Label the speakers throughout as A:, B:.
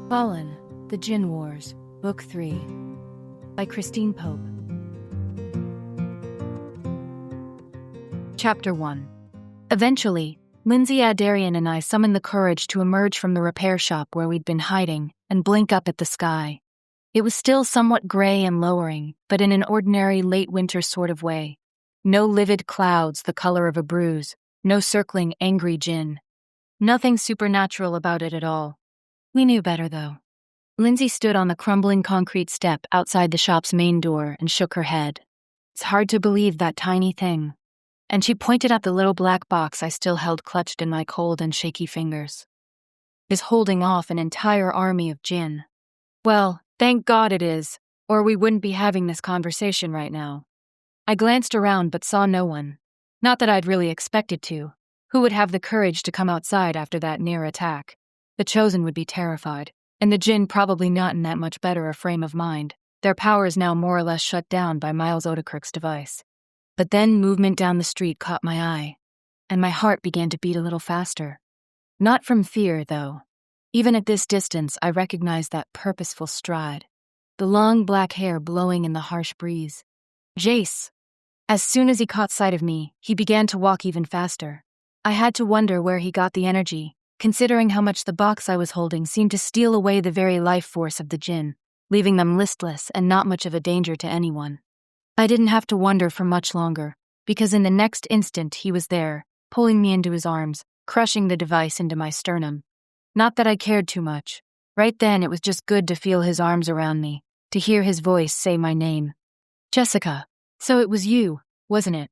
A: Fallen, The Djinn Wars, Book 3, by Christine Pope. Chapter 1. Eventually, Lindsay Adarian and I summoned the courage to emerge from the repair shop where we'd been hiding and blink up at the sky. It was still somewhat gray and lowering, but in an ordinary late winter sort of way. No livid clouds the color of a bruise, no circling angry djinn. Nothing supernatural about it at all. We knew better, though. Lindsay stood on the crumbling concrete step outside the shop's main door and shook her head. It's hard to believe that tiny thing. And she pointed at the little black box I still held clutched in my cold and shaky fingers. Is holding off an entire army of djinn. Well, thank God it is, or we wouldn't be having this conversation right now. I glanced around but saw no one. Not that I'd really expected to. Who would have the courage to come outside after that near attack? The Chosen would be terrified, and the djinn probably not in that much better a frame of mind, their powers now more or less shut down by Miles Odekirk's device. But then movement down the street caught my eye, and my heart began to beat a little faster. Not from fear, though. Even at this distance, I recognized that purposeful stride, the long black hair blowing in the harsh breeze. Jace! As soon as he caught sight of me, he began to walk even faster. I had to wonder where he got the energy, considering how much the box I was holding seemed to steal away the very life force of the djinn, leaving them listless and not much of a danger to anyone. I didn't have to wonder for much longer, because in the next instant he was there, pulling me into his arms, crushing the device into my sternum. Not that I cared too much. Right then it was just good to feel his arms around me, to hear his voice say my name. Jessica, so it was you, wasn't it?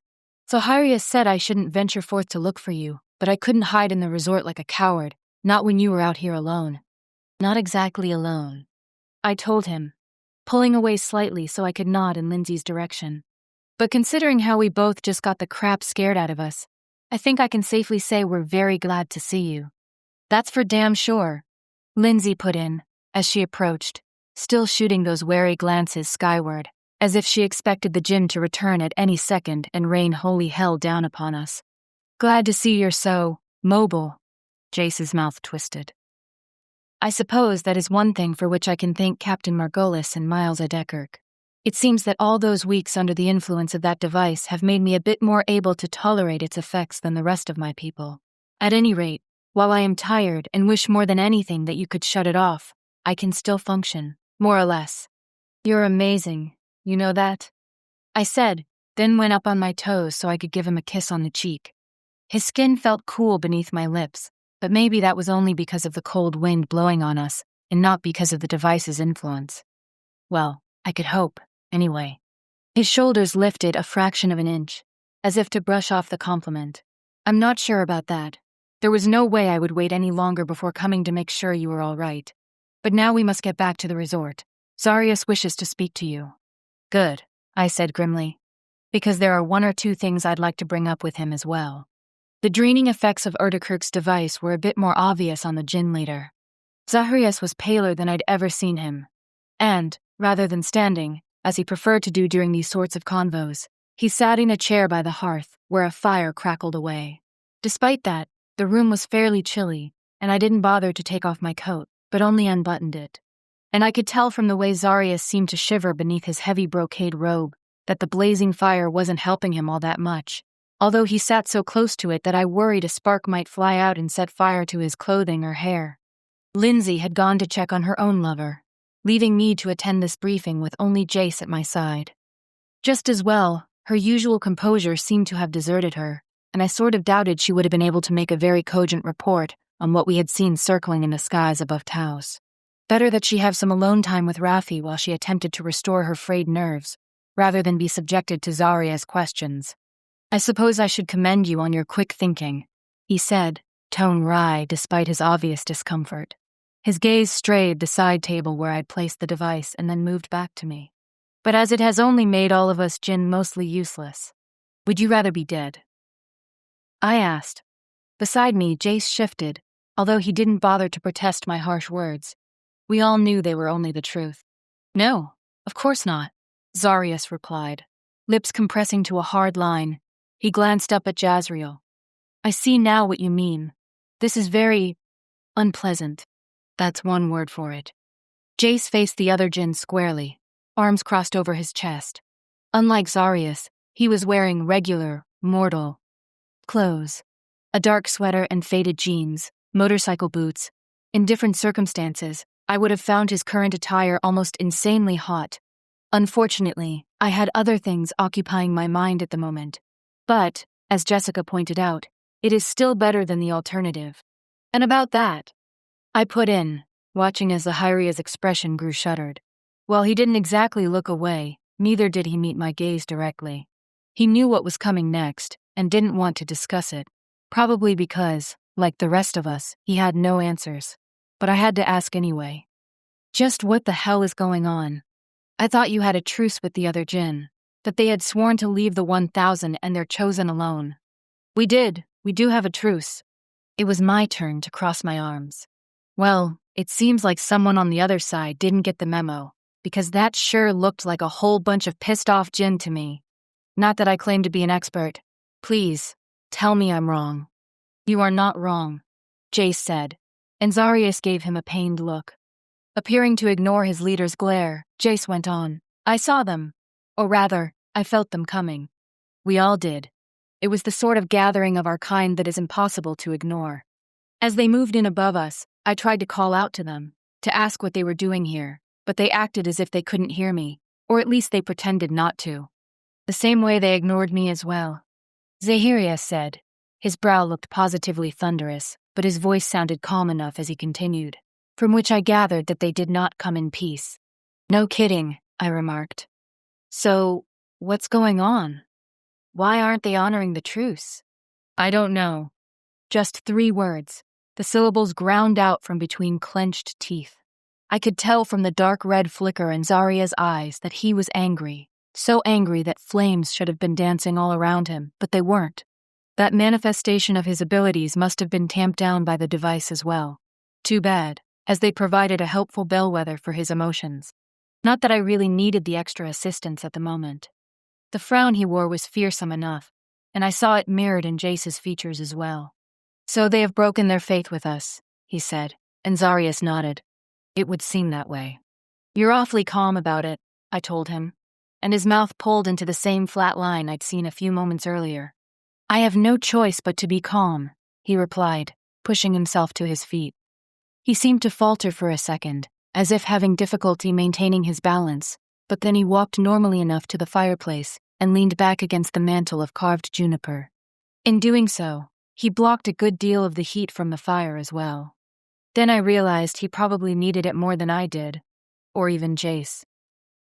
A: So Hyrius said I shouldn't venture forth to look for you, but I couldn't hide in the resort like a coward, not when you were out here alone. Not exactly alone, I told him, pulling away slightly so I could nod in Lindsay's direction. But considering how we both just got the crap scared out of us, I think I can safely say we're very glad to see you. That's for damn sure, Lindsay put in, as she approached, still shooting those wary glances skyward, as if she expected the djinn to return at any second and rain holy hell down upon us. Glad to see you're so mobile, Jace's mouth twisted. I suppose that is one thing for which I can thank Captain Margolis and Miles Odekirk. It seems that all those weeks under the influence of that device have made me a bit more able to tolerate its effects than the rest of my people. At any rate, while I am tired and wish more than anything that you could shut it off, I can still function, more or less. You're amazing, you know that? I said, then went up on my toes so I could give him a kiss on the cheek. His skin felt cool beneath my lips, but maybe that was only because of the cold wind blowing on us and not because of the device's influence. Well, I could hope, anyway. His shoulders lifted a fraction of an inch, as if to brush off the compliment. I'm not sure about that. There was no way I would wait any longer before coming to make sure you were all right. But now we must get back to the resort. Zarius wishes to speak to you. Good, I said grimly, because there are one or two things I'd like to bring up with him as well. The draining effects of Odekirk's device were a bit more obvious on the djinn leader. Zahrias was paler than I'd ever seen him. And, rather than standing, as he preferred to do during these sorts of convos, he sat in a chair by the hearth, where a fire crackled away. Despite that, the room was fairly chilly, and I didn't bother to take off my coat, but only unbuttoned it. And I could tell from the way Zarius seemed to shiver beneath his heavy brocade robe that the blazing fire wasn't helping him all that much, although he sat so close to it that I worried a spark might fly out and set fire to his clothing or hair. Lindsay had gone to check on her own lover, leaving me to attend this briefing with only Jace at my side. Just as well, her usual composure seemed to have deserted her, and I sort of doubted she would have been able to make a very cogent report on what we had seen circling in the skies above Taos. Better that she have some alone time with Rafi while she attempted to restore her frayed nerves, rather than be subjected to Zaria's questions. I suppose I should commend you on your quick thinking, he said, tone wry despite his obvious discomfort. His gaze strayed the side table where I'd placed the device and then moved back to me. But as it has only made all of us djinn mostly useless, would you rather be dead? I asked. Beside me, Jace shifted, although he didn't bother to protest my harsh words. We all knew they were only the truth. No, of course not, Zarius replied, lips compressing to a hard line. He glanced up at Jazriel. I see now what you mean. This is very unpleasant. That's one word for it. Jace faced the other Djinn squarely, arms crossed over his chest. Unlike Zarius, he was wearing regular, mortal clothes. A dark sweater and faded jeans, motorcycle boots. In different circumstances, I would have found his current attire almost insanely hot. Unfortunately, I had other things occupying my mind at the moment. But, as Jessica pointed out, it is still better than the alternative. And about that, I put in, watching as Zahiria's expression grew shuttered. While he didn't exactly look away, neither did he meet my gaze directly. He knew what was coming next, and didn't want to discuss it. Probably because, like the rest of us, he had no answers. But I had to ask anyway. Just what the hell is going on? I thought you had a truce with the other Djinn, that they had sworn to leave the 1,000 and their chosen alone. We did. We do have a truce. It was my turn to cross my arms. Well, it seems like someone on the other side didn't get the memo, because that sure looked like a whole bunch of pissed-off Djinn to me. Not that I claim to be an expert. Please, tell me I'm wrong. You are not wrong, Jace said, and Zarius gave him a pained look. Appearing to ignore his leader's glare, Jace went on. I saw them. Or rather, I felt them coming. We all did. It was the sort of gathering of our kind that is impossible to ignore. As they moved in above us, I tried to call out to them, to ask what they were doing here, but they acted as if they couldn't hear me, or at least they pretended not to. The same way they ignored me as well. Zahiria said. His brow looked positively thunderous, but his voice sounded calm enough as he continued, from which I gathered that they did not come in peace. No kidding, I remarked. So, what's going on? Why aren't they honoring the truce? I don't know. Just 3 words, the syllables ground out from between clenched teeth. I could tell from the dark red flicker in Zaria's eyes that he was angry, so angry that flames should have been dancing all around him, but they weren't. That manifestation of his abilities must have been tamped down by the device as well. Too bad, as they provided a helpful bellwether for his emotions. Not that I really needed the extra assistance at the moment. The frown he wore was fearsome enough, and I saw it mirrored in Jace's features as well. So they have broken their faith with us, he said, and Zarius nodded. It would seem that way. You're awfully calm about it, I told him, and his mouth pulled into the same flat line I'd seen a few moments earlier. I have no choice but to be calm, he replied, pushing himself to his feet. He seemed to falter for a second, as if having difficulty maintaining his balance, but then he walked normally enough to the fireplace and leaned back against the mantle of carved juniper. In doing so, he blocked a good deal of the heat from the fire as well. Then I realized he probably needed it more than I did, or even Jace.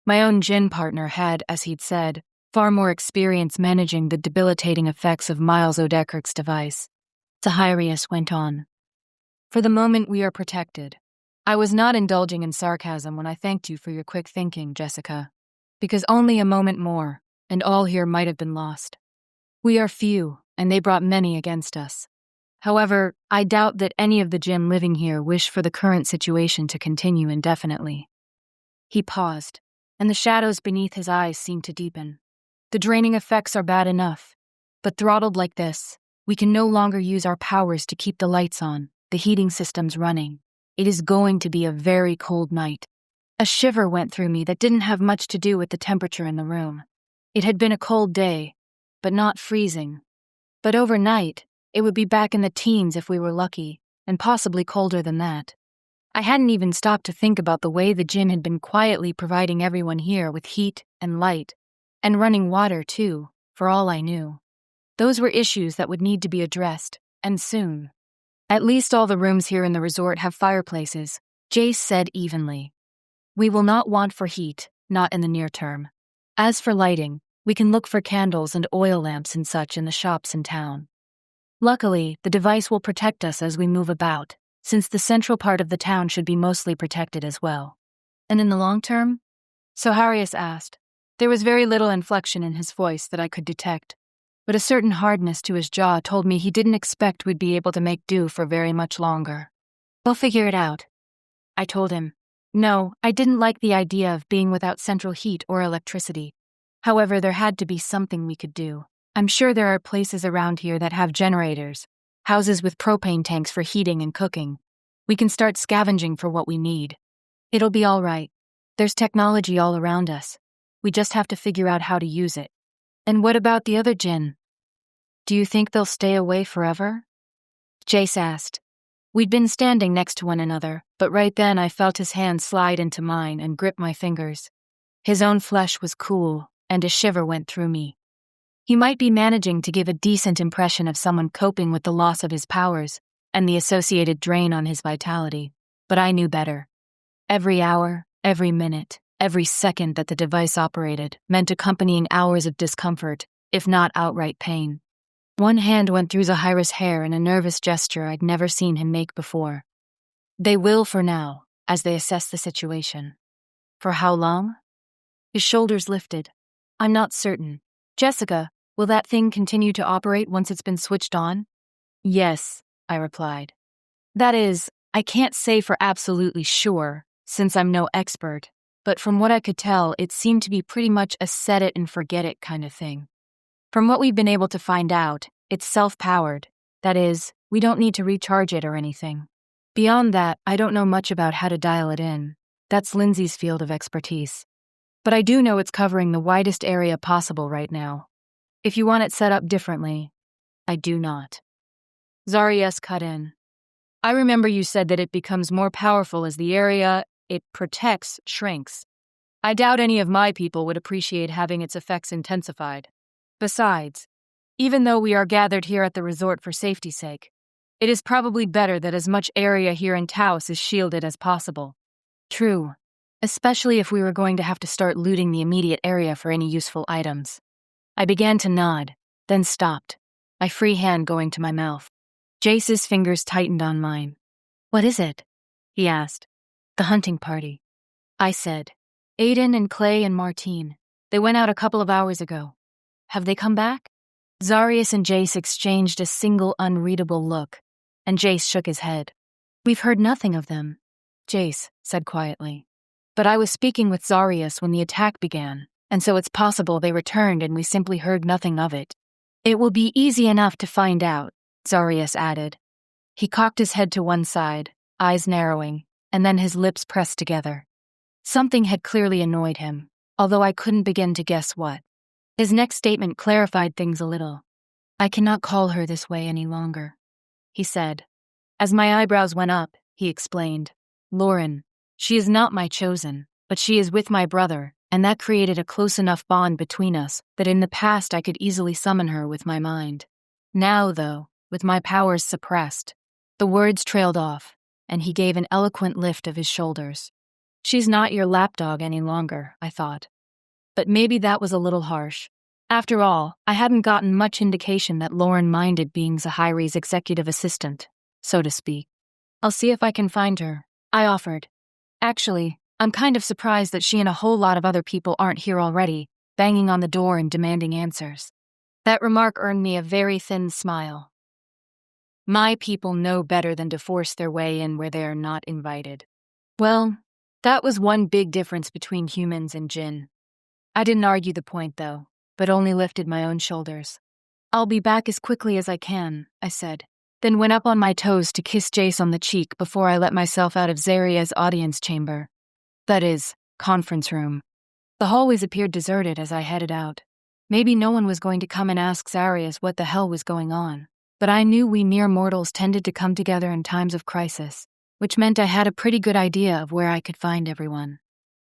A: My own Djinn partner had, as he'd said, far more experience managing the debilitating effects of Miles Odekirk's device. Zahirius went on. For the moment we are protected. I was not indulging in sarcasm when I thanked you for your quick thinking, Jessica, because only a moment more, and all here might have been lost. We are few, and they brought many against us. However, I doubt that any of the Djinn living here wish for the current situation to continue indefinitely. He paused, and the shadows beneath his eyes seemed to deepen. The draining effects are bad enough, but throttled like this, we can no longer use our powers to keep the lights on, the heating systems running. It is going to be a very cold night. A shiver went through me that didn't have much to do with the temperature in the room. It had been a cold day, but not freezing. But overnight, it would be back in the teens if we were lucky, and possibly colder than that. I hadn't even stopped to think about the way the Djinn had been quietly providing everyone here with heat and light, and running water too, for all I knew. Those were issues that would need to be addressed, and soon. At least all the rooms here in the resort have fireplaces, Jace said evenly. We will not want for heat, not in the near term. As for lighting, we can look for candles and oil lamps and such in the shops in town. Luckily, the device will protect us as we move about, since the central part of the town should be mostly protected as well. And in the long term? Zahirius asked. There was very little inflection in his voice that I could detect, but a certain hardness to his jaw told me he didn't expect we'd be able to make do for very much longer. We'll figure it out, I told him. No, I didn't like the idea of being without central heat or electricity. However, there had to be something we could do. I'm sure there are places around here that have generators, houses with propane tanks for heating and cooking. We can start scavenging for what we need. It'll be all right. There's technology all around us. We just have to figure out how to use it. And what about the other Djinn? Do you think they'll stay away forever? Jace asked. We'd been standing next to one another, but right then I felt his hand slide into mine and grip my fingers. His own flesh was cool, and a shiver went through me. He might be managing to give a decent impression of someone coping with the loss of his powers and the associated drain on his vitality, but I knew better. Every hour, every minute, every second that the device operated meant accompanying hours of discomfort, if not outright pain. One hand went through Zahira's hair in a nervous gesture I'd never seen him make before. They will for now, as they assess the situation. For how long? His shoulders lifted. I'm not certain. Jessica, will that thing continue to operate once it's been switched on? Yes, I replied. That is, I can't say for absolutely sure, since I'm no expert, but from what I could tell, it seemed to be pretty much a set it and forget it kind of thing. From what we've been able to find out, it's self-powered. That is, we don't need to recharge it or anything. Beyond that, I don't know much about how to dial it in. That's Lindsay's field of expertise. But I do know it's covering the widest area possible right now. If you want it set up differently, I do not. Zarias cut in. I remember you said that it becomes more powerful as the area it protects shrinks. I doubt any of my people would appreciate having its effects intensified. Besides, even though we are gathered here at the resort for safety's sake, it is probably better that as much area here in Taos is shielded as possible. True, especially if we were going to have to start looting the immediate area for any useful items. I began to nod, then stopped, my free hand going to my mouth. Jace's fingers tightened on mine. What is it? He asked. The hunting party. I said. Aiden and Clay and Martine. They went out a couple of hours ago. Have they come back? Zarias and Jace exchanged a single unreadable look, and Jace shook his head. We've heard nothing of them, Jace said quietly. But I was speaking with Zarias when the attack began, and so it's possible they returned and we simply heard nothing of it. It will be easy enough to find out, Zarias added. He cocked his head to one side, eyes narrowing, and then his lips pressed together. Something had clearly annoyed him, although I couldn't begin to guess what. His next statement clarified things a little. I cannot call her this way any longer, he said. As my eyebrows went up, he explained. Lauren, she is not my chosen, but she is with my brother, and that created a close enough bond between us that in the past I could easily summon her with my mind. Now, though, with my powers suppressed, the words trailed off, and he gave an eloquent lift of his shoulders. She's not your lapdog any longer, I thought. But maybe that was a little harsh. After all, I hadn't gotten much indication that Lauren minded being Zahiri's executive assistant, so to speak. I'll see if I can find her, I offered. Actually, I'm kind of surprised that she and a whole lot of other people aren't here already, banging on the door and demanding answers. That remark earned me a very thin smile. My people know better than to force their way in where they are not invited. Well, that was one big difference between humans and Djinn. I didn't argue the point, though, but only lifted my own shoulders. I'll be back as quickly as I can, I said, then went up on my toes to kiss Jace on the cheek before I let myself out of Zaria's audience chamber. That is, conference room. The hallways appeared deserted as I headed out. Maybe no one was going to come and ask Zarias what the hell was going on, but I knew we mere mortals tended to come together in times of crisis, which meant I had a pretty good idea of where I could find everyone.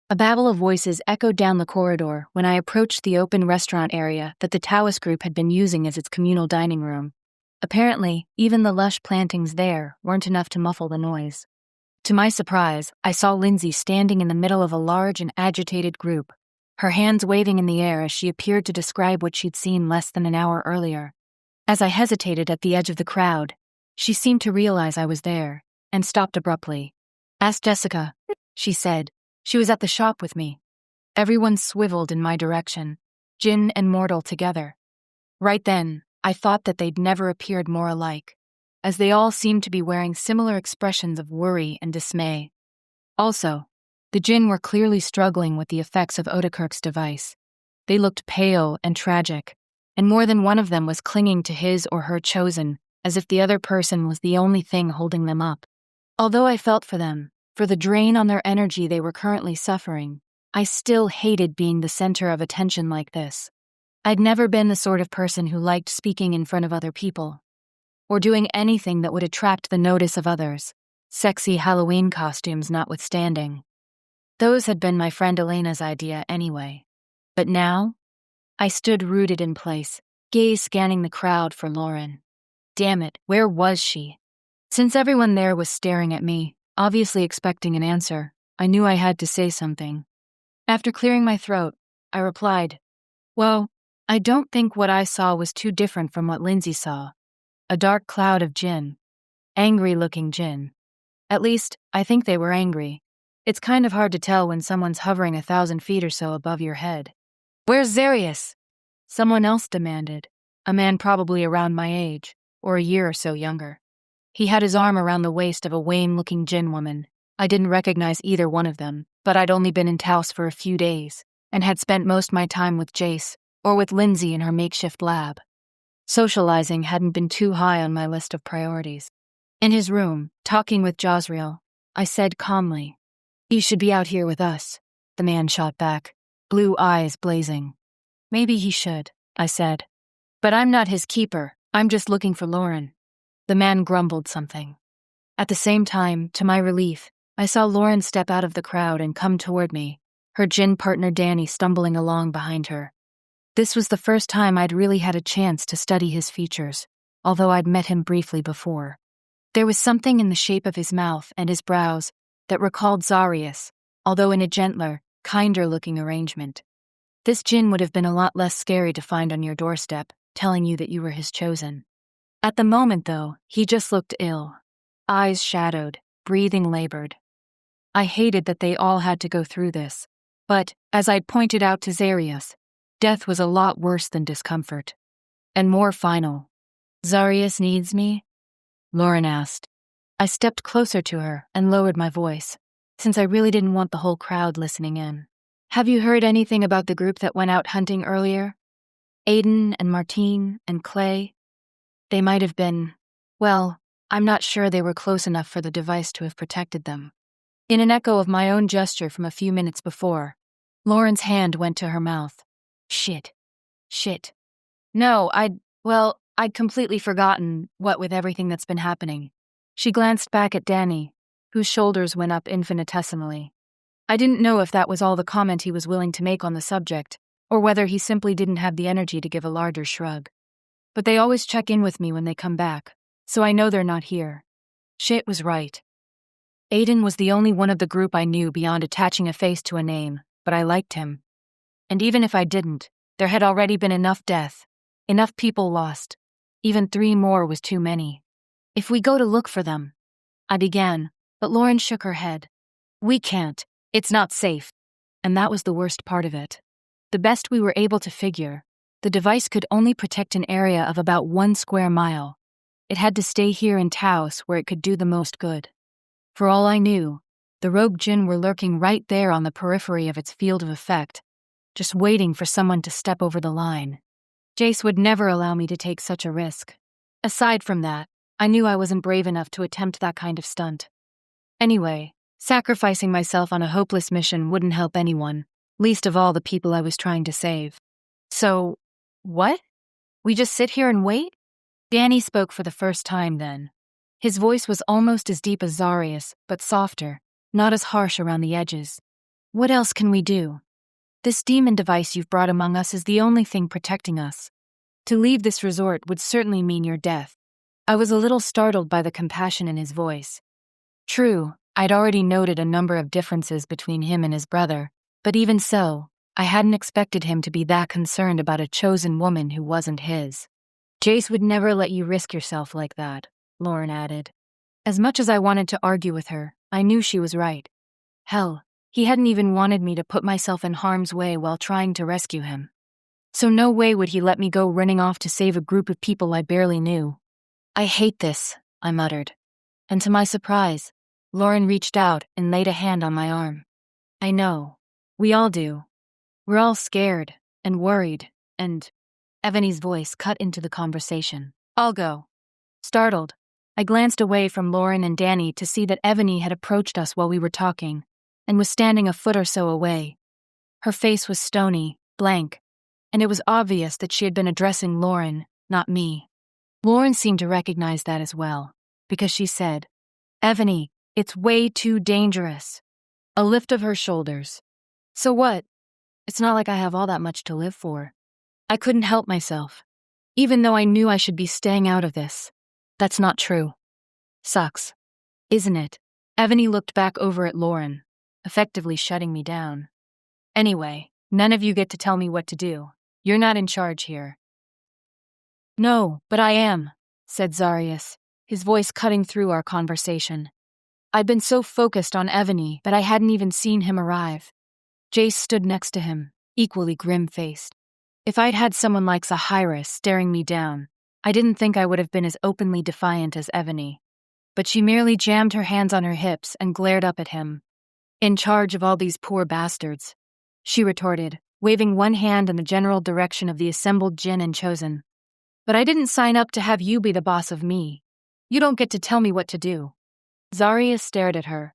A: A babble of voices echoed down the corridor when I approached the open restaurant area that the Taos group had been using as its communal dining room. Apparently, even the lush plantings there weren't enough to muffle the noise. To my surprise, I saw Lindsay standing in the middle of a large and agitated group, her hands waving in the air as she appeared to describe what she'd seen less than an hour earlier. As I hesitated at the edge of the crowd, she seemed to realize I was there, and stopped abruptly. Ask Jessica, she said. She was at the shop with me. Everyone swiveled in my direction, Djinn and mortal together. Right then, I thought that they'd never appeared more alike, as they all seemed to be wearing similar expressions of worry and dismay. Also, the Djinn were clearly struggling with the effects of Odekirk's device. They looked pale and tragic, and more than one of them was clinging to his or her chosen, as if the other person was the only thing holding them up. Although I felt for them, for the drain on their energy they were currently suffering, I still hated being the center of attention like this. I'd never been the sort of person who liked speaking in front of other people, or doing anything that would attract the notice of others, sexy Halloween costumes notwithstanding. Those had been my friend Elena's idea anyway. But now, I stood rooted in place, gaze scanning the crowd for Lauren. Damn it, where was she? Since everyone there was staring at me, obviously expecting an answer, I knew I had to say something. After clearing my throat, I replied, "Well, I don't think what I saw was too different from what Lindsay saw. A dark cloud of Djinn. Angry-looking Djinn. At least, I think they were angry. It's kind of hard to tell when someone's hovering 1,000 feet or so above your head." "Where's Zarius?" someone else demanded, a man probably around my age, or a year or so younger. He had his arm around the waist of a wan-looking Djinn woman. I didn't recognize either one of them, but I'd only been in Taos for a few days, and had spent most my time with Jace, or with Lindsay in her makeshift lab. Socializing hadn't been too high on my list of priorities. In his room, talking with Jazriel, I said calmly, "You should be out here with us," the man shot back, blue eyes blazing. "Maybe he should," I said. "But I'm not his keeper, I'm just looking for Lauren." The man grumbled something. At the same time, to my relief, I saw Lauren step out of the crowd and come toward me, her Djinn partner Danny stumbling along behind her. This was the first time I'd really had a chance to study his features, although I'd met him briefly before. There was something in the shape of his mouth and his brows that recalled Zarius, although in a gentler, kinder-looking arrangement. This Djinn would have been a lot less scary to find on your doorstep, telling you that you were his chosen. At the moment, though, he just looked ill. Eyes shadowed, breathing labored. I hated that they all had to go through this, but, as I'd pointed out to Zarius, death was a lot worse than discomfort. And more final. "Zarius needs me?" Lauren asked. I stepped closer to her and lowered my voice, since I really didn't want the whole crowd listening in. "Have you heard anything about the group that went out hunting earlier? Aiden and Martine and Clay? They might have been, well, I'm not sure they were close enough for the device to have protected them." In an echo of my own gesture from a few minutes before, Lauren's hand went to her mouth. Shit. No, I'd completely forgotten, what with everything that's been happening. She glanced back at Danny, whose shoulders went up infinitesimally. I didn't know if that was all the comment he was willing to make on the subject, or whether he simply didn't have the energy to give a larger shrug. But they always check in with me when they come back, so I know they're not here. Shit was right. Aiden was the only one of the group I knew beyond attaching a face to a name, but I liked him. And even if I didn't, there had already been enough death, enough people lost. Even 3 more was too many. "If we go to look for them," I began, but Lauren shook her head. "We can't. It's not safe." And that was the worst part of it. The best we were able to figure, the device could only protect an area of about 1 square mile. It had to stay here in Taos where it could do the most good. For all I knew, the rogue Djinn were lurking right there on the periphery of its field of effect, just waiting for someone to step over the line. Jace would never allow me to take such a risk. Aside from that, I knew I wasn't brave enough to attempt that kind of stunt. Anyway, sacrificing myself on a hopeless mission wouldn't help anyone, least of all the people I was trying to save. "So, what? We just sit here and wait?" Danny spoke for the first time then. His voice was almost as deep as Zarius, but softer, not as harsh around the edges. "What else can we do? This demon device you've brought among us is the only thing protecting us. To leave this resort would certainly mean your death." I was a little startled by the compassion in his voice. True, I'd already noted a number of differences between him and his brother, but even so, I hadn't expected him to be that concerned about a chosen woman who wasn't his. "Jace would never let you risk yourself like that," Lauren added. As much as I wanted to argue with her, I knew she was right. Hell, he hadn't even wanted me to put myself in harm's way while trying to rescue him. So no way would he let me go running off to save a group of people I barely knew. "I hate this," I muttered. And to my surprise, Lauren reached out and laid a hand on my arm. "I know. We all do. We're all scared and worried and..." Ebony's voice cut into the conversation. "I'll go." Startled, I glanced away from Lauren and Danny to see that Ebony had approached us while we were talking, and was standing a foot or so away. Her face was stony, blank, and it was obvious that she had been addressing Lauren, not me. Lauren seemed to recognize that as well, because she said, "Ebony, it's way too dangerous." A lift of her shoulders. "So what? It's not like I have all that much to live for." I couldn't help myself, even though I knew I should be staying out of this. "That's not true." "Sucks, isn't it?" Ebony looked back over at Lauren, effectively shutting me down. "Anyway, none of you get to tell me what to do. You're not in charge here." "No, but I am," said Zarius, his voice cutting through our conversation. I'd been so focused on Ebony that I hadn't even seen him arrive. Jace stood next to him, equally grim-faced. If I'd had someone like Zahyrus staring me down, I didn't think I would have been as openly defiant as Ebony. But she merely jammed her hands on her hips and glared up at him. "In charge of all these poor bastards," she retorted, waving one hand in the general direction of the assembled Djinn and Chosen. "But I didn't sign up to have you be the boss of me. You don't get to tell me what to do." Zarius stared at her.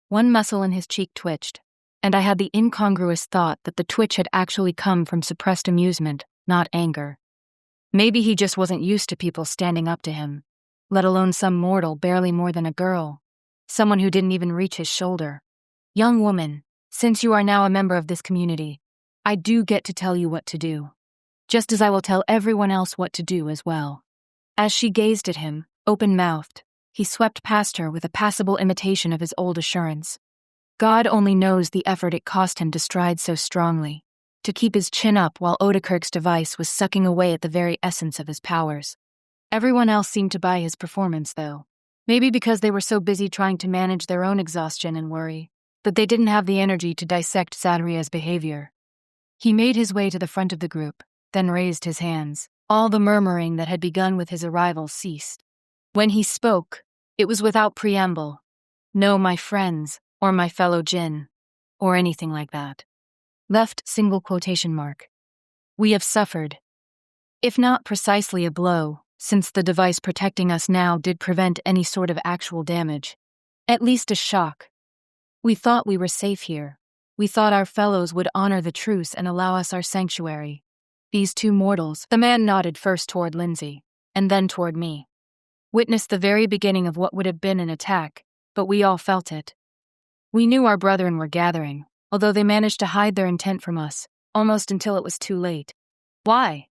A: One muscle in his cheek twitched, and I had the incongruous thought that the twitch had actually come from suppressed amusement, not anger. Maybe he just wasn't used to people standing up to him, let alone some mortal barely more than a girl, someone who didn't even reach his shoulder. "Young woman, since you are now a member of this community, I do get to tell you what to do, just as I will tell everyone else what to do as well." As she gazed at him, open-mouthed, he swept past her with a passable imitation of his old assurance. God only knows the effort it cost him to stride so strongly, to keep his chin up while Odekirk's device was sucking away at the very essence of his powers. Everyone else seemed to buy his performance, though. Maybe because they were so busy trying to manage their own exhaustion and worry, that they didn't have the energy to dissect Sadria's behavior. He made his way to the front of the group, then raised his hands. All the murmuring that had begun with his arrival ceased. When he spoke, it was without preamble. "No, my friends, or my fellow Djinn, or anything like that." Left single quotation mark. "We have suffered. If not precisely a blow, since the device protecting us now did prevent any sort of actual damage, at least a shock. We thought we were safe here. We thought our fellows would honor the truce and allow us our sanctuary. These two mortals," the man nodded first toward Lindsay, and then toward me, "witnessed the very beginning of what would have been an attack, but we all felt it. We knew our brethren were gathering, although they managed to hide their intent from us, almost until it was too late." "Why?"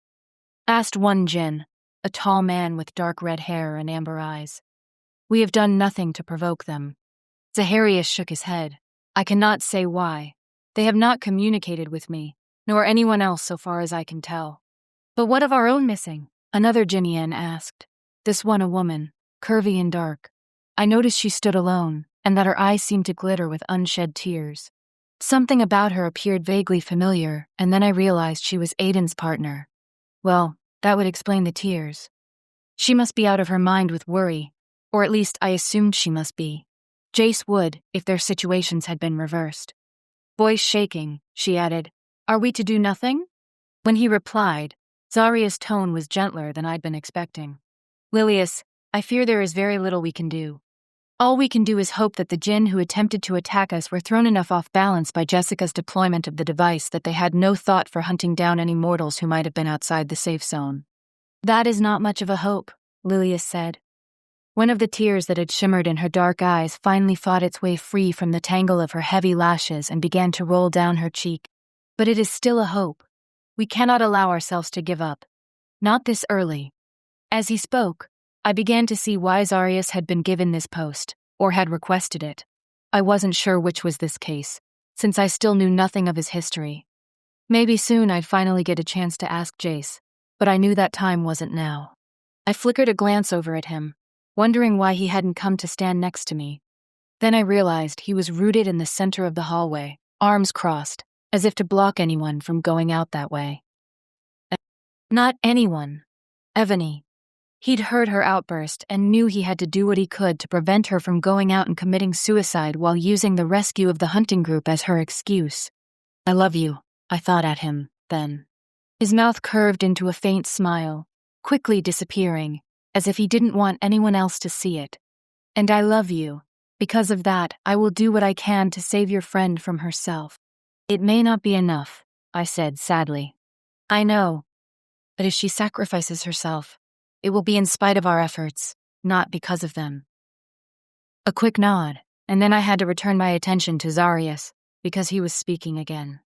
A: asked one Djinn, a tall man with dark red hair and amber eyes. "We have done nothing to provoke them." Zaharias shook his head. "I cannot say why. They have not communicated with me, nor anyone else so far as I can tell." "But what of our own missing?" another Djinnian asked. This one a woman, curvy and dark. I noticed she stood alone, and that her eyes seemed to glitter with unshed tears. Something about her appeared vaguely familiar, and then I realized she was Aiden's partner. Well, that would explain the tears. She must be out of her mind with worry, or at least I assumed she must be. Jace would, if their situations had been reversed. Voice shaking, she added, "Are we to do nothing?" When he replied, Zaria's tone was gentler than I'd been expecting. "Lilius, I fear there is very little we can do. All we can do is hope that the Djinn who attempted to attack us were thrown enough off balance by Jessica's deployment of the device that they had no thought for hunting down any mortals who might have been outside the safe zone." "That is not much of a hope," Lilius said. One of the tears that had shimmered in her dark eyes finally fought its way free from the tangle of her heavy lashes and began to roll down her cheek. "But it is still a hope. We cannot allow ourselves to give up. Not this early." As he spoke, I began to see why Zarius had been given this post, or had requested it. I wasn't sure which was this case, since I still knew nothing of his history. Maybe soon I'd finally get a chance to ask Jace, but I knew that time wasn't now. I flickered a glance over at him, wondering why he hadn't come to stand next to me. Then I realized he was rooted in the center of the hallway, arms crossed, as if to block anyone from going out that way. Not anyone. Ebony. He'd heard her outburst and knew he had to do what he could to prevent her from going out and committing suicide while using the rescue of the hunting group as her excuse. "I love you," I thought at him, then. His mouth curved into a faint smile, quickly disappearing, as if he didn't want anyone else to see it. And I love you. Because of that, I will do what I can to save your friend from herself. It may not be enough, I said sadly. I know. But if she sacrifices herself, it will be in spite of our efforts, not because of them. A quick nod, and then I had to return my attention to Zarius, because he was speaking again.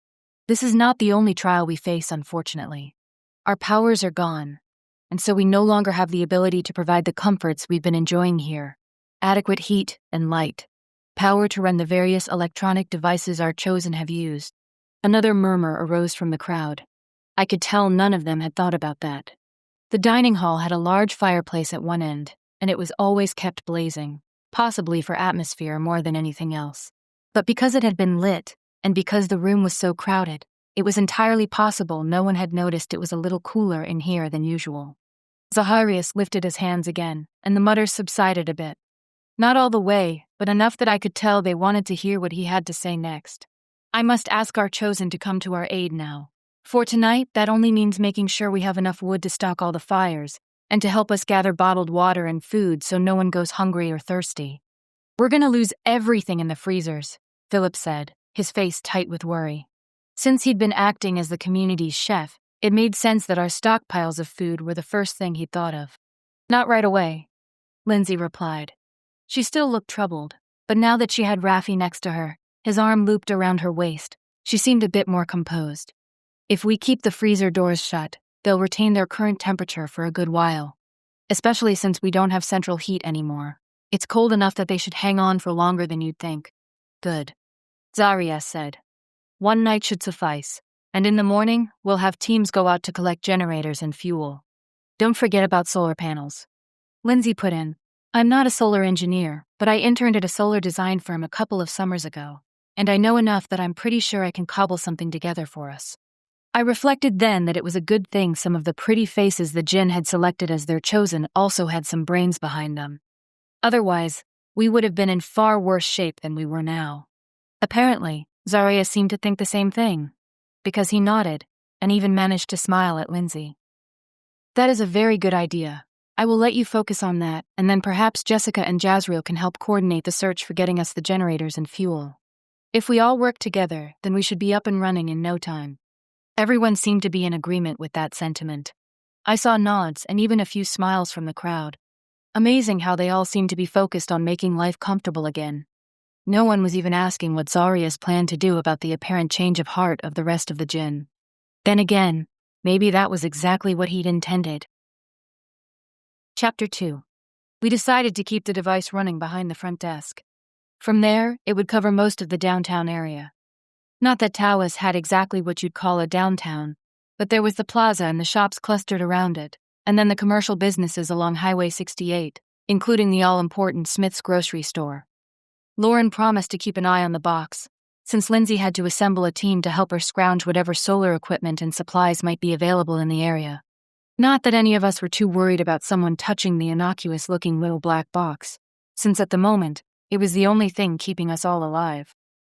A: This is not the only trial we face, unfortunately. Our powers are gone, and so we no longer have the ability to provide the comforts we've been enjoying here. Adequate heat and light. Power to run the various electronic devices our chosen have used. Another murmur arose from the crowd. I could tell none of them had thought about that. The dining hall had a large fireplace at one end, and it was always kept blazing, possibly for atmosphere more than anything else. But because it had been lit, and because the room was so crowded, it was entirely possible no one had noticed it was a little cooler in here than usual. Zaharias lifted his hands again, and the mutters subsided a bit. Not all the way, but enough that I could tell they wanted to hear what he had to say next. I must ask our chosen to come to our aid now. For tonight, that only means making sure we have enough wood to stock all the fires, and to help us gather bottled water and food so no one goes hungry or thirsty. We're gonna lose everything in the freezers, Philip said, his face tight with worry. Since he'd been acting as the community's chef, it made sense that our stockpiles of food were the first thing he'd thought of. Not right away, Lindsay replied. She still looked troubled, but now that she had Raffi next to her, his arm looped around her waist, she seemed a bit more composed. If we keep the freezer doors shut, they'll retain their current temperature for a good while. Especially since we don't have central heat anymore. It's cold enough that they should hang on for longer than you'd think. Good. Zarias said. One night should suffice, and in the morning, we'll have teams go out to collect generators and fuel. Don't forget about solar panels. Lindsay put in. I'm not a solar engineer, but I interned at a solar design firm a couple of summers ago, and I know enough that I'm pretty sure I can cobble something together for us. I reflected then that it was a good thing some of the pretty faces the Djinn had selected as their chosen also had some brains behind them. Otherwise, we would have been in far worse shape than we were now. Apparently, Zarias seemed to think the same thing, because he nodded, and even managed to smile at Lindsay. That is a very good idea. I will let you focus on that, and then perhaps Jessica and Jazreel can help coordinate the search for getting us the generators and fuel. If we all work together, then we should be up and running in no time. Everyone seemed to be in agreement with that sentiment. I saw nods and even a few smiles from the crowd. Amazing how they all seemed to be focused on making life comfortable again. No one was even asking what Zarias planned to do about the apparent change of heart of the rest of the Djinn. Then again, maybe that was exactly what he'd intended. Chapter 2. We decided to keep the device running behind the front desk. From there, it would cover most of the downtown area. Not that Taos had exactly what you'd call a downtown, but there was the plaza and the shops clustered around it, and then the commercial businesses along Highway 68, including the all-important Smith's grocery store. Lauren promised to keep an eye on the box, since Lindsay had to assemble a team to help her scrounge whatever solar equipment and supplies might be available in the area. Not that any of us were too worried about someone touching the innocuous-looking little black box, since at the moment, it was the only thing keeping us all alive.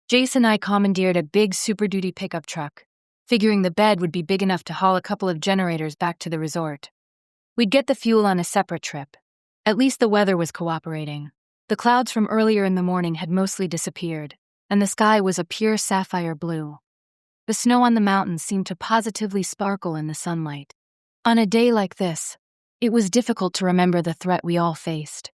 A: Jace and I commandeered a big Super Duty pickup truck, figuring the bed would be big enough to haul a couple of generators back to the resort. We'd get the fuel on a separate trip. At least the weather was cooperating. The clouds from earlier in the morning had mostly disappeared, and the sky was a pure sapphire blue. The snow on the mountains seemed to positively sparkle in the sunlight. On a day like this, it was difficult to remember the threat we all faced.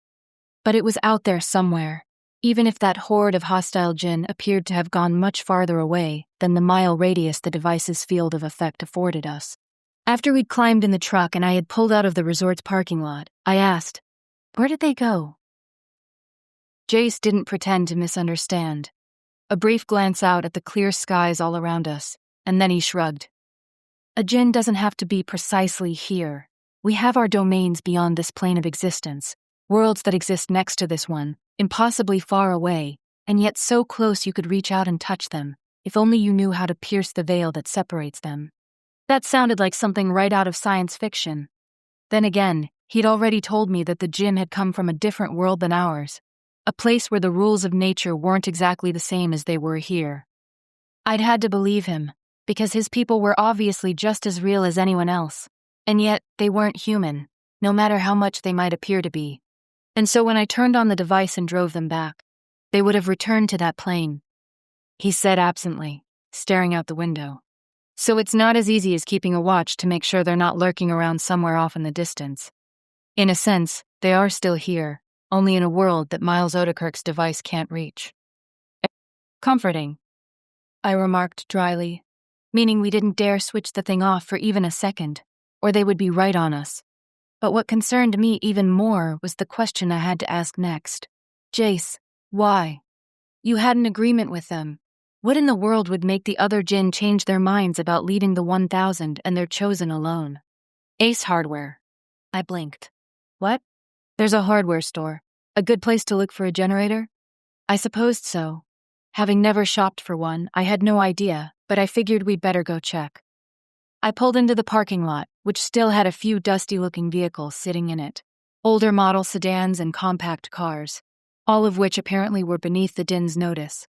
A: But it was out there somewhere, even if that horde of hostile Djinn appeared to have gone much farther away than the mile radius the device's field of effect afforded us. After we'd climbed in the truck and I had pulled out of the resort's parking lot, I asked, "Where did they go?" Jace didn't pretend to misunderstand. A brief glance out at the clear skies all around us, and then he shrugged. A Djinn doesn't have to be precisely here. We have our domains beyond this plane of existence, worlds that exist next to this one, impossibly far away, and yet so close you could reach out and touch them, if only you knew how to pierce the veil that separates them. That sounded like something right out of science fiction. Then again, he'd already told me that the Djinn had come from a different world than ours, a place where the rules of nature weren't exactly the same as they were here. I'd had to believe him, because his people were obviously just as real as anyone else, and yet they weren't human. no matter how much they might appear to be. And so when I turned on the device and drove them back, they would have returned to that plane. He said absently, staring out the window. So it's not as easy as keeping a watch to make sure they're not lurking around somewhere off in the distance. In a sense, they are still here, only in a world that Miles Odekirk's device can't reach. Comforting, I remarked dryly, meaning we didn't dare switch the thing off for even a second, or they would be right on us. But what concerned me even more was the question I had to ask next. Jace, why? You had an agreement with them. What in the world would make the other Djinn change their minds about leading the 1,000 and their chosen alone? Ace Hardware. I blinked. What? There's a hardware store. A good place to look for a generator? I supposed so. Having never shopped for one, I had no idea, but I figured we'd better go check. I pulled into the parking lot, which still had a few dusty-looking vehicles sitting in it. Older model sedans and compact cars, all of which apparently were beneath the Djinn's notice.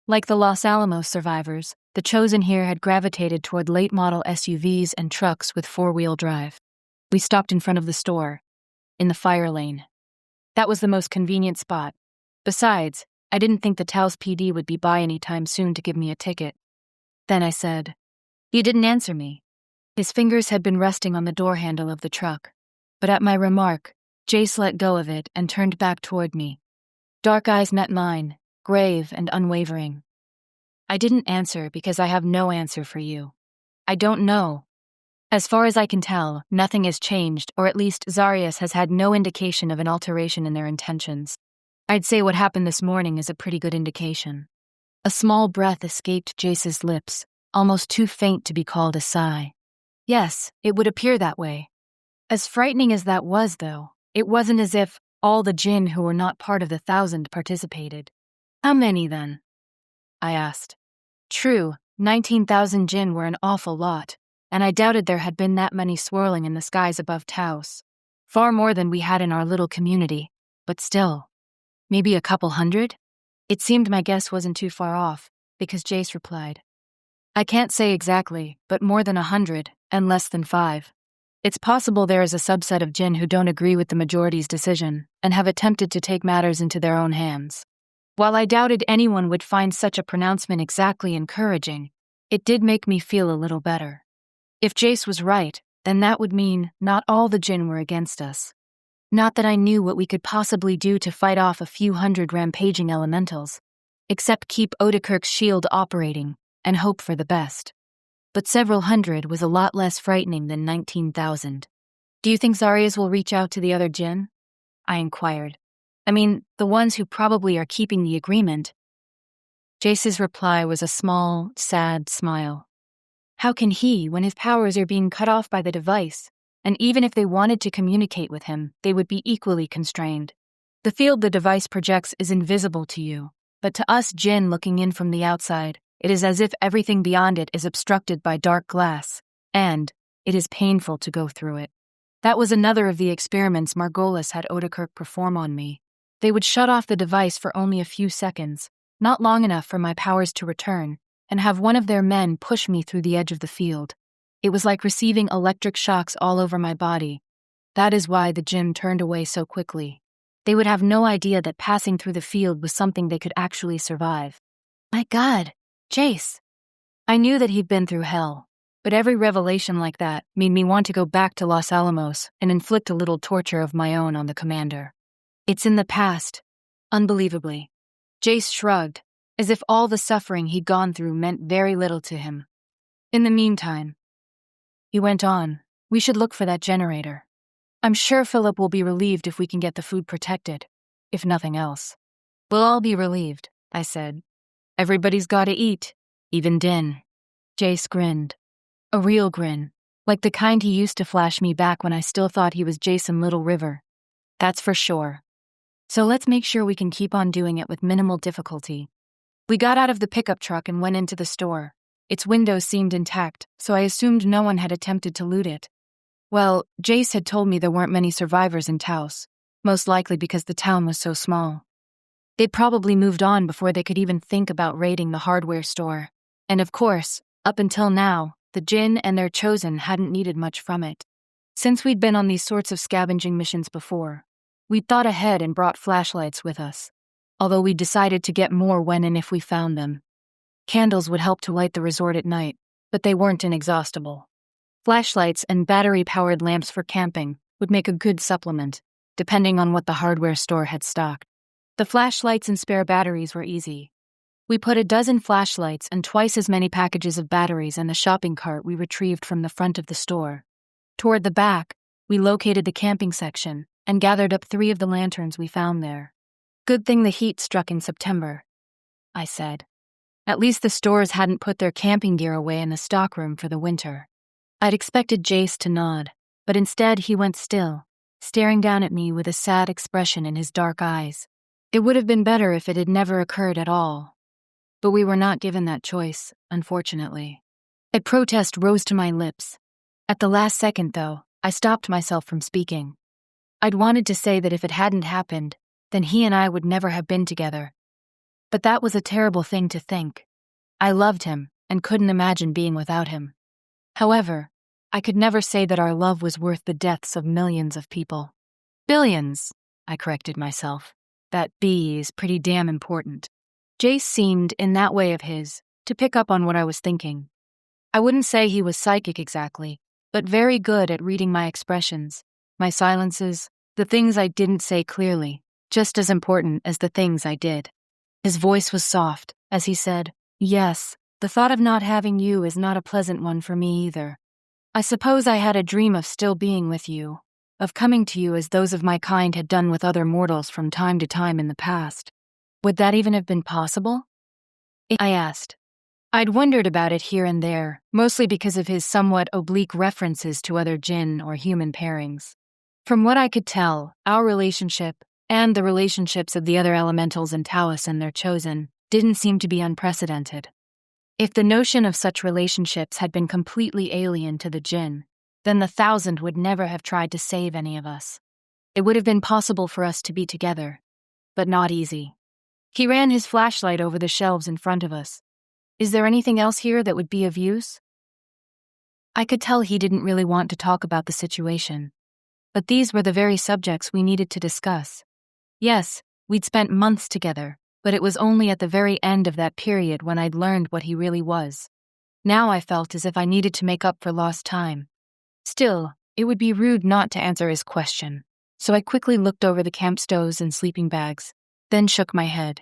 A: Like the Los Alamos survivors, the chosen here had gravitated toward late-model SUVs and trucks with four-wheel drive. We stopped in front of the store, in the fire lane. That was the most convenient spot. Besides, I didn't think the Taos PD would be by anytime soon to give me a ticket. Then I said, "You didn't answer me." His fingers had been resting on the door handle of the truck, but at my remark, Jace let go of it and turned back toward me. Dark eyes met mine, grave and unwavering. I didn't answer because I have no answer for you. I don't know. As far as I can tell, nothing has changed, or at least Zarius has had no indication of an alteration in their intentions. I'd say what happened this morning is a pretty good indication. A small breath escaped Jace's lips, almost too faint to be called a sigh. Yes, it would appear that way. As frightening as that was, though, it wasn't as if all the Djinn who were not part of the 1,000 participated. How many, then? I asked. True, 19,000 Djinn were an awful lot, and I doubted there had been that many swirling in the skies above Taos. Far more than we had in our little community, but still. Maybe a couple hundred? It seemed my guess wasn't too far off, because Jace replied. I can't say exactly, but more than 100, and less than 5. It's possible there is a subset of Djinn who don't agree with the majority's decision, and have attempted to take matters into their own hands. While I doubted anyone would find such a pronouncement exactly encouraging, it did make me feel a little better. If Jace was right, then that would mean not all the Djinn were against us. Not that I knew what we could possibly do to fight off a few hundred rampaging elementals, except keep Odekirk's shield operating and hope for the best. But several hundred was a lot less frightening than 19,000. Do you think Zarius will reach out to the other Djinn? I inquired. I mean, the ones who probably are keeping the agreement. Jace's reply was a small, sad smile. How can he, when his powers are being cut off by the device? And even if they wanted to communicate with him, they would be equally constrained. The field the device projects is invisible to you, but to us Djinn looking in from the outside, it is as if everything beyond it is obstructed by dark glass, and it is painful to go through it. That was another of the experiments Margolis had Odekirk perform on me. They would shut off the device for only a few seconds, not long enough for my powers to return, and have one of their men push me through the edge of the field. It was like receiving electric shocks all over my body. That is why the Djinn turned away so quickly. They would have no idea that passing through the field was something they could actually survive. My God, Jace! I knew that he'd been through hell, but every revelation like that made me want to go back to Los Alamos and inflict a little torture of my own on the commander. It's in the past. Unbelievably. Jace shrugged, as if all the suffering he'd gone through meant very little to him. In the meantime, he went on, we should look for that generator. I'm sure Philip will be relieved if we can get the food protected, if nothing else. We'll all be relieved, I said. Everybody's gotta eat, even Djinn. Jace grinned. A real grin, like the kind he used to flash me back when I still thought he was Jason Little River. That's for sure. So let's make sure we can keep on doing it with minimal difficulty. We got out of the pickup truck and went into the store. Its windows seemed intact, so I assumed no one had attempted to loot it. Well, Jace had told me there weren't many survivors in Taos, most likely because the town was so small. They'd probably moved on before they could even think about raiding the hardware store. And of course, up until now, the Djinn and their chosen hadn't needed much from it. Since we'd been on these sorts of scavenging missions before, we'd thought ahead and brought flashlights with us, although we decided to get more when and if we found them. Candles would help to light the resort at night, but they weren't inexhaustible. Flashlights and battery-powered lamps for camping would make a good supplement, depending on what the hardware store had stocked. The flashlights and spare batteries were easy. We put a dozen flashlights and twice as many packages of batteries in the shopping cart we retrieved from the front of the store. Toward the back, we located the camping section and gathered up 3 of the lanterns we found there. Good thing the heat struck in September, I said. At least the stores hadn't put their camping gear away in the stockroom for the winter. I'd expected Jace to nod, but instead he went still, staring down at me with a sad expression in his dark eyes. It would have been better if it had never occurred at all. But we were not given that choice, unfortunately. A protest rose to my lips. At the last second, though, I stopped myself from speaking. I'd wanted to say that if it hadn't happened, then he and I would never have been together. But that was a terrible thing to think. I loved him and couldn't imagine being without him. However, I could never say that our love was worth the deaths of millions of people. Billions, I corrected myself. That B is pretty damn important. Jace seemed, in that way of his, to pick up on what I was thinking. I wouldn't say he was psychic exactly, but very good at reading my expressions, my silences, the things I didn't say clearly, just as important as the things I did. His voice was soft, as he said, "Yes, the thought of not having you is not a pleasant one for me either. I suppose I had a dream of still being with you, of coming to you as those of my kind had done with other mortals from time to time in the past. Would that even have been possible?" I asked. I'd wondered about it here and there, mostly because of his somewhat oblique references to other Djinn or human pairings. From what I could tell, our relationship, and the relationships of the other elementals in Taos and their chosen, didn't seem to be unprecedented. If the notion of such relationships had been completely alien to the Djinn, then the Thousand would never have tried to save any of us. It would have been possible for us to be together, but not easy. He ran his flashlight over the shelves in front of us. "Is there anything else here that would be of use?" I could tell he didn't really want to talk about the situation, but these were the very subjects we needed to discuss. Yes, we'd spent months together, but it was only at the very end of that period when I'd learned what he really was. Now I felt as if I needed to make up for lost time. Still, it would be rude not to answer his question, so I quickly looked over the camp stoves and sleeping bags, then shook my head.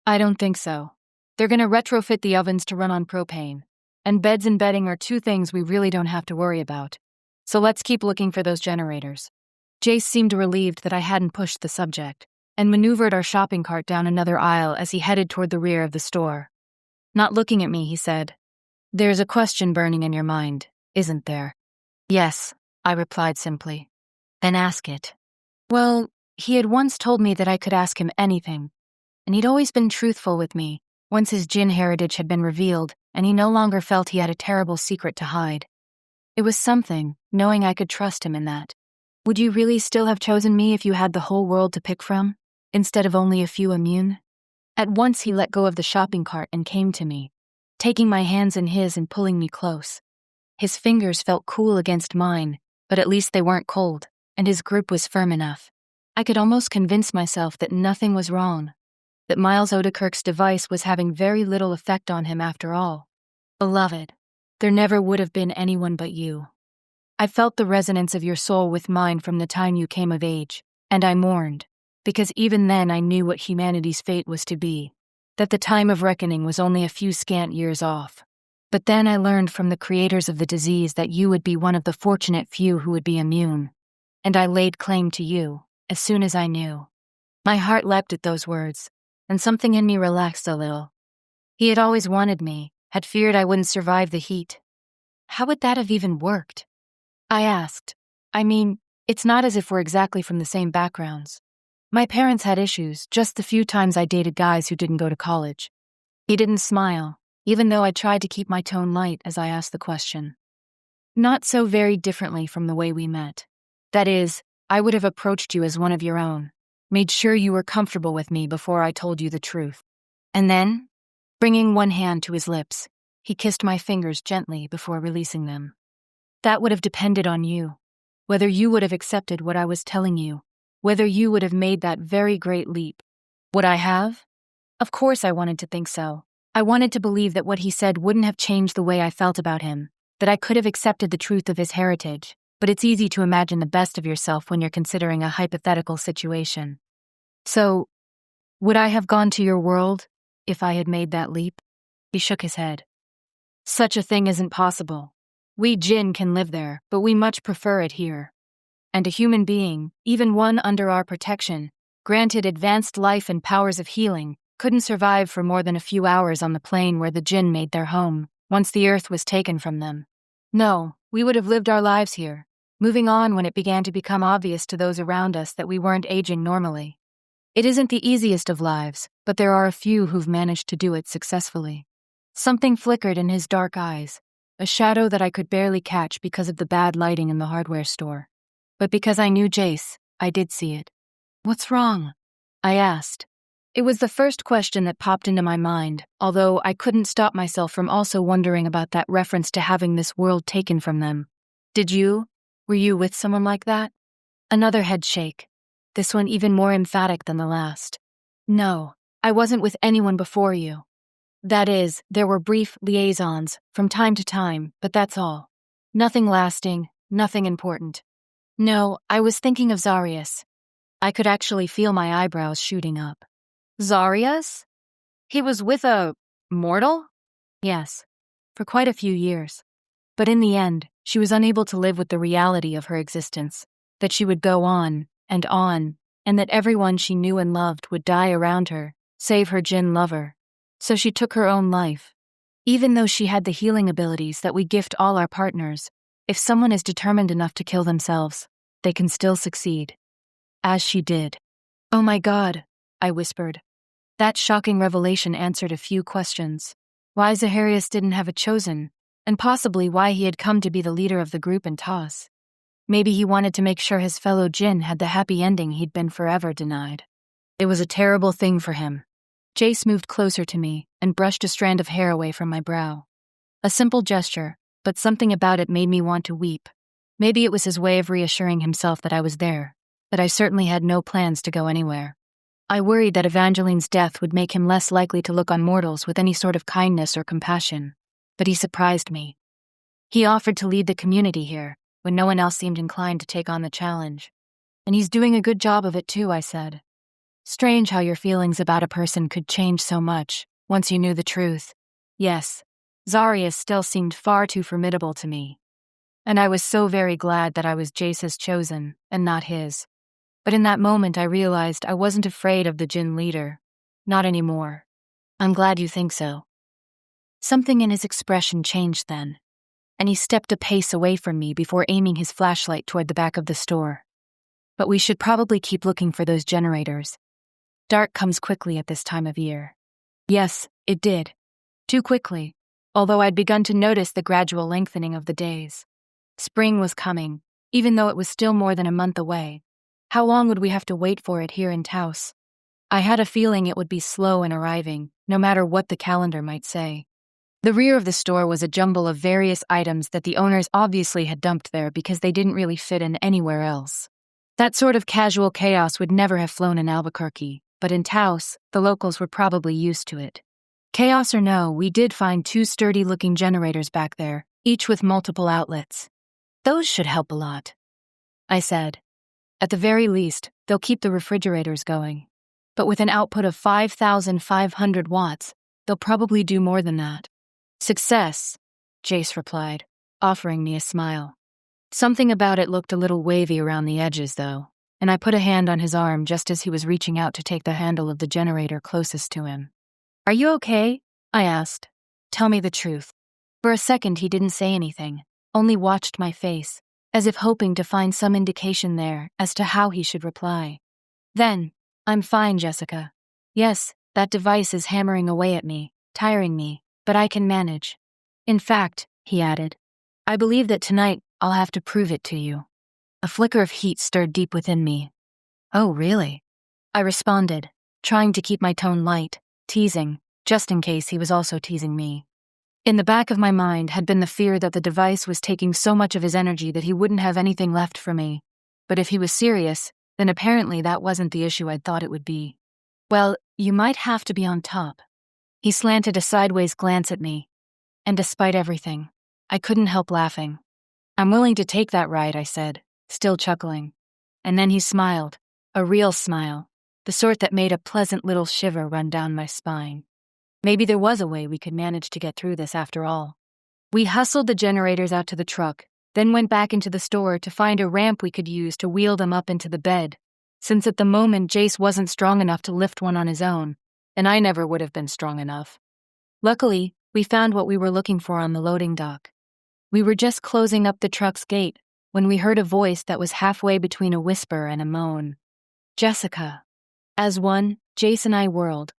A: "I don't think so. They're going to retrofit the ovens to run on propane, and beds and bedding are 2 things we really don't have to worry about. So let's keep looking for those generators." Jace seemed relieved that I hadn't pushed the subject, and maneuvered our shopping cart down another aisle as he headed toward the rear of the store. Not looking at me, he said, "There's a question burning in your mind, isn't there?" "Yes," I replied simply. "Then ask it." Well, he had once told me that I could ask him anything, and he'd always been truthful with me, once his Djinn heritage had been revealed, and he no longer felt he had a terrible secret to hide. It was something, knowing I could trust him in that. "Would you really still have chosen me if you had the whole world to pick from, instead of only a few immune?" At once he let go of the shopping cart and came to me, taking my hands in his and pulling me close. His fingers felt cool against mine, but at least they weren't cold, and his grip was firm enough. I could almost convince myself that nothing was wrong, that Miles Odekirk's device was having very little effect on him after all. "Beloved, there never would have been anyone but you. I felt the resonance of your soul with mine from the time you came of age, and I mourned, because even then I knew what humanity's fate was to be, that the time of reckoning was only a few scant years off. But then I learned from the creators of the disease that you would be one of the fortunate few who would be immune, and I laid claim to you, as soon as I knew." My heart leapt at those words, and something in me relaxed a little. He had always wanted me, had feared I wouldn't survive the heat. How would that have even worked? I asked. I mean, it's not as if we're exactly from the same backgrounds. My parents had issues, just the few times I dated guys who didn't go to college. He didn't smile, even though I tried to keep my tone light as I asked the question. "Not so very differently from the way we met. That is, I would have approached you as one of your own, made sure you were comfortable with me before I told you the truth. And then, bringing one hand to his lips, he kissed my fingers gently before releasing them. That would have depended on you. Whether you would have accepted what I was telling you. Whether you would have made that very great leap. Would I have? Of course I wanted to think so. I wanted to believe that what he said wouldn't have changed the way I felt about him, that I could have accepted the truth of his heritage, but it's easy to imagine the best of yourself when you're considering a hypothetical situation. So, would I have gone to your world if I had made that leap? He shook his head. Such a thing isn't possible. We Djinn can live there, but we much prefer it here. And a human being, even one under our protection, granted advanced life and powers of healing, couldn't survive for more than a few hours on the plane where the Djinn made their home, once the earth was taken from them. No, we would have lived our lives here, moving on when it began to become obvious to those around us that we weren't aging normally. It isn't the easiest of lives, but there are a few who've managed to do it successfully. Something flickered in his dark eyes, a shadow that I could barely catch because of the bad lighting in the hardware store. But because I knew Jace, I did see it. What's wrong? I asked. It was the first question that popped into my mind, although I couldn't stop myself from also wondering about that reference to having this world taken from them. Did you? Were you with someone like that? Another head shake. This one even more emphatic than the last. No, I wasn't with anyone before you. That is, there were brief liaisons, from time to time, but that's all. Nothing lasting, nothing important. No, I was thinking of Zarius. I could actually feel my eyebrows shooting up. Zarius? He was with a mortal? Yes, for quite a few years. But in the end, she was unable to live with the reality of her existence, that she would go on, and that everyone she knew and loved would die around her, save her Djinn lover. So she took her own life. Even though she had the healing abilities that we gift all our partners, if someone is determined enough to kill themselves, they can still succeed. As she did. Oh my God, I whispered. That shocking revelation answered a few questions. Why Zaharias didn't have a chosen, and possibly why he had come to be the leader of the group in Taos. Maybe he wanted to make sure his fellow Djinn had the happy ending he'd been forever denied. It was a terrible thing for him. Jace moved closer to me and brushed a strand of hair away from my brow. A simple gesture, but something about it made me want to weep. Maybe it was his way of reassuring himself that I was there, that I certainly had no plans to go anywhere. I worried that Evangeline's death would make him less likely to look on mortals with any sort of kindness or compassion, but he surprised me. He offered to lead the community here, when no one else seemed inclined to take on the challenge. And he's doing a good job of it too, I said. Strange how your feelings about a person could change so much, once you knew the truth. Yes, Zarius still seemed far too formidable to me. And I was so very glad that I was Jace's chosen, and not his. But in that moment I realized I wasn't afraid of the Djinn leader. Not anymore. I'm glad you think so. Something in his expression changed then, and he stepped a pace away from me before aiming his flashlight toward the back of the store. But we should probably keep looking for those generators. Dark comes quickly at this time of year. Yes, it did. Too quickly, although I'd begun to notice the gradual lengthening of the days. Spring was coming, even though it was still more than a month away. How long would we have to wait for it here in Taos? I had a feeling it would be slow in arriving, no matter what the calendar might say. The rear of the store was a jumble of various items that the owners obviously had dumped there because they didn't really fit in anywhere else. That sort of casual chaos would never have flown in Albuquerque, but in Taos, the locals were probably used to it. Chaos or no, we did find 2 sturdy-looking generators back there, each with multiple outlets. Those should help a lot, I said. At the very least, they'll keep the refrigerators going. But with an output of 5,500 watts, they'll probably do more than that. Success, Jace replied, offering me a smile. Something about it looked a little wavy around the edges, though, and I put a hand on his arm just as he was reaching out to take the handle of the generator closest to him. Are you okay? I asked. Tell me the truth. For a second he didn't say anything, only watched my face, as if hoping to find some indication there as to how he should reply. Then, I'm fine, Jessica. Yes, that device is hammering away at me, tiring me, but I can manage. In fact, he added, I believe that tonight I'll have to prove it to you. A flicker of heat stirred deep within me. Oh, really? I responded, trying to keep my tone light, teasing, just in case he was also teasing me. In the back of my mind had been the fear that the device was taking so much of his energy that he wouldn't have anything left for me. But if he was serious, then apparently that wasn't the issue I'd thought it would be. Well, you might have to be on top. He slanted a sideways glance at me. And despite everything, I couldn't help laughing. I'm willing to take that ride, I said, still chuckling. And then he smiled, a real smile, the sort that made a pleasant little shiver run down my spine. Maybe there was a way we could manage to get through this after all. We hustled the generators out to the truck, then went back into the store to find a ramp we could use to wheel them up into the bed, since at the moment Jace wasn't strong enough to lift one on his own, and I never would have been strong enough. Luckily, we found what we were looking for on the loading dock. We were just closing up the truck's gate when we heard a voice that was halfway between a whisper and a moan. Jessica. As one, Jace and I whirled.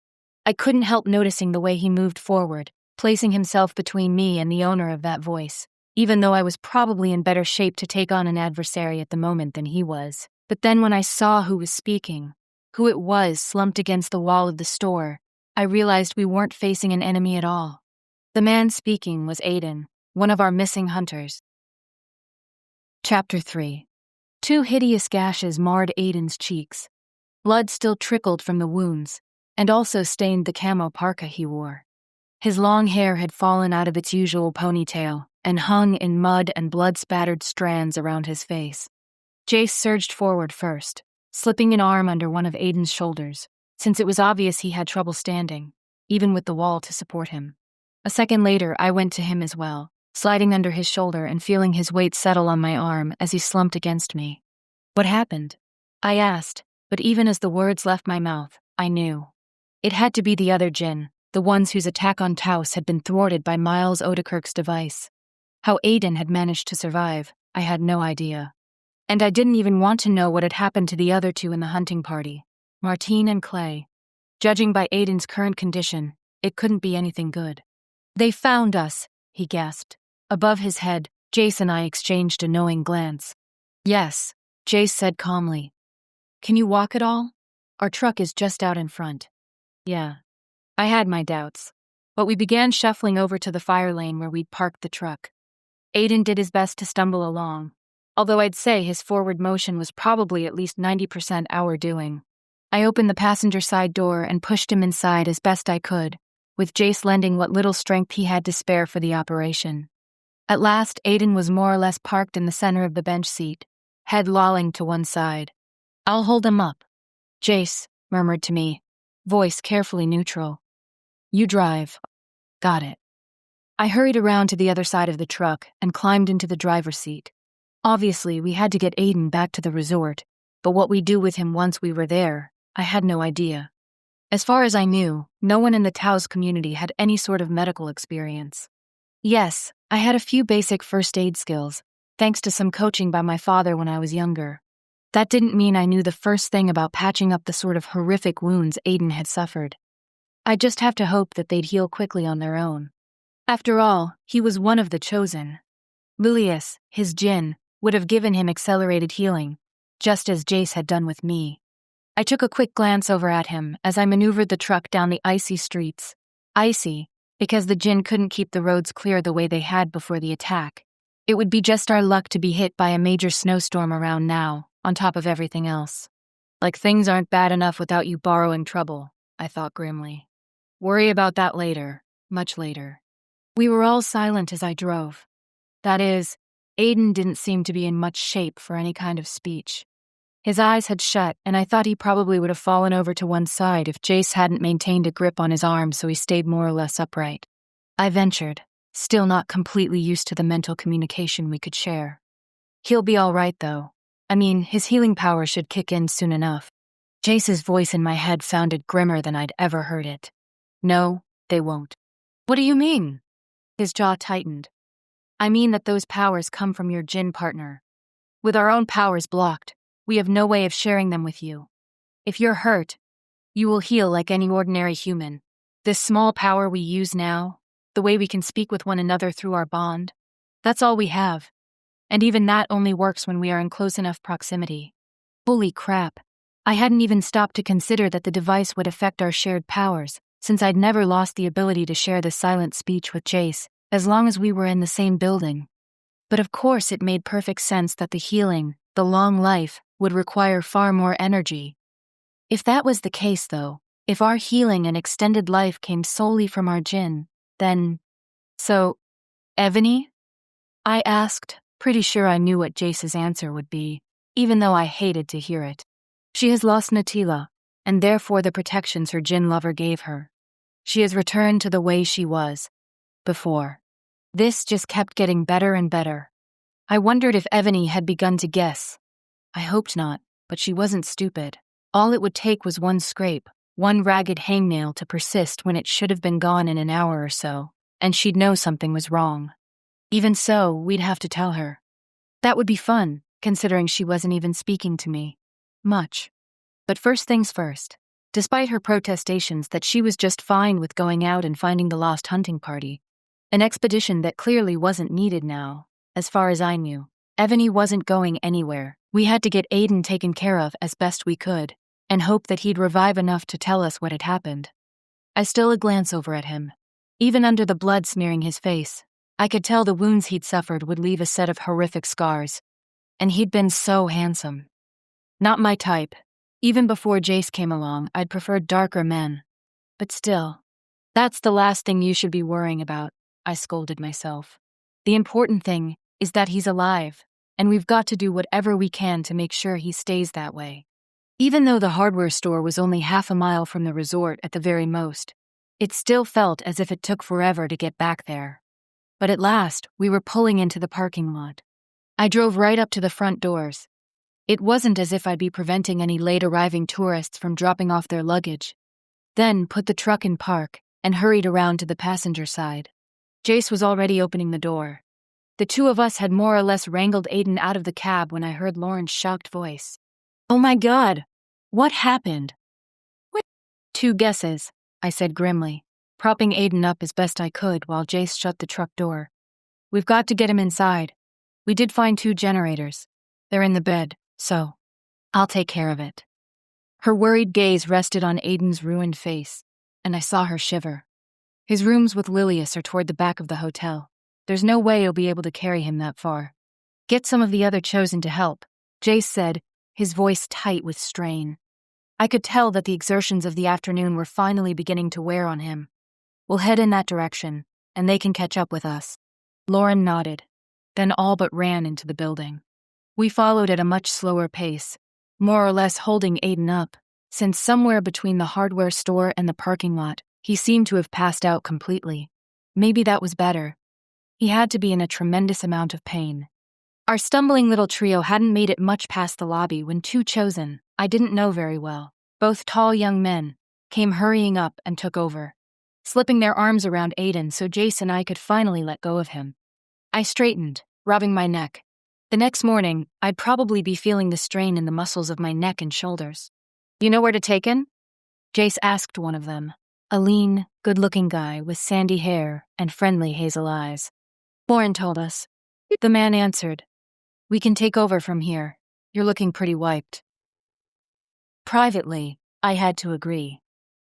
A: I couldn't help noticing the way he moved forward, placing himself between me and the owner of that voice, even though I was probably in better shape to take on an adversary at the moment than he was. But then when I saw who was speaking, who it was slumped against the wall of the store, I realized we weren't facing an enemy at all. The man speaking was Aiden, one of our missing hunters. Chapter 3. 2 hideous gashes marred Aiden's cheeks. Blood still trickled from the wounds, and also stained the camo parka he wore. His long hair had fallen out of its usual ponytail and hung in mud and blood-spattered strands around his face. Jace surged forward first, slipping an arm under one of Aiden's shoulders, since it was obvious he had trouble standing, even with the wall to support him. A second later, I went to him as well, sliding under his shoulder and feeling his weight settle on my arm as he slumped against me. What happened? I asked, but even as the words left my mouth, I knew. It had to be the other Djinn, the ones whose attack on Taos had been thwarted by Miles Odekirk's device. How Aiden had managed to survive, I had no idea. And I didn't even want to know what had happened to the other 2 in the hunting party, Martine and Clay. Judging by Aiden's current condition, it couldn't be anything good. They found us, he gasped. Above his head, Jace and I exchanged a knowing glance. Yes, Jace said calmly. Can you walk at all? Our truck is just out in front. Yeah. I had my doubts, but we began shuffling over to the fire lane where we'd parked the truck. Aiden did his best to stumble along, although I'd say his forward motion was probably at least 90% our doing. I opened the passenger side door and pushed him inside as best I could, with Jace lending what little strength he had to spare for the operation. At last, Aiden was more or less parked in the center of the bench seat, head lolling to one side. I'll hold him up, Jace murmured to me, voice carefully neutral. You drive. Got it. I hurried around to the other side of the truck and climbed into the driver's seat. Obviously, we had to get Aiden back to the resort, but what we'd do with him once we were there, I had no idea. As far as I knew, no one in the Taos community had any sort of medical experience. Yes, I had a few basic first aid skills, thanks to some coaching by my father when I was younger. That didn't mean I knew the first thing about patching up the sort of horrific wounds Aiden had suffered. I'd just have to hope that they'd heal quickly on their own. After all, he was one of the chosen. Lilius, his Djinn, would have given him accelerated healing, just as Jace had done with me. I took a quick glance over at him as I maneuvered the truck down the icy streets. Icy, because the Djinn couldn't keep the roads clear the way they had before the attack. It would be just our luck to be hit by a major snowstorm around now, on top of everything else. Like things aren't bad enough without you borrowing trouble, I thought grimly. Worry about that later, much later. We were all silent as I drove. That is, Aiden didn't seem to be in much shape for any kind of speech. His eyes had shut, and I thought he probably would have fallen over to one side if Jace hadn't maintained a grip on his arm so he stayed more or less upright. I ventured, still not completely used to the mental communication we could share. He'll be all right, though. I mean, his healing power should kick in soon enough. Jace's voice in my head sounded grimmer than I'd ever heard it. No, they won't. What do you mean? His jaw tightened. I mean that those powers come from your Djinn partner. With our own powers blocked, we have no way of sharing them with you. If you're hurt, you will heal like any ordinary human. This small power we use now, the way we can speak with one another through our bond, that's all we have. And even that only works when we are in close enough proximity. Holy crap. I hadn't even stopped to consider that the device would affect our shared powers, since I'd never lost the ability to share the silent speech with Jace, as long as we were in the same building. But of course it made perfect sense that the healing, the long life, would require far more energy. If that was the case though, if our healing and extended life came solely from our Djinn, then... So, Ebony? I asked, pretty sure I knew what Jace's answer would be, even though I hated to hear it. She has lost Natila, and therefore the protections her Djinn lover gave her. She has returned to the way she was before. This just kept getting better and better. I wondered if Ebony had begun to guess. I hoped not, but she wasn't stupid. All it would take was one scrape, one ragged hangnail to persist when it should have been gone in an hour or so, and she'd know something was wrong. Even so, we'd have to tell her. That would be fun, considering she wasn't even speaking to me. Much. But first things first. Despite her protestations that she was just fine with going out and finding the lost hunting party, an expedition that clearly wasn't needed now, as far as I knew, Ebony wasn't going anywhere. We had to get Aiden taken care of as best we could, and hope that he'd revive enough to tell us what had happened. I stole a glance over at him. Even under the blood smearing his face, I could tell the wounds he'd suffered would leave a set of horrific scars. And he'd been so handsome. Not my type. Even before Jace came along, I'd preferred darker men. But still, that's the last thing you should be worrying about, I scolded myself. The important thing is that he's alive, and we've got to do whatever we can to make sure he stays that way. Even though the hardware store was only half a mile from the resort at the very most, it still felt as if it took forever to get back there. But at last, we were pulling into the parking lot. I drove right up to the front doors. It wasn't as if I'd be preventing any late-arriving tourists from dropping off their luggage. Then put the truck in park and hurried around to the passenger side. Jace was already opening the door. The two of us had more or less wrangled Aiden out of the cab when I heard Lauren's shocked voice. "Oh my God! What happened?" "What?" "Two guesses," I said grimly, propping Aiden up as best I could while Jace shut the truck door. "We've got to get him inside. We did find 2 generators. They're in the bed, so I'll take care of it." Her worried gaze rested on Aiden's ruined face, and I saw her shiver. "His rooms with Lilius are toward the back of the hotel. There's no way you'll be able to carry him that far. Get some of the other chosen to help," Jace said, his voice tight with strain. I could tell that the exertions of the afternoon were finally beginning to wear on him. "We'll head in that direction, and they can catch up with us." Lauren nodded, then all but ran into the building. We followed at a much slower pace, more or less holding Aiden up, since somewhere between the hardware store and the parking lot, he seemed to have passed out completely. Maybe that was better. He had to be in a tremendous amount of pain. Our stumbling little trio hadn't made it much past the lobby when 2 chosen, I didn't know very well, both tall young men, came hurrying up and took over, slipping their arms around Aiden so Jace and I could finally let go of him. I straightened, rubbing my neck. The next morning, I'd probably be feeling the strain in the muscles of my neck and shoulders. "You know where to take him?" Jace asked one of them, a lean, good-looking guy with sandy hair and friendly hazel eyes. "Lauren told us." The man answered. "We can take over from here. You're looking pretty wiped." Privately, I had to agree.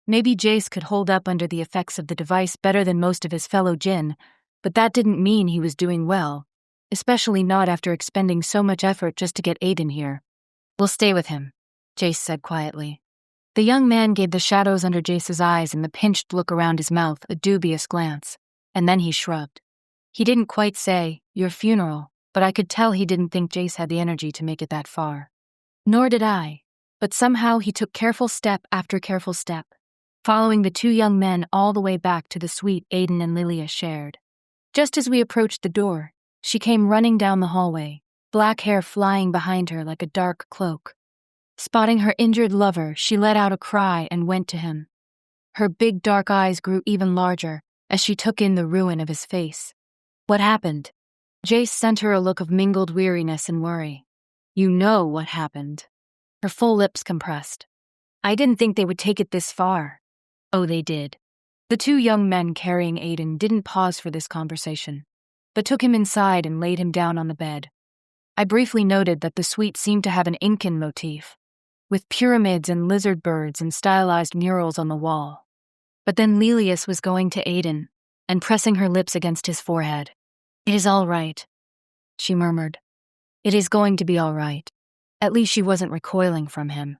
A: Maybe Jace could hold up under the effects of the device better than most of his fellow Djinn, but that didn't mean he was doing well, especially not after expending so much effort just to get Aiden here. "We'll stay with him," Jace said quietly. The young man gave the shadows under Jace's eyes and the pinched look around his mouth a dubious glance, and then he shrugged. He didn't quite say, "Your funeral," but I could tell he didn't think Jace had the energy to make it that far. Nor did I, but somehow he took careful step after careful step, following the 2 young men all the way back to the suite Aiden and Lilia shared. Just as we approached the door, she came running down the hallway, black hair flying behind her like a dark cloak. Spotting her injured lover, she let out a cry and went to him. Her big dark eyes grew even larger as she took in the ruin of his face. "What happened?" Jace sent her a look of mingled weariness and worry. "You know what happened." Her full lips compressed. "I didn't think they would take it this far." Oh, they did. The 2 young men carrying Aiden didn't pause for this conversation, but took him inside and laid him down on the bed. I briefly noted that the suite seemed to have an Incan motif, with pyramids and lizard birds and stylized murals on the wall. But then Lilius was going to Aiden, and pressing her lips against his forehead. "It is all right," she murmured. "It is going to be all right." At least she wasn't recoiling from him.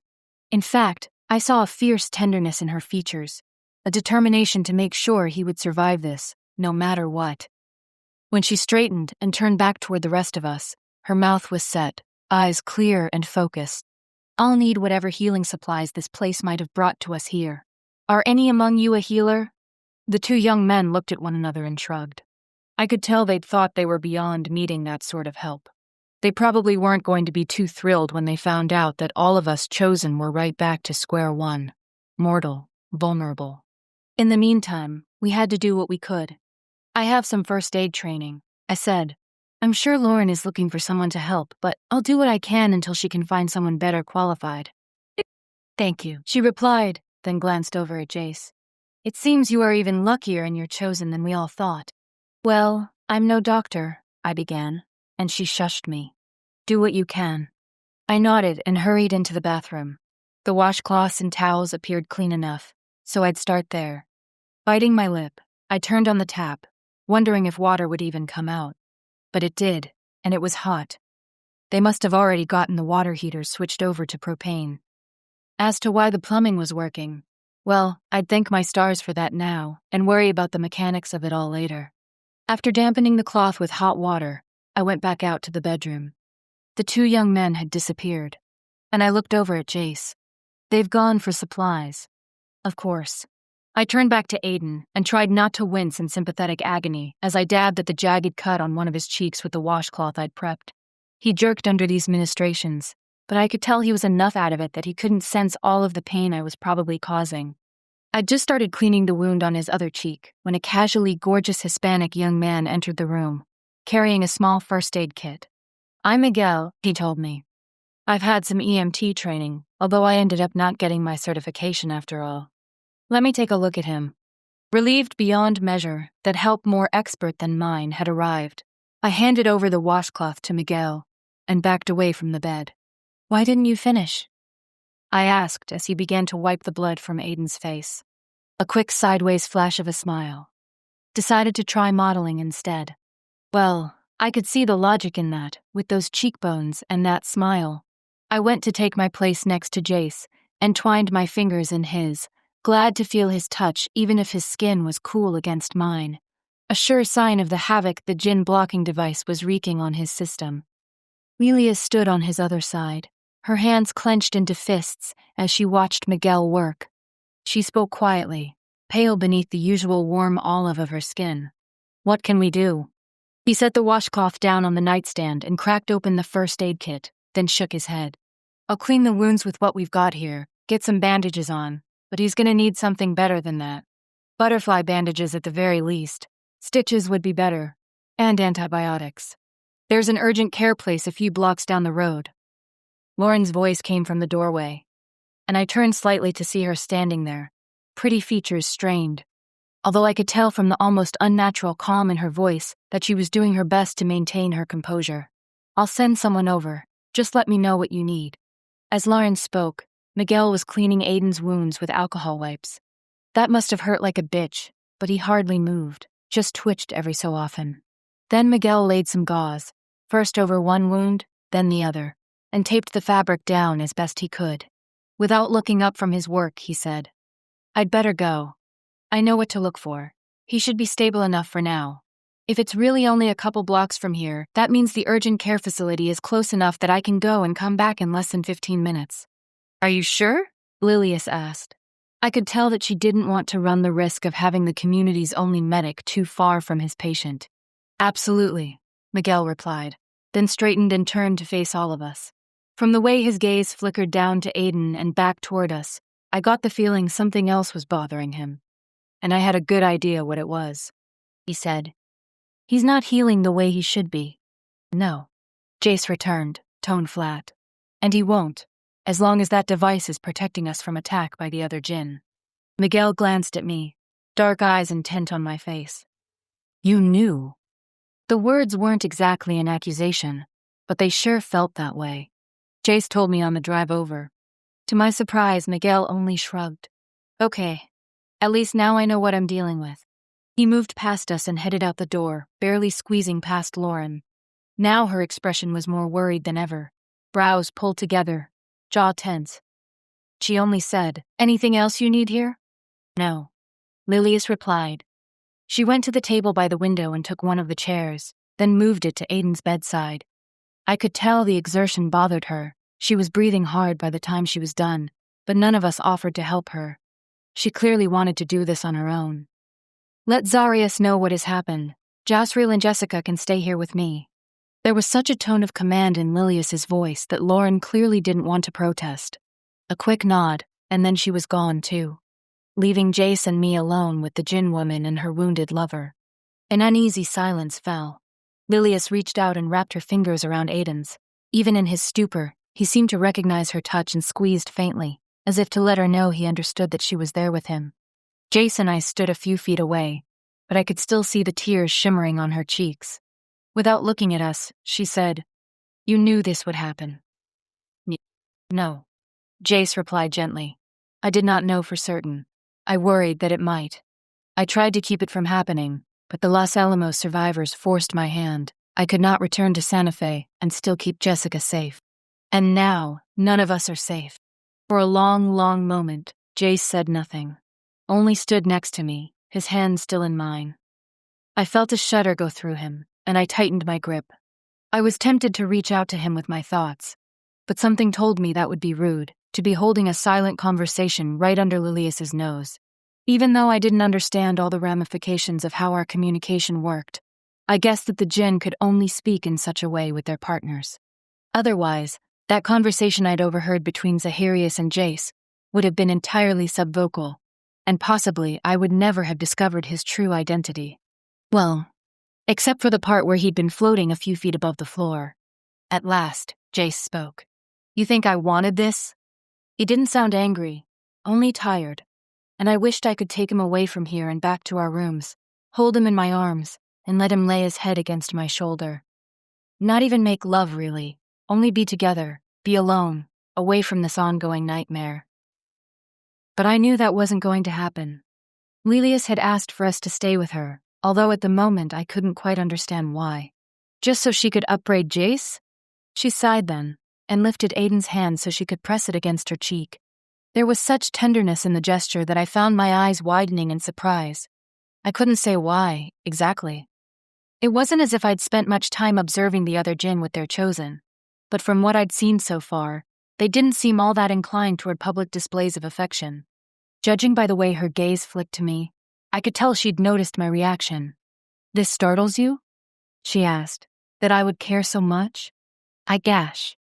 A: In fact, I saw a fierce tenderness in her features, a determination to make sure he would survive this, no matter what. When she straightened and turned back toward the rest of us, her mouth was set, eyes clear and focused. "I'll need whatever healing supplies this place might have brought to us here. Are any among you a healer?" The two young men looked at one another and shrugged. I could tell they'd thought they were beyond needing that sort of help. They probably weren't going to be too thrilled when they found out that all of us chosen were right back to square one. Mortal, vulnerable. In the meantime, we had to do what we could. "I have some first aid training," I said. "I'm sure Lauren is looking for someone to help, but I'll do what I can until she can find someone better qualified." "Thank you," she replied, then glanced over at Jace. "It seems you are even luckier in your chosen than we all thought." "Well, I'm no doctor," I began, and she shushed me. "Do what you can." I nodded and hurried into the bathroom. The washcloths and towels appeared clean enough, so I'd start there. Biting my lip, I turned on the tap, wondering if water would even come out. But it did, and it was hot. They must have already gotten the water heaters switched over to propane. As to why the plumbing was working, well, I'd thank my stars for that now and worry about the mechanics of it all later. After dampening the cloth with hot water, I went back out to the bedroom. The two young men had disappeared, and I looked over at Jace. They've gone for supplies. Of course. I turned back to Aiden and tried not to wince in sympathetic agony as I dabbed at the jagged cut on one of his cheeks with the washcloth I'd prepped. He jerked under these ministrations, but I could tell he was enough out of it that he couldn't sense all of the pain I was probably causing. I'd just started cleaning the wound on his other cheek when a casually gorgeous Hispanic young man entered the room, carrying a small first aid kit. "I'm Miguel," he told me. "I've had some EMT training, although I ended up not getting my certification after all." Let me take a look at him. Relieved beyond measure that help more expert than mine had arrived, I handed over the washcloth to Miguel and backed away from the bed. "Why didn't you finish?" I asked as he began to wipe the blood from Aiden's face. A quick sideways flash of a smile. "Decided to try modeling instead." Well, I could see the logic in that, with those cheekbones and that smile. I went to take my place next to Jace and twined my fingers in his, glad to feel his touch even if his skin was cool against mine. A sure sign of the havoc the Djinn blocking device was wreaking on his system. Lelia stood on his other side, her hands clenched into fists as she watched Miguel work. She spoke quietly, pale beneath the usual warm olive of her skin. "What can we do?" He set the washcloth down on the nightstand and cracked open the first aid kit, then shook his head. "I'll clean the wounds with what we've got here, get some bandages on, but he's gonna need something better than that. Butterfly bandages at the very least. Stitches would be better. And antibiotics. There's an urgent care place a few blocks down the road." Lauren's voice came from the doorway, and I turned slightly to see her standing there, pretty features strained. Although I could tell from the almost unnatural calm in her voice that she was doing her best to maintain her composure. "I'll send someone over. Just let me know what you need." As Lauren spoke, Miguel was cleaning Aiden's wounds with alcohol wipes. That must have hurt like a bitch, but he hardly moved, just twitched every so often. Then Miguel laid some gauze, first over one wound, then the other, and taped the fabric down as best he could. Without looking up from his work, he said, "I'd better go. I know what to look for. He should be stable enough for now. If it's really only a couple blocks from here, that means the urgent care facility is close enough that I can go and come back in less than 15 minutes. "Are you sure?" Lilius asked. I could tell that she didn't want to run the risk of having the community's only medic too far from his patient. "Absolutely," Miguel replied, then straightened and turned to face all of us. From the way his gaze flickered down to Aiden and back toward us, I got the feeling something else was bothering him. And I had a good idea what it was. He said, "He's not healing the way he should be." "No," Jace returned, tone flat. "And he won't, as long as that device is protecting us from attack by the other Djinn." Miguel glanced at me, dark eyes intent on my face. "You knew." The words weren't exactly an accusation, but they sure felt that way. Jace told me on the drive over. To my surprise, Miguel only shrugged. "Okay. At least now I know what I'm dealing with." He moved past us and headed out the door, barely squeezing past Lauren. Now her expression was more worried than ever. Brows pulled together, jaw tense. She only said, "Anything else you need here?" "No," Lilius replied. She went to the table by the window and took one of the chairs, then moved it to Aiden's bedside. I could tell the exertion bothered her. She was breathing hard by the time she was done, but none of us offered to help her. She clearly wanted to do this on her own. "Let Zarius know what has happened. Jasriel and Jessica can stay here with me." There was such a tone of command in Lilius's voice that Lauren clearly didn't want to protest. A quick nod, and then she was gone too, leaving Jace and me alone with the Djinn woman and her wounded lover. An uneasy silence fell. Lilius reached out and wrapped her fingers around Aiden's. Even in his stupor, he seemed to recognize her touch and squeezed faintly, as if to let her know he understood that she was there with him. Jace and I stood a few feet away, but I could still see the tears shimmering on her cheeks. Without looking at us, she said, "You knew this would happen." "No," Jace replied gently. "I did not know for certain. I worried that it might. I tried to keep it from happening, but the Los Alamos survivors forced my hand. I could not return to Santa Fe and still keep Jessica safe. And now, none of us are safe." For a long, long moment, Jace said nothing, only stood next to me, his hand still in mine. I felt a shudder go through him, and I tightened my grip. I was tempted to reach out to him with my thoughts, but something told me that would be rude, to be holding a silent conversation right under Lilius's nose. Even though I didn't understand all the ramifications of how our communication worked, I guessed that the Djinn could only speak in such a way with their partners. Otherwise, that conversation I'd overheard between Zahirius and Jace would have been entirely subvocal, and possibly I would never have discovered his true identity. Well, except for the part where he'd been floating a few feet above the floor. At last, Jace spoke. "You think I wanted this?" He didn't sound angry, only tired, and I wished I could take him away from here and back to our rooms, hold him in my arms, and let him lay his head against my shoulder. Not even make love, really, only be together, be alone, away from this ongoing nightmare. But I knew that wasn't going to happen. Lilius had asked for us to stay with her, although at the moment I couldn't quite understand why. Just so she could upbraid Jace? She sighed then, and lifted Aiden's hand so she could press it against her cheek. There was such tenderness in the gesture that I found my eyes widening in surprise. I couldn't say why, exactly. It wasn't as if I'd spent much time observing the other Djinn with their chosen, but from what I'd seen so far, they didn't seem all that inclined toward public displays of affection. Judging by the way her gaze flicked to me, I could tell she'd noticed my reaction. "This startles you?" she asked. "That I would care so much?" I gasped.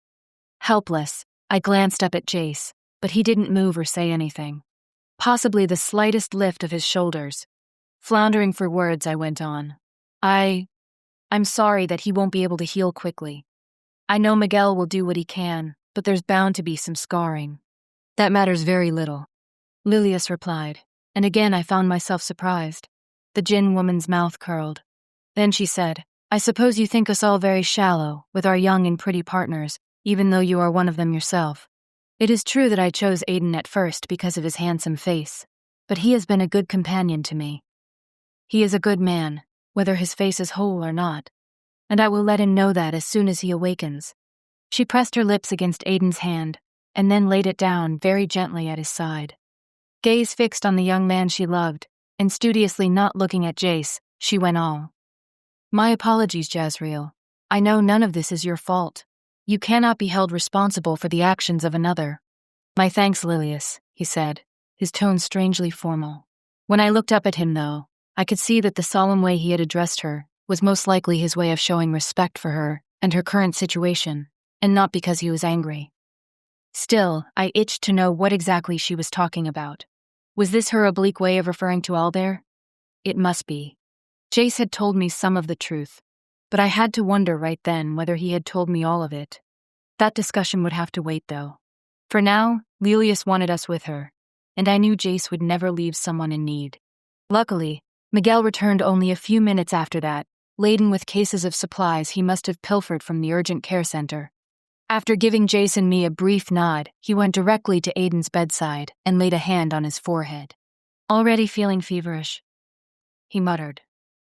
A: Helpless, I glanced up at Jace, but he didn't move or say anything. Possibly the slightest lift of his shoulders. Floundering for words, I went on. I'm sorry that he won't be able to heal quickly. I know Miguel will do what he can, but there's bound to be some scarring." "That matters very little," Lilius replied, and again I found myself surprised. The Djinn woman's mouth curled. Then she said, "I suppose you think us all very shallow, with our young and pretty partners, even though you are one of them yourself. It is true that I chose Aiden at first because of his handsome face, but he has been a good companion to me. He is a good man, whether his face is whole or not, and I will let him know that as soon as he awakens." She pressed her lips against Aiden's hand, and then laid it down very gently at his side. Gaze fixed on the young man she loved, and studiously not looking at Jace, she went on. "My apologies, Jasriel. I know none of this is your fault. You cannot be held responsible for the actions of another." "My thanks, Lilius," he said, his tone strangely formal. When I looked up at him, though, I could see that the solemn way he had addressed her was most likely his way of showing respect for her and her current situation, and not because he was angry. Still, I itched to know what exactly she was talking about. Was this her oblique way of referring to Alder? It must be. Jace had told me some of the truth, but I had to wonder right then whether he had told me all of it. That discussion would have to wait, though. For now, Lilius wanted us with her, and I knew Jace would never leave someone in need. Luckily, Miguel returned only a few minutes after that, laden with cases of supplies he must have pilfered from the urgent care center. After giving Jace and me a brief nod, he went directly to Aiden's bedside and laid a hand on his forehead. "Already feeling feverish?" he muttered,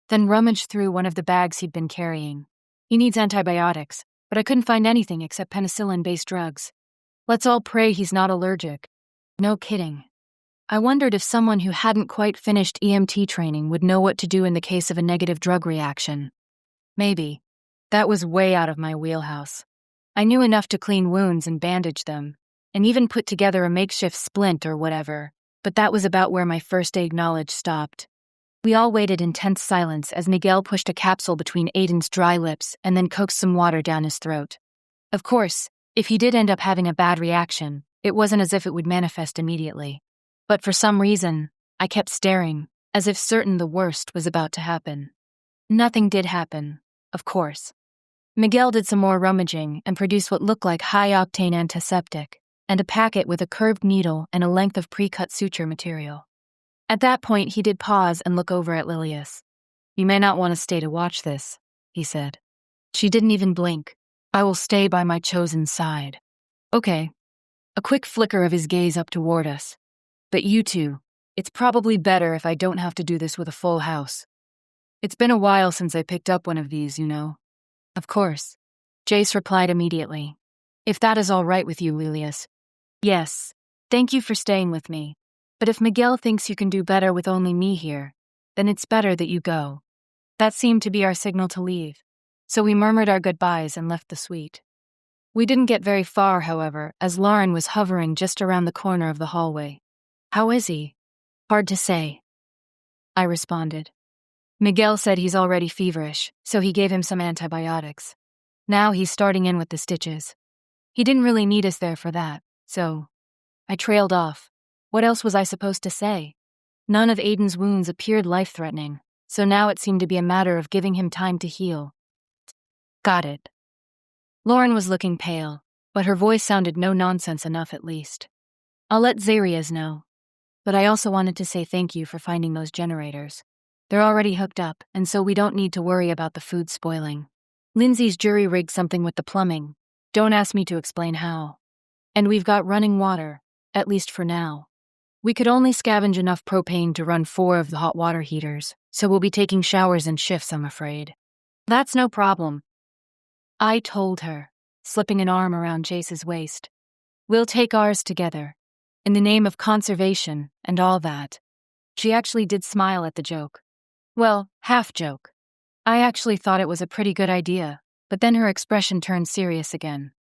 A: then rummaged through one of the bags he'd been carrying. He needs antibiotics, but I couldn't find anything except penicillin-based drugs. Let's all pray he's not allergic. No kidding. I wondered if someone who hadn't quite finished EMT training would know what to do in the case of a negative drug reaction. Maybe. That was way out of my wheelhouse. I knew enough to clean wounds and bandage them, and even put together a makeshift splint or whatever, but that was about where my first aid knowledge stopped. We all waited in tense silence as Miguel pushed a capsule between Aiden's dry lips and then coaxed some water down his throat. Of course, if he did end up having a bad reaction, it wasn't as if it would manifest immediately. But for some reason, I kept staring, as if certain the worst was about to happen. Nothing did happen, of course. Miguel did some more rummaging and produced what looked like high-octane antiseptic, and a packet with a curved needle and a length of pre-cut suture material. At that point, he did pause and look over at Lilius. "You may not want to stay to watch this," he said. She didn't even blink. "I will stay by my chosen side." "Okay." A quick flicker of his gaze up toward us. "But you two, it's probably better if I don't have to do this with a full house. It's been a while since I picked up one of these, you know." "Of course," Jace replied immediately. "If that is all right with you, Lilius." "Yes, thank you for staying with me. But if Miguel thinks you can do better with only me here, then it's better that you go." That seemed to be our signal to leave, so we murmured our goodbyes and left the suite. We didn't get very far, however, as Lauren was hovering just around the corner of the hallway. "How is he?" "Hard to say," I responded. "Miguel said he's already feverish, so he gave him some antibiotics. Now he's starting in with the stitches. He didn't really need us there for that, so..." I trailed off. What else was I supposed to say? None of Aiden's wounds appeared life-threatening, so now it seemed to be a matter of giving him time to heal. "Got it." Lauren was looking pale, but her voice sounded no-nonsense enough at least. "I'll let Zarias know. But I also wanted to say thank you for finding those generators. They're already hooked up, and so we don't need to worry about the food spoiling. Lindsay's jury-rigged something with the plumbing. Don't ask me to explain how. And we've got running water, at least for now. We could only scavenge enough propane to run 4 of the hot water heaters, so we'll be taking showers in shifts, I'm afraid." "That's no problem," I told her, slipping an arm around Jace's waist. "We'll take ours together, in the name of conservation and all that." She actually did smile at the joke. Well, half-joke. I actually thought it was a pretty good idea, but then her expression turned serious again.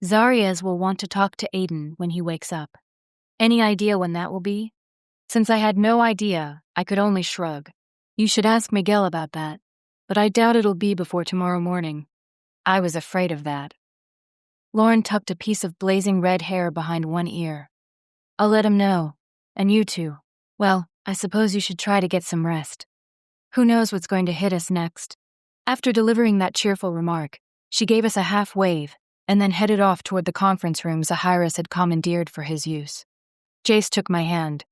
A: "Zarias will want to talk to Aiden when he wakes up. Any idea when that will be?" Since I had no idea, I could only shrug. "You should ask Miguel about that, but I doubt it'll be before tomorrow morning." I was afraid of that. Lauren tucked a piece of blazing red hair behind one ear. "I'll let him know. And you two, well, I suppose you should try to get some rest. Who knows what's going to hit us next?" After delivering that cheerful remark, she gave us a half wave and then headed off toward the conference room Zahiris had commandeered for his use. Jace took my hand.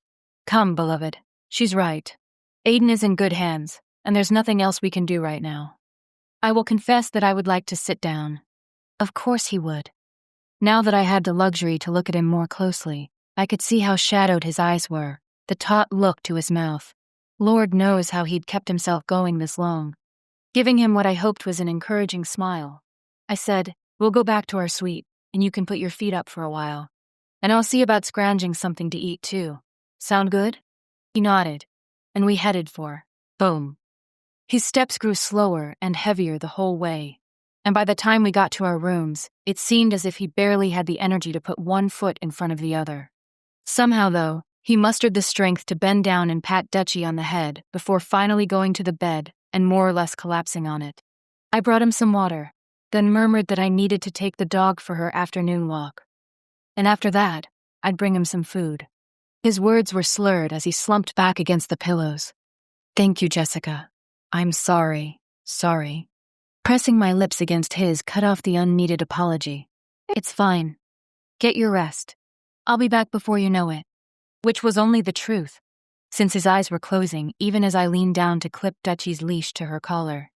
A: "Come, beloved. She's right. Aiden is in good hands, and there's nothing else we can do right now." I will confess that I would like to sit down. Of course he would. Now that I had the luxury to look at him more closely, I could see how shadowed his eyes were, the taut look to his mouth. Lord knows how he'd kept himself going this long. Giving him what I hoped was an encouraging smile, I said, "We'll go back to our suite, and you can put your feet up for a while. And I'll see about scrounging something to eat, too. Sound good?" He nodded, and we headed for home. His steps grew slower and heavier the whole way, and by the time we got to our rooms, it seemed as if he barely had the energy to put one foot in front of the other. Somehow, though, he mustered the strength to bend down and pat Dutchie on the head before finally going to the bed and more or less collapsing on it. I brought him some water, then murmured that I needed to take the dog for her afternoon walk. And after that, I'd bring him some food. His words were slurred as he slumped back against the pillows. "Thank you, Jessica. I'm sorry. Pressing my lips against his cut off the unneeded apology. "It's fine. Get your rest. I'll be back before you know it." Which was only the truth, since his eyes were closing even as I leaned down to clip Dutchie's leash to her collar.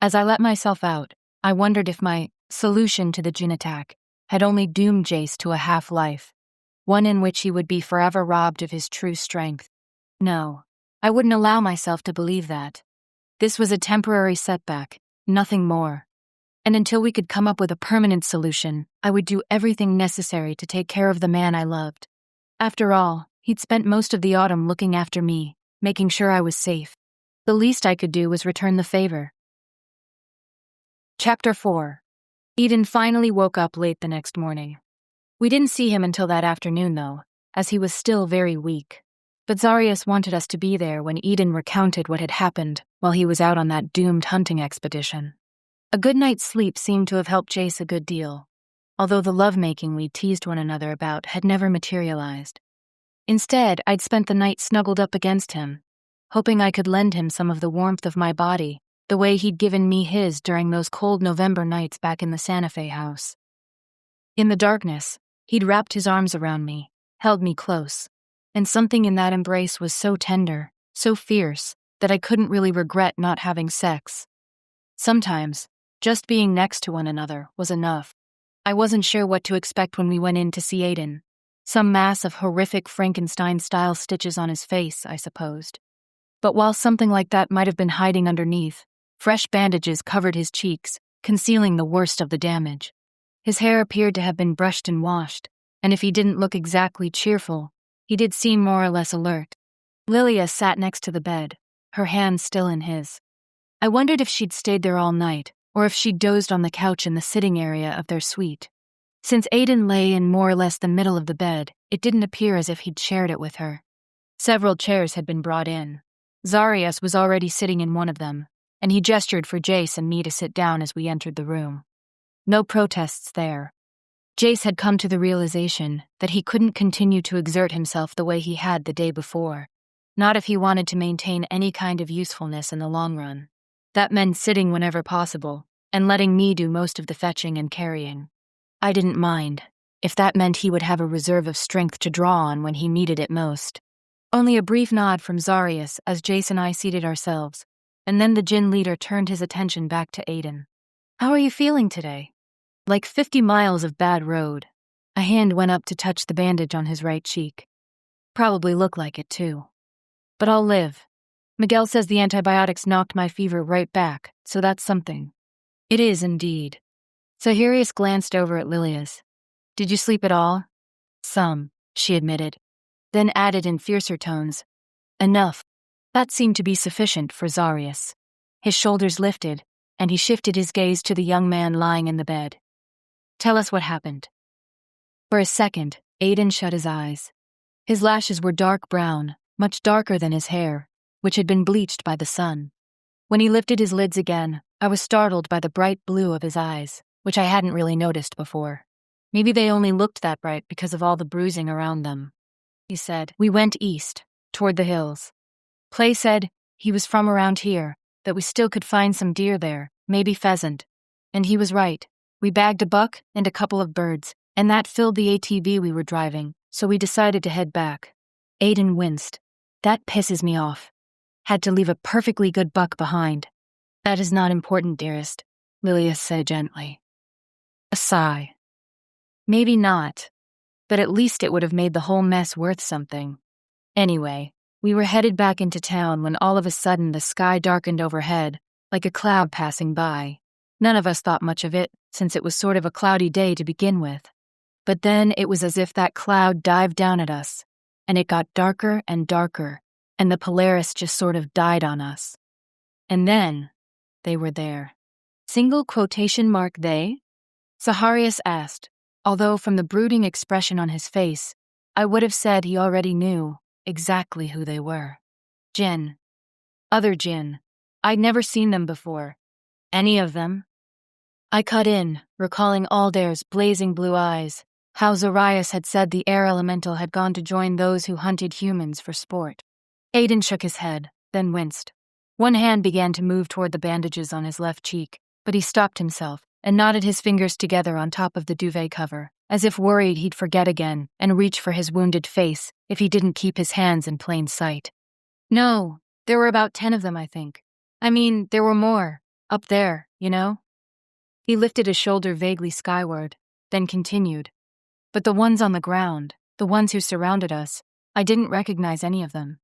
A: As I let myself out, I wondered if my solution to the Djinn attack had only doomed Jace to a half-life, one in which he would be forever robbed of his true strength. No, I wouldn't allow myself to believe that. This was a temporary setback, nothing more. And until we could come up with a permanent solution, I would do everything necessary to take care of the man I loved. After all, he'd spent most of the autumn looking after me, making sure I was safe. The least I could do was return the favor. Chapter 4. Eden finally woke up late the next morning. We didn't see him until that afternoon, though, as he was still very weak. But Zarius wanted us to be there when Eden recounted what had happened while he was out on that doomed hunting expedition. A good night's sleep seemed to have helped Jace a good deal, although the lovemaking we teased one another about had never materialized. Instead, I'd spent the night snuggled up against him, hoping I could lend him some of the warmth of my body, the way he'd given me his during those cold November nights back in the Santa Fe house. In the darkness, he'd wrapped his arms around me, held me close, and something in that embrace was so tender, so fierce, that I couldn't really regret not having sex. Sometimes, just being next to one another was enough. I wasn't sure what to expect when we went in to see Aiden. Some mass of horrific Frankenstein-style stitches on his face, I supposed. But while something like that might have been hiding underneath, fresh bandages covered his cheeks, concealing the worst of the damage. His hair appeared to have been brushed and washed, and if he didn't look exactly cheerful, he did seem more or less alert. Lilia sat next to the bed, her hand still in his. I wondered if she'd stayed there all night, or if she'd dozed on the couch in the sitting area of their suite. Since Aiden lay in more or less the middle of the bed, it didn't appear as if he'd shared it with her. Several chairs had been brought in. Zarius was already sitting in one of them, and he gestured for Jace and me to sit down as we entered the room. No protests there. Jace had come to the realization that he couldn't continue to exert himself the way he had the day before, not if he wanted to maintain any kind of usefulness in the long run. That meant sitting whenever possible, and letting me do most of the fetching and carrying. I didn't mind, if that meant he would have a reserve of strength to draw on when he needed it most. Only a brief nod from Zarius as Jace and I seated ourselves, and then the Djinn leader turned his attention back to Aiden. "How are you feeling today?" "Like 50 miles of bad road." A hand went up to touch the bandage on his right cheek. "Probably look like it, too. But I'll live. Miguel says the antibiotics knocked my fever right back, so that's something." "It is, indeed." Zahirius glanced over at Lilia's. "Did you sleep at all?" "Some," she admitted, then added in fiercer tones, "Enough." That seemed to be sufficient for Zarius. His shoulders lifted, and he shifted his gaze to the young man lying in the bed. "Tell us what happened." For a second, Aiden shut his eyes. His lashes were dark brown, much darker than his hair, which had been bleached by the sun. When he lifted his lids again, I was startled by the bright blue of his eyes, which I hadn't really noticed before. Maybe they only looked that bright because of all the bruising around them. He said, "We went east, toward the hills. Clay said he was from around here, that we still could find some deer there, maybe pheasant. And he was right. We bagged a buck and a couple of birds, and that filled the ATV we were driving, so we decided to head back." Aiden winced. "That pisses me off. Had to leave a perfectly good buck behind." "That is not important, dearest," Lilia said gently. A sigh. "Maybe not, but at least it would have made the whole mess worth something." Anyway, we were headed back into town when all of a sudden the sky darkened overhead, like a cloud passing by. None of us thought much of it, since it was sort of a cloudy day to begin with. But then it was as if that cloud dived down at us, and it got darker and darker, and the Polaris just sort of died on us. And then, they were there. Single quotation mark they? Zaharias asked, although from the brooding expression on his face, I would have said he already knew exactly who they were. Djinn. Other Djinn. I'd never seen them before. Any of them. I cut in, recalling Aldair's blazing blue eyes, how Zarias had said the air elemental had gone to join those who hunted humans for sport. Aiden shook his head, then winced. One hand began to move toward the bandages on his left cheek, but he stopped himself and knotted his fingers together on top of the duvet cover, as if worried he'd forget again and reach for his wounded face if he didn't keep his hands in plain sight. "No, there were about 10 of them, I think. I mean, there were more. Up there, you know?" He lifted a shoulder vaguely skyward, then continued. "But the ones on the ground, the ones who surrounded us, I didn't recognize any of them.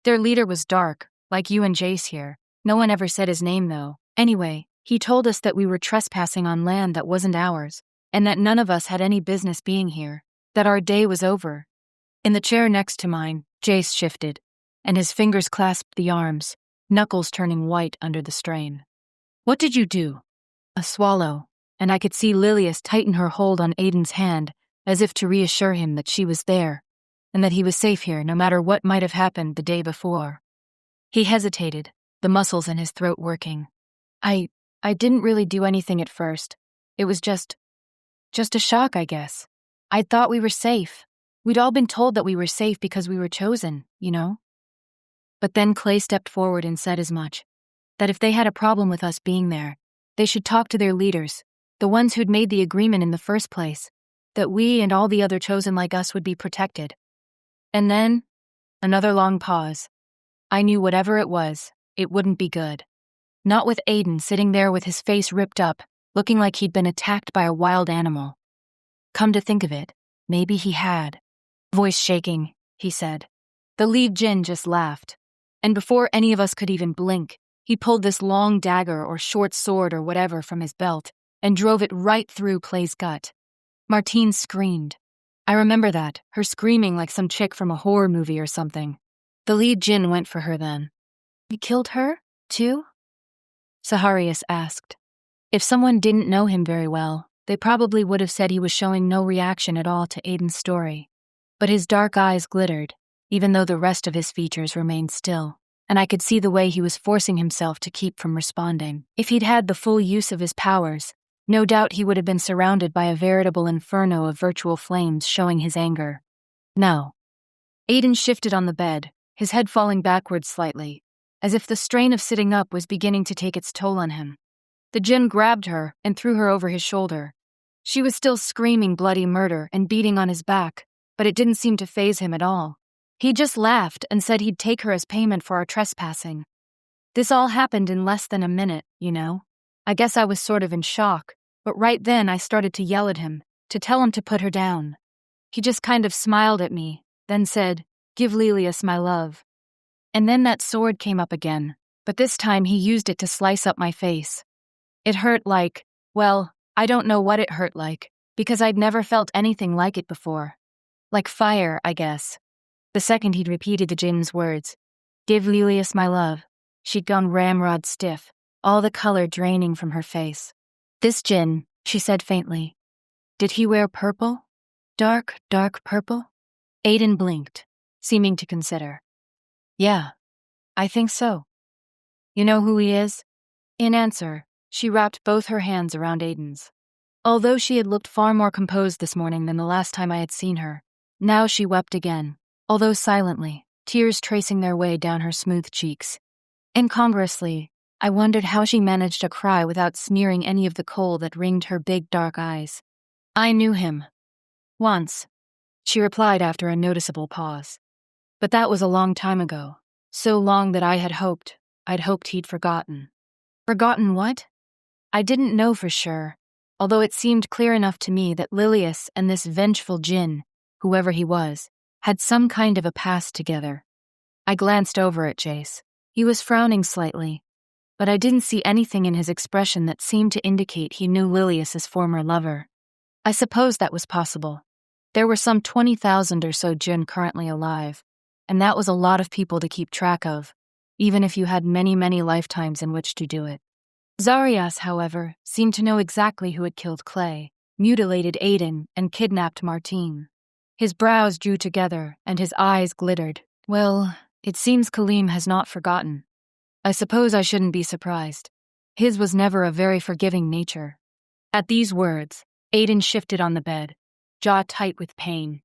A: Their leader was dark, like you and Jace here, No one ever said his name, though. Anyway, he told us that we were trespassing on land that wasn't ours, and that none of us had any business being here, that our day was over. In the chair next to mine, Jace shifted, and his fingers clasped the arms, knuckles turning white under the strain. What did you do? A swallow, and I could see Lilius tighten her hold on Aiden's hand, as if to reassure him that she was there, and that he was safe here no matter what might have happened the day before. He hesitated, the muscles in his throat working. I didn't really do anything at first. It was just a shock, I guess. I thought we were safe. We'd all been told that we were safe because we were chosen, you know? But then Clay stepped forward and said as much, that if they had a problem with us being there, they should talk to their leaders, the ones who'd made the agreement in the first place, that we and all the other chosen like us would be protected. And then, another long pause. I knew whatever it was, it wouldn't be good. Not with Aiden sitting there with his face ripped up, looking like he'd been attacked by a wild animal. Come to think of it, maybe he had. Voice shaking, he said. The lead Djinn just laughed. And before any of us could even blink, he pulled this long dagger or short sword or whatever from his belt and drove it right through Clay's gut. Martine screamed. I remember that, her screaming like some chick from a horror movie or something. The lead Djinn went for her then. You killed her, too? Saharius asked. If someone didn't know him very well, they probably would have said he was showing no reaction at all to Aiden's story. But his dark eyes glittered, even though the rest of his features remained still, and I could see the way he was forcing himself to keep from responding. If he'd had the full use of his powers, no doubt he would have been surrounded by a veritable inferno of virtual flames showing his anger. No. Aiden shifted on the bed, his head falling backwards slightly, as if the strain of sitting up was beginning to take its toll on him. The Djinn grabbed her and threw her over his shoulder. She was still screaming bloody murder and beating on his back, but it didn't seem to faze him at all. He just laughed and said he'd take her as payment for our trespassing. This all happened in less than a minute, you know. I guess I was sort of in shock, but right then I started to yell at him, to tell him to put her down. He just kind of smiled at me, then said, "Give Lilius my love." And then that sword came up again, but this time he used it to slice up my face. It hurt like, well, I don't know what it hurt like, because I'd never felt anything like it before. Like fire, I guess. The second he'd repeated the Djinn's words, "Give Lilius my love," she'd gone ramrod stiff, all the color draining from her face. This Djinn, she said faintly. Did he wear purple? Dark, dark purple? Aiden blinked, seeming to consider. Yeah, I think so. You know who he is? In answer, she wrapped both her hands around Aiden's. Although she had looked far more composed this morning than the last time I had seen her, now she wept again, although silently, tears tracing their way down her smooth cheeks. Incongruously, I wondered how she managed to cry without smearing any of the kohl that ringed her big dark eyes. I knew him. Once, she replied after a noticeable pause. But that was a long time ago, so long that I'd hoped he'd forgotten. Forgotten what? I didn't know for sure, although it seemed clear enough to me that Lilius and this vengeful Djinn, whoever he was, had some kind of a past together. I glanced over at Jace. He was frowning slightly, but I didn't see anything in his expression that seemed to indicate he knew Lilius's former lover. I suppose that was possible. There were some 20,000 or so Djinn currently alive, and that was a lot of people to keep track of, even if you had many, many lifetimes in which to do it. Zarias, however, seemed to know exactly who had killed Clay, mutilated Aiden, and kidnapped Martine. His brows drew together, and his eyes glittered. Well, it seems Kaleem has not forgotten. I suppose I shouldn't be surprised. His was never a very forgiving nature. At these words, Aiden shifted on the bed, jaw tight with pain.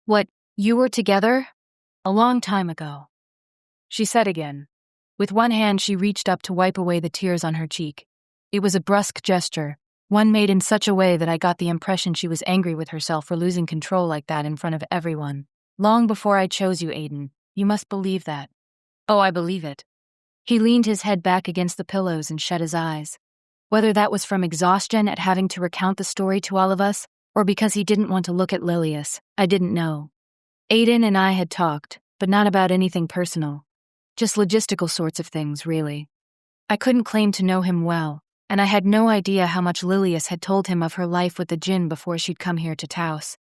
A: What, you were together? A long time ago, she said again. With one hand she reached up to wipe away the tears on her cheek. It was a brusque gesture, one made in such a way that I got the impression she was angry with herself for losing control like that in front of everyone. Long before I chose you, Aiden, you must believe that. Oh, I believe it. He leaned his head back against the pillows and shut his eyes. Whether that was from exhaustion at having to recount the story to all of us, or because he didn't want to look at Lilius, I didn't know. Aiden and I had talked, but not about anything personal. Just logistical sorts of things, really. I couldn't claim to know him well, and I had no idea how much Lilius had told him of her life with the Djinn before she'd come here to Taos.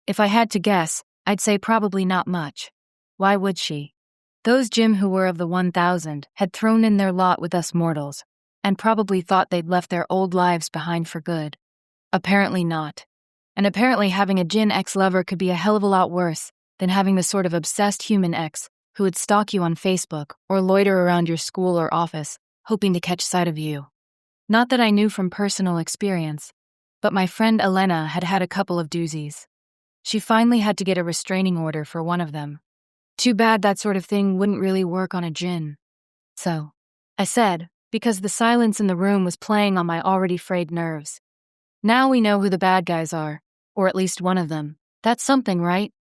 A: If I had to guess, I'd say probably not much. Why would she? Those Djinn who were of the 1,000 had thrown in their lot with us mortals, and probably thought they'd left their old lives behind for good. Apparently not. And apparently having a Djinn ex-lover could be a hell of a lot worse than having the sort of obsessed human ex who would stalk you on Facebook or loiter around your school or office, hoping to catch sight of you. Not that I knew from personal experience, but my friend Elena had had a couple of doozies. She finally had to get a restraining order for one of them. Too bad that sort of thing wouldn't really work on a Djinn. So, I said, because the silence in the room was playing on my already frayed nerves. Now we know who the bad guys are, or at least one of them. That's something, right?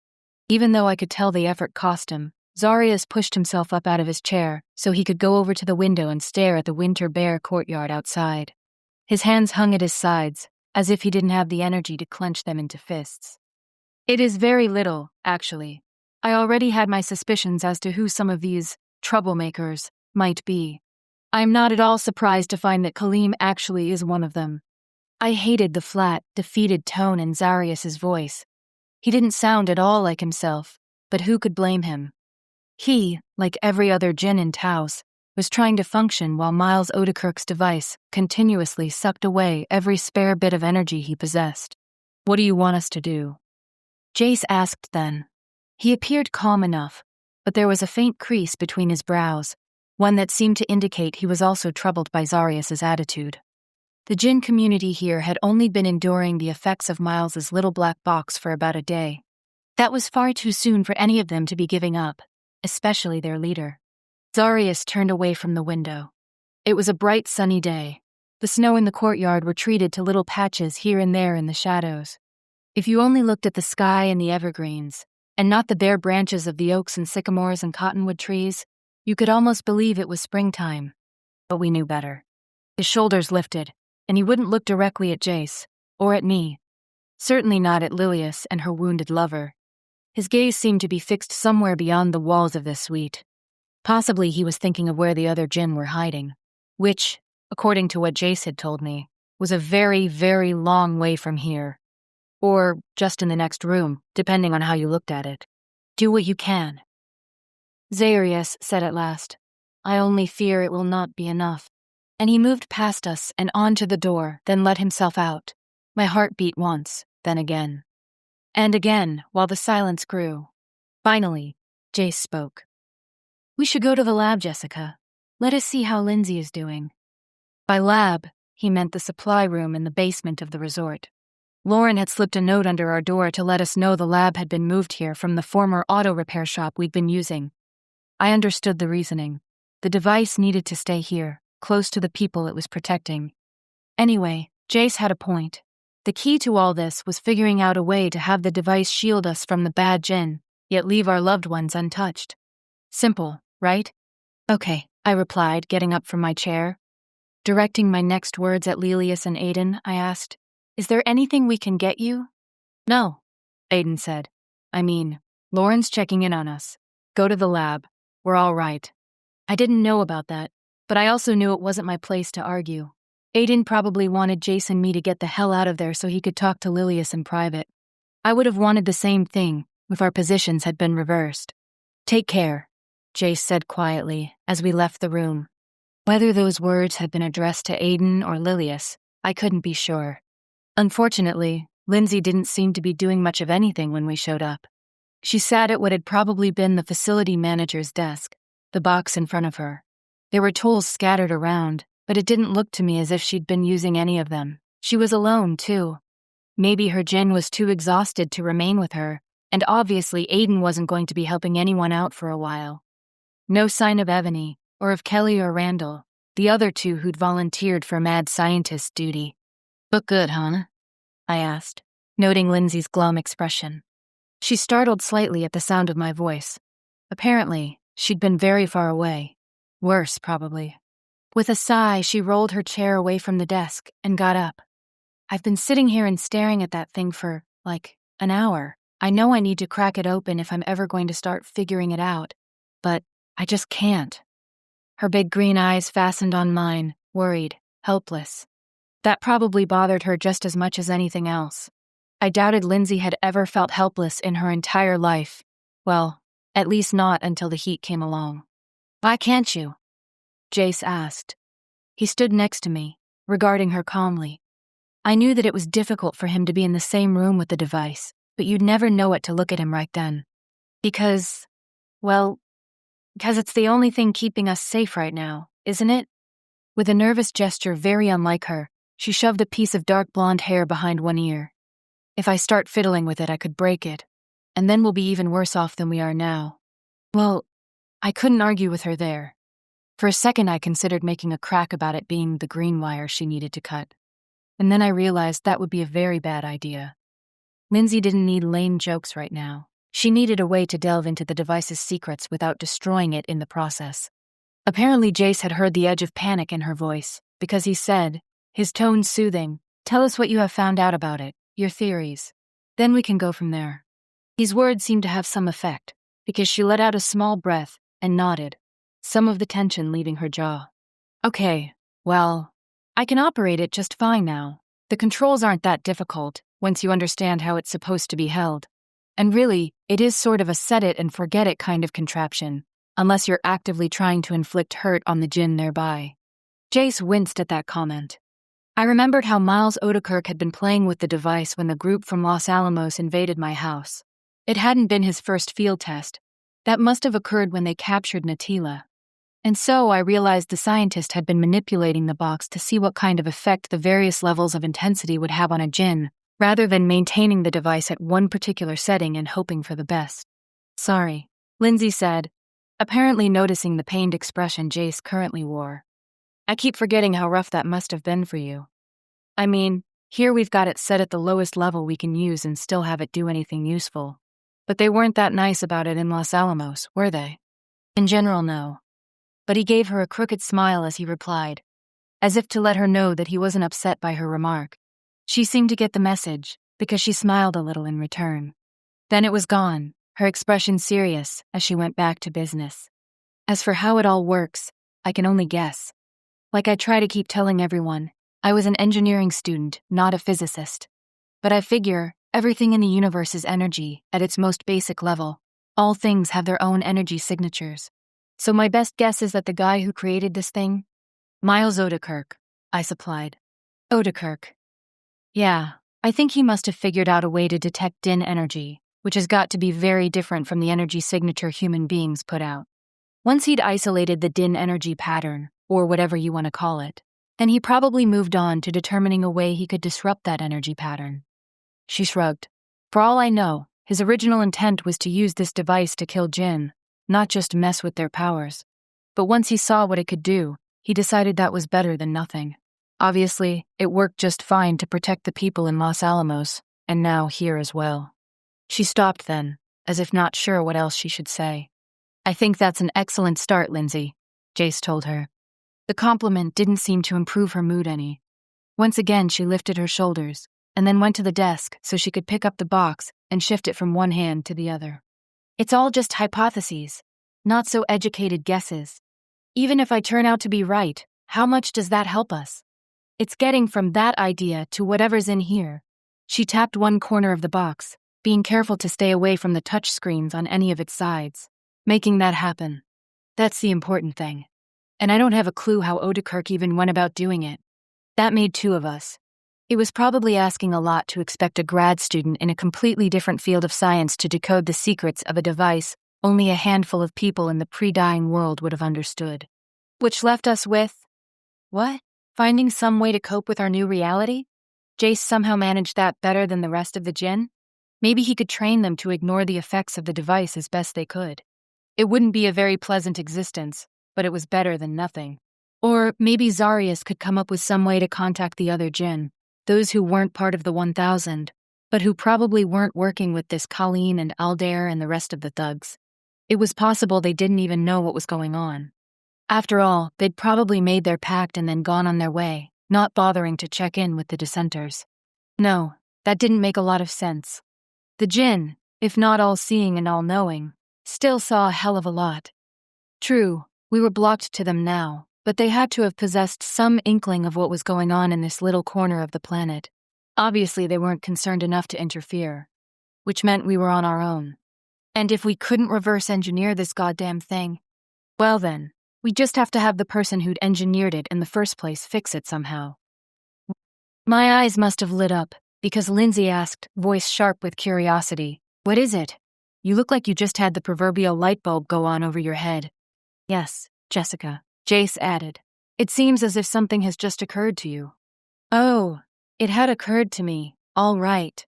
A: Even though I could tell the effort cost him, Zarius pushed himself up out of his chair so he could go over to the window and stare at the winter bare courtyard outside. His hands hung at his sides, as if he didn't have the energy to clench them into fists. It is very little, actually. I already had my suspicions as to who some of these troublemakers might be. I am not at all surprised to find that Kaleem actually is one of them. I hated the flat, defeated tone in Zarius's voice. He didn't sound at all like himself, but who could blame him? He, like every other Djinn in Taos, was trying to function while Miles Odekirk's device continuously sucked away every spare bit of energy he possessed. What do you want us to do? Jace asked then. He appeared calm enough, but there was a faint crease between his brows, one that seemed to indicate he was also troubled by Zarius's attitude. The Djinn community here had only been enduring the effects of Miles's little black box for about a day. That was far too soon for any of them to be giving up, especially their leader. Zarius turned away from the window. It was a bright sunny day. The snow in the courtyard retreated to little patches here and there in the shadows. If you only looked at the sky and the evergreens, and not the bare branches of the oaks and sycamores and cottonwood trees, you could almost believe it was springtime. But we knew better. His shoulders lifted, and he wouldn't look directly at Jace, or at me. Certainly not at Lilius and her wounded lover. His gaze seemed to be fixed somewhere beyond the walls of this suite. Possibly he was thinking of where the other Djinn were hiding, which, according to what Jace had told me, was a very, very long way from here. Or just in the next room, depending on how you looked at it. Do what you can. Zarius said at last, I only fear it will not be enough. And he moved past us and on to the door, then let himself out. My heart beat once, then again. And again, while the silence grew. Finally, Jace spoke. We should go to the lab, Jessica. Let us see how Lindsay is doing. By lab, he meant the supply room in the basement of the resort. Lauren had slipped a note under our door to let us know the lab had been moved here from the former auto repair shop we'd been using. I understood the reasoning. The device needed to stay here, close to the people it was protecting. Anyway, Jace had a point. The key to all this was figuring out a way to have the device shield us from the bad Djinn, yet leave our loved ones untouched. Simple, right? Okay, I replied, getting up from my chair. Directing my next words at Lilius and Aiden, I asked, Is there anything we can get you? No, Aiden said. I mean, Lauren's checking in on us. Go to the lab. We're all right. I didn't know about that, but I also knew it wasn't my place to argue. Aiden probably wanted Jace and me to get the hell out of there so he could talk to Lilius in private. I would have wanted the same thing if our positions had been reversed. Take care, Jace said quietly as we left the room. Whether those words had been addressed to Aiden or Lilius, I couldn't be sure. Unfortunately, Lindsay didn't seem to be doing much of anything when we showed up. She sat at what had probably been the facility manager's desk, the box in front of her. There were tools scattered around, but it didn't look to me as if she'd been using any of them. She was alone, too. Maybe her Djinn was too exhausted to remain with her, and obviously Aiden wasn't going to be helping anyone out for a while. No sign of Ebony, or of Kelly or Randall, the other two who'd volunteered for mad scientist duty. Look good, huh? I asked, noting Lindsay's glum expression. She startled slightly at the sound of my voice. Apparently, she'd been very far away. Worse, probably. With a sigh, she rolled her chair away from the desk and got up. I've been sitting here and staring at that thing for, an hour. I know I need to crack it open if I'm ever going to start figuring it out, but I just can't. her big green eyes fastened on mine, worried, helpless. That probably bothered her just as much as anything else. I doubted Lindsay had ever felt helpless in her entire life. Well, at least not until the heat came along. "Why can't you?" Jace asked. He stood next to me, regarding her calmly. I knew that it was difficult for him to be in the same room with the device, but you'd never know it to look at him right then. Because it's the only thing keeping us safe right now, isn't it? With a nervous gesture very unlike her, she shoved a piece of dark blonde hair behind one ear. If I start fiddling with it, I could break it, and then we'll be even worse off than we are now. Well, I couldn't argue with her there. For a second, I considered making a crack about it being the green wire she needed to cut. And then I realized that would be a very bad idea. Lindsay didn't need lame jokes right now. She needed a way to delve into the device's secrets without destroying it in the process. Apparently, Jace had heard the edge of panic in her voice, because he said, his tone soothing, "Tell us what you have found out about it, your theories. Then we can go from there." His words seemed to have some effect, because she let out a small breath and nodded, some of the tension leaving her jaw. "Okay, well, I can operate it just fine now. The controls aren't that difficult, once you understand how it's supposed to be held. And really, it is sort of a set-it-and-forget-it kind of contraption, unless you're actively trying to inflict hurt on the Djinn nearby." Jace winced at that comment. I remembered how Miles Odekirk had been playing with the device when the group from Los Alamos invaded my house. It hadn't been his first field test. That must have occurred when they captured Natila. And so I realized the scientist had been manipulating the box to see what kind of effect the various levels of intensity would have on a Djinn, rather than maintaining the device at one particular setting and hoping for the best. "Sorry," Lindsay said, apparently noticing the pained expression Jace currently wore. "I keep forgetting how rough that must have been for you. I mean, here we've got it set at the lowest level we can use and still have it do anything useful. But they weren't that nice about it in Los Alamos, were they?" "In general, no." But he gave her a crooked smile as he replied, as if to let her know that he wasn't upset by her remark. She seemed to get the message, because she smiled a little in return. Then it was gone, her expression serious as she went back to business. As for how it all works, I can only guess. Like I try to keep telling everyone, I was an engineering student, not a physicist. But I figure everything in the universe is energy at its most basic level. All things have their own energy signatures. So my best guess is that the guy who created this thing? Miles Odekirk, I supplied. Odekirk. Yeah, I think he must have figured out a way to detect Djinn energy, which has got to be very different from the energy signature human beings put out. Once he'd isolated the Djinn energy pattern, or whatever you want to call it, then he probably moved on to determining a way he could disrupt that energy pattern. She shrugged. For all I know, his original intent was to use this device to kill Djinn, not just mess with their powers. But once he saw what it could do, he decided that was better than nothing. Obviously, it worked just fine to protect the people in Los Alamos, and now here as well. She stopped then, as if not sure what else she should say. "I think that's an excellent start, Lindsay," Jace told her. The compliment didn't seem to improve her mood any. Once again, she lifted her shoulders, and then went to the desk so she could pick up the box and shift it from one hand to the other. "It's all just hypotheses, not so educated guesses. Even if I turn out to be right, how much does that help us? It's getting from that idea to whatever's in here." She tapped one corner of the box, being careful to stay away from the touch screens on any of its sides. "Making that happen. That's the important thing. And I don't have a clue how Odekirk even went about doing it. That made two of us. It was probably asking a lot to expect a grad student in a completely different field of science to decode the secrets of a device only a handful of people in the pre-dying world would have understood. Which left us with... what? Finding some way to cope with our new reality? Jace somehow managed that better than the rest of the Djinn? Maybe he could train them to ignore the effects of the device as best they could. It wouldn't be a very pleasant existence, but it was better than nothing. Or maybe Zarius could come up with some way to contact the other Djinn, those who weren't part of the 1,000, but who probably weren't working with this Colleen and Aldair and the rest of the thugs. It was possible they didn't even know what was going on. After all, they'd probably made their pact and then gone on their way, not bothering to check in with the dissenters. No, that didn't make a lot of sense. The Djinn, if not all-seeing and all-knowing, still saw a hell of a lot. True, We were blocked to them now, but they had to have possessed some inkling of what was going on in this little corner of the planet. Obviously, they weren't concerned enough to interfere, which meant we were on our own. And if we couldn't reverse engineer this goddamn thing, well then, we just have to have the person who'd engineered it in the first place fix it somehow. My eyes must have lit up, because Lindsay asked, voice sharp with curiosity, "What is it? You look like you just had the proverbial light bulb go on over your head." "Yes, Jessica," Jace added. "It seems as if something has just occurred to you." "Oh, it had occurred to me, all right."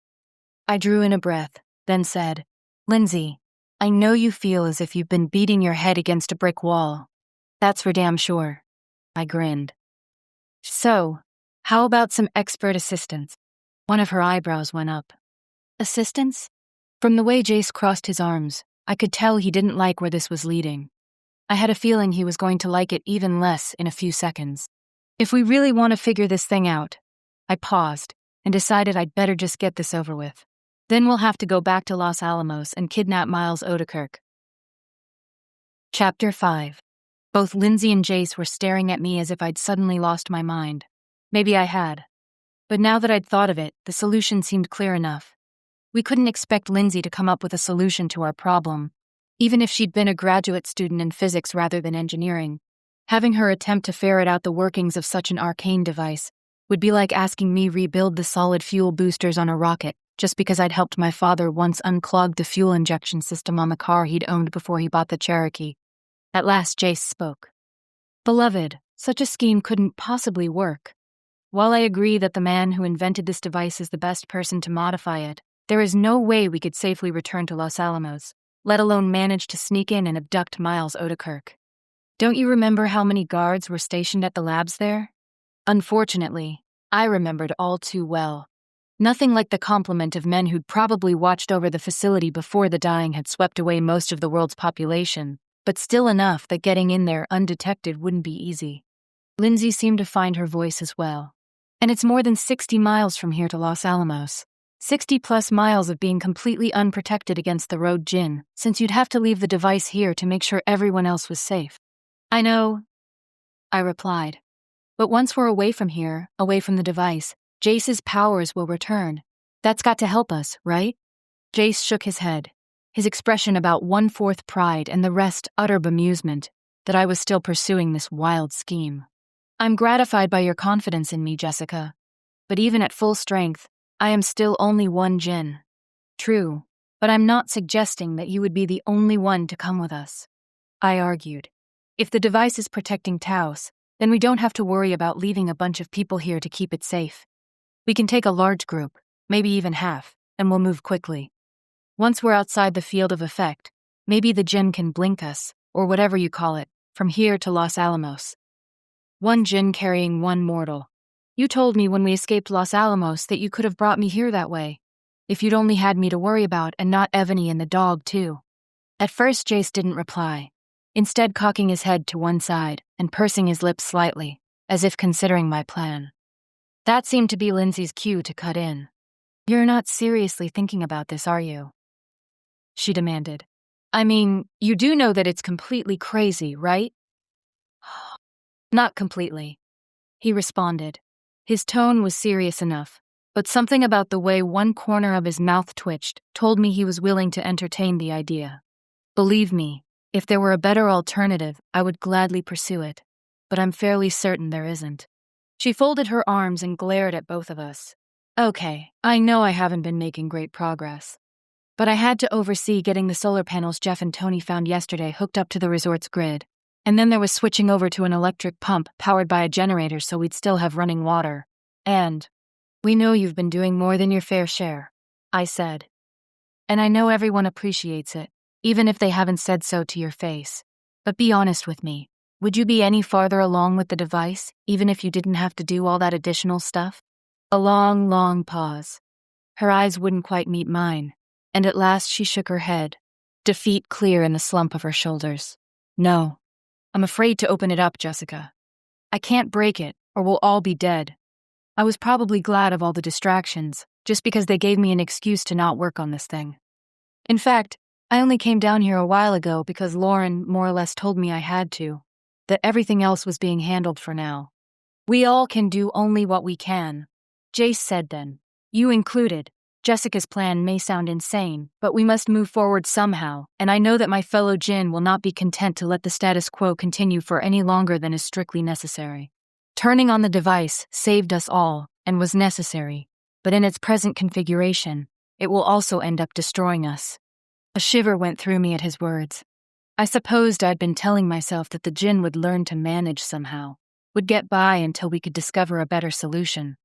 A: I drew in a breath, then said, "Lindsay, I know you feel as if you've been beating your head against a brick wall. That's for damn sure." I grinned. "So, how about some expert assistance?" One of her eyebrows went up. "Assistance?" From the way Jace crossed his arms, I could tell he didn't like where this was leading. I had a feeling he was going to like it even less in a few seconds. "If we really want to figure this thing out," I paused and decided I'd better just get this over with. "Then we'll have to go back to Los Alamos and kidnap Miles Odekirk." Chapter 5. Both Lindsay and Jace were staring at me as if I'd suddenly lost my mind. Maybe I had. But now that I'd thought of it, the solution seemed clear enough. We couldn't expect Lindsay to come up with a solution to our problem, even if she'd been a graduate student in physics rather than engineering. Having her attempt to ferret out the workings of such an arcane device would be like asking me rebuild the solid fuel boosters on a rocket just because I'd helped my father once unclog the fuel injection system on the car he'd owned before he bought the Cherokee. At last, Jace spoke. "Beloved, such a scheme couldn't possibly work. While I agree that the man who invented this device is the best person to modify it, there is no way we could safely return to Los Alamos, let alone manage to sneak in and abduct Miles Odekirk. Don't you remember how many guards were stationed at the labs there?" Unfortunately, I remembered all too well. Nothing like the complement of men who'd probably watched over the facility before the dying had swept away most of the world's population, but still enough that getting in there undetected wouldn't be easy. Lindsay seemed to find her voice as well. "And it's more than 60 miles from here to Los Alamos. 60+ miles of being completely unprotected against the road Djinn, since you'd have to leave the device here to make sure everyone else was safe." "I know," I replied. "But once we're away from here, away from the device, Jace's powers will return. That's got to help us, right?" Jace shook his head, his expression about 1/4 pride and the rest utter bemusement that I was still pursuing this wild scheme. "I'm gratified by your confidence in me, Jessica. But even at full strength, I am still only one Djinn." "True, but I'm not suggesting that you would be the only one to come with us," I argued. "If the device is protecting Taos, then we don't have to worry about leaving a bunch of people here to keep it safe. We can take a large group, maybe even half, and we'll move quickly. Once we're outside the field of effect, maybe the Djinn can blink us, or whatever you call it, from here to Los Alamos. One Djinn carrying one mortal. You told me when we escaped Los Alamos that you could have brought me here that way, if you'd only had me to worry about and not Ebony and the dog too." At first, Jace didn't reply, instead cocking his head to one side and pursing his lips slightly, as if considering my plan. That seemed to be Lindsay's cue to cut in. "You're not seriously thinking about this, are you?" she demanded. "I mean, you do know that it's completely crazy, right?" "Not completely," he responded. His tone was serious enough, but something about the way one corner of his mouth twitched told me he was willing to entertain the idea. "Believe me, if there were a better alternative, I would gladly pursue it, but I'm fairly certain there isn't." She folded her arms and glared at both of us. "Okay, I know I haven't been making great progress, but I had to oversee getting the solar panels Jeff and Tony found yesterday hooked up to the resort's grid, and then there was switching over to an electric pump powered by a generator so we'd still have running water. And we know you've been doing more than your fair share," I said. "And I know everyone appreciates it, even if they haven't said so to your face. But be honest with me. Would you be any farther along with the device, even if you didn't have to do all that additional stuff?" A long, long pause. Her eyes wouldn't quite meet mine, and at last she shook her head, defeat clear in the slump of her shoulders. "No. I'm afraid to open it up, Jessica. I can't break it, or we'll all be dead. I was probably glad of all the distractions, just because they gave me an excuse to not work on this thing. In fact, I only came down here a while ago because Lauren more or less told me I had to. that everything else was being handled for now. We all can do only what we can, Jace said then. You included. Jessica's plan may sound insane, but we must move forward somehow, and I know that my fellow Djinn will not be content to let the status quo continue for any longer than is strictly necessary. Turning on the device saved us all, and was necessary, but in its present configuration, it will also end up destroying us. A shiver went through me at his words. I supposed I'd been telling myself that the Djinn would learn to manage somehow, would get by until we could discover a better solution.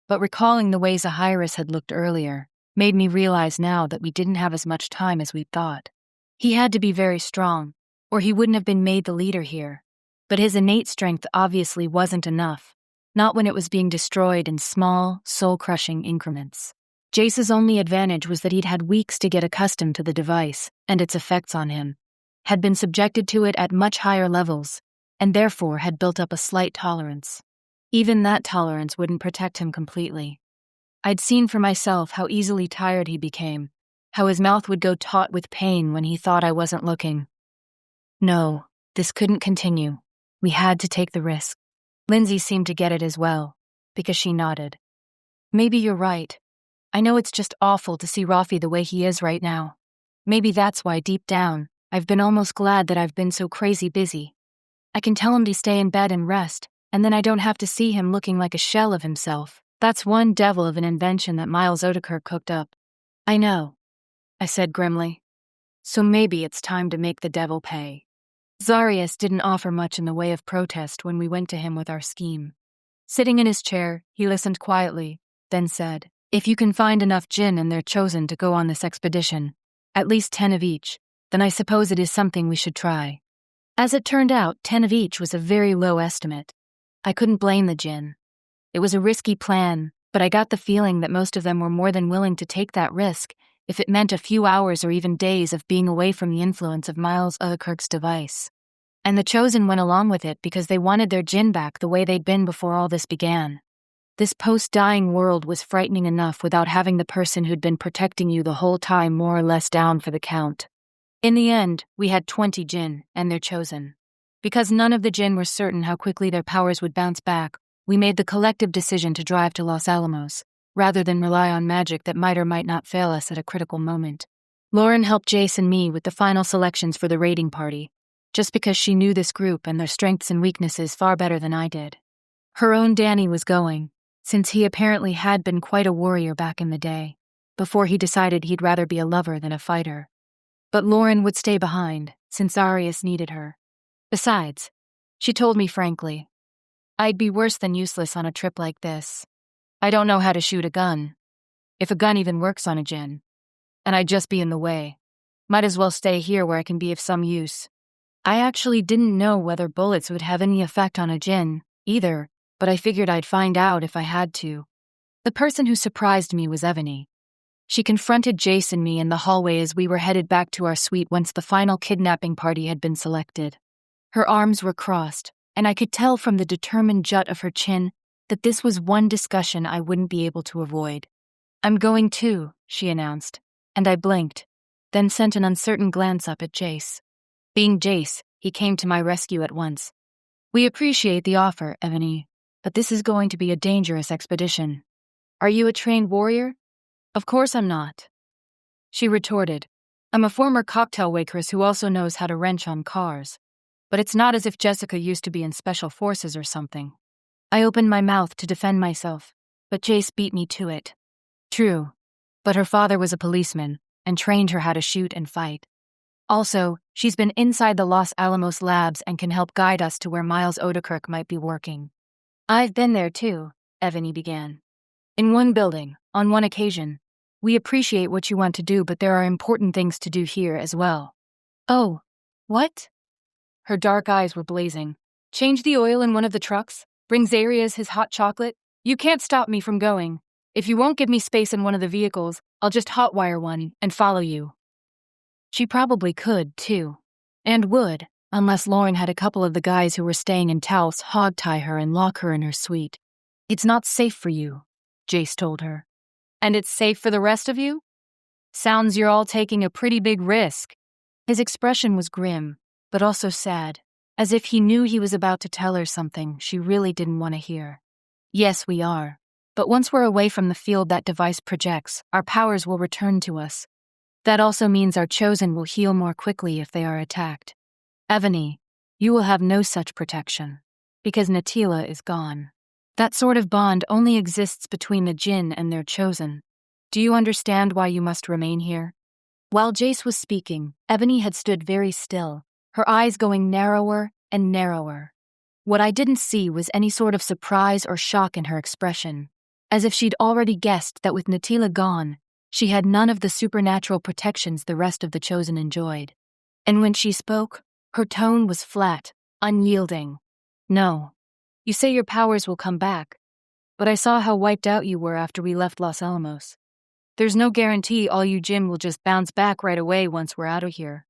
A: But recalling the ways Ahyrus had looked earlier made me realize now that we didn't have as much time as we'd thought. He had to be very strong, or he wouldn't have been made the leader here. But his innate strength obviously wasn't enough, not when it was being destroyed in small, soul-crushing increments. Jace's only advantage was that he'd had weeks to get accustomed to the device and its effects on him, had been subjected to it at much higher levels, and therefore had built up a slight tolerance. Even that tolerance wouldn't protect him completely. I'd seen for myself how easily tired he became, how his mouth would go taut with pain when he thought I wasn't looking. No, this couldn't continue. We had to take the risk. Lindsay seemed to get it as well, because she nodded. Maybe you're right. I know it's just awful to see Rafi the way he is right now. Maybe that's why deep down, I've been almost glad that I've been so crazy busy. I can tell him to stay in bed and rest, and then I don't have to see him looking like a shell of himself. That's one devil of an invention that Miles Odekirk cooked up. I know, I said grimly. So maybe it's time to make the devil pay. Zarius didn't offer much in the way of protest when we went to him with our scheme. Sitting in his chair, he listened quietly, then said, If you can find enough Djinn and their chosen to go on this expedition, at least 10 of each, then I suppose it is something we should try. As it turned out, 10 of each was a very low estimate. I couldn't blame the Djinn. It was a risky plan, but I got the feeling that most of them were more than willing to take that risk if it meant a few hours or even days of being away from the influence of Miles Odekirk's device. And the chosen went along with it because they wanted their Djinn back the way they'd been before all this began. This post-dying world was frightening enough without having the person who'd been protecting you the whole time more or less down for the count. In the end, we had 20 Djinn and their chosen. Because none of the Djinn were certain how quickly their powers would bounce back, we made the collective decision to drive to Los Alamos, rather than rely on magic that might or might not fail us at a critical moment. Lauren helped Jace and me with the final selections for the raiding party, just because she knew this group and their strengths and weaknesses far better than I did. Her own Danny was going, since he apparently had been quite a warrior back in the day, before he decided he'd rather be a lover than a fighter. But Lauren would stay behind, since Arius needed her. Besides, she told me frankly, I'd be worse than useless on a trip like this. I don't know how to shoot a gun, if a gun even works on a Djinn, and I'd just be in the way. Might as well stay here where I can be of some use. I actually didn't know whether bullets would have any effect on a Djinn, either, but I figured I'd find out if I had to. The person who surprised me was Evany. She confronted Jace and me in the hallway as we were headed back to our suite once the final kidnapping party had been selected. Her arms were crossed, and I could tell from the determined jut of her chin that this was one discussion I wouldn't be able to avoid. I'm going too, she announced, and I blinked, then sent an uncertain glance up at Jace. Being Jace, he came to my rescue at once. We appreciate the offer, Evany, but this is going to be a dangerous expedition. Are you a trained warrior? Of course I'm not. She retorted. I'm a former cocktail waitress who also knows how to wrench on cars. But it's not as if Jessica used to be in special forces or something. I opened my mouth to defend myself, but Jace beat me to it. True, but her father was a policeman and trained her how to shoot and fight. Also, she's been inside the Los Alamos labs and can help guide us to where Miles Odekirk might be working. I've been there too, Evany began. In one building, on one occasion. We appreciate what you want to do, but there are important things to do here as well. Oh, what? Her dark eyes were blazing. Change the oil in one of the trucks? Bring Zarius his hot chocolate? You can't stop me from going. If you won't give me space in one of the vehicles, I'll just hotwire one and follow you. She probably could, too. And would, unless Lauren had a couple of the guys who were staying in Taos hog-tie her and lock her in her suite. It's not safe for you, Jace told her. And it's safe for the rest of you? Sounds you're all taking a pretty big risk. His expression was grim, but also sad, as if he knew he was about to tell her something she really didn't want to hear. Yes, we are. But once we're away from the field that device projects, our powers will return to us. That also means our chosen will heal more quickly if they are attacked. Ebony, you will have no such protection, because Natila is gone. That sort of bond only exists between the Djinn and their chosen. Do you understand why you must remain here? While Jace was speaking, Ebony had stood very still, her eyes going narrower and narrower. What I didn't see was any sort of surprise or shock in her expression, as if she'd already guessed that with Natila gone, she had none of the supernatural protections the rest of the chosen enjoyed. And when she spoke, her tone was flat, unyielding. No. You say your powers will come back, but I saw how wiped out you were after we left Los Alamos. There's no guarantee all you Djinn will just bounce back right away once we're out of here.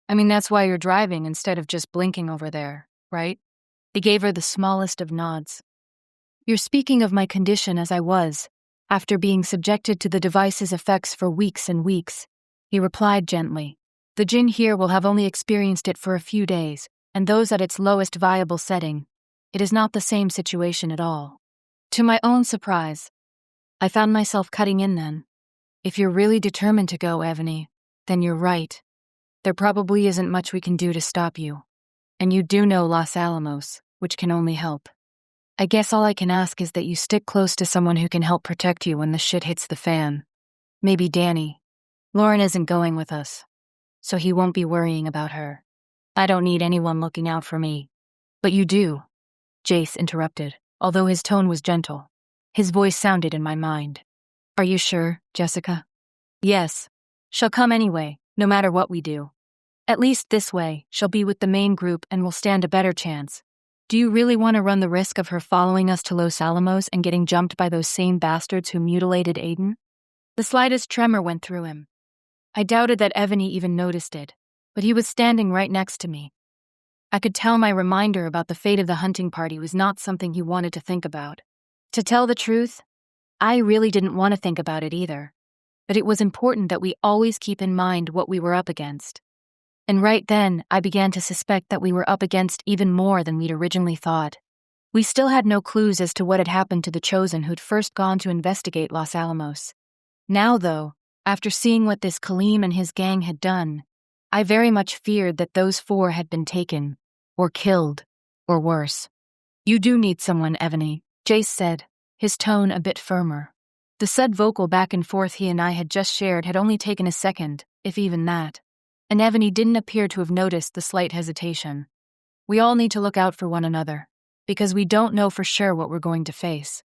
A: I mean, that's why you're driving instead of just blinking over there, right? He gave her the smallest of nods. You're speaking of my condition as I was, after being subjected to the device's effects for weeks and weeks, he replied gently. The Djinn here will have only experienced it for a few days, and those at its lowest viable setting. It is not the same situation at all. To my own surprise, I found myself cutting in then. If you're really determined to go, Ebony, then you're right. There probably isn't much we can do to stop you. And you do know Los Alamos, which can only help. I guess all I can ask is that you stick close to someone who can help protect you when the shit hits the fan. Maybe Danny. Lauren isn't going with us, so he won't be worrying about her. I don't need anyone looking out for me. But you do, Jace interrupted, although his tone was gentle. His voice sounded in my mind. Are you sure, Jessica? Yes. She'll come anyway, no matter what we do. At least this way, she'll be with the main group and will stand a better chance. Do you really want to run the risk of her following us to Los Alamos and getting jumped by those same bastards who mutilated Aiden? The slightest tremor went through him. I doubted that Ebony even noticed it, but he was standing right next to me. I could tell my reminder about the fate of the hunting party was not something he wanted to think about. To tell the truth, I really didn't want to think about it either, but it was important that we always keep in mind what we were up against. And right then, I began to suspect that we were up against even more than we'd originally thought. We still had no clues as to what had happened to the chosen who'd first gone to investigate Los Alamos. Now, though, after seeing what this Kaleem and his gang had done, I very much feared that those four had been taken, or killed, or worse. You do need someone, Ebony, Jace said, his tone a bit firmer. The said vocal back and forth he and I had just shared had only taken a second, if even that. And Ebony didn't appear to have noticed the slight hesitation. We all need to look out for one another, because we don't know for sure what we're going to face.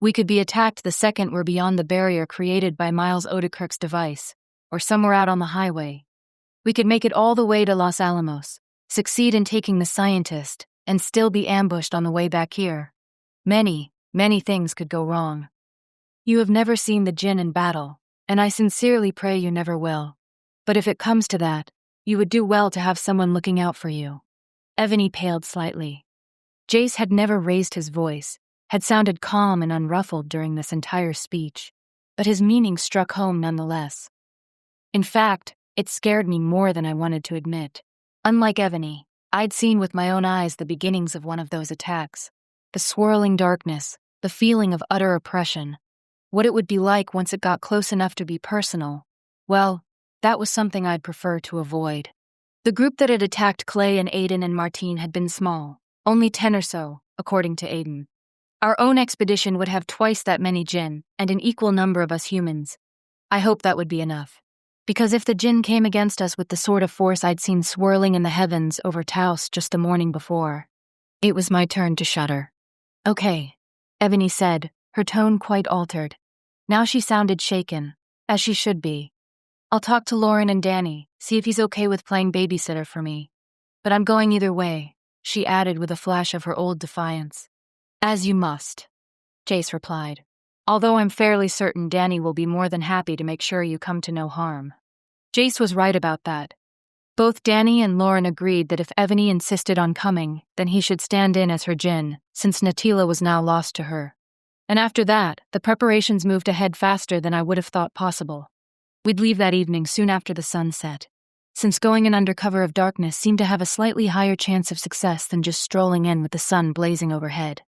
A: We could be attacked the second we're beyond the barrier created by Miles Odekirk's device, or somewhere out on the highway. We could make it all the way to Los Alamos, succeed in taking the scientist, and still be ambushed on the way back here. Many, many things could go wrong. You have never seen the Djinn in battle, and I sincerely pray you never will. But if it comes to that, you would do well to have someone looking out for you. Ebony paled slightly. Jace had never raised his voice, had sounded calm and unruffled during this entire speech, but his meaning struck home nonetheless. In fact, it scared me more than I wanted to admit. Unlike Ebony, I'd seen with my own eyes the beginnings of one of those attacks. The swirling darkness, the feeling of utter oppression. What it would be like once it got close enough to be personal. Well, that was something I'd prefer to avoid. The group that had attacked Clay and Aiden and Martine had been small, only 10 or so, according to Aiden. Our own expedition would have twice that many Djinn, and an equal number of us humans. I hoped that would be enough. Because if the Djinn came against us with the sort of force I'd seen swirling in the heavens over Taos just the morning before, it was my turn to shudder. Okay, Ebony said, her tone quite altered. Now she sounded shaken, as she should be. I'll talk to Lauren and Danny, see if he's okay with playing babysitter for me. But I'm going either way, she added with a flash of her old defiance. As you must, Jace replied. Although I'm fairly certain Danny will be more than happy to make sure you come to no harm. Jace was right about that. Both Danny and Lauren agreed that if Ebony insisted on coming, then he should stand in as her Djinn, since Natila was now lost to her. And after that, the preparations moved ahead faster than I would have thought possible. We'd leave that evening soon after the sun set. since going in under cover of darkness seemed to have a slightly higher chance of success than just strolling in with the sun blazing overhead.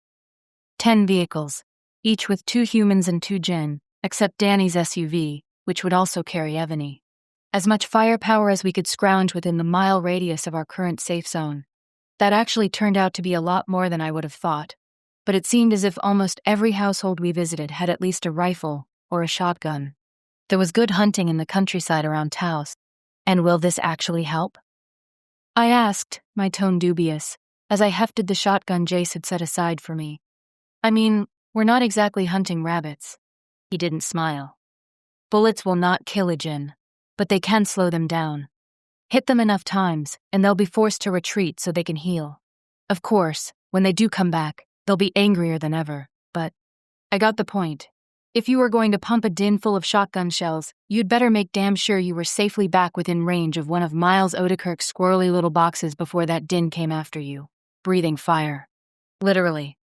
A: 10 vehicles, each with 2 humans and 2 Djinn, except Danny's SUV, which would also carry Ebony. As much firepower as we could scrounge within the mile radius of our current safe zone. That actually turned out to be a lot more than I would have thought, but it seemed as if almost every household we visited had at least a rifle or a shotgun. There was good hunting in the countryside around Taos. And will this actually help? I asked, my tone dubious, as I hefted the shotgun Jace had set aside for me. I mean, we're not exactly hunting rabbits. He didn't smile. Bullets will not kill a Djinn, but they can slow them down. Hit them enough times, and they'll be forced to retreat so they can heal. Of course, when they do come back, they'll be angrier than ever, but I got the point. If you were going to pump a din full of shotgun shells, you'd better make damn sure you were safely back within range of one of Miles Odekirk's squirrely little boxes before that din came after you, breathing fire. Literally.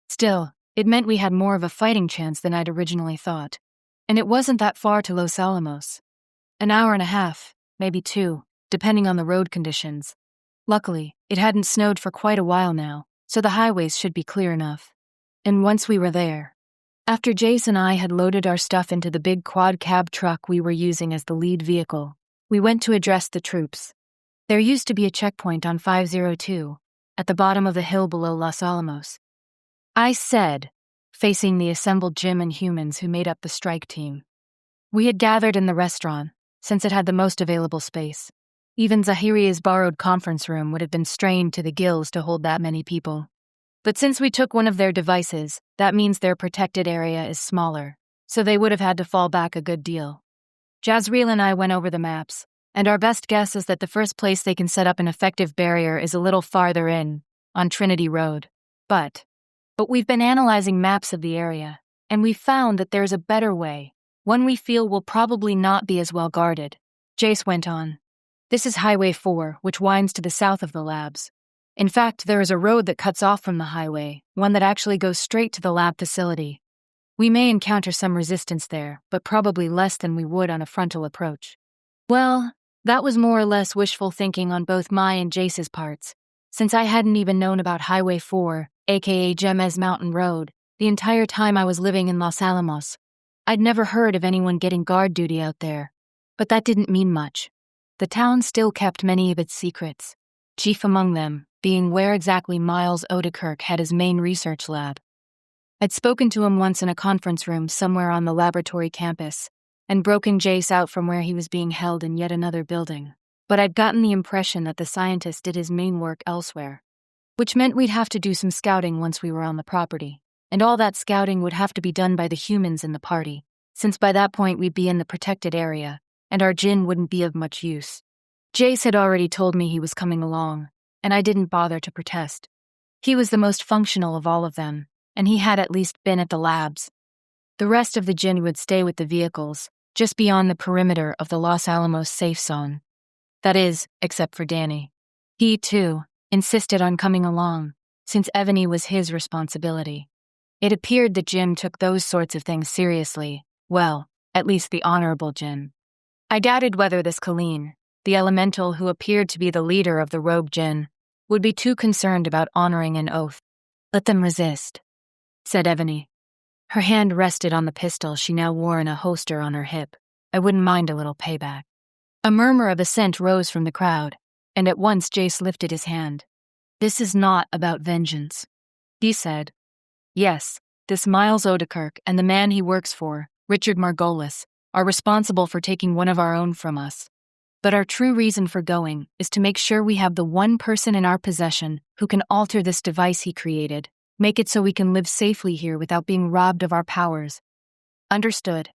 A: Still, it meant we had more of a fighting chance than I'd originally thought. And it wasn't that far to Los Alamos. An hour and a half, maybe 2, depending on the road conditions. Luckily, it hadn't snowed for quite a while now, so the highways should be clear enough. And once we were there, after Jace and I had loaded our stuff into the big quad-cab truck we were using as the lead vehicle, we went to address the troops. There used to be a checkpoint on 502, at the bottom of the hill below Los Alamos. I said, facing the assembled Djinn and humans who made up the strike team. We had gathered in the restaurant, since it had the most available space. Even Zahiria's borrowed conference room would have been strained to the gills to hold that many people. But since we took one of their devices, that means their protected area is smaller, so they would have had to fall back a good deal. Jazreel and I went over the maps, and our best guess is that the first place they can set up an effective barrier is a little farther in, on Trinity Road. But we've been analyzing maps of the area, and we found that there's a better way, one we feel will probably not be as well guarded. Jace went on. This is Highway 4, which winds to the south of the labs. In fact, there is a road that cuts off from the highway, one that actually goes straight to the lab facility. We may encounter some resistance there, but probably less than we would on a frontal approach. Well, that was more or less wishful thinking on both my and Jace's parts, since I hadn't even known about Highway 4, aka Jemez Mountain Road, the entire time I was living in Los Alamos. I'd never heard of anyone getting guard duty out there, but that didn't mean much. The town still kept many of its secrets, chief among them being where exactly Miles Odekirk had his main research lab. I'd spoken to him once in a conference room somewhere on the laboratory campus, and broken Jace out from where he was being held in yet another building, but I'd gotten the impression that the scientist did his main work elsewhere, which meant we'd have to do some scouting once we were on the property, and all that scouting would have to be done by the humans in the party, since by that point we'd be in the protected area, and our Djinn wouldn't be of much use. Jace had already told me he was coming along, and I didn't bother to protest. He was the most functional of all of them, and he had at least been at the labs. The rest of the Djinn would stay with the vehicles, just beyond the perimeter of the Los Alamos safe zone. That is, except for Danny. He, too, insisted on coming along, since Ebony was his responsibility. It appeared that Djinn took those sorts of things seriously, well, at least the honorable Djinn. I doubted whether this Colleen, the elemental who appeared to be the leader of the rogue Djinn, would be too concerned about honoring an oath. Let them resist, said Ebony. Her hand rested on the pistol she now wore in a holster on her hip. I wouldn't mind a little payback. A murmur of assent rose from the crowd, and at once Jace lifted his hand. This is not about vengeance, he said. Yes, this Miles Odekirk and the man he works for, Richard Margolis, are responsible for taking one of our own from us. But our true reason for going is to make sure we have the one person in our possession who can alter this device he created, make it so we can live safely here without being robbed of our powers. Understood.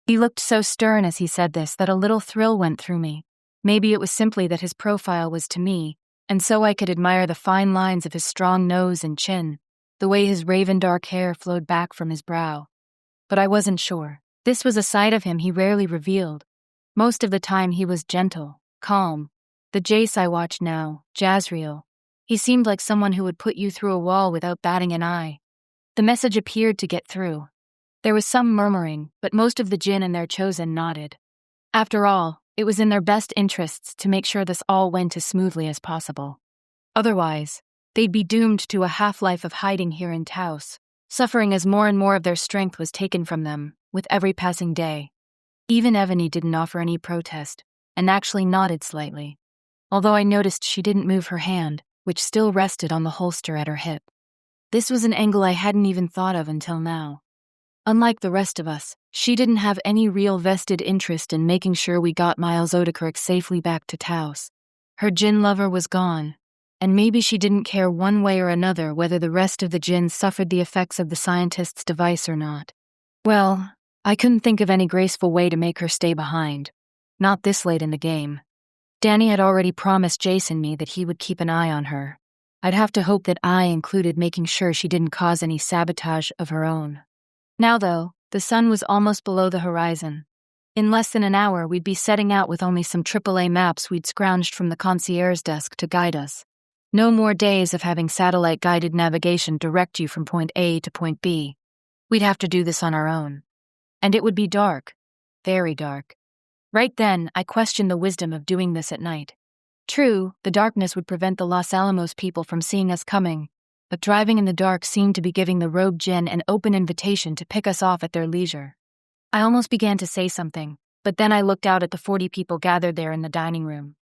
A: He looked so stern as he said this that a little thrill went through me. Maybe it was simply that his profile was to me, and so I could admire the fine lines of his strong nose and chin, the way his raven dark hair flowed back from his brow. But I wasn't sure. This was a side of him he rarely revealed. Most of the time he was gentle, calm. The Jace I watched now, Jazreel, he seemed like someone who would put you through a wall without batting an eye. The message appeared to get through. There was some murmuring, but most of the Djinn and their chosen nodded. After all, It was in their best interests to make sure this all went as smoothly as possible. Otherwise, they'd be doomed to a half-life of hiding here in Taos, suffering as more and more of their strength was taken from them with every passing day. Even Ebony didn't offer any protest, and actually nodded slightly, although I noticed she didn't move her hand, which still rested on the holster at her hip. This was an angle I hadn't even thought of until now. Unlike the rest of us, she didn't have any real vested interest in making sure we got Miles Odekirk safely back to Taos. Her Djinn lover was gone, and maybe she didn't care one way or another whether the rest of the Djinn suffered the effects of the scientist's device or not. Well, I couldn't think of any graceful way to make her stay behind. Not this late in the game. Danny had already promised Jace and me that he would keep an eye on her. I'd have to hope that I included making sure she didn't cause any sabotage of her own. Now, though, the sun was almost below the horizon. In less than an hour, we'd be setting out with only some AAA maps we'd scrounged from the concierge desk to guide us. No more days of having satellite-guided navigation direct you from point A to point B. We'd have to do this on our own. And it would be dark. Very dark. Right then, I questioned the wisdom of doing this at night. True, the darkness would prevent the Los Alamos people from seeing us coming, but driving in the dark seemed to be giving the robed Djinn an open invitation to pick us off at their leisure. I almost began to say something, but then I looked out at the 40 people gathered there in the dining room.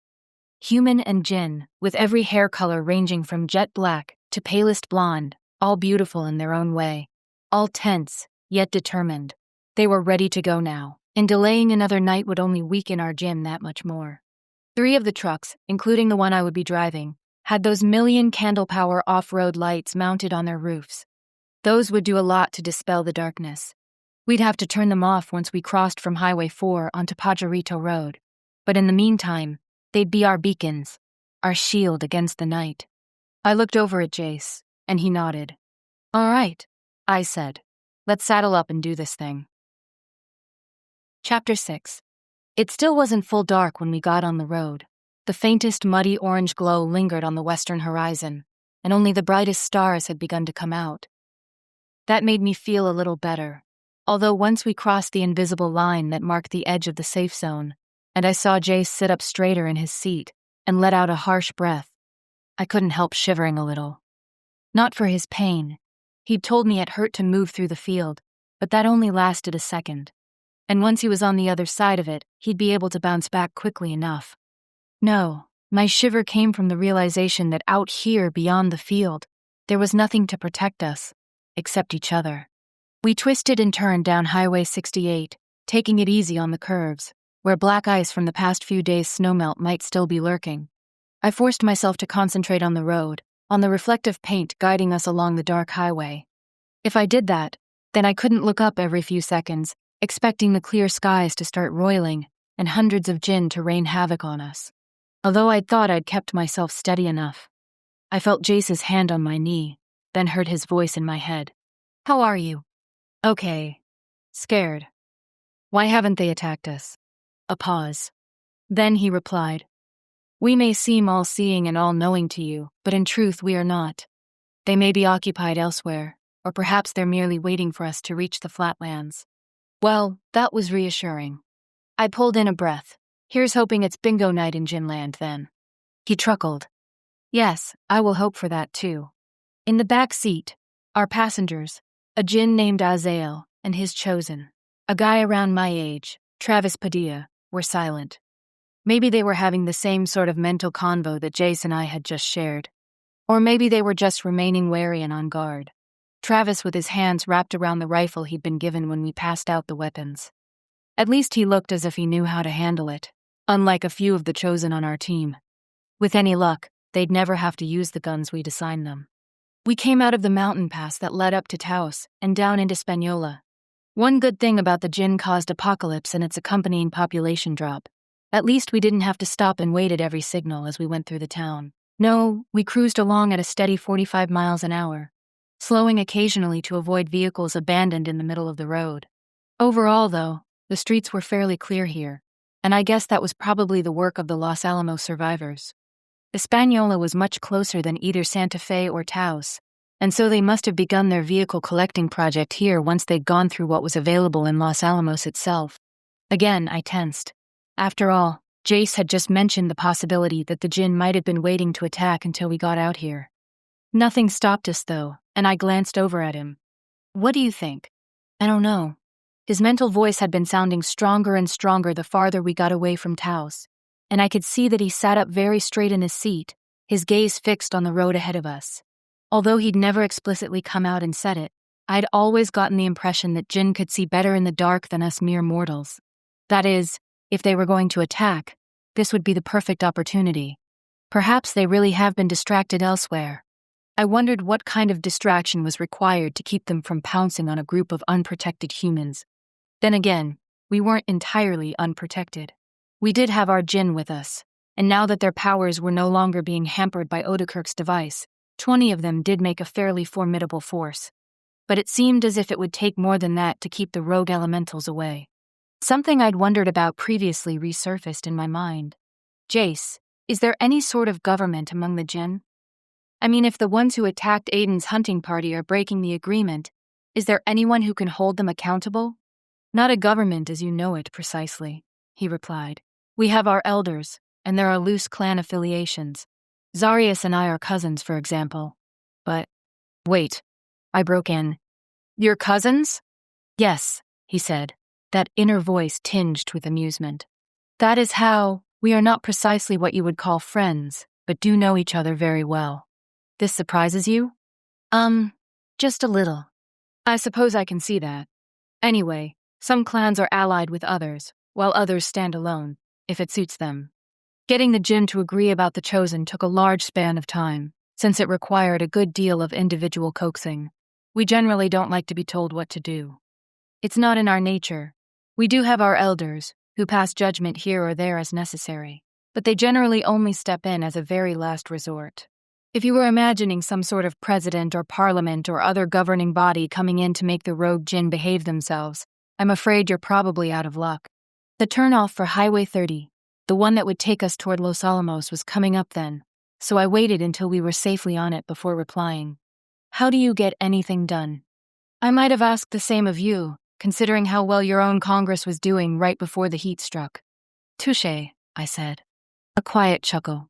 A: Human and Djinn, with every hair color ranging from jet black to palest blonde, all beautiful in their own way. All tense, yet determined. They were ready to go now, and delaying another night would only weaken our Djinn that much more. 3 of the trucks, including the one I would be driving, had those million candle-power off-road lights mounted on their roofs. Those would do a lot to dispel the darkness. We'd have to turn them off once we crossed from Highway 4 onto Pajarito Road. But in the meantime, they'd be our beacons, our shield against the night. I looked over at Jace, and he nodded. "All right," I said. "Let's saddle up and do this thing." Chapter 6. It still wasn't full dark when we got on the road. The faintest muddy orange glow lingered on the western horizon, and only the brightest stars had begun to come out. That made me feel a little better, although once we crossed the invisible line that marked the edge of the safe zone, and I saw Jace sit up straighter in his seat and let out a harsh breath, I couldn't help shivering a little. Not for his pain. He'd told me it hurt to move through the field, but that only lasted a second. And once he was on the other side of it, he'd be able to bounce back quickly enough. No, my shiver came from the realization that out here beyond the field, there was nothing to protect us, except each other. We twisted and turned down Highway 68, taking it easy on the curves, where black ice from the past few days' snowmelt might still be lurking. I forced myself to concentrate on the road, on the reflective paint guiding us along the dark highway. If I did that, then I couldn't look up every few seconds, expecting the clear skies to start roiling and hundreds of Djinn to rain havoc on us. Although I'd thought I'd kept myself steady enough. I felt Jace's hand on my knee, then heard his voice in my head. "How are you?" "Okay. Scared." "Why haven't they attacked us?" A pause. Then he replied, "We may seem all-seeing and all-knowing to you, but in truth we are not. They may be occupied elsewhere, or perhaps they're merely waiting for us to reach the flatlands." Well, that was reassuring. I pulled in a breath. Here's hoping it's bingo night in Djinnland then. He chuckled. "Yes, I will hope for that too." In the back seat, our passengers, a Djinn named Azael and his chosen, a guy around my age, Travis Padilla, were silent. Maybe they were having the same sort of mental convo that Jace and I had just shared. Or maybe they were just remaining wary and on guard. Travis with his hands wrapped around the rifle he'd been given when we passed out the weapons. At least he looked as if he knew how to handle it, unlike a few of the chosen on our team. With any luck, they'd never have to use the guns we'd assigned them. We came out of the mountain pass that led up to Taos and down into Hispaniola. One good thing about the Djinn-caused apocalypse and its accompanying population drop. At least we didn't have to stop and wait at every signal as we went through the town. No, we cruised along at a steady 45 miles an hour, slowing occasionally to avoid vehicles abandoned in the middle of the road. Overall, though, the streets were fairly clear here, and I guess that was probably the work of the Los Alamos survivors. Hispaniola was much closer than either Santa Fe or Taos, and so they must have begun their vehicle collecting project here once they'd gone through what was available in Los Alamos itself. Again, I tensed. After all, Jace had just mentioned the possibility that the Djinn might have been waiting to attack until we got out here. Nothing stopped us, though, and I glanced over at him. What do you think? I don't know. His mental voice had been sounding stronger and stronger the farther we got away from Taos, and I could see that he sat up very straight in his seat, his gaze fixed on the road ahead of us. Although he'd never explicitly come out and said it, I'd always gotten the impression that Djinn could see better in the dark than us mere mortals. That is, if they were going to attack, this would be the perfect opportunity. Perhaps they really have been distracted elsewhere. I wondered what kind of distraction was required to keep them from pouncing on a group of unprotected humans. Then again, we weren't entirely unprotected. We did have our Djinn with us, and now that their powers were no longer being hampered by Odekirk's device, 20 of them did make a fairly formidable force. But it seemed as if it would take more than that to keep the rogue elementals away. Something I'd wondered about previously resurfaced in my mind. Jace, is there any sort of government among the Djinn? I mean, if the ones who attacked Aiden's hunting party are breaking the agreement, is there anyone who can hold them accountable? Not a government as you know it precisely, he replied. We have our elders, and there are loose clan affiliations. Zarius and I are cousins, for example. But, wait, I broke in. Your cousins? Yes, he said, that inner voice tinged with amusement. That is how, we are not precisely what you would call friends, but do know each other very well. This surprises you? Just a little. I suppose I can see that. Anyway, some clans are allied with others, while others stand alone, if it suits them. Getting the Djinn to agree about the Chosen took a large span of time, since it required a good deal of individual coaxing. We generally don't like to be told what to do. It's not in our nature. We do have our elders, who pass judgment here or there as necessary, but they generally only step in as a very last resort. If you were imagining some sort of president or parliament or other governing body coming in to make the rogue Djinn behave themselves, I'm afraid you're probably out of luck. The turnoff for Highway 30, the one that would take us toward Los Alamos, was coming up then, so I waited until we were safely on it before replying. How do you get anything done? I might have asked the same of you, considering how well your own Congress was doing right before the heat struck. Touché, I said. A quiet chuckle.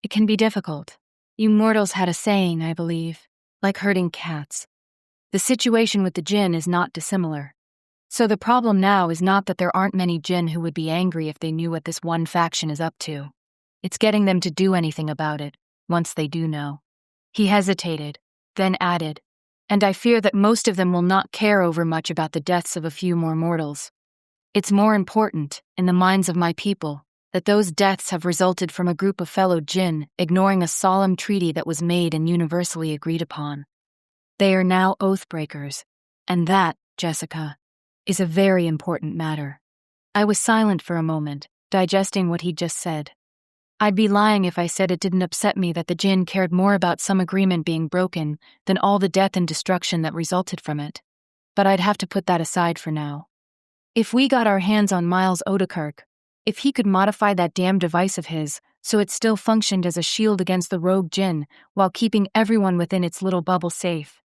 A: It can be difficult. You mortals had a saying, I believe, like herding cats. The situation with the Djinn is not dissimilar. So the problem now is not that there aren't many Djinn who would be angry if they knew what this one faction is up to. It's getting them to do anything about it, once they do know. He hesitated, then added, and I fear that most of them will not care over much about the deaths of a few more mortals. It's more important, in the minds of my people, that those deaths have resulted from a group of fellow Djinn ignoring a solemn treaty that was made and universally agreed upon. They are now oath-breakers, and that, Jessica, is a very important matter. I was silent for a moment, digesting what he'd just said. I'd be lying if I said it didn't upset me that the Djinn cared more about some agreement being broken than all the death and destruction that resulted from it. But I'd have to put that aside for now. If we got our hands on Miles Odekirk, if he could modify that damn device of his so it still functioned as a shield against the rogue Djinn while keeping everyone within its little bubble safe,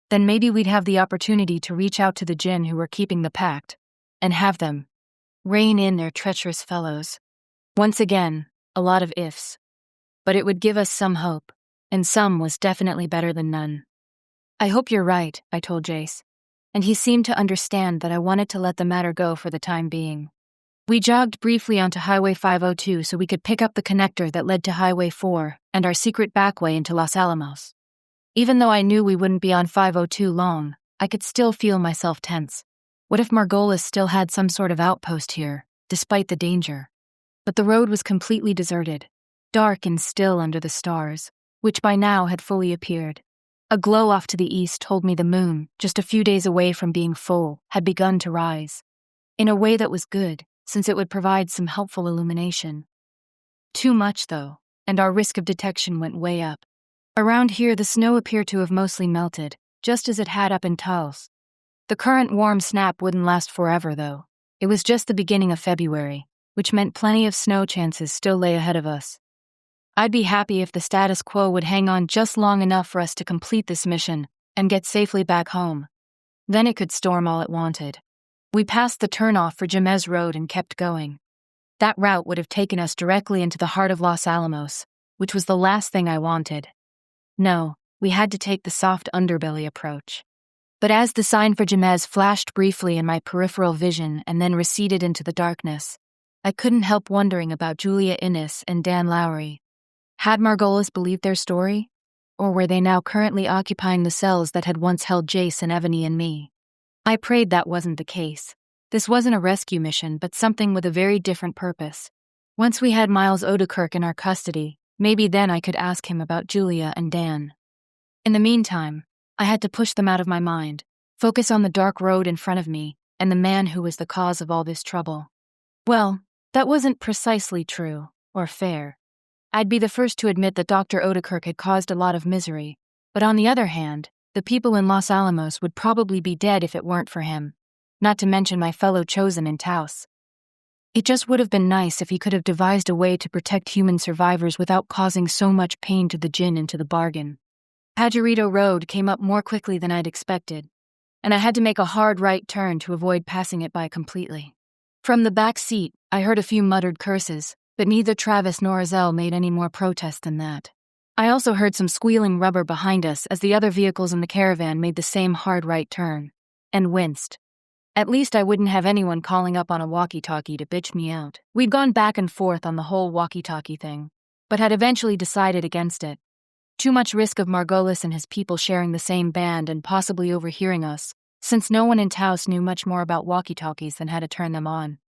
A: then maybe we'd have the opportunity to reach out to the Djinn who were keeping the pact and have them rein in their treacherous fellows. Once again, a lot of ifs. But it would give us some hope, and some was definitely better than none. I hope you're right, I told Jace, and he seemed to understand that I wanted to let the matter go for the time being. We jogged briefly onto Highway 502 so we could pick up the connector that led to Highway 4 and our secret backway into Los Alamos. Even though I knew we wouldn't be on 502 long, I could still feel myself tense. What if Margolis still had some sort of outpost here, despite the danger? But the road was completely deserted, dark and still under the stars, which by now had fully appeared. A glow off to the east told me the moon, just a few days away from being full, had begun to rise. In a way that was good, since it would provide some helpful illumination. Too much, though, and our risk of detection went way up. Around here, the snow appeared to have mostly melted, just as it had up in Taos. The current warm snap wouldn't last forever, though. It was just the beginning of February, which meant plenty of snow chances still lay ahead of us. I'd be happy if the status quo would hang on just long enough for us to complete this mission and get safely back home. Then it could storm all it wanted. We passed the turnoff for Jamez Road and kept going. That route would have taken us directly into the heart of Los Alamos, which was the last thing I wanted. No, we had to take the soft underbelly approach. But as the sign for Jamez flashed briefly in my peripheral vision and then receded into the darkness, I couldn't help wondering about Julia Innes and Dan Lowry. Had Margolis believed their story? Or were they now currently occupying the cells that had once held Jace and Ebony and me? I prayed that wasn't the case. This wasn't a rescue mission, but something with a very different purpose. Once we had Miles Odekirk in our custody, maybe then I could ask him about Julia and Dan. In the meantime, I had to push them out of my mind, focus on the dark road in front of me, and the man who was the cause of all this trouble. Well, that wasn't precisely true, or fair. I'd be the first to admit that Dr. Odekirk had caused a lot of misery, but on the other hand, the people in Los Alamos would probably be dead if it weren't for him, not to mention my fellow chosen in Taos. It just would have been nice if he could have devised a way to protect human survivors without causing so much pain to the Djinn into the bargain. Pajarito Road came up more quickly than I'd expected, and I had to make a hard right turn to avoid passing it by completely. From the back seat, I heard a few muttered curses, but neither Travis nor Azelle made any more protest than that. I also heard some squealing rubber behind us as the other vehicles in the caravan made the same hard right turn, and winced. At least I wouldn't have anyone calling up on a walkie-talkie to bitch me out. We'd gone back and forth on the whole walkie-talkie thing, but had eventually decided against it. Too much risk of Margolis and his people sharing the same band and possibly overhearing us, since no one in Taos knew much more about walkie-talkies than how to turn them on.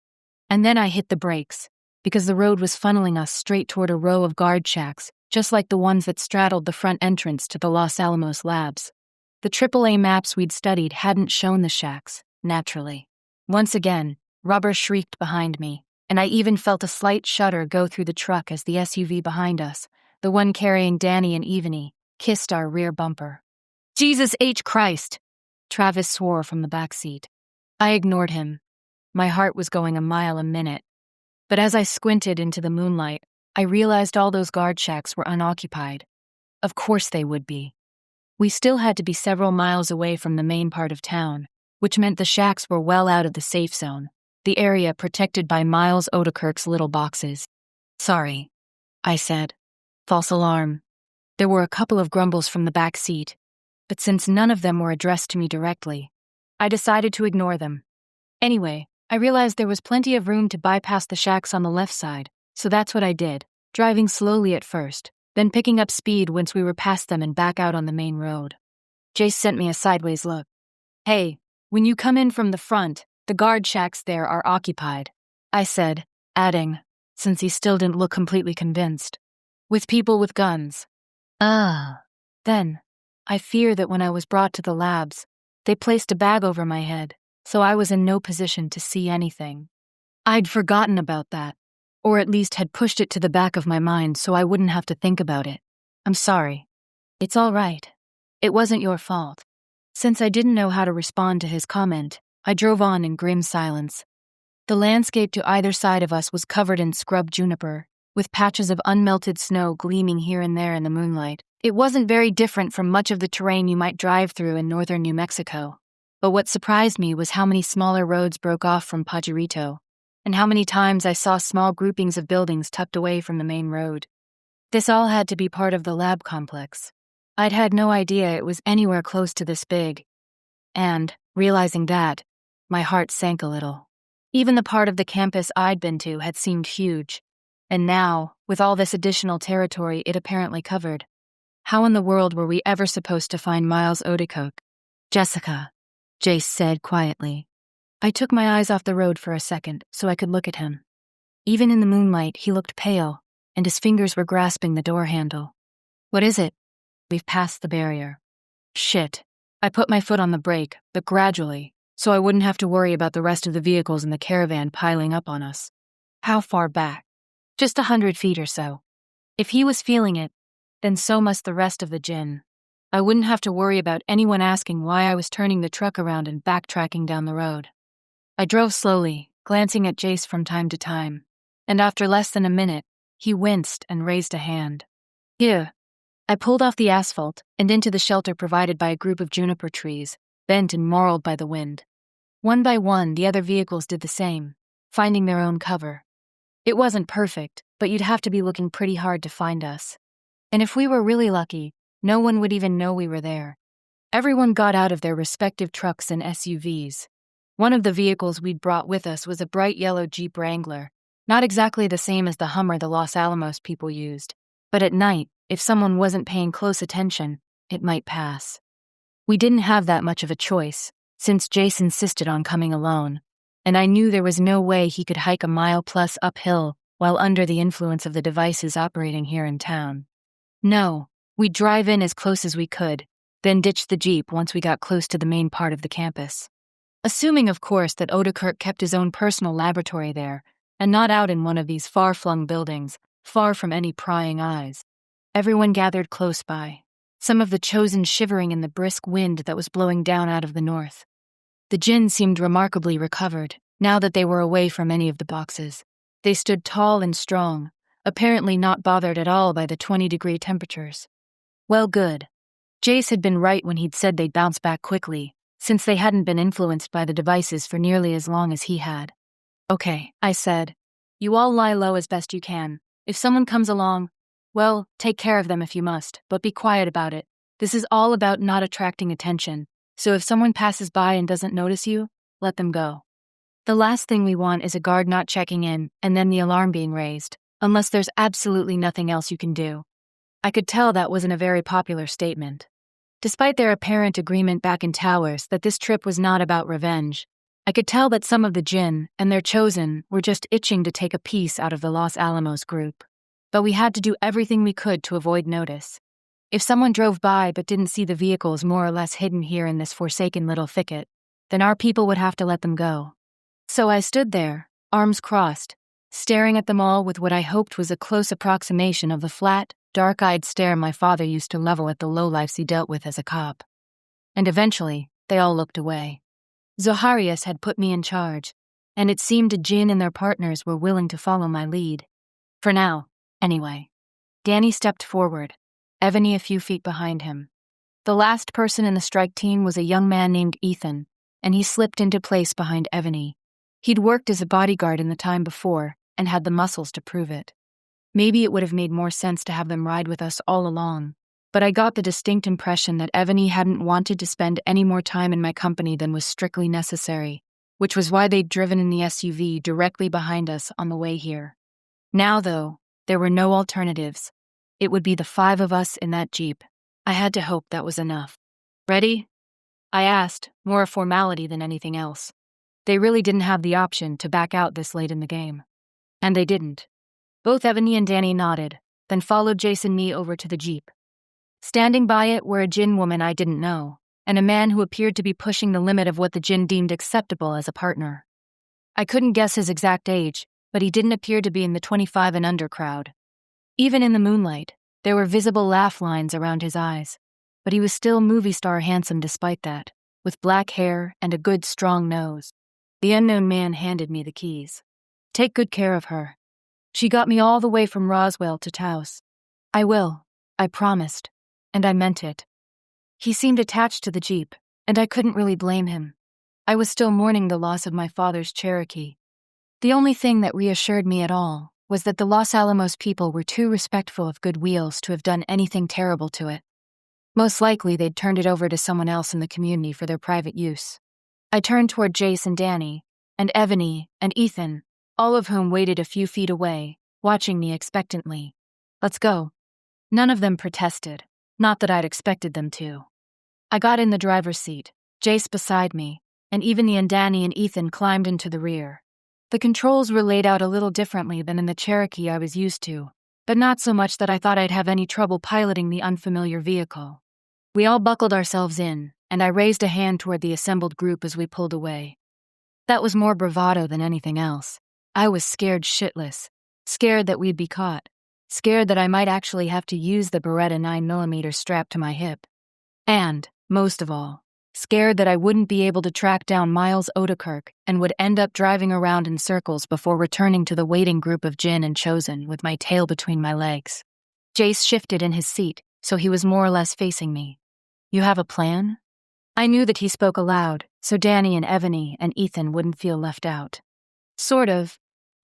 A: And then I hit the brakes, because the road was funneling us straight toward a row of guard shacks, just like the ones that straddled the front entrance to the Los Alamos labs. The AAA maps we'd studied hadn't shown the shacks, naturally. Once again, rubber shrieked behind me, and I even felt a slight shudder go through the truck as the SUV behind us, the one carrying Danny and Evany, kissed our rear bumper. Jesus H. Christ! Travis swore from the back seat. I ignored him. My heart was going a mile a minute. But as I squinted into the moonlight, I realized all those guard shacks were unoccupied. Of course they would be. We still had to be several miles away from the main part of town, which meant the shacks were well out of the safe zone, the area protected by Miles Odekirk's little boxes. Sorry, I said. False alarm. There were a couple of grumbles from the back seat, but since none of them were addressed to me directly, I decided to ignore them. Anyway, I realized there was plenty of room to bypass the shacks on the left side, so that's what I did, driving slowly at first, then picking up speed once we were past them and back out on the main road. Jace sent me a sideways look. Hey, when you come in from the front, the guard shacks there are occupied, I said, adding, since he still didn't look completely convinced. With people with guns. Then, I fear that when I was brought to the labs, they placed a bag over my head, so I was in no position to see anything. I'd forgotten about that, or at least had pushed it to the back of my mind so I wouldn't have to think about it. I'm sorry. It's all right. It wasn't your fault. Since I didn't know how to respond to his comment, I drove on in grim silence. The landscape to either side of us was covered in scrub juniper, with patches of unmelted snow gleaming here and there in the moonlight. It wasn't very different from much of the terrain you might drive through in northern New Mexico. But what surprised me was how many smaller roads broke off from Pajarito, and how many times I saw small groupings of buildings tucked away from the main road. This all had to be part of the lab complex. I'd had no idea it was anywhere close to this big. And, realizing that, my heart sank a little. Even the part of the campus I'd been to had seemed huge. And now, with all this additional territory it apparently covered, how in the world were we ever supposed to find Miles Odekirk? Jessica, Jace said quietly. I took my eyes off the road for a second so I could look at him. Even in the moonlight, he looked pale, and his fingers were grasping the door handle. What is it? We've passed the barrier. Shit. I put my foot on the brake, but gradually, so I wouldn't have to worry about the rest of the vehicles in the caravan piling up on us. How far back? Just 100 feet or so. If he was feeling it, then so must the rest of the Djinn. I wouldn't have to worry about anyone asking why I was turning the truck around and backtracking down the road. I drove slowly, glancing at Jace from time to time, and after less than a minute, he winced and raised a hand. Here. I pulled off the asphalt and into the shelter provided by a group of juniper trees, bent and gnarled by the wind. One by one, the other vehicles did the same, finding their own cover. It wasn't perfect, but you'd have to be looking pretty hard to find us. And if we were really lucky, no one would even know we were there. Everyone got out of their respective trucks and SUVs. One of the vehicles we'd brought with us was a bright yellow Jeep Wrangler, not exactly the same as the Hummer the Los Alamos people used, but at night, if someone wasn't paying close attention, it might pass. We didn't have that much of a choice, since Jace insisted on coming alone, and I knew there was no way he could hike a mile-plus uphill while under the influence of the devices operating here in town. No, we'd drive in as close as we could, then ditch the Jeep once we got close to the main part of the campus. Assuming, of course, that Odekirk kept his own personal laboratory there, and not out in one of these far-flung buildings, far from any prying eyes. Everyone gathered close by, some of the chosen shivering in the brisk wind that was blowing down out of the north. The Djinn seemed remarkably recovered, now that they were away from any of the boxes. They stood tall and strong, apparently not bothered at all by the 20-degree temperatures. Well, good. Jace had been right when he'd said they'd bounce back quickly, since they hadn't been influenced by the devices for nearly as long as he had. Okay, I said. You all lie low as best you can. If someone comes along, well, take care of them if you must, but be quiet about it. This is all about not attracting attention, so if someone passes by and doesn't notice you, let them go. The last thing we want is a guard not checking in and then the alarm being raised, unless there's absolutely nothing else you can do. I could tell that wasn't a very popular statement. Despite their apparent agreement back in Taos that this trip was not about revenge, I could tell that some of the Djinn and their chosen were just itching to take a piece out of the Los Alamos group. But we had to do everything we could to avoid notice. If someone drove by but didn't see the vehicles more or less hidden here in this forsaken little thicket, then our people would have to let them go. So I stood there, arms crossed, staring at them all with what I hoped was a close approximation of the flat, dark-eyed stare my father used to level at the lowlifes he dealt with as a cop. And eventually, they all looked away. Zoharius had put me in charge, and it seemed Djinn and their partners were willing to follow my lead. For now, anyway. Danny stepped forward, Ebony a few feet behind him. The last person in the strike team was a young man named Ethan, and he slipped into place behind Ebony. He'd worked as a bodyguard in the time before, and had the muscles to prove it. Maybe it would have made more sense to have them ride with us all along, but I got the distinct impression that Ebony hadn't wanted to spend any more time in my company than was strictly necessary, which was why they'd driven in the SUV directly behind us on the way here. Now, though, there were no alternatives. It would be the 5 of us in that Jeep. I had to hope that was enough. Ready? I asked, more a formality than anything else. They really didn't have the option to back out this late in the game. And they didn't. Both Ebony and Danny nodded, then followed Jace and me over to the Jeep. Standing by it were a Djinn woman I didn't know, and a man who appeared to be pushing the limit of what the Djinn deemed acceptable as a partner. I couldn't guess his exact age, but he didn't appear to be in the 25 and under crowd. Even in the moonlight, there were visible laugh lines around his eyes, but he was still movie star handsome despite that, with black hair and a good strong nose. The unknown man handed me the keys. Take good care of her. She got me all the way from Roswell to Taos. I will, I promised, and I meant it. He seemed attached to the Jeep, and I couldn't really blame him. I was still mourning the loss of my father's Cherokee. The only thing that reassured me at all was that the Los Alamos people were too respectful of good wheels to have done anything terrible to it. Most likely they'd turned it over to someone else in the community for their private use. I turned toward Jace and Danny, and Ebony and Ethan, all of whom waited a few feet away, watching me expectantly. Let's go. None of them protested, not that I'd expected them to. I got in the driver's seat, Jace beside me, and even and Danny and Ethan climbed into the rear. The controls were laid out a little differently than in the Cherokee I was used to, but not so much that I thought I'd have any trouble piloting the unfamiliar vehicle. We all buckled ourselves in, and I raised a hand toward the assembled group as we pulled away. That was more bravado than anything else. I was scared shitless, scared that we'd be caught, scared that I might actually have to use the Beretta 9mm strapped to my hip. And, most of all, scared that I wouldn't be able to track down Miles Odekirk and would end up driving around in circles before returning to the waiting group of Djinn and Chosen with my tail between my legs. Jace shifted in his seat, so he was more or less facing me. You have a plan? I knew that he spoke aloud, so Danny and Ebony and Ethan wouldn't feel left out. Sort of.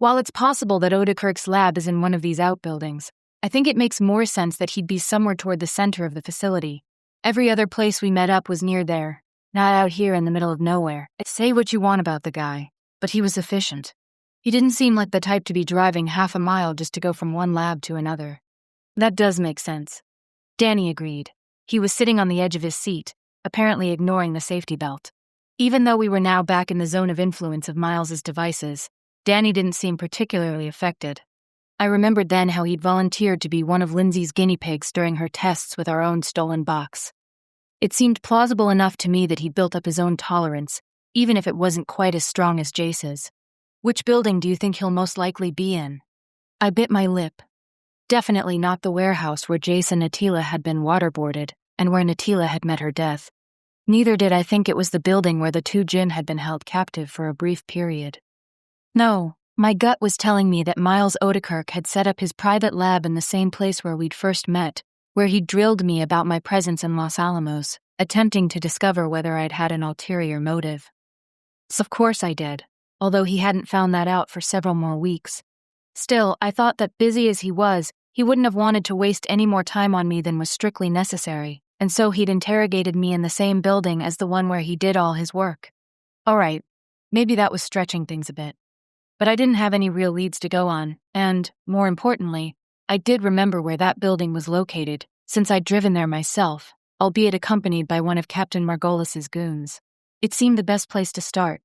A: While it's possible that Odekirk's lab is in one of these outbuildings, I think it makes more sense that he'd be somewhere toward the center of the facility. Every other place we met up was near there, not out here in the middle of nowhere. Say what you want about the guy, but he was efficient. He didn't seem like the type to be driving half a mile just to go from one lab to another. That does make sense. Danny agreed. He was sitting on the edge of his seat, apparently ignoring the safety belt. Even though we were now back in the zone of influence of Miles's devices, Danny didn't seem particularly affected. I remembered then how he'd volunteered to be one of Lindsay's guinea pigs during her tests with our own stolen box. It seemed plausible enough to me that he'd built up his own tolerance, even if it wasn't quite as strong as Jace's. Which building do you think he'll most likely be in? I bit my lip. Definitely not the warehouse where Jace and Attila had been waterboarded, and where Attila had met her death. Neither did I think it was the building where the two Djinn had been held captive for a brief period. No, my gut was telling me that Miles Odekirk had set up his private lab in the same place where we'd first met, where he'd drilled me about my presence in Los Alamos, attempting to discover whether I'd had an ulterior motive. So of course I did, although he hadn't found that out for several more weeks. Still, I thought that busy as he was, he wouldn't have wanted to waste any more time on me than was strictly necessary, and so he'd interrogated me in the same building as the one where he did all his work. All right, maybe that was stretching things a bit. But I didn't have any real leads to go on, and, more importantly, I did remember where that building was located, since I'd driven there myself, albeit accompanied by one of Captain Margolis's goons. It seemed the best place to start.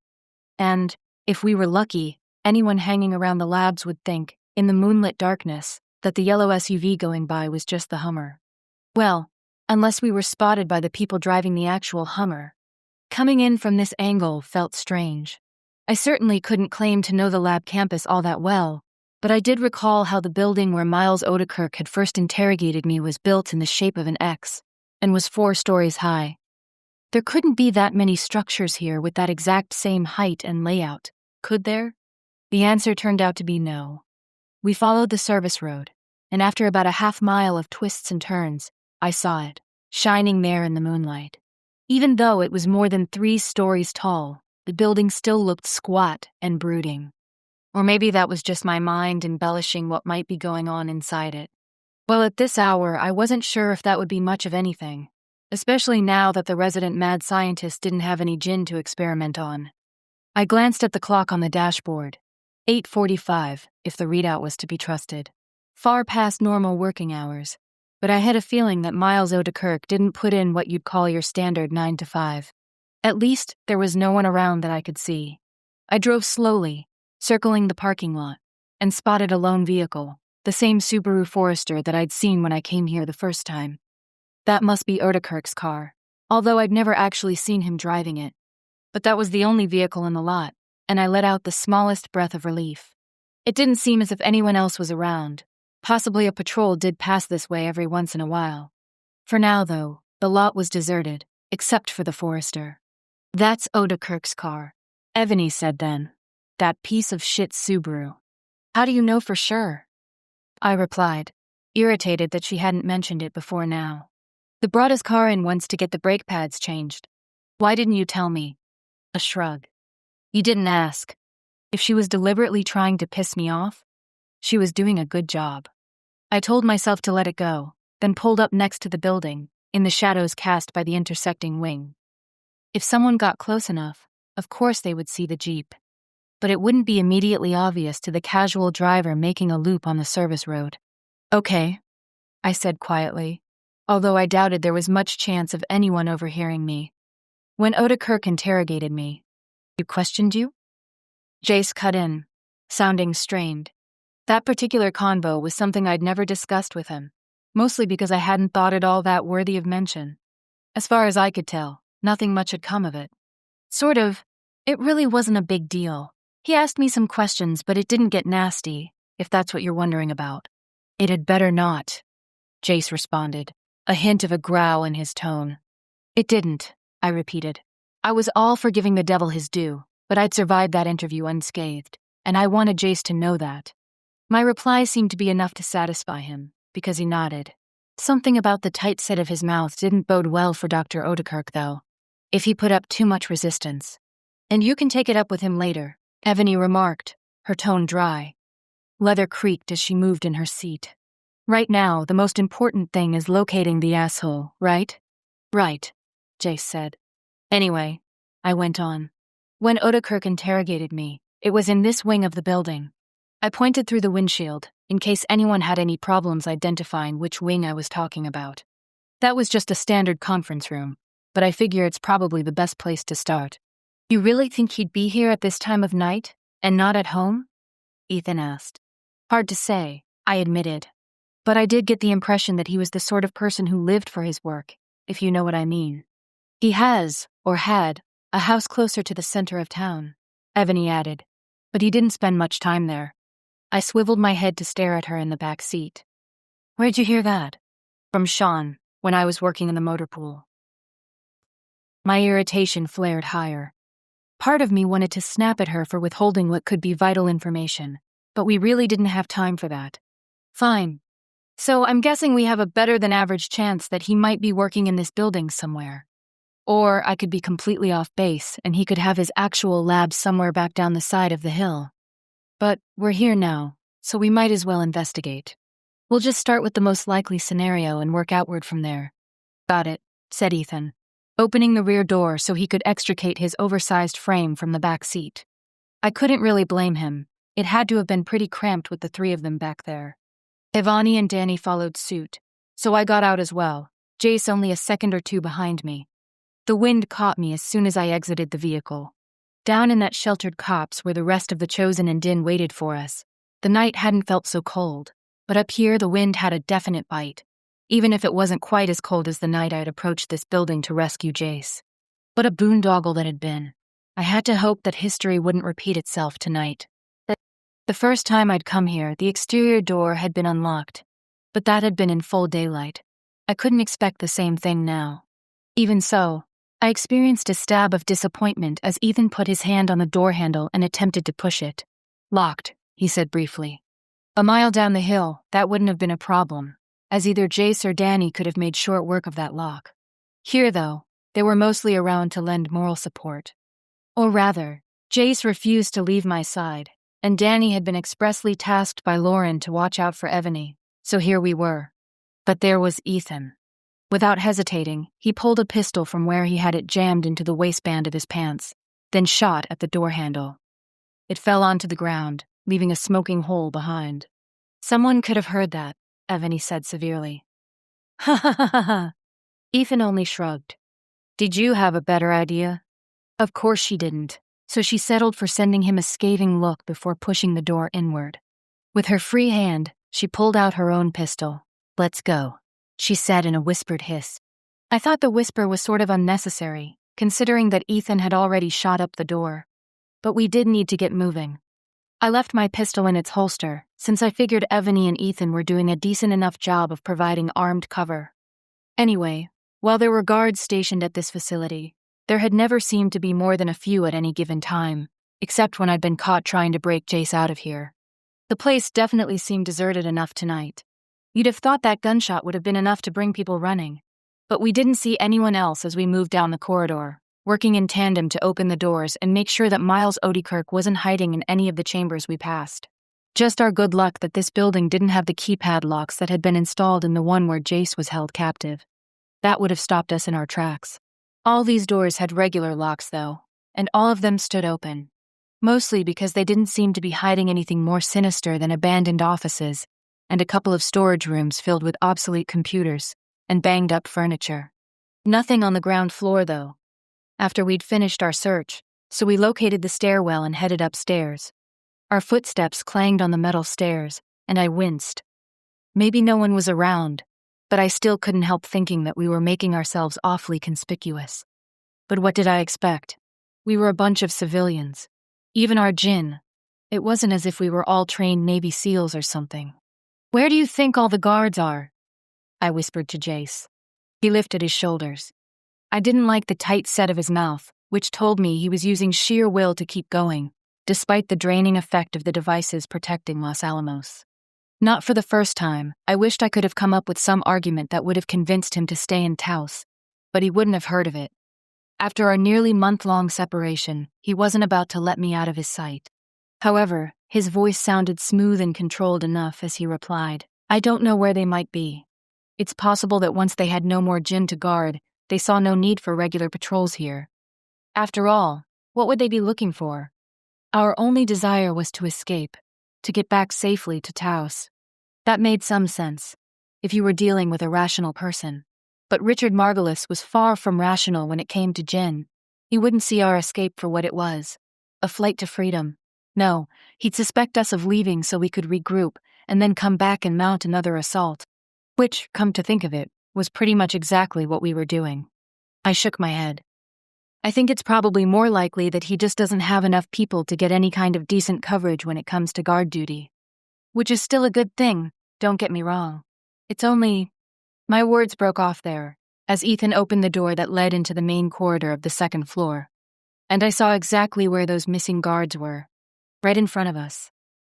A: And, if we were lucky, anyone hanging around the labs would think, in the moonlit darkness, that the yellow SUV going by was just the Hummer. Well, unless we were spotted by the people driving the actual Hummer. Coming in from this angle felt strange. I certainly couldn't claim to know the lab campus all that well, but I did recall how the building where Miles Odekirk had first interrogated me was built in the shape of an X, and was 4 stories high. There couldn't be that many structures here with that exact same height and layout, could there? The answer turned out to be no. We followed the service road, and after about a half-mile of twists and turns, I saw it, shining there in the moonlight. Even though it was more than 3 stories tall, the building still looked squat and brooding. Or maybe that was just my mind embellishing what might be going on inside it. Well, at this hour, I wasn't sure if that would be much of anything, especially now that the resident mad scientist didn't have any Djinn to experiment on. I glanced at the clock on the dashboard. 8:45, if the readout was to be trusted. Far past normal working hours, but I had a feeling that Miles Odekirk didn't put in what you'd call your standard 9 to 5. At least, there was no one around that I could see. I drove slowly, circling the parking lot, and spotted a lone vehicle, the same Subaru Forester that I'd seen when I came here the first time. That must be Odekirk's car, although I'd never actually seen him driving it. But that was the only vehicle in the lot, and I let out the smallest breath of relief. It didn't seem as if anyone else was around. Possibly a patrol did pass this way every once in a while. For now, though, the lot was deserted, except for the Forester. That's Odekirk's car, Evany said then. That piece of shit Subaru. How do you know for sure? I replied, irritated that she hadn't mentioned it before now. They brought his car in once to get the brake pads changed. Why didn't you tell me? A shrug. You didn't ask. If she was deliberately trying to piss me off, she was doing a good job. I told myself to let it go, then pulled up next to the building, in the shadows cast by the intersecting wing. If someone got close enough, of course they would see the Jeep. But it wouldn't be immediately obvious to the casual driver making a loop on the service road. Okay, I said quietly, although I doubted there was much chance of anyone overhearing me. When Odekirk interrogated me, "You questioned you?" Jace cut in, sounding strained. That particular convo was something I'd never discussed with him, mostly because I hadn't thought it all that worthy of mention. As far as I could tell, nothing much had come of it. Sort of. It really wasn't a big deal. He asked me some questions, but it didn't get nasty, if that's what you're wondering about. It had better not, Jace responded, a hint of a growl in his tone. It didn't, I repeated. I was all for giving the devil his due, but I'd survived that interview unscathed, and I wanted Jace to know that. My reply seemed to be enough to satisfy him, because he nodded. Something about the tight set of his mouth didn't bode well for Dr. Odekirk, though, if he put up too much resistance. And you can take it up with him later, Evany remarked, her tone dry. Leather creaked as she moved in her seat. Right now, the most important thing is locating the asshole, right? Right, Jace said. Anyway, I went on. When Odekirk interrogated me, it was in this wing of the building. I pointed through the windshield, in case anyone had any problems identifying which wing I was talking about. That was just a standard conference room, but I figure it's probably the best place to start. You really think he'd be here at this time of night, and not at home? Ethan asked. Hard to say, I admitted. But I did get the impression that he was the sort of person who lived for his work, if you know what I mean. He has, or had, a house closer to the center of town, Evany added, but he didn't spend much time there. I swiveled my head to stare at her in the back seat. Where'd you hear that? From Sean, when I was working in the motor pool. My irritation flared higher. Part of me wanted to snap at her for withholding what could be vital information, but we really didn't have time for that. Fine. So I'm guessing we have a better than average chance that he might be working in this building somewhere. Or I could be completely off base and he could have his actual lab somewhere back down the side of the hill. But we're here now, so we might as well investigate. We'll just start with the most likely scenario and work outward from there. Got it, said Ethan, opening the rear door so he could extricate his oversized frame from the back seat. I couldn't really blame him. It had to have been pretty cramped with the three of them back there. Ivani and Danny followed suit, so I got out as well, Jace only a second or two behind me. The wind caught me as soon as I exited the vehicle. Down in that sheltered copse where the rest of the Chosen and Djinn waited for us, the night hadn't felt so cold, but up here the wind had a definite bite, even if it wasn't quite as cold as the night I'd approached this building to rescue Jace. What a boondoggle that had been. I had to hope that history wouldn't repeat itself tonight. The first time I'd come here, the exterior door had been unlocked, but that had been in full daylight. I couldn't expect the same thing now. Even so, I experienced a stab of disappointment as Ethan put his hand on the door handle and attempted to push it. Locked, he said briefly. A mile down the hill, that wouldn't have been a problem, as either Jace or Danny could have made short work of that lock. Here, though, they were mostly around to lend moral support. Or rather, Jace refused to leave my side, and Danny had been expressly tasked by Lauren to watch out for Evany, so here we were. But there was Ethan. Without hesitating, he pulled a pistol from where he had it jammed into the waistband of his pants, then shot at the door handle. It fell onto the ground, leaving a smoking hole behind. Someone could have heard that, Evany said severely. Ha ha ha ha ha. Ethan only shrugged. Did you have a better idea? Of course she didn't, so she settled for sending him a scathing look before pushing the door inward. With her free hand, she pulled out her own pistol. Let's go, she said in a whispered hiss. I thought the whisper was sort of unnecessary, considering that Ethan had already shot up the door. But we did need to get moving. I left my pistol in its holster, since I figured Evany and Ethan were doing a decent enough job of providing armed cover. Anyway, while there were guards stationed at this facility, there had never seemed to be more than a few at any given time, except when I'd been caught trying to break Jace out of here. The place definitely seemed deserted enough tonight. You'd have thought that gunshot would have been enough to bring people running, but we didn't see anyone else as we moved down the corridor, working in tandem to open the doors and make sure that Miles Odekirk wasn't hiding in any of the chambers we passed. Just our good luck that this building didn't have the keypad locks that had been installed in the one where Jace was held captive. That would have stopped us in our tracks. All these doors had regular locks, though, and all of them stood open, mostly because they didn't seem to be hiding anything more sinister than abandoned offices and a couple of storage rooms filled with obsolete computers and banged-up furniture. Nothing on the ground floor, though. After we'd finished our search, so we located the stairwell and headed upstairs. Our footsteps clanged on the metal stairs, and I winced. Maybe no one was around, but I still couldn't help thinking that we were making ourselves awfully conspicuous. But what did I expect? We were a bunch of civilians. Even our Djinn. It wasn't as if we were all trained Navy SEALs or something. Where do you think all the guards are? I whispered to Jace. He lifted his shoulders. I didn't like the tight set of his mouth, which told me he was using sheer will to keep going, despite the draining effect of the devices protecting Los Alamos. Not for the first time, I wished I could have come up with some argument that would have convinced him to stay in Taos, but he wouldn't have heard of it. After our nearly month-long separation, he wasn't about to let me out of his sight. However, His voice sounded smooth and controlled enough as he replied, "I don't know where they might be. It's possible that once they had no more Djinn to guard, they saw no need for regular patrols here. After all, what would they be looking for? Our only desire was to escape, to get back safely to Taos." That made some sense, if you were dealing with a rational person. But Richard Margolis was far from rational when it came to Djinn. He wouldn't see our escape for what it was, a flight to freedom. No, he'd suspect us of leaving so we could regroup and then come back and mount another assault. Which, come to think of it, was pretty much exactly what we were doing. I shook my head. I think it's probably more likely that he just doesn't have enough people to get any kind of decent coverage when it comes to guard duty. Which is still a good thing, don't get me wrong. It's only... My words broke off there, as Ethan opened the door that led into the main corridor of the second floor. And I saw exactly where those missing guards were, right in front of us.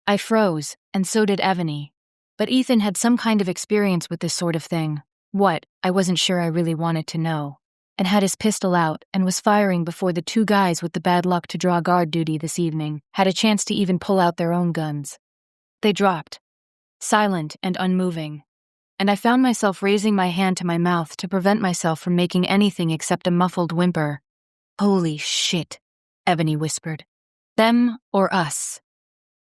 A: I froze, and so did Evany. But Ethan had some kind of experience with this sort of thing. What, I wasn't sure I really wanted to know. And had his pistol out and was firing before the two guys with the bad luck to draw guard duty this evening had a chance to even pull out their own guns. They dropped, silent and unmoving, and I found myself raising my hand to my mouth to prevent myself from making anything except a muffled whimper. "Holy shit," Evany whispered. "Them or us?"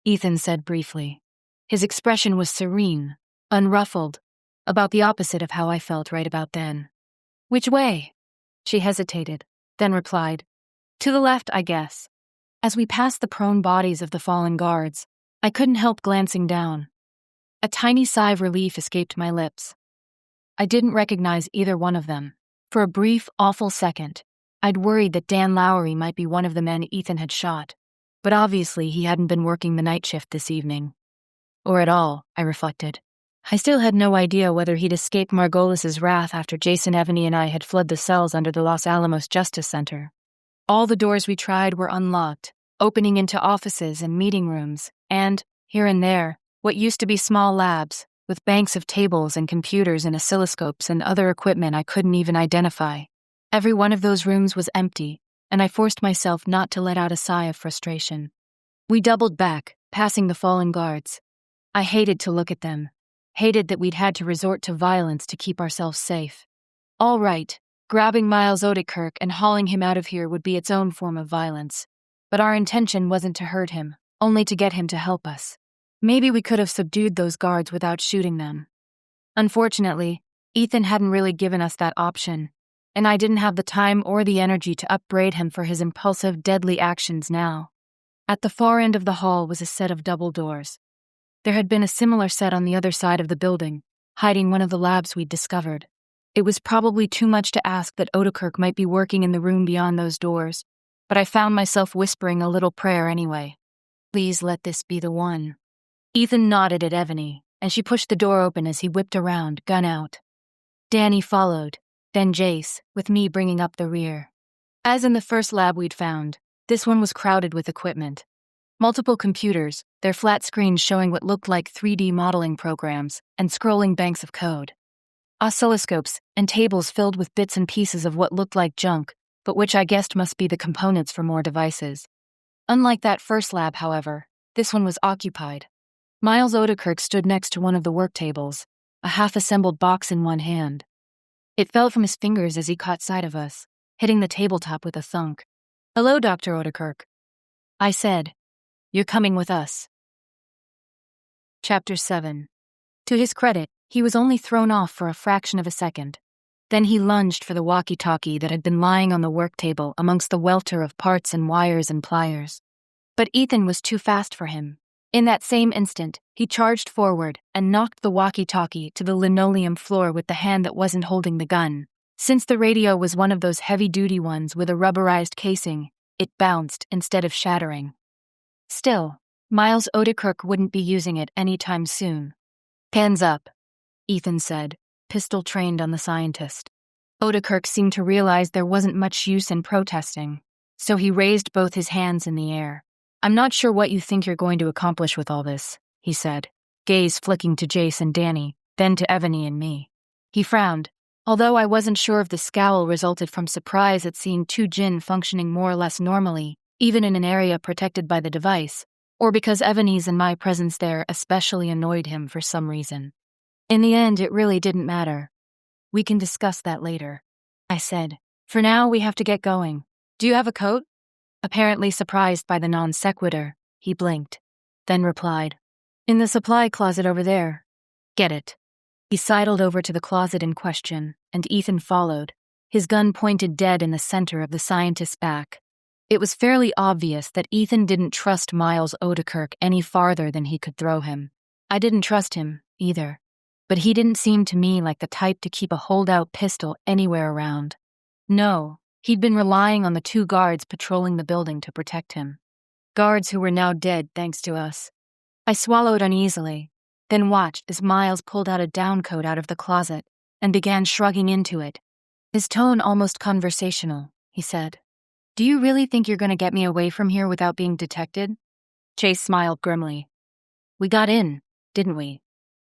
A: Ethan said briefly. His expression was serene, unruffled, about the opposite of how I felt right about then. "Which way?" She hesitated, then replied, "To the left, I guess." As we passed the prone bodies of the fallen guards, I couldn't help glancing down. A tiny sigh of relief escaped my lips. I didn't recognize either one of them. For a brief, awful second, I'd worried that Dan Lowry might be one of the men Ethan had shot, but obviously he hadn't been working the night shift this evening. Or at all, I reflected. I still had no idea whether he'd escaped Margolis's wrath after Jason, Evany, and I had fled the cells under the Los Alamos Justice Center. All the doors we tried were unlocked, opening into offices and meeting rooms, and, here and there, what used to be small labs, with banks of tables and computers and oscilloscopes and other equipment I couldn't even identify. Every one of those rooms was empty, and I forced myself not to let out a sigh of frustration. We doubled back, passing the fallen guards. I hated to look at them, hated that we'd had to resort to violence to keep ourselves safe. All right, grabbing Miles Odekirk and hauling him out of here would be its own form of violence. But our intention wasn't to hurt him, only to get him to help us. Maybe we could have subdued those guards without shooting them. Unfortunately, Ethan hadn't really given us that option, and I didn't have the time or the energy to upbraid him for his impulsive, deadly actions now. At the far end of the hall was a set of double doors. There had been a similar set on the other side of the building, hiding one of the labs we'd discovered. It was probably too much to ask that Odekirk might be working in the room beyond those doors, but I found myself whispering a little prayer anyway. Please let this be the one. Ethan nodded at Evany, and she pushed the door open as he whipped around, gun out. Danny followed, then Jace, with me bringing up the rear. As in the first lab we'd found, this one was crowded with equipment. Multiple computers, their flat screens showing what looked like 3D modeling programs, and scrolling banks of code. Oscilloscopes, and tables filled with bits and pieces of what looked like junk, but which I guessed must be the components for more devices. Unlike that first lab, however, this one was occupied. Miles Odekirk stood next to one of the work tables, a half-assembled box in one hand. It fell from his fingers as he caught sight of us, hitting the tabletop with a thunk. "Hello, Dr. Odekirk," I said. "You're coming with us." Chapter 7. To his credit, he was only thrown off for a fraction of a second. Then he lunged for the walkie-talkie that had been lying on the work table amongst the welter of parts and wires and pliers. But Ethan was too fast for him. In that same instant, he charged forward and knocked the walkie-talkie to the linoleum floor with the hand that wasn't holding the gun. Since the radio was one of those heavy-duty ones with a rubberized casing, it bounced instead of shattering. Still, Miles Odekirk wouldn't be using it anytime soon. "Hands up," Ethan said, pistol trained on the scientist. Odekirk seemed to realize there wasn't much use in protesting, so he raised both his hands in the air. "I'm not sure what you think you're going to accomplish with all this," he said, gaze flicking to Jace and Danny, then to Evany and me. He frowned, although I wasn't sure if the scowl resulted from surprise at seeing two Djinn functioning more or less normally, even in an area protected by the device, or because Ebony's and my presence there especially annoyed him for some reason. In the end, it really didn't matter. We can discuss that later, I said. For now, we have to get going. Do you have a coat? Apparently surprised by the non sequitur, he blinked, then replied, in the supply closet over there. Get it. He sidled over to the closet in question, and Ethan followed, his gun pointed dead in the center of the scientist's back. It was fairly obvious that Ethan didn't trust Miles Odekirk any farther than he could throw him. I didn't trust him, either. But he didn't seem to me like the type to keep a holdout pistol anywhere around. No, he'd been relying on the 2 guards patrolling the building to protect him. Guards who were now dead thanks to us. I swallowed uneasily, then watched as Miles pulled out a downcoat out of the closet and began shrugging into it. His tone almost conversational, he said. Do you really think you're going to get me away from here without being detected? Jace smiled grimly. We got in, didn't we?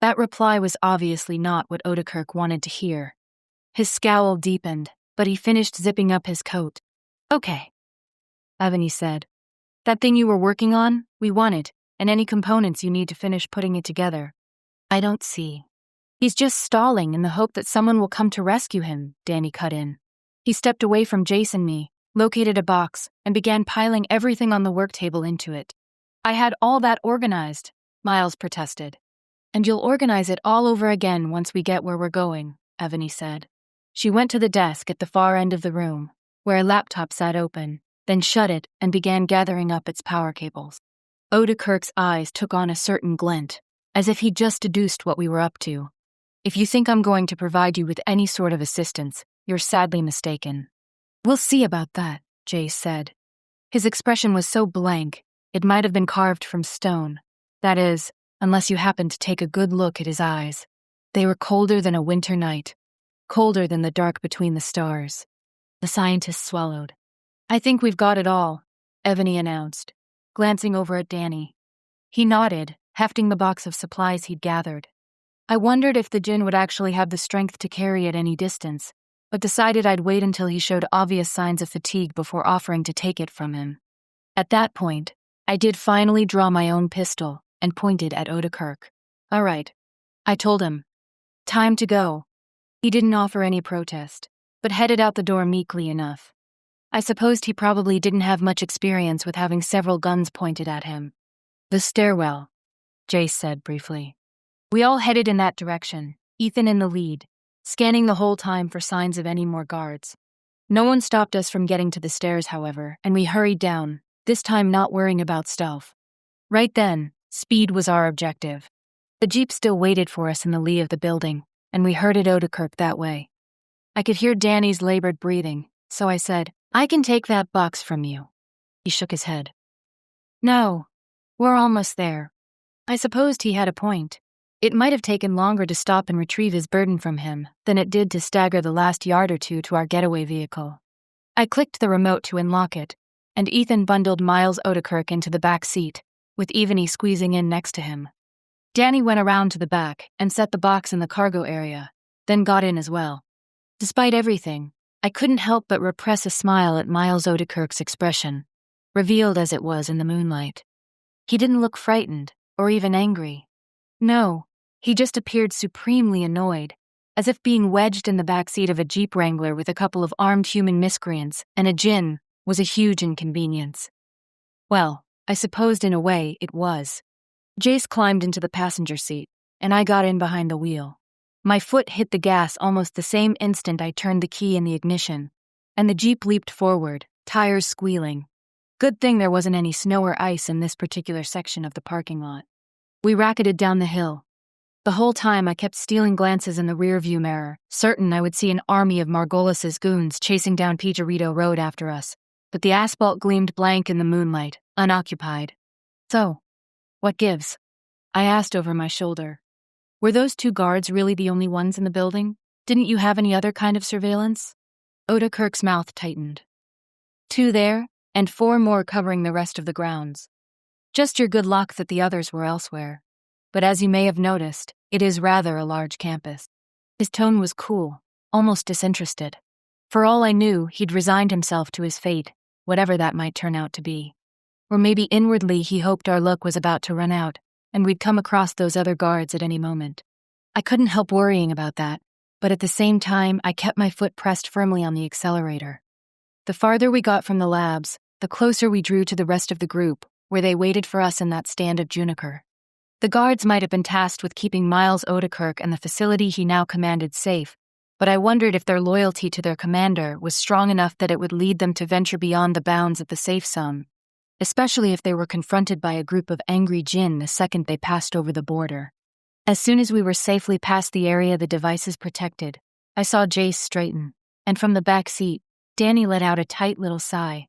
A: That reply was obviously not what Odekirk wanted to hear. His scowl deepened, but he finished zipping up his coat. Okay, Ebony said. That thing you were working on, we want it, and any components you need to finish putting it together. I don't see. He's just stalling in the hope that someone will come to rescue him, Danny cut in. He stepped away from Jace and me, located a box, and began piling everything on the work table into it. I had all that organized, Miles protested. And you'll organize it all over again once we get where we're going, Ebony said. She went to the desk at the far end of the room, where a laptop sat open, then shut it and began gathering up its power cables. Odekirk's eyes took on a certain glint, as if he'd just deduced what we were up to. If you think I'm going to provide you with any sort of assistance, you're sadly mistaken. We'll see about that, Jace said. His expression was so blank, it might have been carved from stone. That is, unless you happened to take a good look at his eyes. They were colder than a winter night, colder than the dark between the stars. The scientist swallowed. I think we've got it all, Ebony announced, glancing over at Danny. He nodded, hefting the box of supplies he'd gathered. I wondered if the Djinn would actually have the strength to carry it any distance, but decided I'd wait until he showed obvious signs of fatigue before offering to take it from him. At that point, I did finally draw my own pistol and pointed at Odekirk. All right, I told him. Time to go. He didn't offer any protest, but headed out the door meekly enough. I supposed he probably didn't have much experience with having several guns pointed at him. The stairwell, Jace said briefly. We all headed in that direction, Ethan in the lead, scanning the whole time for signs of any more guards. No one stopped us from getting to the stairs, however, and we hurried down, this time not worrying about stealth. Right then, speed was our objective. The jeep still waited for us in the lee of the building, and we herded Odekirk that way. I could hear Danny's labored breathing, so I said, I can take that box from you. He shook his head. No, we're almost there. I supposed he had a point. It might have taken longer to stop and retrieve his burden from him than it did to stagger the last yard or two to our getaway vehicle. I clicked the remote to unlock it, and Ethan bundled Miles Odekirk into the back seat, with Evany squeezing in next to him. Danny went around to the back and set the box in the cargo area, then got in as well. Despite everything, I couldn't help but repress a smile at Miles Odekirk's expression, revealed as it was in the moonlight. He didn't look frightened, or even angry. No, he just appeared supremely annoyed, as if being wedged in the backseat of a Jeep Wrangler with a couple of armed human miscreants and a Djinn was a huge inconvenience. Well, I supposed in a way it was. Jace climbed into the passenger seat, and I got in behind the wheel. My foot hit the gas almost the same instant I turned the key in the ignition, and the Jeep leaped forward, tires squealing. Good thing there wasn't any snow or ice in this particular section of the parking lot. We racketed down the hill. The whole time I kept stealing glances in the rearview mirror, certain I would see an army of Margolis's goons chasing down Pijarito Road after us, but the asphalt gleamed blank in the moonlight, unoccupied. So, what gives? I asked over my shoulder. Were those 2 guards really the only ones in the building? Didn't you have any other kind of surveillance? Odekirk's mouth tightened. 2 there, and 4 more covering the rest of the grounds. Just your good luck that the others were elsewhere. But as you may have noticed, it is rather a large campus. His tone was cool, almost disinterested. For all I knew, he'd resigned himself to his fate, whatever that might turn out to be. Or maybe inwardly he hoped our luck was about to run out, and we'd come across those other guards at any moment. I couldn't help worrying about that, but at the same time, I kept my foot pressed firmly on the accelerator. The farther we got from the labs, the closer we drew to the rest of the group, where they waited for us in that stand of juniper. The guards might have been tasked with keeping Miles Odekirk and the facility he now commanded safe, but I wondered if their loyalty to their commander was strong enough that it would lead them to venture beyond the bounds of the safe zone, especially if they were confronted by a group of angry Djinn the second they passed over the border. As soon as we were safely past the area the devices protected, I saw Jace straighten, and from the back seat, Danny let out a tight little sigh.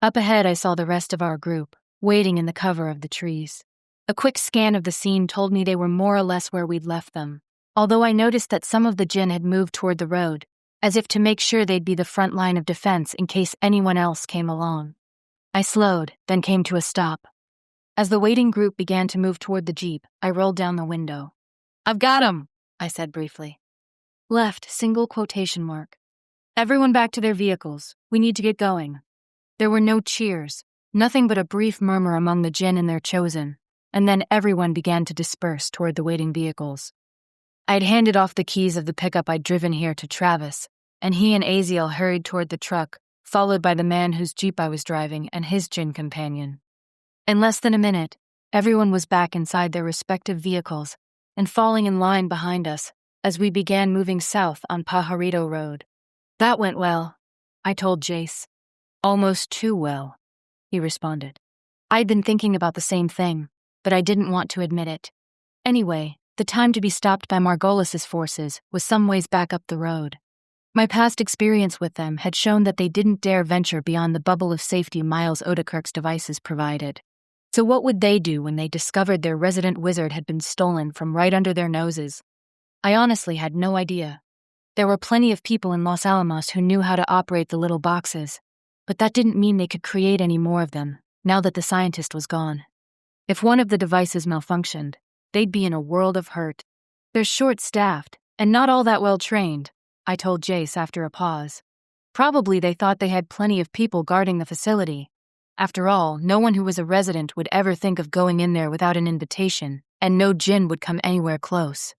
A: Up ahead, I saw the rest of our group, waiting in the cover of the trees. A quick scan of the scene told me they were more or less where we'd left them, although I noticed that some of the Djinn had moved toward the road, as if to make sure they'd be the front line of defense in case anyone else came along. I slowed, then came to a stop. As the waiting group began to move toward the jeep, I rolled down the window. "I've got 'em," I said briefly. Left, single quotation mark. "Everyone back to their vehicles. We need to get going." There were no cheers, nothing but a brief murmur among the Djinn and their chosen, and then everyone began to disperse toward the waiting vehicles. I'd handed off the keys of the pickup I'd driven here to Travis, and he and Aziel hurried toward the truck, followed by the man whose jeep I was driving and his Djinn companion. In less than a minute, everyone was back inside their respective vehicles and falling in line behind us as we began moving south on Pajarito Road. "That went well," I told Jace. "Almost too well," he responded. I'd been thinking about the same thing, but I didn't want to admit it. Anyway, the time to be stopped by Margolis's forces was some ways back up the road. My past experience with them had shown that they didn't dare venture beyond the bubble of safety Miles Odekirk's devices provided. So what would they do when they discovered their resident wizard had been stolen from right under their noses? I honestly had no idea. There were plenty of people in Los Alamos who knew how to operate the little boxes, but that didn't mean they could create any more of them, now that the scientist was gone. If one of the devices malfunctioned, they'd be in a world of hurt. They're short-staffed, and not all that well-trained, I told Jace after a pause. Probably they thought they had plenty of people guarding the facility. After all, no one who was a resident would ever think of going in there without an invitation, and no Djinn would come anywhere close.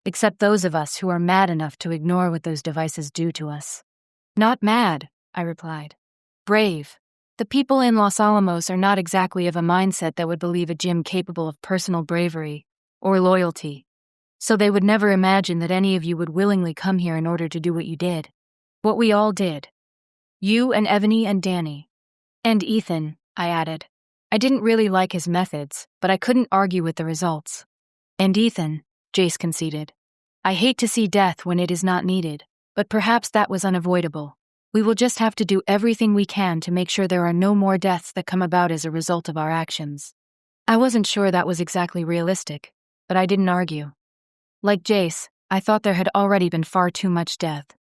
A: Except those of us who are mad enough to ignore what those devices do to us. "Not mad," I replied. "Brave. The people in Los Alamos are not exactly of a mindset that would believe a Djinn capable of personal bravery or loyalty. So they would never imagine that any of you would willingly come here in order to do what you did. What we all did. You and Ebony and Danny. And Ethan," I added. I didn't really like his methods, but I couldn't argue with the results. "And Ethan," Jace conceded. "I hate to see death when it is not needed, but perhaps that was unavoidable. We will just have to do everything we can to make sure there are no more deaths that come about as a result of our actions." I wasn't sure that was exactly realistic, but I didn't argue. Like Jace, I thought there had already been far too much death.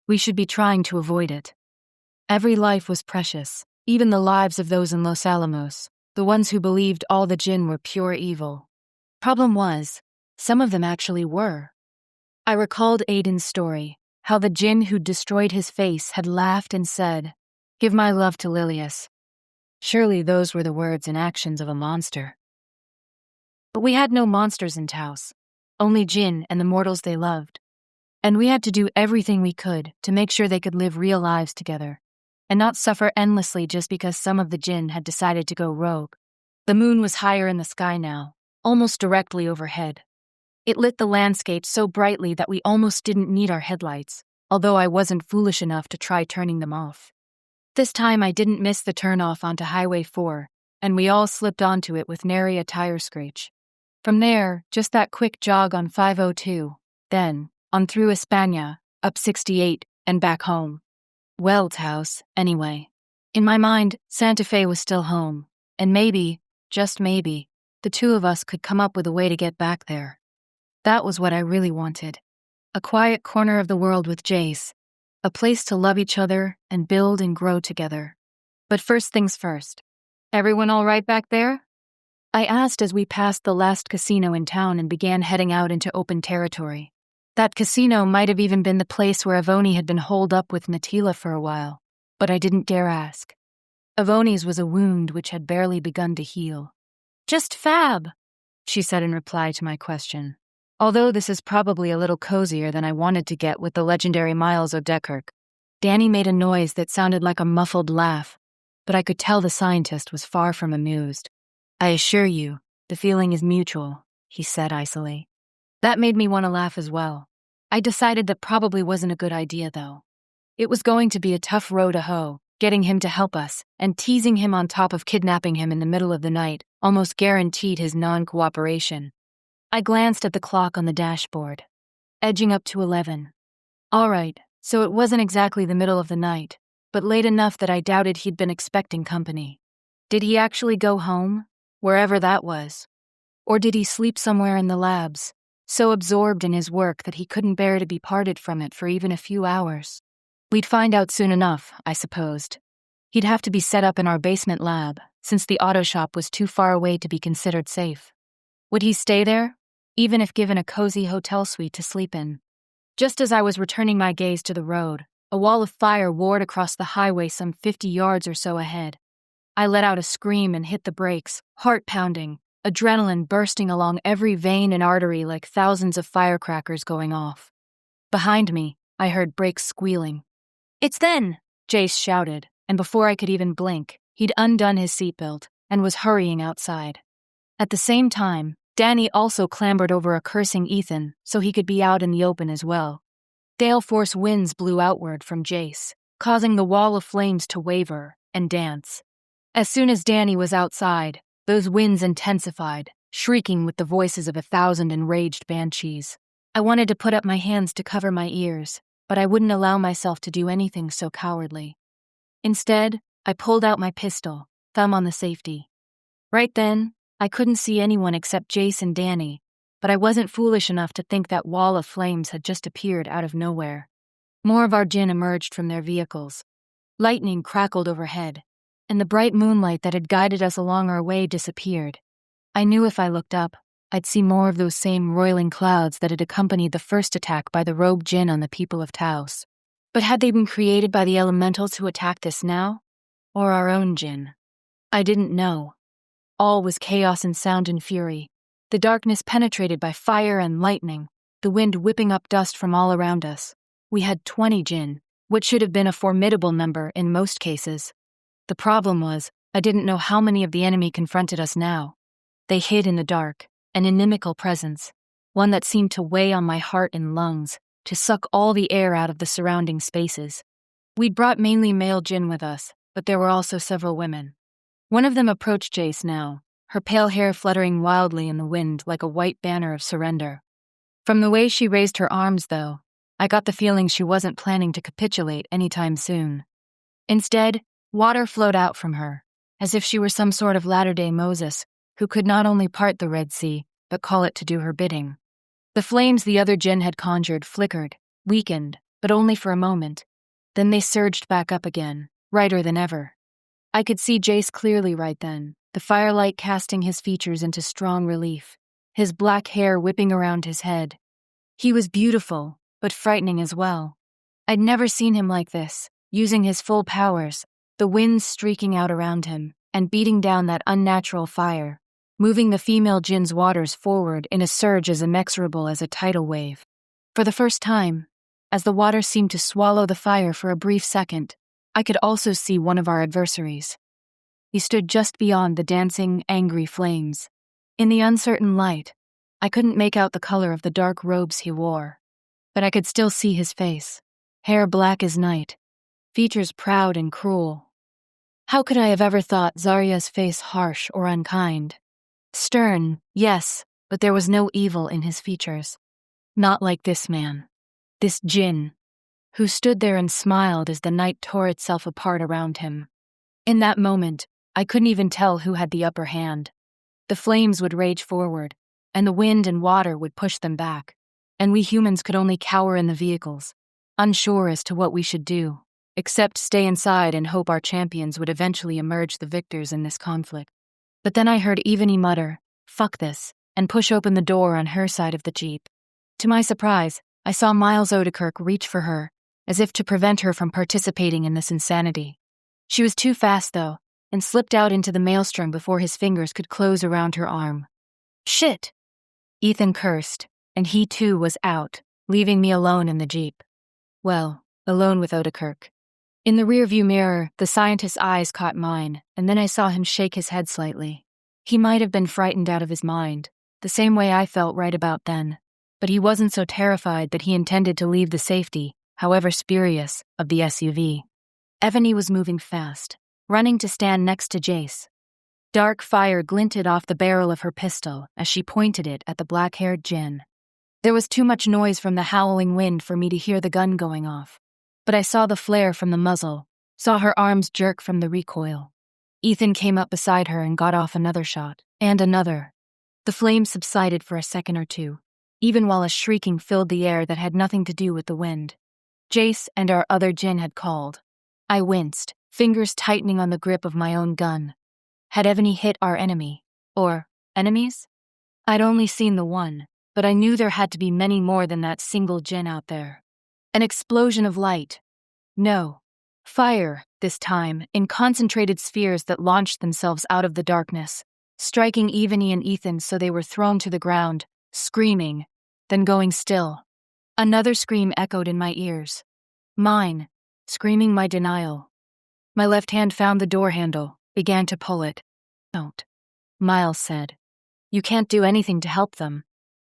A: We should be trying to avoid it. Every life was precious, even the lives of those in Los Alamos, the ones who believed all the Djinn were pure evil. Problem was, some of them actually were. I recalled Aiden's story, how the Djinn who'd destroyed his face had laughed and said, "Give my love to Lilius." Surely those were the words and actions of a monster. But we had no monsters in Taos, only Djinn and the mortals they loved. And we had to do everything we could to make sure they could live real lives together, and not suffer endlessly just because some of the Djinn had decided to go rogue. The moon was higher in the sky now, almost directly overhead. It lit the landscape so brightly that we almost didn't need our headlights, although I wasn't foolish enough to try turning them off. This time I didn't miss the turnoff onto Highway 4, and we all slipped onto it with nary a tire screech. From there, just that quick jog on 502, then, on through España, up 68, and back home. Well, Taos, anyway. In my mind, Santa Fe was still home, and maybe, just maybe, the two of us could come up with a way to get back there. That was what I really wanted. A quiet corner of the world with Jace, a place to love each other and build and grow together. But first things first. Everyone all right back there? I asked as we passed the last casino in town and began heading out into open territory. That casino might have even been the place where Avoni had been holed up with Natila for a while, but I didn't dare ask. Avoni's was a wound which had barely begun to heal. "Just fab," she said in reply to my question. Although this is probably a little cozier than I wanted to get with the legendary Miles Odekirk. Danny made a noise that sounded like a muffled laugh, but I could tell the scientist was far from amused. "I assure you, the feeling is mutual," he said icily. That made me want to laugh as well. I decided that probably wasn't a good idea, though. It was going to be a tough row to hoe, getting him to help us, and teasing him on top of kidnapping him in the middle of the night almost guaranteed his non-cooperation. I glanced at the clock on the dashboard. Edging up to 11. All right, so it wasn't exactly the middle of the night, but late enough that I doubted he'd been expecting company. Did he actually go home, wherever that was? Or did he sleep somewhere in the labs, so absorbed in his work that he couldn't bear to be parted from it for even a few hours? We'd find out soon enough, I supposed. He'd have to be set up in our basement lab, since the auto shop was too far away to be considered safe. Would he stay there, even if given a cozy hotel suite to sleep in? Just as I was returning my gaze to the road, a wall of fire roared across the highway some 50 yards or so ahead. I let out a scream and hit the brakes, heart pounding, adrenaline bursting along every vein and artery like thousands of firecrackers going off. Behind me, I heard brakes squealing. "It's then!" Jace shouted, and before I could even blink, he'd undone his seatbelt and was hurrying outside. At the same time, Danny also clambered over a cursing Ethan so he could be out in the open as well. Gale force winds blew outward from Jace, causing the wall of flames to waver and dance. As soon as Danny was outside, those winds intensified, shrieking with the voices of 1,000 enraged banshees. I wanted to put up my hands to cover my ears, but I wouldn't allow myself to do anything so cowardly. Instead, I pulled out my pistol, thumb on the safety. Right then, I couldn't see anyone except Jace and Danny, but I wasn't foolish enough to think that wall of flames had just appeared out of nowhere. More of our Djinn emerged from their vehicles. Lightning crackled overhead, and the bright moonlight that had guided us along our way disappeared. I knew if I looked up, I'd see more of those same roiling clouds that had accompanied the first attack by the robed Djinn on the people of Taos. But had they been created by the elementals who attacked us now? Or our own Djinn? I didn't know. All was chaos and sound and fury, the darkness penetrated by fire and lightning, the wind whipping up dust from all around us. We had 20 Djinn, which should have been a formidable number in most cases. The problem was, I didn't know how many of the enemy confronted us now. They hid in the dark, an inimical presence, one that seemed to weigh on my heart and lungs, to suck all the air out of the surrounding spaces. We'd brought mainly male Djinn with us, but there were also several women. One of them approached Jace now, her pale hair fluttering wildly in the wind like a white banner of surrender. From the way she raised her arms, though, I got the feeling she wasn't planning to capitulate anytime soon. Instead, water flowed out from her, as if she were some sort of latter-day Moses, who could not only part the Red Sea, but call it to do her bidding. The flames the other Djinn had conjured flickered, weakened, but only for a moment. Then they surged back up again, brighter than ever. I could see Jace clearly right then, the firelight casting his features into strong relief, his black hair whipping around his head. He was beautiful, but frightening as well. I'd never seen him like this, using his full powers, the winds streaking out around him, and beating down that unnatural fire, moving the female Djinn's waters forward in a surge as inexorable as a tidal wave. For the first time, as the water seemed to swallow the fire for a brief second, I could also see one of our adversaries. He stood just beyond the dancing, angry flames. In the uncertain light, I couldn't make out the color of the dark robes he wore, but I could still see his face, hair black as night, features proud and cruel. How could I have ever thought Zarya's face harsh or unkind? Stern, yes, but there was no evil in his features. Not like this man, this Djinn, who stood there and smiled as the night tore itself apart around him. In that moment, I couldn't even tell who had the upper hand. The flames would rage forward, and the wind and water would push them back, and we humans could only cower in the vehicles, unsure as to what we should do, except stay inside and hope our champions would eventually emerge the victors in this conflict. But then I heard Evany mutter, "Fuck this," and push open the door on her side of the Jeep. To my surprise, I saw Miles Odekirk reach for her, as if to prevent her from participating in this insanity. She was too fast, though, and slipped out into the maelstrom before his fingers could close around her arm. Shit! Ethan cursed, and he too was out, leaving me alone in the Jeep. Well, alone with Odekirk. In the rearview mirror, the scientist's eyes caught mine, and then I saw him shake his head slightly. He might have been frightened out of his mind, the same way I felt right about then, but he wasn't so terrified that he intended to leave the safety, however spurious, of the SUV. Ebony was moving fast, running to stand next to Jace. Dark fire glinted off the barrel of her pistol as she pointed it at the black-haired Djinn. There was too much noise from the howling wind for me to hear the gun going off, but I saw the flare from the muzzle, saw her arms jerk from the recoil. Ethan came up beside her and got off another shot, and another. The flames subsided for a second or two, even while a shrieking filled the air that had nothing to do with the wind. Jace and our other Djinn had called. I winced, fingers tightening on the grip of my own gun. Had Ebony hit our enemy? Or enemies? I'd only seen the one, but I knew there had to be many more than that single Djinn out there. An explosion of light. No. Fire, this time, in concentrated spheres that launched themselves out of the darkness, striking Ebony and Ethan so they were thrown to the ground, screaming, then going still. Another scream echoed in my ears. Mine, screaming my denial. My left hand found the door handle, began to pull it. Don't. Miles said. You can't do anything to help them.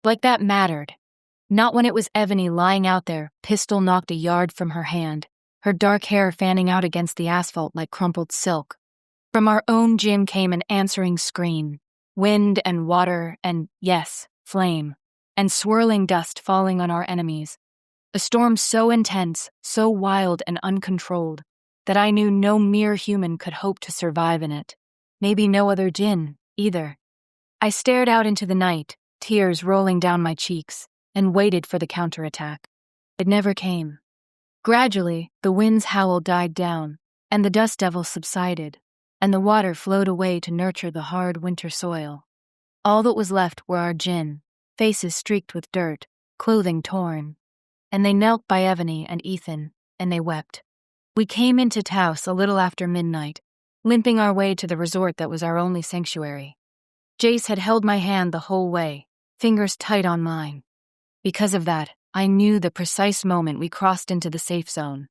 A: Like that mattered. Not when it was Ebony lying out there, pistol knocked a yard from her hand, her dark hair fanning out against the asphalt like crumpled silk. From our own Djinn came an answering scream. Wind and water and, yes, flame. And swirling dust falling on our enemies. A storm so intense, so wild and uncontrolled, that I knew no mere human could hope to survive in it. Maybe no other Djinn, either. I stared out into the night, tears rolling down my cheeks, and waited for the counterattack. It never came. Gradually, the wind's howl died down, and the dust devil subsided, and the water flowed away to nurture the hard winter soil. All that was left were our Djinn, faces streaked with dirt, clothing torn. And they knelt by Ebony and Ethan, and they wept. We came into Taos a little after midnight, limping our way to the resort that was our only sanctuary. Jace had held my hand the whole way, fingers tight on mine. Because of that, I knew the precise moment we crossed into the safe zone.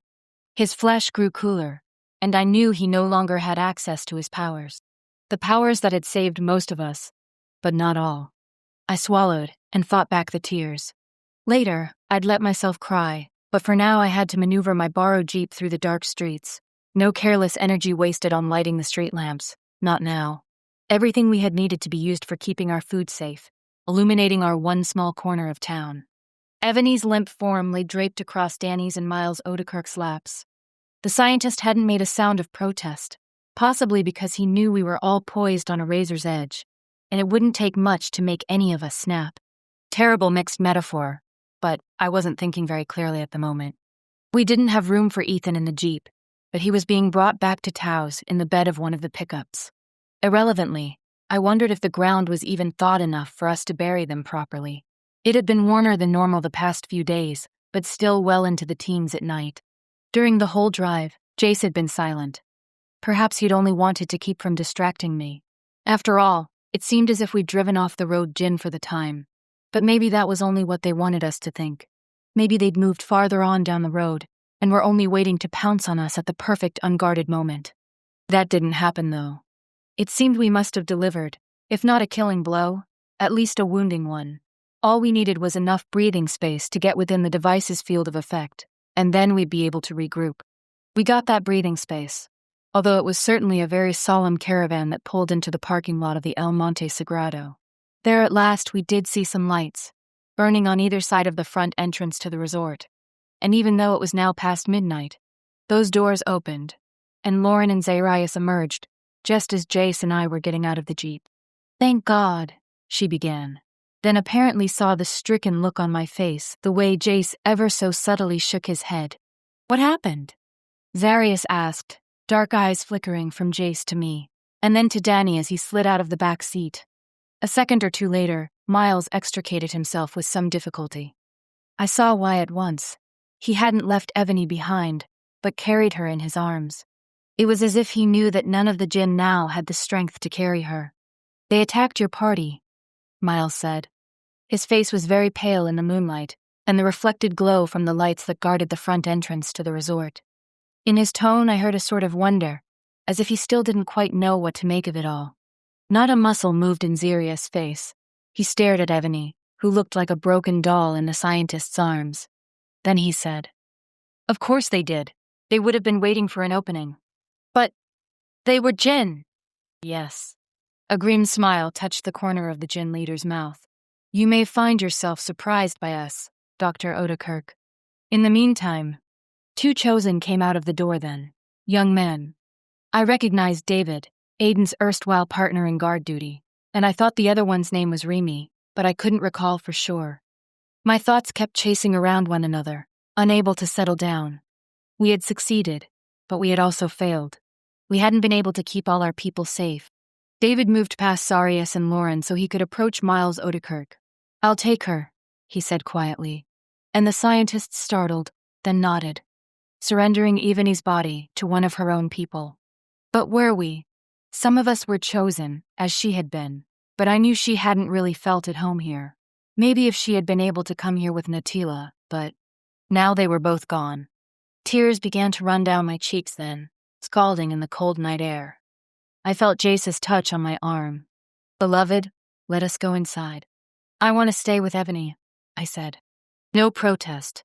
A: His flesh grew cooler, and I knew he no longer had access to his powers. The powers that had saved most of us, but not all. I swallowed and fought back the tears. Later, I'd let myself cry, but for now I had to maneuver my borrowed Jeep through the dark streets. No careless energy wasted on lighting the street lamps. Not now. Everything we had needed to be used for keeping our food safe, illuminating our one small corner of town. Ebony's limp form lay draped across Danny's and Miles Odekirk's laps. The scientist hadn't made a sound of protest, possibly because he knew we were all poised on a razor's edge, and it wouldn't take much to make any of us snap. Terrible mixed metaphor, but I wasn't thinking very clearly at the moment. We didn't have room for Ethan in the Jeep, but he was being brought back to Taos in the bed of one of the pickups. Irrelevantly, I wondered if the ground was even thawed enough for us to bury them properly. It had been warmer than normal the past few days, but still well into the teens at night. During the whole drive, Jace had been silent. Perhaps he'd only wanted to keep from distracting me. After all, it seemed as if we'd driven off the road Djinn for the time. But maybe that was only what they wanted us to think. Maybe they'd moved farther on down the road, and were only waiting to pounce on us at the perfect unguarded moment. That didn't happen, though. It seemed we must have delivered, if not a killing blow, at least a wounding one. All we needed was enough breathing space to get within the device's field of effect, and then we'd be able to regroup. We got that breathing space, although it was certainly a very solemn caravan that pulled into the parking lot of the El Monte Sagrado. There at last we did see some lights, burning on either side of the front entrance to the resort. And even though it was now past midnight, those doors opened, and Lauren and Zarias emerged, just as Jace and I were getting out of the Jeep. "Thank God," she began, then apparently saw the stricken look on my face, the way Jace ever so subtly shook his head. "What happened?" Zarias asked, dark eyes flickering from Jace to me, and then to Danny as he slid out of the back seat. A second or two later, Miles extricated himself with some difficulty. I saw why at once. He hadn't left Ebony behind, but carried her in his arms. It was as if he knew that none of the Djinn now had the strength to carry her. "They attacked your party," Miles said. His face was very pale in the moonlight, and the reflected glow from the lights that guarded the front entrance to the resort. In his tone, I heard a sort of wonder, as if he still didn't quite know what to make of it all. Not a muscle moved in Xeria's face. He stared at Ebony, who looked like a broken doll in the scientist's arms. Then he said, "Of course they did. They would have been waiting for an opening. But they were Djinn." "Yes." A grim smile touched the corner of the Djinn leader's mouth. "You may find yourself surprised by us, Dr. Odekirk. In the meantime, 2 chosen came out of the door then. Young men. I recognized David, Aiden's erstwhile partner in guard duty, and I thought the other one's name was Remy, but I couldn't recall for sure. My thoughts kept chasing around one another, unable to settle down. We had succeeded, but we had also failed. We hadn't been able to keep all our people safe." David moved past Sarius and Lauren so he could approach Miles Odekirk. "I'll take her," he said quietly, and the scientist startled, then nodded, surrendering Evany's body to one of her own people. But were we? Some of us were chosen, as she had been, but I knew she hadn't really felt at home here. Maybe if she had been able to come here with Natila, but now they were both gone. Tears began to run down my cheeks then, scalding in the cold night air. I felt Jace's touch on my arm. "Beloved, let us go inside." "I want to stay with Ebony," I said. No protest,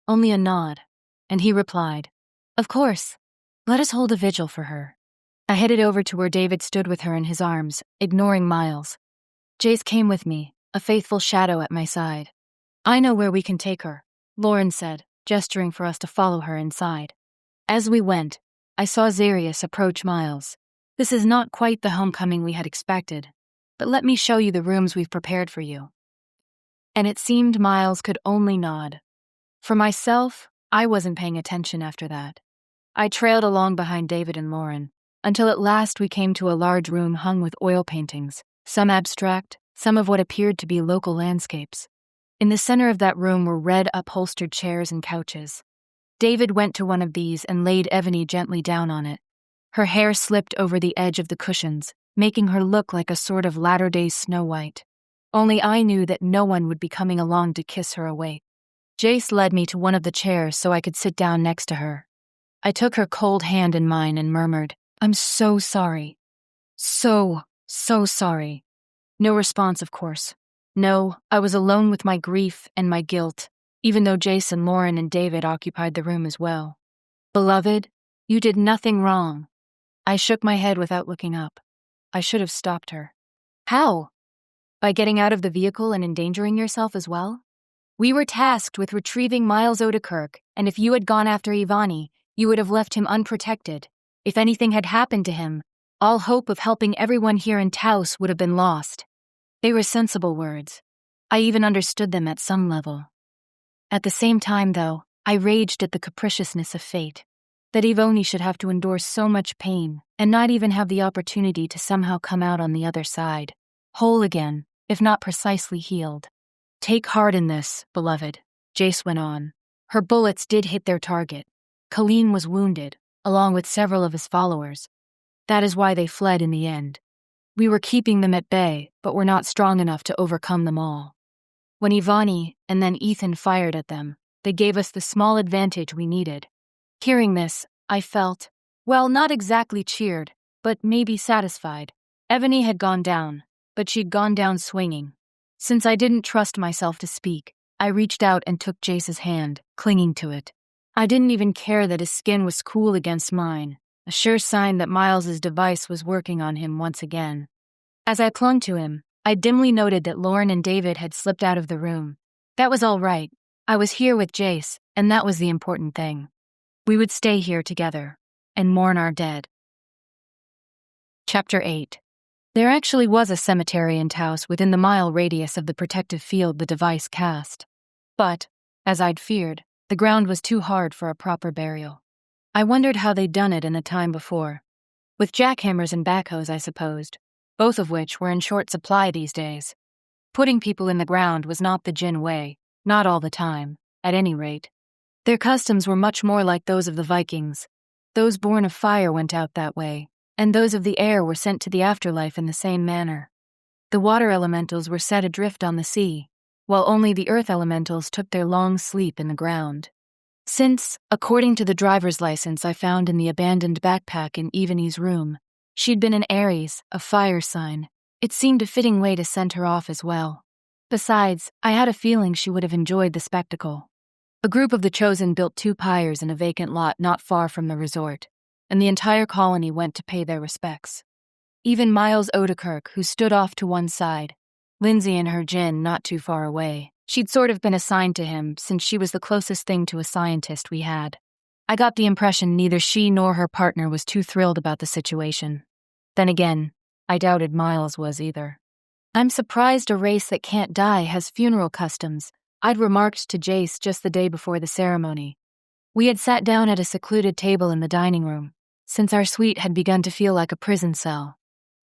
A: only a nod, and he replied, "Of course. Let us hold a vigil for her." I headed over to where David stood with her in his arms, ignoring Miles. Jace came with me, a faithful shadow at my side. "I know where we can take her," Lauren said, gesturing for us to follow her inside. As we went, I saw Xerius approach Miles. "This is not quite the homecoming we had expected, but let me show you the rooms we've prepared for you." And it seemed Miles could only nod. For myself, I wasn't paying attention after that. I trailed along behind David and Lauren, until at last we came to a large room hung with oil paintings, some abstract, some of what appeared to be local landscapes. In the center of that room were red upholstered chairs and couches. David went to one of these and laid Ebony gently down on it. Her hair slipped over the edge of the cushions, making her look like a sort of latter-day Snow White. Only I knew that no one would be coming along to kiss her awake. Jace led me to one of the chairs so I could sit down next to her. I took her cold hand in mine and murmured, "I'm so sorry. So sorry." No response, of course. No, I was alone with my grief and my guilt, even though Jace and Lauren and David occupied the room as well. "Beloved, you did nothing wrong." I shook my head without looking up. I should have stopped her. "How? By getting out of the vehicle and endangering yourself as well? We were tasked with retrieving Miles Odekirk, and if you had gone after Ivani, you would have left him unprotected. If anything had happened to him, all hope of helping everyone here in Taos would have been lost." They were sensible words. I even understood them at some level. At the same time, though, I raged at the capriciousness of fate. That Ivani should have to endure so much pain and not even have the opportunity to somehow come out on the other side, whole again, if not precisely healed. "Take heart in this, beloved," Jace went on. "Her bullets did hit their target. Colleen was wounded, along with several of his followers. That is why they fled in the end. We were keeping them at bay, but were not strong enough to overcome them all. When Ivani and then Ethan fired at them, they gave us the small advantage we needed." Hearing this, I felt, well, not exactly cheered, but maybe satisfied. Ebony had gone down, but she'd gone down swinging. Since I didn't trust myself to speak, I reached out and took Jace's hand, clinging to it. I didn't even care that his skin was cool against mine, a sure sign that Miles's device was working on him once again. As I clung to him, I dimly noted that Lauren and David had slipped out of the room. That was all right. I was here with Jace, and that was the important thing. We would stay here together and mourn our dead. Chapter 8. There actually was a cemetery in Taos within the mile radius of the protective field the device cast. But, as I'd feared, the ground was too hard for a proper burial. I wondered how they'd done it in the time before. With jackhammers and backhoes, I supposed, both of which were in short supply these days. Putting people in the ground was not the Djinn way, not all the time, at any rate. Their customs were much more like those of the Vikings. Those born of fire went out that way, and those of the air were sent to the afterlife in the same manner. The water elementals were set adrift on the sea, while only the earth elementals took their long sleep in the ground. Since, according to the driver's license I found in the abandoned backpack in Evany's room, she'd been an Aries, a fire sign, it seemed a fitting way to send her off as well. Besides, I had a feeling she would have enjoyed the spectacle. A group of the Chosen built 2 pyres in a vacant lot not far from the resort, and the entire colony went to pay their respects. Even Miles Odekirk, who stood off to one side, Lindsay and her Djinn not too far away. She'd sort of been assigned to him since she was the closest thing to a scientist we had. I got the impression neither she nor her partner was too thrilled about the situation. Then again, I doubted Miles was either. "I'm surprised a race that can't die has funeral customs," I'd remarked to Jace just the day before the ceremony. We had sat down at a secluded table in the dining room, since our suite had begun to feel like a prison cell.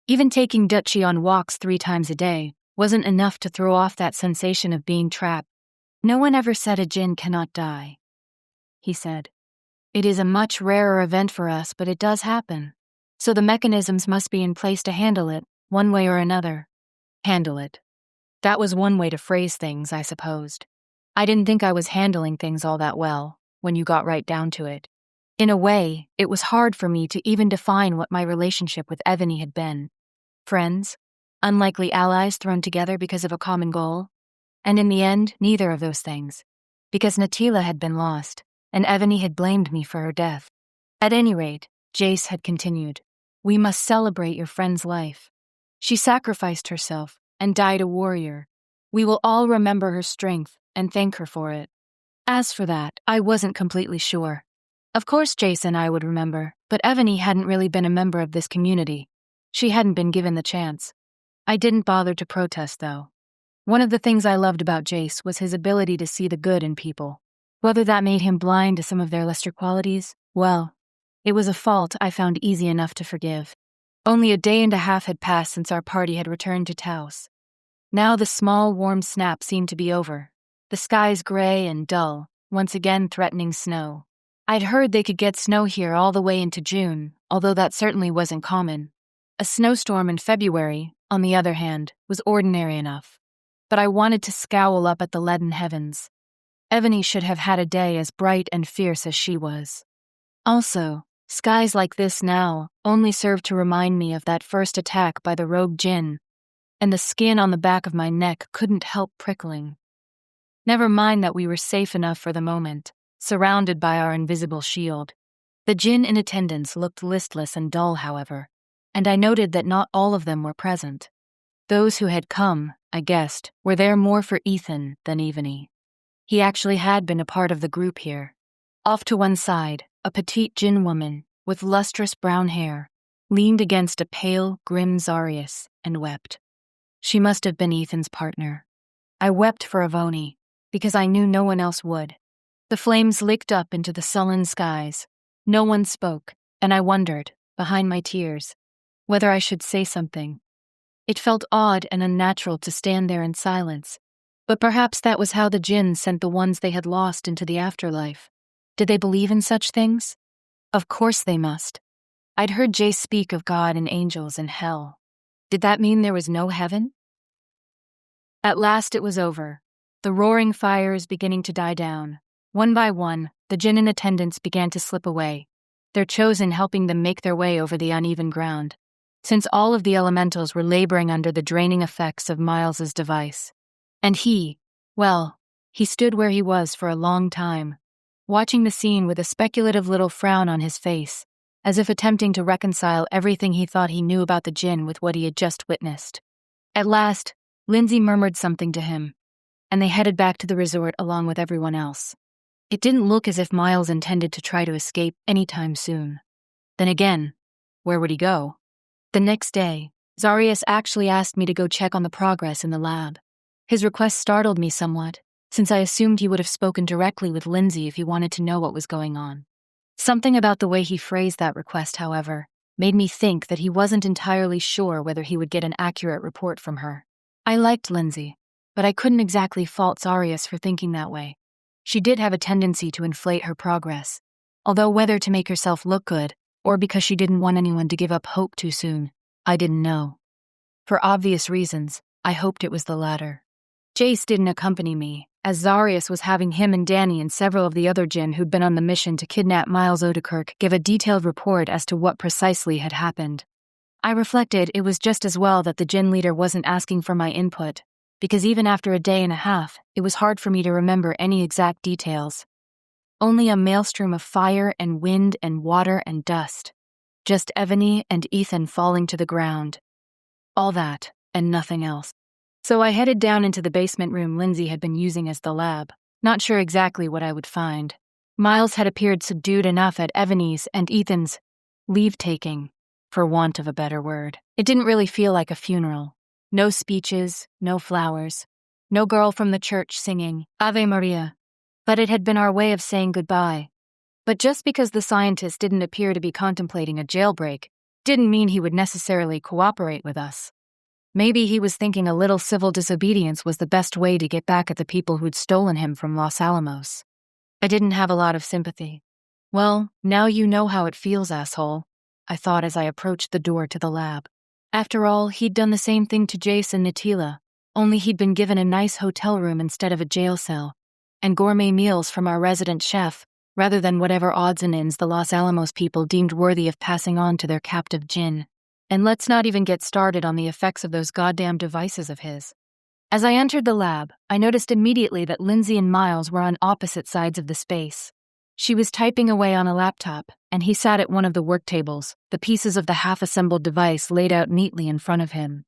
A: Even taking Dutchie on walks 3 times a day wasn't enough to throw off that sensation of being trapped. "No one ever said a Djinn cannot die," he said. "It is a much rarer event for us, but it does happen. So the mechanisms must be in place to handle it, one way or another." Handle it. That was one way to phrase things, I supposed. I didn't think I was handling things all that well, when you got right down to it. In a way, it was hard for me to even define what my relationship with Evany had been. Friends? Unlikely allies thrown together because of a common goal? And in the end, neither of those things. Because Natila had been lost, and Evany had blamed me for her death. At any rate, Jace had continued, "We must celebrate your friend's life. She sacrificed herself and died a warrior. We will all remember her strength and thank her for it." As for that, I wasn't completely sure. Of course Jace and I would remember, but Evany hadn't really been a member of this community. She hadn't been given the chance. I didn't bother to protest, though. One of the things I loved about Jace was his ability to see the good in people. Whether that made him blind to some of their lesser qualities, well, it was a fault I found easy enough to forgive. Only a day and a half had passed since our party had returned to Taos. Now the small, warm snap seemed to be over. The skies gray and dull, once again threatening snow. I'd heard they could get snow here all the way into June, although that certainly wasn't common. A snowstorm in February, on the other hand, was ordinary enough. But I wanted to scowl up at the leaden heavens. Evany should have had a day as bright and fierce as she was. Also, skies like this now only served to remind me of that first attack by the rogue Djinn, and the skin on the back of my neck couldn't help prickling. Never mind that we were safe enough for the moment, surrounded by our invisible shield. The Djinn in attendance looked listless and dull, however, and I noted that not all of them were present. Those who had come, I guessed, were there more for Ethan than Evany. He actually had been a part of the group here. Off to one side, a petite Djinn woman, with lustrous brown hair, leaned against a pale, grim Zarius and wept. She must have been Ethan's partner. I wept for Avoni, because I knew no one else would. The flames licked up into the sullen skies. No one spoke, and I wondered, behind my tears, whether I should say something. It felt odd and unnatural to stand there in silence, but perhaps that was how the Djinn sent the ones they had lost into the afterlife. Did they believe in such things? Of course they must. I'd heard Jace speak of God and angels and hell. Did that mean there was no heaven? At last it was over, the roaring fires beginning to die down. One by one, the Djinn in attendance began to slip away, their chosen helping them make their way over the uneven ground, since all of the elementals were laboring under the draining effects of Miles's device. And he stood where he was for a long time, watching the scene with a speculative little frown on his face, as if attempting to reconcile everything he thought he knew about the Djinn with what he had just witnessed. At last, Lindsay murmured something to him, and they headed back to the resort along with everyone else. It didn't look as if Miles intended to try to escape anytime soon. Then again, where would he go? The next day, Zarius actually asked me to go check on the progress in the lab. His request startled me somewhat, since I assumed he would have spoken directly with Lindsay if he wanted to know what was going on. Something about the way he phrased that request, however, made me think that he wasn't entirely sure whether he would get an accurate report from her. I liked Lindsay, but I couldn't exactly fault Zarius for thinking that way. She did have a tendency to inflate her progress. although whether to make herself look good, or because she didn't want anyone to give up hope too soon, I didn't know. For obvious reasons, I hoped it was the latter. Jace didn't accompany me, as Zarius was having him and Danny and several of the other Djinn who'd been on the mission to kidnap Miles Odekirk give a detailed report as to what precisely had happened. I reflected it was just as well that the Djinn leader wasn't asking for my input, because even after a day and a half, it was hard for me to remember any exact details. Only a maelstrom of fire and wind and water and dust. Just Ebony and Ethan falling to the ground. All that, and nothing else. So I headed down into the basement room Lindsay had been using as the lab, not sure exactly what I would find. Miles had appeared subdued enough at Ebony's and Ethan's leave-taking, for want of a better word. It didn't really feel like a funeral. No speeches, no flowers, no girl from the church singing Ave Maria. But it had been our way of saying goodbye. But just because the scientist didn't appear to be contemplating a jailbreak, didn't mean he would necessarily cooperate with us. Maybe he was thinking a little civil disobedience was the best way to get back at the people who'd stolen him from Los Alamos. I didn't have a lot of sympathy. Well, now you know how it feels, asshole, I thought as I approached the door to the lab. After all, he'd done the same thing to Jace and Natila, only he'd been given a nice hotel room instead of a jail cell, and gourmet meals from our resident chef, rather than whatever odds and ends the Los Alamos people deemed worthy of passing on to their captive Djinn. And let's not even get started on the effects of those goddamn devices of his. As I entered the lab, I noticed immediately that Lindsay and Miles were on opposite sides of the space. She was typing away on a laptop, and he sat at one of the work tables, the pieces of the half-assembled device laid out neatly in front of him.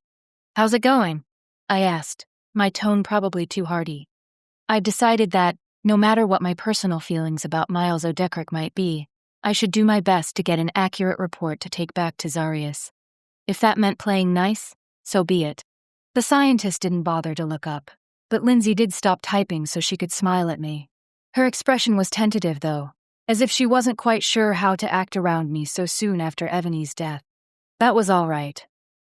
A: "How's it going?" I asked, my tone probably too hearty. I'd decided that, no matter what my personal feelings about Miles Odekirk might be, I should do my best to get an accurate report to take back to Zarius. If that meant playing nice, so be it. The scientist didn't bother to look up, but Lindsay did stop typing so she could smile at me. Her expression was tentative, though, as if she wasn't quite sure how to act around me so soon after Ebony's death. That was all right.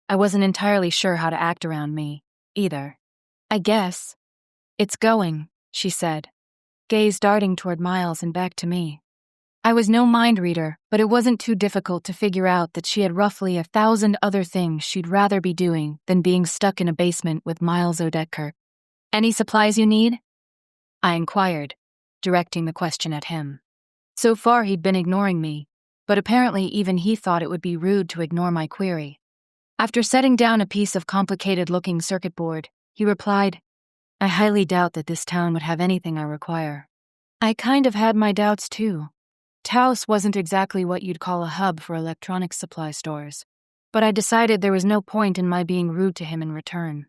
A: I wasn't entirely sure how to act around me, either. "I guess. It's going," she said, gaze darting toward Miles and back to me. I was no mind reader, but it wasn't too difficult to figure out that she had roughly 1,000 other things she'd rather be doing than being stuck in a basement with Miles Odekirk. "Any supplies you need?" I inquired, directing the question at him. So far he'd been ignoring me, but apparently even he thought it would be rude to ignore my query. After setting down a piece of complicated-looking circuit board, he replied, "I highly doubt that this town would have anything I require." I kind of had my doubts too. Taos wasn't exactly what you'd call a hub for electronics supply stores, but I decided there was no point in my being rude to him in return.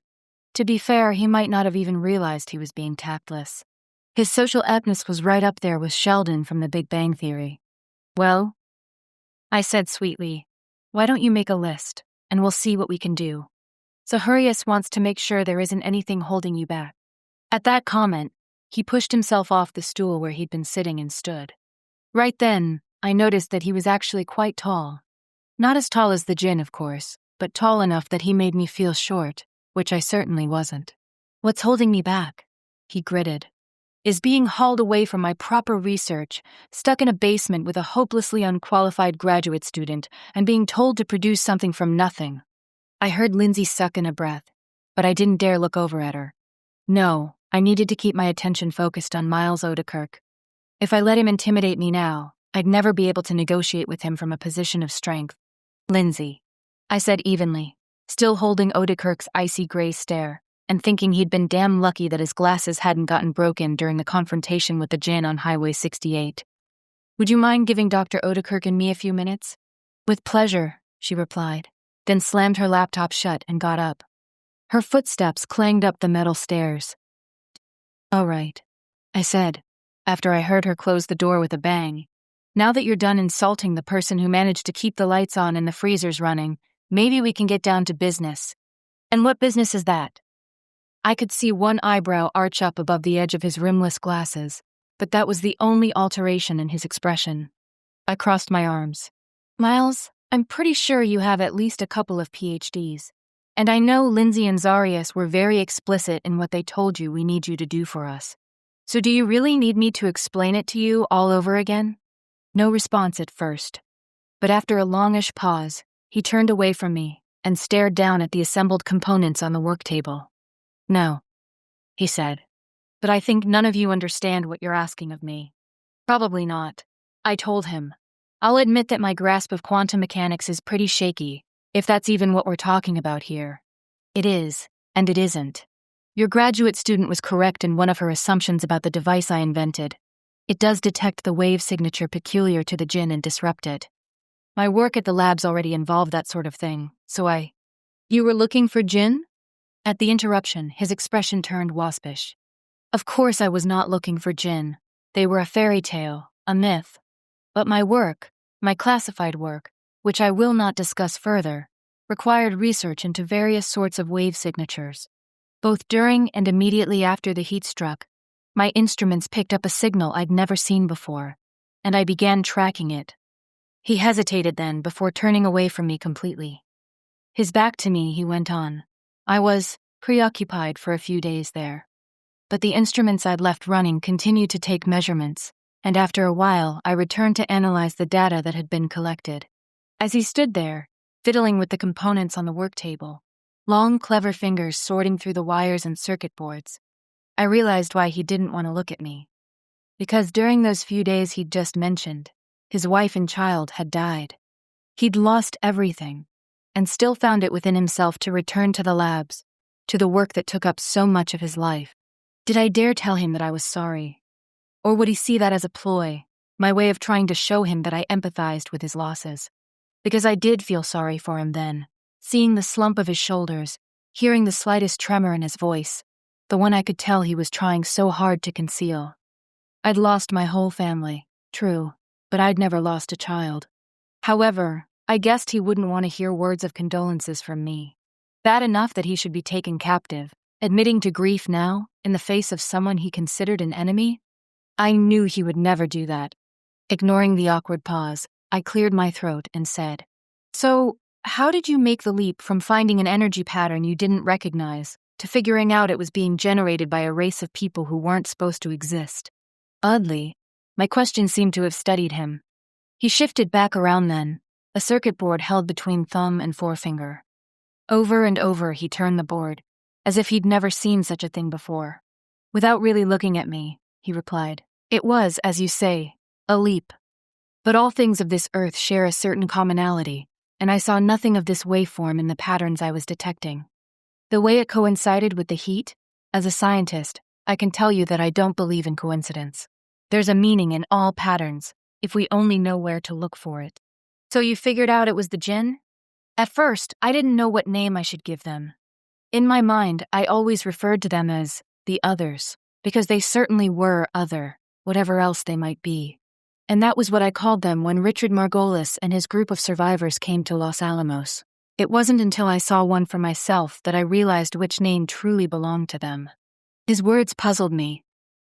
A: To be fair, he might not have even realized he was being tactless. His social aptness was right up there with Sheldon from The Big Bang Theory. "Well," I said sweetly, "why don't you make a list, and we'll see what we can do. Zaharias wants to make sure there isn't anything holding you back." At that comment, he pushed himself off the stool where he'd been sitting and stood. Right then, I noticed that he was actually quite tall. Not as tall as the Djinn, of course, but tall enough that he made me feel short, which I certainly wasn't. "What's holding me back?" he gritted. "Is being hauled away from my proper research, stuck in a basement with a hopelessly unqualified graduate student, and being told to produce something from nothing." I heard Lindsay suck in a breath, but I didn't dare look over at her. No, I needed to keep my attention focused on Miles Odekirk. If I let him intimidate me now, I'd never be able to negotiate with him from a position of strength. "Lindsay," I said evenly, still holding Odekirk's icy gray stare, and thinking he'd been damn lucky that his glasses hadn't gotten broken during the confrontation with the Djinn on Highway 68. "Would you mind giving Dr. Odekirk and me a few minutes?" "With pleasure," she replied, then slammed her laptop shut and got up. Her footsteps clanged up the metal stairs. "All right," I said, after I heard her close the door with a bang. "Now that you're done insulting the person who managed to keep the lights on and the freezers running, maybe we can get down to business." "And what business is that?" I could see one eyebrow arch up above the edge of his rimless glasses, but that was the only alteration in his expression. I crossed my arms. "Miles, I'm pretty sure you have at least a couple of PhDs. And I know Lindsay and Zarius were very explicit in what they told you we need you to do for us. So do you really need me to explain it to you all over again?" No response at first. But after a longish pause, he turned away from me and stared down at the assembled components on the work table. "No," he said. "But I think none of you understand what you're asking of me." "Probably not," I told him. "I'll admit that my grasp of quantum mechanics is pretty shaky, if that's even what we're talking about here." "It is, and it isn't. Your graduate student was correct in one of her assumptions about the device I invented. It does detect the wave signature peculiar to the Djinn and disrupt it. My work at the labs already involved that sort of thing, so You were looking for Djinn?" At the interruption, his expression turned waspish. Of course I was not looking for Djinn. They were a fairy tale, a myth. But my work, my classified work, which I will not discuss further, required research into various sorts of wave signatures. Both during and immediately after the heat struck, my instruments picked up a signal I'd never seen before, and I began tracking it. He hesitated then before turning away from me completely. His back to me, he went on. I was preoccupied for a few days there. But the instruments I'd left running continued to take measurements, and after a while I returned to analyze the data that had been collected. As he stood there, fiddling with the components on the work table, long, clever fingers sorting through the wires and circuit boards, I realized why he didn't want to look at me. Because during those few days he'd just mentioned, his wife and child had died. He'd lost everything, and still found it within himself to return to the labs, to the work that took up so much of his life. Did I dare tell him that I was sorry? Or would he see that as a ploy, my way of trying to show him that I empathized with his losses? Because I did feel sorry for him then, seeing the slump of his shoulders, hearing the slightest tremor in his voice, the one I could tell he was trying so hard to conceal. I'd lost my whole family, true, but I'd never lost a child. However, I guessed he wouldn't want to hear words of condolences from me. Bad enough that he should be taken captive, admitting to grief now, in the face of someone he considered an enemy? I knew he would never do that. Ignoring the awkward pause, I cleared my throat and said, "So, how did you make the leap from finding an energy pattern you didn't recognize to figuring out it was being generated by a race of people who weren't supposed to exist?" Oddly, my question seemed to have steadied him. He shifted back around then, a circuit board held between thumb and forefinger. Over and over he turned the board, as if he'd never seen such a thing before. Without really looking at me, he replied, "It was, as you say, a leap. But all things of this earth share a certain commonality, and I saw nothing of this waveform in the patterns I was detecting. The way it coincided with the heat, as a scientist, I can tell you that I don't believe in coincidence. There's a meaning in all patterns, if we only know where to look for it." "So you figured out it was the Djinn?" At first, I didn't know what name I should give them. In my mind, I always referred to them as the others, because they certainly were other, whatever else they might be. And that was what I called them when Richard Margolis and his group of survivors came to Los Alamos. It wasn't until I saw one for myself that I realized which name truly belonged to them. His words puzzled me.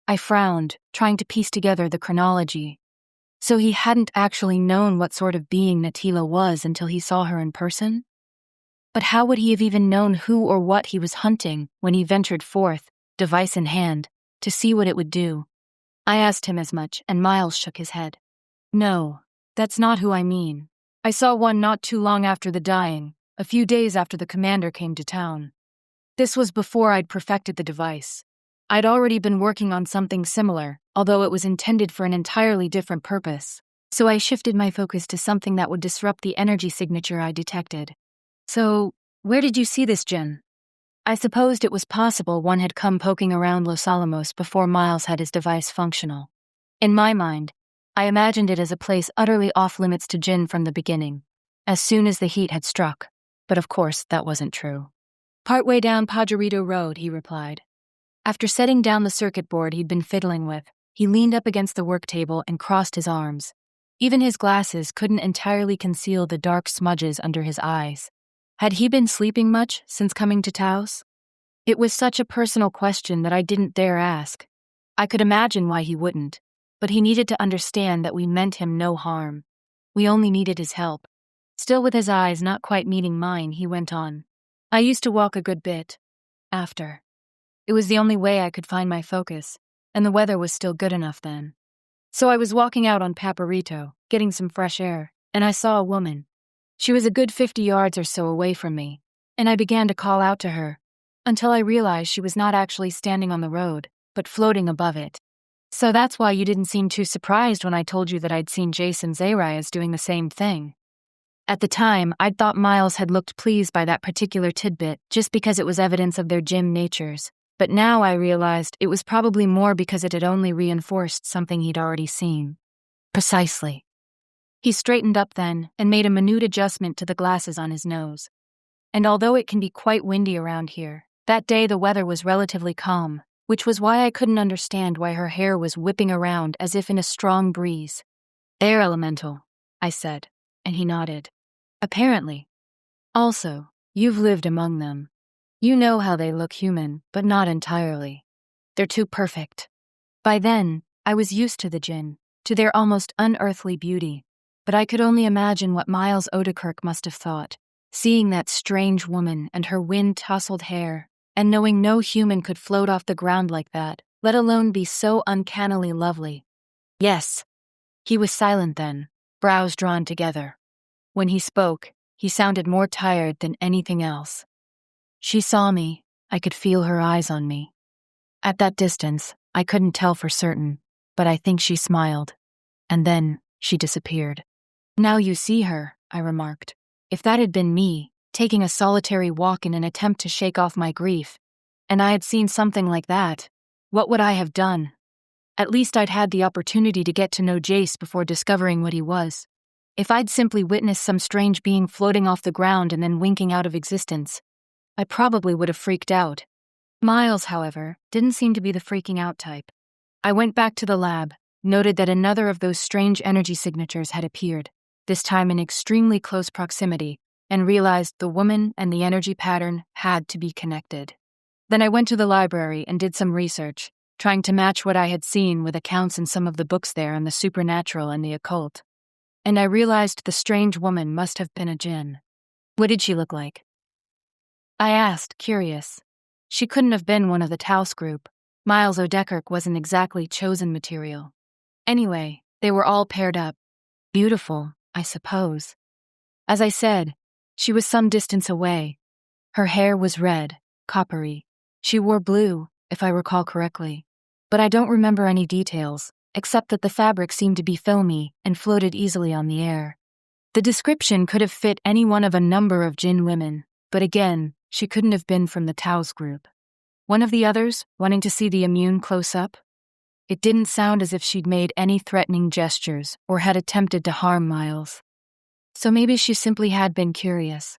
A: I frowned, trying to piece together the chronology. So he hadn't actually known what sort of being Natila was until he saw her in person? But how would he have even known who or what he was hunting when he ventured forth, device in hand, to see what it would do? I asked him as much, and Miles shook his head. "No, that's not who I mean. I saw one not too long after the dying, a few days after the commander came to town. This was before I'd perfected the device. I'd already been working on something similar, although it was intended for an entirely different purpose. So I shifted my focus to something that would disrupt the energy signature I detected. So, where did you see this Djinn?" I supposed it was possible one had come poking around Los Alamos before Miles had his device functional. In my mind, I imagined it as a place utterly off-limits to Djinn from the beginning, as soon as the heat had struck. But of course, that wasn't true. "Partway down Pajarito Road," he replied. After setting down the circuit board he'd been fiddling with, he leaned up against the work table and crossed his arms. Even his glasses couldn't entirely conceal the dark smudges under his eyes. Had he been sleeping much since coming to Taos? It was such a personal question that I didn't dare ask. I could imagine why he wouldn't, but he needed to understand that we meant him no harm. We only needed his help. Still with his eyes not quite meeting mine, he went on. "I used to walk a good bit. After. It was the only way I could find my focus, and the weather was still good enough then. So I was walking out on Paparito, getting some fresh air, and I saw a woman. She was a good 50 yards or so away from me, and I began to call out to her, until I realized she was not actually standing on the road, but floating above it. So that's why you didn't seem too surprised when I told you that I'd seen Jace and Zarias doing the same thing. At the time, I'd thought Miles had looked pleased by that particular tidbit just because it was evidence of their Djinn natures, but now I realized it was probably more because it had only reinforced something he'd already seen. Precisely. He straightened up then and made a minute adjustment to the glasses on his nose. And although it can be quite windy around here, that day the weather was relatively calm, which was why I couldn't understand why her hair was whipping around as if in a strong breeze. "They're elemental," I said, and he nodded. "Apparently. Also, you've lived among them. You know how they look human, but not entirely. They're too perfect." By then, I was used to the Djinn, to their almost unearthly beauty, but I could only imagine what Miles Odekirk must have thought, seeing that strange woman and her wind-tousled hair, and knowing no human could float off the ground like that, let alone be so uncannily lovely. "Yes." He was silent then, brows drawn together. When he spoke, he sounded more tired than anything else. "She saw me. I could feel her eyes on me. At that distance, I couldn't tell for certain, but I think she smiled. And then, she disappeared." "Now you see her," I remarked. "If that had been me, taking a solitary walk in an attempt to shake off my grief, and I had seen something like that, what would I have done? At least I'd had the opportunity to get to know Jace before discovering what he was. If I'd simply witnessed some strange being floating off the ground and then winking out of existence, I probably would have freaked out. Miles, however, didn't seem to be the freaking out type. I went back to the lab, noted that another of those strange energy signatures had appeared, this time in extremely close proximity, and realized the woman and the energy pattern had to be connected. Then I went to the library and did some research, trying to match what I had seen with accounts in some of the books there on the supernatural and the occult. And I realized the strange woman must have been a Djinn. "What did she look like?" I asked, curious. She couldn't have been one of the Taos group. Miles Odekirk wasn't exactly chosen material. Anyway, they were all paired up. Beautiful, I suppose. As I said, she was some distance away. Her hair was red, coppery. She wore blue, if I recall correctly. But I don't remember any details, except that the fabric seemed to be filmy and floated easily on the air. The description could have fit any one of a number of Djinn women, but again, she couldn't have been from the Taos group. One of the others, wanting to see the immune close up? It didn't sound as if she'd made any threatening gestures or had attempted to harm Miles. So maybe she simply had been curious.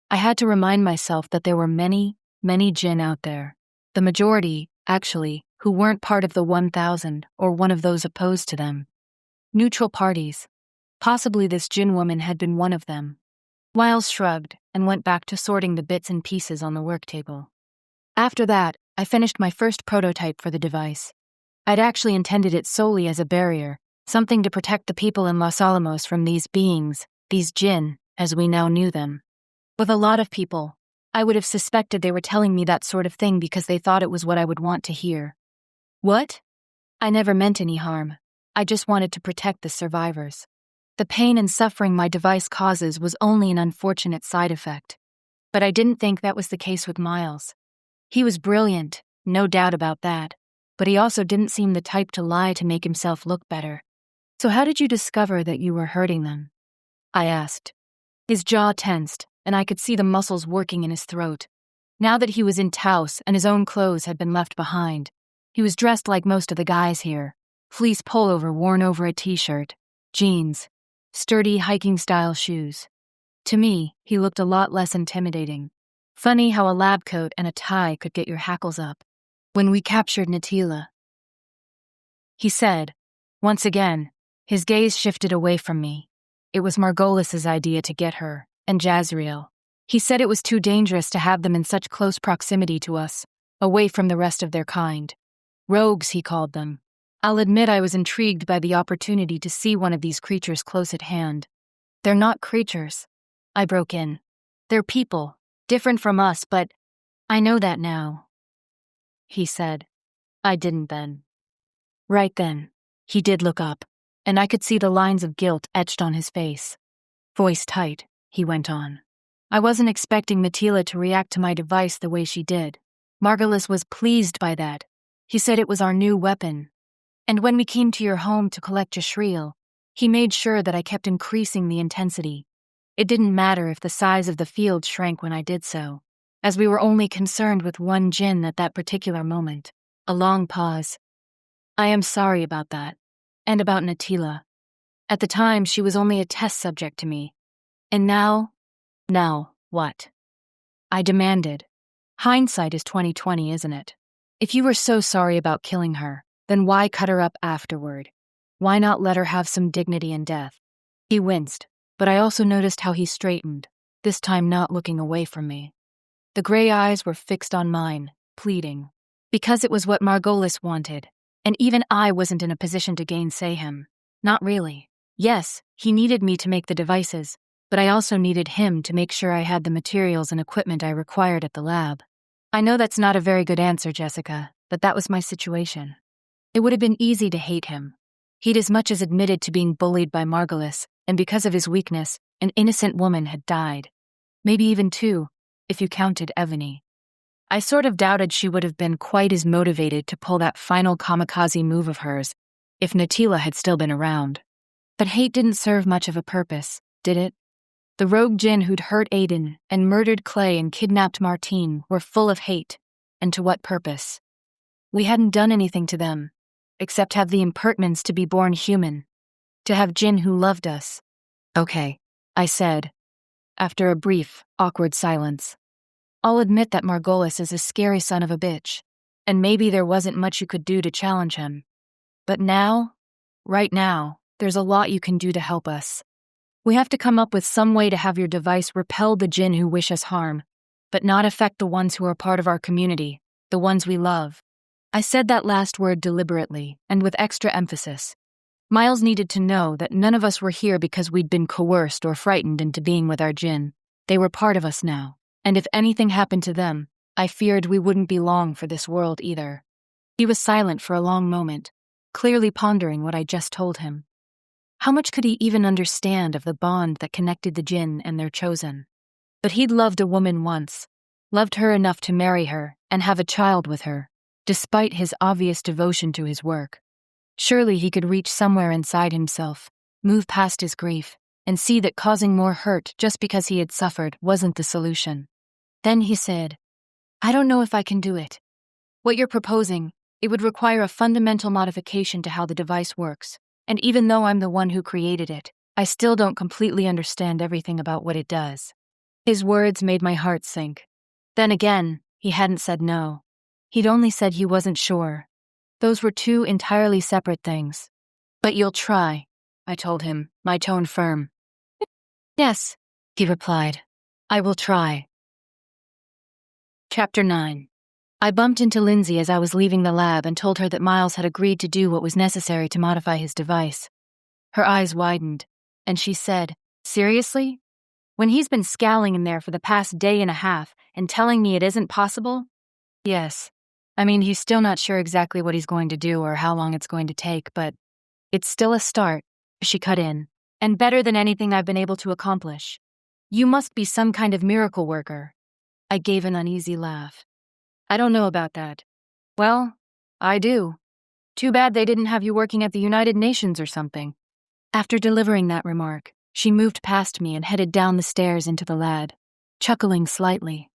A: I had to remind myself that there were many, many Djinn out there. The majority, actually, who weren't part of the 1,000 or one of those opposed to them. Neutral parties. Possibly this Djinn woman had been one of them. Miles shrugged and went back to sorting the bits and pieces on the work table. After that, I finished my first prototype for the device. I'd actually intended it solely as a barrier, something to protect the people in Los Alamos from these beings, these Djinn, as we now knew them. With a lot of people, I would have suspected they were telling me that sort of thing because they thought it was what I would want to hear. What? I never meant any harm. I just wanted to protect the survivors. The pain and suffering my device causes was only an unfortunate side effect. But I didn't think that was the case with Miles. He was brilliant, no doubt about that, but he also didn't seem the type to lie to make himself look better. "So how did you discover that you were hurting them?" I asked. His jaw tensed, and I could see the muscles working in his throat. Now that he was in Taos and his own clothes had been left behind, he was dressed like most of the guys here, fleece pullover worn over a t-shirt, jeans, sturdy hiking-style shoes. To me, he looked a lot less intimidating. Funny how a lab coat and a tie could get your hackles up. "When we captured Natila," he said. Once again, his gaze shifted away from me. It was Margolis's idea to get her, and Jazriel. He said it was too dangerous to have them in such close proximity to us, away from the rest of their kind. Rogues, he called them. I'll admit I was intrigued by the opportunity to see one of these creatures close at hand. "They're not creatures," I broke in. "They're people, different from us, but I know that now," he said. I didn't then. Right then, He did look up, and I could see the lines of guilt etched on his face. Voice tight, he went on. I wasn't expecting Matila to react to my device the way she did. Margulis was pleased by that. He said it was our new weapon. And when we came to your home to collect Jashreel, he made sure that I kept increasing the intensity. It didn't matter if the size of the field shrank when I did so, as we were only concerned with one Djinn at that particular moment. A long pause. I am sorry about that, and about Natila. At the time, she was only a test subject to me. And now what? I demanded. Hindsight is 20/20, isn't it? If you were so sorry about killing her, then why cut her up afterward? Why not let her have some dignity in death? He winced, but I also noticed how he straightened, this time not looking away from me. The gray eyes were fixed on mine, pleading. Because it was what Margulis wanted, and even I wasn't in a position to gainsay him. Not really. Yes, he needed me to make the devices, but I also needed him to make sure I had the materials and equipment I required at the lab. I know that's not a very good answer, Jessica, but that was my situation. It would have been easy to hate him. He'd as much as admitted to being bullied by Margulis, and because of his weakness, an innocent woman had died. Maybe even two, if you counted Evany. I sort of doubted she would have been quite as motivated to pull that final kamikaze move of hers if Natila had still been around. But hate didn't serve much of a purpose, did it? The rogue Djinn who'd hurt Aiden and murdered Clay and kidnapped Martine were full of hate, and to what purpose? We hadn't done anything to them, except have the impertinence to be born human, to have Djinn who loved us. Okay, I said, after a brief, awkward silence. I'll admit that Margulis is a scary son of a bitch, and maybe there wasn't much you could do to challenge him. But now, right now, there's a lot you can do to help us. We have to come up with some way to have your device repel the Djinn who wish us harm, but not affect the ones who are part of our community, the ones we love. I said that last word deliberately, and with extra emphasis. Miles needed to know that none of us were here because we'd been coerced or frightened into being with our Djinn. They were part of us now, and if anything happened to them, I feared we wouldn't be long for this world either. He was silent for a long moment, clearly pondering what I just told him. How much could he even understand of the bond that connected the Djinn and their chosen? But he'd loved a woman once, loved her enough to marry her and have a child with her, despite his obvious devotion to his work. Surely he could reach somewhere inside himself, move past his grief, and see that causing more hurt just because he had suffered wasn't the solution. Then he said, I don't know if I can do it. What you're proposing, it would require a fundamental modification to how the device works. And even though I'm the one who created it, I still don't completely understand everything about what it does. His words made my heart sink. Then again, he hadn't said no. He'd only said he wasn't sure. Those were two entirely separate things. But you'll try, I told him, my tone firm. Yes, he replied. I will try. Chapter 9. I bumped into Lindsay as I was leaving the lab and told her that Miles had agreed to do what was necessary to modify his device. Her eyes widened, and she said, Seriously? When he's been scowling in there for the past day and a half and telling me it isn't possible? Yes. I mean, he's still not sure exactly what he's going to do or how long it's going to take, but it's still a start, she cut in, and better than anything I've been able to accomplish. You must be some kind of miracle worker. I gave an uneasy laugh. I don't know about that. Well, I do. Too bad they didn't have you working at the United Nations or something. After delivering that remark, she moved past me and headed down the stairs into the lab, chuckling slightly.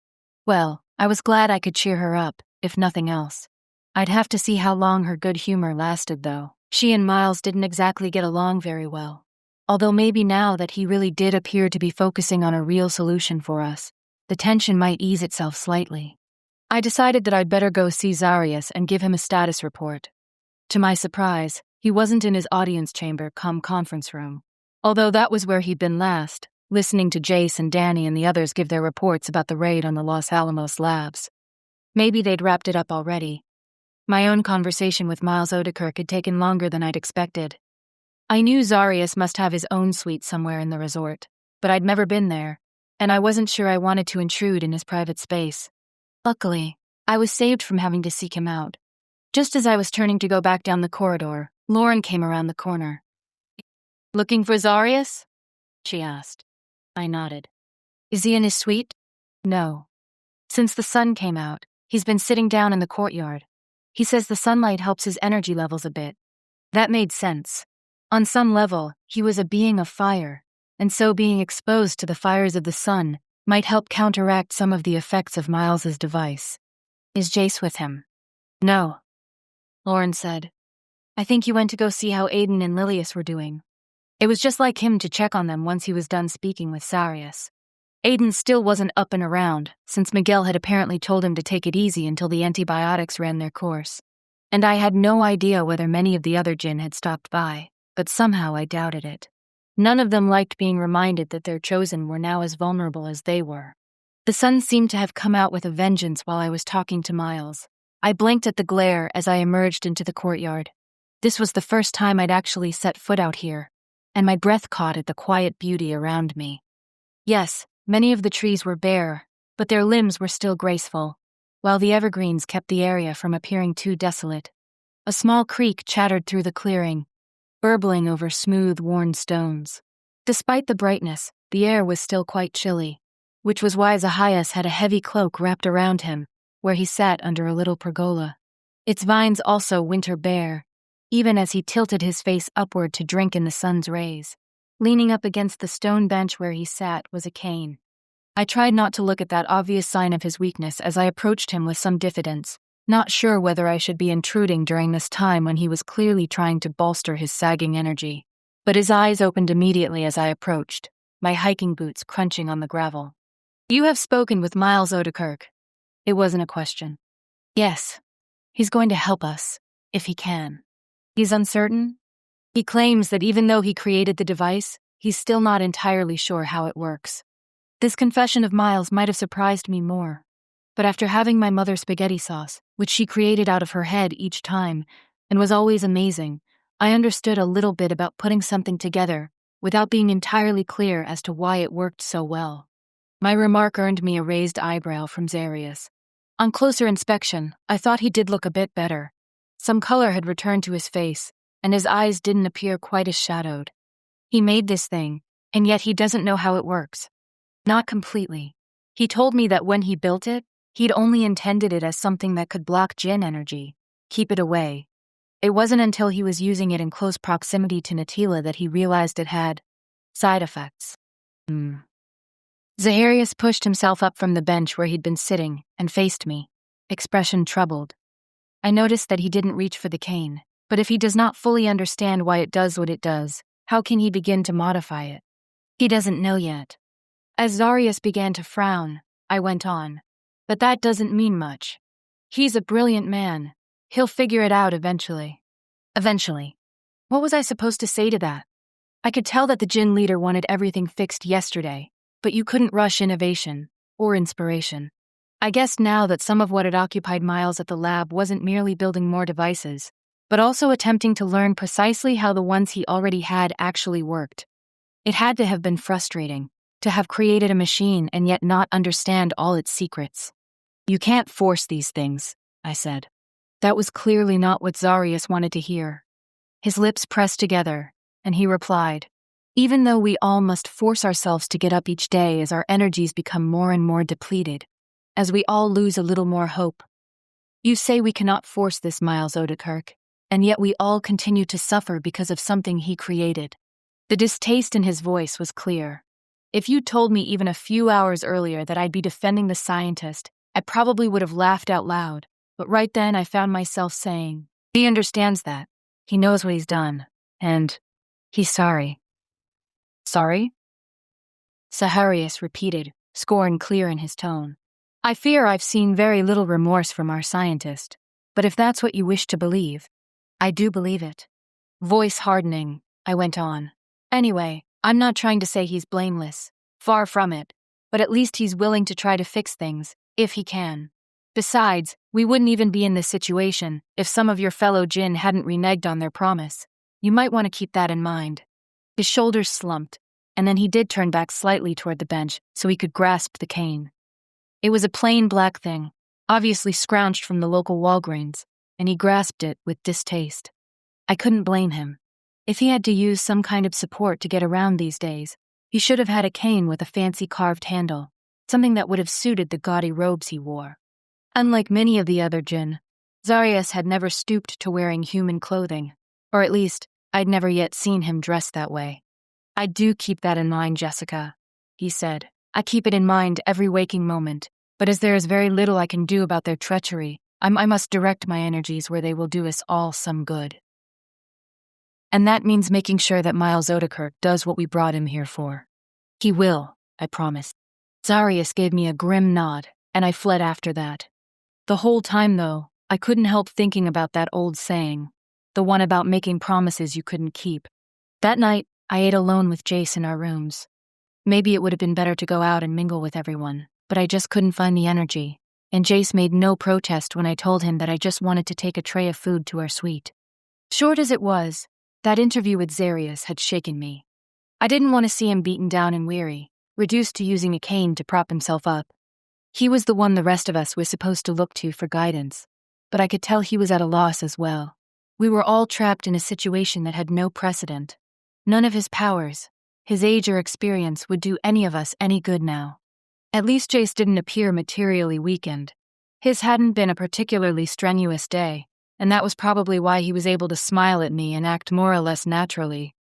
A: Well, I was glad I could cheer her up, if nothing else. I'd have to see how long her good humor lasted, though. She and Miles didn't exactly get along very well. Although maybe now that he really did appear to be focusing on a real solution for us, the tension might ease itself slightly. I decided that I'd better go see Zarius and give him a status report. To my surprise, he wasn't in his audience chamber cum conference room, although that was where he'd been last, listening to Jace and Danny and the others give their reports about the raid on the Los Alamos labs. Maybe they'd wrapped it up already. My own conversation with Miles Odekirk had taken longer than I'd expected. I knew Zarius must have his own suite somewhere in the resort, but I'd never been there, and I wasn't sure I wanted to intrude in his private space. Luckily, I was saved from having to seek him out. Just as I was turning to go back down the corridor, Lauren came around the corner. "Looking for Zarius?" she asked. I nodded. "Is he in his suite?" "No. Since the sun came out, he's been sitting down in the courtyard. He says the sunlight helps his energy levels a bit." That made sense. On some level, he was a being of fire, and so being exposed to the fires of the sun might help counteract some of the effects of Miles's device. "Is Jace with him?" "No," Lauren said. "I think he went to go see how Aiden and Lilius were doing. It was just like him to check on them once he was done speaking with Zarius. Aiden still wasn't up and around, since Miguel had apparently told him to take it easy until the antibiotics ran their course. And I had no idea whether many of the other Djinn had stopped by, but somehow I doubted it. None of them liked being reminded that their chosen were now as vulnerable as they were. The sun seemed to have come out with a vengeance while I was talking to Miles. I blinked at the glare as I emerged into the courtyard. This was the first time I'd actually set foot out here, and my breath caught at the quiet beauty around me. Yes, many of the trees were bare, but their limbs were still graceful, while the evergreens kept the area from appearing too desolate. A small creek chattered through the clearing, burbling over smooth, worn stones. Despite the brightness, the air was still quite chilly, which was why Zahayas had a heavy cloak wrapped around him, where he sat under a little pergola. Its vines also winter bare, even as he tilted his face upward to drink in the sun's rays. Leaning up against the stone bench where he sat was a cane. I tried not to look at that obvious sign of his weakness as I approached him with some diffidence, not sure whether I should be intruding during this time when he was clearly trying to bolster his sagging energy. But his eyes opened immediately as I approached, my hiking boots crunching on the gravel. "You have spoken with Miles Odekirk." It wasn't a question. "Yes. He's going to help us, if he can." "He's uncertain?" "He claims that even though he created the device, he's still not entirely sure how it works." This confession of Miles might have surprised me more. But after having my mother's spaghetti sauce, which she created out of her head each time, and was always amazing, I understood a little bit about putting something together without being entirely clear as to why it worked so well. My remark earned me a raised eyebrow from Zarius. On closer inspection, I thought he did look a bit better. Some color had returned to his face, and his eyes didn't appear quite as shadowed. He made this thing, and yet he doesn't know how it works. Not completely. He told me that when he built it, he'd only intended it as something that could block Djinn energy, keep it away. It wasn't until he was using it in close proximity to Natila that he realized it had side effects. Zaharias pushed himself up from the bench where he'd been sitting and faced me, expression troubled. I noticed that he didn't reach for the cane, but if he does not fully understand why it does what it does, how can he begin to modify it? He doesn't know yet. As Zarius began to frown, I went on. "But that doesn't mean much. He's a brilliant man. He'll figure it out eventually." Eventually. What was I supposed to say to that? I could tell that the Djinn leader wanted everything fixed yesterday, but you couldn't rush innovation or inspiration. I guessed now that some of what had occupied Miles at the lab wasn't merely building more devices, but also attempting to learn precisely how the ones he already had actually worked. It had to have been frustrating to have created a machine and yet not understand all its secrets. "You can't force these things," I said. That was clearly not what Zarius wanted to hear. His lips pressed together, and he replied, "Even though we all must force ourselves to get up each day as our energies become more and more depleted, as we all lose a little more hope. You say we cannot force this, Miles Odekirk, and yet we all continue to suffer because of something he created." The distaste in his voice was clear. If you'd told me even a few hours earlier that I'd be defending the scientist, I probably would have laughed out loud, but right then I found myself saying, "He understands that. He knows what he's done, and he's sorry." "Sorry?" Zaharias repeated, scorn clear in his tone. "I fear I've seen very little remorse from our scientist, but if that's what you wish to believe, I do believe it." Voice hardening, I went on. "Anyway, I'm not trying to say he's blameless. Far from it. But at least he's willing to try to fix things, if he can. Besides, we wouldn't even be in this situation if some of your fellow Djinn hadn't reneged on their promise. You might want to keep that in mind." His shoulders slumped, and then he did turn back slightly toward the bench so he could grasp the cane. It was a plain black thing, obviously scrounged from the local Walgreens, and he grasped it with distaste. I couldn't blame him. If he had to use some kind of support to get around these days, he should have had a cane with a fancy carved handle, something that would have suited the gaudy robes he wore. Unlike many of the other Djinn, Zarius had never stooped to wearing human clothing, or at least, I'd never yet seen him dressed that way. "I do keep that in mind, Jessica," he said. "I keep it in mind every waking moment, but as there is very little I can do about their treachery, I must direct my energies where they will do us all some good. And that means making sure that Miles Odekirk does what we brought him here for." "He will," I promised. Zarius gave me a grim nod, and I fled after that. The whole time, though, I couldn't help thinking about that old saying, the one about making promises you couldn't keep. That night, I ate alone with Jace in our rooms. Maybe it would have been better to go out and mingle with everyone, but I just couldn't find the energy, and Jace made no protest when I told him that I just wanted to take a tray of food to our suite. Short as it was, that interview with Zarius had shaken me. I didn't want to see him beaten down and weary, reduced to using a cane to prop himself up. He was the one the rest of us was supposed to look to for guidance, but I could tell he was at a loss as well. We were all trapped in a situation that had no precedent. None of his powers, his age or experience would do any of us any good now. At least Jace didn't appear materially weakened. His hadn't been a particularly strenuous day, and that was probably why he was able to smile at me and act more or less naturally.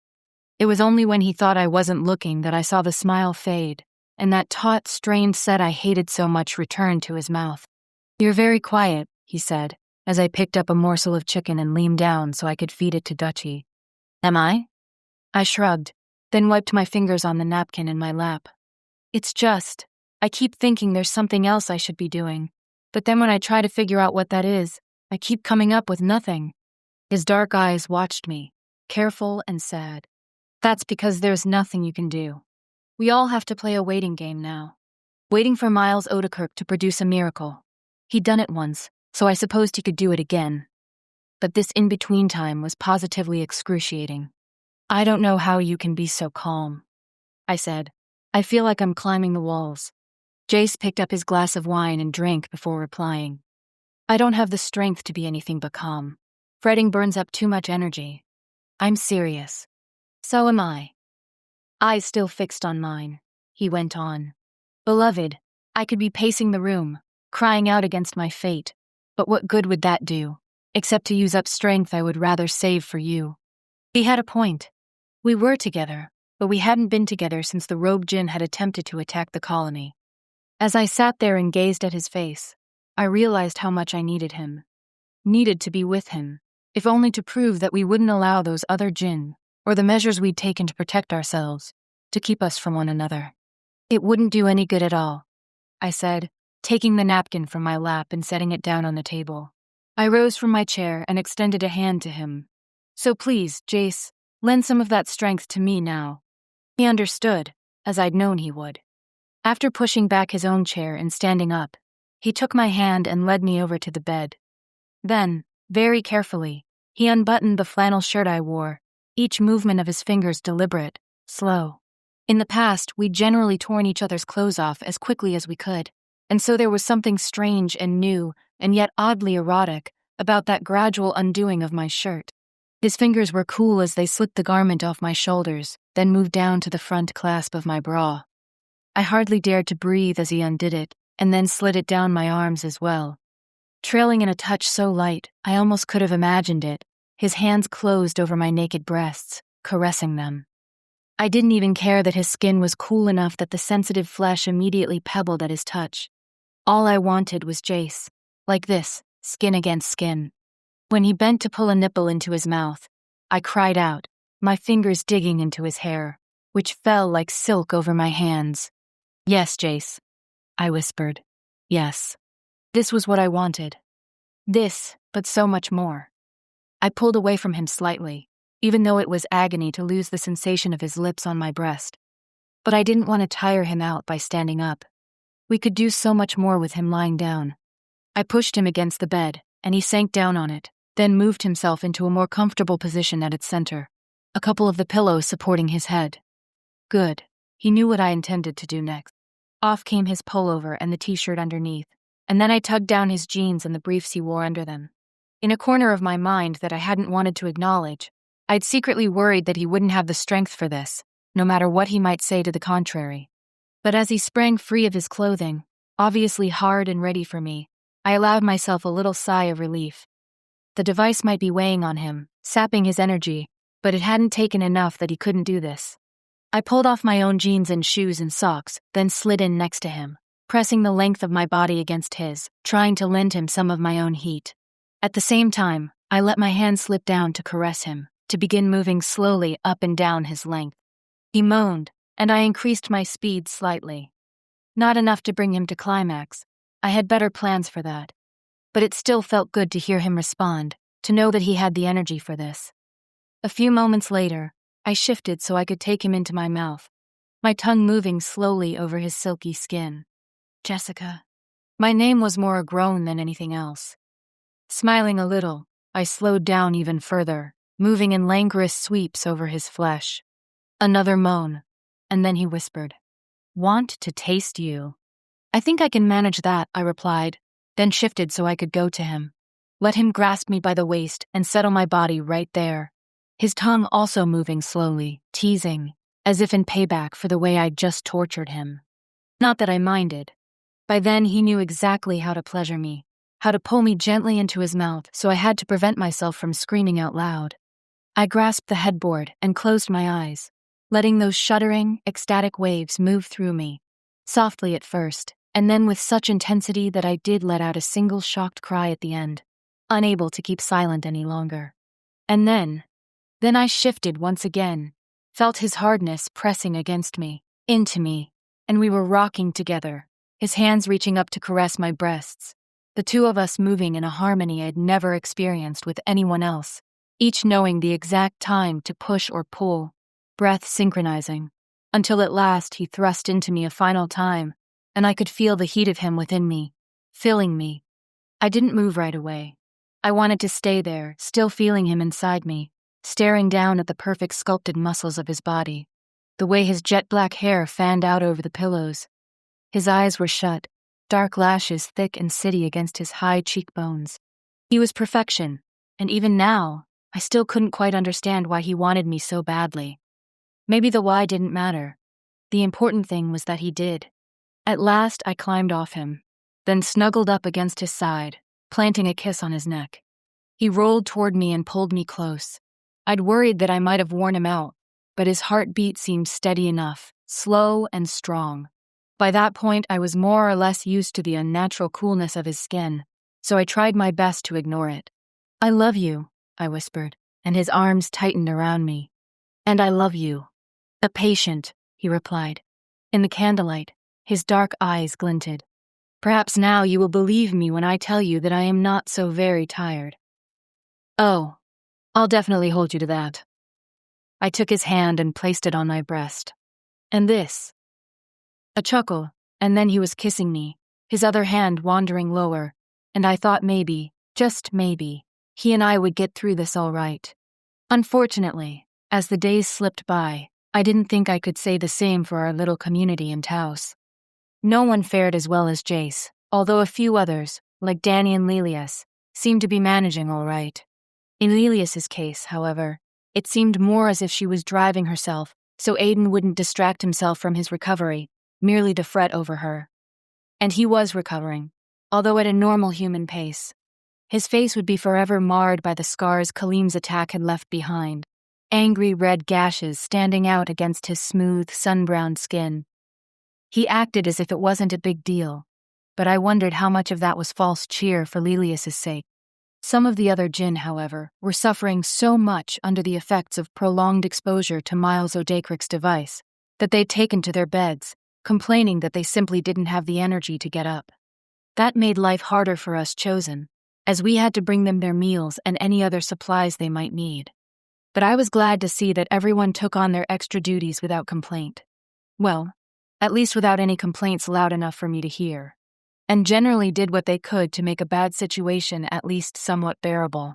A: It was only when he thought I wasn't looking that I saw the smile fade, and that taut, strained set I hated so much return to his mouth. "You're very quiet," he said, as I picked up a morsel of chicken and leaned down so I could feed it to Dutchie. "Am I?" I shrugged, then wiped my fingers on the napkin in my lap. "It's just, I keep thinking there's something else I should be doing, but then when I try to figure out what that is, I keep coming up with nothing." His dark eyes watched me, careful and sad. "That's because there's nothing you can do. We all have to play a waiting game now. Waiting for Miles Odekirk to produce a miracle. He'd done it once, so I supposed he could do it again. But this in-between time was positively excruciating. I don't know how you can be so calm," I said. "I feel like I'm climbing the walls." Jace picked up his glass of wine and drank before replying. "I don't have the strength to be anything but calm. Fretting burns up too much energy. I'm serious." "So am I." Eyes still fixed on mine, he went on. "Beloved, I could be pacing the room, crying out against my fate, but what good would that do, except to use up strength I would rather save for you?" He had a point. We were together, but we hadn't been together since the robed Djinn had attempted to attack the colony. As I sat there and gazed at his face, I realized how much I needed him. Needed to be with him, if only to prove that we wouldn't allow those other Djinn, or the measures we'd taken to protect ourselves, to keep us from one another. "It wouldn't do any good at all," I said, taking the napkin from my lap and setting it down on the table. I rose from my chair and extended a hand to him. "So please, Jace, lend some of that strength to me now." He understood, as I'd known he would. After pushing back his own chair and standing up, he took my hand and led me over to the bed. Then, very carefully, he unbuttoned the flannel shirt I wore, each movement of his fingers deliberate, slow. In the past, we'd generally torn each other's clothes off as quickly as we could, and so there was something strange and new, and yet oddly erotic, about that gradual undoing of my shirt. His fingers were cool as they slipped the garment off my shoulders, then moved down to the front clasp of my bra. I hardly dared to breathe as he undid it, and then slid it down my arms as well. Trailing in a touch so light, I almost could have imagined it, his hands closed over my naked breasts, caressing them. I didn't even care that his skin was cool enough that the sensitive flesh immediately pebbled at his touch. All I wanted was Jace, like this, skin against skin. When he bent to pull a nipple into his mouth, I cried out, my fingers digging into his hair, which fell like silk over my hands. "Yes, Jace," I whispered. "Yes." This was what I wanted. This, but so much more. I pulled away from him slightly, even though it was agony to lose the sensation of his lips on my breast. But I didn't want to tire him out by standing up. We could do so much more with him lying down. I pushed him against the bed, and he sank down on it, then moved himself into a more comfortable position at its center, a couple of the pillows supporting his head. Good. He knew what I intended to do next. Off came his pullover and the t-shirt underneath, and then I tugged down his jeans and the briefs he wore under them. In a corner of my mind that I hadn't wanted to acknowledge, I'd secretly worried that he wouldn't have the strength for this, no matter what he might say to the contrary. But as he sprang free of his clothing, obviously hard and ready for me, I allowed myself a little sigh of relief. The device might be weighing on him, sapping his energy, but it hadn't taken enough that he couldn't do this. I pulled off my own jeans and shoes and socks, then slid in next to him, pressing the length of my body against his, trying to lend him some of my own heat. At the same time, I let my hand slip down to caress him, to begin moving slowly up and down his length. He moaned, and I increased my speed slightly. Not enough to bring him to climax. I had better plans for that. But it still felt good to hear him respond, to know that he had the energy for this. A few moments later, I shifted so I could take him into my mouth, my tongue moving slowly over his silky skin. Jessica. My name was more a groan than anything else. Smiling a little, I slowed down even further, moving in languorous sweeps over his flesh. Another moan, and then he whispered, "Want to taste you." "I think I can manage that," I replied, then shifted so I could go to him. Let him grasp me by the waist and settle my body right there, his tongue also moving slowly, teasing, as if in payback for the way I'd just tortured him. Not that I minded. By then he knew exactly how to pleasure me, how to pull me gently into his mouth, so I had to prevent myself from screaming out loud. I grasped the headboard and closed my eyes, letting those shuddering, ecstatic waves move through me, softly at first, and then with such intensity that I did let out a single shocked cry at the end, unable to keep silent any longer. And then I shifted once again, felt his hardness pressing against me, into me, and we were rocking together, his hands reaching up to caress my breasts, the two of us moving in a harmony I'd never experienced with anyone else, each knowing the exact time to push or pull, breath synchronizing, until at last he thrust into me a final time, and I could feel the heat of him within me, filling me. I didn't move right away. I wanted to stay there, still feeling him inside me, staring down at the perfect sculpted muscles of his body, the way his jet-black hair fanned out over the pillows. His eyes were shut, dark lashes thick and sooty against his high cheekbones. He was perfection, and even now, I still couldn't quite understand why he wanted me so badly. Maybe the why didn't matter. The important thing was that he did. At last, I climbed off him, then snuggled up against his side, planting a kiss on his neck. He rolled toward me and pulled me close. I'd worried that I might have worn him out, but his heartbeat seemed steady enough, slow and strong. By that point, I was more or less used to the unnatural coolness of his skin, so I tried my best to ignore it. "I love you," I whispered, and his arms tightened around me. "And I love you." "A patient," he replied. In the candlelight, his dark eyes glinted. "Perhaps now you will believe me when I tell you that I am not so very tired." "Oh, I'll definitely hold you to that." I took his hand and placed it on my breast. "And this?" A chuckle, and then he was kissing me, his other hand wandering lower, and I thought maybe, just maybe, he and I would get through this all right. Unfortunately, as the days slipped by, I didn't think I could say the same for our little community in Taos. No one fared as well as Jace, although a few others, like Danny and Lelius, seemed to be managing all right. In Lelius's case, however, it seemed more as if she was driving herself so Aiden wouldn't distract himself from his recovery, merely to fret over her. And he was recovering, although at a normal human pace. His face would be forever marred by the scars Kaleem's attack had left behind, angry red gashes standing out against his smooth, sun-browned skin. He acted as if it wasn't a big deal, but I wondered how much of that was false cheer for Lelius's sake. Some of the other Djinn, however, were suffering so much under the effects of prolonged exposure to Miles Odekirk's device that they'd taken to their beds, complaining that they simply didn't have the energy to get up. That made life harder for us Chosen, as we had to bring them their meals and any other supplies they might need. But I was glad to see that everyone took on their extra duties without complaint. Well, at least without any complaints loud enough for me to hear, and generally did what they could to make a bad situation at least somewhat bearable.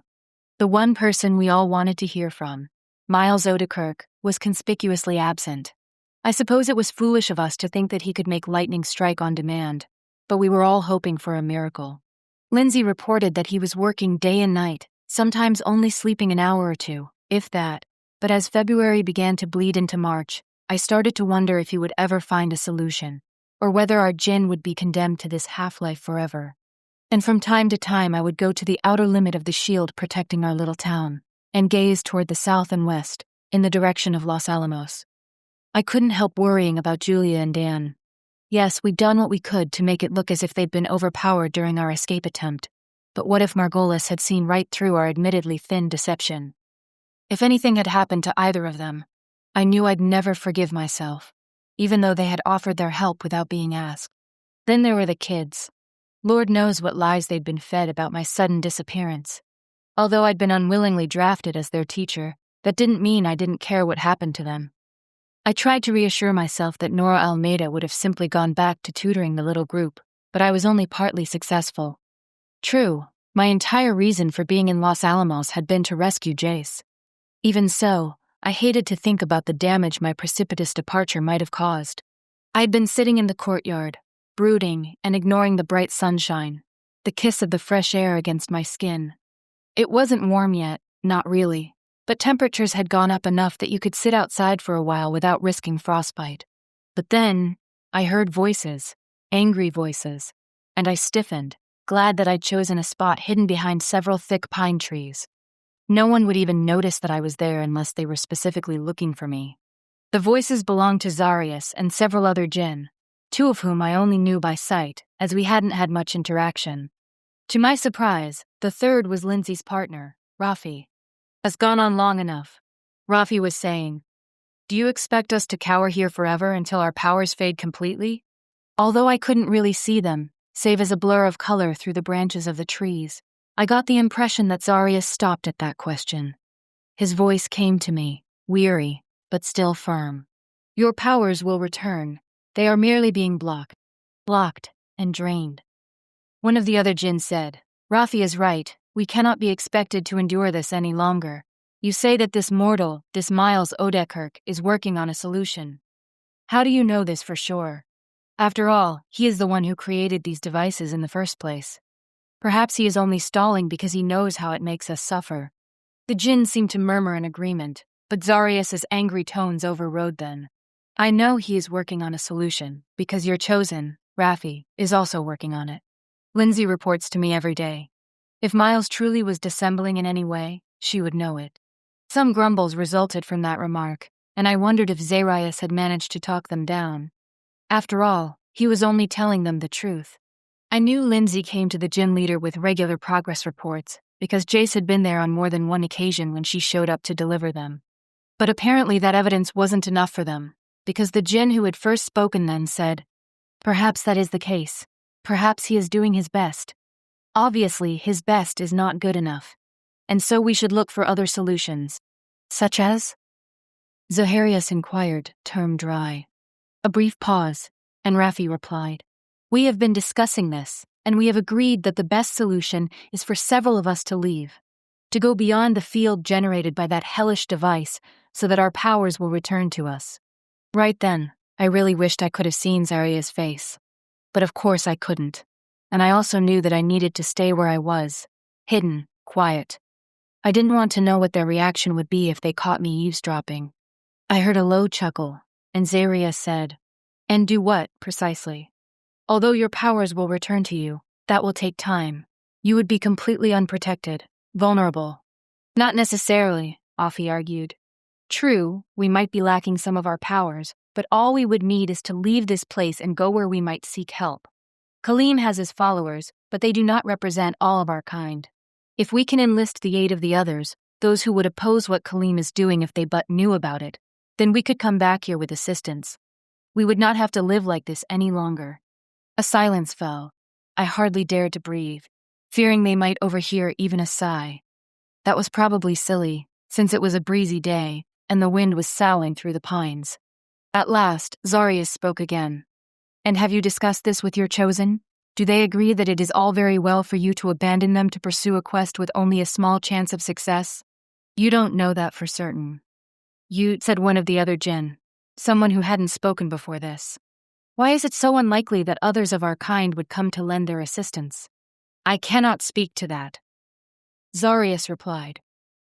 A: The one person we all wanted to hear from, Miles Odekirk, was conspicuously absent. I suppose it was foolish of us to think that he could make lightning strike on demand, but we were all hoping for a miracle. Lindsay reported that he was working day and night, sometimes only sleeping an hour or two, if that. But as February began to bleed into March, I started to wonder if he would ever find a solution, or whether our Djinn would be condemned to this half-life forever. And from time to time I would go to the outer limit of the shield protecting our little town, and gaze toward the south and west, in the direction of Los Alamos. I couldn't help worrying about Julia and Dan. Yes, we'd done what we could to make it look as if they'd been overpowered during our escape attempt, but what if Margolis had seen right through our admittedly thin deception? If anything had happened to either of them, I knew I'd never forgive myself, even though they had offered their help without being asked. Then there were the kids. Lord knows what lies they'd been fed about my sudden disappearance. Although I'd been unwillingly drafted as their teacher, that didn't mean I didn't care what happened to them. I tried to reassure myself that Nora Almeida would have simply gone back to tutoring the little group, but I was only partly successful. True, my entire reason for being in Los Alamos had been to rescue Jace. Even so, I hated to think about the damage my precipitous departure might have caused. I had been sitting in the courtyard, brooding and ignoring the bright sunshine, the kiss of the fresh air against my skin. It wasn't warm yet, not really, but temperatures had gone up enough that you could sit outside for a while without risking frostbite. But then, I heard voices, angry voices, and I stiffened, glad that I'd chosen a spot hidden behind several thick pine trees. No one would even notice that I was there unless they were specifically looking for me. The voices belonged to Zarius and several other Djinn, two of whom I only knew by sight, as we hadn't had much interaction. To my surprise, the third was Lindsay's partner, Rafi. "Has gone on long enough," Rafi was saying. "Do you expect us to cower here forever until our powers fade completely?" Although I couldn't really see them, save as a blur of color through the branches of the trees, I got the impression that Zarius stopped at that question. His voice came to me, weary, but still firm. "Your powers will return. They are merely being blocked, and drained." One of the other Djinn said, "Rafi is right. We cannot be expected to endure this any longer. You say that this mortal, this Miles Odekirk, is working on a solution. How do you know this for sure? After all, he is the one who created these devices in the first place. Perhaps he is only stalling because he knows how it makes us suffer." The Djinn seemed to murmur in agreement, but Zarius's angry tones overrode them. "I know he is working on a solution, because your chosen, Rafi, is also working on it. Lindsay reports to me every day. If Miles truly was dissembling in any way, she would know it." Some grumbles resulted from that remark, and I wondered if Zarius had managed to talk them down. After all, he was only telling them the truth. I knew Lindsay came to the Djinn leader with regular progress reports, because Jace had been there on more than one occasion when she showed up to deliver them. But apparently that evidence wasn't enough for them, because the Djinn who had first spoken then said, "Perhaps that is the case. Perhaps he is doing his best. Obviously, his best is not good enough, and so we should look for other solutions." "Such as?" Zaharias inquired, term dry. A brief pause, and Rafi replied, "We have been discussing this, and we have agreed that the best solution is for several of us to leave, to go beyond the field generated by that hellish device so that our powers will return to us." Right then, I really wished I could have seen Zaria's face. But of course I couldn't, and I also knew that I needed to stay where I was, hidden, quiet. I didn't want to know what their reaction would be if they caught me eavesdropping. I heard a low chuckle, and Zarius said, "And do what, precisely? Although your powers will return to you, that will take time. You would be completely unprotected, vulnerable." "Not necessarily," Afi argued. "True, we might be lacking some of our powers, but all we would need is to leave this place and go where we might seek help. Kaleem has his followers, but they do not represent all of our kind. If we can enlist the aid of the others, those who would oppose what Kaleem is doing if they but knew about it, then we could come back here with assistance. We would not have to live like this any longer." A silence fell. I hardly dared to breathe, fearing they might overhear even a sigh. That was probably silly, since it was a breezy day, and the wind was soughing through the pines. At last, Zarius spoke again. "And have you discussed this with your chosen? Do they agree that it is all very well for you to abandon them to pursue a quest with only a small chance of success?" "You don't know that for certain." Said one of the other Djinn, someone who hadn't spoken before this. "Why is it so unlikely that others of our kind would come to lend their assistance?" I cannot speak to that. Zarius replied.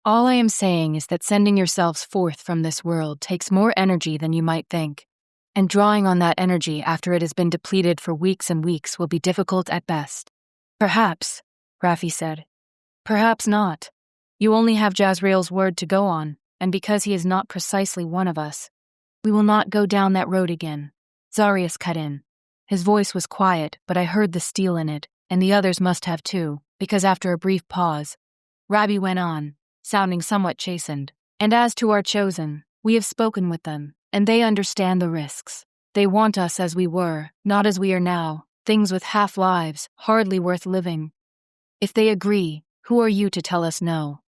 A: All I am saying is that sending yourselves forth from this world takes more energy than you might think, and drawing on that energy after it has been depleted for weeks and weeks will be difficult at best. Perhaps, Raffi said. Perhaps not. You only have Jazrael's word to go on, and because he is not precisely one of us, we will not go down that road again. Zarius cut in. His voice was quiet, but I heard the steel in it, and the others must have too, because after a brief pause, Rabbi went on, sounding somewhat chastened. And as to our chosen, we have spoken with them, and they understand the risks. They want us as we were, not as we are now, things with half-lives, hardly worth living. If they agree, who are you to tell us no?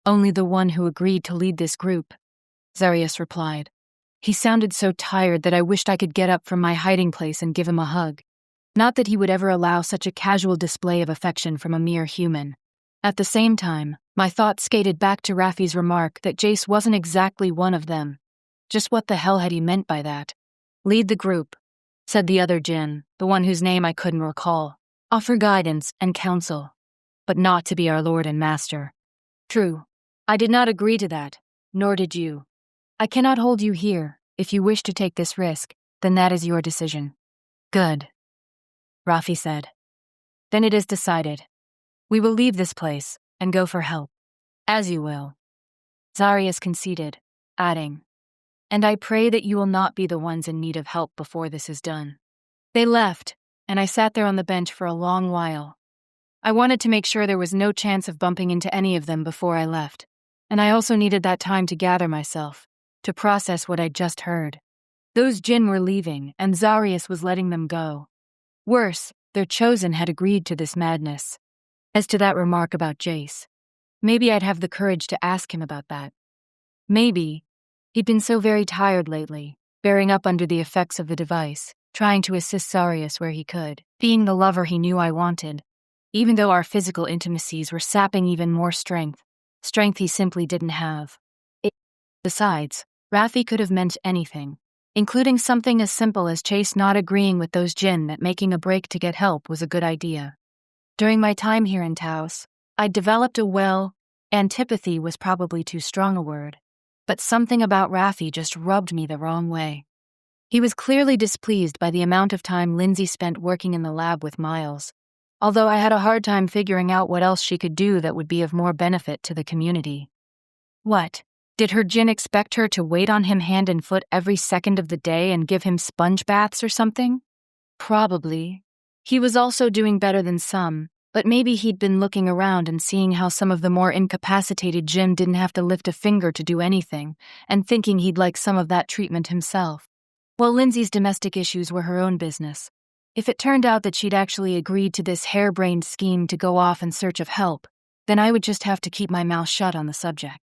A: Only the one who agreed to lead this group, Zarius replied. He sounded so tired that I wished I could get up from my hiding place and give him a hug. Not that he would ever allow such a casual display of affection from a mere human. At the same time, my thoughts skated back to Raffi's remark that Jace wasn't exactly one of them. Just what the hell had he meant by that? Lead the group, said the other Djinn, the one whose name I couldn't recall. Offer guidance and counsel, but not to be our lord and master. True. I did not agree to that, nor did you. I cannot hold you here. If you wish to take this risk, then that is your decision. Good, Raffi said. Then it is decided. We will leave this place and go for help. As you will. Zarius conceded, adding, and I pray that you will not be the ones in need of help before this is done. They left, and I sat there on the bench for a long while. I wanted to make sure there was no chance of bumping into any of them before I left, and I also needed that time to gather myself, to process what I'd just heard. Those Djinn were leaving, and Zarius was letting them go. Worse, their chosen had agreed to this madness. As to that remark about Jace, maybe I'd have the courage to ask him about that. Maybe. He'd been so very tired lately, bearing up under the effects of the device, trying to assist Zarius where he could, being the lover he knew I wanted, even though our physical intimacies were sapping even more strength he simply didn't have. Besides, Raffi could have meant anything, including something as simple as Chase not agreeing with those Djinn that making a break to get help was a good idea. During my time here in Taos, I'd developed antipathy was probably too strong a word, but something about Raffi just rubbed me the wrong way. He was clearly displeased by the amount of time Lindsay spent working in the lab with Miles, although I had a hard time figuring out what else she could do that would be of more benefit to the community. What? Did her Djinn expect her to wait on him hand and foot every second of the day and give him sponge baths or something? Probably. He was also doing better than some, but maybe he'd been looking around and seeing how some of the more incapacitated Djinn didn't have to lift a finger to do anything, and thinking he'd like some of that treatment himself. Well, Lindsay's domestic issues were her own business. If it turned out that she'd actually agreed to this harebrained scheme to go off in search of help, then I would just have to keep my mouth shut on the subject.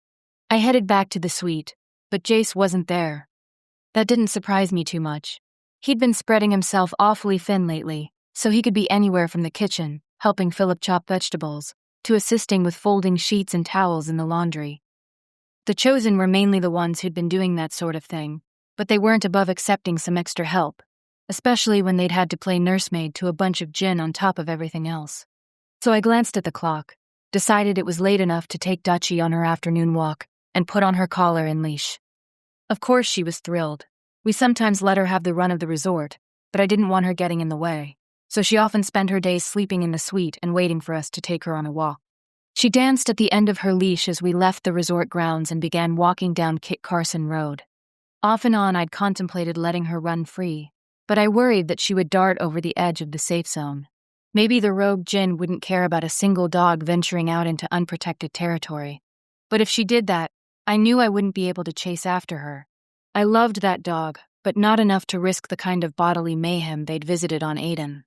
A: I headed back to the suite, but Jace wasn't there. That didn't surprise me too much. He'd been spreading himself awfully thin lately, so he could be anywhere from the kitchen, helping Philip chop vegetables, to assisting with folding sheets and towels in the laundry. The chosen were mainly the ones who'd been doing that sort of thing, but they weren't above accepting some extra help, especially when they'd had to play nursemaid to a bunch of Djinn on top of everything else. So I glanced at the clock, decided it was late enough to take Dutchie on her afternoon walk, and put on her collar and leash. Of course she was thrilled. We sometimes let her have the run of the resort, but I didn't want her getting in the way, so she often spent her days sleeping in the suite and waiting for us to take her on a walk. She danced at the end of her leash as we left the resort grounds and began walking down Kit Carson Road. Off and on I'd contemplated letting her run free, but I worried that she would dart over the edge of the safe zone. Maybe the rogue Djinn wouldn't care about a single dog venturing out into unprotected territory. But if she did that, I knew I wouldn't be able to chase after her. I loved that dog, but not enough to risk the kind of bodily mayhem they'd visited on Aiden.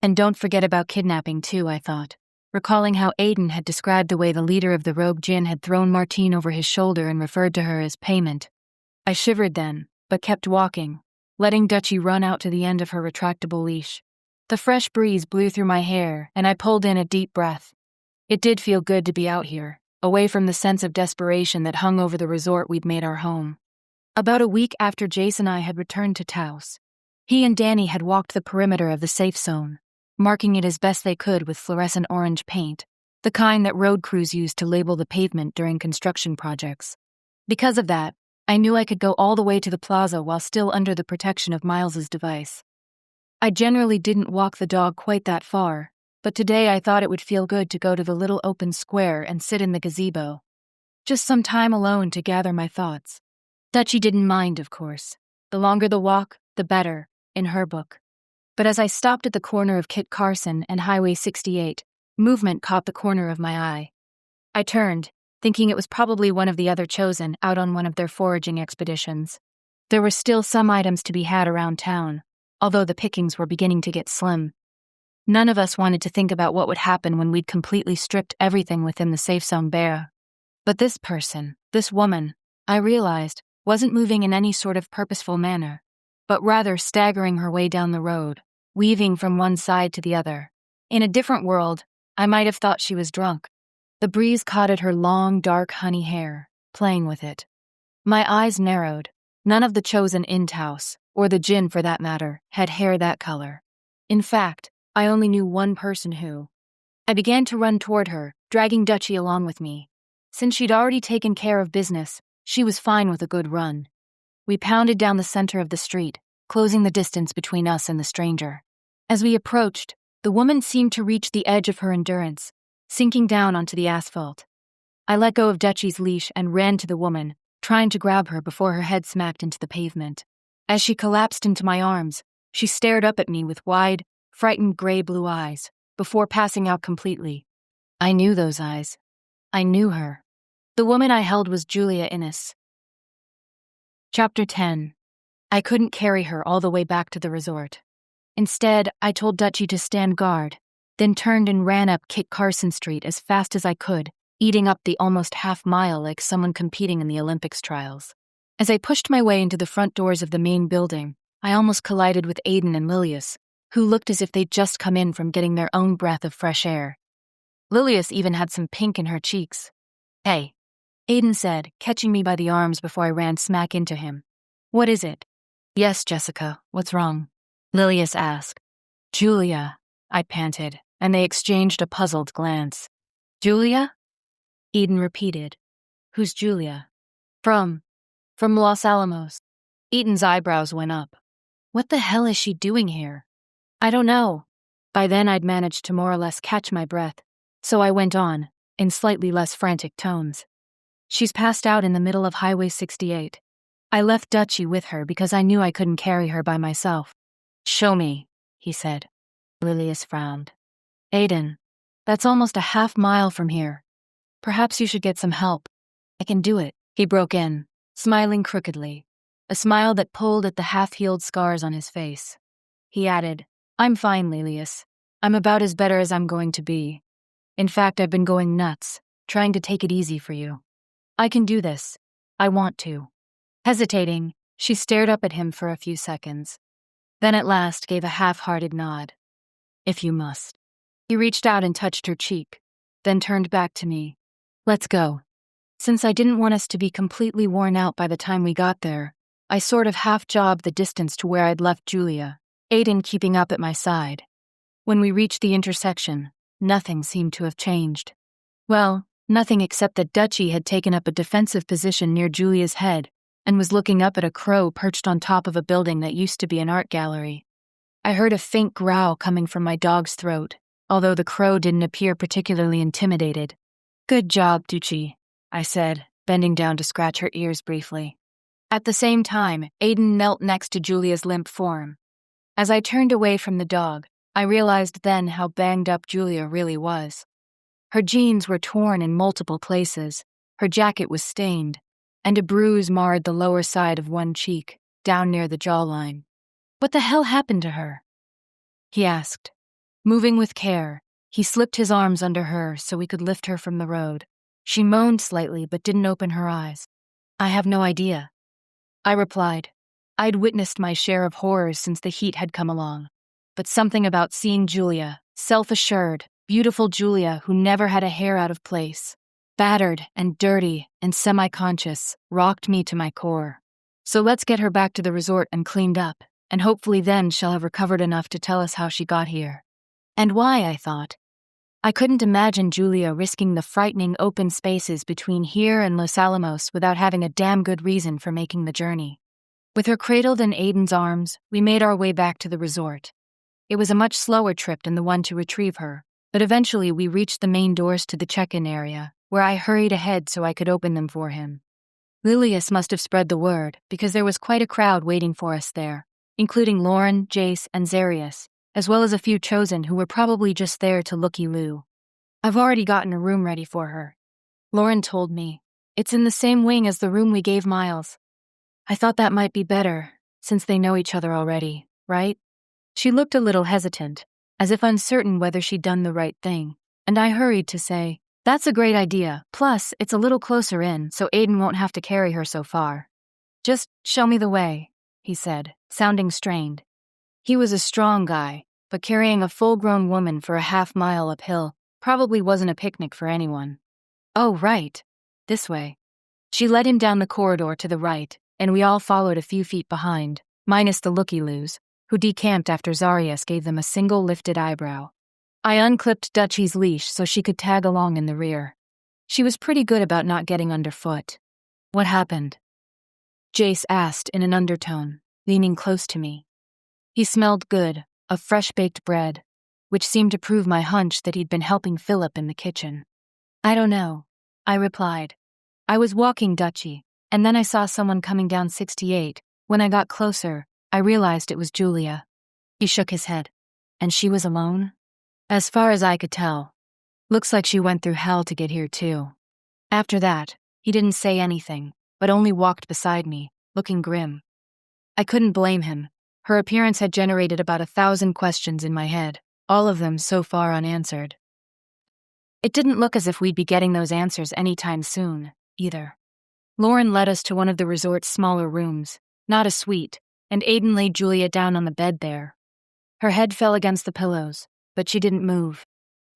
A: And don't forget about kidnapping too, I thought, recalling how Aiden had described the way the leader of the rogue Djinn had thrown Martine over his shoulder and referred to her as payment. I shivered then, but kept walking, letting Dutchie run out to the end of her retractable leash. The fresh breeze blew through my hair, and I pulled in a deep breath. It did feel good to be out here, away from the sense of desperation that hung over the resort we'd made our home. About a week after Jace and I had returned to Taos, he and Danny had walked the perimeter of the safe zone, marking it as best they could with fluorescent orange paint, the kind that road crews use to label the pavement during construction projects. Because of that, I knew I could go all the way to the plaza while still under the protection of Miles's device. I generally didn't walk the dog quite that far, but today I thought it would feel good to go to the little open square and sit in the gazebo. Just some time alone to gather my thoughts. Dutchie didn't mind, of course. The longer the walk, the better, in her book. But as I stopped at the corner of Kit Carson and Highway 68, movement caught the corner of my eye. I turned, thinking it was probably one of the other chosen out on one of their foraging expeditions. There were still some items to be had around town, although the pickings were beginning to get slim. None of us wanted to think about what would happen when we'd completely stripped everything within the safe zone bare. But this person, this woman, I realized, wasn't moving in any sort of purposeful manner, but rather staggering her way down the road, weaving from one side to the other. In a different world, I might have thought she was drunk. The breeze caught at her long, dark honey hair, playing with it. My eyes narrowed. None of the chosen in Taos, or the Djinn for that matter, had hair that color. In fact, I only knew one person who. I began to run toward her, dragging Dutchie along with me. Since she'd already taken care of business, she was fine with a good run. We pounded down the center of the street, closing the distance between us and the stranger. As we approached, the woman seemed to reach the edge of her endurance, sinking down onto the asphalt. I let go of Dutchie's leash and ran to the woman, trying to grab her before her head smacked into the pavement. As she collapsed into my arms, she stared up at me with wide, frightened gray-blue eyes, before passing out completely. I knew those eyes. I knew her. The woman I held was Julia Innes. Chapter 10. I couldn't carry her all the way back to the resort. Instead, I told Dutchie to stand guard, then turned and ran up Kit Carson Street as fast as I could, eating up the almost half-mile like someone competing in the Olympics trials. As I pushed my way into the front doors of the main building, I almost collided with Aiden and Lilius, who looked as if they'd just come in from getting their own breath of fresh air. Lilius even had some pink in her cheeks. "Hey," Aiden said, catching me by the arms before I ran smack into him. "What is it?" "Yes, Jessica, what's wrong?" Lilius asked. "Julia," I panted, and they exchanged a puzzled glance. "Julia?" Eden repeated. "Who's Julia?" From Los Alamos." Eden's eyebrows went up. "What the hell is she doing here?" "I don't know." By then I'd managed to more or less catch my breath, so I went on, in slightly less frantic tones. "She's passed out in the middle of Highway 68. I left Dutchie with her because I knew I couldn't carry her by myself." "Show me," he said. Lilius frowned. "Aiden, that's almost a half-mile from here. Perhaps you should get some help." "I can do it," he broke in, smiling crookedly, a smile that pulled at the half-healed scars on his face. He added, "I'm fine, Lilius. I'm about as better as I'm going to be. In fact, I've been going nuts, trying to take it easy for you. I can do this. I want to." Hesitating, she stared up at him for a few seconds, then at last gave a half-hearted nod. "If you must." He reached out and touched her cheek, then turned back to me. "Let's go." Since I didn't want us to be completely worn out by the time we got there, I sort of half-jogged the distance to where I'd left Julia, Aiden keeping up at my side. When we reached the intersection, nothing seemed to have changed. Well, nothing except that Dutchie had taken up a defensive position near Julia's head and was looking up at a crow perched on top of a building that used to be an art gallery. I heard a faint growl coming from my dog's throat, although the crow didn't appear particularly intimidated. "Good job, Dutchie," I said, bending down to scratch her ears briefly. At the same time, Aiden knelt next to Julia's limp form. As I turned away from the dog, I realized then how banged up Julia really was. Her jeans were torn in multiple places, her jacket was stained, and a bruise marred the lower side of one cheek, down near the jawline. "What the hell happened to her?" he asked. Moving with care, he slipped his arms under her so we could lift her from the road. She moaned slightly but didn't open her eyes. "I have no idea," I replied. I'd witnessed my share of horrors since the heat had come along, but something about seeing Julia, self-assured, beautiful Julia who never had a hair out of place, battered and dirty and semi-conscious, rocked me to my core. "So let's get her back to the resort and cleaned up, and hopefully then she'll have recovered enough to tell us how she got here." And why, I thought. I couldn't imagine Julia risking the frightening open spaces between here and Los Alamos without having a damn good reason for making the journey. With her cradled in Aiden's arms, we made our way back to the resort. It was a much slower trip than the one to retrieve her, but eventually we reached the main doors to the check-in area, where I hurried ahead so I could open them for him. Lilius must have spread the word, because there was quite a crowd waiting for us there, including Lauren, Jace, and Zarius, as well as a few chosen who were probably just there to looky-loo. I've already gotten a room ready for her. Lauren told me. It's in the same wing as the room we gave Miles. I thought that might be better, since they know each other already, right? She looked a little hesitant, as if uncertain whether she'd done the right thing, and I hurried to say, "That's a great idea, plus it's a little closer in, so Aiden won't have to carry her so far." "Just show me the way," he said, sounding strained. He was a strong guy, but carrying a full-grown woman for a half-mile uphill probably wasn't a picnic for anyone. "Oh, right. This way." She led him down the corridor to the right, and we all followed a few feet behind, minus the looky-loos, who decamped after Zarius gave them a single lifted eyebrow. I unclipped Dutchie's leash so she could tag along in the rear. She was pretty good about not getting underfoot. "What happened?" Jace asked in an undertone, leaning close to me. He smelled good, of fresh-baked bread, which seemed to prove my hunch that he'd been helping Philip in the kitchen. "I don't know," I replied. "I was walking Dutchie, and then I saw someone coming down 68. When I got closer, I realized it was Julia." He shook his head. "And she was alone?" "As far as I could tell. Looks like she went through hell to get here too." After that, he didn't say anything, but only walked beside me, looking grim. I couldn't blame him. Her appearance had generated about 1,000 questions in my head, all of them so far unanswered. It didn't look as if we'd be getting those answers anytime soon, either. Lauren led us to one of the resort's smaller rooms, not a suite, and Aiden laid Julia down on the bed there. Her head fell against the pillows, but she didn't move.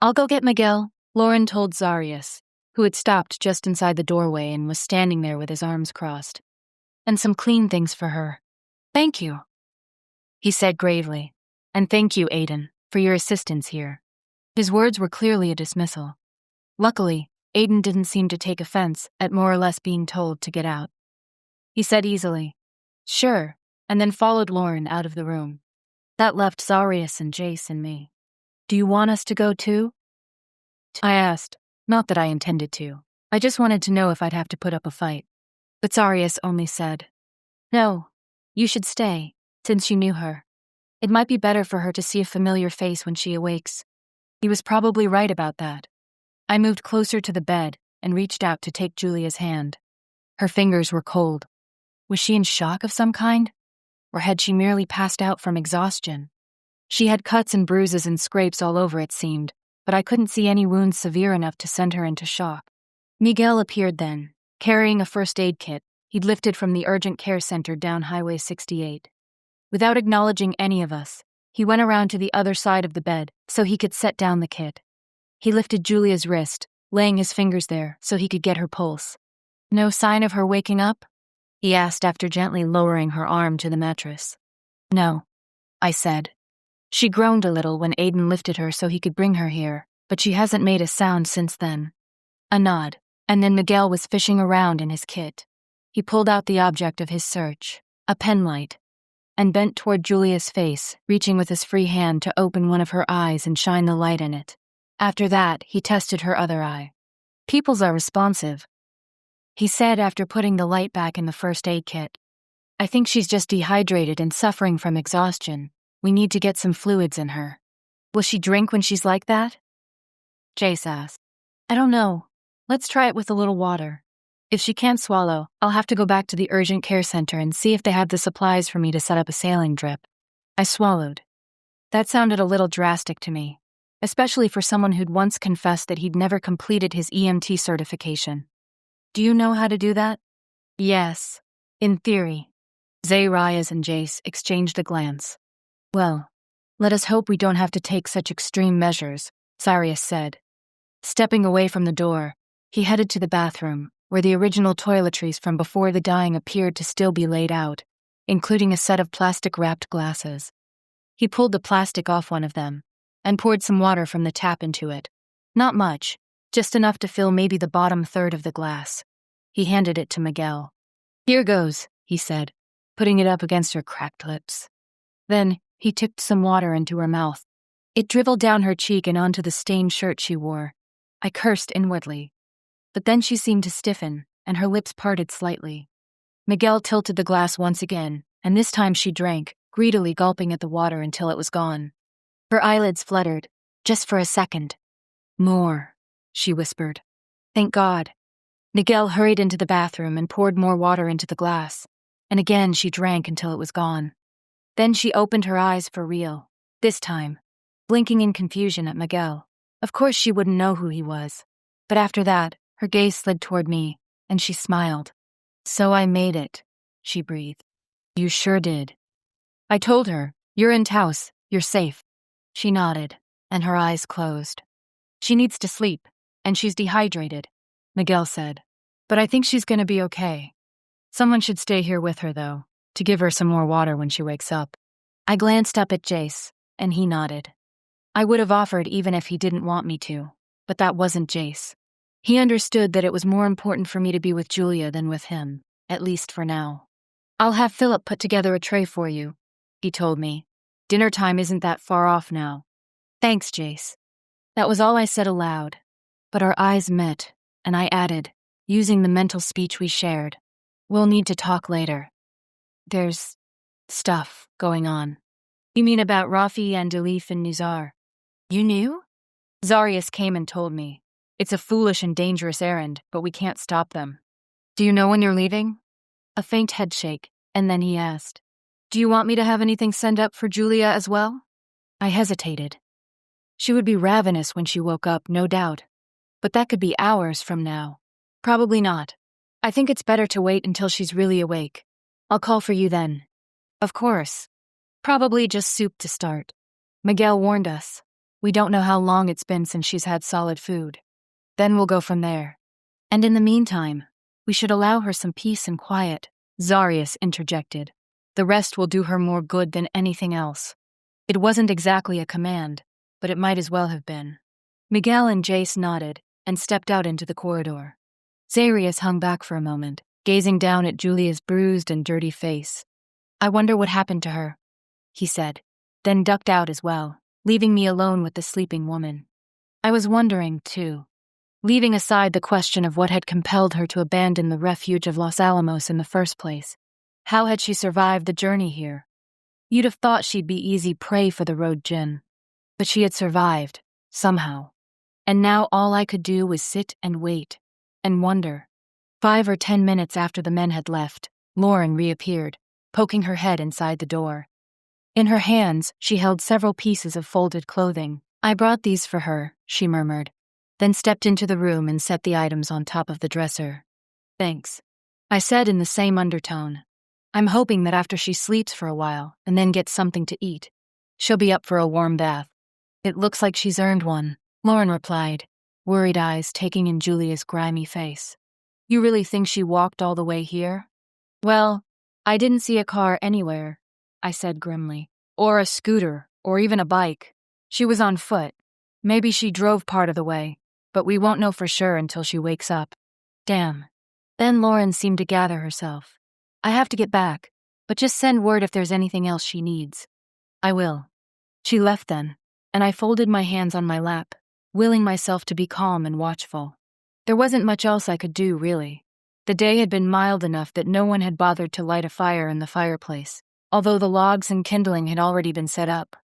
A: "I'll go get Miguel," Lauren told Zarius, who had stopped just inside the doorway and was standing there with his arms crossed. "And some clean things for her." "Thank you," he said gravely. "And thank you, Aiden, for your assistance here." His words were clearly a dismissal. Luckily, Aiden didn't seem to take offense at more or less being told to get out. He said easily, "Sure," and then followed Lauren out of the room. That left Zarius and Jace and me. "Do you want us to go too?" I asked, not that I intended to. I just wanted to know if I'd have to put up a fight. But Zarius only said, "No, you should stay, since you knew her. It might be better for her to see a familiar face when she awakes." He was probably right about that. I moved closer to the bed and reached out to take Julia's hand. Her fingers were cold. Was she in shock of some kind? Or had she merely passed out from exhaustion? She had cuts and bruises and scrapes all over, it seemed, but I couldn't see any wounds severe enough to send her into shock. Miguel appeared then, carrying a first aid kit he'd lifted from the urgent care center down Highway 68. Without acknowledging any of us, he went around to the other side of the bed so he could set down the kit. He lifted Julia's wrist, laying his fingers there so he could get her pulse. "No sign of her waking up?" he asked after gently lowering her arm to the mattress. "No," I said. She groaned a little when Aiden lifted her so he could bring her here, but she hasn't made a sound since then. A nod, and then Miguel was fishing around in his kit. He pulled out the object of his search, a penlight, and bent toward Julia's face, reaching with his free hand to open one of her eyes and shine the light in it. After that, he tested her other eye. "Pupils are responsive," he said after putting the light back in the first aid kit. "I think she's just dehydrated and suffering from exhaustion. We need to get some fluids in her." "Will she drink when she's like that?" Jace asked. "I don't know. Let's try it with a little water. If she can't swallow, I'll have to go back to the urgent care center and see if they have the supplies for me to set up a saline drip." I swallowed. That sounded a little drastic to me, especially for someone who'd once confessed that he'd never completed his EMT certification. "Do you know how to do that?" "Yes, in theory." Zarias and Jace exchanged a glance. "Well, let us hope we don't have to take such extreme measures," Zarias said. Stepping away from the door, he headed to the bathroom, where the original toiletries from before the dying appeared to still be laid out, including a set of plastic-wrapped glasses. He pulled the plastic off one of them, and poured some water from the tap into it. Not much, just enough to fill maybe the bottom third of the glass. He handed it to Miguel. "Here goes," he said, putting it up against her cracked lips. Then he tipped some water into her mouth. It dribbled down her cheek and onto the stained shirt she wore. I cursed inwardly. But then she seemed to stiffen, and her lips parted slightly. Miguel tilted the glass once again, and this time she drank, greedily gulping at the water until it was gone. Her eyelids fluttered, just for a second. "More," she whispered. "Thank God." Miguel hurried into the bathroom and poured more water into the glass, and again she drank until it was gone. Then she opened her eyes for real, this time, blinking in confusion at Miguel. Of course she wouldn't know who he was, but after that, her gaze slid toward me, and she smiled. "So I made it," she breathed. "You sure did." I told her, "You're in Taos, you're safe." She nodded, and her eyes closed. "She needs to sleep, and she's dehydrated," Miguel said. "But I think she's gonna be okay. Someone should stay here with her, though, to give her some more water when she wakes up." I glanced up at Jace, and he nodded. I would have offered even if he didn't want me to, but that wasn't Jace. He understood that it was more important for me to be with Julia than with him, at least for now. "I'll have Philip put together a tray for you," he told me. "Dinner time isn't that far off now." "Thanks, Jace." That was all I said aloud, but our eyes met, and I added, using the mental speech we shared, "We'll need to talk later. There's stuff going on." "You mean about Rafi and Delif and Nizar?" "You knew?" "Zarius came and told me. It's a foolish and dangerous errand, but we can't stop them." "Do you know when you're leaving?" A faint headshake, and then he asked, "Do you want me to have anything sent up for Julia as well?" I hesitated. She would be ravenous when she woke up, no doubt. But that could be hours from now. "Probably not. I think it's better to wait until she's really awake. I'll call for you then." "Of course. Probably just soup to start. Miguel warned us. We don't know how long it's been since she's had solid food. Then we'll go from there. And in the meantime, we should allow her some peace and quiet," Zarius interjected. "The rest will do her more good than anything else." It wasn't exactly a command, but it might as well have been. Miguel and Jace nodded and stepped out into the corridor. Zarius hung back for a moment, gazing down at Julia's bruised and dirty face. "I wonder what happened to her," he said, then ducked out as well, leaving me alone with the sleeping woman. I was wondering, too, leaving aside the question of what had compelled her to abandon the refuge of Los Alamos in the first place. How had she survived the journey here? You'd have thought she'd be easy prey for the road Djinn, but she had survived, somehow. And now all I could do was sit and wait, and wonder. 5 or 10 minutes after the men had left, Lauren reappeared, poking her head inside the door. In her hands, she held several pieces of folded clothing. "I brought these for her," she murmured, then stepped into the room and set the items on top of the dresser. "Thanks," I said in the same undertone. "I'm hoping that after she sleeps for a while and then gets something to eat, she'll be up for a warm bath." "It looks like she's earned one," Lauren replied, worried eyes taking in Julia's grimy face. "You really think she walked all the way here?" "Well, I didn't see a car anywhere," I said grimly. "Or a scooter, or even a bike. She was on foot. Maybe she drove part of the way, but we won't know for sure until she wakes up." "Damn." Then Lauren seemed to gather herself. "I have to get back, but just send word if there's anything else she needs." "I will." She left then, and I folded my hands on my lap, willing myself to be calm and watchful. There wasn't much else I could do, really. The day had been mild enough that no one had bothered to light a fire in the fireplace, although the logs and kindling had already been set up.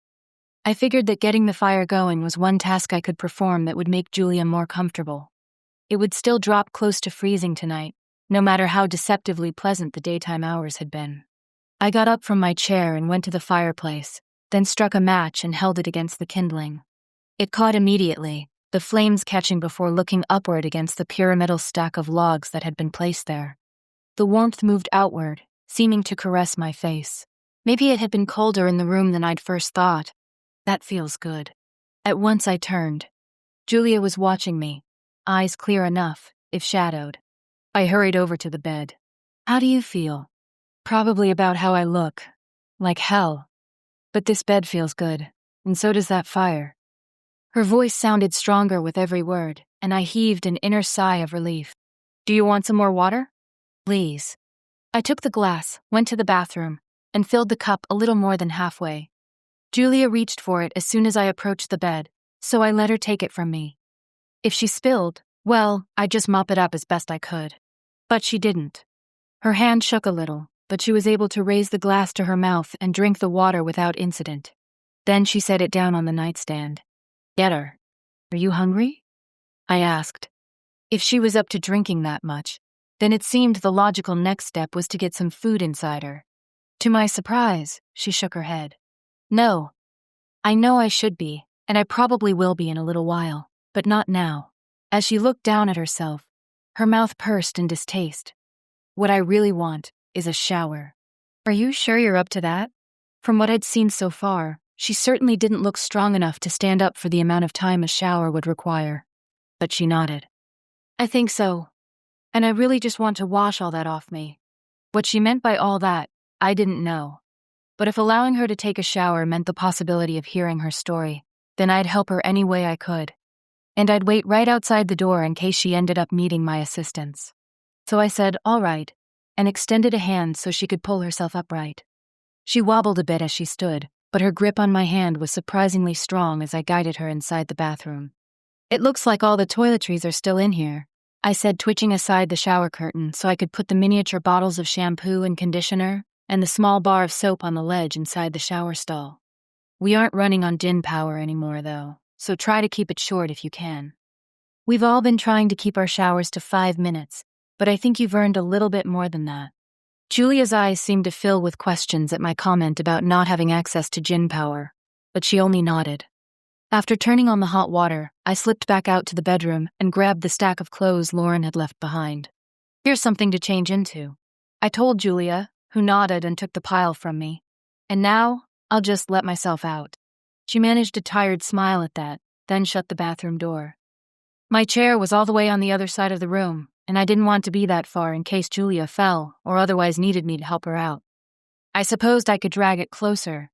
A: I figured that getting the fire going was one task I could perform that would make Julia more comfortable. It would still drop close to freezing tonight, no matter how deceptively pleasant the daytime hours had been. I got up from my chair and went to the fireplace, then struck a match and held it against the kindling. It caught immediately, the flames catching before looking upward against the pyramidal stack of logs that had been placed there. The warmth moved outward, seeming to caress my face. Maybe it had been colder in the room than I'd first thought. That feels good. At once I turned. Julia was watching me, eyes clear enough, if shadowed. I hurried over to the bed. "How do you feel?" "Probably about how I look. Like hell. But this bed feels good, and so does that fire." Her voice sounded stronger with every word, and I heaved an inner sigh of relief. Do you want some more water? Please. I took the glass, went to the bathroom, and filled the cup a little more than halfway. Julia reached for it as soon as I approached the bed, so I let her take it from me. If she spilled, well, I'd just mop it up as best I could. But she didn't. Her hand shook a little, but she was able to raise the glass to her mouth and drink the water without incident. Then she set it down on the nightstand. Get her. Are you hungry? I asked. If she was up to drinking that much, then it seemed the logical next step was to get some food inside her. To my surprise, she shook her head. No. I know I should be, and I probably will be in a little while, but not now. As she looked down at herself, her mouth pursed in distaste. What I really want is a shower. Are you sure you're up to that? From what I'd seen so far, she certainly didn't look strong enough to stand up for the amount of time a shower would require. But she nodded. I think so. And I really just want to wash all that off me. What she meant by all that, I didn't know. But if allowing her to take a shower meant the possibility of hearing her story, then I'd help her any way I could. And I'd wait right outside the door in case she ended up needing my assistance. So I said, all right, and extended a hand so she could pull herself upright. She wobbled a bit as she stood, but her grip on my hand was surprisingly strong as I guided her inside the bathroom. It looks like all the toiletries are still in here, I said, twitching aside the shower curtain so I could put the miniature bottles of shampoo and conditioner and the small bar of soap on the ledge inside the shower stall. We aren't running on Djinn power anymore, though, so try to keep it short if you can. We've all been trying to keep our showers to 5 minutes, but I think you've earned a little bit more than that. Julia's eyes seemed to fill with questions at my comment about not having access to Djinn power, but she only nodded. After turning on the hot water, I slipped back out to the bedroom and grabbed the stack of clothes Lauren had left behind. Here's something to change into, I told Julia, who nodded and took the pile from me. And now, I'll just let myself out. She managed a tired smile at that, then shut the bathroom door. My chair was all the way on the other side of the room, and I didn't want to be that far in case Julia fell or otherwise needed me to help her out. I supposed I could drag it closer,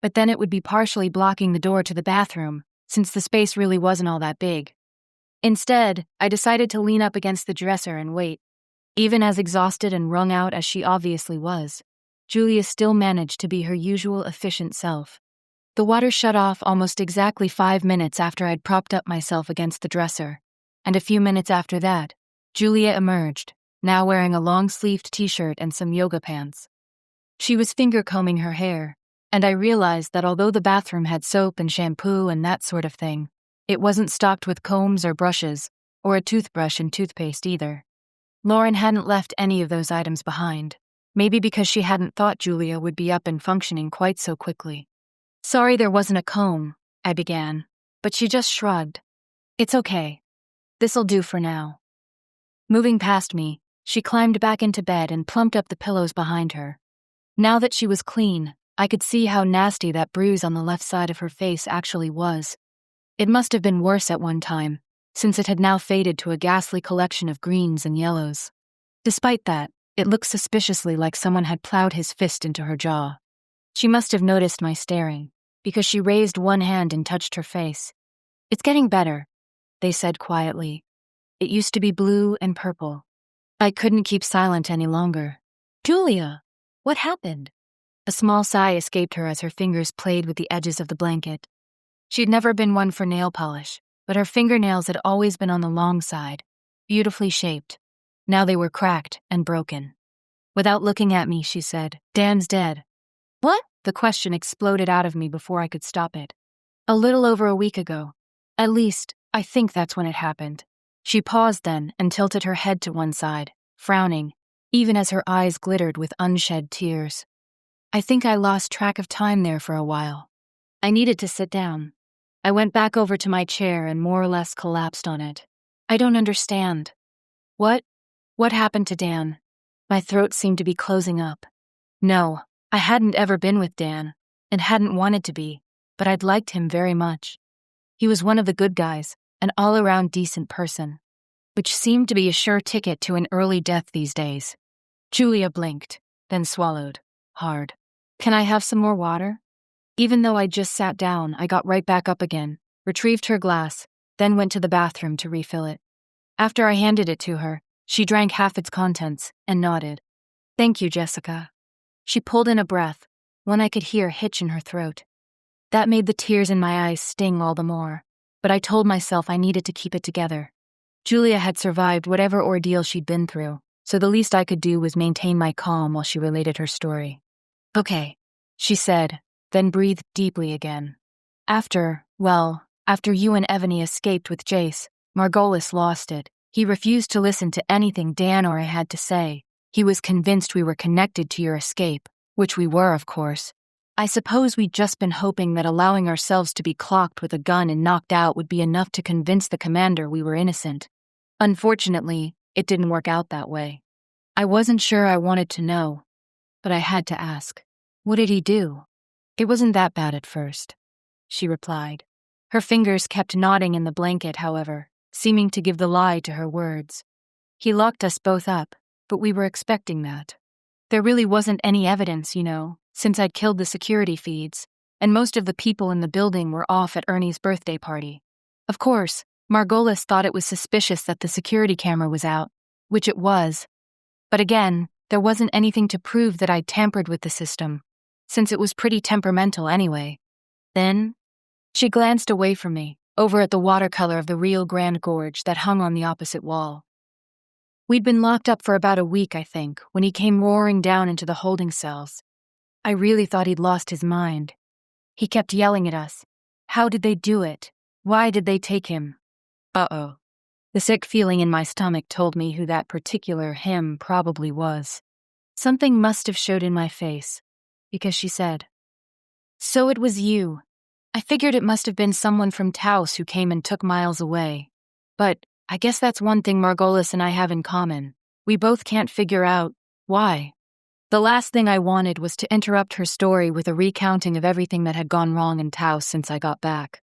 A: but then it would be partially blocking the door to the bathroom, since the space really wasn't all that big. Instead, I decided to lean up against the dresser and wait. Even as exhausted and wrung out as she obviously was, Julia still managed to be her usual efficient self. The water shut off almost exactly 5 minutes after I'd propped up myself against the dresser, and a few minutes after that, Julia emerged, now wearing a long-sleeved t-shirt and some yoga pants. She was finger-combing her hair, and I realized that although the bathroom had soap and shampoo and that sort of thing, it wasn't stocked with combs or brushes, or a toothbrush and toothpaste either. Lauren hadn't left any of those items behind, maybe because she hadn't thought Julia would be up and functioning quite so quickly. Sorry there wasn't a comb, I began, but she just shrugged. It's okay. This'll do for now. Moving past me, she climbed back into bed and plumped up the pillows behind her. Now that she was clean, I could see how nasty that bruise on the left side of her face actually was. It must have been worse at one time, since it had now faded to a ghastly collection of greens and yellows. Despite that, it looked suspiciously like someone had plowed his fist into her jaw. She must have noticed my staring, because she raised one hand and touched her face. It's getting better, they said quietly. It used to be blue and purple. I couldn't keep silent any longer. Julia, what happened? A small sigh escaped her as her fingers played with the edges of the blanket. She'd never been one for nail polish, but her fingernails had always been on the long side, beautifully shaped. Now they were cracked and broken. Without looking at me, she said, Dan's dead. What? The question exploded out of me before I could stop it. A little over a week ago. At least, I think that's when it happened. She paused then and tilted her head to one side, frowning, even as her eyes glittered with unshed tears. I think I lost track of time there for a while. I needed to sit down. I went back over to my chair and more or less collapsed on it. I don't understand. What happened to Dan? My throat seemed to be closing up. No, I hadn't ever been with Dan, and hadn't wanted to be, but I'd liked him very much. He was one of the good guys, an all-around decent person, which seemed to be a sure ticket to an early death these days. Julia blinked, then swallowed, hard. Can I have some more water? Even though I just sat down, I got right back up again, retrieved her glass, then went to the bathroom to refill it. After I handed it to her, she drank half its contents and nodded. "Thank you, Jessica." She pulled in a breath, one I could hear hitch in her throat. That made the tears in my eyes sting all the more, but I told myself I needed to keep it together. Julia had survived whatever ordeal she'd been through, so the least I could do was maintain my calm while she related her story. "Okay," she said, then breathed deeply again. After you and Evany escaped with Jace, Margolis lost it. He refused to listen to anything Dan or I had to say. He was convinced we were connected to your escape, which we were, of course. I suppose we'd just been hoping that allowing ourselves to be clocked with a gun and knocked out would be enough to convince the commander we were innocent. Unfortunately, it didn't work out that way. I wasn't sure I wanted to know, but I had to ask. "What did he do?" "It wasn't that bad at first," she replied. Her fingers kept knotting in the blanket, however, seeming to give the lie to her words. "He locked us both up, but we were expecting that. There really wasn't any evidence, since I'd killed the security feeds, and most of the people in the building were off at Ernie's birthday party. Of course, Margolis thought it was suspicious that the security camera was out, which it was. But again, there wasn't anything to prove that I'd tampered with the system, since it was pretty temperamental anyway. Then, she glanced away from me, over at the watercolor of the Rio Grande Gorge that hung on the opposite wall. We'd been locked up for about a week, I think, when he came roaring down into the holding cells. I really thought he'd lost his mind. He kept yelling at us. How did they do it? Why did they take him? Uh-oh. The sick feeling in my stomach told me who that particular him probably was. Something must have showed in my face, because she said, "So it was you. I figured it must have been someone from Taos who came and took Miles away. But I guess that's one thing Margolis and I have in common. We both can't figure out why." The last thing I wanted was to interrupt her story with a recounting of everything that had gone wrong in Taos since I got back.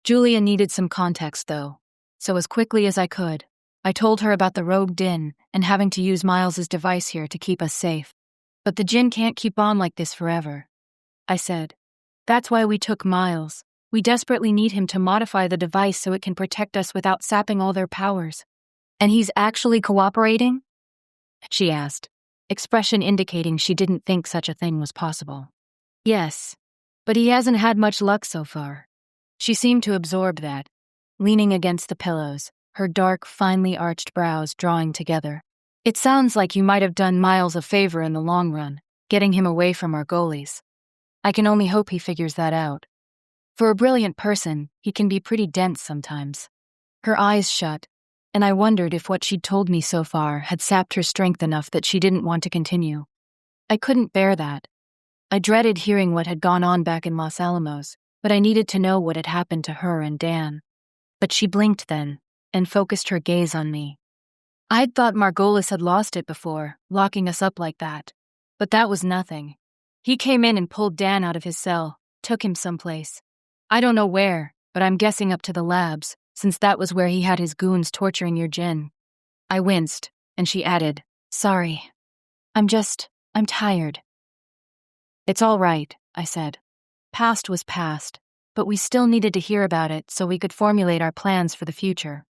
A: Julia needed some context, though, so as quickly as I could, I told her about the rogue Djinn and having to use Miles's device here to keep us safe. "But the Djinn can't keep on like this forever," I said. "That's why we took Miles. We desperately need him to modify the device so it can protect us without sapping all their powers." "And he's actually cooperating?" she asked, expression indicating she didn't think such a thing was possible. "Yes, but he hasn't had much luck so far." She seemed to absorb that, leaning against the pillows, her dark, finely arched brows drawing together. "It sounds like you might have done Miles a favor in the long run, getting him away from our goalies. I can only hope he figures that out. For a brilliant person, he can be pretty dense sometimes." Her eyes shut, and I wondered if what she'd told me so far had sapped her strength enough that she didn't want to continue. I couldn't bear that. I dreaded hearing what had gone on back in Los Alamos, but I needed to know what had happened to her and Dan. But she blinked then, and focused her gaze on me. I'd thought Margolis had lost it before, locking us up like that. But that was nothing. He came in and pulled Dan out of his cell, took him someplace. I don't know where, but I'm guessing up to the labs, since that was where he had his goons torturing your Djinn. I winced, and she added, "Sorry. I'm tired." "It's all right," I said. Past was past, but we still needed to hear about it so we could formulate our plans for the future.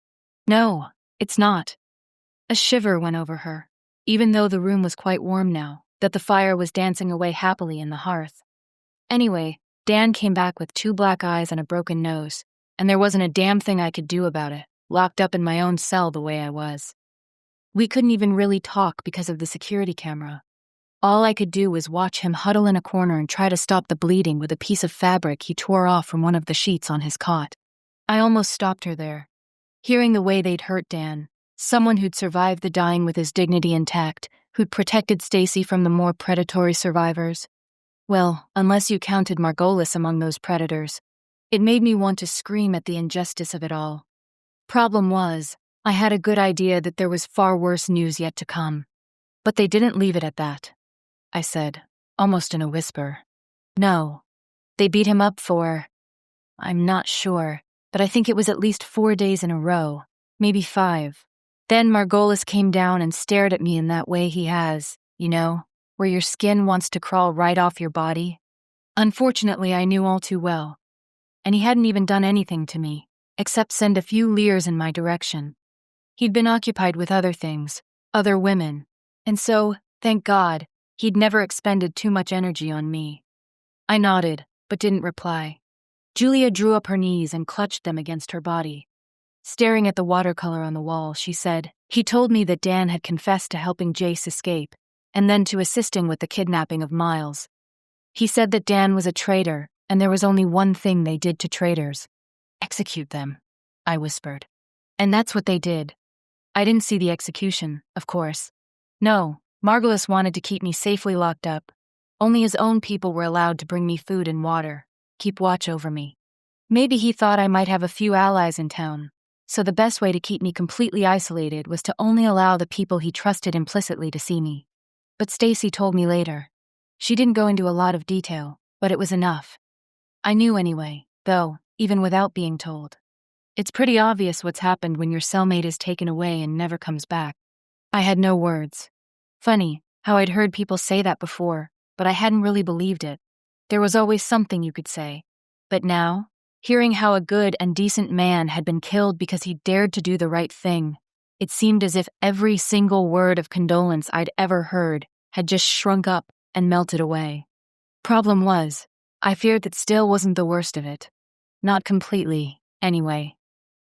A: "No, it's not." A shiver went over her, even though the room was quite warm now, that the fire was dancing away happily in the hearth. Anyway, Dan came back with 2 black eyes and a broken nose, and there wasn't a damn thing I could do about it, locked up in my own cell the way I was. We couldn't even really talk because of the security camera. All I could do was watch him huddle in a corner and try to stop the bleeding with a piece of fabric he tore off from one of the sheets on his cot. I almost stopped her there. Hearing the way they'd hurt Dan, someone who'd survived the dying with his dignity intact, who'd protected Stacy from the more predatory survivors. Well, unless you counted Margolis among those predators, it made me want to scream at the injustice of it all. Problem was, I had a good idea that there was far worse news yet to come. But they didn't leave it at that, I said, almost in a whisper. No, they beat him up for, I'm not sure, but I think it was at least 4 days in a row, maybe 5. Then Margolis came down and stared at me in that way he has, where your skin wants to crawl right off your body. Unfortunately, I knew all too well. and he hadn't even done anything to me, except send a few leers in my direction. He'd been occupied with other things, other women, and so, thank God, he'd never expended too much energy on me. I nodded, but didn't reply. Julia drew up her knees and clutched them against her body. Staring at the watercolor on the wall, she said, "He told me that Dan had confessed to helping Jace escape, and then to assisting with the kidnapping of Miles. He said that Dan was a traitor, and there was only one thing they did to traitors. Execute them," I whispered. And that's what they did. I didn't see the execution, of course. No, Margulis wanted to keep me safely locked up. Only his own people were allowed to bring me food and water, keep watch over me. Maybe he thought I might have a few allies in town, so the best way to keep me completely isolated was to only allow the people he trusted implicitly to see me. But Stacy told me later. She didn't go into a lot of detail, but it was enough. I knew anyway, though, even without being told. It's pretty obvious what's happened when your cellmate is taken away and never comes back. I had no words. Funny how I'd heard people say that before, but I hadn't really believed it. There was always something you could say. But now, hearing how a good and decent man had been killed because he dared to do the right thing, it seemed as if every single word of condolence I'd ever heard had just shrunk up and melted away. Problem was, I feared that still wasn't the worst of it. Not completely, anyway.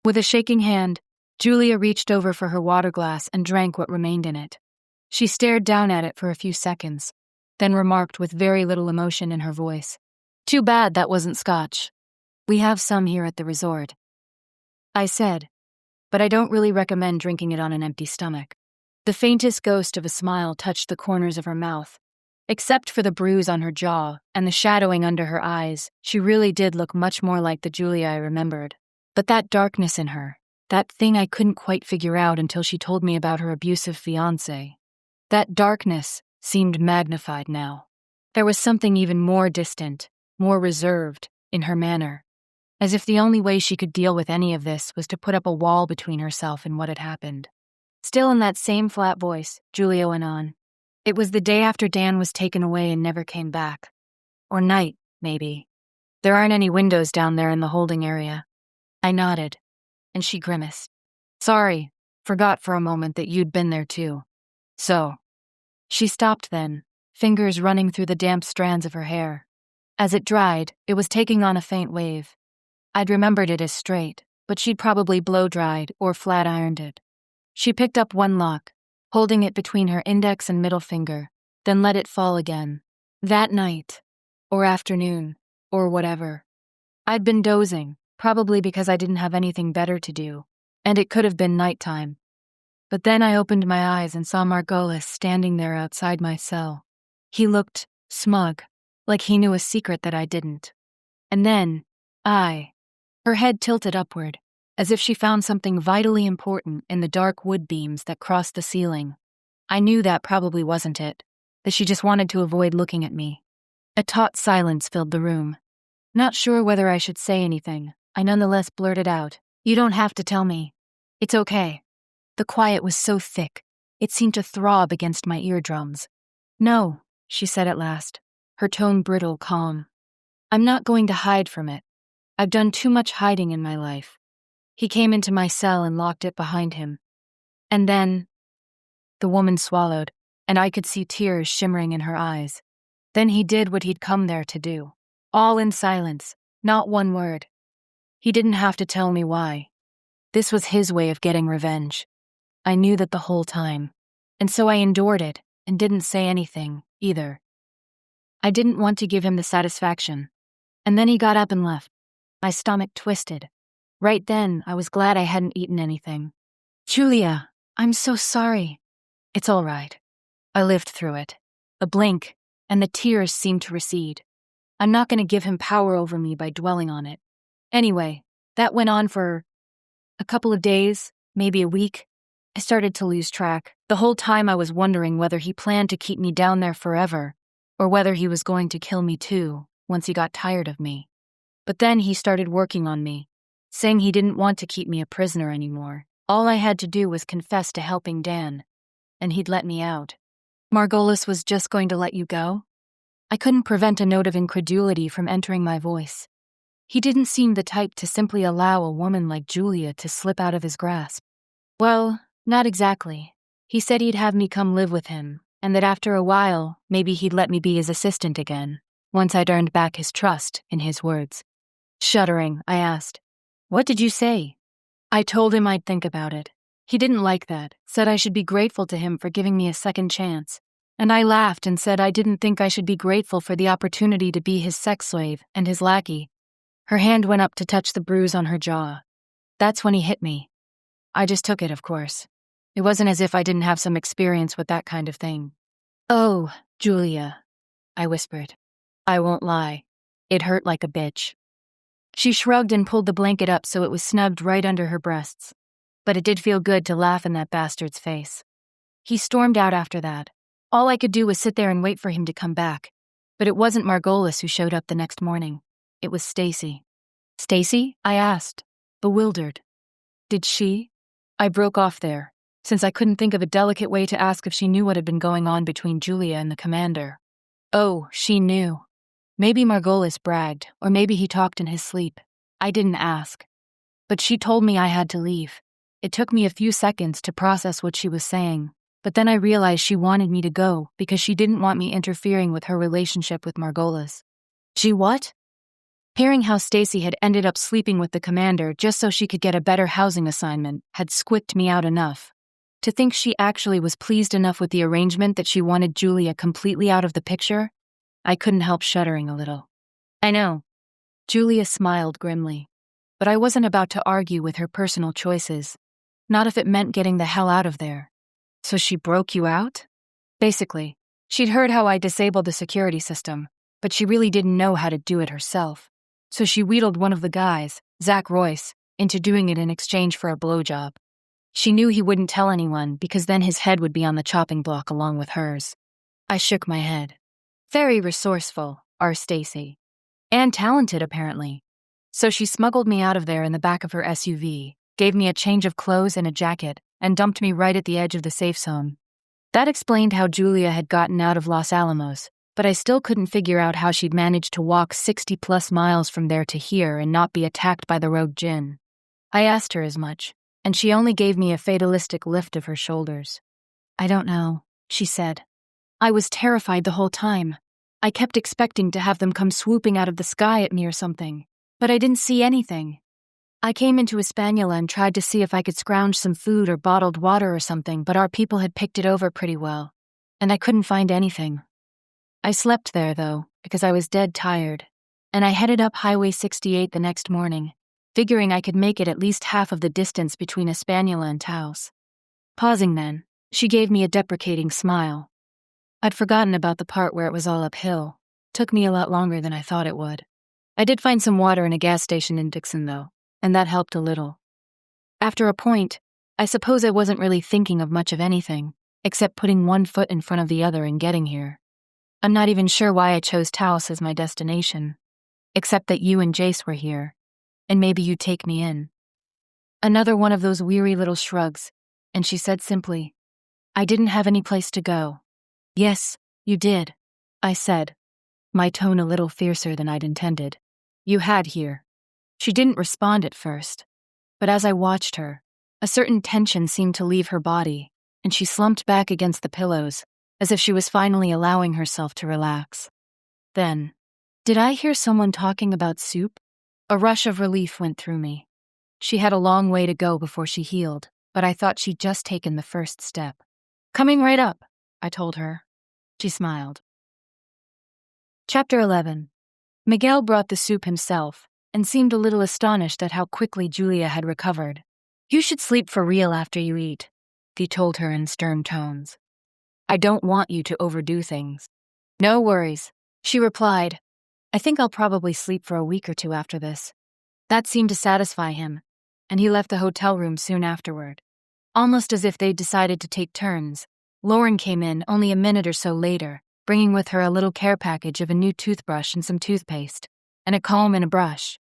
A: With a shaking hand, Julia reached over for her water glass and drank what remained in it. She stared down at it for a few seconds, then remarked with very little emotion in her voice, "Too bad that wasn't scotch. We have some here at the resort." I said, "But I don't really recommend drinking it on an empty stomach." The faintest ghost of a smile touched the corners of her mouth. Except for the bruise on her jaw and the shadowing under her eyes, she really did look much more like the Julia I remembered. But that darkness in her, that thing I couldn't quite figure out until she told me about her abusive fiancé, that darkness seemed magnified now. There was something even more distant, more reserved, in her manner, as if the only way she could deal with any of this was to put up a wall between herself and what had happened. Still in that same flat voice, Julia went on. "It was the day after Dan was taken away and never came back. Or night, maybe. There aren't any windows down there in the holding area." I nodded, and she grimaced. "Sorry, forgot for a moment that you'd been there too. So." She stopped then, fingers running through the damp strands of her hair. As it dried, it was taking on a faint wave. I'd remembered it as straight, but she'd probably blow-dried or flat-ironed it. She picked up one lock, holding it between her index and middle finger, then let it fall again. That night, or afternoon, or whatever. I'd been dozing, probably because I didn't have anything better to do, and it could have been nighttime. But then I opened my eyes and saw Margulis standing there outside my cell. He looked smug, like he knew a secret that I didn't. And then, her head tilted upward, as if she found something vitally important in the dark wood beams that crossed the ceiling. I knew that probably wasn't it, that she just wanted to avoid looking at me. A taut silence filled the room. Not sure whether I should say anything, I nonetheless blurted out, "You don't have to tell me. It's okay." The quiet was so thick, it seemed to throb against my eardrums. "No," she said at last, her tone brittle, calm. "I'm not going to hide from it. I've done too much hiding in my life." He came into my cell and locked it behind him. And then, the woman swallowed, and I could see tears shimmering in her eyes. Then he did what he'd come there to do. All in silence, not one word. He didn't have to tell me why. This was his way of getting revenge. I knew that the whole time, and so I endured it and didn't say anything, either. I didn't want to give him the satisfaction. And then he got up and left. My stomach twisted. Right then, I was glad I hadn't eaten anything. "Julia, I'm so sorry." "It's all right." I lived through it. A blink, and the tears seemed to recede. I'm not going to give him power over me by dwelling on it. Anyway, that went on for a couple of days, maybe a week. I started to lose track. The whole time I was wondering whether he planned to keep me down there forever, or whether he was going to kill me too, once he got tired of me. But then he started working on me, saying he didn't want to keep me a prisoner anymore. All I had to do was confess to helping Dan, and he'd let me out. "Margulis was just going to let you go?" I couldn't prevent a note of incredulity from entering my voice. He didn't seem the type to simply allow a woman like Julia to slip out of his grasp. Well, not exactly. He said he'd have me come live with him, and that after a while, maybe he'd let me be his assistant again, once I'd earned back his trust, in his words. Shuddering, I asked, "What did you say?" I told him I'd think about it. He didn't like that, said I should be grateful to him for giving me a second chance. And I laughed and said I didn't think I should be grateful for the opportunity to be his sex slave and his lackey. Her hand went up to touch the bruise on her jaw. That's when he hit me. I just took it, of course. It wasn't as if I didn't have some experience with that kind of thing. "Oh, Julia," I whispered. I won't lie. It hurt like a bitch. She shrugged and pulled the blanket up so it was snubbed right under her breasts. But it did feel good to laugh in that bastard's face. He stormed out after that. All I could do was sit there and wait for him to come back. But it wasn't Margolis who showed up the next morning. It was Stacy. "Stacy?" I asked, bewildered. "Did she?" I broke off there, since I couldn't think of a delicate way to ask if she knew what had been going on between Julia and the commander. Oh, she knew. Maybe Margolis bragged, or maybe he talked in his sleep. I didn't ask. But she told me I had to leave. It took me a few seconds to process what she was saying, but then I realized she wanted me to go because she didn't want me interfering with her relationship with Margolis. She what? Hearing how Stacy had ended up sleeping with the commander just so she could get a better housing assignment had squicked me out enough. To think she actually was pleased enough with the arrangement that she wanted Julia completely out of the picture, I couldn't help shuddering a little. I know. Julia smiled grimly. But I wasn't about to argue with her personal choices. Not if it meant getting the hell out of there. So she broke you out? Basically, she'd heard how I disabled the security system, but she really didn't know how to do it herself. So she wheedled one of the guys, Zach Royce, into doing it in exchange for a blowjob. She knew he wouldn't tell anyone because then his head would be on the chopping block along with hers. I shook my head. Very resourceful, our Stacy. And talented, apparently. So she smuggled me out of there in the back of her SUV, gave me a change of clothes and a jacket, and dumped me right at the edge of the safe zone. That explained how Julia had gotten out of Los Alamos, but I still couldn't figure out how she'd managed to walk 60+ miles from there to here and not be attacked by the rogue Djinn. I asked her as much, and she only gave me a fatalistic lift of her shoulders. I don't know, she said. I was terrified the whole time. I kept expecting to have them come swooping out of the sky at me or something, but I didn't see anything. I came into Hispaniola and tried to see if I could scrounge some food or bottled water or something, but our people had picked it over pretty well, and I couldn't find anything. I slept there, though, because I was dead tired, and I headed up Highway 68 the next morning, figuring I could make it at least half of the distance between Hispaniola and Taos. Pausing then, she gave me a deprecating smile. I'd forgotten about the part where it was all uphill. Took me a lot longer than I thought it would. I did find some water in a gas station in Dixon, though, and that helped a little. After a point, I suppose I wasn't really thinking of much of anything, except putting one foot in front of the other and getting here. I'm not even sure why I chose Taos as my destination, except that you and Jace were here, and maybe you'd take me in. Another one of those weary little shrugs, and she said simply, I didn't have any place to go. Yes, you did, I said, my tone a little fiercer than I'd intended. You had here. She didn't respond at first, but as I watched her, a certain tension seemed to leave her body, and she slumped back against the pillows, as if she was finally allowing herself to relax. Then, did I hear someone talking about soup? A rush of relief went through me. She had a long way to go before she healed, but I thought she'd just taken the first step. Coming right up, I told her. She smiled. Chapter 11. Miguel brought the soup himself, and seemed a little astonished at how quickly Julia had recovered. You should sleep for real after you eat, he told her in stern tones. I don't want you to overdo things. No worries, she replied. I think I'll probably sleep for a week or two after this. That seemed to satisfy him, and he left the hotel room soon afterward. Almost as if they'd decided to take turns, Lauren came in only a minute or so later, bringing with her a little care package of a new toothbrush and some toothpaste, and a comb and a brush.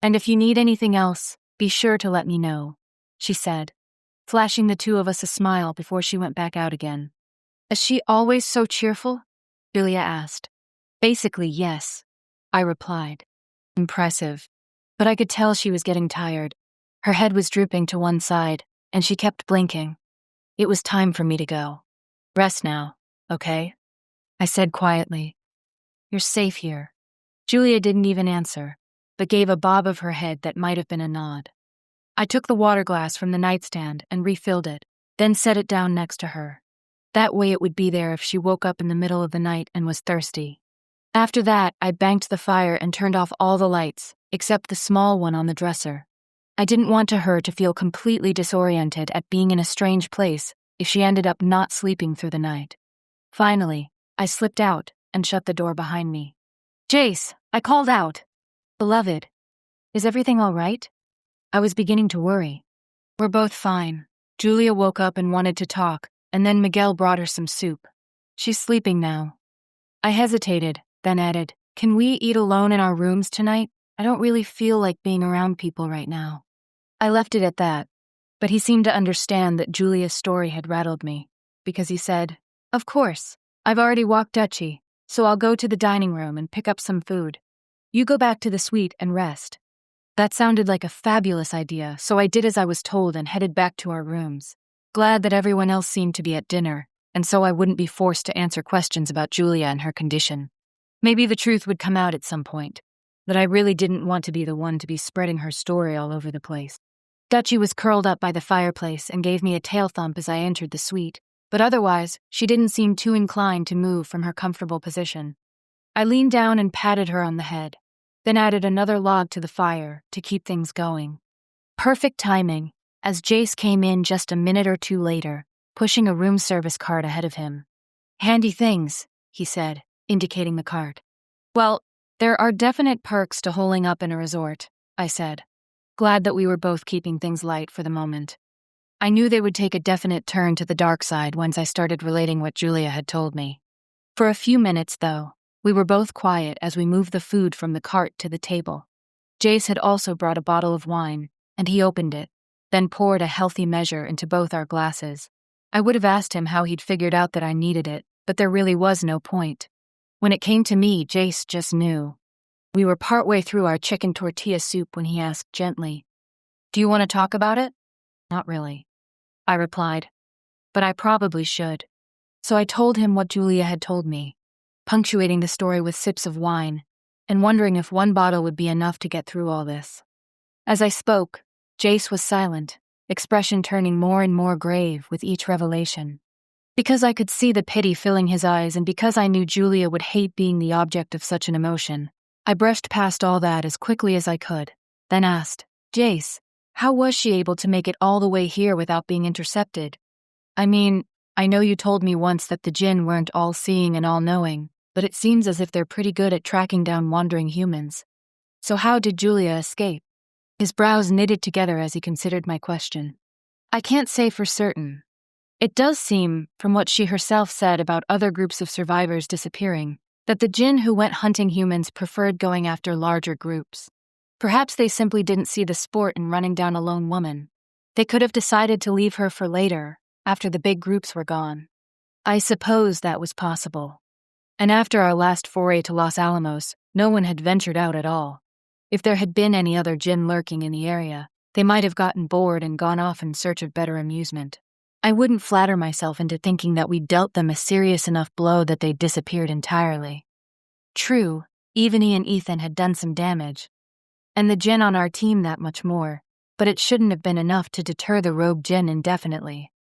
A: And if you need anything else, be sure to let me know, she said, flashing the two of us a smile before she went back out again. Is she always so cheerful? Julia asked. Basically, yes, I replied. Impressive. But I could tell she was getting tired. Her head was drooping to one side, and she kept blinking. It was time for me to go. Rest now, okay? I said quietly. You're safe here. Julia didn't even answer, but gave a bob of her head that might have been a nod. I took the water glass from the nightstand and refilled it, then set it down next to her. That way it would be there if she woke up in the middle of the night and was thirsty. After that, I banked the fire and turned off all the lights, except the small one on the dresser. I didn't want her to feel completely disoriented at being in a strange place if she ended up not sleeping through the night. Finally, I slipped out and shut the door behind me. Jace, I called out. Beloved, is everything all right? I was beginning to worry. We're both fine. Julia woke up and wanted to talk, and then Miguel brought her some soup. She's sleeping now. I hesitated, then added, Can we eat alone in our rooms tonight? I don't really feel like being around people right now. I left it at that, but he seemed to understand that Julia's story had rattled me, because he said, Of course, I've already walked Dutchie, so I'll go to the dining room and pick up some food. You go back to the suite and rest. That sounded like a fabulous idea, so I did as I was told and headed back to our rooms, glad that everyone else seemed to be at dinner, and so I wouldn't be forced to answer questions about Julia and her condition. Maybe the truth would come out at some point, that I really didn't want to be the one to be spreading her story all over the place. Dutchie was curled up by the fireplace and gave me a tail thump as I entered the suite, but otherwise, she didn't seem too inclined to move from her comfortable position. I leaned down and patted her on the head, then added another log to the fire to keep things going. Perfect timing, as Jace came in just a minute or two later, pushing a room service cart ahead of him. Handy things, he said, indicating the cart. Well, there are definite perks to holing up in a resort, I said, glad that we were both keeping things light for the moment. I knew they would take a definite turn to the dark side once I started relating what Julia had told me. For a few minutes, though, we were both quiet as we moved the food from the cart to the table. Jace had also brought a bottle of wine, and he opened it, then poured a healthy measure into both our glasses. I would have asked him how he'd figured out that I needed it, but there really was no point. When it came to me, Jace just knew. We were partway through our chicken tortilla soup when he asked gently, Do you want to talk about it? Not really, I replied, but I probably should. So I told him what Julia had told me, punctuating the story with sips of wine, and wondering if one bottle would be enough to get through all this. As I spoke, Jace was silent, expression turning more and more grave with each revelation. Because I could see the pity filling his eyes and because I knew Julia would hate being the object of such an emotion, I brushed past all that as quickly as I could, then asked, Jace, how was she able to make it all the way here without being intercepted? I mean, I know you told me once that the Djinn weren't all-seeing and all-knowing, but it seems as if they're pretty good at tracking down wandering humans. So how did Julia escape? His brows knitted together as he considered my question. I can't say for certain. It does seem, from what she herself said about other groups of survivors disappearing, that the Djinn who went hunting humans preferred going after larger groups. Perhaps they simply didn't see the sport in running down a lone woman. They could have decided to leave her for later, after the big groups were gone. I suppose that was possible. And after our last foray to Los Alamos, no one had ventured out at all. If there had been any other Djinn lurking in the area, they might have gotten bored and gone off in search of better amusement. I wouldn't flatter myself into thinking that we'd dealt them a serious enough blow that they disappeared entirely. True, Evany and Ethan had done some damage, and the Djinn on our team that much more, but it shouldn't have been enough to deter the rogue Djinn indefinitely.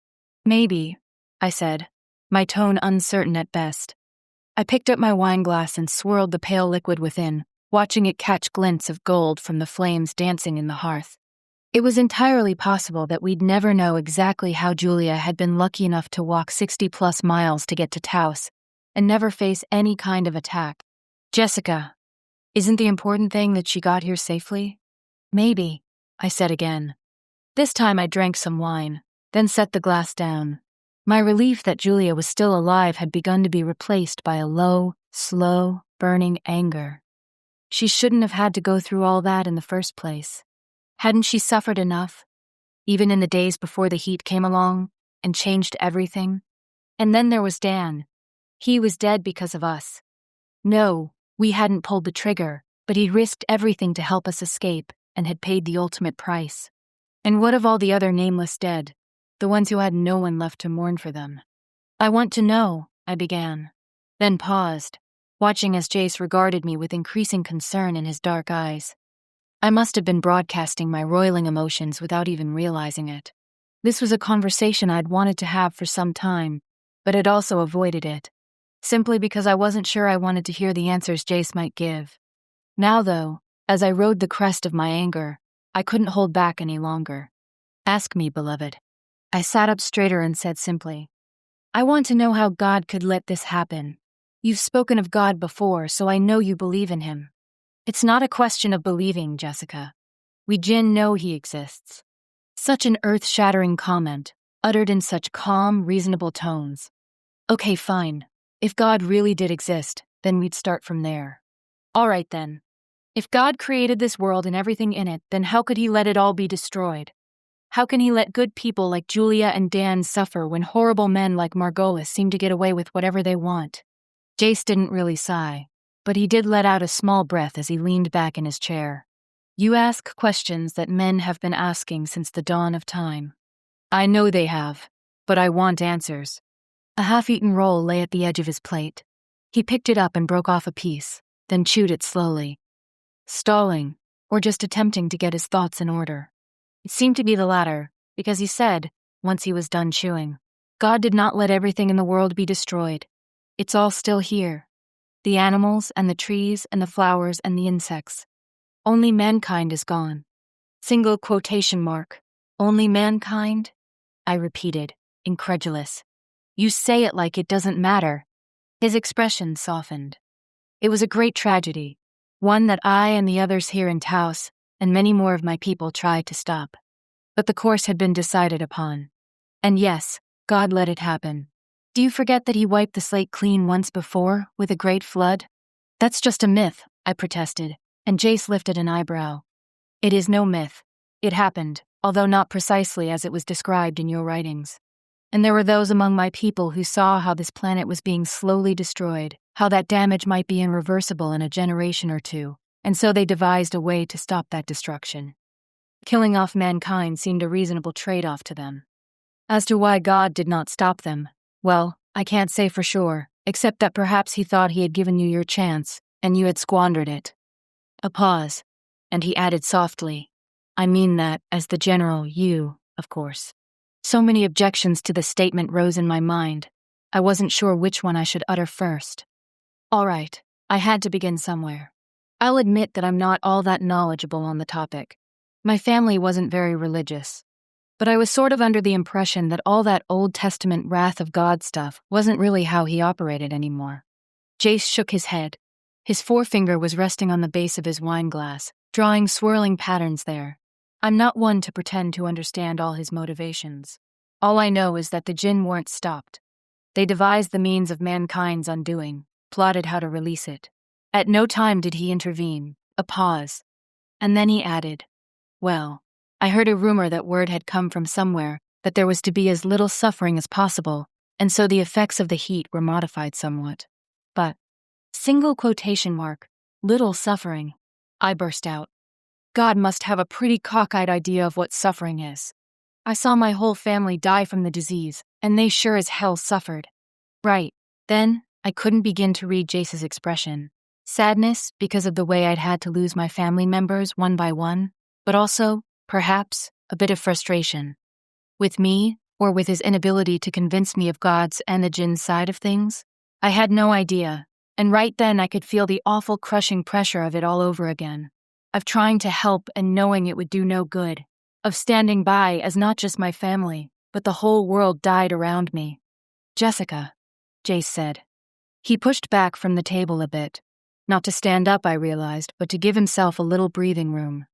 A: Maybe, I said, my tone uncertain at best. I picked up my wine glass and swirled the pale liquid within, watching it catch glints of gold from the flames dancing in the hearth. It was entirely possible that we'd never know exactly how Julia had been lucky enough to walk 60-plus miles to get to Taos and never face any kind of attack. Jessica, isn't the important thing that she got here safely? Maybe, I said again. This time I drank some wine, then set the glass down. My relief that Julia was still alive had begun to be replaced by a low, slow, burning anger. She shouldn't have had to go through all that in the first place. Hadn't she suffered enough, even in the days before the heat came along and changed everything? And then there was Dan. He was dead because of us. No, we hadn't pulled the trigger, but he risked everything to help us escape, and had paid the ultimate price. And what of all the other nameless dead, the ones who had no one left to mourn for them? I want to know, I began, then paused, watching as Jace regarded me with increasing concern in his dark eyes. I must have been broadcasting my roiling emotions without even realizing it. This was a conversation I'd wanted to have for some time, but had also avoided it, simply because I wasn't sure I wanted to hear the answers Jace might give. Now, though, as I rode the crest of my anger, I couldn't hold back any longer. Ask me, beloved. I sat up straighter and said simply, I want to know how God could let this happen. You've spoken of God before, so I know you believe in him. It's not a question of believing, Jessica. We Djinn know he exists. Such an earth-shattering comment, uttered in such calm, reasonable tones. Okay, fine. If God really did exist, then we'd start from there. All right, then. If God created this world and everything in it, then how could he let it all be destroyed? How can he let good people like Julia and Dan suffer when horrible men like Margolis seem to get away with whatever they want? Jace didn't really sigh, but he did let out a small breath as he leaned back in his chair. You ask questions that men have been asking since the dawn of time. I know they have, but I want answers. A half-eaten roll lay at the edge of his plate. He picked it up and broke off a piece, then chewed it slowly. Stalling, or just attempting to get his thoughts in order. It seemed to be the latter, because he said, once he was done chewing, God did not let everything in the world be destroyed. It's all still here. The animals and the trees and the flowers and the insects. Only mankind is gone. Single quotation mark. Only mankind? I repeated, incredulous. You say it like it doesn't matter. His expression softened. It was a great tragedy, one that I and the others here in Taos and many more of my people tried to stop. But the course had been decided upon. And yes, God let it happen. Do you forget that he wiped the slate clean once before, with a great flood? That's just a myth, I protested, and Jace lifted an eyebrow. It is no myth. It happened, although not precisely as it was described in your writings. And there were those among my people who saw how this planet was being slowly destroyed, how that damage might be irreversible in a generation or two, and so they devised a way to stop that destruction. Killing off mankind seemed a reasonable trade-off to them. As to why God did not stop them, well, I can't say for sure, except that perhaps he thought he had given you your chance, and you had squandered it. A pause, and he added softly, I mean that as the general you, of course. So many objections to the statement rose in my mind. I wasn't sure which one I should utter first. All right, I had to begin somewhere. I'll admit that I'm not all that knowledgeable on the topic. My family wasn't very religious. But I was sort of under the impression that all that Old Testament wrath of God stuff wasn't really how he operated anymore. Jace shook his head. His forefinger was resting on the base of his wine glass, drawing swirling patterns there. I'm not one to pretend to understand all his motivations. All I know is that the Djinn weren't stopped. They devised the means of mankind's undoing, plotted how to release it. At no time did he intervene, a pause. And then he added, well, I heard a rumor that word had come from somewhere that there was to be as little suffering as possible, and so the effects of the heat were modified somewhat. But, single quotation mark, little suffering, I burst out. God must have a pretty cockeyed idea of what suffering is. I saw my whole family die from the disease, and they sure as hell suffered. Right, then, I couldn't begin to read Jace's expression. Sadness because of the way I'd had to lose my family members one by one, but also, perhaps, a bit of frustration. With me, or with his inability to convince me of God's and the Djinn's side of things? I had no idea, and right then I could feel the awful crushing pressure of it all over again. Of trying to help and knowing it would do no good. Of standing by as not just my family, but the whole world died around me. Jessica, Jace said. He pushed back from the table a bit. Not to stand up, I realized, but to give himself a little breathing room.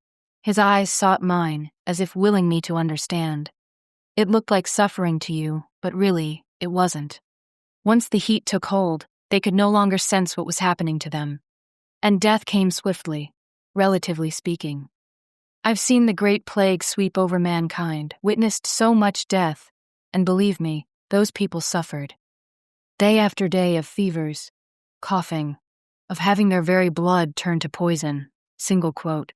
A: His eyes sought mine, as if willing me to understand. It looked like suffering to you, but really, it wasn't. Once the heat took hold, they could no longer sense what was happening to them. And death came swiftly, relatively speaking. I've seen the Great Plague sweep over mankind, witnessed so much death, and believe me, those people suffered. Day after day of fevers, coughing, of having their very blood turn to poison, single quote.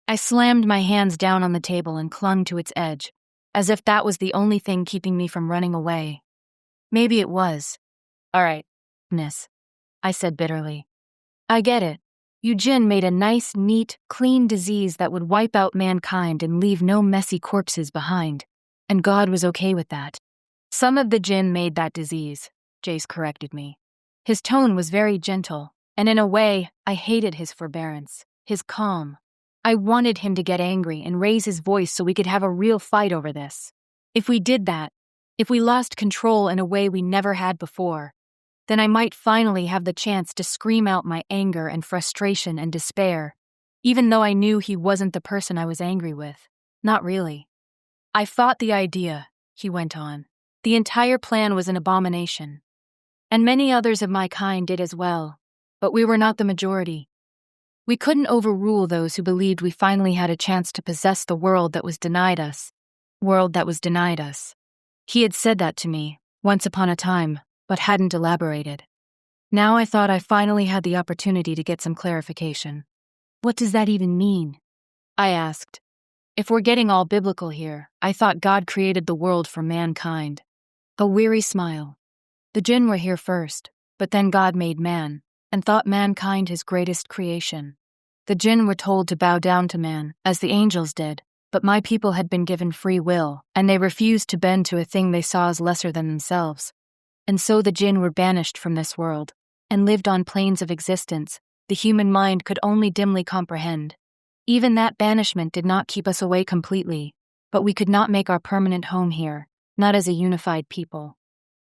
A: I slammed my hands down on the table and clung to its edge, as if that was the only thing keeping me from running away. Maybe it was. All right, Miss, I said bitterly. I get it. You Djinn made a nice, neat, clean disease that would wipe out mankind and leave no messy corpses behind. And God was okay with that. Some of the Djinn made that disease, Jace corrected me. His tone was very gentle, and in a way, I hated his forbearance, his calm. I wanted him to get angry and raise his voice so we could have a real fight over this. If we did that, if we lost control in a way we never had before, then I might finally have the chance to scream out my anger and frustration and despair, even though I knew he wasn't the person I was angry with. Not really. I fought the idea, he went on. The entire plan was an abomination. And many others of my kind did as well, but we were not the majority. We couldn't overrule those who believed we finally had a chance to possess the world that was denied us. World that was denied us. He had said that to me, once upon a time, but hadn't elaborated. Now I thought I finally had the opportunity to get some clarification. What does that even mean? I asked. If we're getting all biblical here, I thought God created the world for mankind. A weary smile. The Djinn were here first, but then God made man, and thought mankind his greatest creation. The Djinn were told to bow down to man, as the angels did, but my people had been given free will, and they refused to bend to a thing they saw as lesser than themselves. And so the Djinn were banished from this world, and lived on planes of existence the human mind could only dimly comprehend. Even that banishment did not keep us away completely, but we could not make our permanent home here, not as a unified people.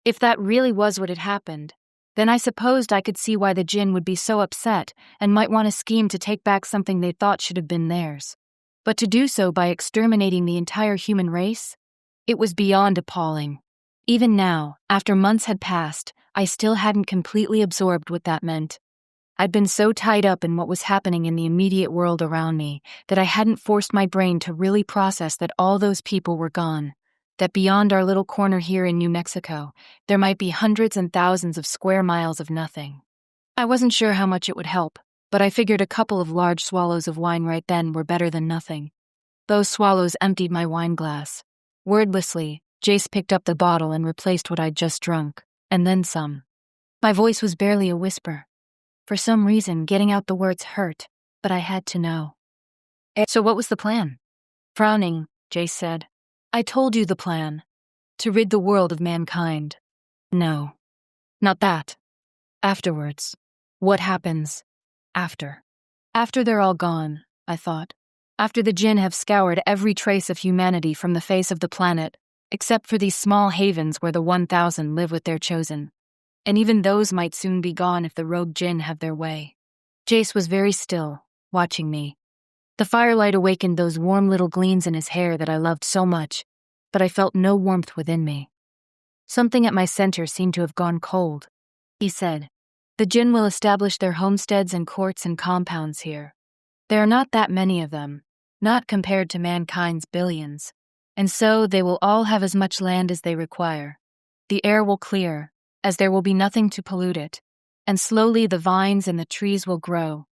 A: If that really was what had happened, then I supposed I could see why the Djinn would be so upset and might want to scheme to take back something they thought should have been theirs. But to do so by exterminating the entire human race? It was beyond appalling. Even now, after months had passed, I still hadn't completely absorbed what that meant. I'd been so tied up in what was happening in the immediate world around me that I hadn't forced my brain to really process that all those people were gone, that beyond our little corner here in New Mexico, there might be hundreds and thousands of square miles of nothing. I wasn't sure how much it would help, but I figured a couple of large swallows of wine right then were better than nothing. Those swallows emptied my wine glass. Wordlessly, Jace picked up the bottle and replaced what I'd just drunk, and then some. My voice was barely a whisper. For some reason, getting out the words hurt, but I had to know. So what was the plan? Frowning, Jace said. I told you the plan. To rid the world of mankind. No. Not that. Afterwards. What happens after? After they're all gone, I thought. After the Djinn have scoured every trace of humanity from the face of the planet, except for these small havens where the 1,000 live with their chosen. And even those might soon be gone if the rogue Djinn have their way. Jace was very still, watching me. The firelight awakened those warm little gleams in his hair that I loved so much, but I felt no warmth within me. Something at my center seemed to have gone cold. He said, the Djinn will establish their homesteads and courts and compounds here. There are not that many of them, not compared to mankind's billions, and so they will all have as much land as they require. The air will clear, as there will be nothing to pollute it, and slowly the vines and the trees will grow,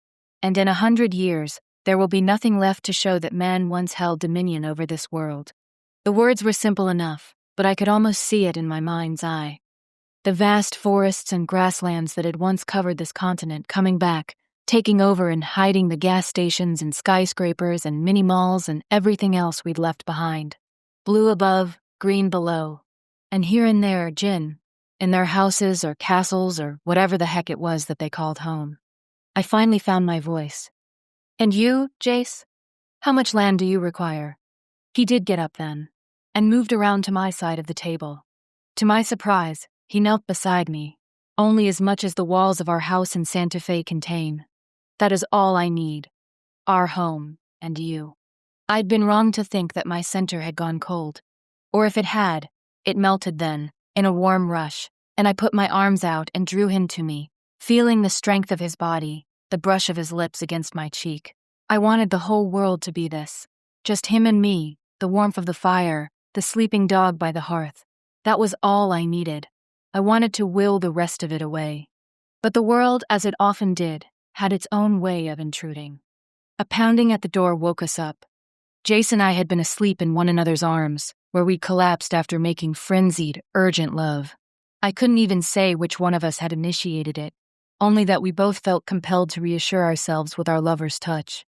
A: and in 100 years there will be nothing left to show that man once held dominion over this world. The words were simple enough, but I could almost see it in my mind's eye. The vast forests and grasslands that had once covered this continent coming back, taking over and hiding the gas stations and skyscrapers and mini-malls and everything else we'd left behind. Blue above, green below, and here and there Djinn, in their houses or castles or whatever the heck it was that they called home. I finally found my voice. And you, Jace? How much land do you require? He did get up then, and moved around to my side of the table. To my surprise, he knelt beside me, only as much as the walls of our house in Santa Fe contain. That is all I need. Our home, and you. I'd been wrong to think that my center had gone cold. Or if it had, it melted then, in a warm rush, and I put my arms out and drew him to me, feeling the strength of his body, the brush of his lips against my cheek. I wanted the whole world to be this. Just him and me, the warmth of the fire, the sleeping dog by the hearth. That was all I needed. I wanted to will the rest of it away. But the world, as it often did, had its own way of intruding. A pounding at the door woke us up. Jace and I had been asleep in one another's arms, where we'd collapsed after making frenzied, urgent love. I couldn't even say which one of us had initiated it, only that we both felt compelled to reassure ourselves with our lover's touch.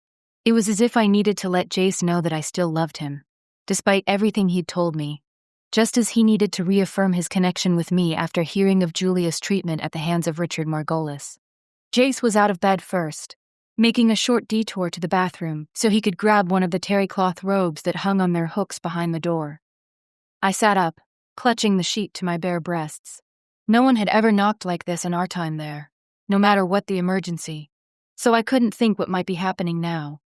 A: It was as if I needed to let Jace know that I still loved him, despite everything he'd told me, just as he needed to reaffirm his connection with me after hearing of Julia's treatment at the hands of Richard Margolis. Jace was out of bed first, making a short detour to the bathroom so he could grab one of the terry cloth robes that hung on their hooks behind the door. I sat up, clutching the sheet to my bare breasts. No one had ever knocked like this in our time there, no matter what the emergency, so I couldn't think what might be happening now.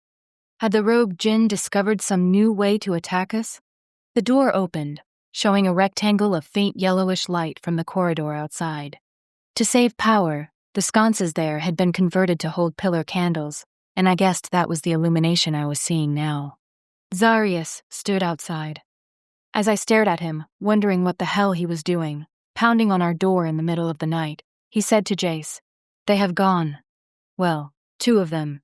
A: Had the rogue Djinn discovered some new way to attack us? The door opened, showing a rectangle of faint yellowish light from the corridor outside. To save power, the sconces there had been converted to hold pillar candles, and I guessed that was the illumination I was seeing now. Zarius stood outside. As I stared at him, wondering what the hell he was doing, pounding on our door in the middle of the night, he said to Jace, "They have gone. Well, 2 of them.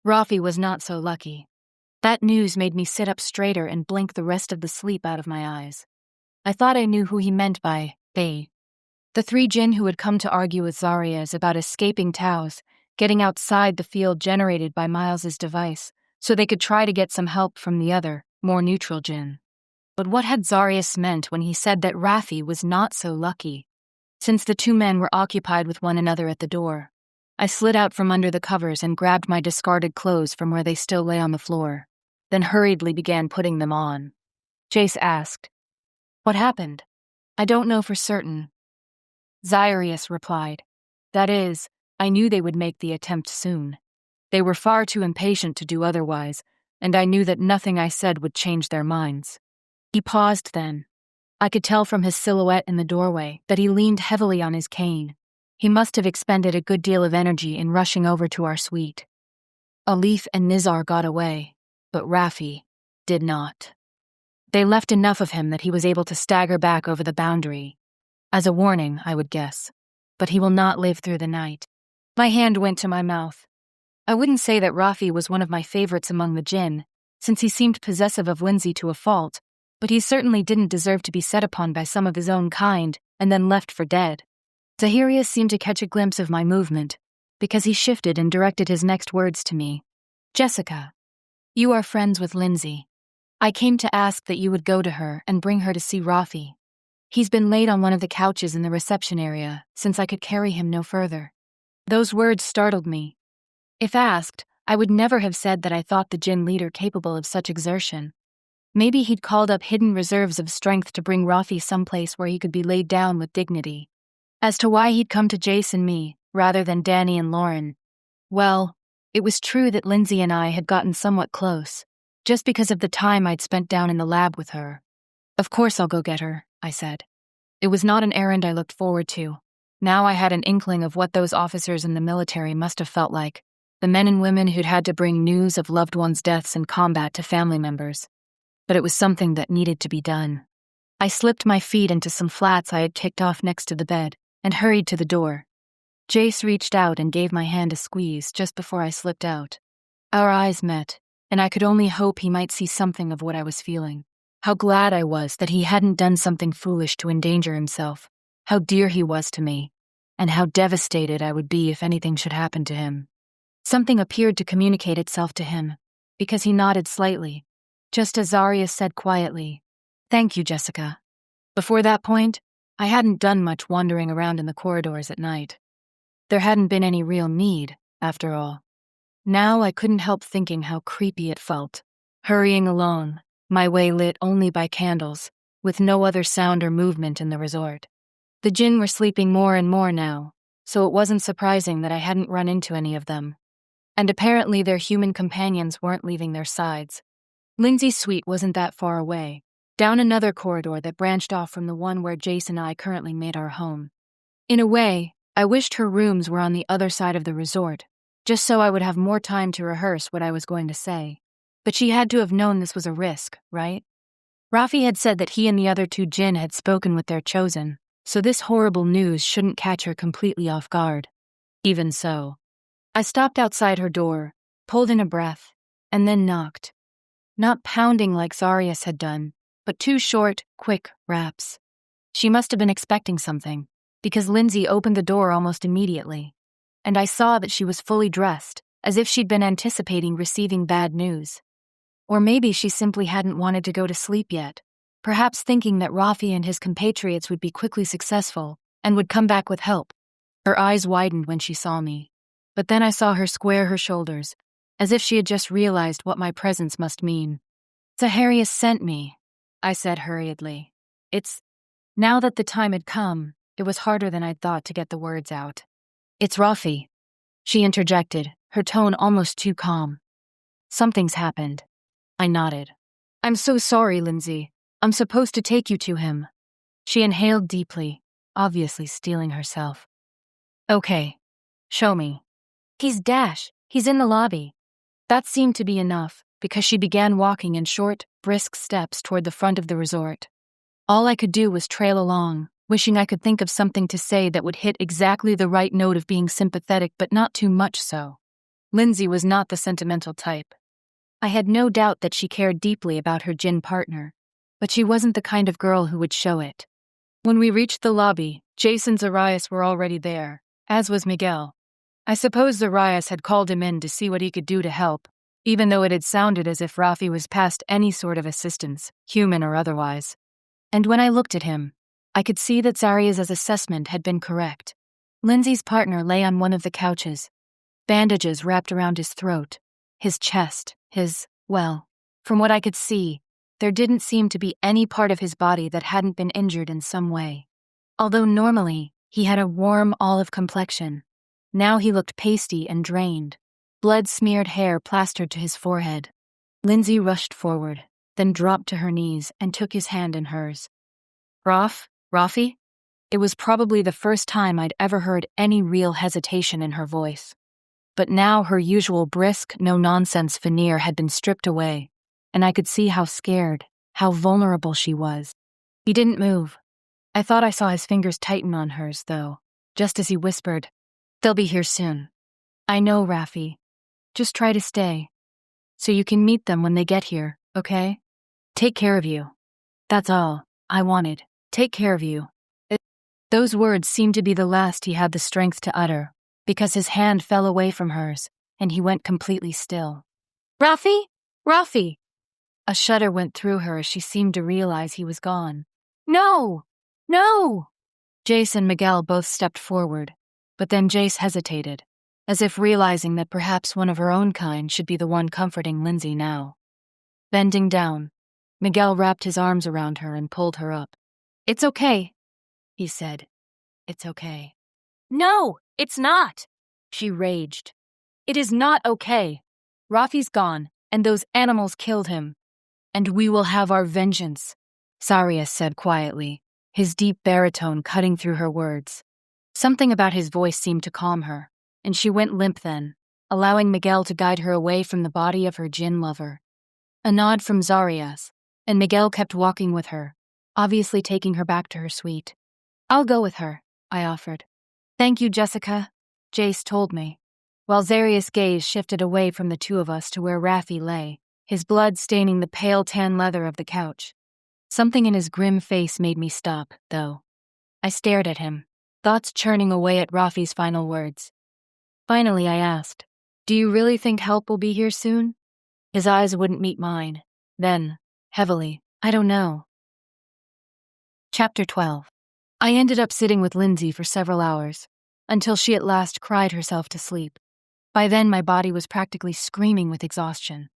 A: Rafi was not so lucky." That news made me sit up straighter and blink the rest of the sleep out of my eyes. I thought I knew who he meant by they. The 3 Djinn who had come to argue with Zarias about escaping Taos, getting outside the field generated by Miles's device, so they could try to get some help from the other, more neutral Djinn. But what had Zarias meant when he said that Rafi was not so lucky? Since the 2 men were occupied with one another at the door, I slid out from under the covers and grabbed my discarded clothes from where they still lay on the floor, then hurriedly began putting them on. Jace asked, "What happened?" "I don't know for certain." Zarius replied, "That is, I knew they would make the attempt soon. They were far too impatient to do otherwise, and I knew that nothing I said would change their minds." He paused then. I could tell from his silhouette in the doorway that he leaned heavily on his cane. He must have expended a good deal of energy in rushing over to our suite. Alif and Nizar got away, but Rafi did not. They left enough of him that he was able to stagger back over the boundary. As a warning, I would guess. But he will not live through the night. My hand went to my mouth. I wouldn't say that Rafi was one of my favorites among the Djinn, since he seemed possessive of Lindsay to a fault, but he certainly didn't deserve to be set upon by some of his own kind and then left for dead. Zahirius seemed to catch a glimpse of my movement, because he shifted and directed his next words to me. "Jessica, you are friends with Lindsay. I came to ask that you would go to her and bring her to see Rafi. He's been laid on one of the couches in the reception area since I could carry him no further." Those words startled me. If asked, I would never have said that I thought the Djinn leader capable of such exertion. Maybe he'd called up hidden reserves of strength to bring Rafi someplace where he could be laid down with dignity. As to why he'd come to Jace and me, rather than Danny and Lauren, well, it was true that Lindsay and I had gotten somewhat close, just because of the time I'd spent down in the lab with her. "Of course I'll go get her," I said. It was not an errand I looked forward to. Now I had an inkling of what those officers in the military must have felt like, the men and women who'd had to bring news of loved ones' deaths in combat to family members. But it was something that needed to be done. I slipped my feet into some flats I had kicked off next to the bed and hurried to the door. Jace reached out and gave my hand a squeeze just before I slipped out. Our eyes met, and I could only hope he might see something of what I was feeling. How glad I was that he hadn't done something foolish to endanger himself, how dear he was to me, and how devastated I would be if anything should happen to him. Something appeared to communicate itself to him, because he nodded slightly, just as Zarius said quietly, "Thank you, Jessica." Before that point, I hadn't done much wandering around in the corridors at night. There hadn't been any real need, after all. Now I couldn't help thinking how creepy it felt, hurrying alone, my way lit only by candles, with no other sound or movement in the resort. The Djinn were sleeping more and more now, so it wasn't surprising that I hadn't run into any of them. And apparently their human companions weren't leaving their sides. Lindsay's suite wasn't that far away, down another corridor that branched off from the one where Jace and I currently made our home. In a way, I wished her rooms were on the other side of the resort, just so I would have more time to rehearse what I was going to say. But she had to have known this was a risk, right? Rafi had said that he and the other 2 Djinn had spoken with their chosen, so this horrible news shouldn't catch her completely off guard. Even so, I stopped outside her door, pulled in a breath, and then knocked. Not pounding like Zarius had done, but 2 short, quick raps. She must have been expecting something, because Lindsay opened the door almost immediately, and I saw that she was fully dressed, as if she'd been anticipating receiving bad news. Or maybe she simply hadn't wanted to go to sleep yet, perhaps thinking that Rafi and his compatriots would be quickly successful and would come back with help. Her eyes widened when she saw me, but then I saw her square her shoulders, as if she had just realized what my presence must mean. "Zaharias sent me," I said hurriedly. Now that the time had come, it was harder than I'd thought to get the words out. "It's Rafi," she interjected, her tone almost too calm. "Something's happened." I nodded. "I'm so sorry, Lindsay. I'm supposed to take you to him." She inhaled deeply, obviously steeling herself. "Okay, show me." "He's in the lobby." That seemed to be enough, because she began walking in short, brisk steps toward the front of the resort. All I could do was trail along, wishing I could think of something to say that would hit exactly the right note of being sympathetic but not too much so. Lindsay was not the sentimental type. I had no doubt that she cared deeply about her Djinn partner, but she wasn't the kind of girl who would show it. When we reached the lobby, Jace and Zarias were already there, as was Miguel. I suppose Zarias had called him in to see what he could do to help, even though it had sounded as if Rafi was past any sort of assistance, human or otherwise. And when I looked at him, I could see that Zarias' assessment had been correct. Lindsay's partner lay on one of the couches, bandages wrapped around his throat, his chest, from what I could see, there didn't seem to be any part of his body that hadn't been injured in some way. Although normally, he had a warm olive complexion, now he looked pasty and drained, blood-smeared hair plastered to his forehead. Lindsay rushed forward, then dropped to her knees and took his hand in hers. Rafi? It was probably the first time I'd ever heard any real hesitation in her voice. But now her usual brisk, no-nonsense veneer had been stripped away, and I could see how scared, how vulnerable she was. He didn't move. I thought I saw his fingers tighten on hers, though, just as he whispered, "They'll be here soon." "I know, Rafi. Just try to stay. So you can meet them when they get here, okay? Take care of you. That's all I wanted. Take care of you." Those words seemed to be the last he had the strength to utter, because his hand fell away from hers, and he went completely still. "Rafi? Rafi!" A shudder went through her as she seemed to realize he was gone. "No! No!" Jace and Miguel both stepped forward, but then Jace hesitated, as if realizing that perhaps one of her own kind should be the one comforting Lindsay now. Bending down, Miguel wrapped his arms around her and pulled her up. "It's okay," he said. "It's okay." "No, it's not!" she raged. "It is not okay. Rafi's gone, and those animals killed him. And we will have our vengeance," Zarias said quietly, his deep baritone cutting through her words. Something about his voice seemed to calm her, and she went limp then, allowing Miguel to guide her away from the body of her Djinn lover. A nod from Zarias, and Miguel kept walking with her, obviously taking her back to her suite. "I'll go with her," I offered. "Thank you, Jessica," Jace told me, while Zarias' gaze shifted away from the two of us to where Rafi lay, his blood staining the pale tan leather of the couch. Something in his grim face made me stop, though. I stared at him, thoughts churning away at Rafi's final words. Finally, I asked, "Do you really think help will be here soon?" His eyes wouldn't meet mine. Then, heavily, "I don't know." Chapter 12. I ended up sitting with Lindsay for several hours, until she at last cried herself to sleep. By then, my body was practically screaming with exhaustion.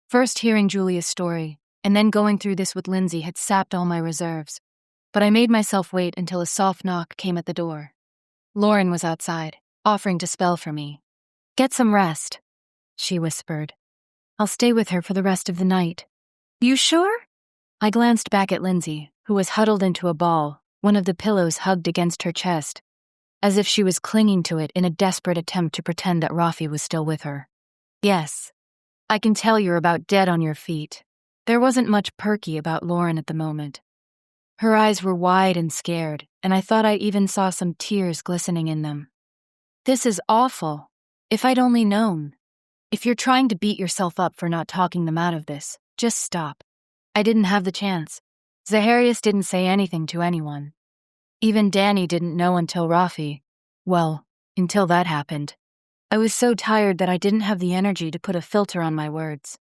A: First hearing Julia's story, and then going through this with Lindsay had sapped all my reserves, but I made myself wait until a soft knock came at the door. Lauren was outside, offering to spell for me. "Get some rest," she whispered. "I'll stay with her for the rest of the night." "You sure?" I glanced back at Lindsay, who was huddled into a ball, one of the pillows hugged against her chest, as if she was clinging to it in a desperate attempt to pretend that Rafi was still with her. "Yes. I can tell you're about dead on your feet." There wasn't much perky about Lauren at the moment. Her eyes were wide and scared, and I thought I even saw some tears glistening in them. "This is awful. If I'd only known." If you're trying to beat yourself up for not talking them out of this, just stop. I didn't have the chance. Zaharias didn't say anything to anyone. Even Danny didn't know until Rafi. Well, until that happened. I was so tired that I didn't have the energy to put a filter on my words.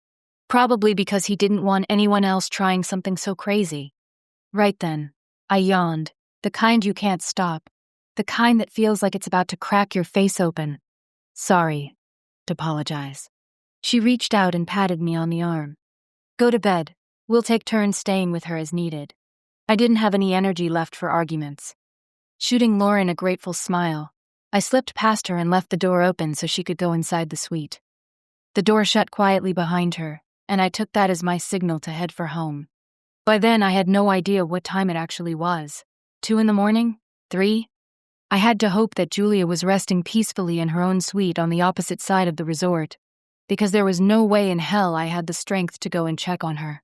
A: Probably because he didn't want anyone else trying something so crazy. Right then, I yawned, the kind you can't stop, the kind that feels like it's about to crack your face open. Sorry. To apologize. She reached out and patted me on the arm. Go to bed. We'll take turns staying with her as needed. I didn't have any energy left for arguments. Shooting Lauren a grateful smile, I slipped past her and left the door open so she could go inside the suite. The door shut quietly behind her, and I took that as my signal to head for home. By then, I had no idea what time it actually was. 2 in the morning? 3? I had to hope that Julia was resting peacefully in her own suite on the opposite side of the resort, because there was no way in hell I had the strength to go and check on her.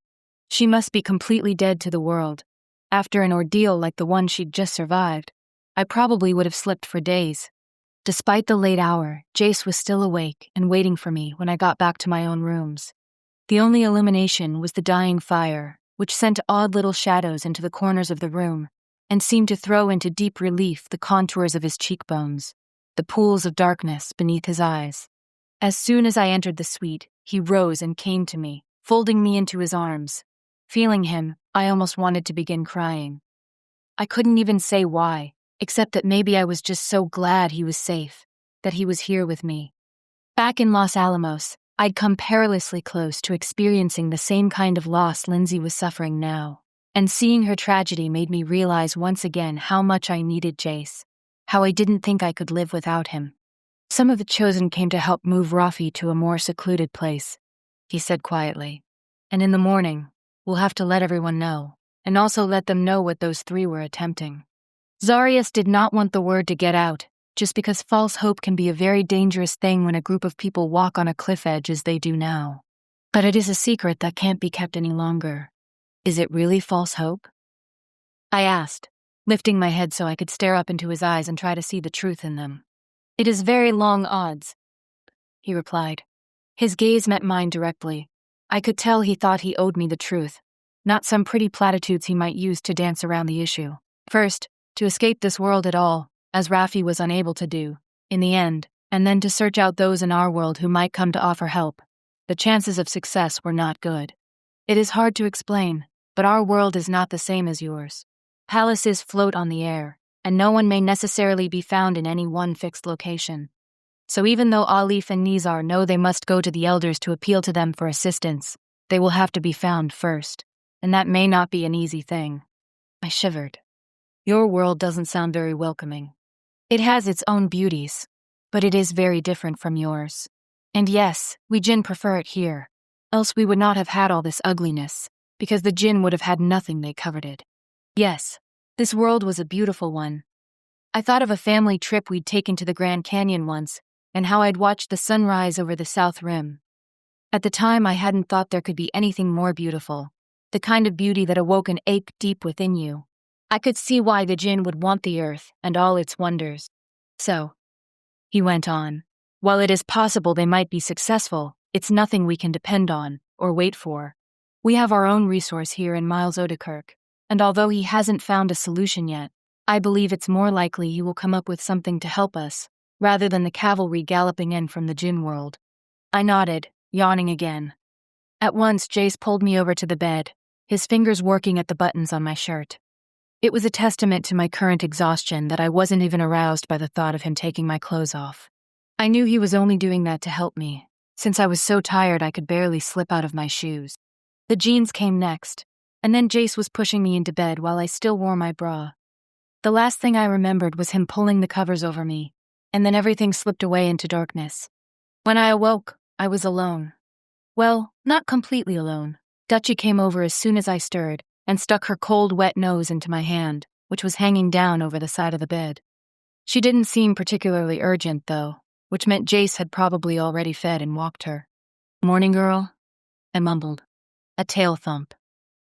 A: She must be completely dead to the world. After an ordeal like the one she'd just survived, I probably would have slept for days. Despite the late hour, Jace was still awake and waiting for me when I got back to my own rooms. The only illumination was the dying fire, which sent odd little shadows into the corners of the room and seemed to throw into deep relief the contours of his cheekbones, the pools of darkness beneath his eyes. As soon as I entered the suite, he rose and came to me, folding me into his arms. Feeling him, I almost wanted to begin crying. I couldn't even say why, except that maybe I was just so glad he was safe, that he was here with me. Back in Los Alamos, I'd come perilously close to experiencing the same kind of loss Lindsay was suffering now, and seeing her tragedy made me realize once again how much I needed Jace, how I didn't think I could live without him. Some of the chosen came to help move Rafi to a more secluded place, he said quietly. And in the morning, we'll have to let everyone know, and also let them know what those 3 were attempting. Zarias did not want the word to get out, just because false hope can be a very dangerous thing when a group of people walk on a cliff edge as they do now. But it is a secret that can't be kept any longer. Is it really false hope? I asked, lifting my head so I could stare up into his eyes and try to see the truth in them. It is very long odds, he replied. His gaze met mine directly. I could tell he thought he owed me the truth, not some pretty platitudes he might use to dance around the issue. First, to escape this world at all, as Rafi was unable to do, in the end, and then to search out those in our world who might come to offer help. The chances of success were not good. It is hard to explain, but our world is not the same as yours. Palaces float on the air, and no one may necessarily be found in any one fixed location. So even though Alif and Nizar know they must go to the elders to appeal to them for assistance, they will have to be found first, and that may not be an easy thing. I shivered. Your world doesn't sound very welcoming. It has its own beauties, but it is very different from yours. And yes, we Djinn prefer it here, else we would not have had all this ugliness, because the Djinn would have had nothing they coveted. Yes, this world was a beautiful one. I thought of a family trip we'd taken to the Grand Canyon once, and how I'd watched the sunrise over the South Rim. At the time, I hadn't thought there could be anything more beautiful, the kind of beauty that awoke an ache deep within you. I could see why the Djinn would want the earth and all its wonders. So, he went on, while it is possible they might be successful, it's nothing we can depend on or wait for. We have our own resource here in Miles Odekirk, and although he hasn't found a solution yet, I believe it's more likely he will come up with something to help us, rather than the cavalry galloping in from the Djinn world. I nodded, yawning again. At once, Jace pulled me over to the bed, his fingers working at the buttons on my shirt. It was a testament to my current exhaustion that I wasn't even aroused by the thought of him taking my clothes off. I knew he was only doing that to help me, since I was so tired I could barely slip out of my shoes. The jeans came next, and then Jace was pushing me into bed while I still wore my bra. The last thing I remembered was him pulling the covers over me, and then everything slipped away into darkness. When I awoke, I was alone. Well, not completely alone. Dutchie came over as soon as I stirred, and stuck her cold, wet nose into my hand, which was hanging down over the side of the bed. She didn't seem particularly urgent, though, which meant Jace had probably already fed and walked her. "Morning, girl," I mumbled. A tail thump.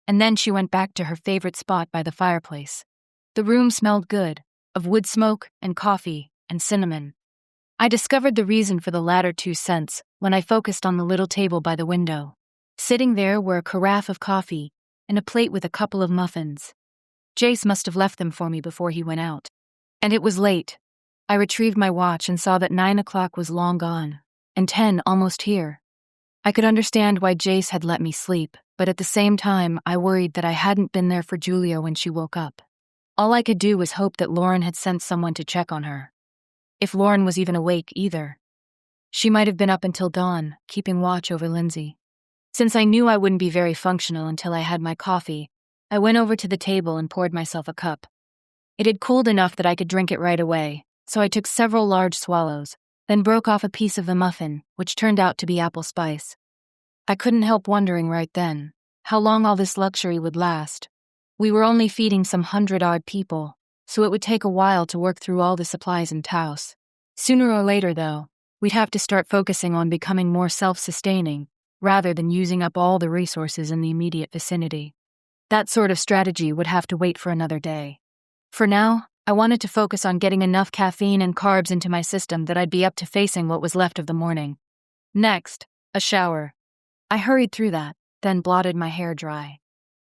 A: And then she went back to her favorite spot by the fireplace. The room smelled good, of wood smoke and coffee and cinnamon. I discovered the reason for the latter 2 scents when I focused on the little table by the window. Sitting there were a carafe of coffee and a plate with a couple of muffins. Jace must have left them for me before he went out. And it was late. I retrieved my watch and saw that 9 o'clock was long gone, and 10 almost here. I could understand why Jace had let me sleep, but at the same time, I worried that I hadn't been there for Julia when she woke up. All I could do was hope that Lauren had sent someone to check on her. If Lauren was even awake either. She might have been up until dawn, keeping watch over Lindsay. Since I knew I wouldn't be very functional until I had my coffee, I went over to the table and poured myself a cup. It had cooled enough that I could drink it right away, so I took several large swallows, then broke off a piece of the muffin, which turned out to be apple spice. I couldn't help wondering right then how long all this luxury would last. We were only feeding some 100-odd people, so it would take a while to work through all the supplies in Taos. Sooner or later, though, we'd have to start focusing on becoming more self-sustaining, rather than using up all the resources in the immediate vicinity. That sort of strategy would have to wait for another day. For now, I wanted to focus on getting enough caffeine and carbs into my system that I'd be up to facing what was left of the morning. Next, a shower. I hurried through that, then blotted my hair dry.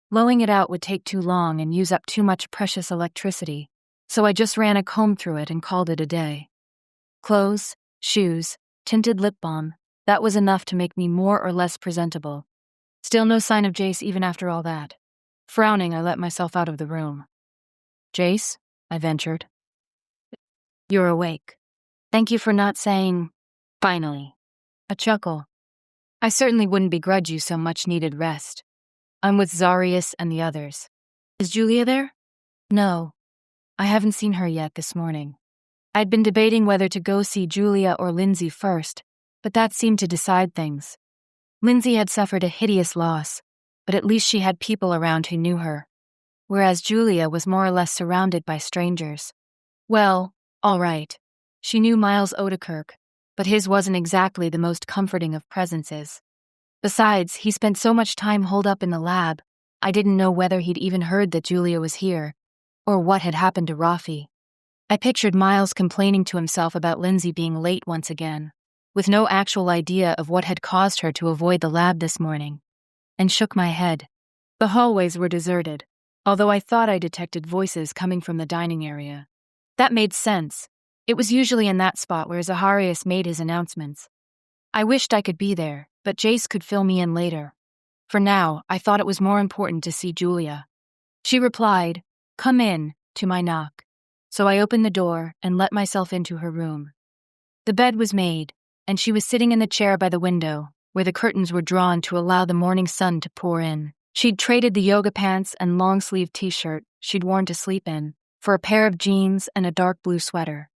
A: Blowing it out would take too long and use up too much precious electricity, so I just ran a comb through it and called it a day. Clothes, shoes, tinted lip balm, that was enough to make me more or less presentable. Still no sign of Jace even after all that. Frowning, I let myself out of the room. "Jace?" I ventured. "You're awake. Thank you for not saying, 'finally.'" A chuckle. "I certainly wouldn't begrudge you so much needed rest. I'm with Zarius and the others. Is Julia there?" "No. I haven't seen her yet this morning. I'd been debating whether to go see Julia or Lindsay first, but that seemed to decide things. Lindsay had suffered a hideous loss, but at least she had people around who knew her, whereas Julia was more or less surrounded by strangers. Well, all right. She knew Miles Odekirk, but his wasn't exactly the most comforting of presences. Besides, he spent so much time holed up in the lab, I didn't know whether he'd even heard that Julia was here, or what had happened to Rafi. I pictured Miles complaining to himself about Lindsay being late once again, with no actual idea of what had caused her to avoid the lab this morning, and shook my head. The hallways were deserted, although I thought I detected voices coming from the dining area. That made sense. It was usually in that spot where Zaharias made his announcements. I wished I could be there, but Jace could fill me in later. For now, I thought it was more important to see Julia. She replied, "Come in," to my knock, so I opened the door and let myself into her room. The bed was made, and she was sitting in the chair by the window, where the curtains were drawn to allow the morning sun to pour in. She'd traded the yoga pants and long-sleeved t-shirt she'd worn to sleep in for a pair of jeans and a dark blue sweater.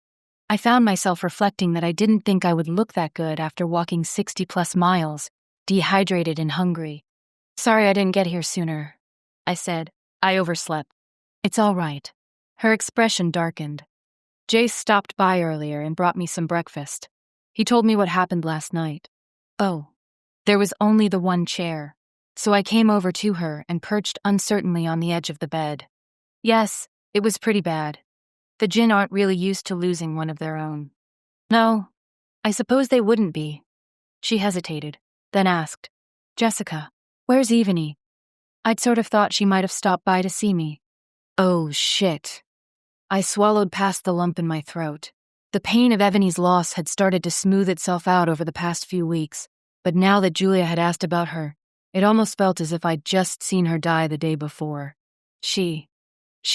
A: I found myself reflecting that I didn't think I would look that good after walking 60-plus miles, dehydrated and hungry. "Sorry I didn't get here sooner," I said. "I overslept." "It's all right." Her expression darkened. "Jace stopped by earlier and brought me some breakfast. He told me what happened last night." Oh. There was only the one chair, so I came over to her and perched uncertainly on the edge of the bed. "Yes, it was pretty bad. The Djinn aren't really used to losing one of their own." "No, I suppose they wouldn't be." She hesitated, then asked, "Jessica, where's Evanie?" I'd sort of thought she might have stopped by to see me. Oh, shit. I swallowed past the lump in my throat. The pain of Evanie's loss had started to smooth itself out over the past few weeks, but now that Julia had asked about her, it almost felt as if I'd just seen her die the day before. She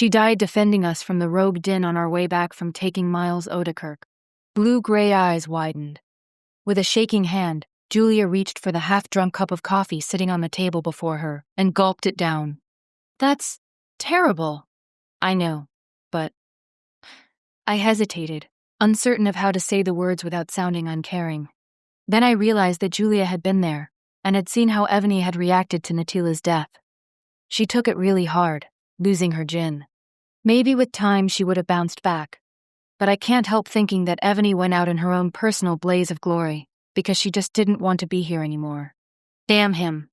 A: died defending us from the rogue Djinn on our way back from taking Miles Odekirk. Blue-gray eyes widened. With a shaking hand, Julia reached for the half-drunk cup of coffee sitting on the table before her and gulped it down. "That's terrible." "I know, but..." I hesitated, uncertain of how to say the words without sounding uncaring. Then I realized that Julia had been there and had seen how Evanie had reacted to Natila's death. She took it really hard, losing her Djinn. Maybe with time she would have bounced back, but I can't help thinking that Evanie went out in her own personal blaze of glory because she just didn't want to be here anymore. "Damn him,"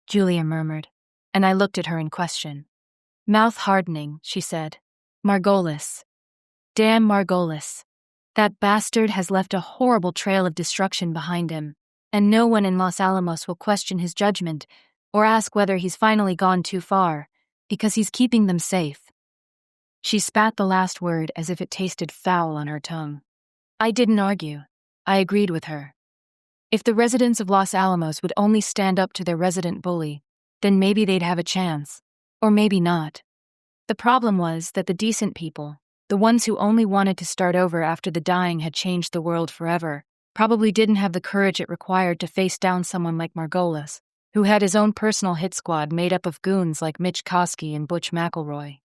A: Julia murmured, and I looked at her in question. Mouth hardening, she said, "Margolis. Damn Margolis. That bastard has left a horrible trail of destruction behind him, and no one in Los Alamos will question his judgment or ask whether he's finally gone too far, because he's keeping them safe. She spat the last word as if it tasted foul on her tongue. I didn't argue. I agreed with her. If the residents of Los Alamos would only stand up to their resident bully, then maybe they'd have a chance. Or maybe not. The problem was that the decent people, the ones who only wanted to start over after the dying had changed the world forever, probably didn't have the courage it required to face down someone like Margolis, who had his own personal hit squad made up of goons like Mitch Koski and Butch McElroy.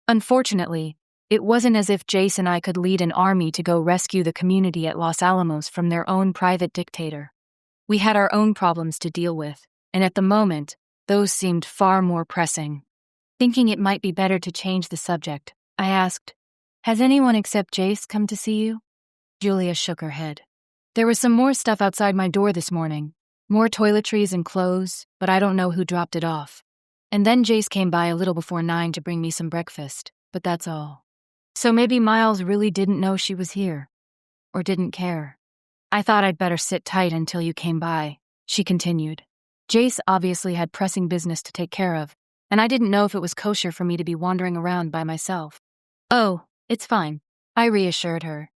A: Unfortunately, it wasn't as if Jace and I could lead an army to go rescue the community at Los Alamos from their own private dictator. We had our own problems to deal with, and at the moment, those seemed far more pressing. Thinking it might be better to change the subject, I asked, "Has anyone except Jace come to see you?" Julia shook her head. "There was some more stuff outside my door this morning. More toiletries and clothes, but I don't know who dropped it off. And then Jace came by a little before 9 to bring me some breakfast, but that's all. So maybe Miles really didn't know she was here. Or didn't care. I thought I'd better sit tight until you came by," she continued. "Jace obviously had pressing business to take care of, and I didn't know if it was kosher for me to be wandering around by myself." "Oh, it's fine," I reassured her.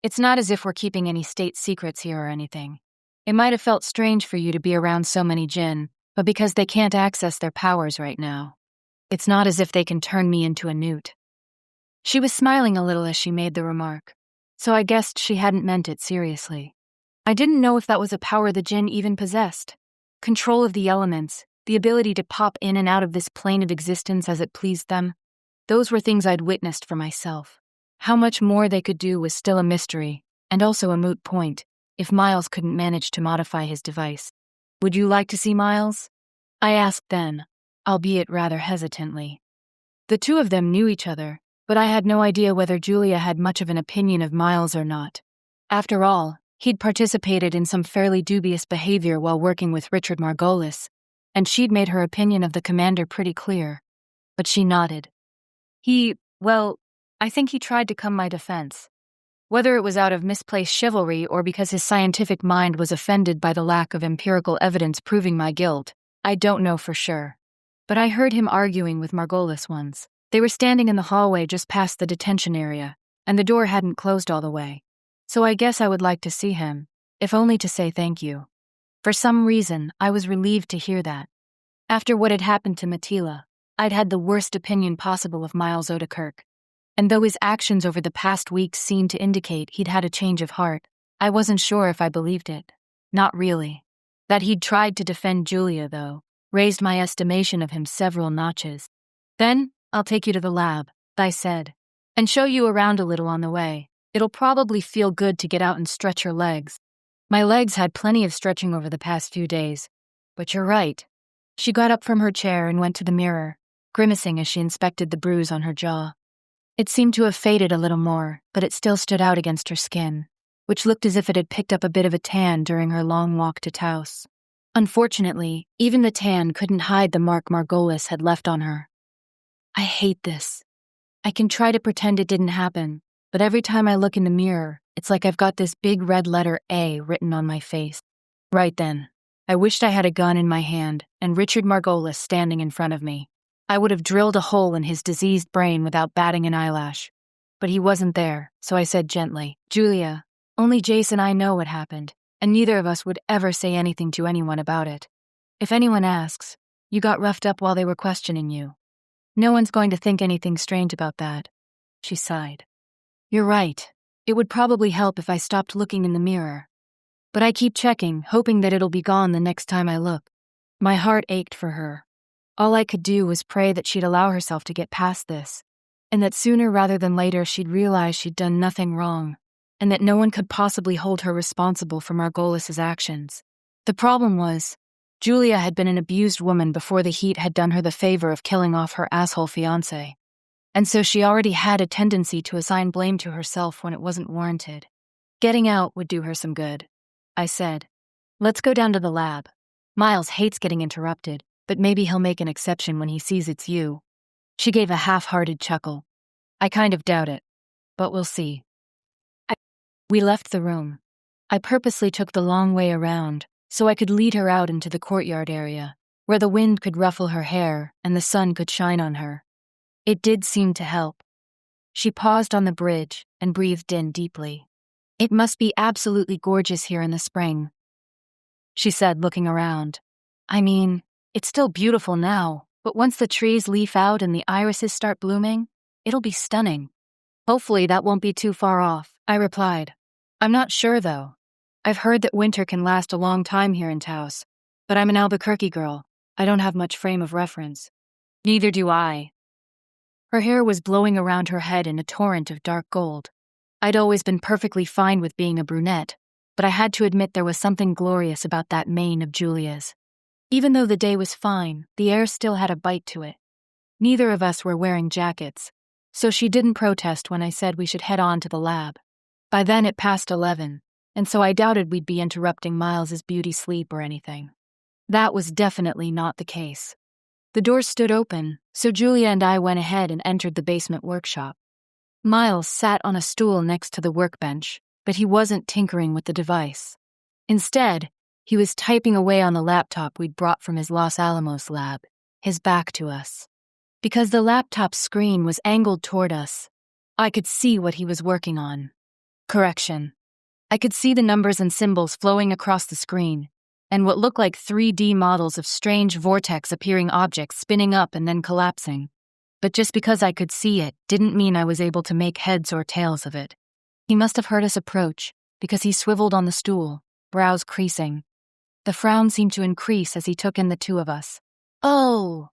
A: "It's not as if we're keeping any state secrets here or anything. It might have felt strange for you to be around so many Djinn, but because they can't access their powers right now. It's not as if they can turn me into a newt." She was smiling a little as she made the remark, so I guessed she hadn't meant it seriously. I didn't know if that was a power the Djinn even possessed. Control of the elements, the ability to pop in and out of this plane of existence as it pleased them. Those were things I'd witnessed for myself. How much more they could do was still a mystery, and also a moot point, if Miles couldn't manage to modify his device. "Would you like to see Miles?" I asked then, albeit rather hesitantly. The two of them knew each other, but I had no idea whether Julia had much of an opinion of Miles or not. After all, he'd participated in some fairly dubious behavior while working with Richard Margolis, and she'd made her opinion of the commander pretty clear. But she nodded. I think he tried to come my defense. Whether it was out of misplaced chivalry or because his scientific mind was offended by the lack of empirical evidence proving my guilt, I don't know for sure. But I heard him arguing with Margolis once. They were standing in the hallway just past the detention area, and the door hadn't closed all the way. So I guess I would like to see him, if only to say thank you. For some reason, I was relieved to hear that. After what had happened to Matila, I'd had the worst opinion possible of Miles Odekirk. And though his actions over the past weeks seemed to indicate he'd had a change of heart, I wasn't sure if I believed it. Not really. That he'd tried to defend Julia, though, raised my estimation of him several notches. "Then, I'll take you to the lab," I said, "and show you around a little on the way. It'll probably feel good to get out and stretch your legs." My legs had plenty of stretching over the past few days. But you're right. She got up from her chair and went to the mirror, grimacing as she inspected the bruise on her jaw. It seemed to have faded a little more, but it still stood out against her skin, which looked as if it had picked up a bit of a tan during her long walk to Taos. Unfortunately, even the tan couldn't hide the mark Margolis had left on her. I hate this. I can try to pretend it didn't happen, but every time I look in the mirror, it's like I've got this big red letter A written on my face. Right then, I wished I had a gun in my hand and Richard Margolis standing in front of me. I would have drilled a hole in his diseased brain without batting an eyelash. But he wasn't there, so I said gently, "Julia, only Jace and I know what happened, and neither of us would ever say anything to anyone about it. If anyone asks, you got roughed up while they were questioning you. No one's going to think anything strange about that." She sighed. "You're right. It would probably help if I stopped looking in the mirror. But I keep checking, hoping that it'll be gone the next time I look." My heart ached for her. All I could do was pray that she'd allow herself to get past this, and that sooner rather than later she'd realize she'd done nothing wrong, and that no one could possibly hold her responsible for Margolis' actions. The problem was, Julia had been an abused woman before the heat had done her the favor of killing off her asshole fiancé, and so she already had a tendency to assign blame to herself when it wasn't warranted. Getting out would do her some good. I said, "Let's go down to the lab. Miles hates getting interrupted, but maybe he'll make an exception when he sees it's you." She gave a half-hearted chuckle. "I kind of doubt it, but we'll see." We left the room. I purposely took the long way around, so I could lead her out into the courtyard area, where the wind could ruffle her hair and the sun could shine on her. It did seem to help. She paused on the bridge and breathed in deeply. "It must be absolutely gorgeous here in the spring," she said, looking around. "I mean, it's still beautiful now, but once the trees leaf out and the irises start blooming, it'll be stunning." "Hopefully that won't be too far off," I replied. "I'm not sure, though. I've heard that winter can last a long time here in Taos, but I'm an Albuquerque girl. I don't have much frame of reference." "Neither do I." Her hair was blowing around her head in a torrent of dark gold. I'd always been perfectly fine with being a brunette, but I had to admit there was something glorious about that mane of Julia's. Even though the day was fine, the air still had a bite to it. Neither of us were wearing jackets, so she didn't protest when I said we should head on to the lab. By then it passed 11, and so I doubted we'd be interrupting Miles's beauty sleep or anything. That was definitely not the case. The door stood open, so Julia and I went ahead and entered the basement workshop. Miles sat on a stool next to the workbench, but he wasn't tinkering with the device. Instead, he was typing away on the laptop we'd brought from his Los Alamos lab, his back to us. Because the laptop's screen was angled toward us, I could see what he was working on. Correction. I could see the numbers and symbols flowing across the screen, and what looked like 3D models of strange vortex-appearing objects spinning up and then collapsing. But just because I could see it didn't mean I was able to make heads or tails of it. He must have heard us approach, because he swiveled on the stool, brows creasing. The frown seemed to increase as he took in the two of us. "Oh,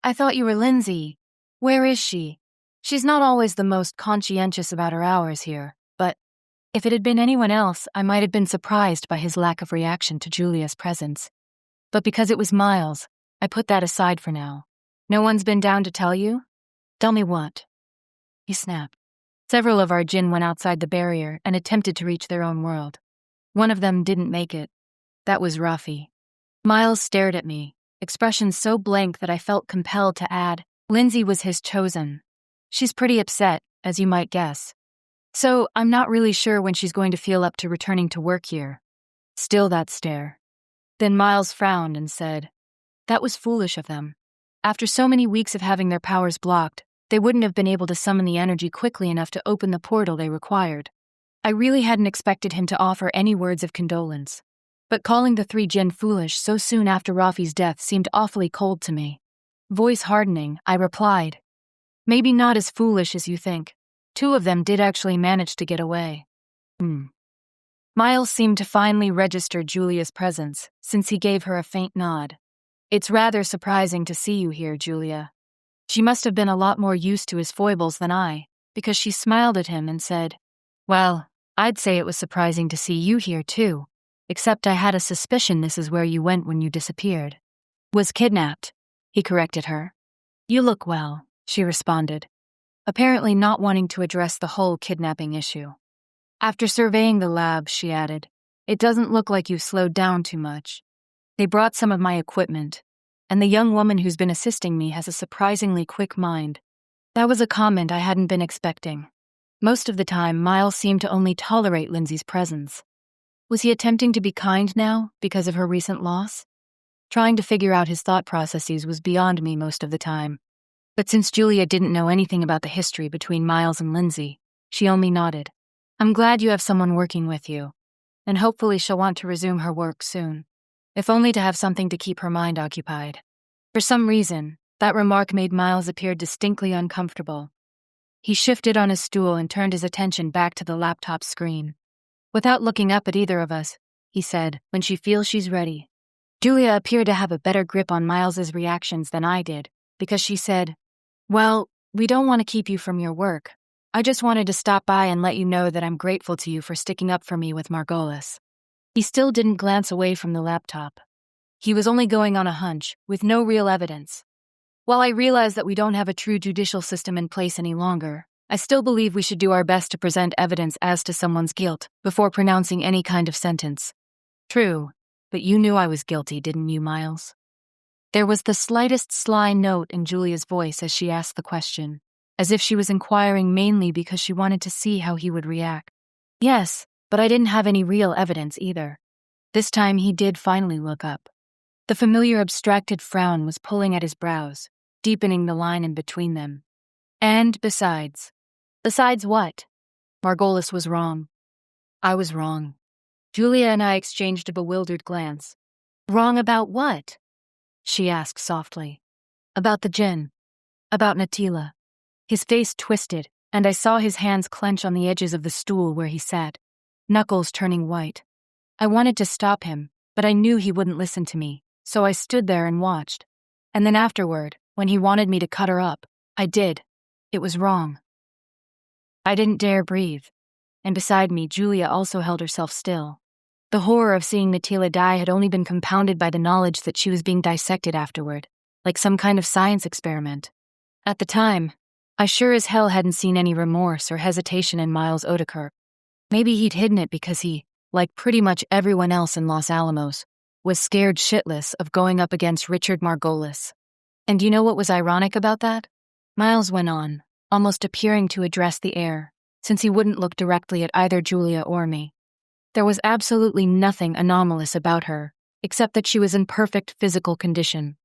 A: I thought you were Lindsay. Where is she? She's not always the most conscientious about her hours here, but if it had been anyone else, I might have been surprised by his lack of reaction to Julia's presence. But because it was Miles, I put that aside for now. No one's been down to tell you?" "Tell me what?" he snapped. "Several of our Djinn went outside the barrier and attempted to reach their own world. One of them didn't make it. That was Rafi." Miles stared at me, expression so blank that I felt compelled to add, "Lindsay was his chosen. She's pretty upset, as you might guess. So I'm not really sure when she's going to feel up to returning to work here." Still that stare. Then Miles frowned and said, "That was foolish of them. After so many weeks of having their powers blocked, they wouldn't have been able to summon the energy quickly enough to open the portal they required." I really hadn't expected him to offer any words of condolence, but calling the 3 Djinn foolish so soon after Rafi's death seemed awfully cold to me. Voice hardening, I replied, "Maybe not as foolish as you think. 2 of them did actually manage to get away." Miles seemed to finally register Julia's presence, since he gave her a faint nod. "It's rather surprising to see you here, Julia." She must have been a lot more used to his foibles than I, because she smiled at him and said, "Well, I'd say it was surprising to see you here too, except I had a suspicion this is where you went when you disappeared." "Was kidnapped," he corrected her. "You look well," she responded, apparently not wanting to address the whole kidnapping issue. "After surveying the lab," she added, "it doesn't look like you've slowed down too much. They brought some of my equipment, and the young woman who's been assisting me has a surprisingly quick mind." That was a comment I hadn't been expecting. Most of the time, Miles seemed to only tolerate Lindsay's presence. Was he attempting to be kind now because of her recent loss? Trying to figure out his thought processes was beyond me most of the time. But since Julia didn't know anything about the history between Miles and Lindsay, she only nodded. "I'm glad you have someone working with you, and hopefully she'll want to resume her work soon, if only to have something to keep her mind occupied." For some reason, that remark made Miles appear distinctly uncomfortable. He shifted on his stool and turned his attention back to the laptop screen. Without looking up at either of us, he said, "When she feels she's ready." Julia appeared to have a better grip on Miles's reactions than I did, because she said, "Well, we don't want to keep you from your work. I just wanted to stop by and let you know that I'm grateful to you for sticking up for me with Margolis." He still didn't glance away from the laptop. He was only going on a hunch, with no real evidence. While I realize that we don't have a true judicial system in place any longer, I still believe we should do our best to present evidence as to someone's guilt before pronouncing any kind of sentence. "True, but you knew I was guilty, didn't you, Miles?" There was the slightest sly note in Julia's voice as she asked the question, as if she was inquiring mainly because she wanted to see how he would react. "Yes, but I didn't have any real evidence either." This time he did finally look up. The familiar abstracted frown was pulling at his brows, deepening the line in between them. And besides. Besides what? Margolis was wrong. I was wrong. Julia and I exchanged a bewildered glance. Wrong about what? She asked softly. About the Djinn. About Natila. His face twisted, and I saw his hands clench on the edges of the stool where he sat, knuckles turning white. I wanted to stop him, but I knew he wouldn't listen to me, so I stood there and watched. And then afterward, when he wanted me to cut her up, I did. It was wrong. I didn't dare breathe, and beside me, Julia also held herself still. The horror of seeing Natila die had only been compounded by the knowledge that she was being dissected afterward, like some kind of science experiment. At the time, I sure as hell hadn't seen any remorse or hesitation in Miles Odekirk. Maybe he'd hidden it because he, like pretty much everyone else in Los Alamos, was scared shitless of going up against Richard Margolis. And you know what was ironic about that? Miles went on, almost appearing to address the air, since he wouldn't look directly at either Julia or me. There was absolutely nothing anomalous about her, except that she was in perfect physical condition.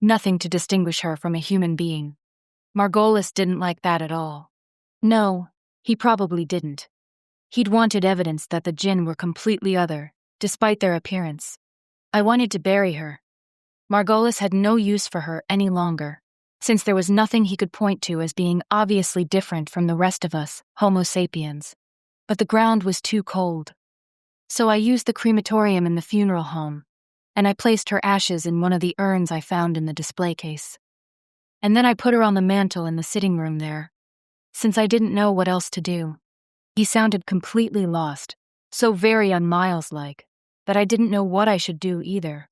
A: Nothing to distinguish her from a human being. Margolis didn't like that at all. No, he probably didn't. He'd wanted evidence that the Djinn were completely other, despite their appearance. I wanted to bury her. Margolis had no use for her any longer, since there was nothing he could point to as being obviously different from the rest of us, Homo sapiens. But the ground was too cold. So I used the crematorium in the funeral home, and I placed her ashes in one of the urns I found in the display case. And then I put her on the mantel in the sitting room there, since I didn't know what else to do. He sounded completely lost, so very un-Miles-like, that I didn't know what I should do either.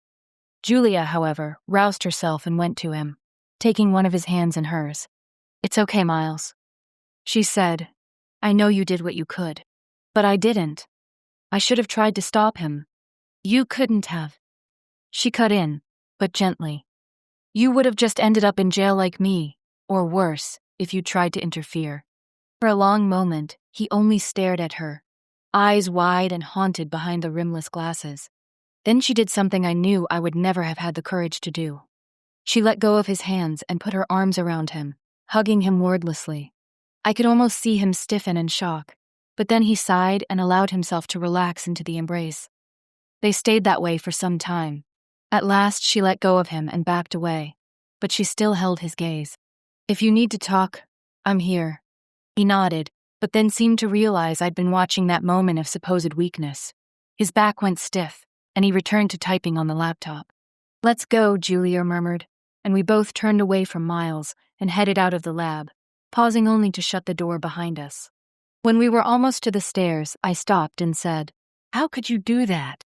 A: Julia, however, roused herself and went to him, taking one of his hands in hers. "It's okay, Miles," she said. "I know you did what you could. But I didn't. I should have tried to stop him." "You couldn't have." She cut in, but gently. "You would have just ended up in jail like me, or worse, if you tried to interfere." For a long moment, he only stared at her, eyes wide and haunted behind the rimless glasses. Then she did something I knew I would never have had the courage to do. She let go of his hands and put her arms around him, hugging him wordlessly. I could almost see him stiffen in shock, but then he sighed and allowed himself to relax into the embrace. They stayed that way for some time. At last, she let go of him and backed away, but she still held his gaze. "If you need to talk, I'm here." He nodded, but then seemed to realize I'd been watching that moment of supposed weakness. His back went stiff, and he returned to typing on the laptop. "Let's go," Julia murmured, and we both turned away from Miles and headed out of the lab, pausing only to shut the door behind us. When we were almost to the stairs, I stopped and said, "How could you do that?"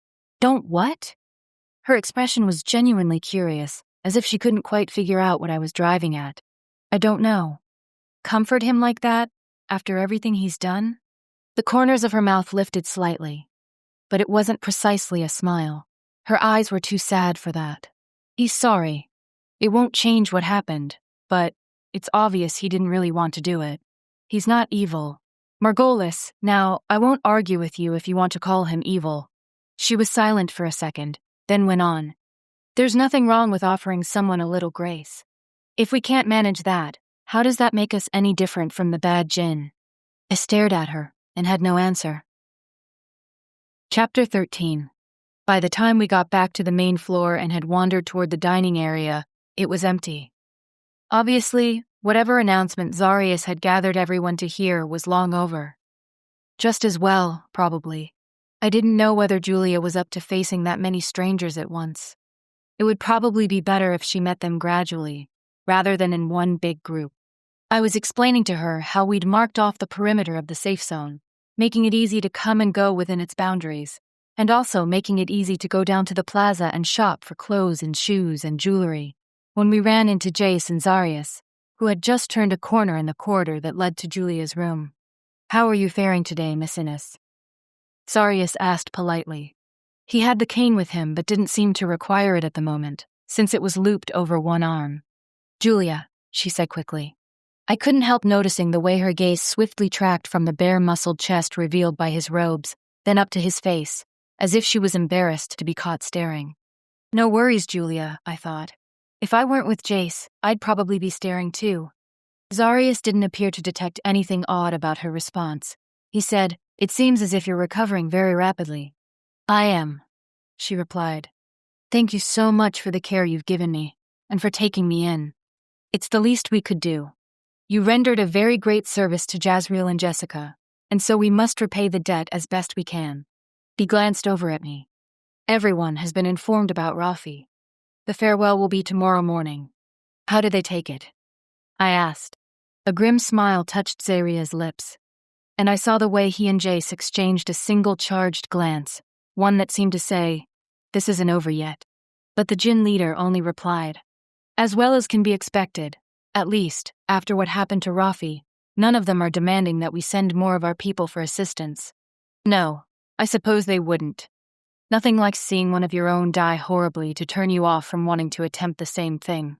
A: "Don't what?" Her expression was genuinely curious, as if she couldn't quite figure out what I was driving at. "I don't know." "Comfort him like that, after everything he's done?" The corners of her mouth lifted slightly, but it wasn't precisely a smile. Her eyes were too sad for that. "He's sorry. It won't change what happened, but it's obvious he didn't really want to do it. He's not evil. Margolis, now, I won't argue with you if you want to call him evil." She was silent for a second, then went on. "There's nothing wrong with offering someone a little grace. If we can't manage that, how does that make us any different from the bad Djinn?" I stared at her and had no answer. Chapter 13. By the time we got back to the main floor and had wandered toward the dining area, it was empty. Obviously, whatever announcement Zarius had gathered everyone to hear was long over. Just as well, probably. I didn't know whether Julia was up to facing that many strangers at once. It would probably be better if she met them gradually, rather than in one big group. I was explaining to her how we'd marked off the perimeter of the safe zone, making it easy to come and go within its boundaries, and also making it easy to go down to the plaza and shop for clothes and shoes and jewelry, when we ran into Jace and Zarius, who had just turned a corner in the corridor that led to Julia's room. "How are you faring today, Miss Innes?" Zarius asked politely. He had the cane with him but didn't seem to require it at the moment, since it was looped over one arm. "Julia," she said quickly. I couldn't help noticing the way her gaze swiftly tracked from the bare-muscled chest revealed by his robes, then up to his face, as if she was embarrassed to be caught staring. No worries, Julia, I thought. If I weren't with Jace, I'd probably be staring too. Zarius didn't appear to detect anything odd about her response. He said, "It seems as if you're recovering very rapidly." "I am," she replied. "Thank you so much for the care you've given me, and for taking me in. It's the least we could do. You rendered a very great service to Jazriel and Jessica, and so we must repay the debt as best we can." He glanced over at me. "Everyone has been informed about Rafi. The farewell will be tomorrow morning. How did they take it?" I asked. A grim smile touched Zaria's lips, and I saw the way he and Jace exchanged a single charged glance, one that seemed to say, "This isn't over yet." But the Djinn leader only replied, "As well as can be expected. At least, after what happened to Rafi, none of them are demanding that we send more of our people for assistance." "No, I suppose they wouldn't. Nothing like seeing one of your own die horribly to turn you off from wanting to attempt the same thing."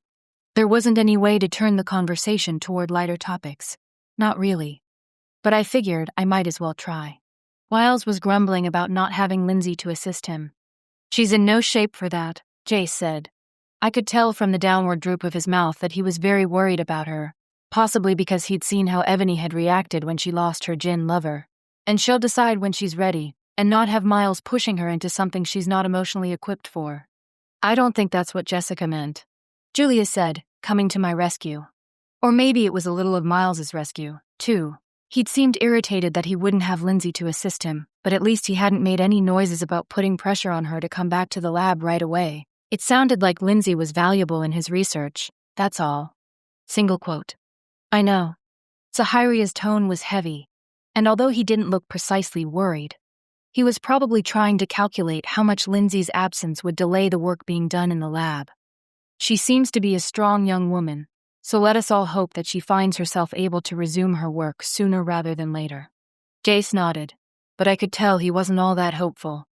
A: There wasn't any way to turn the conversation toward lighter topics. Not really. But I figured I might as well try. Miles was grumbling about not having Lindsay to assist him. "She's in no shape for that," Jace said. I could tell from the downward droop of his mouth that he was very worried about her, possibly because he'd seen how Ebony had reacted when she lost her Djinn lover. "And she'll decide when she's ready, and not have Miles pushing her into something she's not emotionally equipped for." "I don't think that's what Jessica meant," Julia said, coming to my rescue. Or maybe it was a little of Miles's rescue, too. He'd seemed irritated that he wouldn't have Lindsay to assist him, but at least he hadn't made any noises about putting pressure on her to come back to the lab right away. It sounded like Lindsay was valuable in his research, that's all. Single quote. I know. Zahiria's tone was heavy, and although he didn't look precisely worried, he was probably trying to calculate how much Lindsay's absence would delay the work being done in the lab. "She seems to be a strong young woman, so let us all hope that she finds herself able to resume her work sooner rather than later." Jace nodded, but I could tell he wasn't all that hopeful.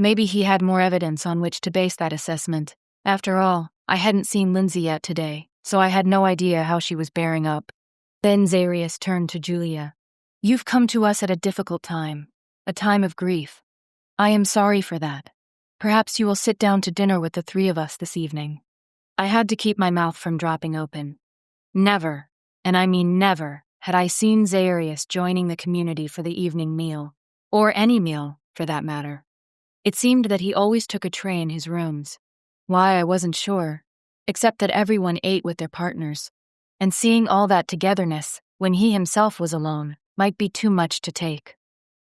A: Maybe he had more evidence on which to base that assessment. After all, I hadn't seen Lindsay yet today, so I had no idea how she was bearing up. Then Zarius turned to Julia. "You've come to us at a difficult time, a time of grief. I am sorry for that. Perhaps you will sit down to dinner with the three of us this evening." I had to keep my mouth from dropping open. Never, and I mean never, had I seen Zarius joining the community for the evening meal, or any meal, for that matter. It seemed that he always took a tray in his rooms. Why, I wasn't sure, except that everyone ate with their partners, and seeing all that togetherness, when he himself was alone, might be too much to take.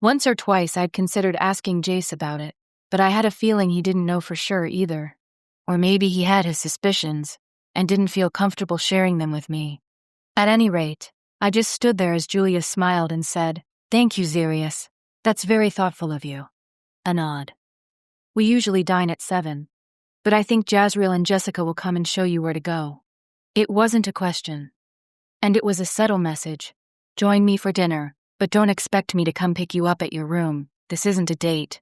A: Once or twice I'd considered asking Jace about it, but I had a feeling he didn't know for sure either. Or maybe he had his suspicions, and didn't feel comfortable sharing them with me. At any rate, I just stood there as Julia smiled and said, "Thank you, Zarius. That's very thoughtful of you." A nod. "We usually dine at 7, but I think Jazriel and Jessica will come and show you where to go." It wasn't a question. And it was a subtle message. "Join me for dinner, but don't expect me to come pick you up at your room. This isn't a date."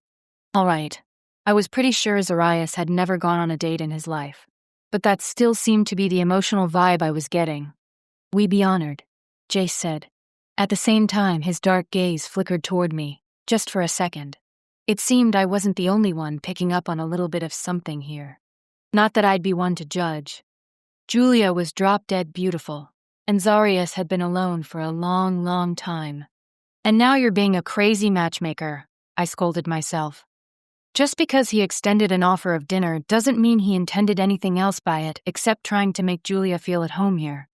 A: All right. I was pretty sure Zarius had never gone on a date in his life, but that still seemed to be the emotional vibe I was getting. "We be honored," Jace said. At the same time, his dark gaze flickered toward me, just for a second. It seemed I wasn't the only one picking up on a little bit of something here. Not that I'd be one to judge. Julia was drop-dead beautiful, and Zarius had been alone for a long, long time. "And now you're being a crazy matchmaker," I scolded myself. Just because he extended an offer of dinner doesn't mean he intended anything else by it except trying to make Julia feel at home here.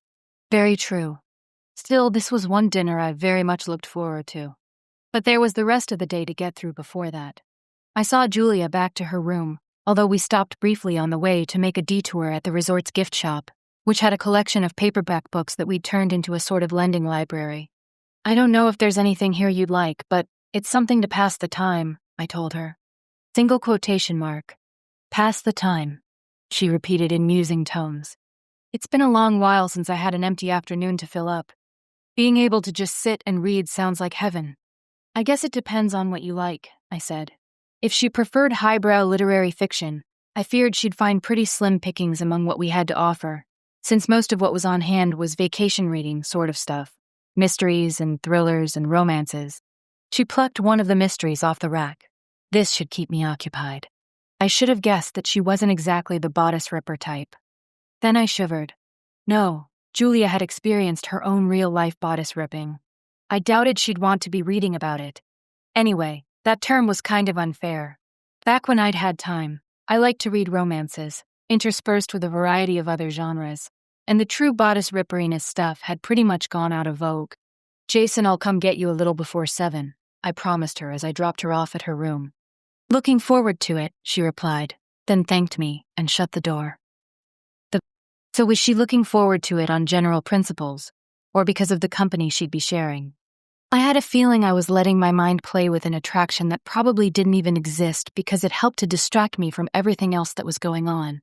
A: Very true. Still, this was one dinner I very much looked forward to. But there was the rest of the day to get through before that. I saw Julia back to her room, although we stopped briefly on the way to make a detour at the resort's gift shop, which had a collection of paperback books that we'd turned into a sort of lending library. "I don't know if there's anything here you'd like, but it's something to pass the time," I told her. Single quotation mark. "Pass the time," she repeated in musing tones. It's been a long while since I had an empty afternoon to fill up. Being able to just sit and read sounds like heaven. "I guess it depends on what you like," I said. If she preferred highbrow literary fiction, I feared she'd find pretty slim pickings among what we had to offer, since most of what was on hand was vacation reading sort of stuff. Mysteries and thrillers and romances. She plucked one of the mysteries off the rack. This should keep me occupied. I should have guessed that she wasn't exactly the bodice ripper type. Then I shivered. No, Julia had experienced her own real-life bodice ripping. I doubted she'd want to be reading about it. Anyway, that term was kind of unfair. Back when I'd had time, I liked to read romances, interspersed with a variety of other genres, and the true bodice ripperiness stuff had pretty much gone out of vogue. Jason, I'll come get you a little before 7, I promised her as I dropped her off at her room. Looking forward to it, she replied, then thanked me and shut the door. So was she looking forward to it on general principles, or because of the company she'd be sharing? I had a feeling I was letting my mind play with an attraction that probably didn't even exist because it helped to distract me from everything else that was going on.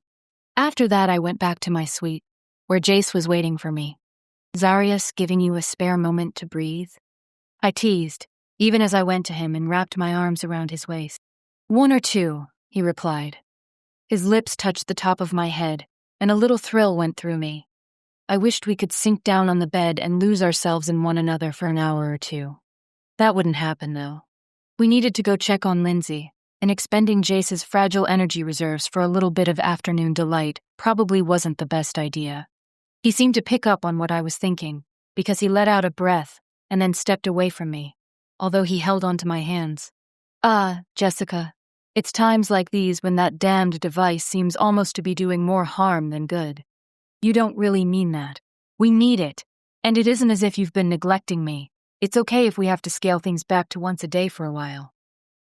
A: After that, I went back to my suite, where Jace was waiting for me. Zarius giving you a spare moment to breathe? I teased, even as I went to him and wrapped my arms around his waist. 1 or 2, he replied. His lips touched the top of my head, and a little thrill went through me. I wished we could sink down on the bed and lose ourselves in one another for an hour or 2. That wouldn't happen, though. We needed to go check on Lindsay, and expending Jace's fragile energy reserves for a little bit of afternoon delight probably wasn't the best idea. He seemed to pick up on what I was thinking, because he let out a breath and then stepped away from me, although he held onto my hands. Jessica, it's times like these when that damned device seems almost to be doing more harm than good. You don't really mean that. We need it, and it isn't as if you've been neglecting me. It's okay if we have to scale things back to once a day for a while.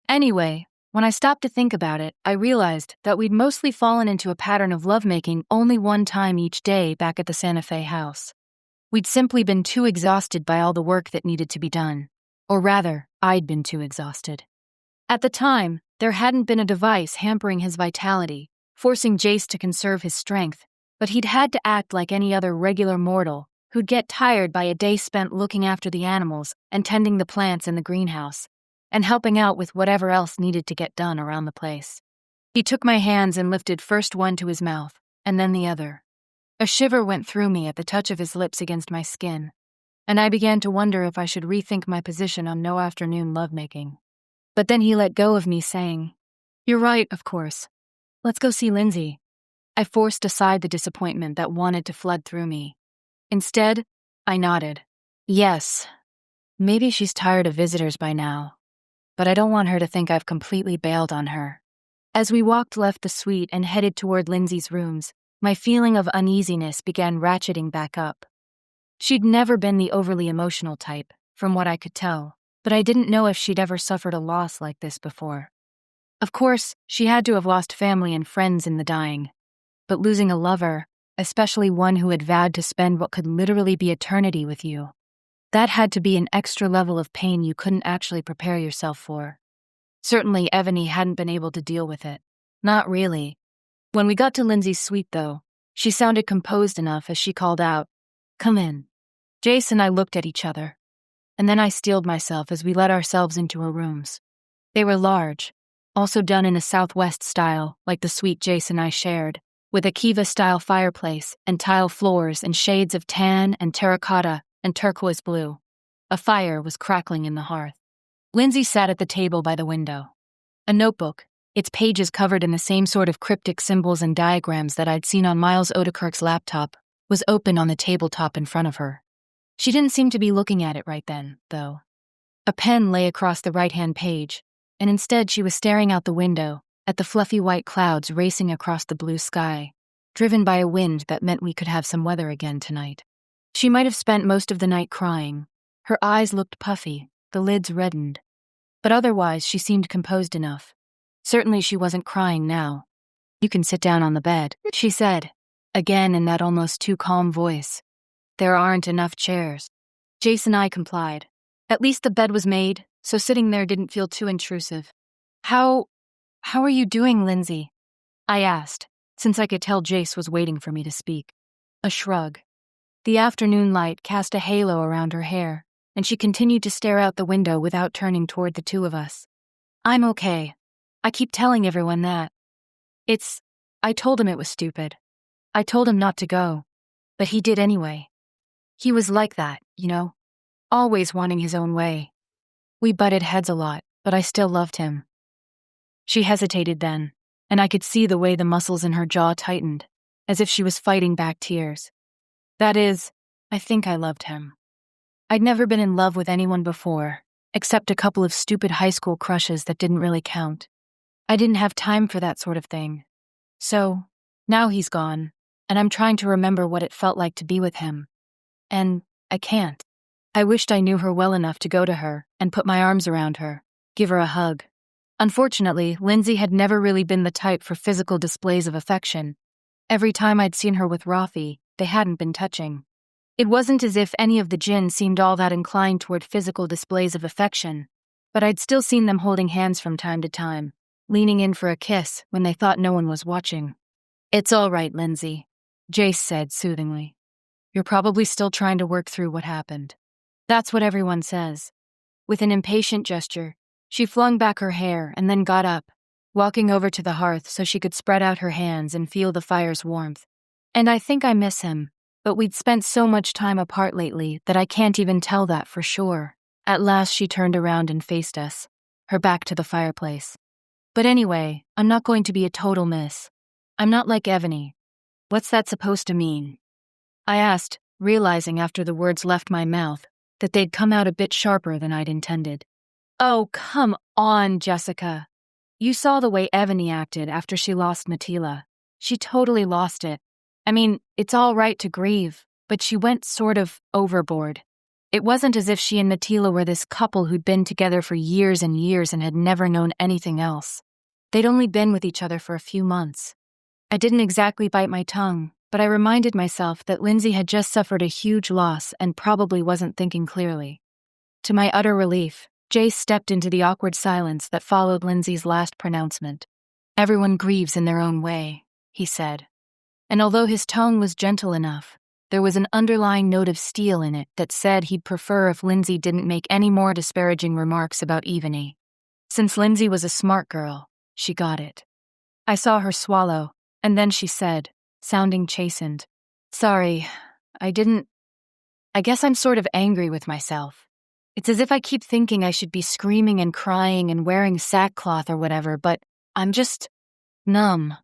A: Anyway, when I stopped to think about it, I realized that we'd mostly fallen into a pattern of lovemaking only one time each day back at the Santa Fe house. We'd simply been too exhausted by all the work that needed to be done. Or rather, I'd been too exhausted. At the time, there hadn't been a device hampering his vitality, forcing Jace to conserve his strength, but he'd had to act like any other regular mortal who'd get tired by a day spent looking after the animals and tending the plants in the greenhouse, and helping out with whatever else needed to get done around the place. He took my hands and lifted first one to his mouth, and then the other. A shiver went through me at the touch of his lips against my skin, and I began to wonder if I should rethink my position on no afternoon lovemaking. But then he let go of me, saying, "You're right, of course. Let's go see Lindsay." I forced aside the disappointment that wanted to flood through me. Instead, I nodded. Yes, maybe she's tired of visitors by now, but I don't want her to think I've completely bailed on her. As we left the suite and headed toward Lindsay's rooms, my feeling of uneasiness began ratcheting back up. She'd never been the overly emotional type, from what I could tell, but I didn't know if she'd ever suffered a loss like this before. Of course, she had to have lost family and friends in the dying, but losing a lover, especially one who had vowed to spend what could literally be eternity with you, that had to be an extra level of pain you couldn't actually prepare yourself for. Certainly, Ebony hadn't been able to deal with it. Not really. When we got to Lindsay's suite, though, she sounded composed enough as she called out, "Come in." Jace and I looked at each other, and then I steeled myself as we let ourselves into her rooms. They were large, also done in a Southwest style, like the suite Jace and I shared, with a Kiva-style fireplace and tile floors and shades of tan and terracotta and turquoise blue. A fire was crackling in the hearth. Lindsay sat at the table by the window. A notebook, its pages covered in the same sort of cryptic symbols and diagrams that I'd seen on Miles Odekirk's laptop, was open on the tabletop in front of her. She didn't seem to be looking at it right then, though. A pen lay across the right-hand page, and instead she was staring out the window at the fluffy white clouds racing across the blue sky, driven by a wind that meant we could have some weather again tonight. She might have spent most of the night crying. Her eyes looked puffy, the lids reddened. But otherwise she seemed composed enough. Certainly she wasn't crying now. "You can sit down on the bed," she said, again in that almost too calm voice. "There aren't enough chairs." Jace and I complied. At least the bed was made, so sitting there didn't feel too intrusive. How are you doing, Lindsay?" I asked, since I could tell Jace was waiting for me to speak. A shrug. The afternoon light cast a halo around her hair, and she continued to stare out the window without turning toward the two of us. "I'm okay. I keep telling everyone that. I told him it was stupid. I told him not to go, but he did anyway. He was like that, always wanting his own way. We butted heads a lot, but I still loved him." She hesitated then, and I could see the way the muscles in her jaw tightened, as if she was fighting back tears. That is, I think I loved him. I'd never been in love with anyone before, except a couple of stupid high school crushes that didn't really count. I didn't have time for that sort of thing. So, now he's gone, and I'm trying to remember what it felt like to be with him. And I can't. I wished I knew her well enough to go to her and put my arms around her, give her a hug. Unfortunately, Lindsay had never really been the type for physical displays of affection. Every time I'd seen her with Rafi, they hadn't been touching. It wasn't as if any of the Djinn seemed all that inclined toward physical displays of affection, but I'd still seen them holding hands from time to time, leaning in for a kiss when they thought no one was watching. "It's all right, Lindsay," Jace said soothingly. "You're probably still trying to work through what happened." That's what everyone says. With an impatient gesture, she flung back her hair and then got up, walking over to the hearth so she could spread out her hands and feel the fire's warmth. And I think I miss him, but we'd spent so much time apart lately that I can't even tell that for sure. At last she turned around and faced us, her back to the fireplace. "But anyway, I'm not going to be a total miss. I'm not like Ebony." "What's that supposed to mean?" I asked, realizing after the words left my mouth that they'd come out a bit sharper than I'd intended. "Oh, come on, Jessica. You saw the way Ebony acted after she lost Natila. She totally lost it. I mean, it's all right to grieve, but she went sort of overboard. It wasn't as if she and Natila were this couple who'd been together for years and years and had never known anything else. They'd only been with each other for a few months." I didn't exactly bite my tongue, but I reminded myself that Lindsay had just suffered a huge loss and probably wasn't thinking clearly. To my utter relief, Jace stepped into the awkward silence that followed Lindsay's last pronouncement. "Everyone grieves in their own way," he said. And although his tone was gentle enough, there was an underlying note of steel in it that said he'd prefer if Lindsay didn't make any more disparaging remarks about Ebony. Since Lindsay was a smart girl, she got it. I saw her swallow, and then she said, sounding chastened, "Sorry, I guess I'm sort of angry with myself. It's as if I keep thinking I should be screaming and crying and wearing sackcloth or whatever, but I'm just numb.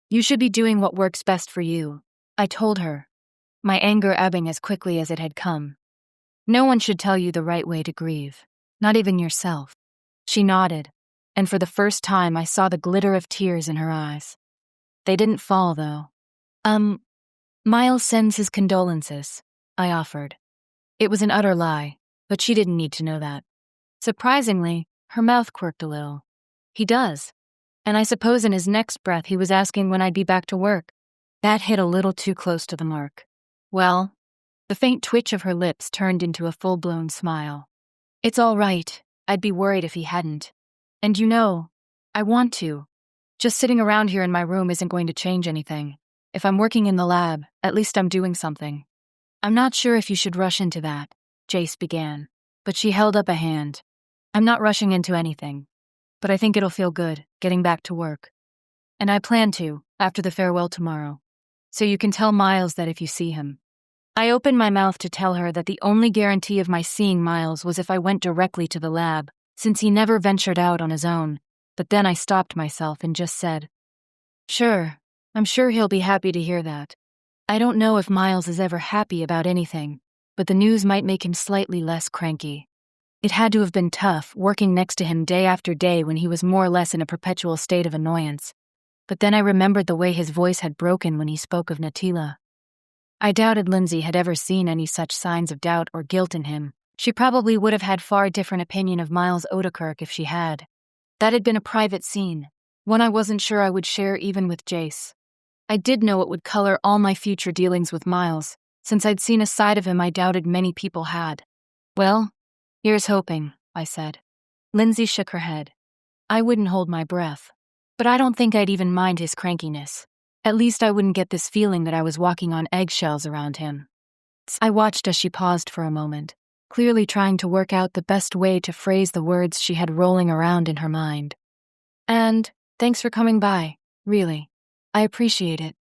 A: You should be doing what works best for you," I told her, my anger ebbing as quickly as it had come. "No one should tell you the right way to grieve, not even yourself." She nodded, and for the first time I saw the glitter of tears in her eyes. They didn't fall, though. Miles sends his condolences," I offered. It was an utter lie, but she didn't need to know that. Surprisingly, her mouth quirked a little. "He does. And I suppose in his next breath he was asking when I'd be back to work." That hit a little too close to the mark. "Well," the faint twitch of her lips turned into a full-blown smile. "It's all right. I'd be worried if he hadn't. And you know, I want to. Just sitting around here in my room isn't going to change anything. If I'm working in the lab, at least I'm doing something." "I'm not sure if you should rush into that," Jace began, but she held up a hand. "I'm not rushing into anything, but I think it'll feel good, getting back to work. And I plan to, after the farewell tomorrow. So you can tell Miles that if you see him." I opened my mouth to tell her that the only guarantee of my seeing Miles was if I went directly to the lab, since he never ventured out on his own, but then I stopped myself and just said, "Sure, I'm sure he'll be happy to hear that. I don't know if Miles is ever happy about anything, but the news might make him slightly less cranky. It had to have been tough, working next to him day after day when he was more or less in a perpetual state of annoyance. But then I remembered the way his voice had broken when he spoke of Natila. I doubted Lindsay had ever seen any such signs of doubt or guilt in him. She probably would have had far different opinion of Miles Odekirk if she had. That had been a private scene, one I wasn't sure I would share even with Jace. I did know it would color all my future dealings with Miles, since I'd seen a side of him I doubted many people had. "Well, here's hoping," I said. Lindsay shook her head. "I wouldn't hold my breath, but I don't think I'd even mind his crankiness. At least I wouldn't get this feeling that I was walking on eggshells around him." I watched as she paused for a moment, clearly trying to work out the best way to phrase the words she had rolling around in her mind. "And thanks for coming by, really. I appreciate it.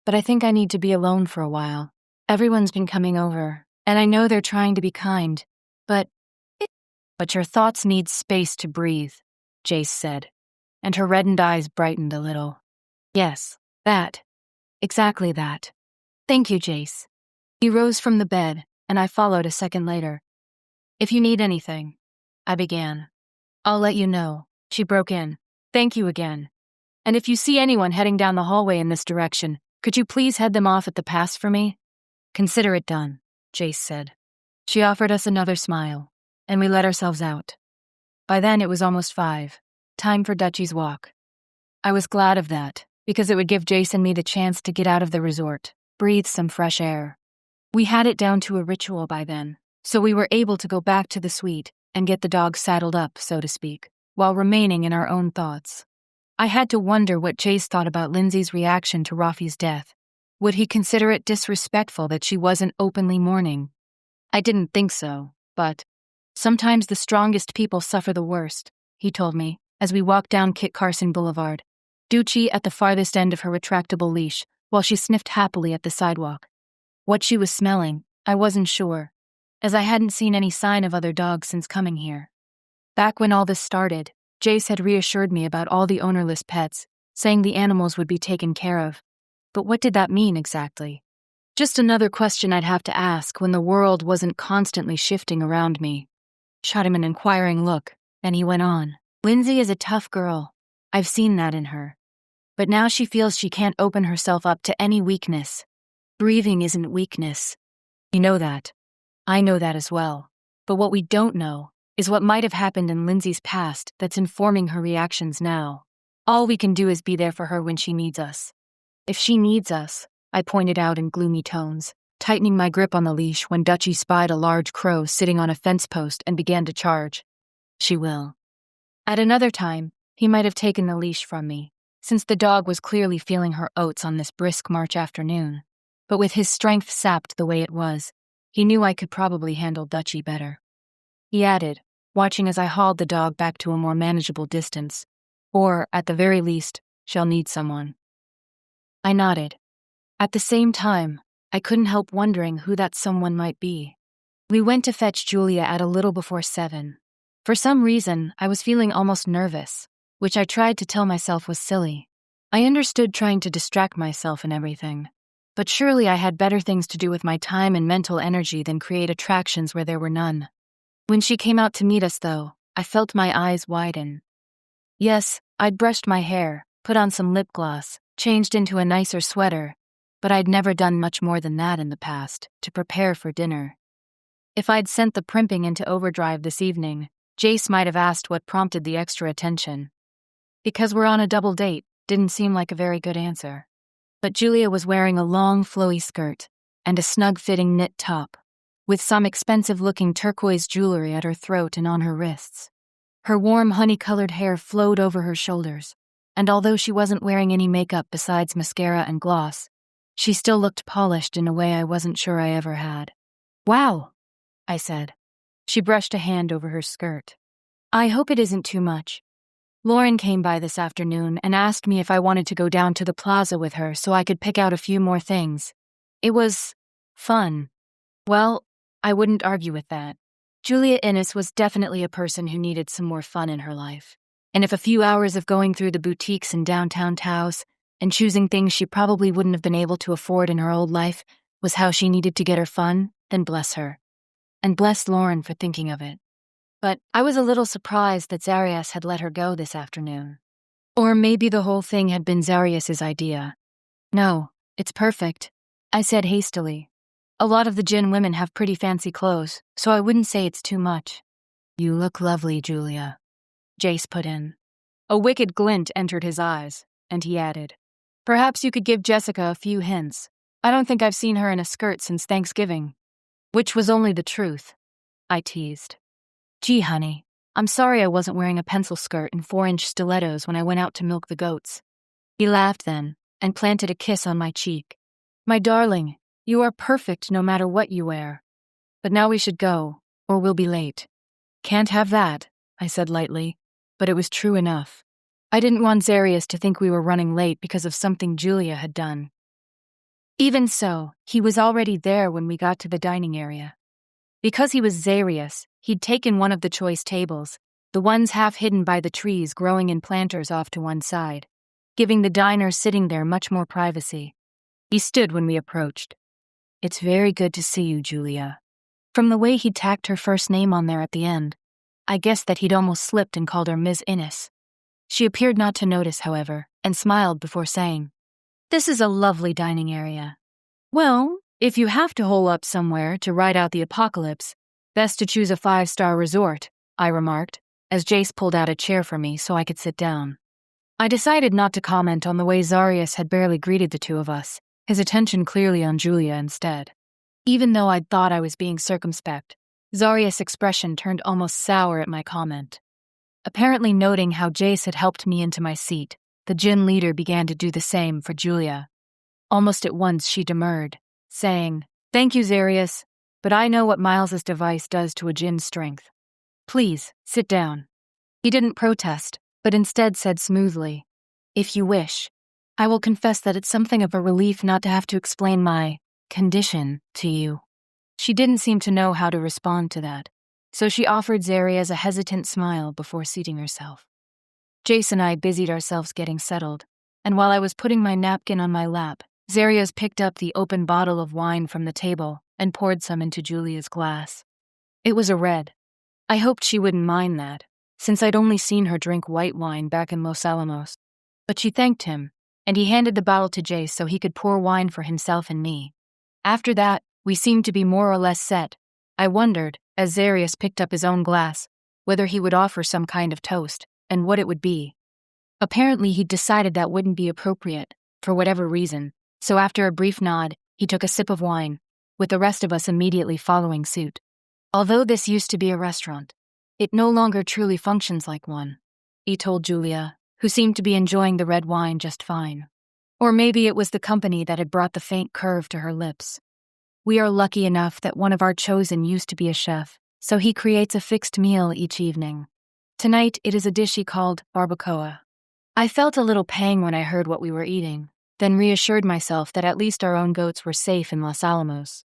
A: But I think I need to be alone for a while. Everyone's been coming over, and I know they're trying to be kind, but your thoughts need space to breathe," Jace said. and her reddened eyes brightened a little. Yes, that. Exactly that. Thank you, Jace. He rose from the bed, and I followed a second later. If you need anything, I began. I'll let you know, she broke in. Thank you again. And if you see anyone heading down the hallway in this direction, could you please head them off at the pass for me? Consider it done, Jace said. She offered us another smile, and we let ourselves out. By then it was almost 5, time for Dutchie's walk. I was glad of that, because it would give Jace and me the chance to get out of the resort, breathe some fresh air. We had it down to a ritual by then, so we were able to go back to the suite and get the dog saddled up, so to speak, while remaining in our own thoughts. I had to wonder what Jace thought about Lindsay's reaction to Rafi's death. Would he consider it disrespectful that she wasn't openly mourning? I didn't think so, but sometimes the strongest people suffer the worst, he told me, as we walked down Kit Carson Boulevard, Ducci at the farthest end of her retractable leash, while she sniffed happily at the sidewalk. What she was smelling, I wasn't sure, as I hadn't seen any sign of other dogs since coming here. Back when all this started, Jace had reassured me about all the ownerless pets, saying the animals would be taken care of. But what did that mean exactly? Just another question I'd have to ask when the world wasn't constantly shifting around me. Shot him an inquiring look, and he went on. Lindsay is a tough girl. I've seen that in her. But now she feels she can't open herself up to any weakness. Grieving isn't weakness. You know that. I know that as well. But what we don't know is what might have happened in Lindsay's past that's informing her reactions now. All we can do is be there for her when she needs us. If she needs us, I pointed out in gloomy tones, tightening my grip on the leash when Dutchie spied a large crow sitting on a fence post and began to charge. She will. At another time, he might have taken the leash from me, since the dog was clearly feeling her oats on this brisk March afternoon. But with his strength sapped the way it was, he knew I could probably handle Dutchie better. He added, watching as I hauled the dog back to a more manageable distance. Or, at the very least, she'll need someone. I nodded. At the same time, I couldn't help wondering who that someone might be. We went to fetch Julia at a little before 7. For some reason, I was feeling almost nervous, which I tried to tell myself was silly. I understood trying to distract myself and everything, but surely I had better things to do with my time and mental energy than create attractions where there were none. When she came out to meet us, though, I felt my eyes widen. Yes, I'd brushed my hair, put on some lip gloss, changed into a nicer sweater, but I'd never done much more than that in the past, to prepare for dinner. If I'd sent the primping into overdrive this evening, Jace might have asked what prompted the extra attention. Because we're on a double date didn't seem like a very good answer. But Julia was wearing a long, flowy skirt and a snug-fitting knit top, with some expensive-looking turquoise jewelry at her throat and on her wrists. Her warm, honey-colored hair flowed over her shoulders, and although she wasn't wearing any makeup besides mascara and gloss, she still looked polished in a way I wasn't sure I ever had. Wow, I said. She brushed a hand over her skirt. I hope it isn't too much. Lauren came by this afternoon and asked me if I wanted to go down to the plaza with her so I could pick out a few more things. It was fun. Well, I wouldn't argue with that. Julia Innes was definitely a person who needed some more fun in her life. And if a few hours of going through the boutiques in downtown Taos and choosing things she probably wouldn't have been able to afford in her old life was how she needed to get her fun, then bless her. And bless Lauren for thinking of it. But I was a little surprised that Zarias had let her go this afternoon. Or maybe the whole thing had been Zarias's idea. No, it's perfect, I said hastily. A lot of the Djinn women have pretty fancy clothes, so I wouldn't say it's too much. You look lovely, Julia, Jace put in. A wicked glint entered his eyes, and he added, Perhaps you could give Jessica a few hints. I don't think I've seen her in a skirt since Thanksgiving. Which was only the truth, I teased. Gee, honey, I'm sorry I wasn't wearing a pencil skirt and 4-inch stilettos when I went out to milk the goats. He laughed then, and planted a kiss on my cheek. My darling, you are perfect no matter what you wear. But now we should go, or we'll be late. Can't have that, I said lightly, but it was true enough. I didn't want Zarias to think we were running late because of something Julia had done. Even so, he was already there when we got to the dining area. Because he was Zarias, he'd taken one of the choice tables, the ones half hidden by the trees growing in planters off to one side, giving the diner sitting there much more privacy. He stood when we approached. "It's very good to see you, Julia." From the way he'd tacked her first name on there at the end, I guessed that he'd almost slipped and called her Ms. Innes. She appeared not to notice, however, and smiled before saying, "This is a lovely dining area." "Well, if you have to hole up somewhere to ride out the apocalypse, best to choose a 5-star resort," I remarked, as Jace pulled out a chair for me so I could sit down. I decided not to comment on the way Zarius had barely greeted the two of us, his attention clearly on Julia instead. Even though I'd thought I was being circumspect, Zarius' expression turned almost sour at my comment. Apparently noting how Jace had helped me into my seat, the Djinn leader began to do the same for Julia. Almost at once she demurred, saying, "Thank you, Zarius, but I know what Miles's device does to a Djinn's strength. Please, sit down." He didn't protest, but instead said smoothly, "If you wish, I will confess that it's something of a relief not to have to explain my condition to you." She didn't seem to know how to respond to that, so she offered Zarius a hesitant smile before seating herself. Jace and I busied ourselves getting settled, and while I was putting my napkin on my lap, Zarius picked up the open bottle of wine from the table and poured some into Julia's glass. It was a red. I hoped she wouldn't mind that, since I'd only seen her drink white wine back in Los Alamos. But she thanked him, and he handed the bottle to Jace so he could pour wine for himself and me. After that, we seemed to be more or less set. I wondered, as Zarius picked up his own glass, whether he would offer some kind of toast, and what it would be. Apparently he'd decided that wouldn't be appropriate, for whatever reason, so after a brief nod, he took a sip of wine, with the rest of us immediately following suit. Although this used to be a restaurant, it no longer truly functions like one, he told Julia, who seemed to be enjoying the red wine just fine. Or maybe it was the company that had brought the faint curve to her lips. "We are lucky enough that one of our chosen used to be a chef, so he creates a fixed meal each evening. Tonight it is a dish he called barbacoa." I felt a little pang when I heard what we were eating, then reassured myself that at least our own goats were safe in Los Alamos.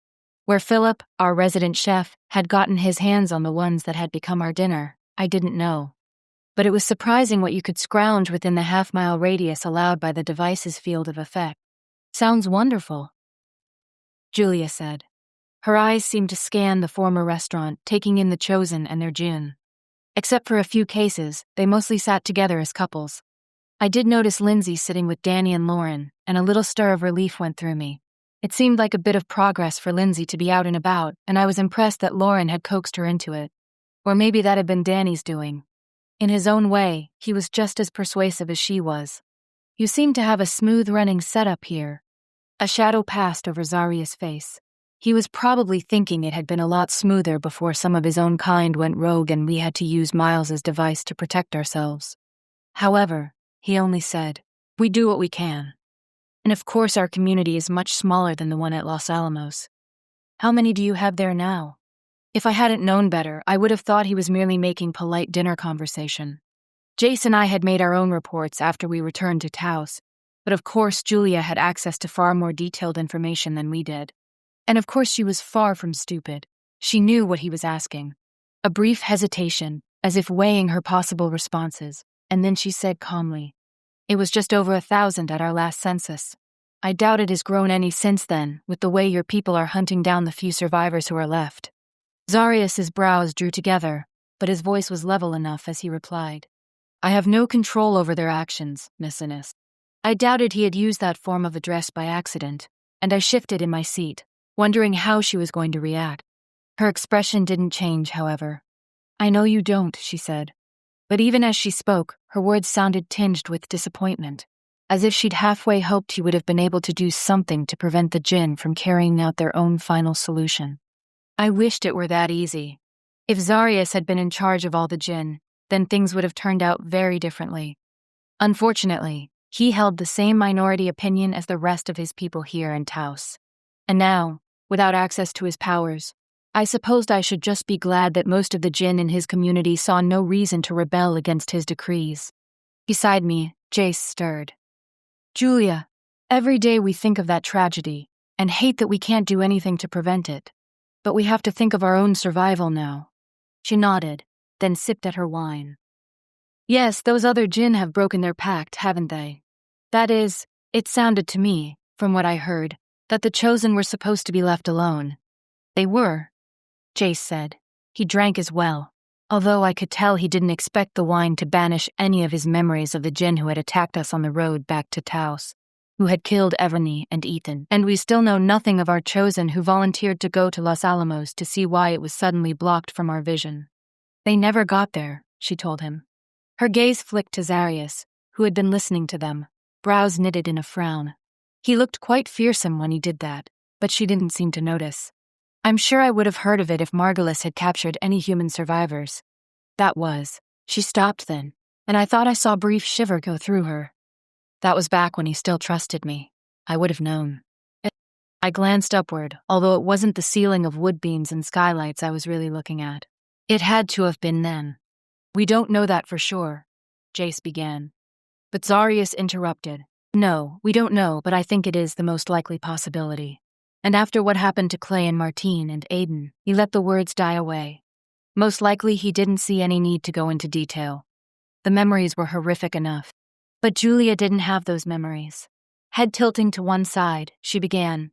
A: Where Philip, our resident chef, had gotten his hands on the ones that had become our dinner, I didn't know. But it was surprising what you could scrounge within the half-mile radius allowed by the device's field of effect. "Sounds wonderful," Julia said. Her eyes seemed to scan the former restaurant, taking in the chosen and their Djinn. Except for a few cases, they mostly sat together as couples. I did notice Lindsay sitting with Danny and Lauren, and a little stir of relief went through me. It seemed like a bit of progress for Lindsay to be out and about, and I was impressed that Lauren had coaxed her into it. Or maybe that had been Danny's doing. In his own way, he was just as persuasive as she was. "You seem to have a smooth-running setup here." A shadow passed over Zarius' face. He was probably thinking it had been a lot smoother before some of his own kind went rogue and we had to use Miles's device to protect ourselves. However, he only said, "We do what we can. And of course our community is much smaller than the one at Los Alamos." "How many do you have there now?" If I hadn't known better, I would have thought he was merely making polite dinner conversation. Jace and I had made our own reports after we returned to Taos, but of course Julia had access to far more detailed information than we did. And of course she was far from stupid. She knew what he was asking. A brief hesitation, as if weighing her possible responses, and then she said calmly, "It was just over 1,000 at our last census. I doubt it has grown any since then, with the way your people are hunting down the few survivors who are left." Zarius's brows drew together, but his voice was level enough as he replied, "I have no control over their actions, Miss Innes." I doubted he had used that form of address by accident, and I shifted in my seat, wondering how she was going to react. Her expression didn't change, however. "I know you don't," she said. But even as she spoke, her words sounded tinged with disappointment, as if she'd halfway hoped he would have been able to do something to prevent the Djinn from carrying out their own final solution. I wished it were that easy. If Zarius had been in charge of all the Djinn, then things would have turned out very differently. Unfortunately, he held the same minority opinion as the rest of his people here in Taos. And now, without access to his powers, I supposed I should just be glad that most of the Djinn in his community saw no reason to rebel against his decrees. Beside me, Jace stirred. "Julia, every day we think of that tragedy, and hate that we can't do anything to prevent it. But we have to think of our own survival now." She nodded, then sipped at her wine. Yes, those other Djinn have broken their pact, haven't they? That is, it sounded to me, from what I heard, that the Chosen were supposed to be left alone. They were, Jace said. He drank as well, although I could tell he didn't expect the wine to banish any of his memories of the Djinn who had attacked us on the road back to Taos, who had killed Ebony and Ethan. And we still know nothing of our Chosen who volunteered to go to Los Alamos to see why it was suddenly blocked from our vision. They never got there, she told him. Her gaze flicked to Zarius, who had been listening to them, brows knitted in a frown. He looked quite fearsome when he did that, but she didn't seem to notice. I'm sure I would have heard of it if Margulis had captured any human survivors. That was. She stopped then, and I thought I saw a brief shiver go through her. That was back when he still trusted me. I would have known. I glanced upward, although it wasn't the ceiling of wood beams and skylights I was really looking at. It had to have been then. We don't know that for sure, Jace began. But Zarius interrupted. No, we don't know, but I think it is the most likely possibility. And after what happened to Clay and Martine and Aiden, he let the words die away. Most likely he didn't see any need to go into detail. The memories were horrific enough. But Julia didn't have those memories. Head tilting to one side, she began.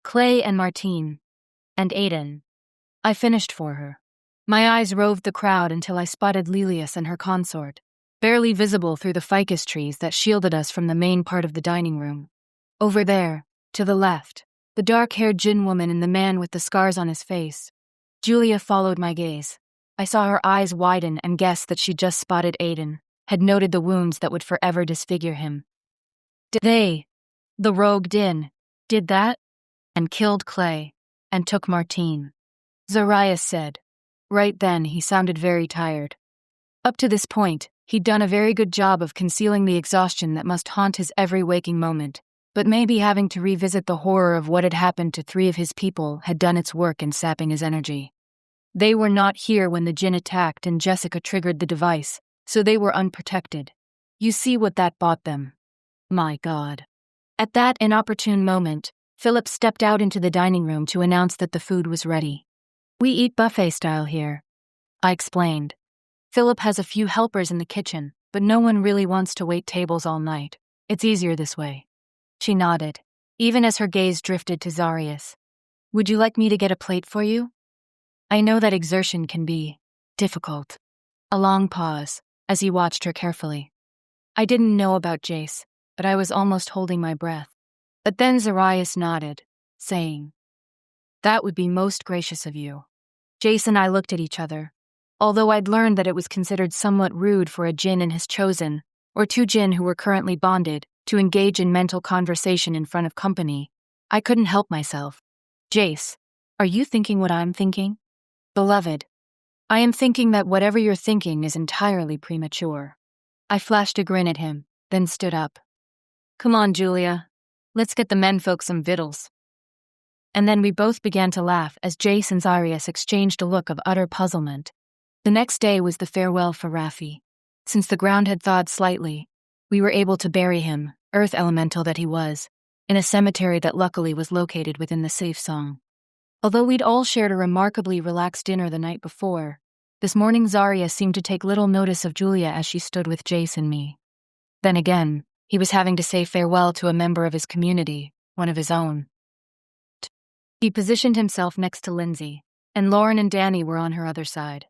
A: Clay and Martine. And Aiden. I finished for her. My eyes roved the crowd until I spotted Lelius and her consort, barely visible through the ficus trees that shielded us from the main part of the dining room. Over there, to the left, the dark-haired Djinn woman and the man with the scars on his face. Julia followed my gaze. I saw her eyes widen and guessed that she'd just spotted Aiden, had noted the wounds that would forever disfigure him. They, the rogue Djinn, did that? And killed Clay, and took Martine. Zarias said. Right then, he sounded very tired. Up to this point, he'd done a very good job of concealing the exhaustion that must haunt his every waking moment, but maybe having to revisit the horror of what had happened to 3 of his people had done its work in sapping his energy. They were not here when the Djinn attacked and Jessica triggered the device, so they were unprotected. You see what that bought them. My God. At that inopportune moment, Philip stepped out into the dining room to announce that the food was ready. We eat buffet style here, I explained. Philip has a few helpers in the kitchen, but no one really wants to wait tables all night. It's easier this way. She nodded, even as her gaze drifted to Zarius. Would you like me to get a plate for you? I know that exertion can be difficult. A long pause, as he watched her carefully. I didn't know about Jace, but I was almost holding my breath. But then Zarius nodded, saying, That would be most gracious of you. Jace and I looked at each other. Although I'd learned that it was considered somewhat rude for a Djinn and his Chosen, or 2 Djinn who were currently bonded, to engage in mental conversation in front of company, I couldn't help myself. Jace, are you thinking what I'm thinking? Beloved, I am thinking that whatever you're thinking is entirely premature. I flashed a grin at him, then stood up. Come on, Julia. Let's get the menfolk some victuals. And then we both began to laugh as Jace and Zarius exchanged a look of utter puzzlement. The next day was the farewell for Raffi. Since the ground had thawed slightly, we were able to bury him, earth elemental that he was, in a cemetery that luckily was located within the safe zone. Although we'd all shared a remarkably relaxed dinner the night before, this morning Zarius seemed to take little notice of Julia as she stood with Jace and me. Then again, he was having to say farewell to a member of his community, one of his own. He positioned himself next to Lindsay, and Lauren and Danny were on her other side.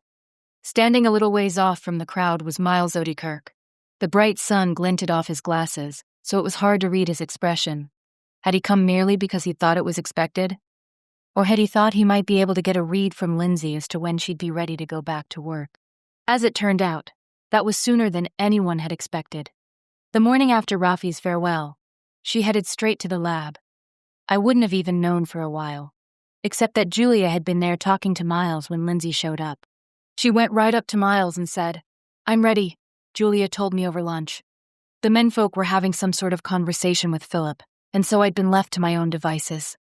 A: Standing a little ways off from the crowd was Miles Odekirk. The bright sun glinted off his glasses, so it was hard to read his expression. Had he come merely because he thought it was expected? Or had he thought he might be able to get a read from Lindsay as to when she'd be ready to go back to work? As it turned out, that was sooner than anyone had expected. The morning after Raffi's farewell, she headed straight to the lab. I wouldn't have even known for a while, except that Julia had been there talking to Miles when Lindsay showed up. She went right up to Miles and said, I'm ready, Julia told me over lunch. The menfolk were having some sort of conversation with Philip, and so I'd been left to my own devices.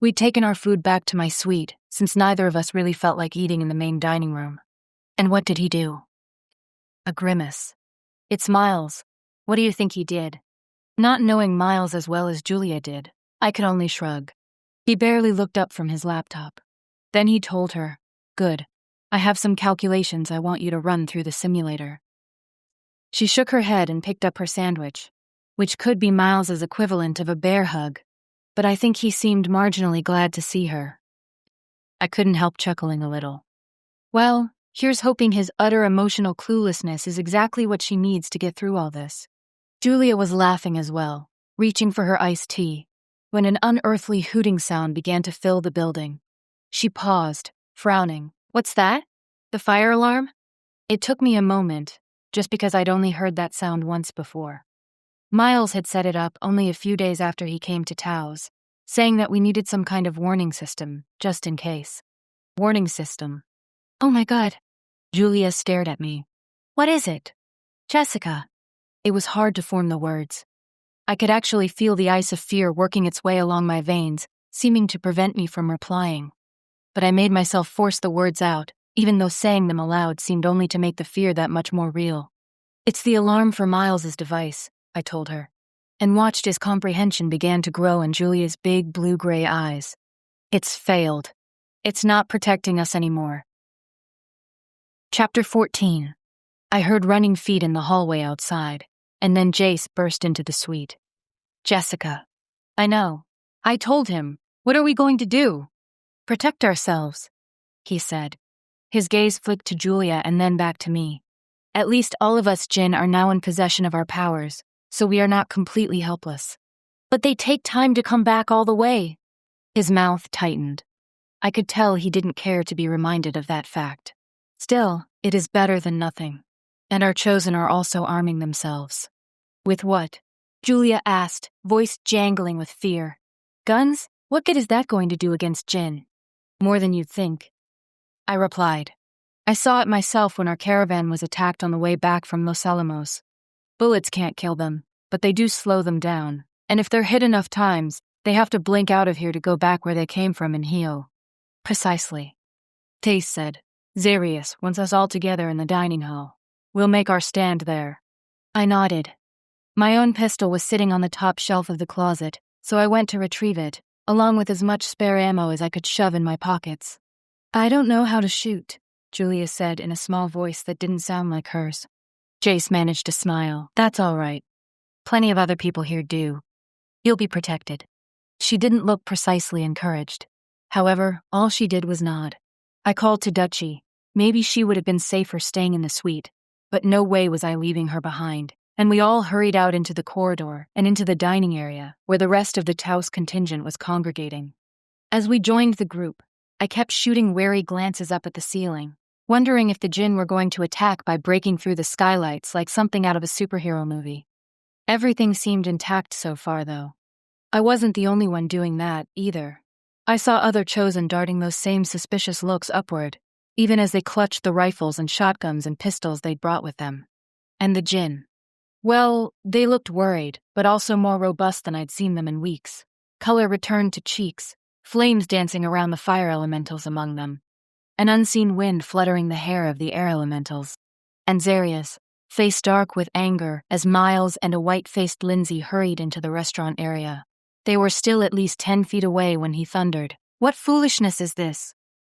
A: We'd taken our food back to my suite, since neither of us really felt like eating in the main dining room. And what did he do? A grimace. It's Miles. What do you think he did? Not knowing Miles as well as Julia did, I could only shrug. He barely looked up from his laptop. Then he told her, Good. I have some calculations I want you to run through the simulator. She shook her head and picked up her sandwich, which could be Miles's equivalent of a bear hug, but I think he seemed marginally glad to see her. I couldn't help chuckling a little. Well, here's hoping his utter emotional cluelessness is exactly what she needs to get through all this. Julia was laughing as well, reaching for her iced tea, when an unearthly hooting sound began to fill the building. She paused, frowning. What's that? The fire alarm? It took me a moment, just because I'd only heard that sound once before. Miles had set it up only a few days after he came to Taos, saying that we needed some kind of warning system, just in case. Warning system. Oh my God. Julia stared at me. What is it? Jessica. It was hard to form the words. I could actually feel the ice of fear working its way along my veins, seeming to prevent me from replying. But I made myself force the words out, even though saying them aloud seemed only to make the fear that much more real. It's the alarm for Miles's device, I told her, and watched as comprehension began to grow in Julia's big blue-gray eyes. It's failed. It's not protecting us anymore. Chapter 14. I heard running feet in the hallway outside, and then Jace burst into the suite. Jessica. I know. I told him. What are we going to do? Protect ourselves, he said. His gaze flicked to Julia and then back to me. At least all of us Djinn are now in possession of our powers, so we are not completely helpless. But they take time to come back all the way. His mouth tightened. I could tell he didn't care to be reminded of that fact. Still, it is better than nothing. And our chosen are also arming themselves. With what? Julia asked, voice jangling with fear. Guns? What good is that going to do against Djinn? More than you'd think. I replied. I saw it myself when our caravan was attacked on the way back from Los Alamos. Bullets can't kill them, but they do slow them down. And if they're hit enough times, they have to blink out of here to go back where they came from and heal. Precisely. Tace said. Zarius wants us all together in the dining hall. We'll make our stand there. I nodded. My own pistol was sitting on the top shelf of the closet, so I went to retrieve it, along with as much spare ammo as I could shove in my pockets. I don't know how to shoot, Julia said in a small voice that didn't sound like hers. Jace managed to smile. That's all right. Plenty of other people here do. You'll be protected. She didn't look precisely encouraged. However, all she did was nod. I called to Dutchie. Maybe she would have been safer staying in the suite, but no way was I leaving her behind, and we all hurried out into the corridor and into the dining area, where the rest of the Taos contingent was congregating. As we joined the group, I kept shooting wary glances up at the ceiling, wondering if the Djinn were going to attack by breaking through the skylights like something out of a superhero movie. Everything seemed intact so far, though. I wasn't the only one doing that, either. I saw other chosen darting those same suspicious looks upward, even as they clutched the rifles and shotguns and pistols they'd brought with them. And the Djinn. Well, they looked worried, but also more robust than I'd seen them in weeks. Color returned to cheeks, flames dancing around the fire elementals among them, an unseen wind fluttering the hair of the air elementals. And Zarius, face dark with anger as Miles and a white-faced Lindsay hurried into the restaurant area. They were still at least 10 feet away when he thundered, "What foolishness is this?"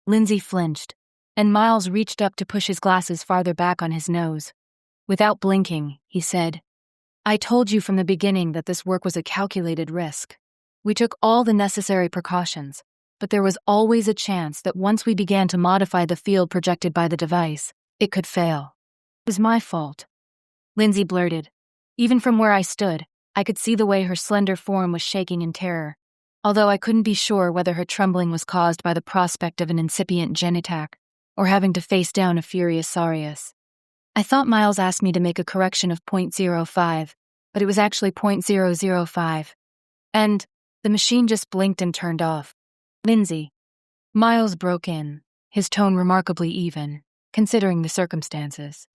A: Lindsay flinched, and Miles reached up to push his glasses farther back on his nose. Without blinking, he said, "I told you from the beginning that this work was a calculated risk. We took all the necessary precautions, but there was always a chance that once we began to modify the field projected by the device, it could fail. It was my fault." Lindsay blurted. Even from where I stood, I could see the way her slender form was shaking in terror, although I couldn't be sure whether her trembling was caused by the prospect of an incipient Djinn attack or having to face down a furious Sarius. I thought Miles asked me to make a correction of .05, but it was actually .005. And the machine just blinked and turned off. Lindsay. Miles broke in, his tone remarkably even, considering the circumstances.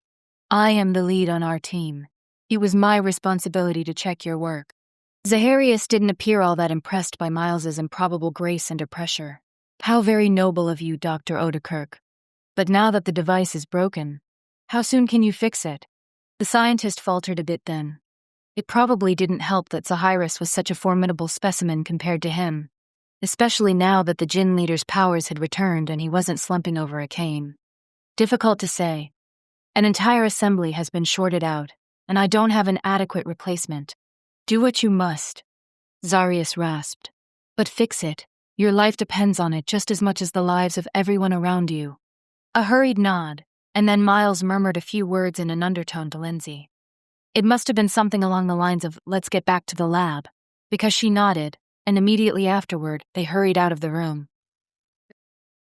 A: I am the lead on our team. It was my responsibility to check your work. Zaharias didn't appear all that impressed by Miles's improbable grace under pressure. How very noble of you, Dr. Odekirk. But now that the device is broken, how soon can you fix it? The scientist faltered a bit then. It probably didn't help that Zaharias was such a formidable specimen compared to him, especially now that the Djinn leader's powers had returned and he wasn't slumping over a cane. Difficult to say. An entire assembly has been shorted out, and I don't have an adequate replacement. Do what you must, Zarius rasped. But fix it. Your life depends on it just as much as the lives of everyone around you. A hurried nod, and then Miles murmured a few words in an undertone to Lindsay. It must have been something along the lines of, "Let's get back to the lab," because she nodded, and immediately afterward, they hurried out of the room.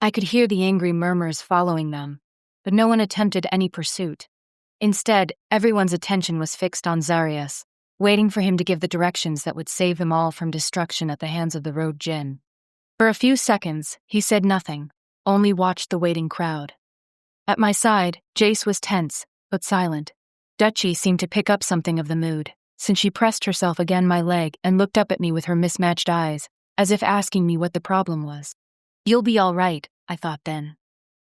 A: I could hear the angry murmurs following them, but no one attempted any pursuit. Instead, everyone's attention was fixed on Zarius, waiting for him to give the directions that would save them all from destruction at the hands of the road Djinn. For a few seconds, he said nothing, only watched the waiting crowd. At my side, Jace was tense, but silent. Dutchie seemed to pick up something of the mood, since she pressed herself against my leg and looked up at me with her mismatched eyes, as if asking me what the problem was. You'll be all right, I thought then.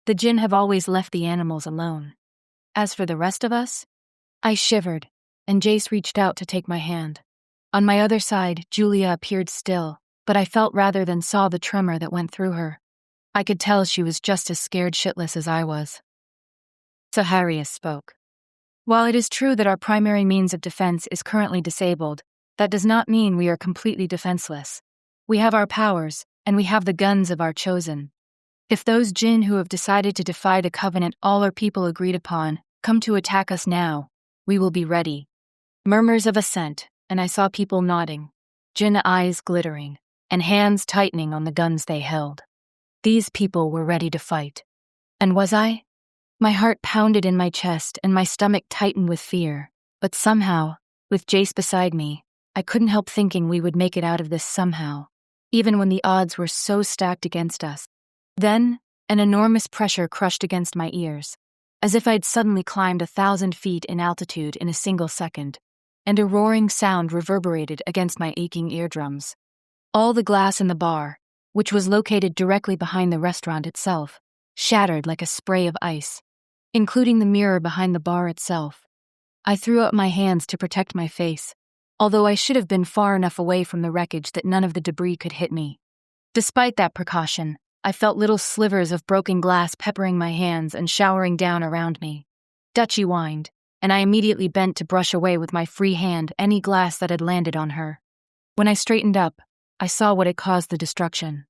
A: The Djinn have always left the animals alone. As for the rest of us, I shivered, and Jace reached out to take my hand. On my other side, Julia appeared still, but I felt rather than saw the tremor that went through her. I could tell she was just as scared shitless as I was. Zarius spoke. While it is true that our primary means of defense is currently disabled, that does not mean we are completely defenseless. We have our powers, and we have the guns of our chosen. If those Djinn who have decided to defy the covenant all our people agreed upon come to attack us now, we will be ready. Murmurs of assent, and I saw people nodding, Djinn eyes glittering, and hands tightening on the guns they held. These people were ready to fight. And was I? My heart pounded in my chest and my stomach tightened with fear, but somehow, with Jace beside me, I couldn't help thinking we would make it out of this somehow, even when the odds were so stacked against us. Then, an enormous pressure crushed against my ears, as if I'd suddenly climbed 1,000 feet in altitude in a single second, and a roaring sound reverberated against my aching eardrums. All the glass in the bar, which was located directly behind the restaurant itself, shattered like a spray of ice, including the mirror behind the bar itself. I threw up my hands to protect my face, although I should have been far enough away from the wreckage that none of the debris could hit me. Despite that precaution, I felt little slivers of broken glass peppering my hands and showering down around me. Dutchie whined, and I immediately bent to brush away with my free hand any glass that had landed on her. When I straightened up, I saw what had caused the destruction.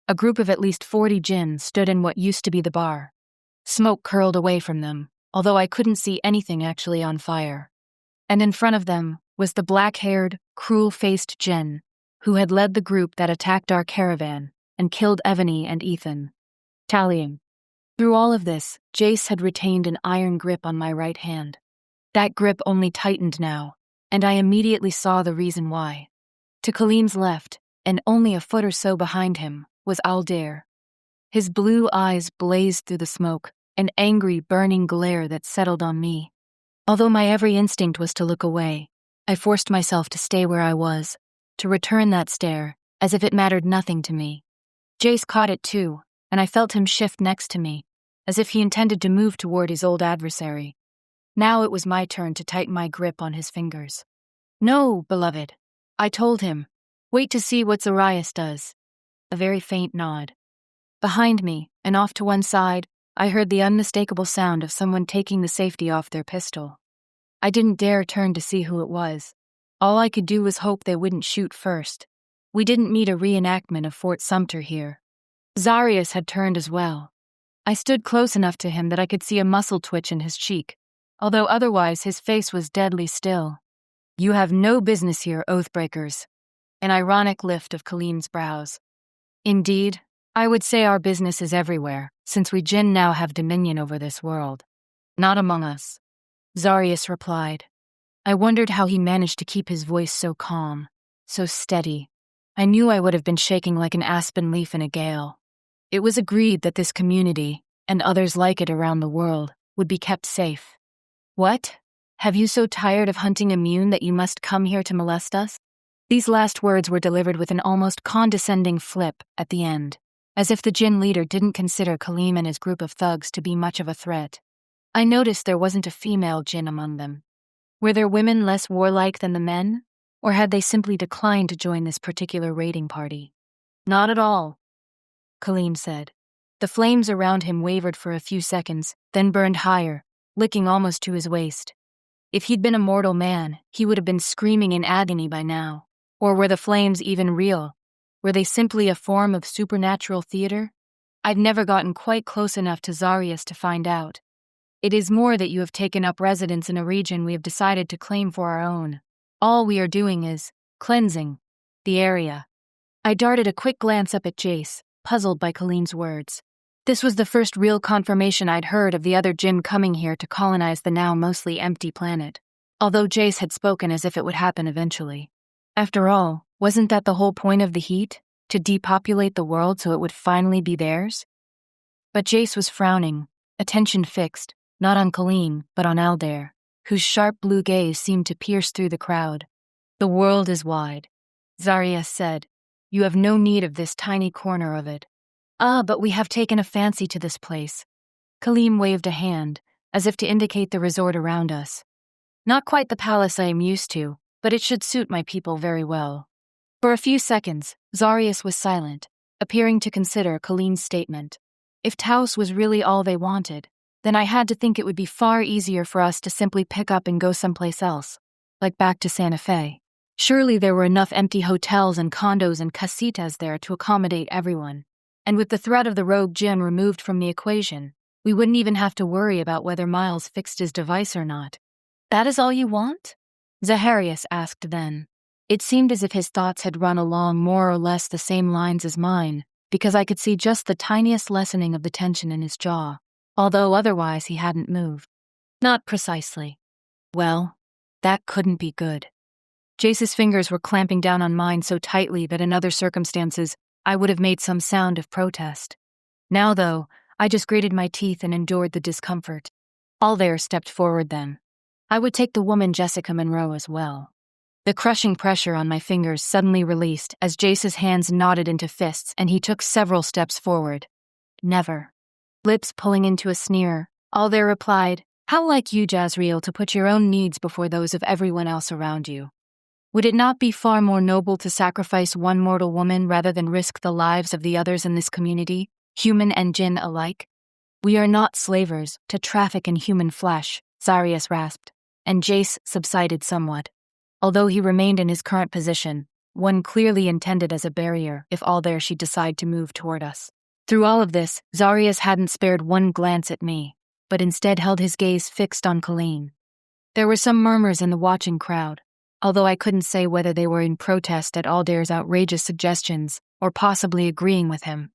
A: A group of at least 40 Djinn stood in what used to be the bar. Smoke curled away from them, although I couldn't see anything actually on fire. And in front of them was the black-haired, cruel-faced Djinn, who had led the group that attacked our caravan and killed Evany and Ethan. Tallying. Through all of this, Jace had retained an iron grip on my right hand. That grip only tightened now, and I immediately saw the reason why. To Kaleem's left, and only a foot or so behind him, was Aldair. His blue eyes blazed through the smoke, an angry, burning glare that settled on me. Although my every instinct was to look away, I forced myself to stay where I was, to return that stare, as if it mattered nothing to me. Jace caught it too, and I felt him shift next to me, as if he intended to move toward his old adversary. Now it was my turn to tighten my grip on his fingers. "No, beloved," I told him. "Wait to see what Zarius does." A very faint nod. Behind me, and off to one side, I heard the unmistakable sound of someone taking the safety off their pistol. I didn't dare turn to see who it was. All I could do was hope they wouldn't shoot first. We didn't meet a reenactment of Fort Sumter here. Zarius had turned as well. I stood close enough to him that I could see a muscle twitch in his cheek, although otherwise his face was deadly still. "You have no business here, Oathbreakers." An ironic lift of Kaleem's brows. "Indeed, I would say our business is everywhere, since we Djinn now have dominion over this world. Not among us," Zarius replied. I wondered how he managed to keep his voice so calm, so steady. I knew I would have been shaking like an aspen leaf in a gale. It was agreed that this community, and others like it around the world, would be kept safe. "What? Have you so tired of hunting immune that you must come here to molest us?" These last words were delivered with an almost condescending flip at the end, as if the Djinn leader didn't consider Kaleem and his group of thugs to be much of a threat. I noticed there wasn't a female Djinn among them. Were their women less warlike than the men, or had they simply declined to join this particular raiding party? "Not at all," Kaleem said. The flames around him wavered for a few seconds, then burned higher, licking almost to his waist. If he'd been a mortal man, he would have been screaming in agony by now. Or were the flames even real? Were they simply a form of supernatural theater? I've never gotten quite close enough to Zarius to find out. It is more that you have taken up residence in a region we have decided to claim for our own. All we are doing is cleansing the area. I darted a quick glance up at Jace, puzzled by Kaleem's words. This was the first real confirmation I'd heard of the other Djinn coming here to colonize the now mostly empty planet, although Jace had spoken as if it would happen eventually. After all, wasn't that the whole point of the heat? To depopulate the world so it would finally be theirs? But Jace was frowning, attention fixed, not on Kaleem, but on Aldair, whose sharp blue gaze seemed to pierce through the crowd. The world is wide, Zarius said. You have no need of this tiny corner of it. But we have taken a fancy to this place. Kaleem waved a hand, as if to indicate the resort around us. Not quite the palace I am used to, but it should suit my people very well. For a few seconds, Zarius was silent, appearing to consider Kaleem's statement. If Taos was really all they wanted, then I had to think it would be far easier for us to simply pick up and go someplace else, like back to Santa Fe. Surely there were enough empty hotels and condos and casitas there to accommodate everyone. And with the threat of the rogue Djinn removed from the equation, we wouldn't even have to worry about whether Miles fixed his device or not. That is all you want? Zaharias asked then. It seemed as if his thoughts had run along more or less the same lines as mine, because I could see just the tiniest lessening of the tension in his jaw, although otherwise he hadn't moved. Not precisely. Well, that couldn't be good. Jace's fingers were clamping down on mine so tightly that in other circumstances, I would have made some sound of protest. Now, though, I just grated my teeth and endured the discomfort. Aldair stepped forward then. I would take the woman Jessica Monroe as well. The crushing pressure on my fingers suddenly released as Jace's hands knotted into fists and he took several steps forward. Never. Lips pulling into a sneer, Aldair replied, How like you, Jazreel, to put your own needs before those of everyone else around you? Would it not be far more noble to sacrifice one mortal woman rather than risk the lives of the others in this community, human and Djinn alike? We are not slavers to traffic in human flesh, Zarius rasped, and Jace subsided somewhat. Although he remained in his current position, one clearly intended as a barrier if Aldair should decide to move toward us. Through all of this, Zarius hadn't spared one glance at me, but instead held his gaze fixed on Kaleem. There were some murmurs in the watching crowd, although I couldn't say whether they were in protest at Aldair's outrageous suggestions or possibly agreeing with him.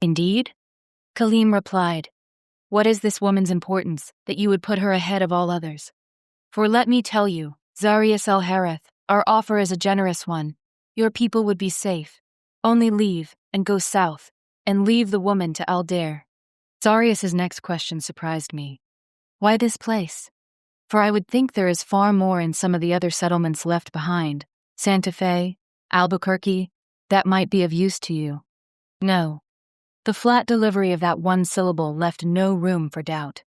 A: Indeed? Kaleem replied, What is this woman's importance, that you would put her ahead of all others? For let me tell you, Zarius al-Harith, our offer is a generous one. Your people would be safe. Only leave, and go south, and leave the woman to Aldair. Zarius's next question surprised me. Why this place? For I would think there is far more in some of the other settlements left behind, Santa Fe, Albuquerque, that might be of use to you. No. The flat delivery of that one syllable left no room for doubt.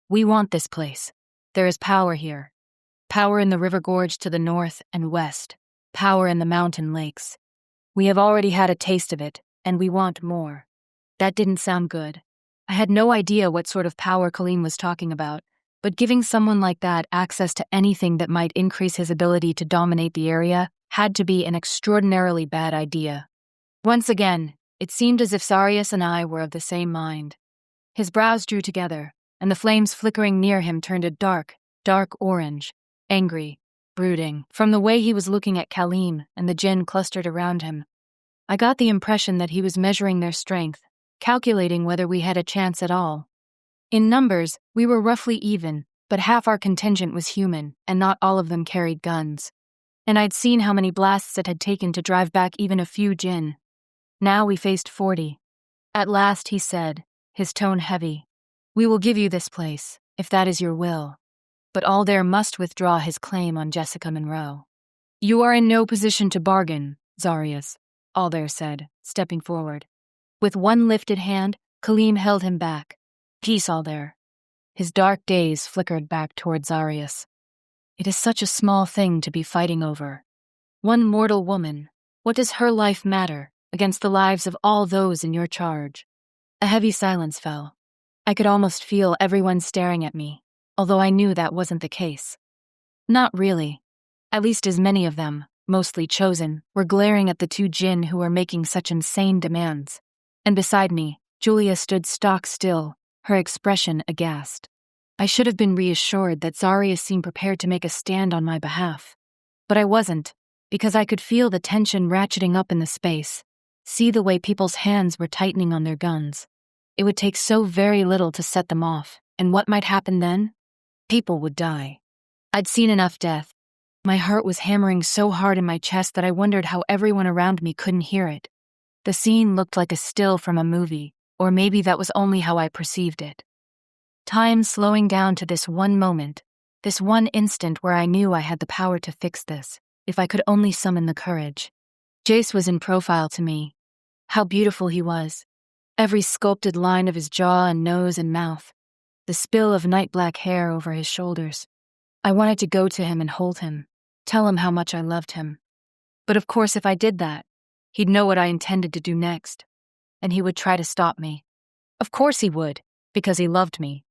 A: We want this place. There is power here. Power in the river gorge to the north and west. Power in the mountain lakes. We have already had a taste of it, and we want more. That didn't sound good. I had no idea what sort of power Kaleem was talking about, but giving someone like that access to anything that might increase his ability to dominate the area had to be an extraordinarily bad idea. Once again, it seemed as if Zarius and I were of the same mind. His brows drew together, and the flames flickering near him turned a dark orange, angry, brooding, from the way he was looking at Kaleem and the Djinn clustered around him. I got the impression that he was measuring their strength, calculating whether we had a chance at all. In numbers, we were roughly even, but half our contingent was human, and not all of them carried guns. And I'd seen how many blasts it had taken to drive back even a few Djinn. Now we faced 40. At last he said, his tone heavy, We will give you this place, if that is your will. But Aldair must withdraw his claim on Jessica Monroe. You are in no position to bargain, Zarius, Aldair said, stepping forward. With one lifted hand, Kaleem held him back. Peace, Aldair. His dark gaze flickered back toward Zarius. It is such a small thing to be fighting over. One mortal woman. What does her life matter against the lives of all those in your charge? A heavy silence fell. I could almost feel everyone staring at me, although I knew that wasn't the case. Not really. At least as many of them, mostly chosen, were glaring at the two Djinn who were making such insane demands. And beside me, Julia stood stock still, her expression aghast. I should have been reassured that Zarius seemed prepared to make a stand on my behalf. But I wasn't, because I could feel the tension ratcheting up in the space, see the way people's hands were tightening on their guns. It would take so very little to set them off, and what might happen then? People would die. I'd seen enough death. My heart was hammering so hard in my chest that I wondered how everyone around me couldn't hear it. The scene looked like a still from a movie, or maybe that was only how I perceived it. Time slowing down to this one moment, this one instant where I knew I had the power to fix this, if I could only summon the courage. Jace was in profile to me. How beautiful he was. Every sculpted line of his jaw and nose and mouth. The spill of night-black hair over his shoulders. I wanted to go to him and hold him, tell him how much I loved him. But of course if I did that, he'd know what I intended to do next, and he would try to stop me. Of course he would, because he loved me.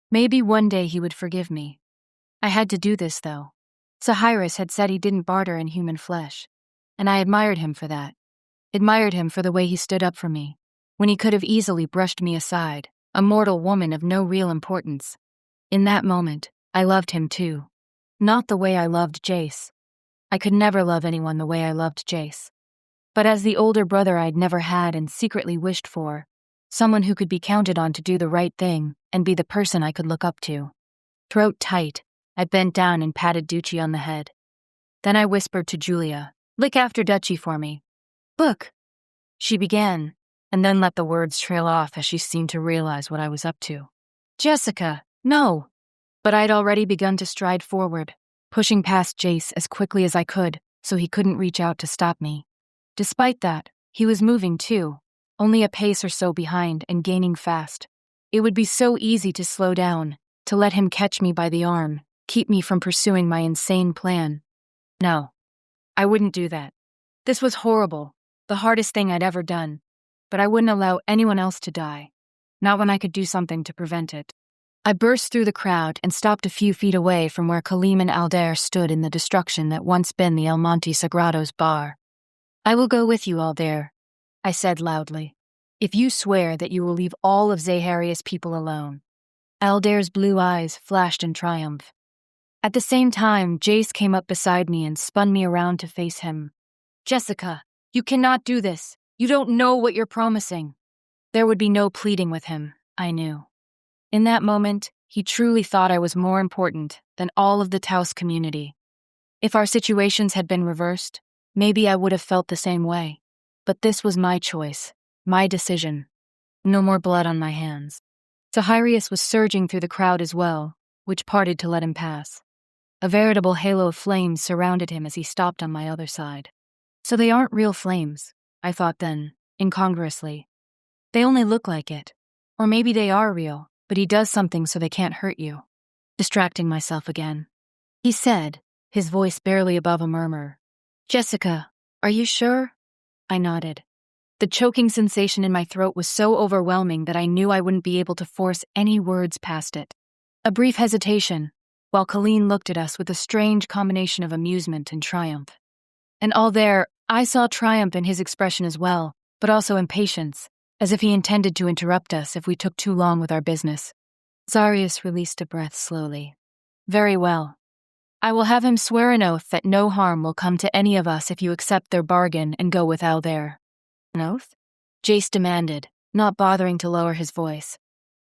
A: Maybe one day he would forgive me. I had to do this, though. Cyrus had said he didn't barter in human flesh, and I admired him for that. Admired him for the way he stood up for me, when he could have easily brushed me aside, a mortal woman of no real importance. In that moment, I loved him too. Not the way I loved Jace. I could never love anyone the way I loved Jace. But as the older brother I'd never had and secretly wished for, someone who could be counted on to do the right thing and be the person I could look up to. Throat tight, I bent down and patted Ducci on the head. Then I whispered to Julia, "Lick after Ducci for me." "Book," she began, and then let the words trail off as she seemed to realize what I was up to. "Jessica, no!" But I'd already begun to stride forward, pushing past Jace as quickly as I could so he couldn't reach out to stop me. Despite that, he was moving too, only a pace or so behind and gaining fast. It would be so easy to slow down, to let him catch me by the arm, keep me from pursuing my insane plan. No, I wouldn't do that. This was horrible, the hardest thing I'd ever done. But I wouldn't allow anyone else to die, not when I could do something to prevent it. I burst through the crowd and stopped a few feet away from where Kaleem and Aldair stood in the destruction that once been the El Monte Sagrado's bar. "I will go with you, Aldair," I said loudly, "if you swear that you will leave all of Zaharia's people alone." Aldair's blue eyes flashed in triumph. At the same time, Jace came up beside me and spun me around to face him. "Jessica, you cannot do this. You don't know what you're promising." There would be no pleading with him, I knew. In that moment, he truly thought I was more important than all of the Taos community. If our situations had been reversed, maybe I would have felt the same way. But this was my choice, my decision. No more blood on my hands. Zaharias was surging through the crowd as well, which parted to let him pass. A veritable halo of flames surrounded him as he stopped on my other side. So they aren't real flames, I thought then, incongruously. They only look like it. Or maybe they are real, but he does something so they can't hurt you. Distracting myself again. He said, his voice barely above a murmur, "Jessica, are you sure?" I nodded. The choking sensation in my throat was so overwhelming that I knew I wouldn't be able to force any words past it. A brief hesitation, while Colleen looked at us with a strange combination of amusement and triumph. And all there, I saw triumph in his expression as well, but also impatience, as if he intended to interrupt us if we took too long with our business. Zarius released a breath slowly. "Very well. I will have him swear an oath that no harm will come to any of us if you accept their bargain and go with Aldair." "An oath?" Jace demanded, not bothering to lower his voice.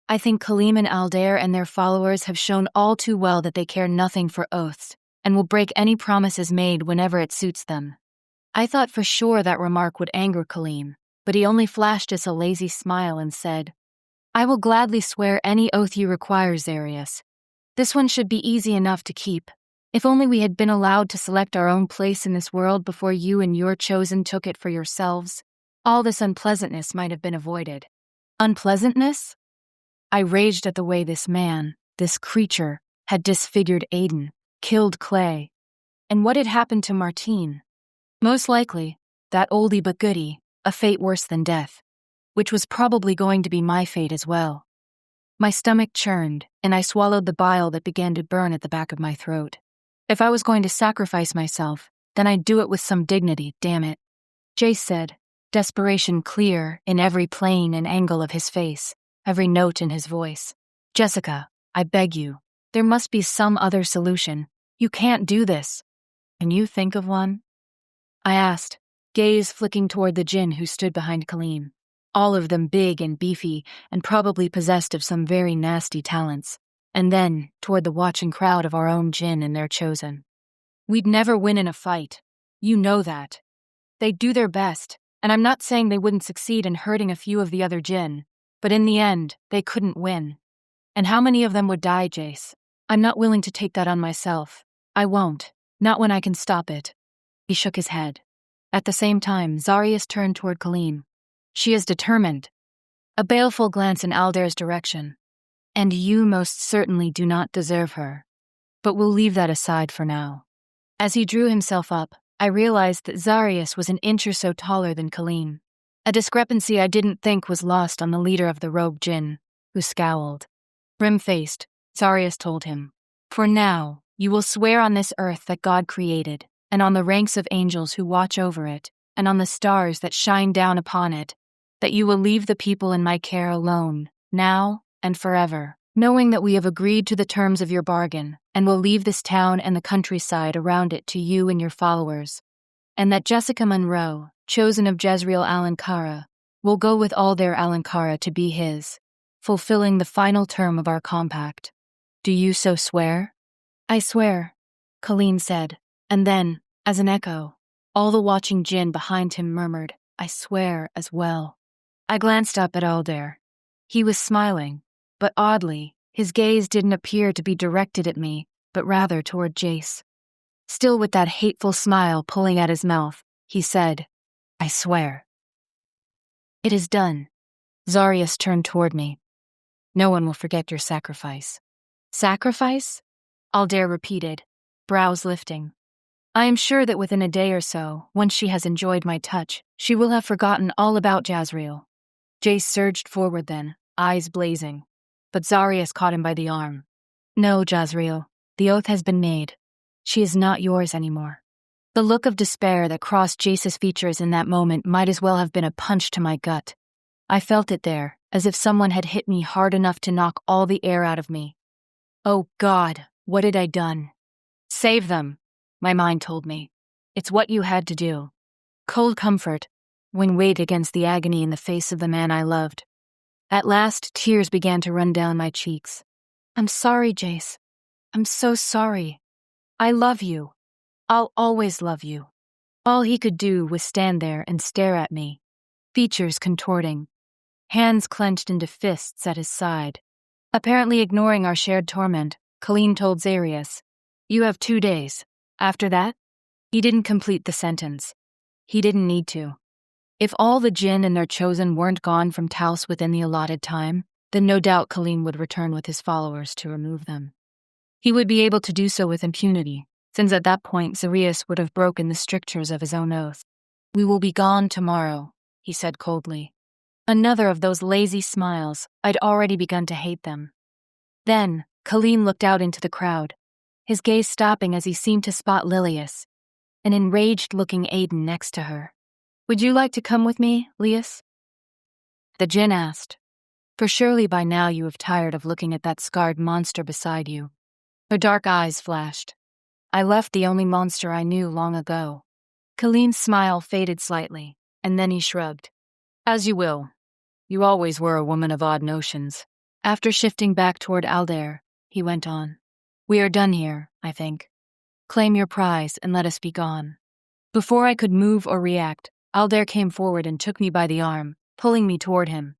A: "I think Kaleem and Aldair and their followers have shown all too well that they care nothing for oaths, and will break any promises made whenever it suits them." I thought for sure that remark would anger Kaleem, but he only flashed us a lazy smile and said, "I will gladly swear any oath you require, Zarius. This one should be easy enough to keep. If only we had been allowed to select our own place in this world before you and your chosen took it for yourselves, all this unpleasantness might have been avoided." Unpleasantness? I raged at the way this man, this creature, had disfigured Aiden, killed Clay. And what had happened to Martine? Most likely, that oldie but goodie, a fate worse than death. which was probably going to be my fate as well. My stomach churned, and I swallowed the bile that began to burn at the back of my throat. If I was going to sacrifice myself, then I'd do it with some dignity, damn it. Jace said, desperation clear in every plane and angle of his face, every note in his voice. Jessica, I beg you, there must be some other solution. You can't do this. Can you think of one? I asked, gaze flicking toward the Djinn who stood behind Colleen. All of them big and beefy and probably possessed of some very nasty talents. And then toward the watching crowd of our own Djinn and their chosen. We'd never win in a fight. You know that. They'd do their best, and I'm not saying they wouldn't succeed in hurting a few of the other Djinn, but in the end, they couldn't win. And how many of them would die, Jace? I'm not willing to take that on myself. I won't. Not when I can stop it. He shook his head. At the same time, Zarius turned toward Colleen. She is determined. A baleful glance in Aldair's direction. And you most certainly do not deserve her. But we'll leave that aside for now. As he drew himself up, I realized that Zarius was an inch or so taller than Colleen. A discrepancy I didn't think was lost on the leader of the rogue Djinn, who scowled. Grim-faced, Zarius told him, "For now, you will swear on this earth that God created, and on the ranks of angels who watch over it, and on the stars that shine down upon it, that you will leave the people in my care alone, now and forever, knowing that we have agreed to the terms of your bargain, and will leave this town and the countryside around it to you and your followers, and that Jessica Monroe, chosen of Jezreel Alankara, will go with all their Alankara to be his, fulfilling the final term of our compact. Do you so swear?" "I swear," Colleen said, and then, as an echo, all the watching Djinn behind him murmured, "I swear" as well. I glanced up at Aldair. He was smiling, but oddly, his gaze didn't appear to be directed at me, but rather toward Jace. Still with that hateful smile pulling at his mouth, he said, "I swear." "It is done." Zarius turned toward me. "No one will forget your sacrifice." "Sacrifice?" Aldair repeated, brows lifting. "I am sure that within a day or so, once she has enjoyed my touch, she will have forgotten all about Jezreel." Jace surged forward then, eyes blazing, but Zarius caught him by the arm. "No, Jezreel, the oath has been made. She is not yours anymore." The look of despair that crossed Jace's features in that moment might as well have been a punch to my gut. I felt it there, as if someone had hit me hard enough to knock all the air out of me. Oh God, what had I done? "Save them," my mind told me. "It's what you had to do." Cold comfort, when weighed against the agony in the face of the man I loved. At last, tears began to run down my cheeks. "I'm sorry, Jace. I'm so sorry. I love you. I'll always love you." All he could do was stand there and stare at me, features contorting, hands clenched into fists at his side. Apparently ignoring our shared torment, Colleen told Zarius, "You have 2 days. After that?" He didn't complete the sentence. He didn't need to. If all the Djinn and their chosen weren't gone from Taos within the allotted time, then no doubt Colleen would return with his followers to remove them. He would be able to do so with impunity, since at that point Zarius would have broken the strictures of his own oath. "We will be gone tomorrow," he said coldly. Another of those lazy smiles. I'd already begun to hate them. Then, Colleen looked out into the crowd, his gaze stopping as he seemed to spot Lilius, an enraged-looking Aiden next to her. "Would you like to come with me, Lias?" The Djinn asked, for surely by now you have tired of looking at that scarred monster beside you. Her dark eyes flashed. "I left the only monster I knew long ago." Colleen's smile faded slightly, and then he shrugged. "As you will. You always were a woman of odd notions." After shifting back toward Aldair, he went on. "We are done here, I think. Claim your prize and let us be gone." Before I could move or react, Aldair came forward and took me by the arm, pulling me toward him.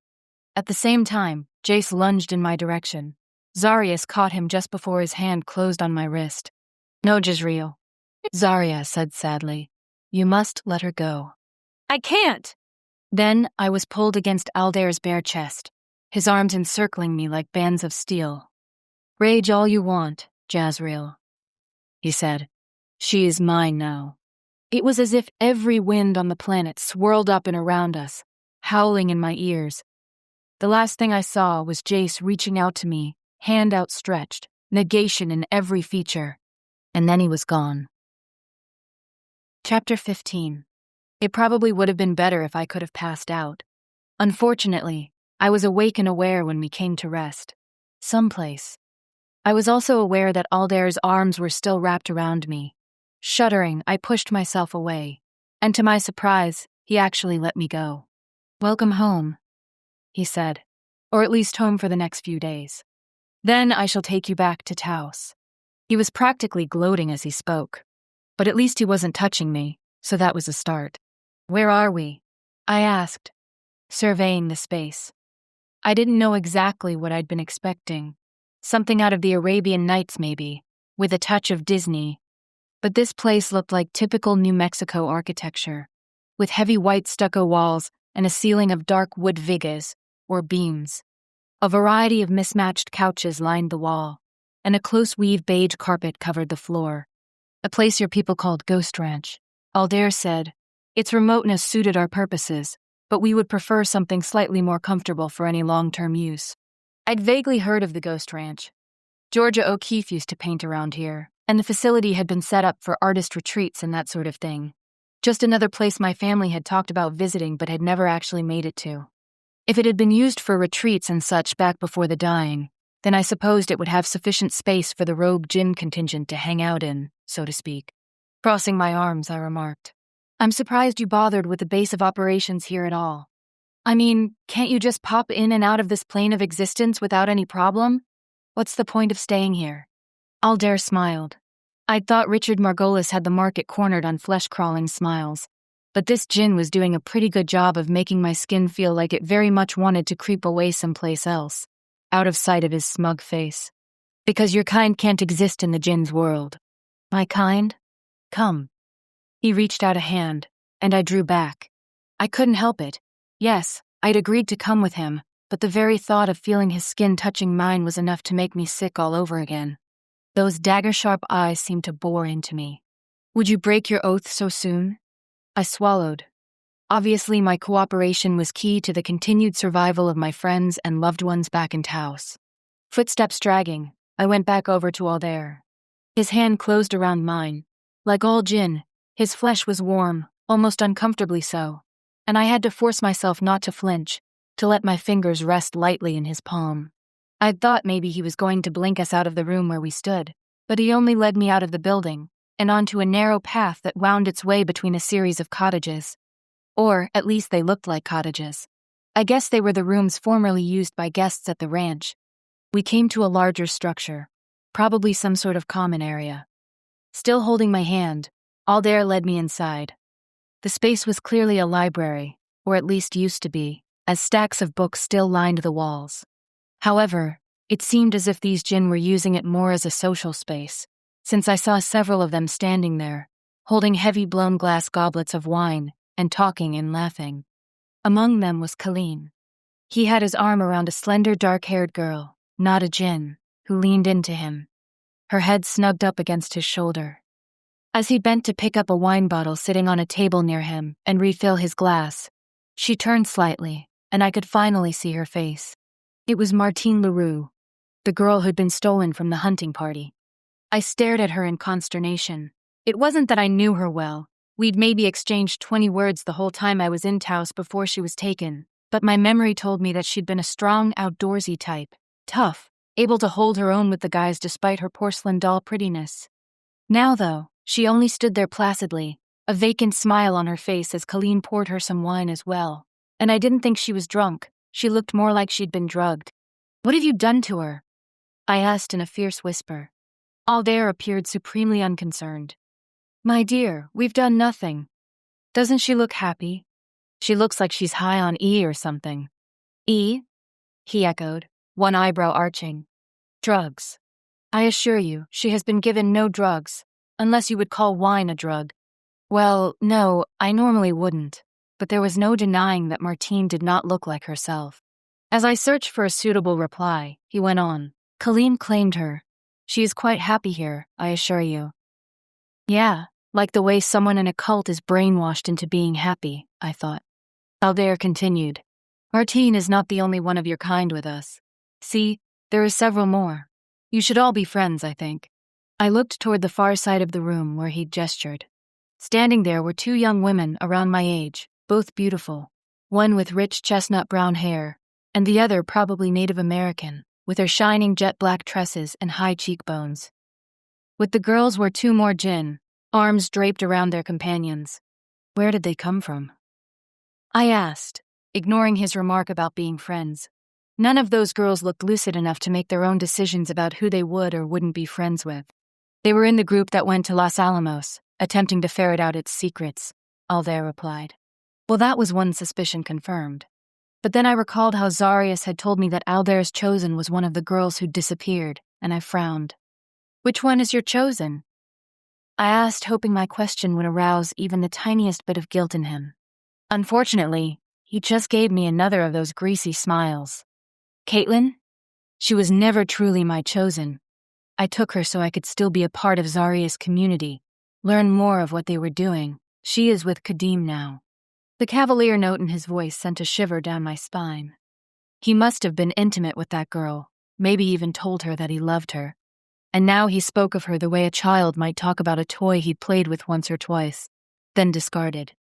A: At the same time, Jace lunged in my direction. Zarius caught him just before his hand closed on my wrist. "No, Jezreel," Zarya said sadly. "You must let her go." "I can't!" Then I was pulled against Aldair's bare chest, his arms encircling me like bands of steel. "Rage all you want, Jezreel," he said. "She is mine now." It was as if every wind on the planet swirled up and around us, howling in my ears. The last thing I saw was Jace reaching out to me, hand outstretched, negation in every feature. And then he was gone. Chapter 15. It probably would have been better if I could have passed out. Unfortunately, I was awake and aware when we came to rest. Someplace. I was also aware that Aldair's arms were still wrapped around me. Shuddering, I pushed myself away, and to my surprise, he actually let me go. "Welcome home," he said, "or at least home for the next few days. Then I shall take you back to Taos." He was practically gloating as he spoke, but at least he wasn't touching me, so that was a start. "Where are we?" I asked, surveying the space. I didn't know exactly what I'd been expecting. Something out of the Arabian Nights, maybe, with a touch of Disney. But this place looked like typical New Mexico architecture, with heavy white stucco walls and a ceiling of dark wood vigas, or beams. A variety of mismatched couches lined the wall, and a close-weave beige carpet covered the floor. "A place your people called Ghost Ranch," Aldair said. "Its remoteness suited our purposes, but we would prefer something slightly more comfortable for any long-term use." I'd vaguely heard of the Ghost Ranch. Georgia O'Keeffe used to paint around here, and the facility had been set up for artist retreats and that sort of thing. Just another place my family had talked about visiting but had never actually made it to. If it had been used for retreats and such back before the dying, then I supposed it would have sufficient space for the rogue Djinn contingent to hang out in, so to speak. Crossing my arms, I remarked, "I'm surprised you bothered with the base of operations here at all. I mean, can't you just pop in and out of this plane of existence without any problem? What's the point of staying here?" Aldair smiled. I'd thought Richard Margolis had the market cornered on flesh-crawling smiles, but this Djinn was doing a pretty good job of making my skin feel like it very much wanted to creep away someplace else, out of sight of his smug face. "Because your kind can't exist in the Djinn's world." "My kind? Come." He reached out a hand, and I drew back. I couldn't help it. Yes, I'd agreed to come with him, but the very thought of feeling his skin touching mine was enough to make me sick all over again. Those dagger-sharp eyes seemed to bore into me. "Would you break your oath so soon?" I swallowed. Obviously, my cooperation was key to the continued survival of my friends and loved ones back in Taos. Footsteps dragging, I went back over to Aldair. His hand closed around mine. Like all Djinn, his flesh was warm, almost uncomfortably so, and I had to force myself not to flinch, to let my fingers rest lightly in his palm. I'd thought maybe he was going to blink us out of the room where we stood, but he only led me out of the building, and onto a narrow path that wound its way between a series of cottages. Or, at least they looked like cottages. I guess they were the rooms formerly used by guests at the ranch. We came to a larger structure, probably some sort of common area. Still holding my hand, Aldair led me inside. The space was clearly a library, or at least used to be, as stacks of books still lined the walls. However, it seemed as if these Djinn were using it more as a social space, since I saw several of them standing there, holding heavy blown glass goblets of wine and talking and laughing. Among them was Colleen. He had his arm around a slender dark-haired girl, not a Djinn, who leaned into him, her head snugged up against his shoulder. As he bent to pick up a wine bottle sitting on a table near him and refill his glass, she turned slightly, and I could finally see her face. It was Martine Leroux, the girl who'd been stolen from the hunting party. I stared at her in consternation. It wasn't that I knew her well. We'd maybe exchanged 20 words the whole time I was in Taos before she was taken, but my memory told me that she'd been a strong, outdoorsy type, tough, able to hold her own with the guys despite her porcelain doll prettiness. Now, though, she only stood there placidly, a vacant smile on her face as Colleen poured her some wine as well. And I didn't think she was drunk. She looked more like she'd been drugged. "What have you done to her?" I asked in a fierce whisper. Aldair appeared supremely unconcerned. "My dear, we've done nothing. Doesn't she look happy? She looks like she's high on E or something." "E?" he echoed, one eyebrow arching. "Drugs. I assure you, she has been given no drugs, unless you would call wine a drug." Well, no, I normally wouldn't, but there was no denying that Martine did not look like herself. As I searched for a suitable reply, he went on. "Colleen claimed her. She is quite happy here, I assure you." Yeah, like the way someone in a cult is brainwashed into being happy, I thought. Aldair continued. Martine is not the only one of your kind with us. See, there are several more. You should all be friends, I think. I looked toward the far side of the room where he'd gestured. Standing there were two young women around my age, both beautiful, one with rich chestnut brown hair, and the other probably Native American, with her shining jet-black tresses and high cheekbones. With the girls were two more Djinn, arms draped around their companions. Where did they come from? I asked, ignoring his remark about being friends. None of those girls looked lucid enough to make their own decisions about who they would or wouldn't be friends with. They were in the group that went to Los Alamos, attempting to ferret out its secrets, Aldair replied. Well, that was one suspicion confirmed. But then I recalled how Zarius had told me that Aldair's chosen was one of the girls who'd disappeared, and I frowned. Which one is your chosen? I asked, hoping my question would arouse even the tiniest bit of guilt in him. Unfortunately, he just gave me another of those greasy smiles. Caitlin? She was never truly my chosen. I took her so I could still be a part of Zaria's community, learn more of what they were doing. She is with Kadim now. The cavalier note in his voice sent a shiver down my spine. He must have been intimate with that girl, maybe even told her that he loved her. And now he spoke of her the way a child might talk about a toy he'd played with once or twice, then discarded.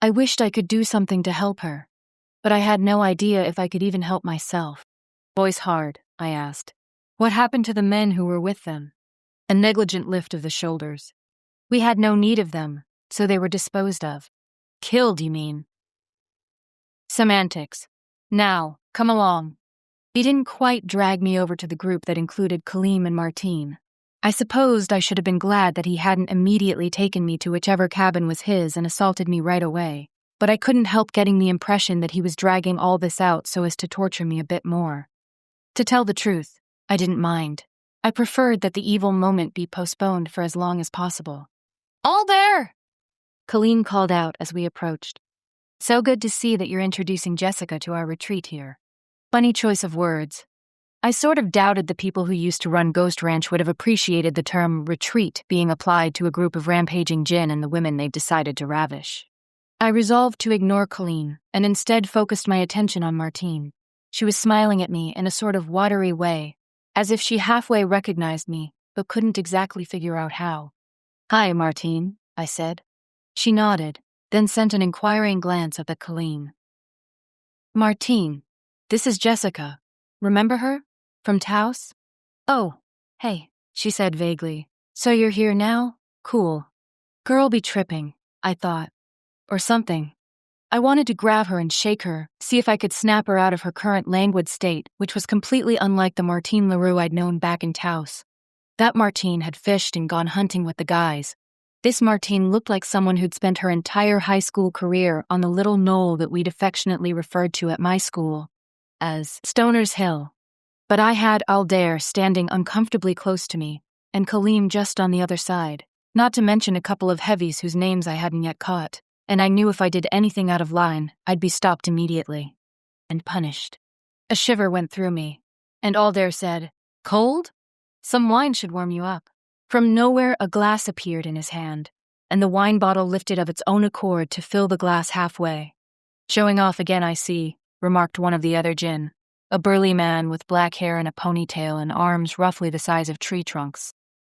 A: I wished I could do something to help her, but I had no idea if I could even help myself. Voice hard, I asked. What happened to the men who were with them? A negligent lift of the shoulders. We had no need of them, so they were disposed of. Killed, you mean? Semantics. Now, come along. He didn't quite drag me over to the group that included Kaleem and Martine. I supposed I should have been glad that he hadn't immediately taken me to whichever cabin was his and assaulted me right away, but I couldn't help getting the impression that he was dragging all this out so as to torture me a bit more. To tell the truth, I didn't mind. I preferred that the evil moment be postponed for as long as possible. All there! Colleen called out as we approached. So good to see that you're introducing Jessica to our retreat here. Funny choice of words. I sort of doubted the people who used to run Ghost Ranch would have appreciated the term retreat being applied to a group of rampaging Djinn and the women they'd decided to ravish. I resolved to ignore Colleen and instead focused my attention on Martine. She was smiling at me in a sort of watery way, as if she halfway recognized me, but couldn't exactly figure out how. Hi, Martine, I said. She nodded, then sent an inquiring glance up at Colleen. Martine, this is Jessica. Remember her? From Taos? Oh, hey, she said vaguely. So you're here now? Cool. Girl be tripping, I thought. Or something. I wanted to grab her and shake her, see if I could snap her out of her current languid state, which was completely unlike the Martine LaRue I'd known back in Taos. That Martine had fished and gone hunting with the guys. This Martine looked like someone who'd spent her entire high school career on the little knoll that we'd affectionately referred to at my school as Stoner's Hill. But I had Aldair standing uncomfortably close to me, and Kaleem just on the other side, not to mention a couple of heavies whose names I hadn't yet caught, and I knew if I did anything out of line, I'd be stopped immediately. And punished. A shiver went through me, and Aldair said, Cold? Some wine should warm you up. From nowhere, a glass appeared in his hand, and the wine bottle lifted of its own accord to fill the glass halfway. Showing off again, I see, remarked one of the other Djinn, a burly man with black hair and a ponytail and arms roughly the size of tree trunks.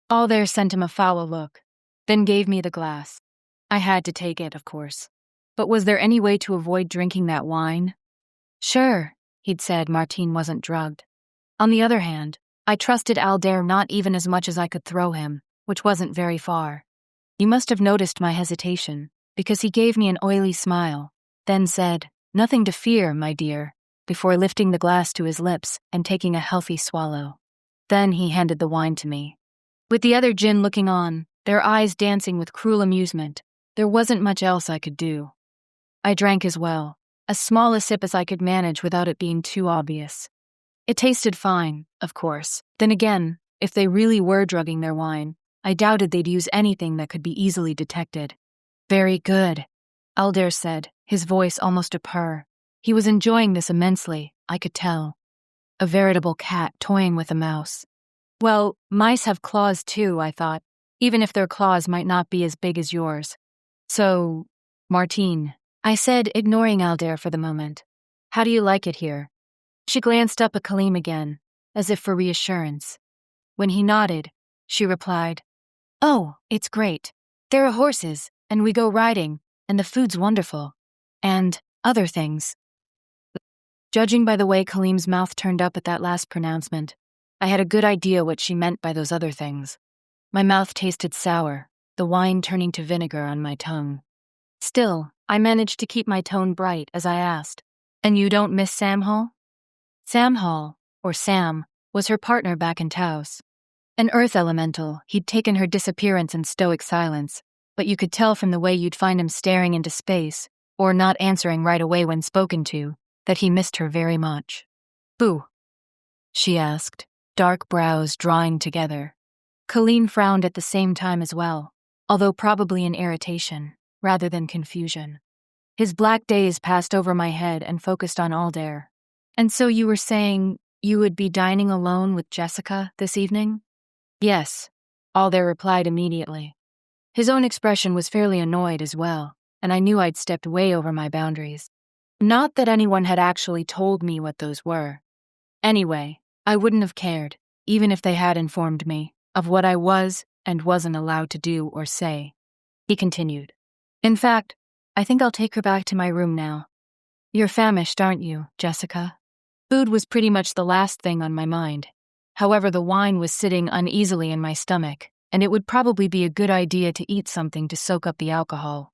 A: Aldair sent him a foul look, then gave me the glass. I had to take it, of course. But was there any way to avoid drinking that wine? Sure, he'd said Martine wasn't drugged. On the other hand, I trusted Aldair not even as much as I could throw him, which wasn't very far. You must have noticed my hesitation, because he gave me an oily smile, then said, Nothing to fear, my dear, before lifting the glass to his lips and taking a healthy swallow. Then he handed the wine to me. With the other Djinn looking on, their eyes dancing with cruel amusement, there wasn't much else I could do. I drank as well, as small a sip as I could manage without it being too obvious. It tasted fine, of course. Then again, if they really were drugging their wine, I doubted they'd use anything that could be easily detected. Very good, Aldair said, his voice almost a purr. He was enjoying this immensely, I could tell. A veritable cat toying with a mouse. Well, mice have claws too, I thought, even if their claws might not be as big as yours. So, Martine, I said, ignoring Aldair for the moment. How do you like it here? She glanced up at Kaleem again, as if for reassurance. When he nodded, she replied, Oh, it's great. There are horses, and we go riding, and the food's wonderful. And other things. Judging by the way Kaleem's mouth turned up at that last pronouncement, I had a good idea what she meant by those other things. My mouth tasted sour, the wine turning to vinegar on my tongue. Still, I managed to keep my tone bright as I asked, And you don't miss Sam Hall? Sam Hall, or Sam, was her partner back in Taos. An earth elemental, he'd taken her disappearance in stoic silence, but you could tell from the way you'd find him staring into space, or not answering right away when spoken to, that he missed her very much. Boo? She asked, dark brows drawing together. Colleen frowned at the same time as well, although probably in irritation, rather than confusion. His black gaze passed over my head and focused on Aldair. And so you were saying you would be dining alone with Jessica this evening? Yes, Aldair replied immediately. His own expression was fairly annoyed as well, and I knew I'd stepped way over my boundaries. Not that anyone had actually told me what those were. Anyway, I wouldn't have cared, even if they had informed me, of what I was and wasn't allowed to do or say. He continued. In fact, I think I'll take her back to my room now. You're famished, aren't you, Jessica? Food was pretty much the last thing on my mind. However, the wine was sitting uneasily in my stomach, and it would probably be a good idea to eat something to soak up the alcohol,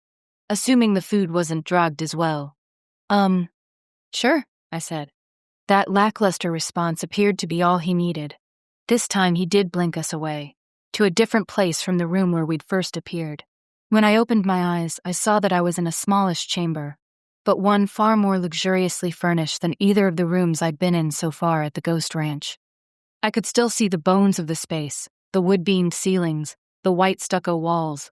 A: assuming the food wasn't drugged as well. Sure, I said. That lackluster response appeared to be all he needed. This time he did blink us away, to a different place from the room where we'd first appeared. When I opened my eyes, I saw that I was in a smallish chamber, but one far more luxuriously furnished than either of the rooms I'd been in so far at the Ghost Ranch. I could still see the bones of the space, the wood-beamed ceilings, the white stucco walls,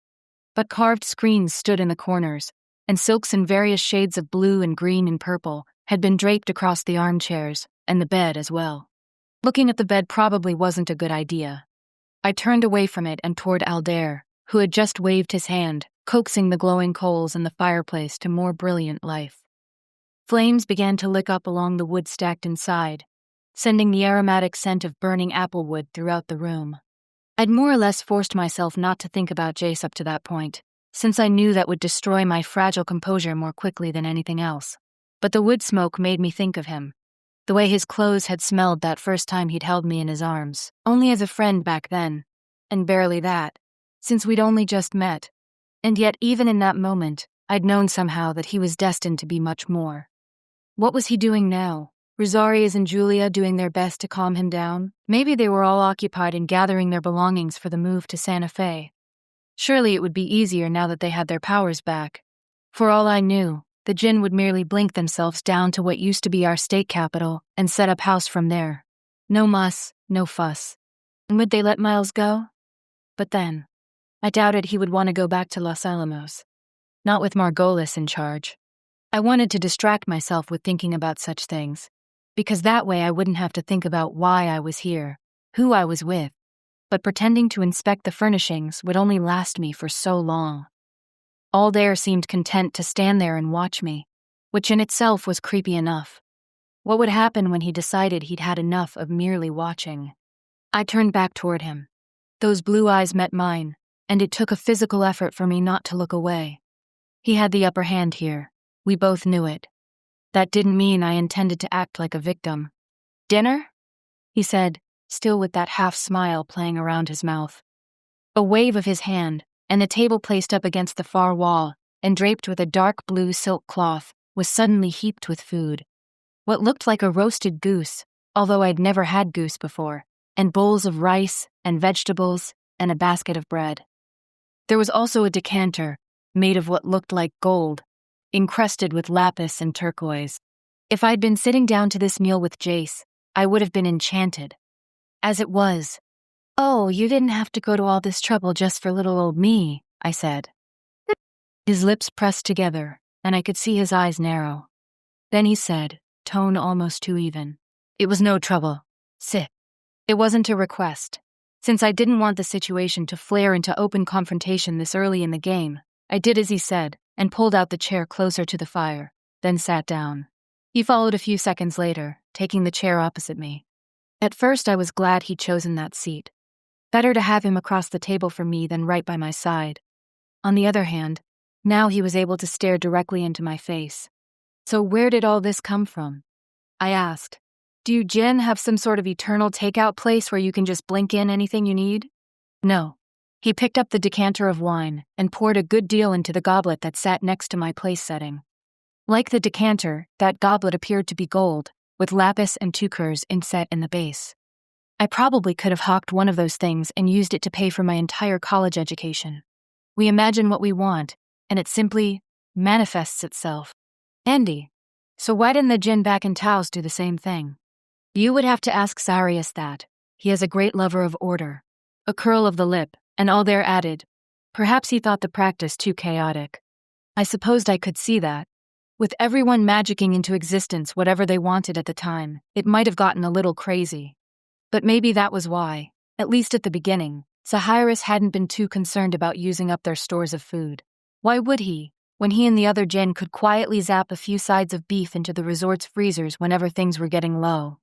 A: but carved screens stood in the corners, and silks in various shades of blue and green and purple had been draped across the armchairs, and the bed as well. Looking at the bed probably wasn't a good idea. I turned away from it and toward Aldair, who had just waved his hand, coaxing the glowing coals in the fireplace to more brilliant life. Flames began to lick up along the wood stacked inside, sending the aromatic scent of burning applewood throughout the room. I'd more or less forced myself not to think about Jace up to that point, since I knew that would destroy my fragile composure more quickly than anything else. But the wood smoke made me think of him, the way his clothes had smelled that first time he'd held me in his arms, only as a friend back then, and barely that, since we'd only just met. And yet even in that moment, I'd known somehow that he was destined to be much more. What was he doing now? Rosarius and Julia doing their best to calm him down? Maybe they were all occupied in gathering their belongings for the move to Santa Fe. Surely it would be easier now that they had their powers back. For all I knew, the Djinn would merely blink themselves down to what used to be our state capital and set up house from there. No muss, no fuss. And would they let Miles go? But then, I doubted he would want to go back to Los Alamos. Not with Margolis in charge. I wanted to distract myself with thinking about such things, because that way I wouldn't have to think about why I was here, who I was with, but pretending to inspect the furnishings would only last me for so long. Aldair seemed content to stand there and watch me, which in itself was creepy enough. What would happen when he decided he'd had enough of merely watching? I turned back toward him. Those blue eyes met mine, and it took a physical effort for me not to look away. He had the upper hand here. We both knew it. That didn't mean I intended to act like a victim. Dinner? He said, still with that half-smile playing around his mouth. A wave of his hand, and the table placed up against the far wall and draped with a dark blue silk cloth was suddenly heaped with food. What looked like a roasted goose, although I'd never had goose before, and bowls of rice and vegetables and a basket of bread. There was also a decanter, made of what looked like gold, encrusted with lapis and turquoise. If I'd been sitting down to this meal with Jace, I would have been enchanted. As it was, "Oh, you didn't have to go to all this trouble just for little old me," I said. His lips pressed together, and I could see his eyes narrow. Then he said, tone almost too even, "It was no trouble. Sit." It wasn't a request. Since I didn't want the situation to flare into open confrontation this early in the game, I did as he said, and pulled out the chair closer to the fire, then sat down. He followed a few seconds later, taking the chair opposite me. At first, I was glad he'd chosen that seat. Better to have him across the table from me than right by my side. On the other hand, now he was able to stare directly into my face. So where did all this come from? I asked. Do you Djinn have some sort of eternal takeout place where you can just blink in anything you need? No. He picked up the decanter of wine and poured a good deal into the goblet that sat next to my place setting. Like the decanter, that goblet appeared to be gold, with lapis and turquoise inset in the base. I probably could have hawked one of those things and used it to pay for my entire college education. We imagine what we want, and it simply manifests itself. Andy, so why didn't the Djinn back in Taos do the same thing? You would have to ask Sarius that. He is a great lover of order. A curl of the lip, and Aldair added, perhaps he thought the practice too chaotic. I supposed I could see that. With everyone magicking into existence whatever they wanted at the time, it might have gotten a little crazy. But maybe that was why, at least at the beginning, Sahiris hadn't been too concerned about using up their stores of food. Why would he, when he and the other Djinn could quietly zap a few sides of beef into the resort's freezers whenever things were getting low?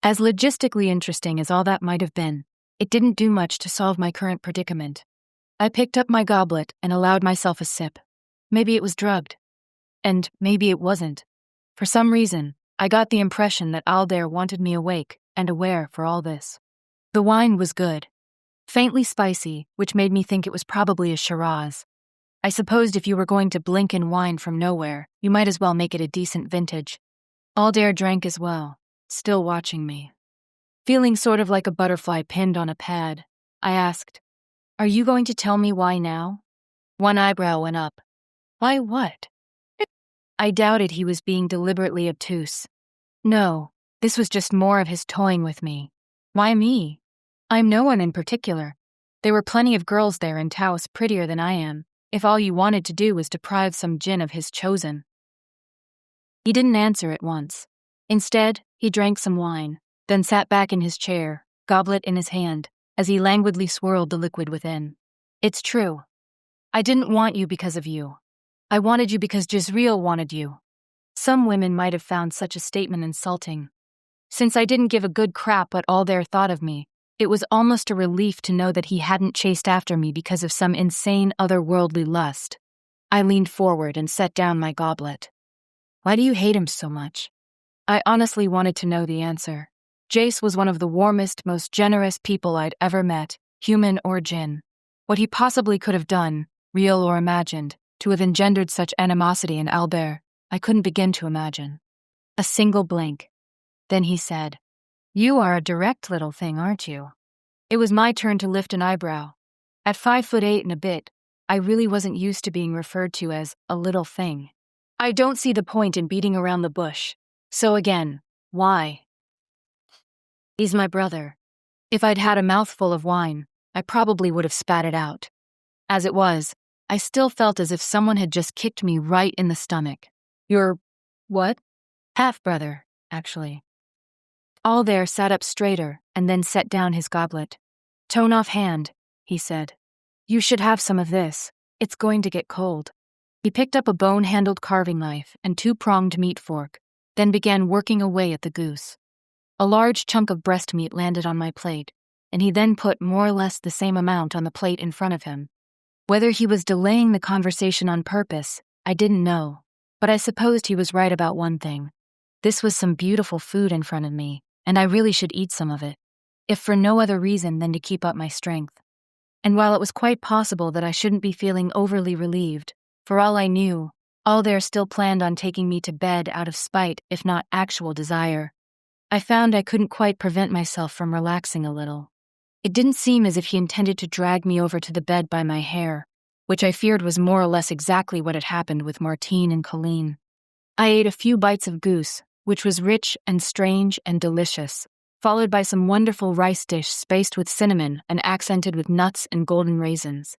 A: As logistically interesting as all that might have been, it didn't do much to solve my current predicament. I picked up my goblet and allowed myself a sip. Maybe it was drugged. And maybe it wasn't. For some reason, I got the impression that Aldair wanted me awake and aware for all this. The wine was good. Faintly spicy, which made me think it was probably a Shiraz. I supposed if you were going to blink in wine from nowhere, you might as well make it a decent vintage. Aldair drank as well, still watching me. Feeling sort of like a butterfly pinned on a pad, I asked, are you going to tell me why now? One eyebrow went up. Why what? I doubted he was being deliberately obtuse. No, this was just more of his toying with me. Why me? I'm no one in particular. There were plenty of girls there in Taos prettier than I am, if all you wanted to do was deprive some Djinn of his chosen. He didn't answer at once. Instead, he drank some wine, then sat back in his chair, goblet in his hand, as he languidly swirled the liquid within. It's true. I didn't want you because of you. I wanted you because Jezreel wanted you. Some women might have found such a statement insulting. Since I didn't give a good crap what Aldair thought of me, it was almost a relief to know that he hadn't chased after me because of some insane otherworldly lust. I leaned forward and set down my goblet. Why do you hate him so much? I honestly wanted to know the answer. Jace was one of the warmest, most generous people I'd ever met, human or Djinn. What he possibly could have done, real or imagined, to have engendered such animosity in Aldair, I couldn't begin to imagine. A single blink. Then he said, You are a direct little thing, aren't you? It was my turn to lift an eyebrow. At 5'8" and a bit, I really wasn't used to being referred to as a little thing. I don't see the point in beating around the bush. So again, why? He's my brother. If I'd had a mouthful of wine, I probably would have spat it out. As it was, I still felt as if someone had just kicked me right in the stomach. Your what? Half-brother, actually. Aldair sat up straighter and then set down his goblet. Tone off hand, he said. You should have some of this. It's going to get cold. He picked up a bone-handled carving knife and two-pronged meat fork, then began working away at the goose. A large chunk of breast meat landed on my plate, and he then put more or less the same amount on the plate in front of him. Whether he was delaying the conversation on purpose, I didn't know, but I supposed he was right about one thing. This was some beautiful food in front of me, and I really should eat some of it, if for no other reason than to keep up my strength. And while it was quite possible that I shouldn't be feeling overly relieved, for all I knew, Aldair still planned on taking me to bed out of spite, if not actual desire. I found I couldn't quite prevent myself from relaxing a little. It didn't seem as if he intended to drag me over to the bed by my hair, which I feared was more or less exactly what had happened with Martine and Colleen. I ate a few bites of goose, which was rich and strange and delicious, followed by some wonderful rice dish spaced with cinnamon and accented with nuts and golden raisins.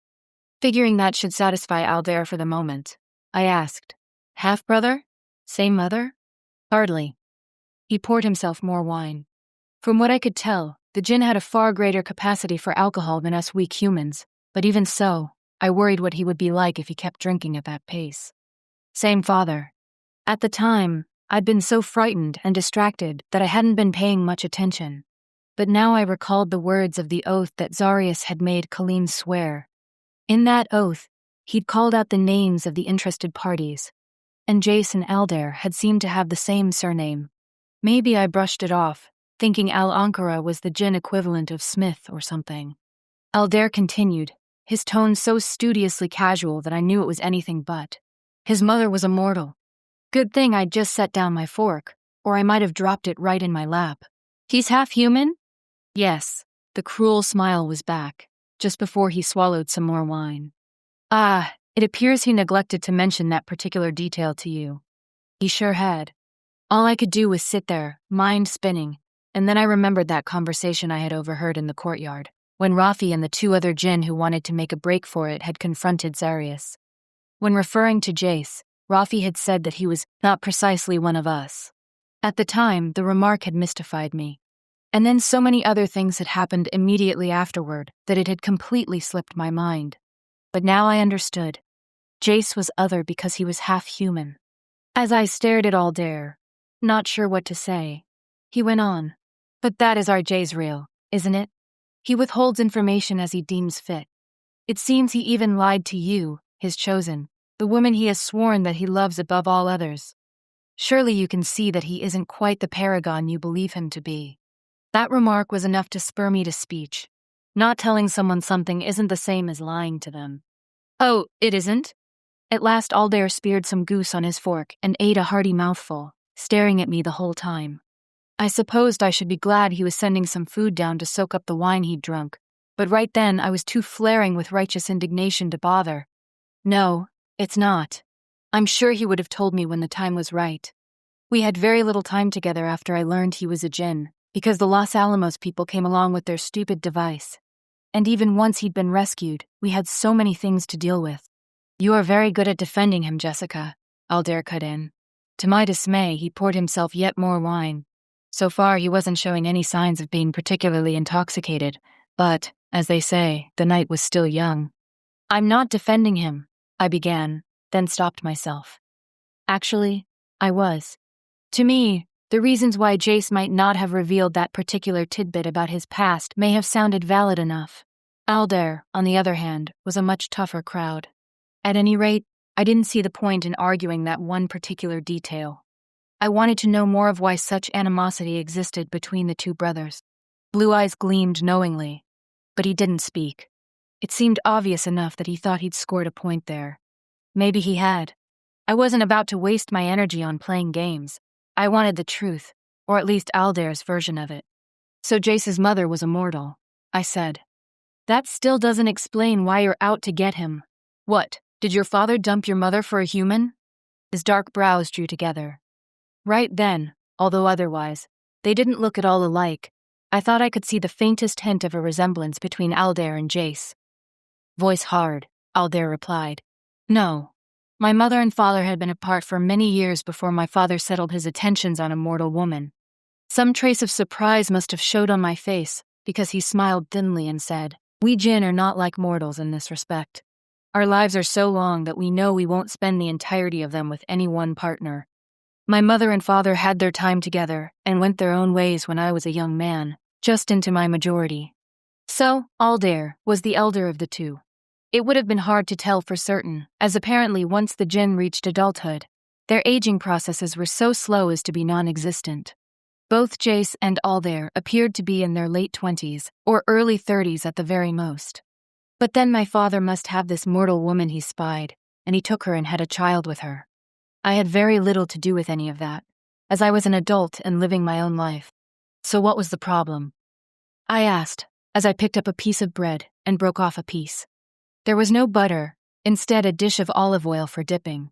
A: Figuring that should satisfy Aldair for the moment, I asked, Half-brother? Same mother? Hardly. He poured himself more wine. From what I could tell, the Djinn had a far greater capacity for alcohol than us weak humans, but even so, I worried what he would be like if he kept drinking at that pace. Same father. At the time, I'd been so frightened and distracted that I hadn't been paying much attention. But now I recalled the words of the oath that Zarius had made Colleen swear. In that oath, he'd called out the names of the interested parties, and Jace and Aldair had seemed to have the same surname. Maybe I brushed it off, thinking Al-Ankara was the Djinn equivalent of Smith or something. Aldair continued, his tone so studiously casual that I knew it was anything but. His mother was immortal. Good thing I'd just set down my fork, or I might have dropped it right in my lap. He's half human? Yes. The cruel smile was back, just before he swallowed some more wine. Ah, it appears he neglected to mention that particular detail to you. He sure had. All I could do was sit there, mind spinning, and then I remembered that conversation I had overheard in the courtyard, when Rafi and the two other Djinn who wanted to make a break for it had confronted Zarius. When referring to Jace, Rafi had said that he was not precisely one of us. At the time, the remark had mystified me. And then so many other things had happened immediately afterward that it had completely slipped my mind. But now I understood. Jace was other because he was half human. As I stared at Aldair, not sure what to say, he went on. But that is our Jezreel, isn't it? He withholds information as he deems fit. It seems he even lied to you, his chosen, the woman he has sworn that he loves above all others. Surely you can see that he isn't quite the paragon you believe him to be. That remark was enough to spur me to speech. Not telling someone something isn't the same as lying to them. Oh, it isn't? At last Aldair speared some goose on his fork and ate a hearty mouthful, staring at me the whole time. I supposed I should be glad he was sending some food down to soak up the wine he'd drunk, but right then I was too flaring with righteous indignation to bother. No, it's not. I'm sure he would have told me when the time was right. We had very little time together after I learned he was a Djinn, because the Los Alamos people came along with their stupid device. And even once he'd been rescued, we had so many things to deal with. You are very good at defending him, Jessica, Aldair cut in. To my dismay, he poured himself yet more wine. So far, he wasn't showing any signs of being particularly intoxicated, but, as they say, the night was still young. I'm not defending him, I began, then stopped myself. Actually, I was. To me, the reasons why Jace might not have revealed that particular tidbit about his past may have sounded valid enough. Aldair, on the other hand, was a much tougher crowd. At any rate, I didn't see the point in arguing that one particular detail. I wanted to know more of why such animosity existed between the two brothers. Blue eyes gleamed knowingly, but he didn't speak. It seemed obvious enough that he thought he'd scored a point there. Maybe he had. I wasn't about to waste my energy on playing games. I wanted the truth, or at least Aldair's version of it. So Jace's mother was immortal, I said. That still doesn't explain why you're out to get him. What, did your father dump your mother for a human? His dark brows drew together. Right then, although otherwise, they didn't look at all alike. I thought I could see the faintest hint of a resemblance between Aldair and Jace. Voice hard, Aldair replied. No. My mother and father had been apart for many years before my father settled his attentions on a mortal woman. Some trace of surprise must have showed on my face, because he smiled thinly and said, We Djinn are not like mortals in this respect. Our lives are so long that we know we won't spend the entirety of them with any one partner. My mother and father had their time together and went their own ways when I was a young man, just into my majority. So, Aldair was the elder of the two. It would have been hard to tell for certain, as apparently once the Djinn reached adulthood, their aging processes were so slow as to be non-existent. Both Jace and Aldair appeared to be in their late 20s, or early 30s at the very most. But then my father must have this mortal woman he spied, and he took her and had a child with her. I had very little to do with any of that, as I was an adult and living my own life. So what was the problem? I asked, as I picked up a piece of bread and broke off a piece. There was no butter, instead a dish of olive oil for dipping.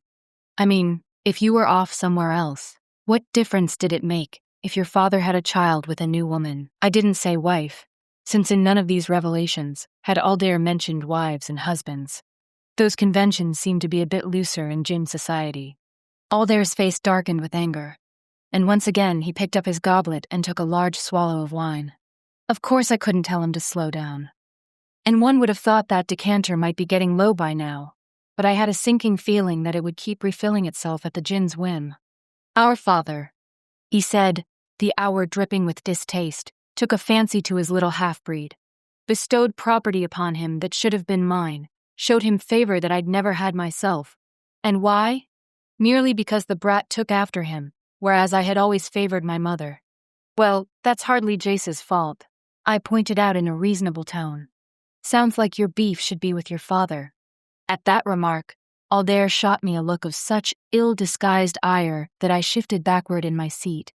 A: I mean, if you were off somewhere else, what difference did it make if your father had a child with a new woman? I didn't say wife, since in none of these revelations had Aldair mentioned wives and husbands. Those conventions seemed to be a bit looser in Djinn society. Aldair's face darkened with anger, and once again he picked up his goblet and took a large swallow of wine. Of course I couldn't tell him to slow down. And one would have thought that decanter might be getting low by now. but I had a sinking feeling that it would keep refilling itself at the Djinn's whim. "Our father," he said, the hour dripping with distaste, took a fancy to his little half-breed, bestowed property upon him that should have been mine, showed him favor that I'd never had myself. And why? Merely because the brat took after him, whereas I had always favored my mother. "Well, that's hardly Jace's fault," I pointed out in a reasonable tone. "Sounds like your beef should be with your father." At that remark, Aldair shot me a look of such ill-disguised ire that I shifted backward in my seat.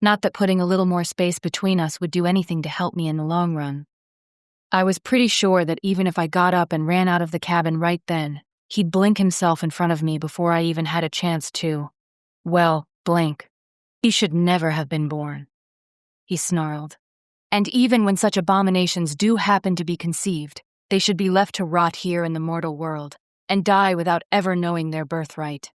A: Not that putting a little more space between us would do anything to help me in the long run. I was pretty sure that even if I got up and ran out of the cabin right then, he'd blink himself in front of me before I even had a chance to, well, blink. He should never have been born, he snarled. And even when such abominations do happen to be conceived, they should be left to rot here in the mortal world, and die without ever knowing their birthright.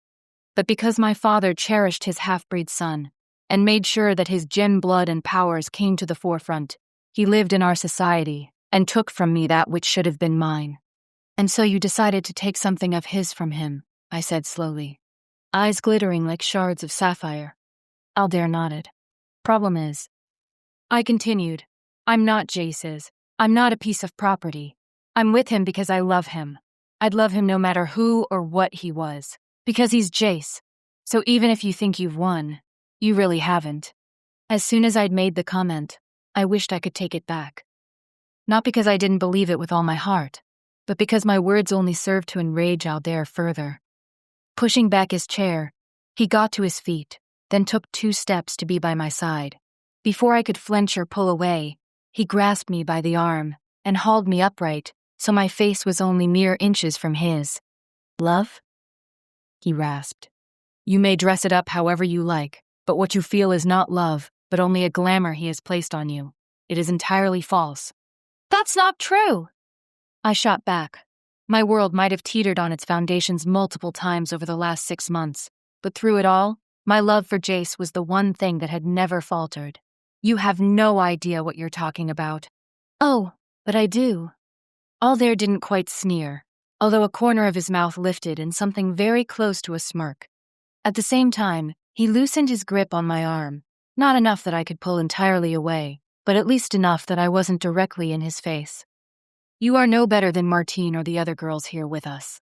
A: But because my father cherished his half-breed son, and made sure that his Djinn blood and powers came to the forefront, he lived in our society, and took from me that which should have been mine. "And so you decided to take something of his from him," I said slowly, eyes glittering like shards of sapphire. Aldair nodded. "Problem is," I continued, "I'm not Jace's. I'm not a piece of property. I'm with him because I love him. I'd love him no matter who or what he was, because he's Jace. So even if you think you've won, you really haven't." As soon as I'd made the comment, I wished I could take it back. Not because I didn't believe it with all my heart, but because my words only served to enrage Aldair further. Pushing back his chair, he got to his feet, then took 2 steps to be by my side. Before I could flinch or pull away, he grasped me by the arm and hauled me upright so my face was only mere inches from his. "Love?" he rasped. "You may dress it up however you like, but what you feel is not love, but only a glamour he has placed on you. It is entirely false." "That's not true!" I shot back. My world might have teetered on its foundations multiple times over the last 6 months, but through it all, my love for Jace was the one thing that had never faltered. "You have no idea what you're talking about." "Oh, but I do." Aldair didn't quite sneer, although a corner of his mouth lifted in something very close to a smirk. At the same time, he loosened his grip on my arm, not enough that I could pull entirely away, but at least enough that I wasn't directly in his face. "You are no better than Martine or the other girls here with us.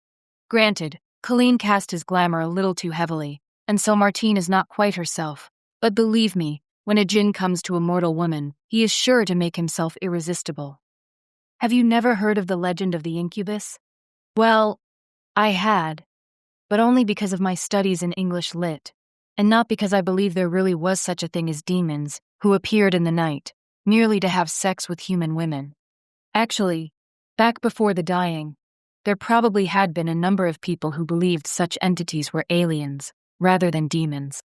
A: Granted, Colleen cast his glamour a little too heavily, and so Martine is not quite herself, but believe me, when a Djinn comes to a mortal woman, he is sure to make himself irresistible. Have you never heard of the legend of the incubus? Well, I had, but only because of my studies in English Lit, and not because I believe there really was such a thing as demons who appeared in the night, merely to have sex with human women. Actually, back before the dying, there probably had been a number of people who believed such entities were aliens, rather than demons.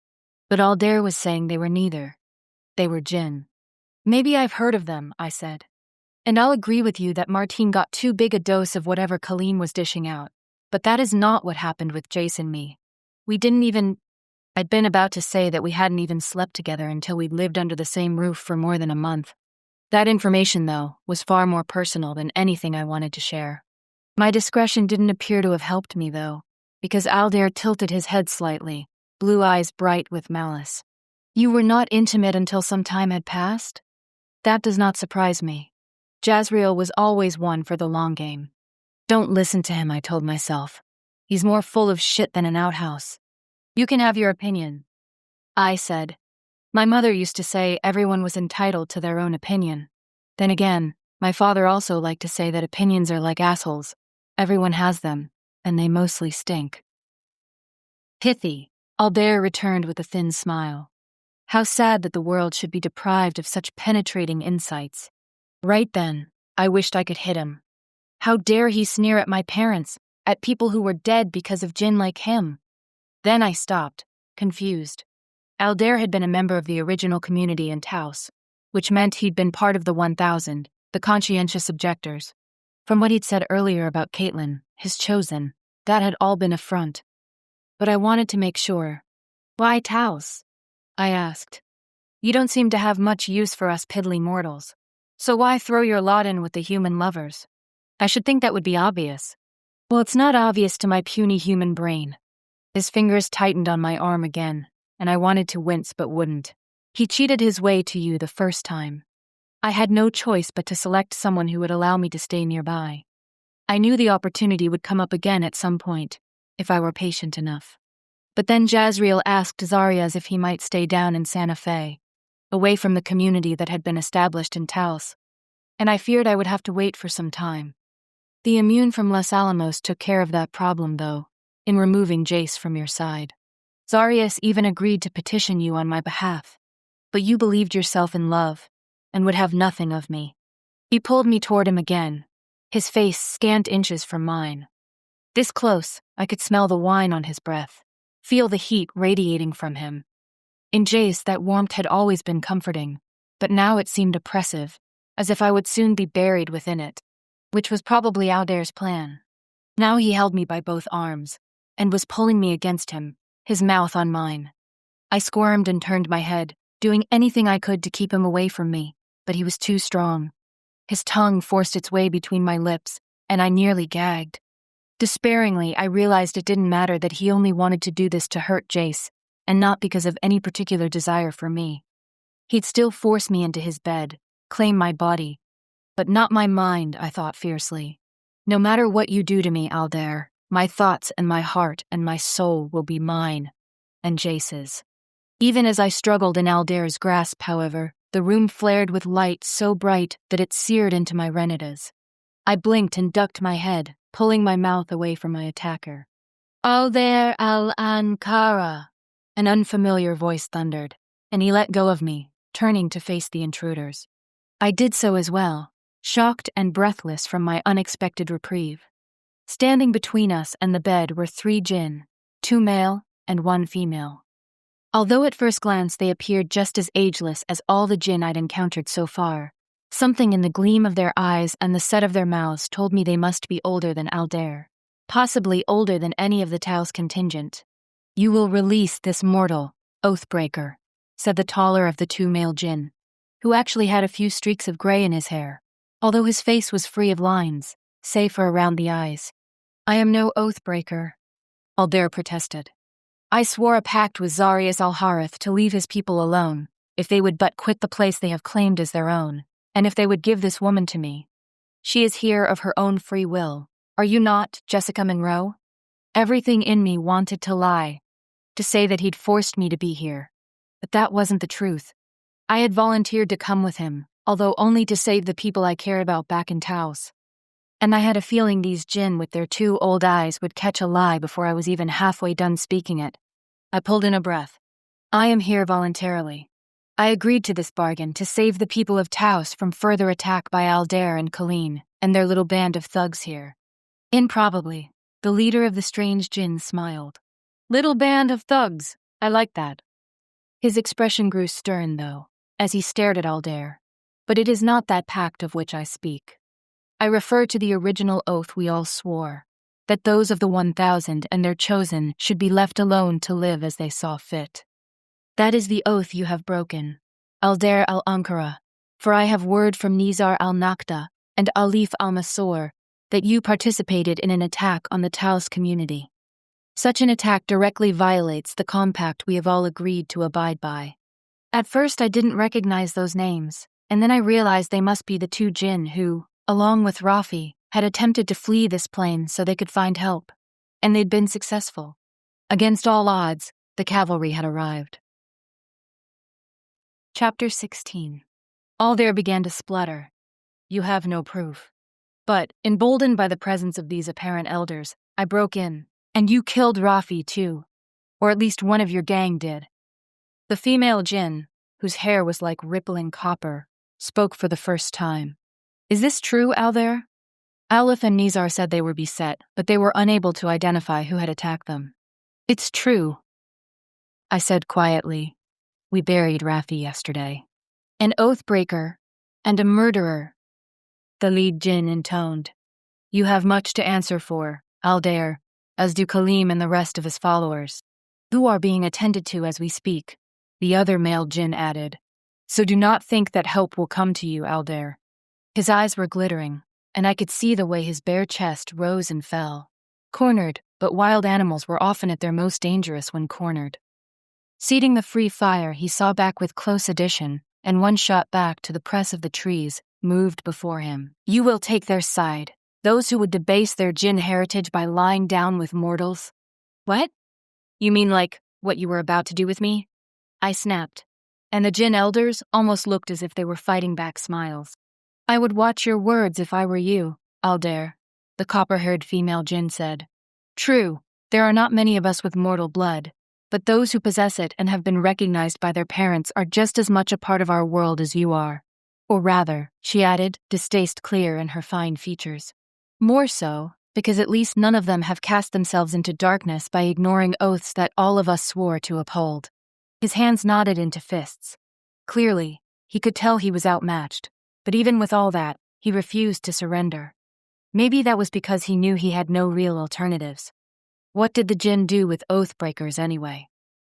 A: But Aldair was saying they were neither. They were Djinn. "Maybe I've heard of them," I said. "And I'll agree with you that Martine got too big a dose of whatever Colleen was dishing out. But that is not what happened with Jace and me. We didn't even..." I'd been about to say that we hadn't even slept together until we'd lived under the same roof for more than a month. That information, though, was far more personal than anything I wanted to share. My discretion didn't appear to have helped me, though, because Aldair tilted his head slightly, blue eyes bright with malice. "You were not intimate until some time had passed? That does not surprise me. Jazriel was always one for the long game." "Don't listen to him," I told myself. "He's more full of shit than an outhouse." "You can have your opinion," I said. My mother used to say everyone was entitled to their own opinion. Then again, my father also liked to say that opinions are like assholes. Everyone has them, and they mostly stink. "Pithy," Aldair returned with a thin smile. How sad that the world should be deprived of such penetrating insights. Right then, I wished I could hit him. How dare he sneer at my parents, at people who were dead because of Djinn like him? Then I stopped, confused. Aldair had been a member of the original community in Taos, which meant he'd been part of the 1,000, the conscientious objectors. From what he'd said earlier about Caitlin, his chosen, that had all been a front. But I wanted to make sure. "Why Taos?" I asked. "You don't seem to have much use for us piddly mortals. So why throw your lot in with the human lovers? I should think that would be obvious." Well, it's not obvious to my puny human brain. His fingers tightened on my arm again, and I wanted to wince but wouldn't. He cheated his way to you the first time. I had no choice but to select someone who would allow me to stay nearby. I knew the opportunity would come up again at some point, if I were patient enough. But then Jazriel asked Zarias if he might stay down in Santa Fe, away from the community that had been established in Taos, and I feared I would have to wait for some time. The immune from Los Alamos took care of that problem, though, in removing Jace from your side. Zarias even agreed to petition you on my behalf, but you believed yourself in love and would have nothing of me. He pulled me toward him again, his face scant inches from mine. This close, I could smell the wine on his breath, feel the heat radiating from him. In Jace, that warmth had always been comforting, but now it seemed oppressive, as if I would soon be buried within it, which was probably Aldair's plan. Now he held me by both arms, and was pulling me against him, his mouth on mine. I squirmed and turned my head, doing anything I could to keep him away from me, but he was too strong. His tongue forced its way between my lips, and I nearly gagged. Despairingly, I realized it didn't matter that he only wanted to do this to hurt Jace, and not because of any particular desire for me. He'd still force me into his bed, claim my body, but not my mind, I thought fiercely. No matter what you do to me, Aldair, my thoughts and my heart and my soul will be mine, and Jace's. Even as I struggled in Aldair's grasp, however, the room flared with light so bright that it seared into my renitas. I blinked and ducked my head, pulling my mouth away from my attacker. Aldair al-Ankara, an unfamiliar voice thundered, and he let go of me, turning to face the intruders. I did so as well, shocked and breathless from my unexpected reprieve. Standing between us and the bed were 3 Djinn, 2 male and 1 female. Although at first glance they appeared just as ageless as all the Djinn I'd encountered so far, something in the gleam of their eyes and the set of their mouths told me they must be older than Aldair, possibly older than any of the Taos contingent. You will release this mortal, Oathbreaker, said the taller of the 2 male Djinn, who actually had a few streaks of gray in his hair, although his face was free of lines, save for around the eyes. I am no Oathbreaker, Aldair protested. I swore a pact with Zarias al-Harith to leave his people alone, if they would but quit the place they have claimed as their own, and if they would give this woman to me. She is here of her own free will. Are you not, Jessica Monroe? Everything in me wanted to lie, to say that he'd forced me to be here. But that wasn't the truth. I had volunteered to come with him, although only to save the people I cared about back in Taos. And I had a feeling these Djinn with their 2 old eyes would catch a lie before I was even halfway done speaking it. I pulled in a breath. I am here voluntarily. I agreed to this bargain to save the people of Taos from further attack by Aldair and Colleen and their little band of thugs here. Improbably, the leader of the strange Djinn smiled. Little band of thugs, I like that. His expression grew stern, though, as he stared at Aldair. But it is not that pact of which I speak. I refer to the original oath we all swore, that those of the 1,000 and their chosen should be left alone to live as they saw fit. That is the oath you have broken, Aldair al-Ankara, for I have word from Nizar al-Naqda and Alif al-Masor that you participated in an attack on the Taos community. Such an attack directly violates the compact we have all agreed to abide by. At first I didn't recognize those names, and then I realized they must be the 2 Djinn who, along with Rafi, had attempted to flee this plane so they could find help, and they'd been successful. Against all odds, the cavalry had arrived. Chapter 16. Aldair began to splutter. You have no proof. But, emboldened by the presence of these apparent elders, I broke in, and you killed Rafi too, or at least one of your gang did. The female Djinn, whose hair was like rippling copper, spoke for the first time. Is this true, Aldair? Alif and Nizar said they were beset, but they were unable to identify who had attacked them. It's true, I said quietly. We buried Rafi yesterday. An oathbreaker and a murderer, the lead Djinn intoned. You have much to answer for, Aldair, as do Kaleem and the rest of his followers, who are being attended to as we speak, the other male Djinn added. So do not think that help will come to you, Aldair. His eyes were glittering, and I could see the way his bare chest rose and fell. Cornered, but wild animals were often at their most dangerous when cornered. Seating the free fire, he saw back with close addition, and one shot back to the press of the trees, moved before him. You will take their side, those who would debase their Djinn heritage by lying down with mortals? What? You mean like what you were about to do with me? I snapped, and the Djinn elders almost looked as if they were fighting back smiles. I would watch your words if I were you, Aldair, the copper-haired female Djinn said. True, there are not many of us with mortal blood, but those who possess it and have been recognized by their parents are just as much a part of our world as you are. Or rather, she added, distaste clear in her fine features. More so, because at least none of them have cast themselves into darkness by ignoring oaths that all of us swore to uphold. His hands knotted into fists. Clearly, he could tell he was outmatched, but even with all that, he refused to surrender. Maybe that was because he knew he had no real alternatives. What did the Djinn do with oath-breakers anyway?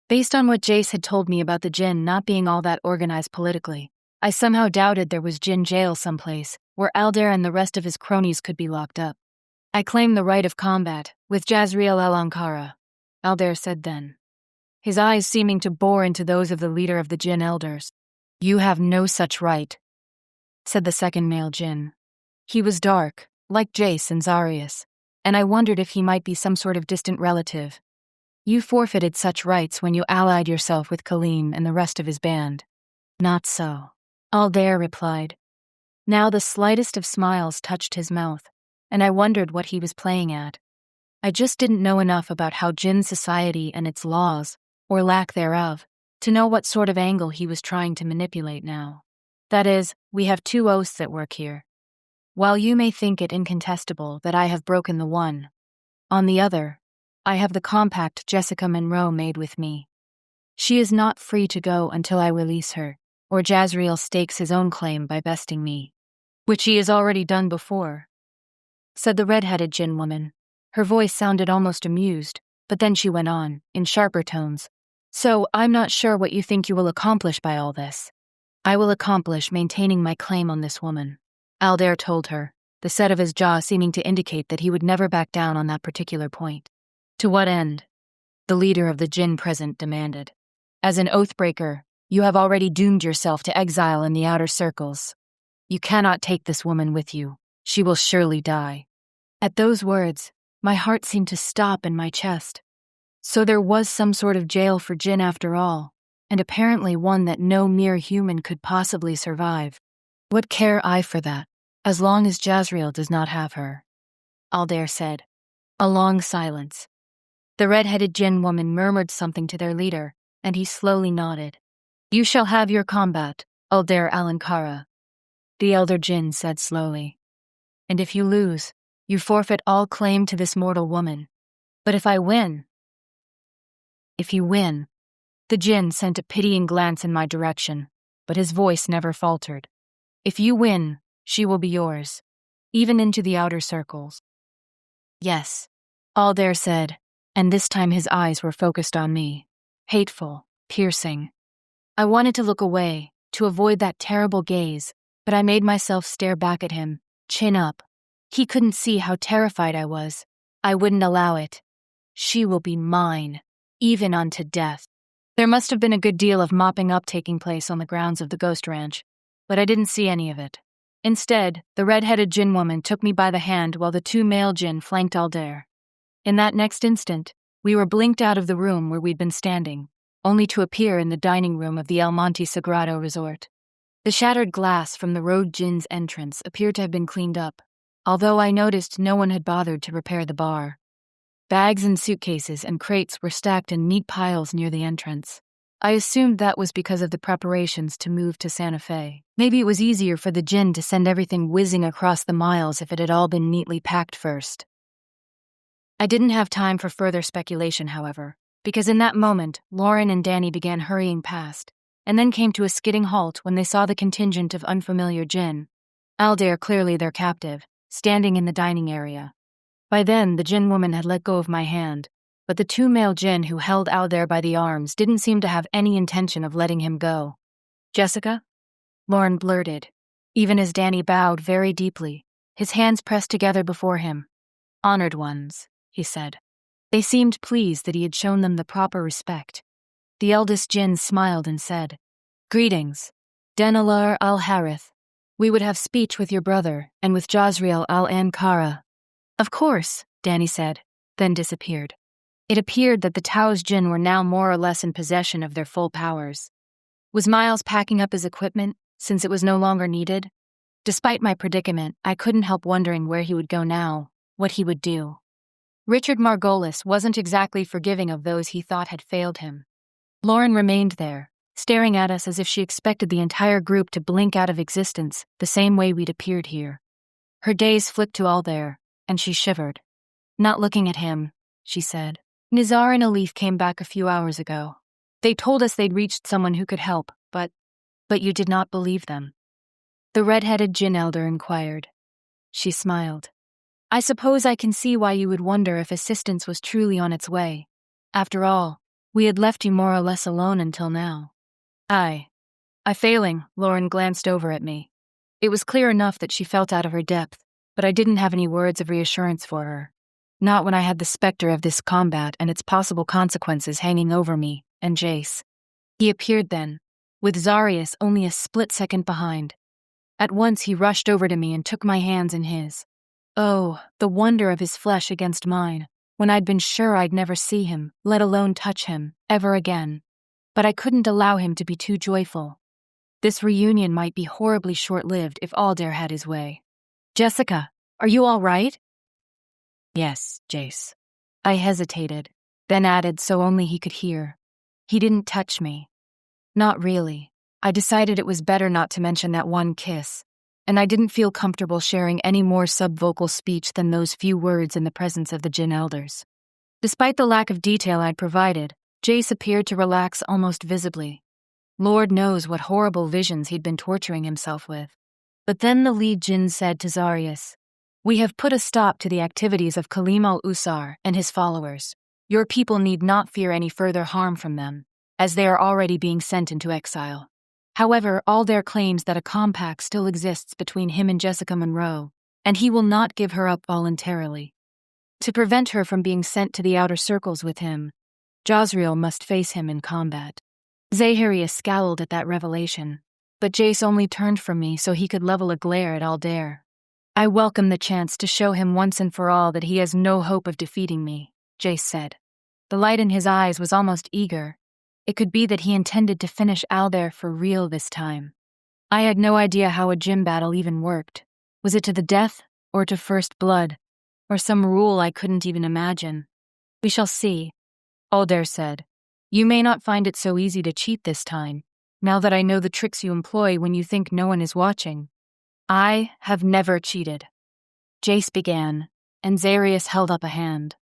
A: Based on what Jace had told me about the Djinn not being all that organized politically, I somehow doubted there was Djinn jail someplace, where Aldair and the rest of his cronies could be locked up. I claim the right of combat, with Jazriel El Ankara, Aldair said then, his eyes seeming to bore into those of the leader of the Djinn elders. You have no such right, said the second male Djinn. He was dark, like Jace and Zarius, and I wondered if he might be some sort of distant relative. You forfeited such rights when you allied yourself with Kaleem and the rest of his band. Not so, Aldair replied. Now the slightest of smiles touched his mouth, and I wondered what he was playing at. I just didn't know enough about how Djinn society and its laws, or lack thereof, to know what sort of angle he was trying to manipulate now. That is, we have two oaths at work here. While you may think it incontestable that I have broken the one, on the other, I have the compact Jessica Monroe made with me. She is not free to go until I release her, or Jazriel stakes his own claim by besting me. Which he has already done before, said the red-headed Djinn woman. Her voice sounded almost amused, but then she went on, in sharper tones. So, I'm not sure what you think you will accomplish by all this. I will accomplish maintaining my claim on this woman, Aldair told her, the set of his jaw seeming to indicate that he would never back down on that particular point. To what end? The leader of the Djinn present demanded. As an oathbreaker, you have already doomed yourself to exile in the outer circles. You cannot take this woman with you. She will surely die. At those words, my heart seemed to stop in my chest. So there was some sort of jail for Djinn after all, and apparently one that no mere human could possibly survive. What care I for that, as long as Jazriel does not have her? Aldair said. A long silence. The red-headed Djinn woman murmured something to their leader, and he slowly nodded. You shall have your combat, Aldair Alankara, the elder Djinn said slowly. And if you lose, you forfeit all claim to this mortal woman. But if I win... If you win... The Djinn sent a pitying glance in my direction, but his voice never faltered. If you win, she will be yours, even into the outer circles. Yes, Aldair said, and this time his eyes were focused on me. Hateful, piercing. I wanted to look away, to avoid that terrible gaze, but I made myself stare back at him, chin up. He couldn't see how terrified I was. I wouldn't allow it. She will be mine, even unto death. There must have been a good deal of mopping up taking place on the grounds of the ghost ranch, but I didn't see any of it. Instead, the red-headed Djinn woman took me by the hand while the two male Djinn flanked Aldair. In that next instant, we were blinked out of the room where we'd been standing, only to appear in the dining room of the El Monte Sagrado resort. The shattered glass from the road Djinn's entrance appeared to have been cleaned up, although I noticed no one had bothered to repair the bar. Bags and suitcases and crates were stacked in neat piles near the entrance. I assumed that was because of the preparations to move to Santa Fe. Maybe it was easier for the Djinn to send everything whizzing across the miles if it had all been neatly packed first. I didn't have time for further speculation, however, because in that moment, Lauren and Danny began hurrying past, and then came to a skidding halt when they saw the contingent of unfamiliar Djinn, Aldair clearly their captive, standing in the dining area. By then, the Djinn woman had let go of my hand, but the two male Djinn who held Aldair by the arms didn't seem to have any intention of letting him go. Jessica? Lauren blurted, even as Danny bowed very deeply, his hands pressed together before him. Honored ones, he said. They seemed pleased that he had shown them the proper respect. The eldest Djinn smiled and said, "Greetings, Denalar al-Harith. We would have speech with your brother and with Jazriel al-Ankara." "Of course," Danny said, then disappeared. It appeared that the Taos Djinn were now more or less in possession of their full powers. Was Miles packing up his equipment, since it was no longer needed? Despite my predicament, I couldn't help wondering where he would go now, what he would do. Richard Margolis wasn't exactly forgiving of those he thought had failed him. Lauren remained there, staring at us as if she expected the entire group to blink out of existence the same way we'd appeared here. Her gaze flicked to Aldair, and she shivered. "Not looking at him," she said. "Nizar and Alif came back a few hours ago. They told us they'd reached someone who could help, but you did not believe them." The red-headed Djinn elder inquired. She smiled. "I suppose I can see why you would wonder if assistance was truly on its way. After all, we had left you more or less alone until now." I failing, Lauren glanced over at me. It was clear enough that she felt out of her depth, but I didn't have any words of reassurance for her. Not when I had the specter of this combat and its possible consequences hanging over me and Jace. He appeared then, with Zarius only a split second behind. At once he rushed over to me and took my hands in his. Oh, the wonder of his flesh against mine, when I'd been sure I'd never see him, let alone touch him, ever again. But I couldn't allow him to be too joyful. This reunion might be horribly short-lived if Aldair had his way. "Jessica, are you all right?" "Yes, Jace." I hesitated, then added so only he could hear. "He didn't touch me." Not really. I decided it was better not to mention that one kiss, and I didn't feel comfortable sharing any more subvocal speech than those few words in the presence of the Djinn elders. Despite the lack of detail I'd provided, Jace appeared to relax almost visibly. Lord knows what horrible visions he'd been torturing himself with. But then the lead Djinn said to Zarius, "We have put a stop to the activities of Kalim al-Usar and his followers. Your people need not fear any further harm from them, as they are already being sent into exile. However, Aldair claims that a compact still exists between him and Jessica Monroe, and he will not give her up voluntarily. To prevent her from being sent to the outer circles with him, Jazriel must face him in combat." Zahirius scowled at that revelation, but Jace only turned from me so he could level a glare at Aldair. "I welcome the chance to show him once and for all that he has no hope of defeating me," Jace said. The light in his eyes was almost eager. It could be that he intended to finish Aldair for real this time. I had no idea how a gym battle even worked. Was it to the death, or to first blood, or some rule I couldn't even imagine? "We shall see," Aldair said. "You may not find it so easy to cheat this time, now that I know the tricks you employ when you think no one is watching." "I have never cheated," Jace began, and Zarius held up a hand.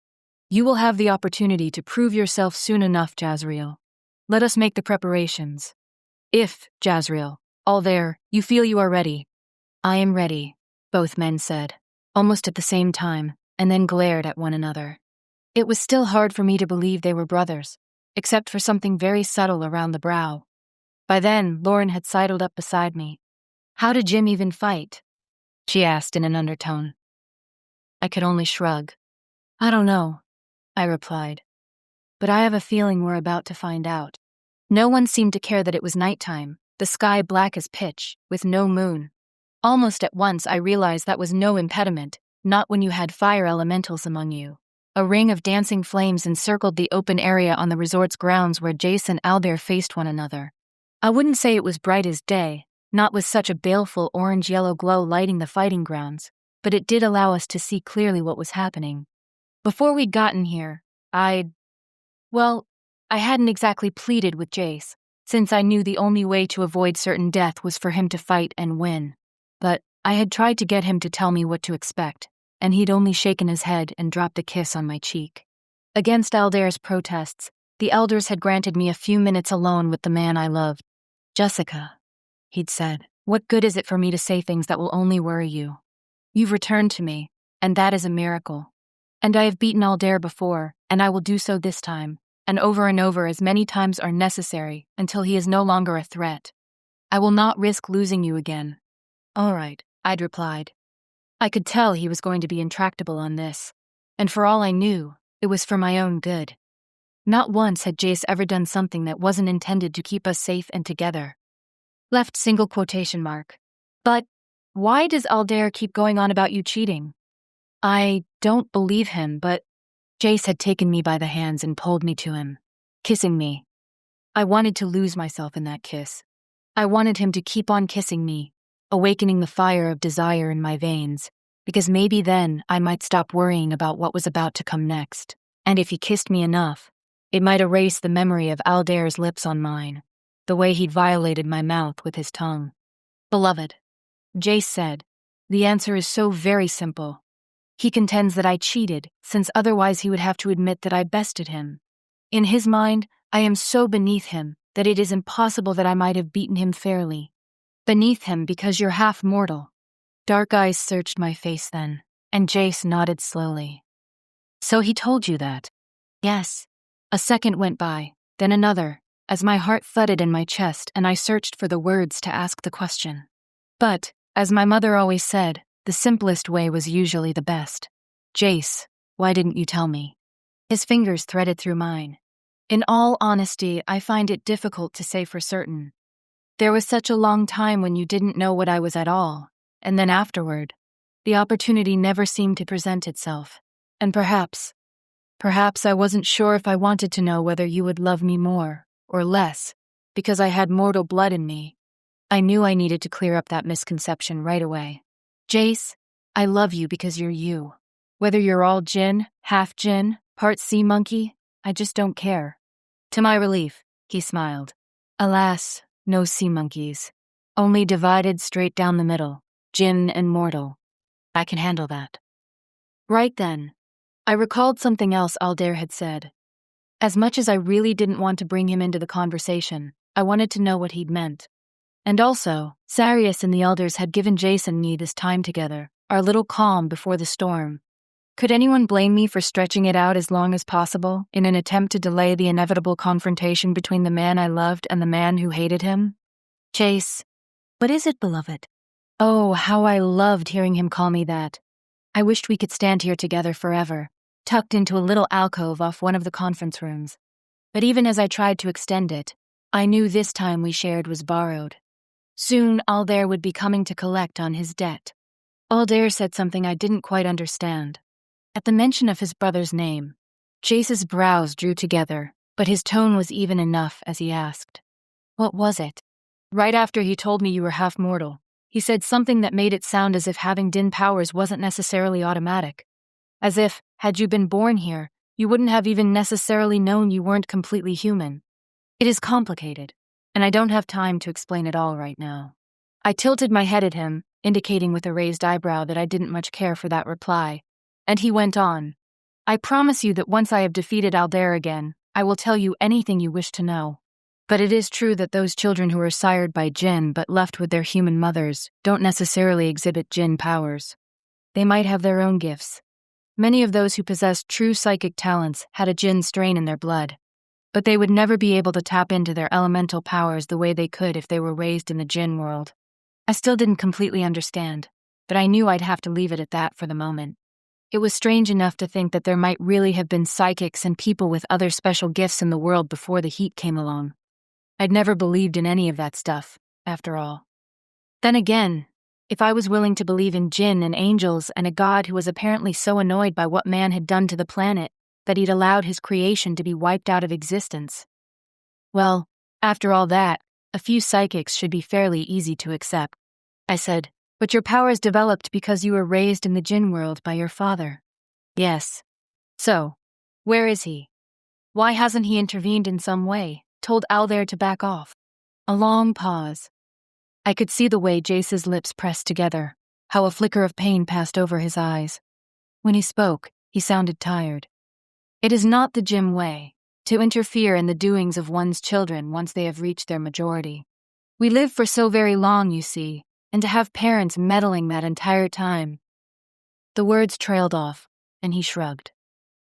A: "You will have the opportunity to prove yourself soon enough, Jazriel. Let us make the preparations. If, Jazriel, Aldair, you feel you are ready." "I am ready," both men said, almost at the same time, and then glared at one another. It was still hard for me to believe they were brothers, except for something very subtle around the brow. By then, Lauren had sidled up beside me. "How did Jim even fight?" she asked in an undertone. I could only shrug. "I don't know," I replied. "But I have a feeling we're about to find out." No one seemed to care that it was nighttime, the sky black as pitch, with no moon. Almost at once I realized that was no impediment, not when you had fire elementals among you. A ring of dancing flames encircled the open area on the resort's grounds where Jace and Aldair faced one another. I wouldn't say it was bright as day, not with such a baleful orange-yellow glow lighting the fighting grounds, but it did allow us to see clearly what was happening. Before we'd gotten here, I hadn't exactly pleaded with Jace, since I knew the only way to avoid certain death was for him to fight and win. But I had tried to get him to tell me what to expect, and he'd only shaken his head and dropped a kiss on my cheek. Against Aldair's protests, the elders had granted me a few minutes alone with the man I loved. "Jessica," he'd said, "what good is it for me to say things that will only worry you? You've returned to me, and that is a miracle. And I have beaten Aldair before, and I will do so this time, and over as many times are necessary until he is no longer a threat. I will not risk losing you again." "All right," I'd replied. I could tell he was going to be intractable on this. And for all I knew, it was for my own good. Not once had Jace ever done something that wasn't intended to keep us safe and together. Left single quotation mark. But why does Aldair keep going on about you cheating? I don't believe him, but Jace had taken me by the hands and pulled me to him, kissing me. I wanted to lose myself in that kiss. I wanted him to keep on kissing me, awakening the fire of desire in my veins, because maybe then I might stop worrying about what was about to come next. And if he kissed me enough, it might erase the memory of Aldair's lips on mine, the way he'd violated my mouth with his tongue. Beloved, Jace said, the answer is so very simple. He contends that I cheated, since otherwise he would have to admit that I bested him. In his mind, I am so beneath him that it is impossible that I might have beaten him fairly. Beneath him because you're half mortal. Dark eyes searched my face then, and Jace nodded slowly. So he told you that? Yes. A second went by, then another, as my heart thudded in my chest and I searched for the words to ask the question. But, as my mother always said, the simplest way was usually the best. Jace, why didn't you tell me? His fingers threaded through mine. In all honesty, I find it difficult to say for certain. There was such a long time when you didn't know what I was at all, and then afterward, the opportunity never seemed to present itself. And perhaps I wasn't sure if I wanted to know whether you would love me more or less, because I had mortal blood in me. I knew I needed to clear up that misconception right away. Jace, I love you because you're you. Whether you're all Djinn, half Djinn, part sea monkey, I just don't care. To my relief, he smiled. Alas, no sea monkeys. Only divided straight down the middle, Djinn and mortal. I can handle that. Right then, I recalled something else Aldair had said. As much as I really didn't want to bring him into the conversation, I wanted to know what he'd meant. And also, Sarius and the elders had given Jace and me this time together, our little calm before the storm. Could anyone blame me for stretching it out as long as possible in an attempt to delay the inevitable confrontation between the man I loved and the man who hated him? Jace, what is it, beloved? Oh, how I loved hearing him call me that. I wished we could stand here together forever, tucked into a little alcove off one of the conference rooms. But even as I tried to extend it, I knew this time we shared was borrowed. Soon Aldair would be coming to collect on his debt. Aldair said something I didn't quite understand. At the mention of his brother's name, Jace's brows drew together, but his tone was even enough as he asked, "What was it?" Right after he told me you were half mortal, he said something that made it sound as if having Djinn powers wasn't necessarily automatic. As if, had you been born here, you wouldn't have even necessarily known you weren't completely human. It is complicated, and I don't have time to explain it all right now. I tilted my head at him, indicating with a raised eyebrow that I didn't much care for that reply, and he went on. I promise you that once I have defeated Aldair again, I will tell you anything you wish to know. But it is true that those children who are sired by Djinn but left with their human mothers don't necessarily exhibit Djinn powers. They might have their own gifts. Many of those who possessed true psychic talents had a Djinn strain in their blood, but they would never be able to tap into their elemental powers the way they could if they were raised in the Djinn world. I still didn't completely understand, but I knew I'd have to leave it at that for the moment. It was strange enough to think that there might really have been psychics and people with other special gifts in the world before the heat came along. I'd never believed in any of that stuff, after all. Then again, if I was willing to believe in Djinn and angels and a god who was apparently so annoyed by what man had done to the planet that he'd allowed his creation to be wiped out of existence, well, after all that, a few psychics should be fairly easy to accept. I said, but your powers developed because you were raised in the Djinn world by your father. Yes. So, where is he? Why hasn't he intervened in some way, told Aldair to back off? A long pause. I could see the way Jace's lips pressed together, how a flicker of pain passed over his eyes. When he spoke, he sounded tired. It is not the Djinn way, to interfere in the doings of one's children once they have reached their majority. We live for so very long, you see, and to have parents meddling that entire time. The words trailed off, and he shrugged.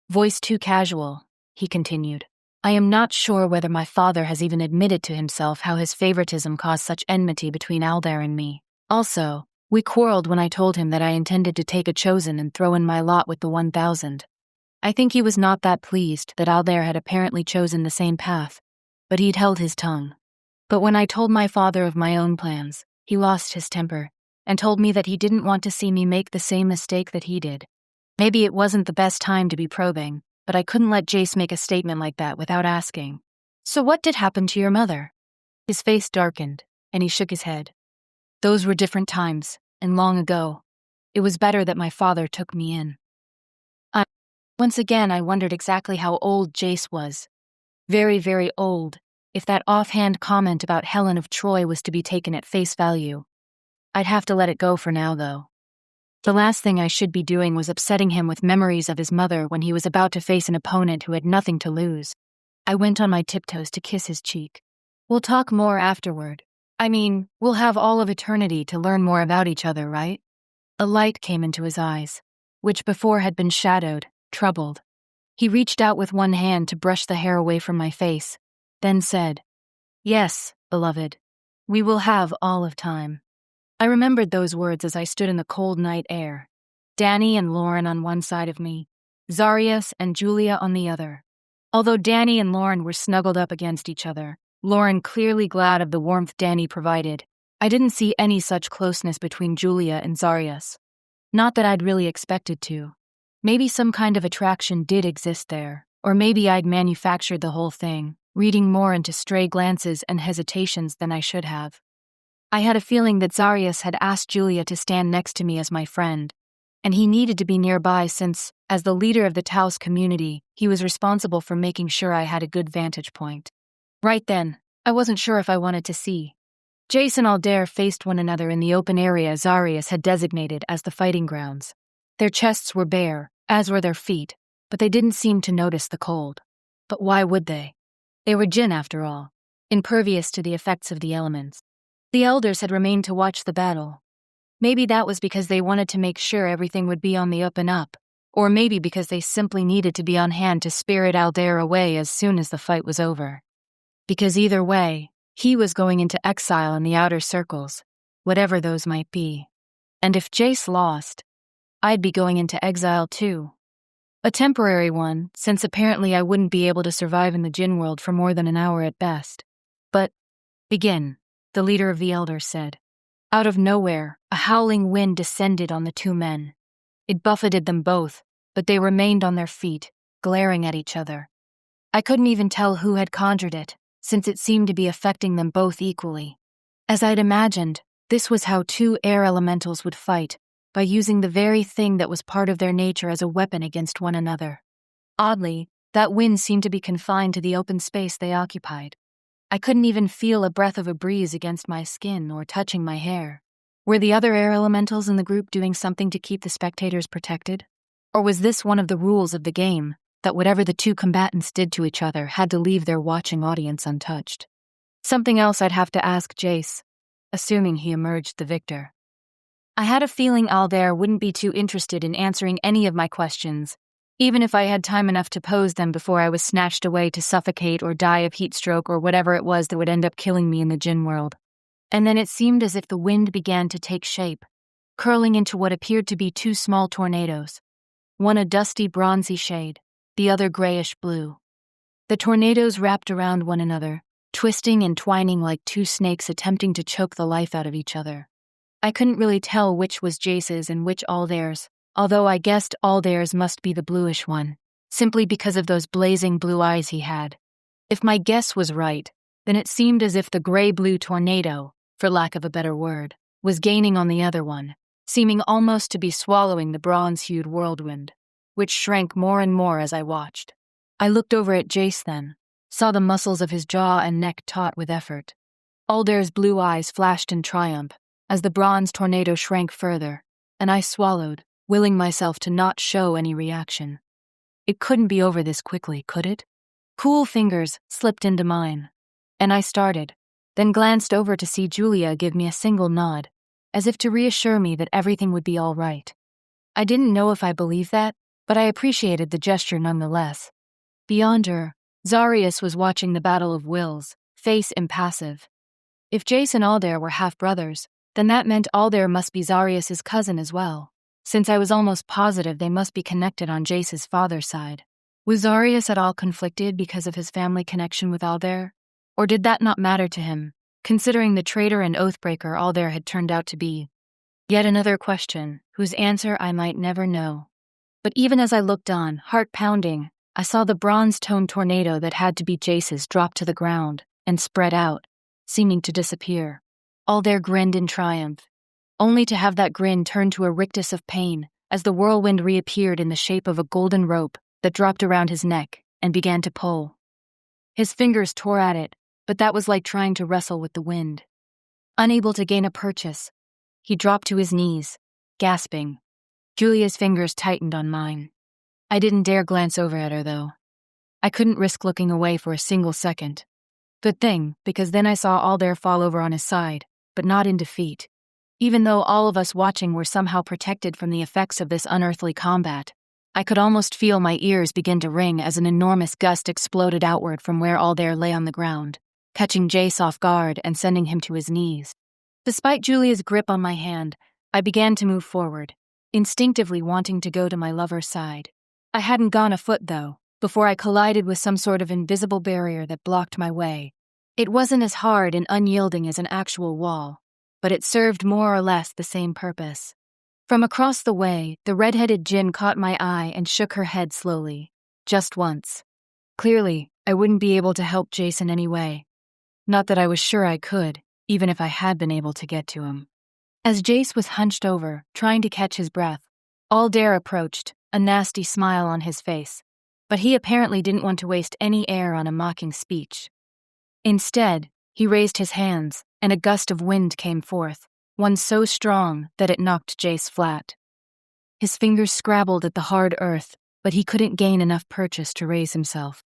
A: Voice too casual, he continued. I am not sure whether my father has even admitted to himself how his favoritism caused such enmity between Aldair and me. Also, we quarreled when I told him that I intended to take a chosen and throw in my lot with the 1,000. I think he was not that pleased that Aldair had apparently chosen the same path, but he'd held his tongue. But when I told my father of my own plans, he lost his temper and told me that he didn't want to see me make the same mistake that he did. Maybe it wasn't the best time to be probing, but I couldn't let Jace make a statement like that without asking. So what did happen to your mother? His face darkened, and he shook his head. Those were different times, and long ago. It was better that my father took me in. Once again, I wondered exactly how old Jace was. Very, very old, if that offhand comment about Helen of Troy was to be taken at face value. I'd have to let it go for now, though. The last thing I should be doing was upsetting him with memories of his mother when he was about to face an opponent who had nothing to lose. I went on my tiptoes to kiss his cheek. We'll talk more afterward. I mean, we'll have all of eternity to learn more about each other, right? A light came into his eyes, which before had been shadowed, troubled. He reached out with one hand to brush the hair away from my face, then said, "Yes, beloved, we will have all of time." I remembered those words as I stood in the cold night air. Danny and Lauren on one side of me, Zarius and Julia on the other. Although Danny and Lauren were snuggled up against each other, Lauren clearly glad of the warmth Danny provided, I didn't see any such closeness between Julia and Zarius. Not that I'd really expected to. Maybe some kind of attraction did exist there, or maybe I'd manufactured the whole thing, reading more into stray glances and hesitations than I should have. I had a feeling that Zarius had asked Julia to stand next to me as my friend, and he needed to be nearby since, as the leader of the Taos community, he was responsible for making sure I had a good vantage point. Right then, I wasn't sure if I wanted to see. Jace and Aldair faced one another in the open area Zarius had designated as the fighting grounds. Their chests were bare, as were their feet, but they didn't seem to notice the cold. But why would they? They were Djinn, after all, impervious to the effects of the elements. The elders had remained to watch the battle. Maybe that was because they wanted to make sure everything would be on the up and up, or maybe because they simply needed to be on hand to spirit Aldair away as soon as the fight was over. Because either way, he was going into exile in the outer circles, whatever those might be. And if Jace lost, I'd be going into exile too. A temporary one, since apparently I wouldn't be able to survive in the Djinn world for more than an hour at best. But, begin, the leader of the elders said. Out of nowhere, a howling wind descended on the two men. It buffeted them both, but they remained on their feet, glaring at each other. I couldn't even tell who had conjured it, since it seemed to be affecting them both equally. As I'd imagined, this was how two air elementals would fight, by using the very thing that was part of their nature as a weapon against one another. Oddly, that wind seemed to be confined to the open space they occupied. I couldn't even feel a breath of a breeze against my skin or touching my hair. Were the other air elementals in the group doing something to keep the spectators protected? Or was this one of the rules of the game, that whatever the two combatants did to each other had to leave their watching audience untouched? Something else I'd have to ask Jace, assuming he emerged the victor. I had a feeling Aldair wouldn't be too interested in answering any of my questions, even if I had time enough to pose them before I was snatched away to suffocate or die of heat stroke or whatever it was that would end up killing me in the Djinn world. And then it seemed as if the wind began to take shape, curling into what appeared to be two small tornadoes, one a dusty bronzy shade, the other grayish blue. The tornadoes wrapped around one another, twisting and twining like two snakes attempting to choke the life out of each other. I couldn't really tell which was Jace's and which Aldair's, although I guessed Aldair's must be the bluish one, simply because of those blazing blue eyes he had. If my guess was right, then it seemed as if the gray-blue tornado, for lack of a better word, was gaining on the other one, seeming almost to be swallowing the bronze-hued whirlwind, which shrank more and more as I watched. I looked over at Jace then, saw the muscles of his jaw and neck taut with effort. Aldair's blue eyes flashed in triumph as the bronze tornado shrank further, and I swallowed, willing myself to not show any reaction. It couldn't be over this quickly, could it? Cool fingers slipped into mine, and I started, then glanced over to see Julia give me a single nod, as if to reassure me that everything would be all right. I didn't know if I believed that, but I appreciated the gesture nonetheless. Beyond her, Zarius was watching the Battle of Wills, face impassive. If Jace and Aldair were half-brothers, then that meant Aldair must be Zarius's cousin as well. since I was almost positive they must be connected on Jace's father's side. Was Zarius at all conflicted because of his family connection with Aldair? Or did that not matter to him, considering the traitor and oathbreaker Aldair had turned out to be? Yet another question, whose answer I might never know. But even as I looked on, heart pounding, I saw the bronze-toned tornado that had to be Jace's drop to the ground and spread out, seeming to disappear. Aldair grinned in triumph, only to have that grin turn to a rictus of pain as the whirlwind reappeared in the shape of a golden rope that dropped around his neck and began to pull. His fingers tore at it, but that was like trying to wrestle with the wind. Unable to gain a purchase, he dropped to his knees, gasping. Julia's fingers tightened on mine. I didn't dare glance over at her, though. I couldn't risk looking away for a single second. Good thing, because then I saw Aldair fall over on his side, but not in defeat. Even though all of us watching were somehow protected from the effects of this unearthly combat, I could almost feel my ears begin to ring as an enormous gust exploded outward from where Aldair lay on the ground, catching Jace off guard and sending him to his knees. Despite Julia's grip on my hand, I began to move forward, instinctively wanting to go to my lover's side. I hadn't gone a foot, though, before I collided with some sort of invisible barrier that blocked my way. It wasn't as hard and unyielding as an actual wall, but it served more or less the same purpose. From across the way, the red-headed Djinn caught my eye and shook her head slowly, just once. Clearly, I wouldn't be able to help Jace in any way. Not that I was sure I could, even if I had been able to get to him. As Jace was hunched over, trying to catch his breath, Aldair approached, a nasty smile on his face, but he apparently didn't want to waste any air on a mocking speech. Instead, he raised his hands, and a gust of wind came forth, one so strong that it knocked Jace flat. His fingers scrabbled at the hard earth, but he couldn't gain enough purchase to raise himself.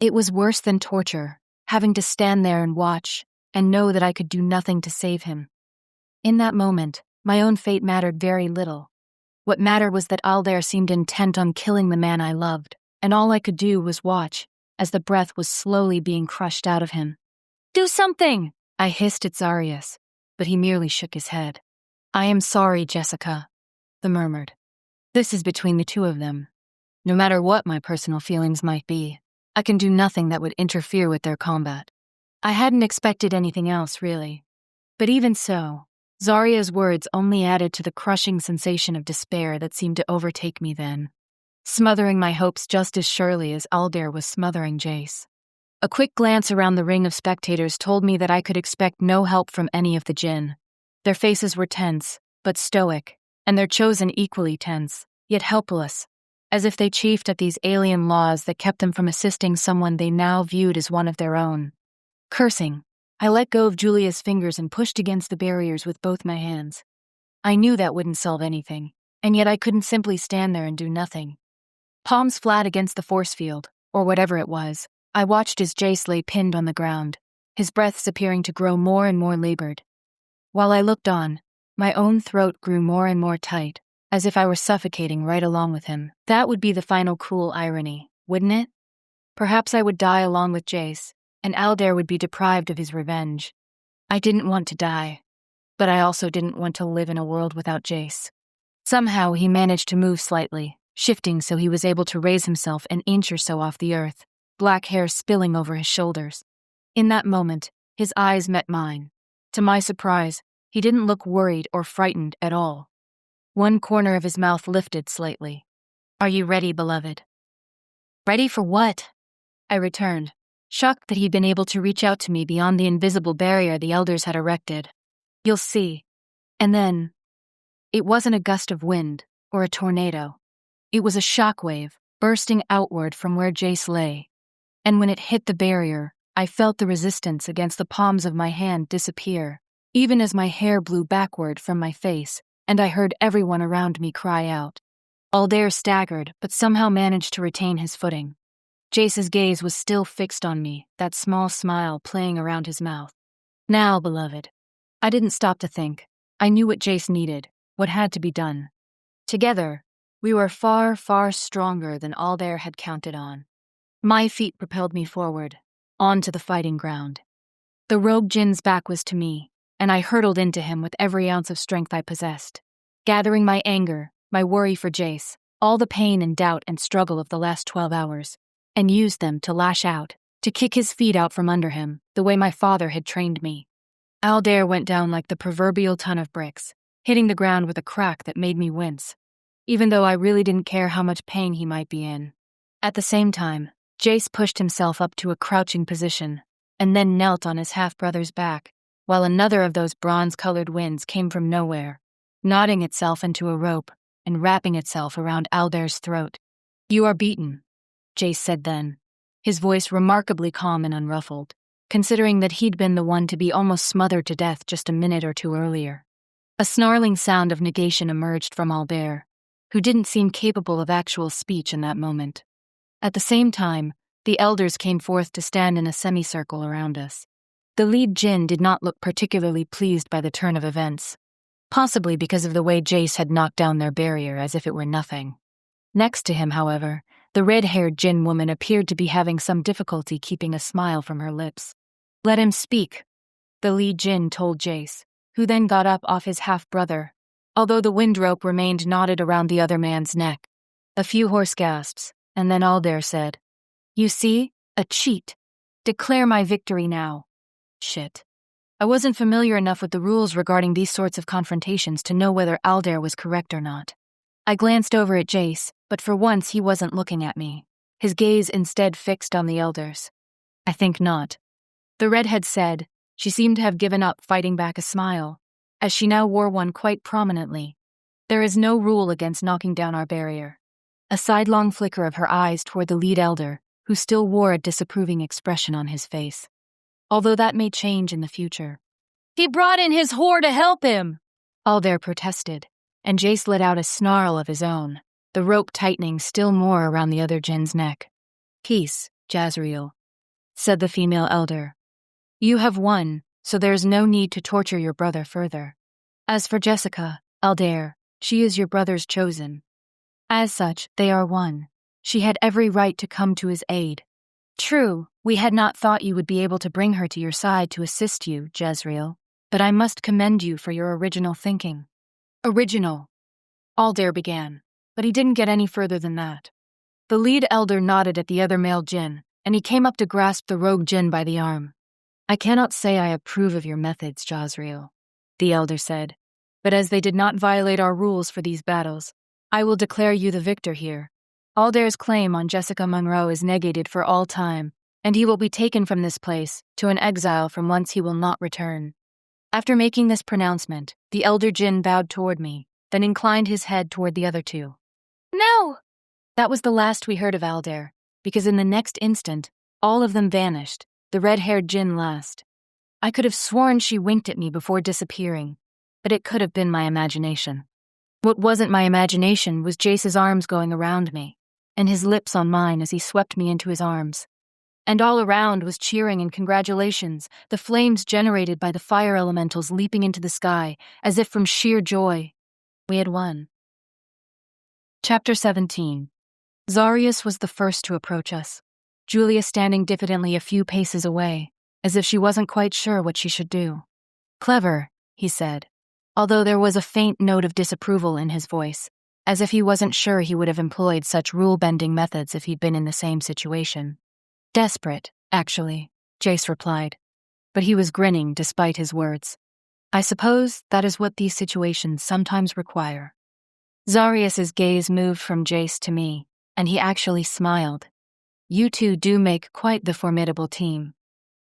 A: It was worse than torture, having to stand there and watch, and know that I could do nothing to save him. In that moment, my own fate mattered very little. What mattered was that Aldair seemed intent on killing the man I loved, and all I could do was watch as the breath was slowly being crushed out of him. "Do something!" I hissed at Zarius, but he merely shook his head. "I am sorry, Jessica," he murmured. "This is between the two of them. No matter what my personal feelings might be, I can do nothing that would interfere with their combat." I hadn't expected anything else, really. But even so, Zaria's words only added to the crushing sensation of despair that seemed to overtake me then, smothering my hopes just as surely as Aldair was smothering Jace. A quick glance around the ring of spectators told me that I could expect no help from any of the Djinn. Their faces were tense, but stoic, and their chosen equally tense, yet helpless, as if they chafed at these alien laws that kept them from assisting someone they now viewed as one of their own. Cursing, I let go of Julia's fingers and pushed against the barriers with both my hands. I knew that wouldn't solve anything, and yet I couldn't simply stand there and do nothing. Palms flat against the force field, or whatever it was, I watched as Jace lay pinned on the ground, his breaths appearing to grow more and more labored. While I looked on, my own throat grew more and more tight, as if I were suffocating right along with him. That would be the final cruel irony, wouldn't it? Perhaps I would die along with Jace, and Aldair would be deprived of his revenge. I didn't want to die, but I also didn't want to live in a world without Jace. Somehow he managed to move slightly, shifting so he was able to raise himself an inch or so off the earth, black hair spilling over his shoulders. In that moment, his eyes met mine. To my surprise, he didn't look worried or frightened at all. One corner of his mouth lifted slightly. "Are you ready, beloved?" "Ready for what?" I returned, shocked that he'd been able to reach out to me beyond the invisible barrier the elders had erected. "You'll see." And then, it wasn't a gust of wind or a tornado. It was a shockwave bursting outward from where Jace lay. And when it hit the barrier, I felt the resistance against the palms of my hand disappear, even as my hair blew backward from my face, and I heard everyone around me cry out. Aldair staggered, but somehow managed to retain his footing. Jace's gaze was still fixed on me, that small smile playing around his mouth. "Now, beloved." I didn't stop to think. I knew what Jace needed, what had to be done. Together, we were far, far stronger than Aldair had counted on. My feet propelled me forward, onto the fighting ground. The rogue Djinn's back was to me, and I hurtled into him with every ounce of strength I possessed. Gathering my anger, my worry for Jace, all the pain and doubt and struggle of the last 12 hours, and used them to lash out, to kick his feet out from under him, the way my father had trained me. Aldair went down like the proverbial ton of bricks, hitting the ground with a crack that made me wince, even though I really didn't care how much pain he might be in. At the same time, Jace pushed himself up to a crouching position, and then knelt on his half-brother's back, while another of those bronze-colored winds came from nowhere, knotting itself into a rope and wrapping itself around Aldair's throat. "You are beaten," Jace said then, his voice remarkably calm and unruffled, considering that he'd been the one to be almost smothered to death just a minute or two earlier. A snarling sound of negation emerged from Aldair, who didn't seem capable of actual speech in that moment. At the same time, the elders came forth to stand in a semicircle around us. The lead Djinn did not look particularly pleased by the turn of events, possibly because of the way Jace had knocked down their barrier as if it were nothing. Next to him, however, the red-haired Djinn woman appeared to be having some difficulty keeping a smile from her lips. "Let him speak," the lead Djinn told Jace, who then got up off his half-brother, although the wind rope remained knotted around the other man's neck. A few hoarse gasps, and then Aldair said, "You see? A cheat. Declare my victory now." Shit. I wasn't familiar enough with the rules regarding these sorts of confrontations to know whether Aldair was correct or not. I glanced over at Jace, but for once he wasn't looking at me, his gaze instead fixed on the elders. "I think not," the redhead said. She seemed to have given up fighting back a smile, as she now wore one quite prominently. "There is no rule against knocking down our barrier." A sidelong flicker of her eyes toward the lead elder, who still wore a disapproving expression on his face. Although that may change in the future. "He brought in his whore to help him!" Aldair protested, and Jace let out a snarl of his own, the rope tightening still more around the other Djinn's neck. "Peace, Jazriel," said the female elder. "You have won, so there's no need to torture your brother further. As for Jessica, Aldair, she is your brother's chosen. As such, they are one. She had every right to come to his aid. True, we had not thought you would be able to bring her to your side to assist you, Jezreel, but I must commend you for your original thinking." "Original," Aldair began, but he didn't get any further than that. The lead elder nodded at the other male Djinn, and he came up to grasp the rogue Djinn by the arm. "I cannot say I approve of your methods, Jazriel," the elder said, "but as they did not violate our rules for these battles, I will declare you the victor here. Aldair's claim on Jessica Monroe is negated for all time, and he will be taken from this place to an exile from whence he will not return." After making this pronouncement, the elder Djinn bowed toward me, then inclined his head toward the other two. "No!" That was the last we heard of Aldair, because in the next instant, all of them vanished, the red-haired Djinn last. I could have sworn she winked at me before disappearing, but it could have been my imagination. What wasn't my imagination was Jace's arms going around me, and his lips on mine as he swept me into his arms. And all around was cheering and congratulations, the flames generated by the fire elementals leaping into the sky, as if from sheer joy. We had won. Chapter 17. Zarius was the first to approach us, Julia standing diffidently a few paces away, as if she wasn't quite sure what she should do. "Clever," he said, although there was a faint note of disapproval in his voice, as if he wasn't sure he would have employed such rule-bending methods if he'd been in the same situation. "Desperate, actually," Jace replied, but he was grinning despite his words. "I suppose that is what these situations sometimes require." Zarius's gaze moved from Jace to me, and he actually smiled. "You two do make quite the formidable team.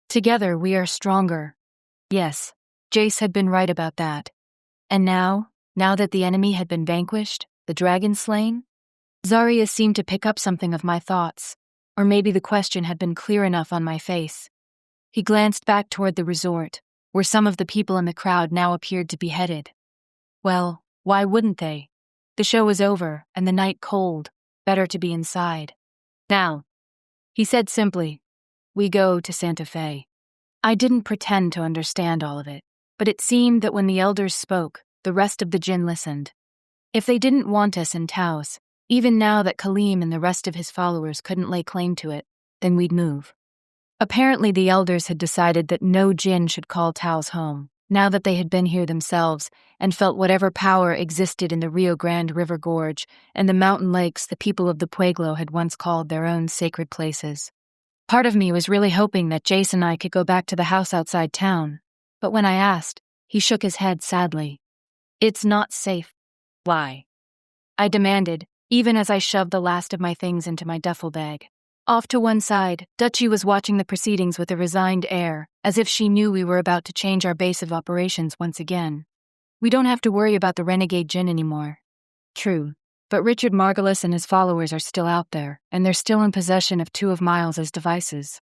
A: Together we are stronger." Yes, Jace had been right about that. And now that the enemy had been vanquished, the dragon slain, Zarius seemed to pick up something of my thoughts, or maybe the question had been clear enough on my face. He glanced back toward the resort, where some of the people in the crowd now appeared to be headed. Well, why wouldn't they? The show was over, and the night cold. Better to be inside. "Now," he said simply, "we go to Santa Fe." I didn't pretend to understand all of it, but it seemed that when the elders spoke, the rest of the Djinn listened. If they didn't want us in Taos, even now that Kaleem and the rest of his followers couldn't lay claim to it, then we'd move. Apparently the elders had decided that no Djinn should call Taos home, now that they had been here themselves and felt whatever power existed in the Rio Grande River Gorge and the mountain lakes the people of the Pueblo had once called their own sacred places. Part of me was really hoping that Jace and I could go back to the house outside town, but when I asked, he shook his head sadly. "It's not safe." "Why?" I demanded, even as I shoved the last of my things into my duffel bag. Off to one side, Dutchie was watching the proceedings with a resigned air, as if she knew we were about to change our base of operations once again. "We don't have to worry about the renegade Djinn anymore." "True, but Richard Margolis and his followers are still out there, and they're still in possession of 2 of Miles's devices."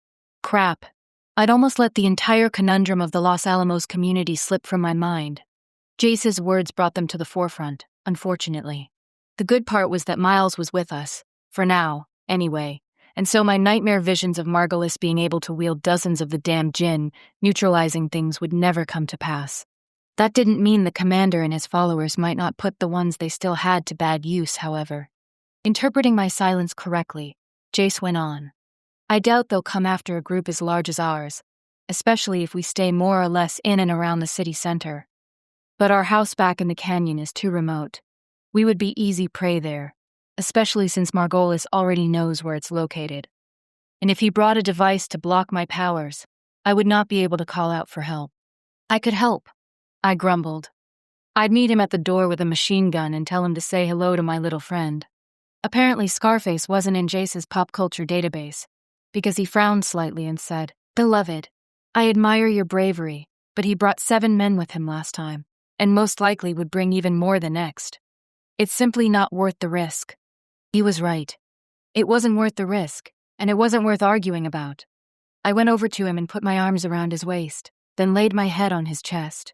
A: Crap. I'd almost let the entire conundrum of the Los Alamos community slip from my mind. Jace's words brought them to the forefront, unfortunately. The good part was that Miles was with us, for now, anyway, and so my nightmare visions of Margolis being able to wield dozens of the damned Djinn, neutralizing things, would never come to pass. That didn't mean the commander and his followers might not put the ones they still had to bad use, however. Interpreting my silence correctly, Jace went on. "I doubt they'll come after a group as large as ours, especially if we stay more or less in and around the city center. But our house back in the canyon is too remote. We would be easy prey there, especially since Margolis already knows where it's located. And if he brought a device to block my powers, I would not be able to call out for help." "I could help," I grumbled. "I'd meet him at the door with a machine gun and tell him to say hello to my little friend." Apparently Scarface wasn't in Jace's pop culture database, because he frowned slightly and said, "Beloved, I admire your bravery, but he brought 7 men with him last time, and most likely would bring even more the next. It's simply not worth the risk." He was right. It wasn't worth the risk, and it wasn't worth arguing about. I went over to him and put my arms around his waist, then laid my head on his chest.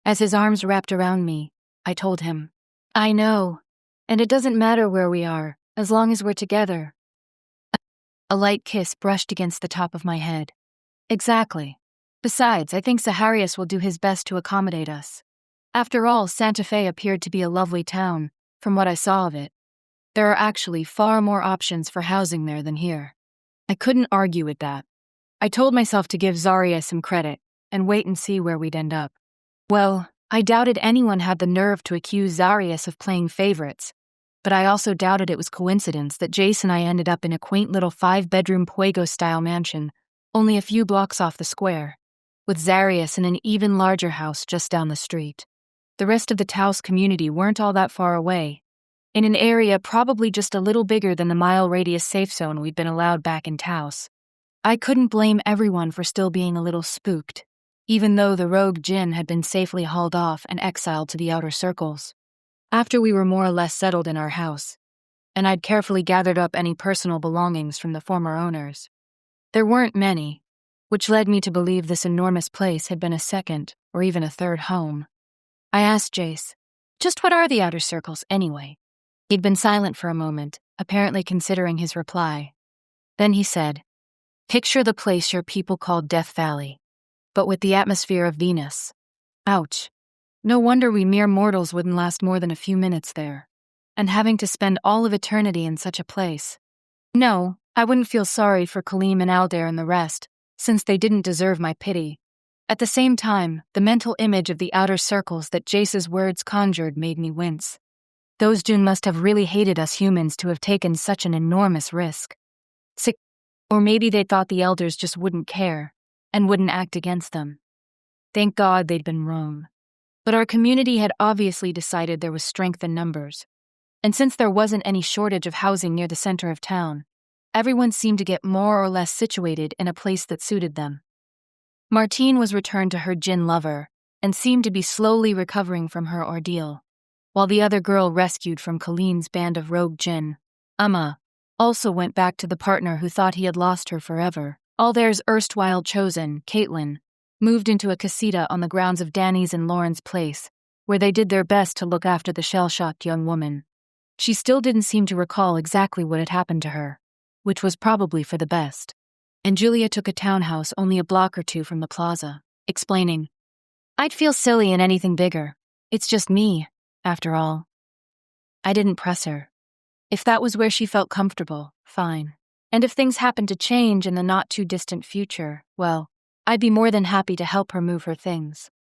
A: As his arms wrapped around me, I told him, "I know, and it doesn't matter where we are, as long as we're together." A light kiss brushed against the top of my head. "Exactly. Besides, I think Zaharias will do his best to accommodate us. After all, Santa Fe appeared to be a lovely town, from what I saw of it. There are actually far more options for housing there than here." I couldn't argue with that. I told myself to give Zarya some credit and wait and see where we'd end up. Well, I doubted anyone had the nerve to accuse Zarias of playing favorites, but I also doubted it was coincidence that Jace and I ended up in a quaint little 5-bedroom Puego-style mansion, only a few blocks off the square, with Zarias in an even larger house just down the street. The rest of the Taos community weren't all that far away, in an area probably just a little bigger than the mile-radius safe zone we'd been allowed back in Taos. I couldn't blame everyone for still being a little spooked, even though the rogue Djinn had been safely hauled off and exiled to the outer circles. After we were more or less settled in our house, and I'd carefully gathered up any personal belongings from the former owners. There weren't many, which led me to believe this enormous place had been a second or even a third home. I asked Jace, "Just what are the outer circles, anyway?" He'd been silent for a moment, apparently considering his reply. Then he said, "Picture the place your people called Death Valley, but with the atmosphere of Venus." Ouch. No wonder we mere mortals wouldn't last more than a few minutes there. And having to spend all of eternity in such a place. No, I wouldn't feel sorry for Kaleem and Aldair and the rest, since they didn't deserve my pity. At the same time, the mental image of the outer circles that Jace's words conjured made me wince. Those Djinn must have really hated us humans to have taken such an enormous risk. Or maybe they thought the elders just wouldn't care, and wouldn't act against them. Thank God they'd been wrong. But our community had obviously decided there was strength in numbers. And since there wasn't any shortage of housing near the center of town, everyone seemed to get more or less situated in a place that suited them. Martine was returned to her Djinn lover, and seemed to be slowly recovering from her ordeal, while the other girl rescued from Kaleem's band of rogue Djinn, Amma, also went back to the partner who thought he had lost her forever. Aldair's erstwhile chosen, Caitlin, moved into a casita on the grounds of Danny's and Lauren's place, where they did their best to look after the shell-shocked young woman. She still didn't seem to recall exactly what had happened to her, which was probably for the best. And Julia took a townhouse only a block or two from the plaza, explaining, "I'd feel silly in anything bigger. It's just me, after all." I didn't press her. If that was where she felt comfortable, fine. And if things happened to change in the not-too-distant future, well, I'd be more than happy to help her move her things.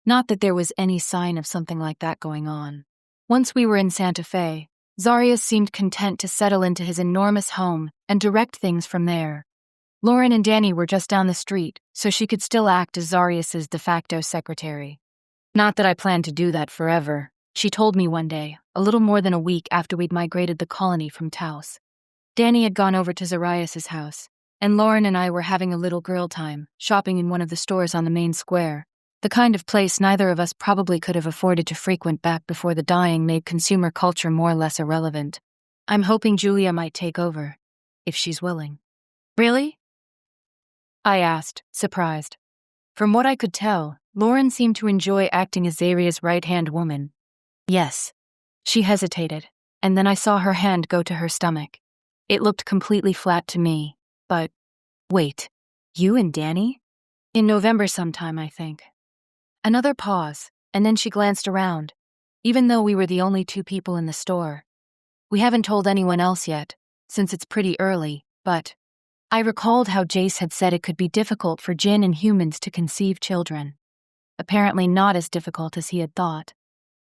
A: Not that there was any sign of something like that going on. Once we were in Santa Fe, Zarius seemed content to settle into his enormous home and direct things from there. Lauren and Danny were just down the street, so she could still act as Zarius's de facto secretary. Not that I planned to do that forever, she told me one day, a little more than a week after we'd migrated the colony from Taos. Danny had gone over to Zarius's house, and Lauren and I were having a little girl time, shopping in one of the stores on the main square, the kind of place neither of us probably could have afforded to frequent back before the dying made consumer culture more or less irrelevant. I'm hoping Julia might take over, if she's willing. Really? I asked, surprised. From what I could tell, Lauren seemed to enjoy acting as Zaria's right-hand woman. Yes. She hesitated, and then I saw her hand go to her stomach. It looked completely flat to me, but... Wait, you and Danny? In November sometime, I think. Another pause, and then she glanced around, even though we were the only two people in the store. We haven't told anyone else yet, since it's pretty early, but... I recalled how Jace had said it could be difficult for Djinn and humans to conceive children. Apparently not as difficult as he had thought.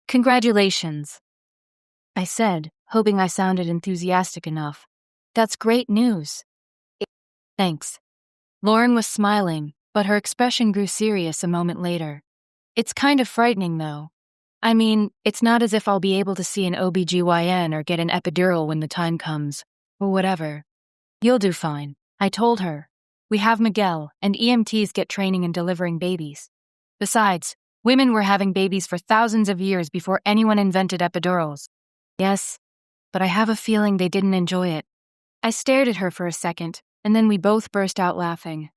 A: Congratulations, I said, hoping I sounded enthusiastic enough. That's great news. Thanks. Lauren was smiling, but her expression grew serious a moment later. It's kind of frightening, though. I mean, it's not as if I'll be able to see an OBGYN or get an epidural when the time comes, or whatever. You'll do fine, I told her. We have Miguel, and EMTs get training in delivering babies. Besides, women were having babies for thousands of years before anyone invented epidurals. Yes, but I have a feeling they didn't enjoy it. I stared at her for a second, and then we both burst out laughing.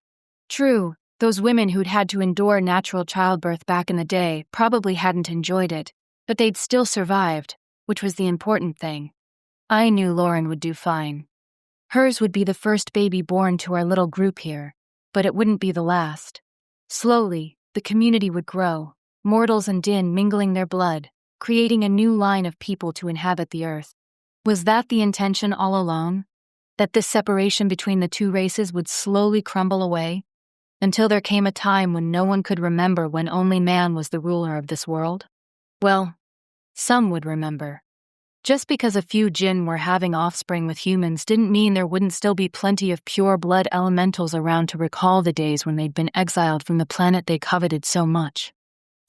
A: True, those women who'd had to endure natural childbirth back in the day probably hadn't enjoyed it, but they'd still survived, which was the important thing. I knew Lauren would do fine. Hers would be the first baby born to our little group here, but it wouldn't be the last. Slowly, the community would grow, mortals and Djinn mingling their blood, creating a new line of people to inhabit the earth. Was that the intention all along? That this separation between the two races would slowly crumble away? Until there came a time when no one could remember when only man was the ruler of this world? Well, some would remember. Just because a few Djinn were having offspring with humans didn't mean there wouldn't still be plenty of pure-blood elementals around to recall the days when they'd been exiled from the planet they coveted so much.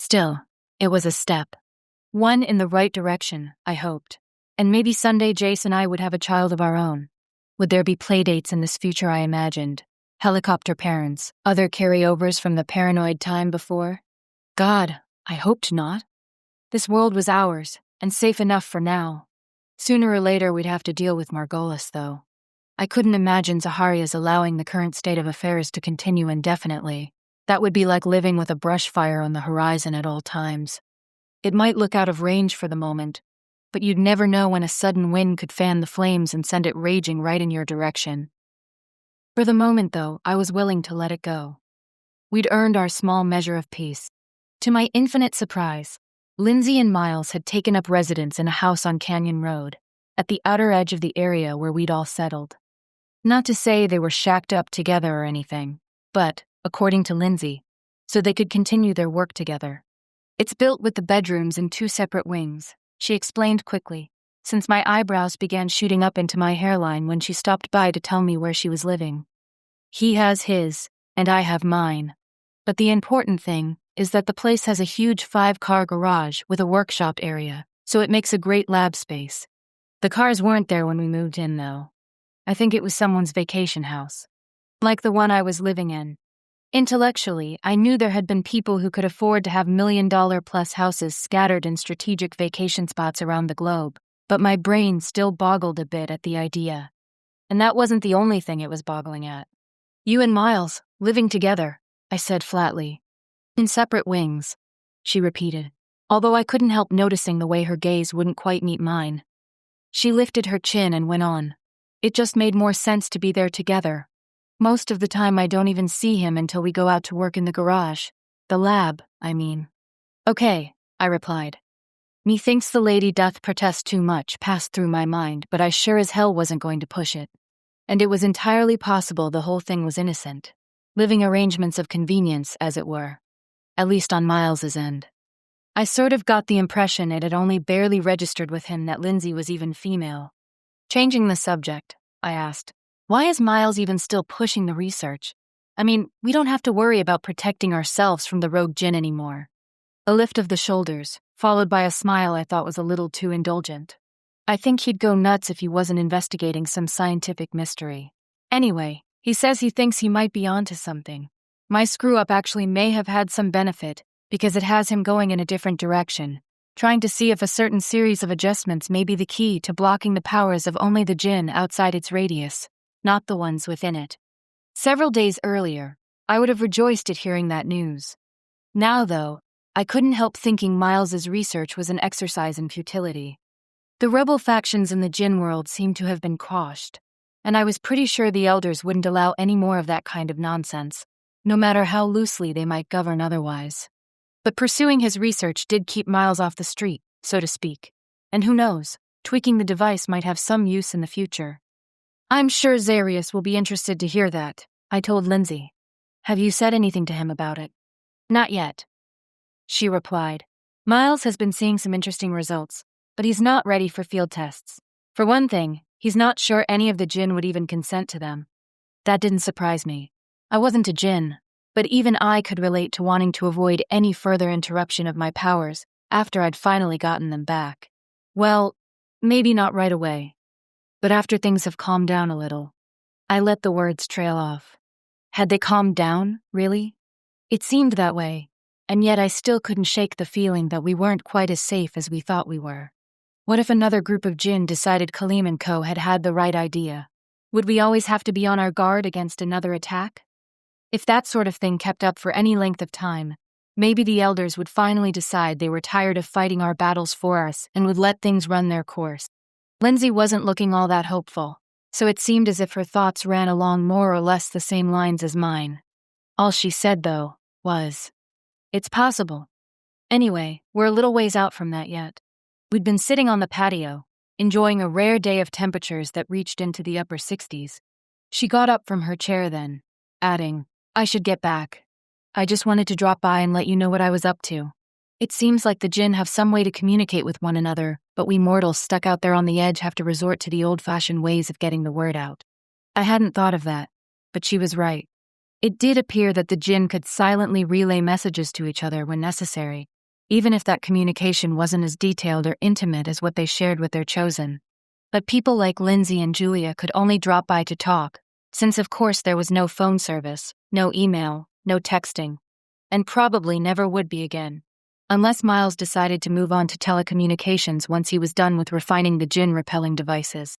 A: Still, it was a step. One in the right direction, I hoped. And maybe someday Jace and I would have a child of our own. Would there be playdates in this future I imagined? Helicopter parents, other carryovers from the paranoid time before? God, I hoped not. This world was ours, and safe enough for now. Sooner or later we'd have to deal with Margolis, though. I couldn't imagine Zaharias allowing the current state of affairs to continue indefinitely. That would be like living with a brush fire on the horizon at all times. It might look out of range for the moment, but you'd never know when a sudden wind could fan the flames and send it raging right in your direction. For the moment, though, I was willing to let it go. We'd earned our small measure of peace. To my infinite surprise, Lindsay and Miles had taken up residence in a house on Canyon Road, at the outer edge of the area where we'd all settled. Not to say they were shacked up together or anything, but, according to Lindsay, so they could continue their work together. It's built with the bedrooms in two separate wings, she explained quickly, since my eyebrows began shooting up into my hairline when she stopped by to tell me where she was living. He has his, and I have mine. But the important thing is that the place has a huge 5-car garage with a workshop area, so it makes a great lab space. The cars weren't there when we moved in, though. I think it was someone's vacation house. Like the one I was living in. Intellectually, I knew there had been people who could afford to have million-dollar-plus houses scattered in strategic vacation spots around the globe, but my brain still boggled a bit at the idea. And that wasn't the only thing it was boggling at. You and Miles, living together, I said flatly. In separate wings, she repeated, although I couldn't help noticing the way her gaze wouldn't quite meet mine. She lifted her chin and went on. It just made more sense to be there together. Most of the time I don't even see him until we go out to work in the garage. The lab, I mean. Okay, I replied. Methinks the lady doth protest too much passed through my mind, but I sure as hell wasn't going to push it. And it was entirely possible the whole thing was innocent. Living arrangements of convenience, as it were. At least on Miles's end. I sort of got the impression it had only barely registered with him that Lindsay was even female. Changing the subject, I asked, why is Miles even still pushing the research? I mean, we don't have to worry about protecting ourselves from the rogue Djinn anymore. A lift of the shoulders, followed by a smile I thought was a little too indulgent. I think he'd go nuts if he wasn't investigating some scientific mystery. Anyway, he says he thinks he might be onto something. My screw-up actually may have had some benefit, because it has him going in a different direction, trying to see if a certain series of adjustments may be the key to blocking the powers of only the Djinn outside its radius, not the ones within it. Several days earlier, I would have rejoiced at hearing that news. Now, though, I couldn't help thinking Miles's research was an exercise in futility. The rebel factions in the Djinn world seemed to have been quashed, and I was pretty sure the elders wouldn't allow any more of that kind of nonsense, no matter how loosely they might govern otherwise. But pursuing his research did keep Miles off the street, so to speak. And who knows, tweaking the device might have some use in the future. I'm sure Zarius will be interested to hear that, I told Lindsay. Have you said anything to him about it? Not yet, she replied. Miles has been seeing some interesting results, but he's not ready for field tests. For one thing, he's not sure any of the Djinn would even consent to them. That didn't surprise me. I wasn't a Djinn, but even I could relate to wanting to avoid any further interruption of my powers after I'd finally gotten them back. Well, maybe not right away, but after things have calmed down a little. I let the words trail off. Had they calmed down, really? It seemed that way, and yet I still couldn't shake the feeling that we weren't quite as safe as we thought we were. What if another group of Djinn decided Kaleem and Co. had had the right idea? Would we always have to be on our guard against another attack? If that sort of thing kept up for any length of time, maybe the elders would finally decide they were tired of fighting our battles for us and would let things run their course. Lindsay wasn't looking all that hopeful, so it seemed as if her thoughts ran along more or less the same lines as mine. All she said, though, was, "It's possible." Anyway, we're a little ways out from that yet. We'd been sitting on the patio, enjoying a rare day of temperatures that reached into the upper 60s. She got up from her chair then, adding, I should get back. I just wanted to drop by and let you know what I was up to. It seems like the Djinn have some way to communicate with one another, but we mortals stuck out there on the edge have to resort to the old-fashioned ways of getting the word out. I hadn't thought of that, but she was right. It did appear that the Djinn could silently relay messages to each other when necessary, even if that communication wasn't as detailed or intimate as what they shared with their chosen. But people like Lindsay and Julia could only drop by to talk, since of course there was no phone service, no email, no texting, and probably never would be again, unless Miles decided to move on to telecommunications once he was done with refining the Djinn-repelling devices.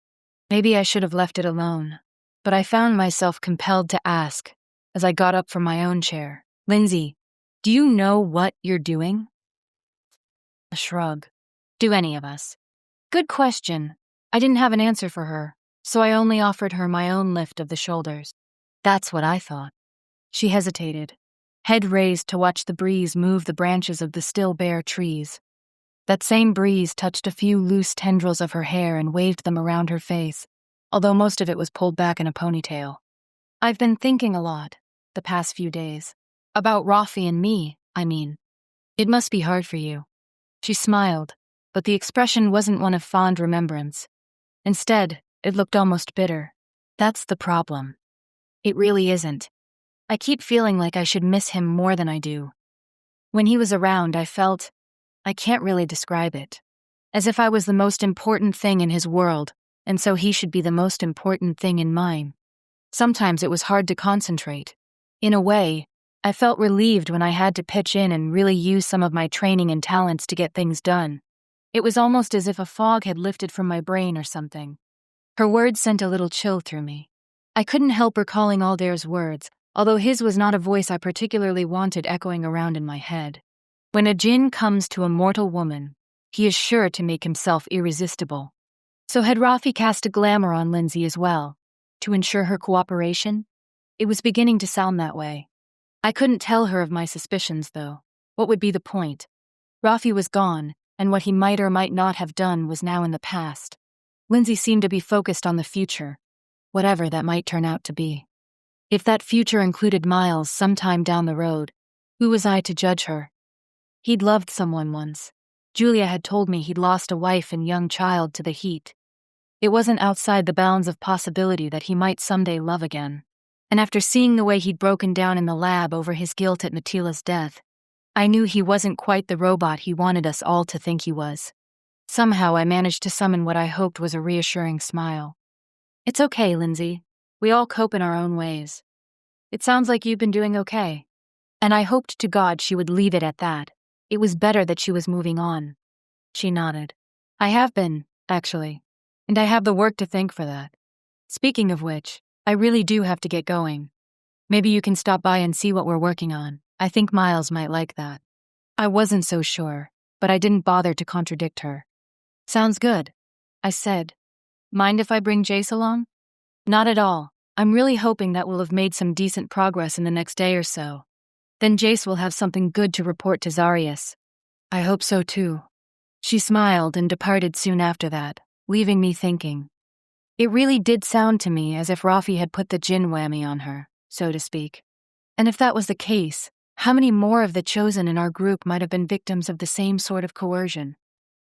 A: Maybe I should have left it alone, but I found myself compelled to ask, as I got up from my own chair, Lindsay, do you know what you're doing? A shrug. Do any of us? Good question. I didn't have an answer for her, so I only offered her my own lift of the shoulders. That's what I thought. She hesitated, head raised to watch the breeze move the branches of the still bare trees. That same breeze touched a few loose tendrils of her hair and waved them around her face, although most of it was pulled back in a ponytail. I've been thinking a lot, the past few days. About Rafi and me, I mean. It must be hard for you. She smiled, but the expression wasn't one of fond remembrance. Instead, it looked almost bitter. That's the problem. It really isn't. I keep feeling like I should miss him more than I do. When he was around, I can't really describe it, as if I was the most important thing in his world, and so he should be the most important thing in mine. Sometimes it was hard to concentrate. In a way, I felt relieved when I had to pitch in and really use some of my training and talents to get things done. It was almost as if a fog had lifted from my brain or something. Her words sent a little chill through me. I couldn't help recalling Aldair's words, although his was not a voice I particularly wanted echoing around in my head. When a Djinn comes to a mortal woman, he is sure to make himself irresistible. So had Rafi cast a glamour on Lindsay as well, to ensure her cooperation? It was beginning to sound that way. I couldn't tell her of my suspicions, though. What would be the point? Rafi was gone, and what he might or might not have done was now in the past. Lindsay seemed to be focused on the future, whatever that might turn out to be. If that future included Miles sometime down the road, who was I to judge her? He'd loved someone once. Julia had told me he'd lost a wife and young child to the heat. It wasn't outside the bounds of possibility that he might someday love again. And after seeing the way he'd broken down in the lab over his guilt at Mattila's death, I knew he wasn't quite the robot he wanted us all to think he was. Somehow I managed to summon what I hoped was a reassuring smile. "It's okay, Lindsay. We all cope in our own ways. It sounds like you've been doing okay." And I hoped to God she would leave it at that. It was better that she was moving on. She nodded. "I have been, actually. And I have the work to thank for that. Speaking of which, I really do have to get going. Maybe you can stop by and see what we're working on. I think Miles might like that." I wasn't so sure, but I didn't bother to contradict her. "Sounds good," I said. "Mind if I bring Jace along?" "Not at all. I'm really hoping that we'll have made some decent progress in the next day or so. Then Jace will have something good to report to Zarius." "I hope so too." She smiled and departed soon after that, leaving me thinking. It really did sound to me as if Rafi had put the Djinn whammy on her, so to speak. And if that was the case, how many more of the chosen in our group might have been victims of the same sort of coercion?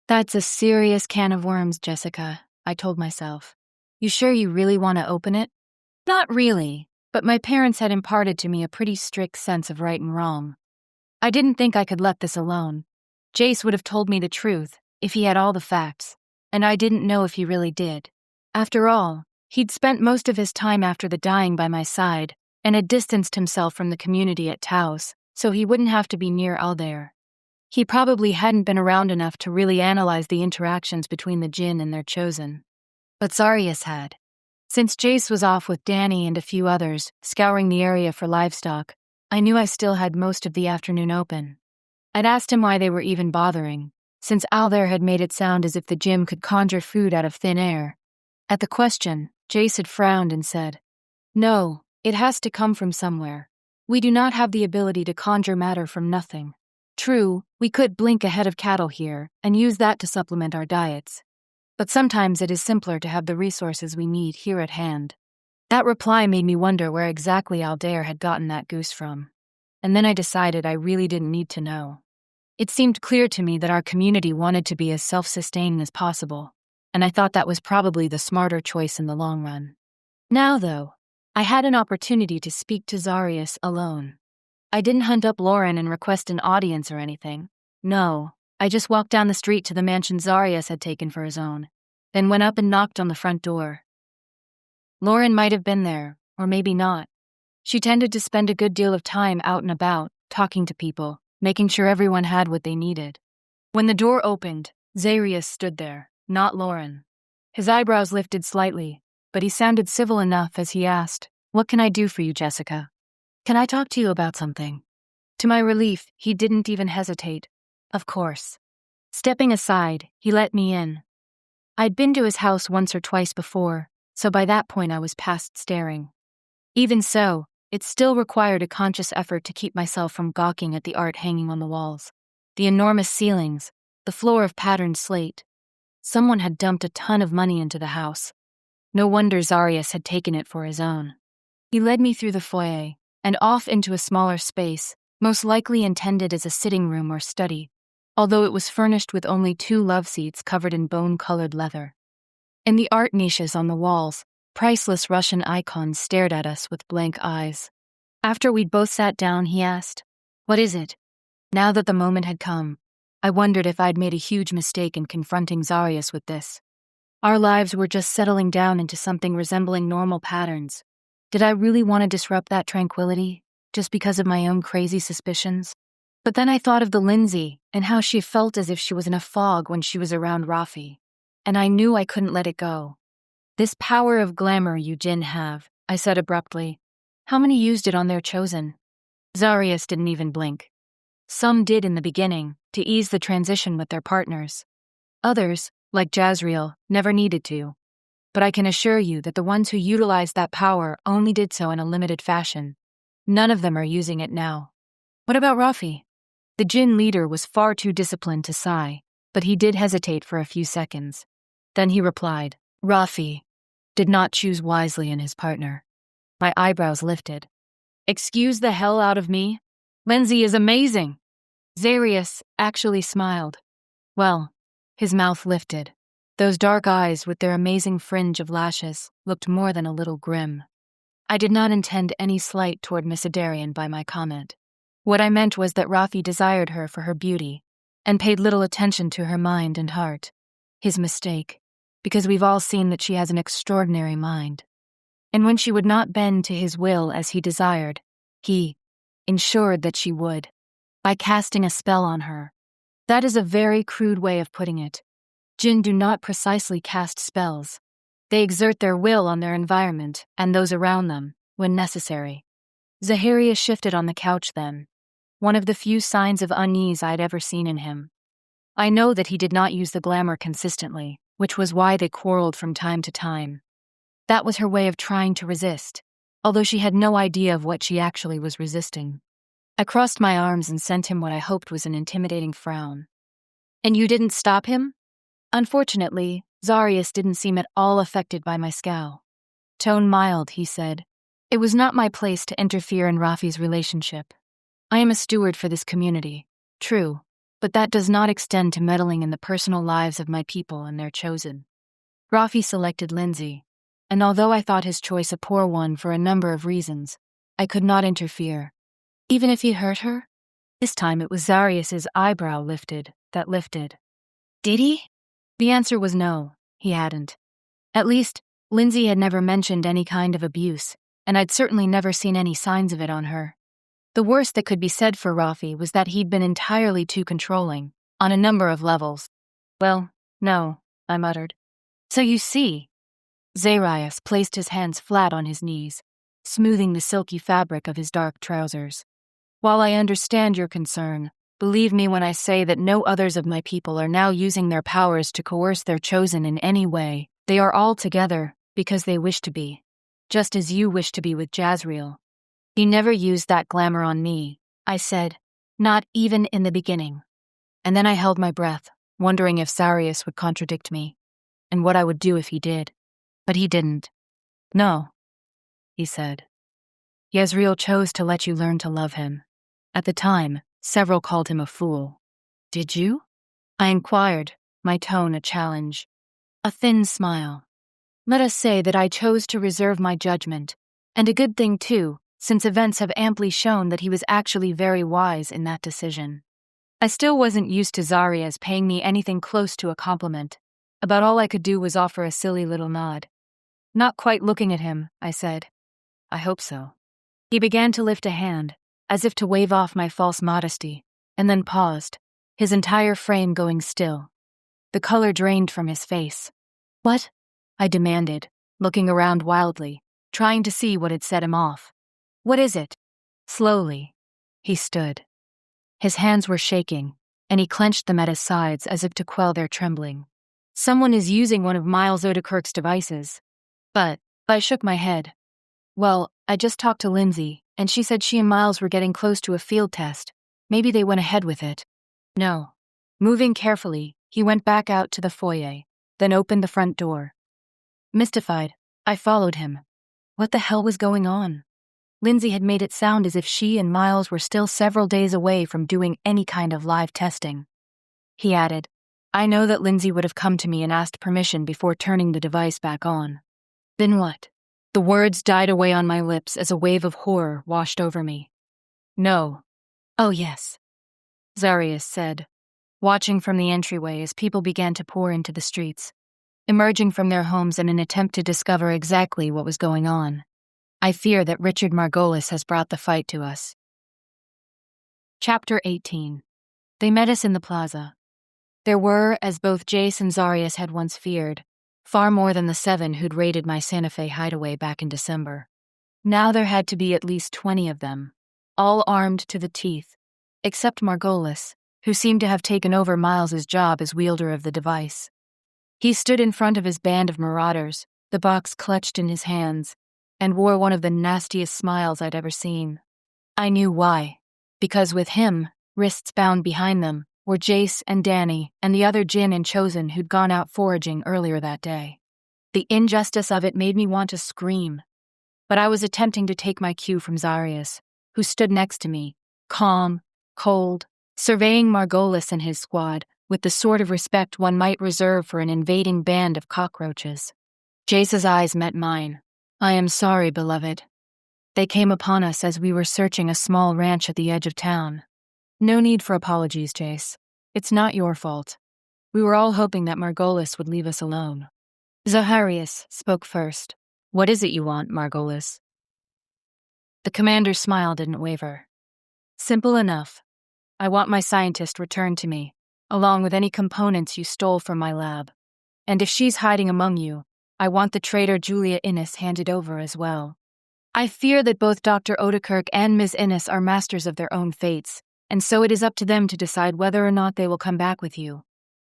A: "That's a serious can of worms, Jessica," I told myself. "You sure you really want to open it?" Not really, but my parents had imparted to me a pretty strict sense of right and wrong. I didn't think I could let this alone. Jace would have told me the truth if he had all the facts, and I didn't know if he really did. After all, he'd spent most of his time after the dying by my side and had distanced himself from the community at Taos, so he wouldn't have to be near Aldair. He probably hadn't been around enough to really analyze the interactions between the Djinn and their chosen. But Zarius had. Since Jace was off with Danny and a few others, scouring the area for livestock, I knew I still had most of the afternoon open. I'd asked him why they were even bothering, since Aldair had made it sound as if the Djinn could conjure food out of thin air. At the question, Jace had frowned and said, "No, it has to come from somewhere. We do not have the ability to conjure matter from nothing. True, we could blink a head of cattle here and use that to supplement our diets. But sometimes it is simpler to have the resources we need here at hand." That reply made me wonder where exactly Aldair had gotten that goose from. And then I decided I really didn't need to know. It seemed clear to me that our community wanted to be as self-sustaining as possible, and I thought that was probably the smarter choice in the long run. Now, though, I had an opportunity to speak to Zarius alone. I didn't hunt up Lauren and request an audience or anything. No. I just walked down the street to the mansion Zarius had taken for his own, then went up and knocked on the front door. Lauren might have been there, or maybe not. She tended to spend a good deal of time out and about, talking to people, making sure everyone had what they needed. When the door opened, Zarius stood there, not Lauren. His eyebrows lifted slightly, but he sounded civil enough as he asked, "What can I do for you, Jessica? Can I talk to you about something?" To my relief, he didn't even hesitate. Of course. Stepping aside, he let me in. I'd been to his house once or twice before, so by that point I was past staring. Even so, it still required a conscious effort to keep myself from gawking at the art hanging on the walls. The enormous ceilings, the floor of patterned slate. Someone had dumped a ton of money into the house. No wonder Zarius had taken it for his own. He led me through the foyer, and off into a smaller space, most likely intended as a sitting room or study, although it was furnished with only 2 love seats covered in bone-colored leather. In the art niches on the walls, priceless Russian icons stared at us with blank eyes. After we'd both sat down, he asked, "What is it?" Now that the moment had come, I wondered if I'd made a huge mistake in confronting Zarius with this. Our lives were just settling down into something resembling normal patterns. Did I really want to disrupt that tranquility, just because of my own crazy suspicions? But then I thought of the Lindsay and how she felt as if she was in a fog when she was around Rafi, and I knew I couldn't let it go. "This power of glamour you Djinn have," I said abruptly. "How many used it on their chosen?" Zarius didn't even blink. Some did in the beginning, to ease the transition with their partners. Others, like Jazriel, never needed to. But I can assure you that the ones who utilized that power only did so in a limited fashion. None of them are using it now. What about Rafi? The Djinn leader was far too disciplined to sigh, but he did hesitate for a few seconds. Then he replied, "Rafi did not choose wisely in his partner." My eyebrows lifted. "Excuse the hell out of me? Lindsay is amazing." Zarius actually smiled. Well, his mouth lifted. Those dark eyes with their amazing fringe of lashes looked more than a little grim. I did not intend any slight toward Miss Adarian by my comment. What I meant was that Rafi desired her for her beauty and paid little attention to her mind and heart. His mistake, because we've all seen that she has an extraordinary mind. And when she would not bend to his will as he desired, he ensured that she would, by casting a spell on her. That is a very crude way of putting it. Djinn do not precisely cast spells. They exert their will on their environment and those around them, when necessary. Zaharia shifted on the couch then, one of the few signs of unease I'd ever seen in him. I know that he did not use the glamour consistently, which was why they quarreled from time to time. That was her way of trying to resist, although she had no idea of what she actually was resisting. I crossed my arms and sent him what I hoped was an intimidating frown. And you didn't stop him? Unfortunately, Zarius didn't seem at all affected by my scowl. Tone mild, he said. It was not my place to interfere in Rafi's relationship. I am a steward for this community, true, but that does not extend to meddling in the personal lives of my people and their chosen. Rafi selected Lindsay, and although I thought his choice a poor one for a number of reasons, I could not interfere. Even if he hurt her? This time it was Zarius's eyebrow that lifted. Did he? The answer was no, he hadn't. At least, Lindsay had never mentioned any kind of abuse, and I'd certainly never seen any signs of it on her. The worst that could be said for Rafi was that he'd been entirely too controlling, on a number of levels. Well, no, I muttered. So you see. Zarius placed his hands flat on his knees, smoothing the silky fabric of his dark trousers. While I understand your concern, believe me when I say that no others of my people are now using their powers to coerce their chosen in any way. They are all together because they wish to be, just as you wish to be with Jazreel. He never used that glamour on me, I said, not even in the beginning. And then I held my breath, wondering if Zarius would contradict me, and what I would do if he did. But he didn't. No, he said. Jezreel chose to let you learn to love him. At the time, several called him a fool. Did you? I inquired, my tone a challenge. A thin smile. Let us say that I chose to reserve my judgment, and a good thing too, since events have amply shown that he was actually very wise in that decision. I still wasn't used to Zarius paying me anything close to a compliment. About all I could do was offer a silly little nod. Not quite looking at him, I said. I hope so. He began to lift a hand, as if to wave off my false modesty, and then paused, his entire frame going still. The color drained from his face. What? I demanded, looking around wildly, trying to see what had set him off. What is it? Slowly, he stood. His hands were shaking, and he clenched them at his sides as if to quell their trembling. Someone is using one of Miles Odekirk's devices. But I shook my head. Well, I just talked to Lindsay, and she said she and Miles were getting close to a field test. Maybe they went ahead with it. No. Moving carefully, he went back out to the foyer, then opened the front door. Mystified, I followed him. What the hell was going on? Lindsay had made it sound as if she and Miles were still several days away from doing any kind of live testing. He added, I know that Lindsay would have come to me and asked permission before turning the device back on. Then what? The words died away on my lips as a wave of horror washed over me. No. Oh, yes, Zarius said, watching from the entryway as people began to pour into the streets, emerging from their homes in an attempt to discover exactly what was going on. I fear that Richard Margolis has brought the fight to us. Chapter 18. They met us in the plaza. There were, as both Jace and Zarius had once feared, far more than the 7 who'd raided my Santa Fe hideaway back in December. Now there had to be at least 20 of them, all armed to the teeth, except Margolis, who seemed to have taken over Miles's job as wielder of the device. He stood in front of his band of marauders, the box clutched in his hands, and wore one of the nastiest smiles I'd ever seen. I knew why. Because with him, wrists bound behind them, were Jace and Danny and the other Djinn and Chosen who'd gone out foraging earlier that day. The injustice of it made me want to scream. But I was attempting to take my cue from Zarius, who stood next to me, calm, cold, surveying Margolis and his squad with the sort of respect one might reserve for an invading band of cockroaches. Jace's eyes met mine. "I am sorry, beloved. They came upon us as we were searching a small ranch at the edge of town." "No need for apologies, Jace. It's not your fault. We were all hoping that Margolis would leave us alone." Zaharias spoke first. "What is it you want, Margolis?" The commander's smile didn't waver. "Simple enough. I want my scientist returned to me, along with any components you stole from my lab. And if she's hiding among you, I want the traitor Julia Innes handed over as well. I fear that both Dr. Odekirk and Ms. Innes are masters of their own fates, and so it is up to them to decide whether or not they will come back with you."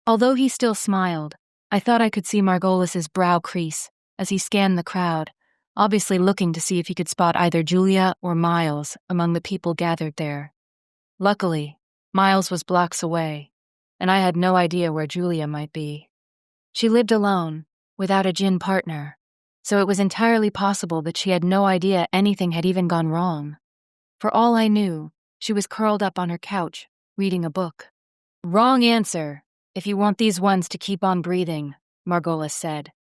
A: Although he still smiled, I thought I could see Margolis's brow crease as he scanned the crowd, obviously looking to see if he could spot either Julia or Miles among the people gathered there. Luckily, Miles was blocks away, and I had no idea where Julia might be. She lived alone, without a Djinn partner, so it was entirely possible that she had no idea anything had even gone wrong. For all I knew, she was curled up on her couch, reading a book. "Wrong answer, if you want these ones to keep on breathing," Margolis said.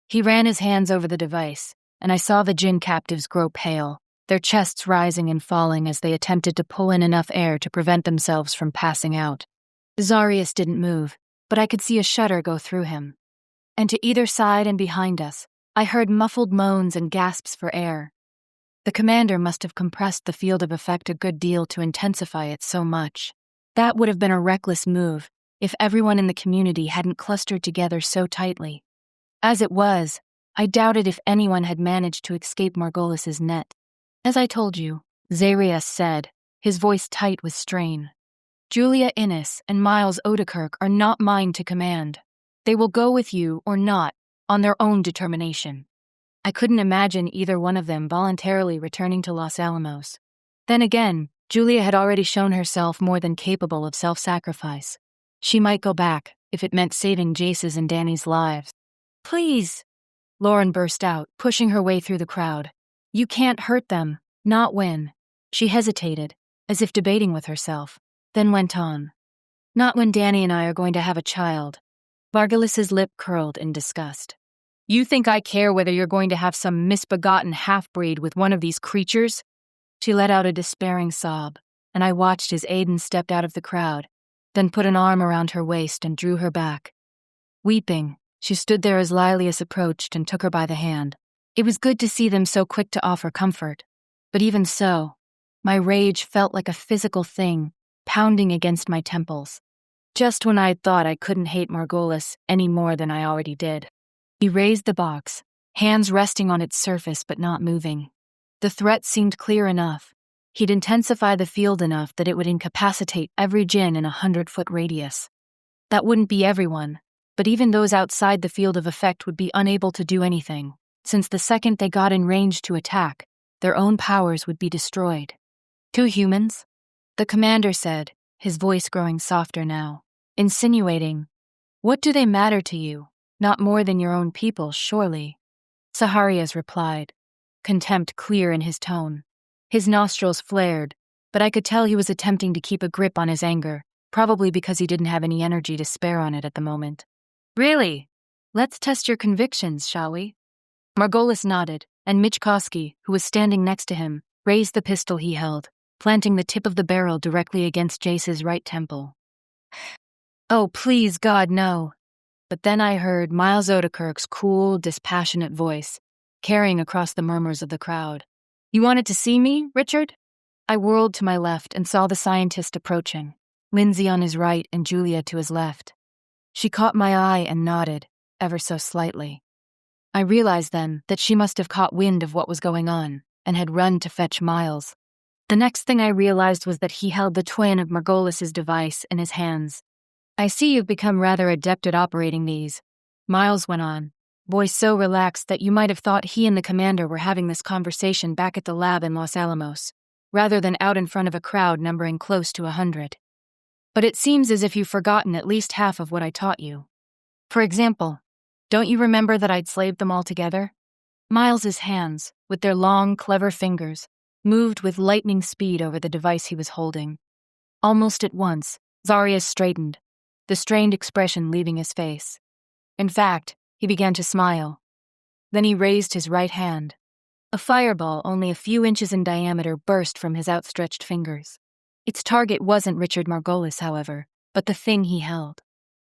A: He ran his hands over the device, and I saw the Djinn captives grow pale, their chests rising and falling as they attempted to pull in enough air to prevent themselves from passing out. Zarius didn't move, but I could see a shudder go through him. And to either side and behind us, I heard muffled moans and gasps for air. The commander must have compressed the field of effect a good deal to intensify it so much. That would have been a reckless move if everyone in the community hadn't clustered together so tightly. As it was, I doubted if anyone had managed to escape Margolis's net. "As I told you," Zarius said, his voice tight with strain, "Julia Innes and Miles Odekirk are not mine to command. They will go with you or not, on their own determination." I couldn't imagine either one of them voluntarily returning to Los Alamos. Then again, Julia had already shown herself more than capable of self-sacrifice. She might go back if it meant saving Jace's and Danny's lives. "Please," Lauren burst out, pushing her way through the crowd. "You can't hurt them, not when." She hesitated, as if debating with herself, then went on. "Not when Danny and I are going to have a child." Margolis's lip curled in disgust. "You think I care whether you're going to have some misbegotten half-breed with one of these creatures?" She let out a despairing sob, and I watched as Aiden stepped out of the crowd, then put an arm around her waist and drew her back. Weeping, she stood there as Lilius approached and took her by the hand. It was good to see them so quick to offer comfort. But even so, my rage felt like a physical thing, pounding against my temples. Just when I'd thought I couldn't hate Margolis any more than I already did. He raised the box, hands resting on its surface but not moving. The threat seemed clear enough. He'd intensify the field enough that it would incapacitate every Djinn in a 100-foot radius. That wouldn't be everyone, but even those outside the field of effect would be unable to do anything, since the second they got in range to attack, their own powers would be destroyed. "Two humans?" the commander said, his voice growing softer now, insinuating, "What do they matter to you? Not more than your own people, surely." Zaharias replied, contempt clear in his tone. His nostrils flared, but I could tell he was attempting to keep a grip on his anger, probably because he didn't have any energy to spare on it at the moment. "Really? Let's test your convictions, shall we?" Margolis nodded, and Michkowski, who was standing next to him, raised the pistol he held, planting the tip of the barrel directly against Jace's right temple. "Oh, please, God, no." But then I heard Miles Odekirk's cool, dispassionate voice, carrying across the murmurs of the crowd. "You wanted to see me, Richard?" I whirled to my left and saw the scientist approaching, Lindsay on his right and Julia to his left. She caught my eye and nodded, ever so slightly. I realized then that she must have caught wind of what was going on and had run to fetch Miles. The next thing I realized was that he held the twin of Margolis's device in his hands. "I see you've become rather adept at operating these," Miles went on, voice so relaxed that you might have thought he and the commander were having this conversation back at the lab in Los Alamos, rather than out in front of a crowd numbering close to 100. "But it seems as if you've forgotten at least half of what I taught you. For example, don't you remember that I'd slaved them all together?" Miles's hands, with their long, clever fingers, moved with lightning speed over the device he was holding. Almost at once, Zarius straightened, the strained expression leaving his face. In fact, he began to smile. Then he raised his right hand. A fireball only a few inches in diameter burst from his outstretched fingers. Its target wasn't Richard Margolis, however, but the thing he held.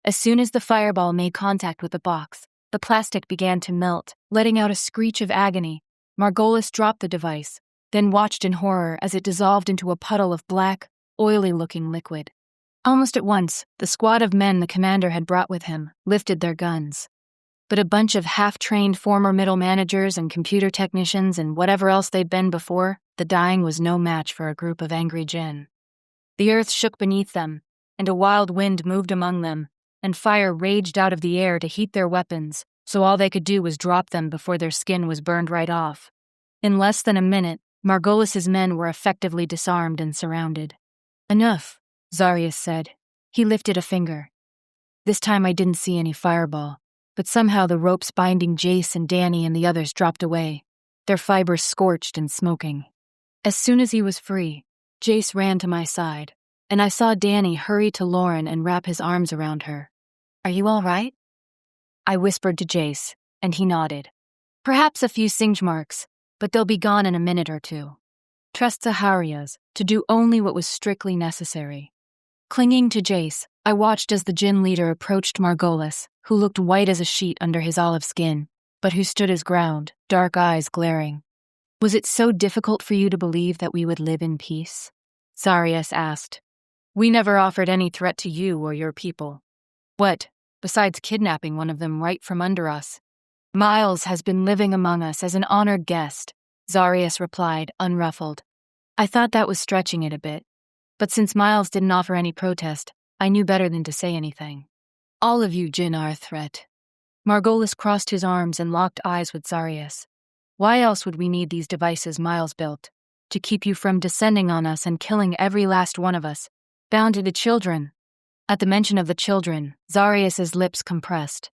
A: As soon as the fireball made contact with the box, the plastic began to melt, letting out a screech of agony. Margolis dropped the device, then watched in horror as it dissolved into a puddle of black, oily-looking liquid. Almost at once, the squad of men the commander had brought with him lifted their guns. But a bunch of half-trained former middle managers and computer technicians and whatever else they'd been before, the dying was no match for a group of angry Djinn. The earth shook beneath them, and a wild wind moved among them, and fire raged out of the air to heat their weapons, so all they could do was drop them before their skin was burned right off. In less than a minute, Margolis's men were effectively disarmed and surrounded. "Enough," Zarius said. He lifted a finger. This time I didn't see any fireball, but somehow the ropes binding Jace and Danny and the others dropped away, their fibers scorched and smoking. As soon as he was free, Jace ran to my side, and I saw Danny hurry to Lauren and wrap his arms around her. "Are you all right?" I whispered to Jace, and he nodded. "Perhaps a few singe marks, but they'll be gone in a minute or two." Trust Zaharias to do only what was strictly necessary. Clinging to Jace, I watched as the Djinn leader approached Margolis, who looked white as a sheet under his olive skin, but who stood his ground, dark eyes glaring. "Was it so difficult for you to believe that we would live in peace?" Zarius asked. "We never offered any threat to you or your people. What, besides kidnapping one of them right from under us? Miles has been living among us as an honored guest," Zarius replied, unruffled. I thought that was stretching it a bit, but since Miles didn't offer any protest, I knew better than to say anything. "All of you Djinn are a threat." Margolis crossed his arms and locked eyes with Zarius. "Why else would we need these devices Miles built? To keep you from descending on us and killing every last one of us, down to the children." At the mention of the children, Zarius's lips compressed.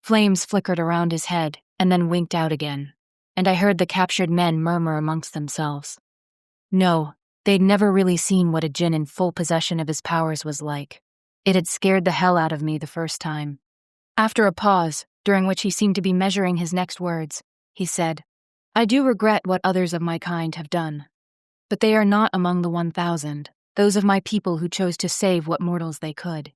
A: Flames flickered around his head and then winked out again, and I heard the captured men murmur amongst themselves. No, they'd never really seen what a Djinn in full possession of his powers was like. It had scared the hell out of me the first time. After a pause, during which he seemed to be measuring his next words, he said, "I do regret what others of my kind have done. But they are not among the 1,000, those of my people who chose to save what mortals they could.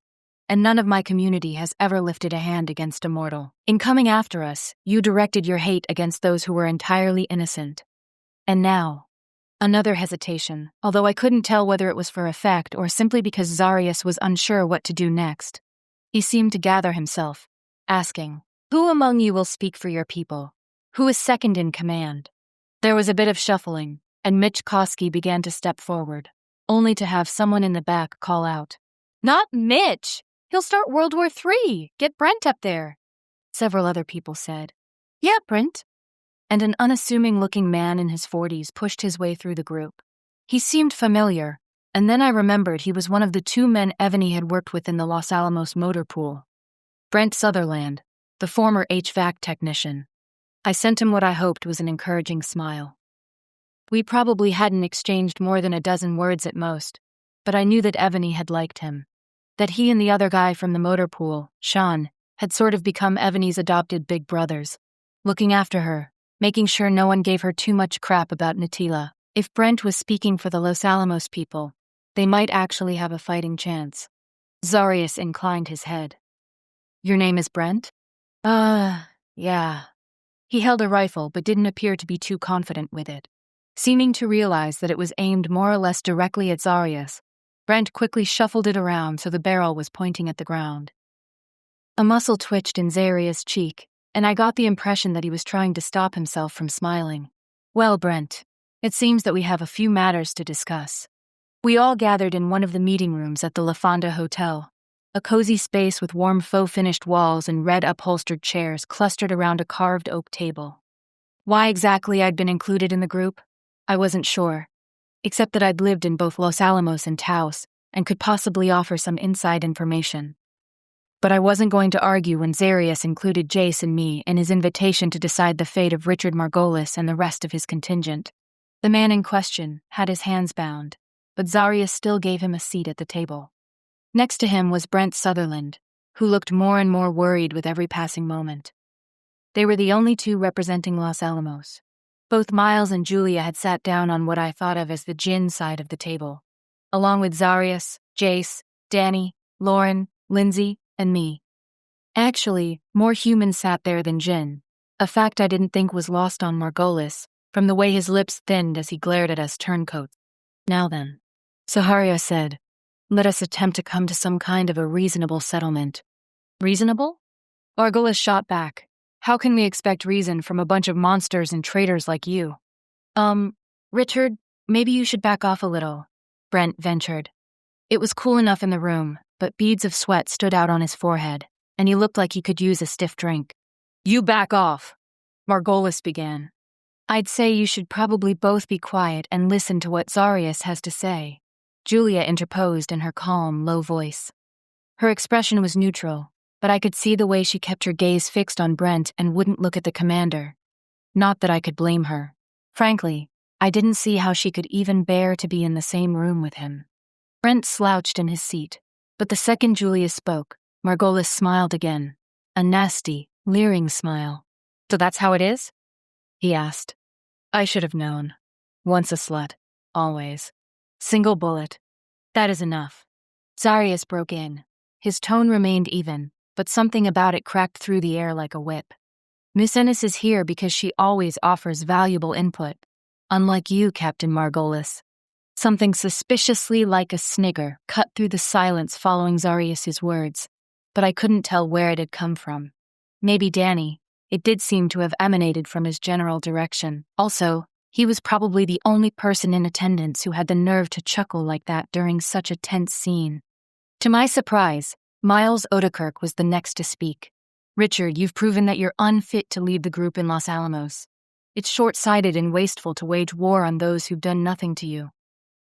A: And none of my community has ever lifted a hand against a mortal. In coming after us, you directed your hate against those who were entirely innocent. And now..." Another hesitation, although I couldn't tell whether it was for effect or simply because Zarius was unsure what to do next. He seemed to gather himself, asking, "Who among you will speak for your people? Who is second in command?" There was a bit of shuffling, and Mitch Koski began to step forward, only to have someone in the back call out, "Not Mitch! He'll start World War III! Get Brent up there!" Several other people said, "Yeah, Brent." And an unassuming-looking man in his 40s pushed his way through the group. He seemed familiar, and then I remembered he was one of the 2 men Evany had worked with in the Los Alamos motor pool. Brent Sutherland, the former HVAC technician. I sent him what I hoped was an encouraging smile. We probably hadn't exchanged more than a dozen words at most, but I knew that Evany had liked him. That he and the other guy from the motor pool, Sean, had sort of become Evany's adopted big brothers, looking after her, making sure no one gave her too much crap about Natila. If Brent was speaking for the Los Alamos people, they might actually have a fighting chance. Zarius inclined his head. "Your name is Brent?" Yeah." He held a rifle but didn't appear to be too confident with it. Seeming to realize that it was aimed more or less directly at Zarius, Brent quickly shuffled it around so the barrel was pointing at the ground. A muscle twitched in Zarius' cheek, and I got the impression that he was trying to stop himself from smiling. "Well, Brent, it seems that we have a few matters to discuss." We all gathered in one of the meeting rooms at the La Fonda Hotel, a cozy space with warm faux-finished walls and red upholstered chairs clustered around a carved oak table. Why exactly I'd been included in the group, I wasn't sure, except that I'd lived in both Los Alamos and Taos and could possibly offer some inside information. But I wasn't going to argue when Zarius included Jace and me in his invitation to decide the fate of Richard Margolis and the rest of his contingent. The man in question had his hands bound, but Zarius still gave him a seat at the table. Next to him was Brent Sutherland, who looked more and more worried with every passing moment. They were the only two representing Los Alamos. Both Miles and Julia had sat down on what I thought of as the Djinn side of the table, along with Zarius, Jace, Danny, Lauren, Lindsay, and me. Actually, more humans sat there than Djinn, a fact I didn't think was lost on Margolis, from the way his lips thinned as he glared at us turncoats. Now then, Saharia said, let us attempt to come to some kind of a reasonable settlement. Reasonable? Margolis shot back. How can we expect reason from a bunch of monsters and traitors like you? Richard, maybe you should back off a little, Brent ventured. It was cool enough in the room, but beads of sweat stood out on his forehead, and he looked like he could use a stiff drink. You back off, Margolis began. I'd say you should probably both be quiet and listen to what Zarius has to say, Julia interposed in her calm, low voice. Her expression was neutral, but I could see the way she kept her gaze fixed on Brent and wouldn't look at the commander. Not that I could blame her. Frankly, I didn't see how she could even bear to be in the same room with him. Brent slouched in his seat, but the second Julia spoke, Margolis smiled again, a nasty, leering smile. So that's how it is? He asked. I should have known. Once a slut, always. Single bullet. That is enough. Zarius broke in. His tone remained even, but something about it cracked through the air like a whip. Miss Ennis is here because she always offers valuable input. Unlike you, Captain Margolis. Something suspiciously like a snigger cut through the silence following Zarius's words, but I couldn't tell where it had come from. Maybe Danny. It did seem to have emanated from his general direction. Also, he was probably the only person in attendance who had the nerve to chuckle like that during such a tense scene. To my surprise, Miles Odekirk was the next to speak. Richard, you've proven that you're unfit to lead the group in Los Alamos. It's short-sighted and wasteful to wage war on those who've done nothing to you.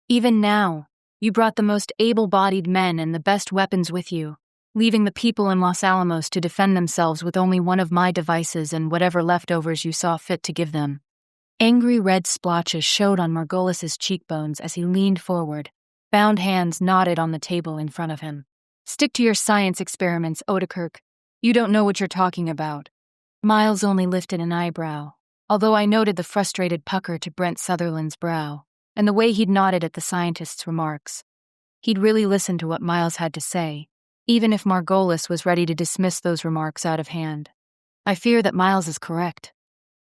A: Even now, you brought the most able-bodied men and the best weapons with you, leaving the people in Los Alamos to defend themselves with only one of my devices and whatever leftovers you saw fit to give them. Angry red splotches showed on Margolis's cheekbones as he leaned forward. Bound hands knotted on the table in front of him. Stick to your science experiments, Odekirk. You don't know what you're talking about. Miles only lifted an eyebrow, although I noted the frustrated pucker to Brent Sutherland's brow, and the way he'd nodded at the scientist's remarks. He'd really listened to what Miles had to say, even if Margolis was ready to dismiss those remarks out of hand. I fear that Miles is correct.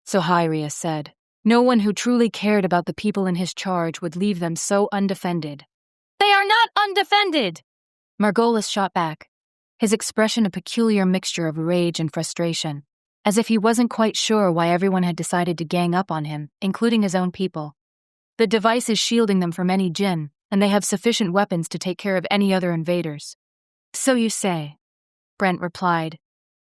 A: Saharia said. No one who truly cared about the people in his charge would leave them so undefended. They are not undefended! Margolis shot back, his expression a peculiar mixture of rage and frustration, as if he wasn't quite sure why everyone had decided to gang up on him, including his own people. The device is shielding them from any Djinn, and they have sufficient weapons to take care of any other invaders. So you say, Brent replied.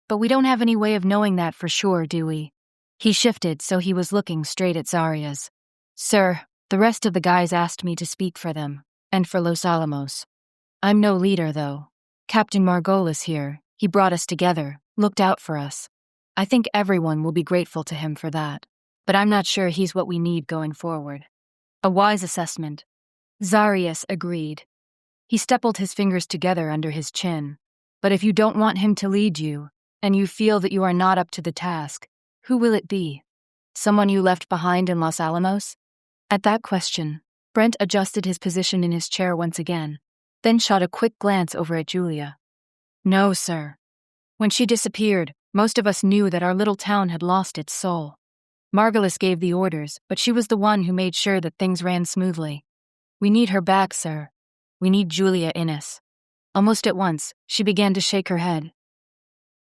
A: But we don't have any way of knowing that for sure, do we? He shifted so he was looking straight at Zarius. Sir, the rest of the guys asked me to speak for them, and for Los Alamos. I'm no leader, though. Captain Margolis here, he brought us together, looked out for us. I think everyone will be grateful to him for that, but I'm not sure he's what we need going forward. A wise assessment. Zarius agreed. He stippled his fingers together under his chin. But if you don't want him to lead you, and you feel that you are not up to the task, who will it be? Someone you left behind in Los Alamos? At that question, Brent adjusted his position in his chair once again, then shot a quick glance over at Julia. No, sir. When she disappeared, most of us knew that our little town had lost its soul. Margolis gave the orders, but she was the one who made sure that things ran smoothly. We need her back, sir. We need Julia Innes. Almost at once, she began to shake her head.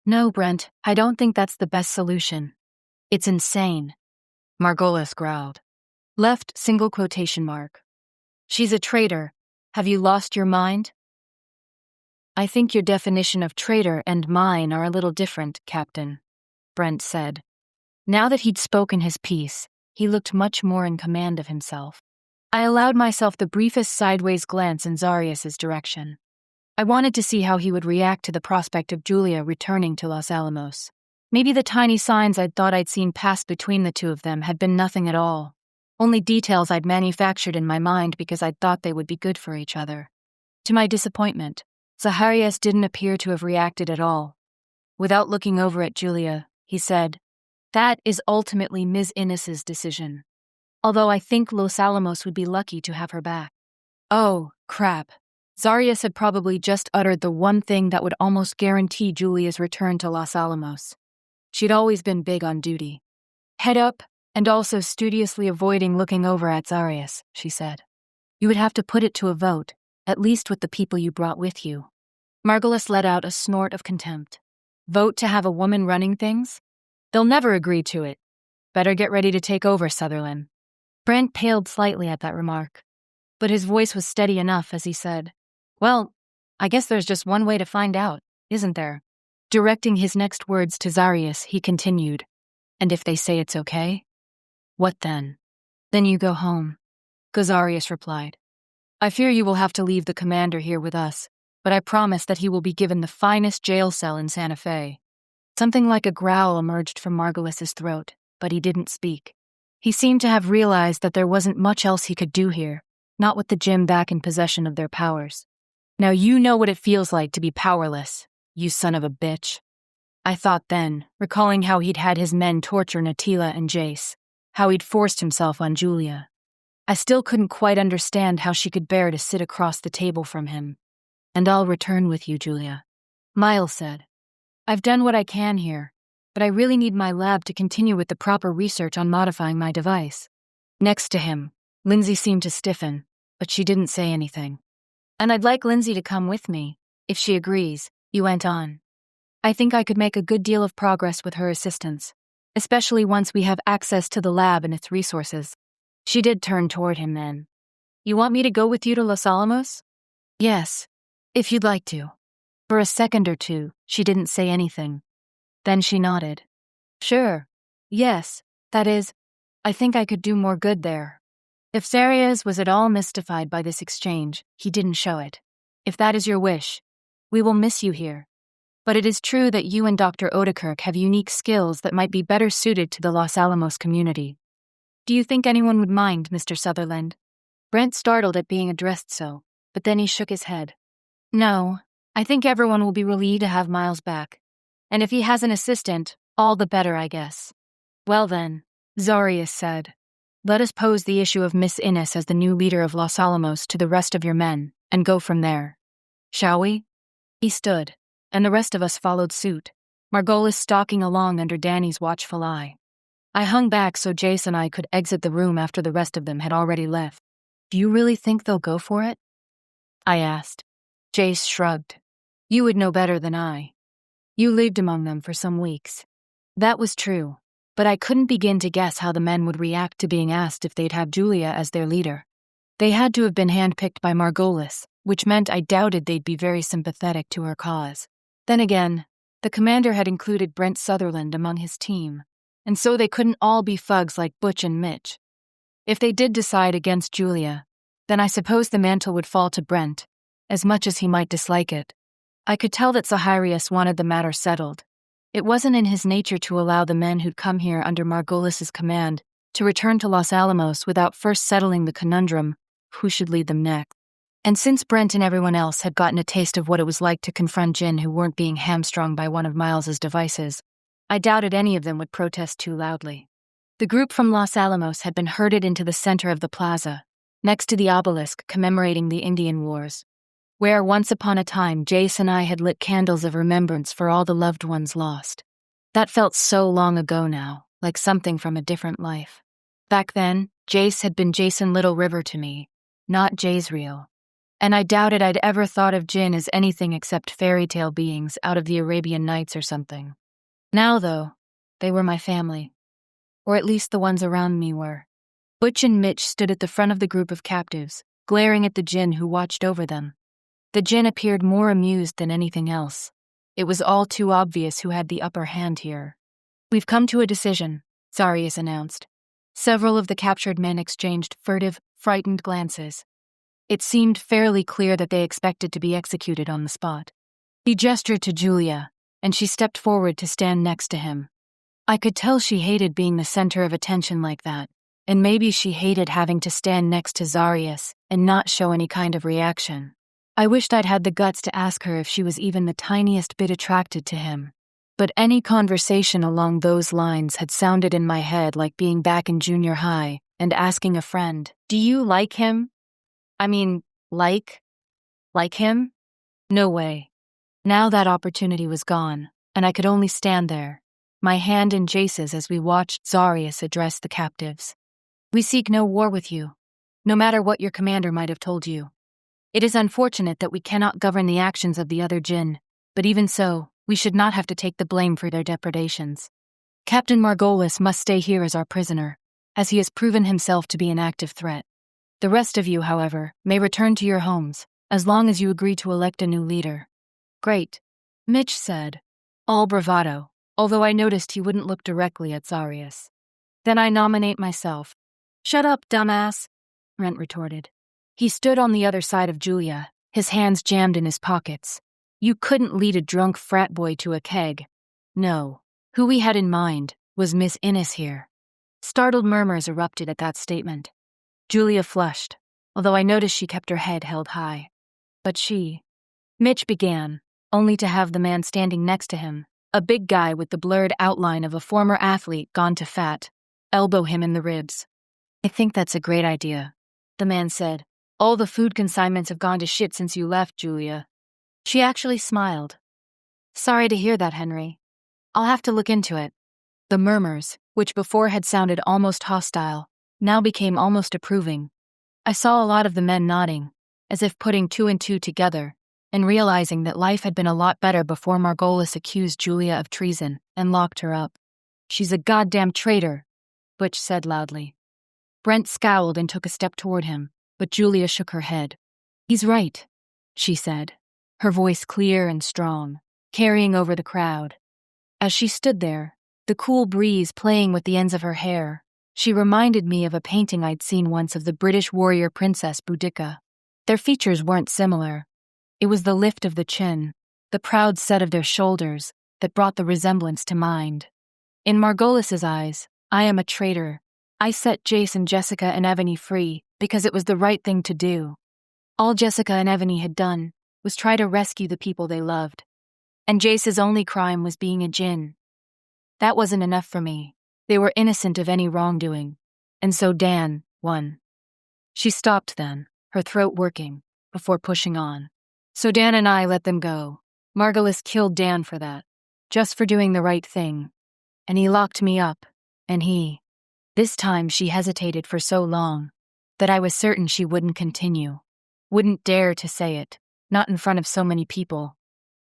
A: No, Brent, I don't think that's the best solution. It's insane. Margolis growled. Left single quotation mark. She's a traitor. Have you lost your mind? I think your definition of traitor and mine are a little different, Captain, Brent said. Now that he'd spoken his piece, he looked much more in command of himself. I allowed myself the briefest sideways glance in Zarius's direction. I wanted to see how he would react to the prospect of Julia returning to Los Alamos. Maybe the tiny signs I'd thought I'd seen pass between the two of them had been nothing at all. only details I'd manufactured in my mind because I'd thought they would be good for each other. To my disappointment, Zacharias didn't appear to have reacted at all. Without looking over at Julia, he said, "That is ultimately Ms. Innes's decision. Although I think Los Alamos would be lucky to have her back." Oh, crap. Zarius had probably just uttered the one thing that would almost guarantee Julia's return to Los Alamos. She'd always been big on duty. Head up, and also studiously avoiding looking over at Zarius, she said. You would have to put it to a vote, at least with the people you brought with you. Margulis let out a snort of contempt. Vote to have a woman running things? They'll never agree to it. Better get ready to take over, Sutherland. Brent paled slightly at that remark, but his voice was steady enough as he said, Well, I guess there's just one way to find out, isn't there? Directing his next words to Zarius, he continued, And if they say it's okay? What then? Then you go home, Zarius replied. I fear you will have to leave the commander here with us, but I promise that he will be given the finest jail cell in Santa Fe. Something like a growl emerged from Margulis's throat, but he didn't speak. He seemed to have realized that there wasn't much else he could do here, not with the Djinn back in possession of their powers. Now you know what it feels like to be powerless, you son of a bitch. I thought then, recalling how he'd had his men torture Natila and Jace, how he'd forced himself on Julia. I still couldn't quite understand how she could bear to sit across the table from him. And I'll return with you, Julia, Miles said. I've done what I can here, but I really need my lab to continue with the proper research on modifying my device. Next to him, Lindsay seemed to stiffen, but she didn't say anything. And I'd like Lindsay to come with me, if she agrees, he went on. I think I could make a good deal of progress with her assistance, especially once we have access to the lab and its resources. She did turn toward him then. You want me to go with you to Los Alamos? Yes, if you'd like to. For a second or two, she didn't say anything. Then she nodded. Sure. Yes, that is, I think I could do more good there. If Zarias was at all mystified by this exchange, he didn't show it. If that is your wish, we will miss you here. But it is true that you and Dr. Odekirk have unique skills that might be better suited to the Los Alamos community. Do you think anyone would mind, Mr. Sutherland? Brent startled at being addressed so, but then he shook his head. No, I think everyone will be relieved to have Miles back. And if he has an assistant, all the better, I guess. Well then, Zarius said, let us pose the issue of Miss Innes as the new leader of Los Alamos to the rest of your men, and go from there. Shall we? He stood, and the rest of us followed suit, Margulis stalking along under Danny's watchful eye. I hung back so Jace and I could exit the room after the rest of them had already left. Do you really think they'll go for it? I asked. Jace shrugged. You would know better than I. You lived among them for some weeks. That was true, but I couldn't begin to guess how the men would react to being asked if they'd have Julia as their leader. They had to have been handpicked by Margulis, which meant I doubted they'd be very sympathetic to her cause. Then again, the commander had included Brent Sutherland among his team, and so they couldn't all be thugs like Butch and Mitch. If they did decide against Julia, then I suppose the mantle would fall to Brent, as much as he might dislike it. I could tell that Zacharias wanted the matter settled. It wasn't in his nature to allow the men who'd come here under Margulis's command to return to Los Alamos without first settling the conundrum, who should lead them next. And since Brent and everyone else had gotten a taste of what it was like to confront Djinn who weren't being hamstrung by one of Miles's devices, I doubted any of them would protest too loudly. The group from Los Alamos had been herded into the center of the plaza, next to the obelisk commemorating the Indian Wars, where once upon a time Jace and I had lit candles of remembrance for all the loved ones lost. That felt so long ago now, like something from a different life. Back then, Jace had been Jason Little River to me, not Jezreel. And I doubted I'd ever thought of Djinn as anything except fairy tale beings out of the Arabian Nights or something. Now, though, they were my family. Or at least the ones around me were. Butch and Mitch stood at the front of the group of captives, glaring at the Djinn who watched over them. The Djinn appeared more amused than anything else. It was all too obvious who had the upper hand here. We've come to a decision, Zarius announced. Several of the captured men exchanged furtive, frightened glances. It seemed fairly clear that they expected to be executed on the spot. He gestured to Julia, and she stepped forward to stand next to him. I could tell she hated being the center of attention like that, and maybe she hated having to stand next to Zarius and not show any kind of reaction. I wished I'd had the guts to ask her if she was even the tiniest bit attracted to him. But any conversation along those lines had sounded in my head like being back in junior high and asking a friend, "Do you like him? I mean, like him?" No way. Now that opportunity was gone, and I could only stand there, my hand in Jace's as we watched Zarius address the captives. "We seek no war with you, no matter what your commander might have told you. It is unfortunate that we cannot govern the actions of the other Djinn, but even so, we should not have to take the blame for their depredations. Captain Margolis must stay here as our prisoner, as he has proven himself to be an active threat. The rest of you, however, may return to your homes, as long as you agree to elect a new leader." "Great," Mitch said, all bravado, although I noticed he wouldn't look directly at Zarius. "Then I nominate myself." "Shut up, dumbass," Brent retorted. He stood on the other side of Julia, his hands jammed in his pockets. You couldn't lead a drunk frat boy to a keg. No, who we had in mind was Miss Innes here. Startled murmurs erupted at that statement. Julia flushed, although I noticed she kept her head held high. But Mitch began, only to have the man standing next to him, a big guy with the blurred outline of a former athlete gone to fat, elbow him in the ribs. "I think that's a great idea," the man said. "All the food consignments have gone to shit since you left, Julia." She actually smiled. "Sorry to hear that, Henry. I'll have to look into it." The murmurs, which before had sounded almost hostile, now became almost approving. I saw a lot of the men nodding, as if putting two and two together, and realizing that life had been a lot better before Margolis accused Julia of treason and locked her up. "She's a goddamn traitor," Butch said loudly. Brent scowled and took a step toward him, but Julia shook her head. "He's right," she said, her voice clear and strong, carrying over the crowd. As she stood there, the cool breeze playing with the ends of her hair, she reminded me of a painting I'd seen once of the British warrior princess Boudica. Their features weren't similar. It was the lift of the chin, the proud set of their shoulders, that brought the resemblance to mind. In Margolis's eyes, I am a traitor. I set Jace and Jessica and Ebony free because it was the right thing to do. All Jessica and Ebony had done was try to rescue the people they loved. And Jace's only crime was being a Djinn. That wasn't enough for me. They were innocent of any wrongdoing. And so Dan won. She stopped then, her throat working, before pushing on. "So Dan and I let them go. Margolis killed Dan for that, just for doing the right thing. And he locked me up, and This time she hesitated for so long that I was certain she wouldn't continue, wouldn't dare to say it, not in front of so many people.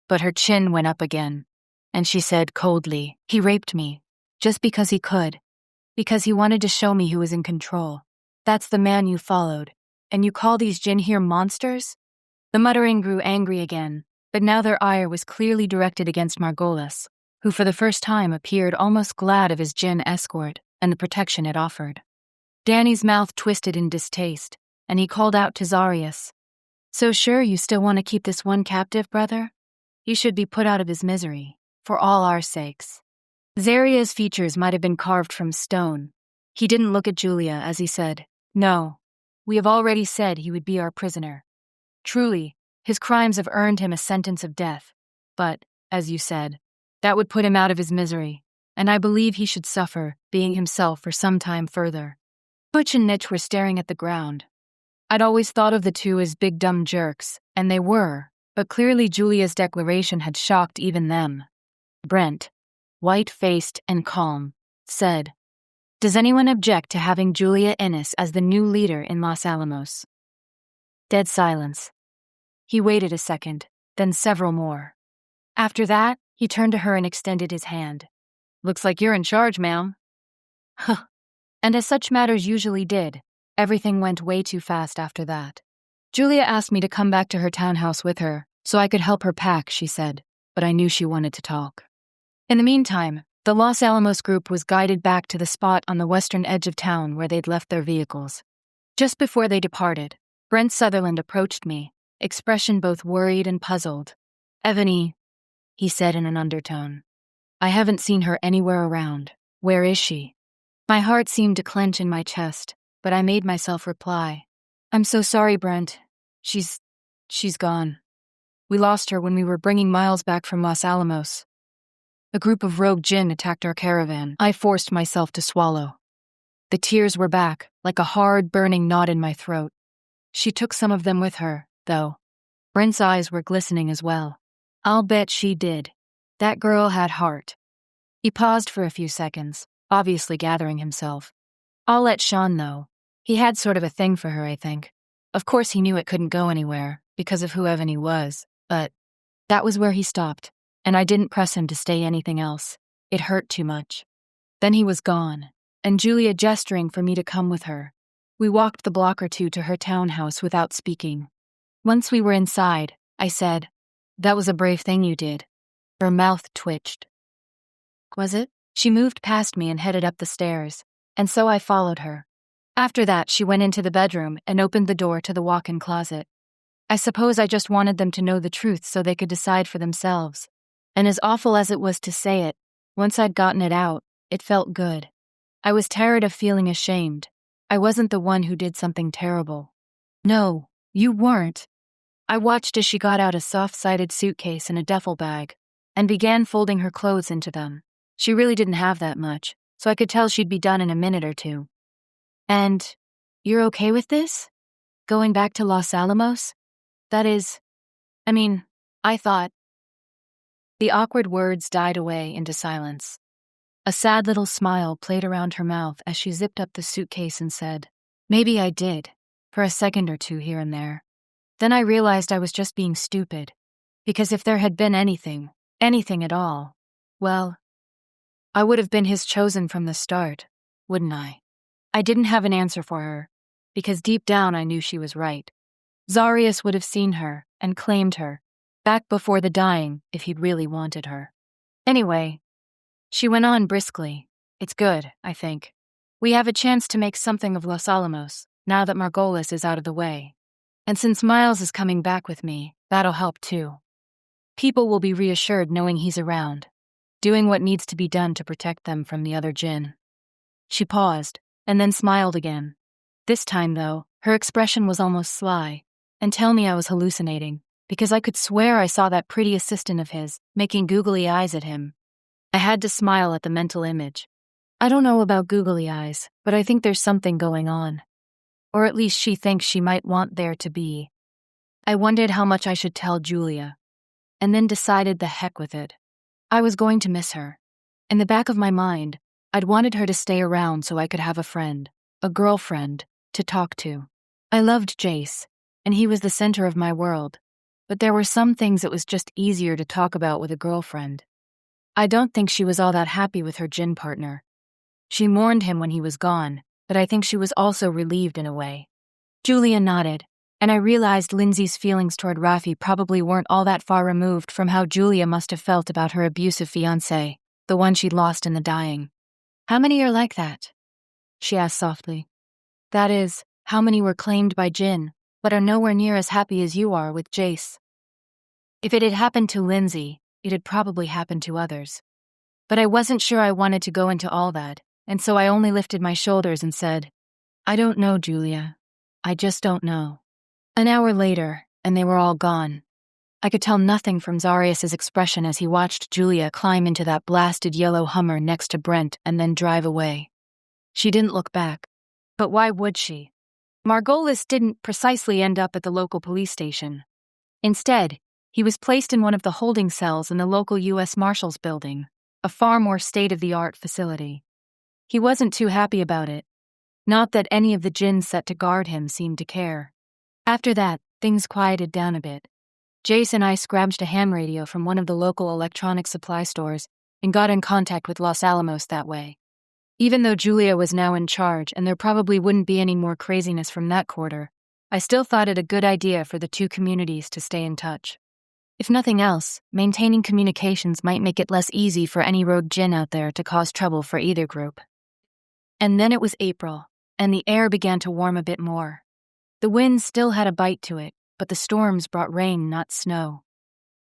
A: But her chin went up again, and she said coldly, "He raped me, just because he could, because he wanted to show me who was in control. That's the man you followed, and you call these Djinn here monsters?" The muttering grew angry again, but now their ire was clearly directed against Margolis, who for the first time appeared almost glad of his Djinn escort and the protection it offered. Danny's mouth twisted in distaste, and he called out to Zarius, "So sure you still want to keep this one captive, brother? He should be put out of his misery, for all our sakes." Zaria's features might have been carved from stone. He didn't look at Julia as he said, "No, we have already said he would be our prisoner. Truly, his crimes have earned him a sentence of death, but, as you said, that would put him out of his misery, and I believe he should suffer, being himself for some time further." Butch and Nitch were staring at the ground. I'd always thought of the two as big dumb jerks, and they were, but clearly Julia's declaration had shocked even them. Brent, white-faced and calm, said, "Does anyone object to having Julia Innes as the new leader in Los Alamos?" Dead silence. He waited a second, then several more. After that, he turned to her and extended his hand. "Looks like you're in charge, ma'am." Huh. And as such matters usually did, everything went way too fast after that. Julia asked me to come back to her townhouse with her, so I could help her pack, she said, but I knew she wanted to talk. In the meantime, the Los Alamos group was guided back to the spot on the western edge of town where they'd left their vehicles. Just before they departed, Brent Sutherland approached me, expression both worried and puzzled. "Ebony," he said in an undertone. "I haven't seen her anywhere around. Where is she?" My heart seemed to clench in my chest, but I made myself reply. I'm so sorry, Brent. She's gone. We lost her when we were bringing Miles back from Los Alamos. A group of rogue Djinn attacked our caravan. I forced myself to swallow. The tears were back, like a hard, burning knot in my throat. She took some of them with her, though. Brent's eyes were glistening as well. I'll bet she did. That girl had heart. He paused for a few seconds, obviously gathering himself. I'll let Sean know. He had sort of a thing for her, I think. Of course he knew it couldn't go anywhere, because of who Evan he was, but that was where he stopped, and I didn't press him to say anything else. It hurt too much. Then he was gone, and Julia gesturing for me to come with her. We walked the block or two to her townhouse without speaking. Once we were inside, I said, "That was a brave thing you did." Her mouth twitched. Was it? She moved past me and headed up the stairs, and so I followed her. After that, she went into the bedroom and opened the door to the walk-in closet. I suppose I just wanted them to know the truth so they could decide for themselves. And as awful as it was to say it, once I'd gotten it out, it felt good. I was tired of feeling ashamed. I wasn't the one who did something terrible. No, you weren't. I watched as she got out a soft-sided suitcase and a duffel bag, and began folding her clothes into them. She really didn't have that much, so I could tell she'd be done in a minute or two. And, you're okay with this? Going back to Los Alamos? That is, I thought. The awkward words died away into silence. A sad little smile played around her mouth as she zipped up the suitcase and said, "Maybe I did, for a second or two here and there." Then I realized I was just being stupid, because if there had been anything at all, well, I would have been his chosen from the start, wouldn't I? I didn't have an answer for her, because deep down I knew she was right. Zarius would have seen her and claimed her, back before the dying if he'd really wanted her. Anyway, she went on briskly. It's good, I think. We have a chance to make something of Los Alamos, now that Margolis is out of the way. And since Miles is coming back with me, that'll help too. People will be reassured knowing he's around, doing what needs to be done to protect them from the other Djinn. She paused, and then smiled again. This time, though, her expression was almost sly, and tell me I was hallucinating, because I could swear I saw that pretty assistant of his making googly eyes at him. I had to smile at the mental image. I don't know about googly eyes, but I think there's something going on. Or at least she thinks she might want there to be. I wondered how much I should tell Julia, and then decided the heck with it. I was going to miss her. In the back of my mind, I'd wanted her to stay around so I could have a friend, a girlfriend, to talk to. I loved Jace, and he was the center of my world, but there were some things it was just easier to talk about with a girlfriend. I don't think she was all that happy with her Djinn partner. She mourned him when he was gone, but I think she was also relieved in a way. Julia nodded, and I realized Lindsay's feelings toward Rafi probably weren't all that far removed from how Julia must have felt about her abusive fiancé, the one she'd lost in the dying. How many are like that? She asked softly. That is, how many were claimed by Djinn, but are nowhere near as happy as you are with Jace? If it had happened to Lindsay, it had probably happened to others. But I wasn't sure I wanted to go into all that, and so I only lifted my shoulders and said, I don't know, Julia. I just don't know. An hour later, and they were all gone. I could tell nothing from Zarius's expression as he watched Julia climb into that blasted yellow Hummer next to Brent and then drive away. She didn't look back. But why would she? Margolis didn't precisely end up at the local police station. Instead, he was placed in one of the holding cells in the local U.S. Marshals building, a far more state-of-the-art facility. He wasn't too happy about it. Not that any of the Djinn set to guard him seemed to care. After that, things quieted down a bit. Jace and I scrounged a ham radio from one of the local electronic supply stores and got in contact with Los Alamos that way. Even though Julia was now in charge and there probably wouldn't be any more craziness from that quarter, I still thought it a good idea for the two communities to stay in touch. If nothing else, maintaining communications might make it less easy for any rogue Djinn out there to cause trouble for either group. And then it was April, and the air began to warm a bit more. The wind still had a bite to it, but the storms brought rain, not snow.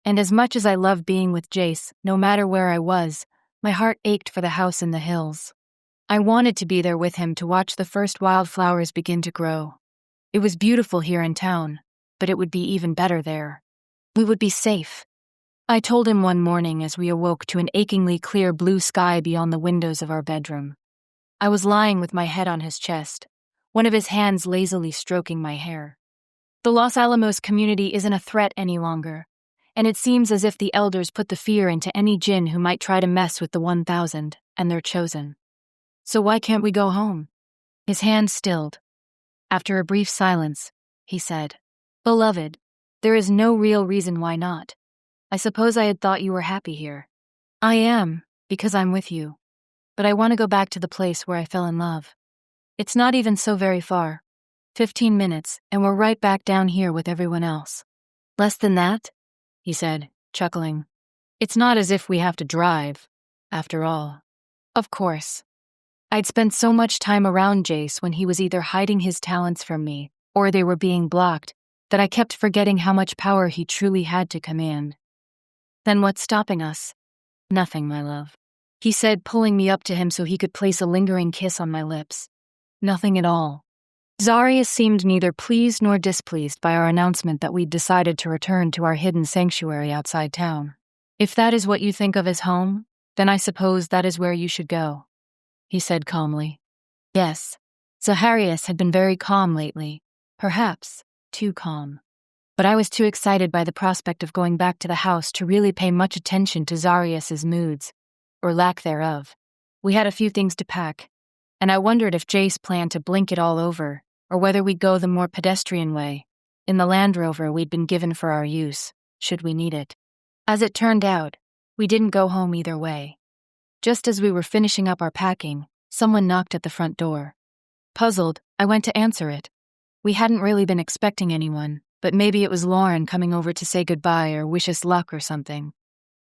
A: And as much as I loved being with Jace, no matter where I was, my heart ached for the house in the hills. I wanted to be there with him to watch the first wildflowers begin to grow. It was beautiful here in town, but it would be even better there. We would be safe. I told him one morning as we awoke to an achingly clear blue sky beyond the windows of our bedroom. I was lying with my head on his chest, one of his hands lazily stroking my hair. The Los Alamos community isn't a threat any longer, and it seems as if the elders put the fear into any Djinn who might try to mess with the 1,000 and their chosen. So why can't we go home? His hand stilled. After a brief silence, he said, "Beloved, there is no real reason why not. I suppose I had thought you were happy here. I am, because I'm with you. But I want to go back to the place where I fell in love. It's not even so very far. 15 minutes, and we're right back down here with everyone else." "Less than that?" he said, chuckling. "It's not as if we have to drive, after all." Of course. I'd spent so much time around Jace when he was either hiding his talents from me or they were being blocked that I kept forgetting how much power he truly had to command. "Then what's stopping us?" "Nothing, my love," he said, pulling me up to him so he could place a lingering kiss on my lips. "Nothing at all." Zarius seemed neither pleased nor displeased by our announcement that we'd decided to return to our hidden sanctuary outside town. "If that is what you think of as home, then I suppose that is where you should go," he said calmly. Yes, Zaharias had been very calm lately, perhaps too calm. But I was too excited by the prospect of going back to the house to really pay much attention to Zarias's moods, or lack thereof. We had a few things to pack, and I wondered if Jace planned to blink it all over, or whether we'd go the more pedestrian way, in the Land Rover we'd been given for our use, should we need it. As it turned out, we didn't go home either way. Just as we were finishing up our packing, someone knocked at the front door. Puzzled, I went to answer it. We hadn't really been expecting anyone, but maybe it was Lauren coming over to say goodbye or wish us luck or something.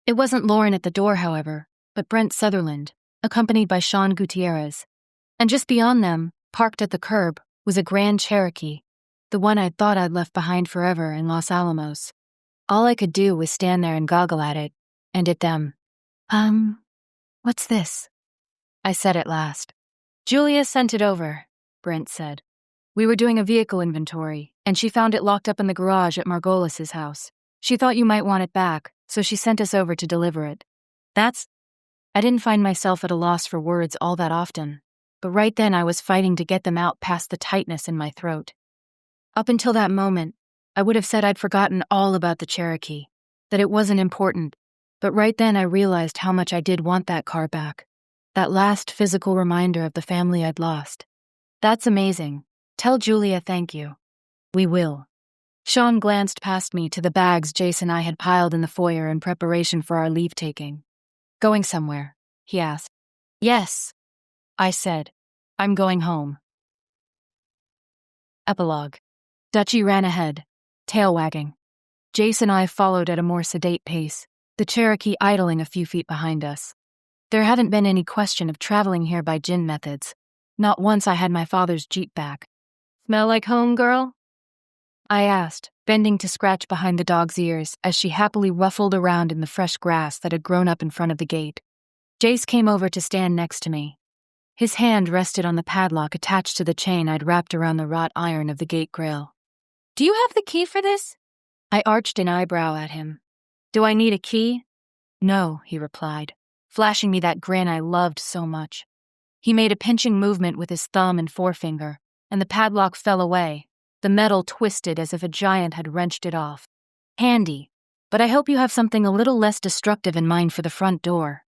A: It wasn't Lauren at the door, however, but Brent Sutherland, accompanied by Sean Gutierrez. And just beyond them, parked at the curb, was a Grand Cherokee, the one I'd thought I'd left behind forever in Los Alamos. All I could do was stand there and goggle at it, and at them. What's this?" I said at last. "Julia sent it over," Brent said. "We were doing a vehicle inventory, and she found it locked up in the garage at Margolis's house. She thought you might want it back, so she sent us over to deliver it." I didn't find myself at a loss for words all that often, but right then I was fighting to get them out past the tightness in my throat. Up until that moment, I would have said I'd forgotten all about the Cherokee, that it wasn't important, but right then I realized how much I did want that car back, that last physical reminder of the family I'd lost. "That's amazing. Tell Julia thank you." "We will." Sean glanced past me to the bags Jace and I had piled in the foyer in preparation for our leave-taking. "Going somewhere?" he asked. "Yes," I said. "I'm going home." Epilogue. Dutchie ran ahead, tail wagging. Jace and I followed at a more sedate pace, the Cherokee idling a few feet behind us. There hadn't been any question of traveling here by Djinn methods. Not once I had my father's Jeep back. "Smell like home, girl?" I asked, bending to scratch behind the dog's ears as she happily ruffled around in the fresh grass that had grown up in front of the gate. Jace came over to stand next to me. His hand rested on the padlock attached to the chain I'd wrapped around the wrought iron of the gate grill. "Do you have the key for this?" I arched an eyebrow at him. "Do I need a key?" "No," he replied, flashing me that grin I loved so much. He made a pinching movement with his thumb and forefinger, and the padlock fell away. The metal twisted as if a giant had wrenched it off. "Handy, but I hope you have something a little less destructive in mind for the front door."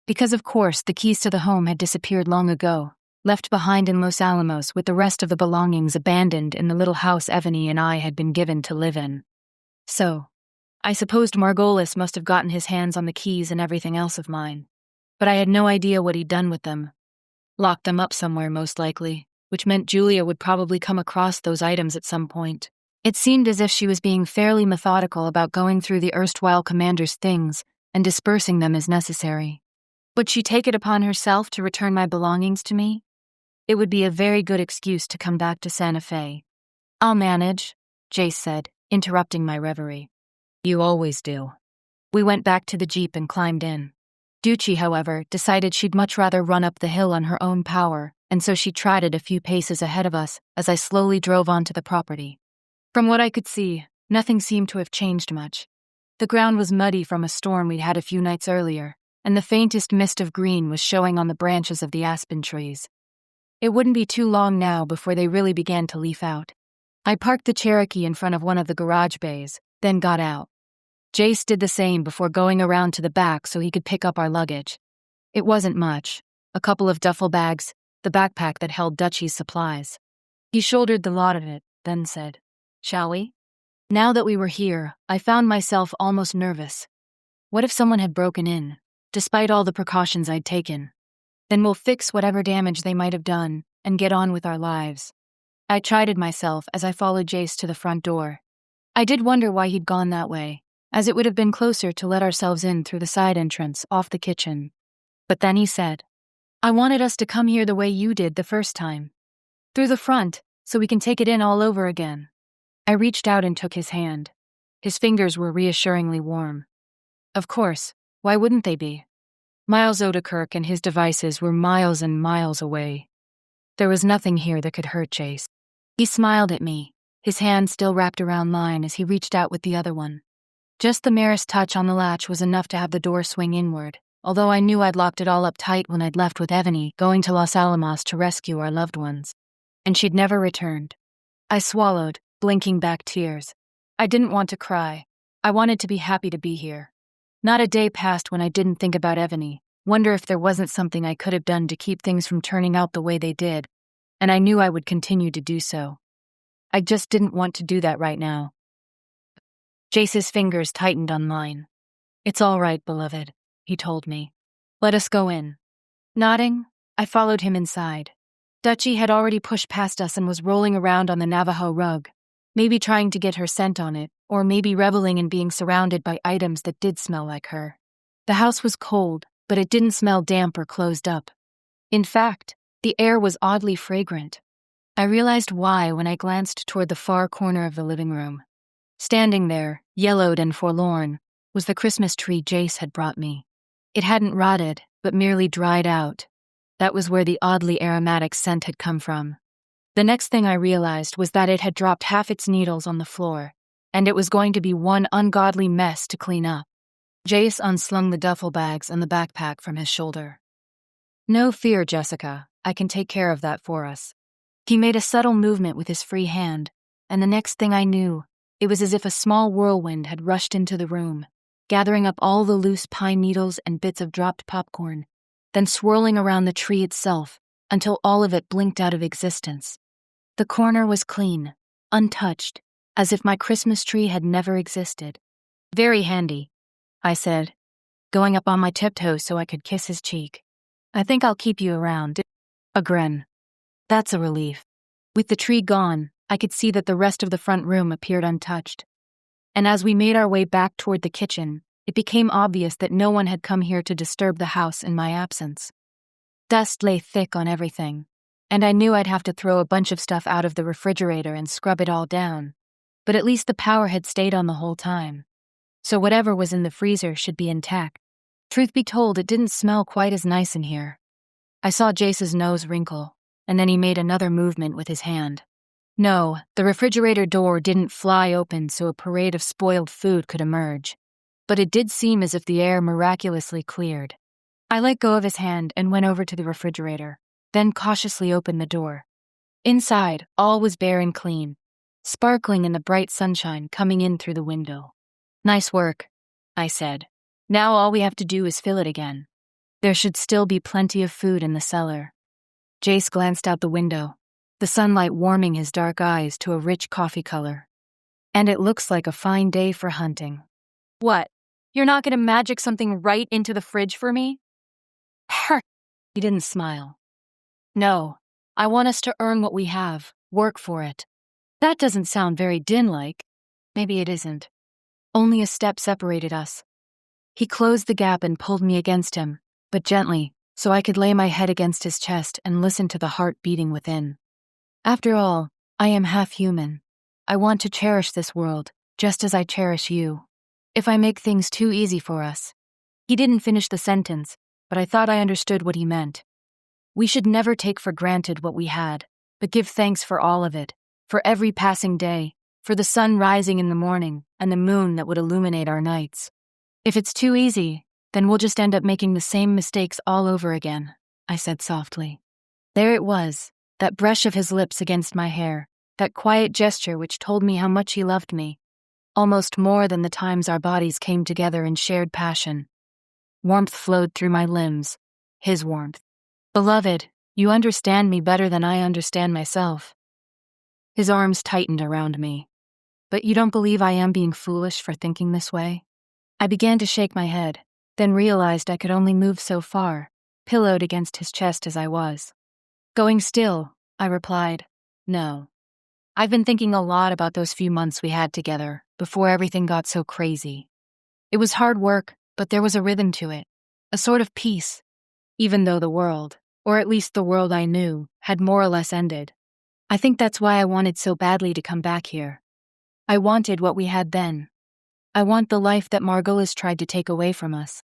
A: Because of course the keys to the home had disappeared long ago, left behind in Los Alamos with the rest of the belongings abandoned in the little house Evany and I had been given to live in. So, I supposed Margolis must have gotten his hands on the keys and everything else of mine, but I had no idea what he'd done with them. Locked them up somewhere, most likely, which meant Julia would probably come across those items at some point. It seemed as if she was being fairly methodical about going through the erstwhile commander's things and dispersing them as necessary. Would she take it upon herself to return my belongings to me? It would be a very good excuse to come back to Santa Fe. "I'll manage," Jace said, interrupting my reverie. "You always do." We went back to the Jeep and climbed in. Ducci, however, decided she'd much rather run up the hill on her own power, and so she trotted a few paces ahead of us as I slowly drove onto the property. From what I could see, nothing seemed to have changed much. The ground was muddy from a storm we'd had a few nights earlier, and the faintest mist of green was showing on the branches of the aspen trees. It wouldn't be too long now before they really began to leaf out. I parked the Cherokee in front of one of the garage bays, then got out. Jace did the same before going around to the back so he could pick up our luggage. It wasn't much. A couple of duffel bags, the backpack that held Dutchie's supplies. He shouldered the lot of it, then said, "Shall we?" Now that we were here, I found myself almost nervous. What if someone had broken in, despite all the precautions I'd taken? Then we'll fix whatever damage they might have done and get on with our lives. I chided myself as I followed Jace to the front door. I did wonder why he'd gone that way, as it would have been closer to let ourselves in through the side entrance off the kitchen. But then he said, "I wanted us to come here the way you did the first time. Through the front, so we can take it in all over again." I reached out and took his hand. His fingers were reassuringly warm. Of course, why wouldn't they be? Miles Odekirk and his devices were miles and miles away. There was nothing here that could hurt Jace. He smiled at me, his hand still wrapped around mine as he reached out with the other one. Just the merest touch on the latch was enough to have the door swing inward, although I knew I'd locked it all up tight when I'd left with Ebony going to Los Alamos to rescue our loved ones. And she'd never returned. I swallowed, blinking back tears. I didn't want to cry. I wanted to be happy to be here. Not a day passed when I didn't think about Ebony, wonder if there wasn't something I could have done to keep things from turning out the way they did, and I knew I would continue to do so. I just didn't want to do that right now. Jace's fingers tightened on mine. "It's all right, beloved," he told me. "Let us go in." Nodding, I followed him inside. Dutchie had already pushed past us and was rolling around on the Navajo rug, maybe trying to get her scent on it, or maybe reveling in being surrounded by items that did smell like her. The house was cold, but it didn't smell damp or closed up. In fact, the air was oddly fragrant. I realized why when I glanced toward the far corner of the living room. Standing there, yellowed and forlorn, was the Christmas tree Jace had brought me. It hadn't rotted, but merely dried out. That was where the oddly aromatic scent had come from. The next thing I realized was that it had dropped half its needles on the floor, and it was going to be one ungodly mess to clean up. Jace unslung the duffel bags and the backpack from his shoulder. "No fear, Jessica. I can take care of that for us." He made a subtle movement with his free hand, and the next thing I knew, it was as if a small whirlwind had rushed into the room, gathering up all the loose pine needles and bits of dropped popcorn, then swirling around the tree itself until all of it blinked out of existence. The corner was clean, untouched, as if my Christmas tree had never existed. "Very handy," I said, going up on my tiptoes so I could kiss his cheek. "I think I'll keep you around." A grin. That's a relief. With the tree gone, I could see that the rest of the front room appeared untouched. And as we made our way back toward the kitchen, it became obvious that no one had come here to disturb the house in my absence. Dust lay thick on everything, and I knew I'd have to throw a bunch of stuff out of the refrigerator and scrub it all down. But at least the power had stayed on the whole time. So whatever was in the freezer should be intact. Truth be told, it didn't smell quite as nice in here. I saw Jace's nose wrinkle, and then he made another movement with his hand. No, the refrigerator door didn't fly open so a parade of spoiled food could emerge. But it did seem as if the air miraculously cleared. I let go of his hand and went over to the refrigerator, then cautiously opened the door. Inside, all was bare and clean, sparkling in the bright sunshine coming in through the window. "Nice work," I said. "Now all we have to do is fill it again. There should still be plenty of food in the cellar." Jace glanced out the window, the sunlight warming his dark eyes to a rich coffee color. "And it looks like a fine day for hunting." "What? You're not going to magic something right into the fridge for me?" He didn't smile. "No, I want us to earn what we have, work for it." That doesn't sound very Djinn-like. Maybe it isn't. Only a step separated us. He closed the gap and pulled me against him, but gently, so I could lay my head against his chest and listen to the heart beating within. After all, I am half human. I want to cherish this world, just as I cherish you. If I make things too easy for us, He didn't finish the sentence, but I thought I understood what he meant. We should never take for granted what we had, but give thanks for all of it, for every passing day, for the sun rising in the morning and the moon that would illuminate our nights. If it's too easy, then we'll just end up making the same mistakes all over again, I said softly. There it was, that brush of his lips against my hair, that quiet gesture which told me how much he loved me, almost more than the times our bodies came together in shared passion. Warmth flowed through my limbs, his warmth. Beloved, you understand me better than I understand myself. His arms tightened around me. But you don't believe I am being foolish for thinking this way? I began to shake my head, then realized I could only move so far, pillowed against his chest as I was. Going still, I replied, no. I've been thinking a lot about those few months we had together, before everything got so crazy. It was hard work, but there was a rhythm to it, a sort of peace, even though the world, or at least the world I knew, had more or less ended. I think that's why I wanted so badly to come back here. I wanted what we had then. I want the life that Margolis tried to take away from us.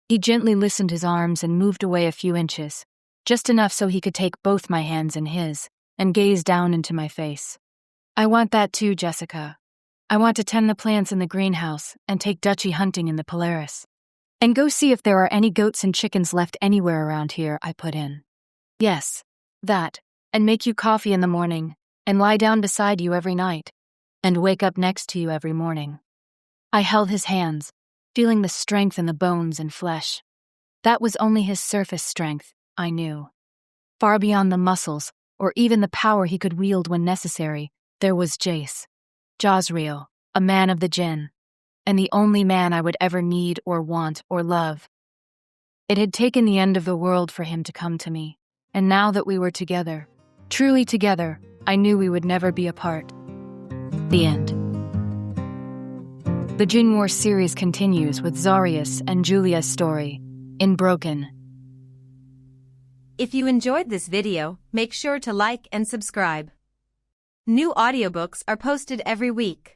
A: He gently loosened his arms and moved away a few inches, just enough so he could take both my hands in his, and gaze down into my face. I want that too, Jessica. I want to tend the plants in the greenhouse and take Dutchie hunting in the Polaris. And go see if there are any goats and chickens left anywhere around here, I put in. Yes, that, and make you coffee in the morning, and lie down beside you every night, and wake up next to you every morning. I held his hands, feeling the strength in the bones and flesh. That was only his surface strength, I knew. Far beyond the muscles, or even the power he could wield when necessary, there was Jace. Jazreel, a man of the Djinn, and the only man I would ever need or want or love. It had taken the end of the world for him to come to me, and now that we were together, truly together, I knew we would never be apart. The end. The Djinn War series continues with Zarius and Julia's story, in Broken.
B: If you enjoyed this video, make sure to like and subscribe. New audiobooks are posted every week.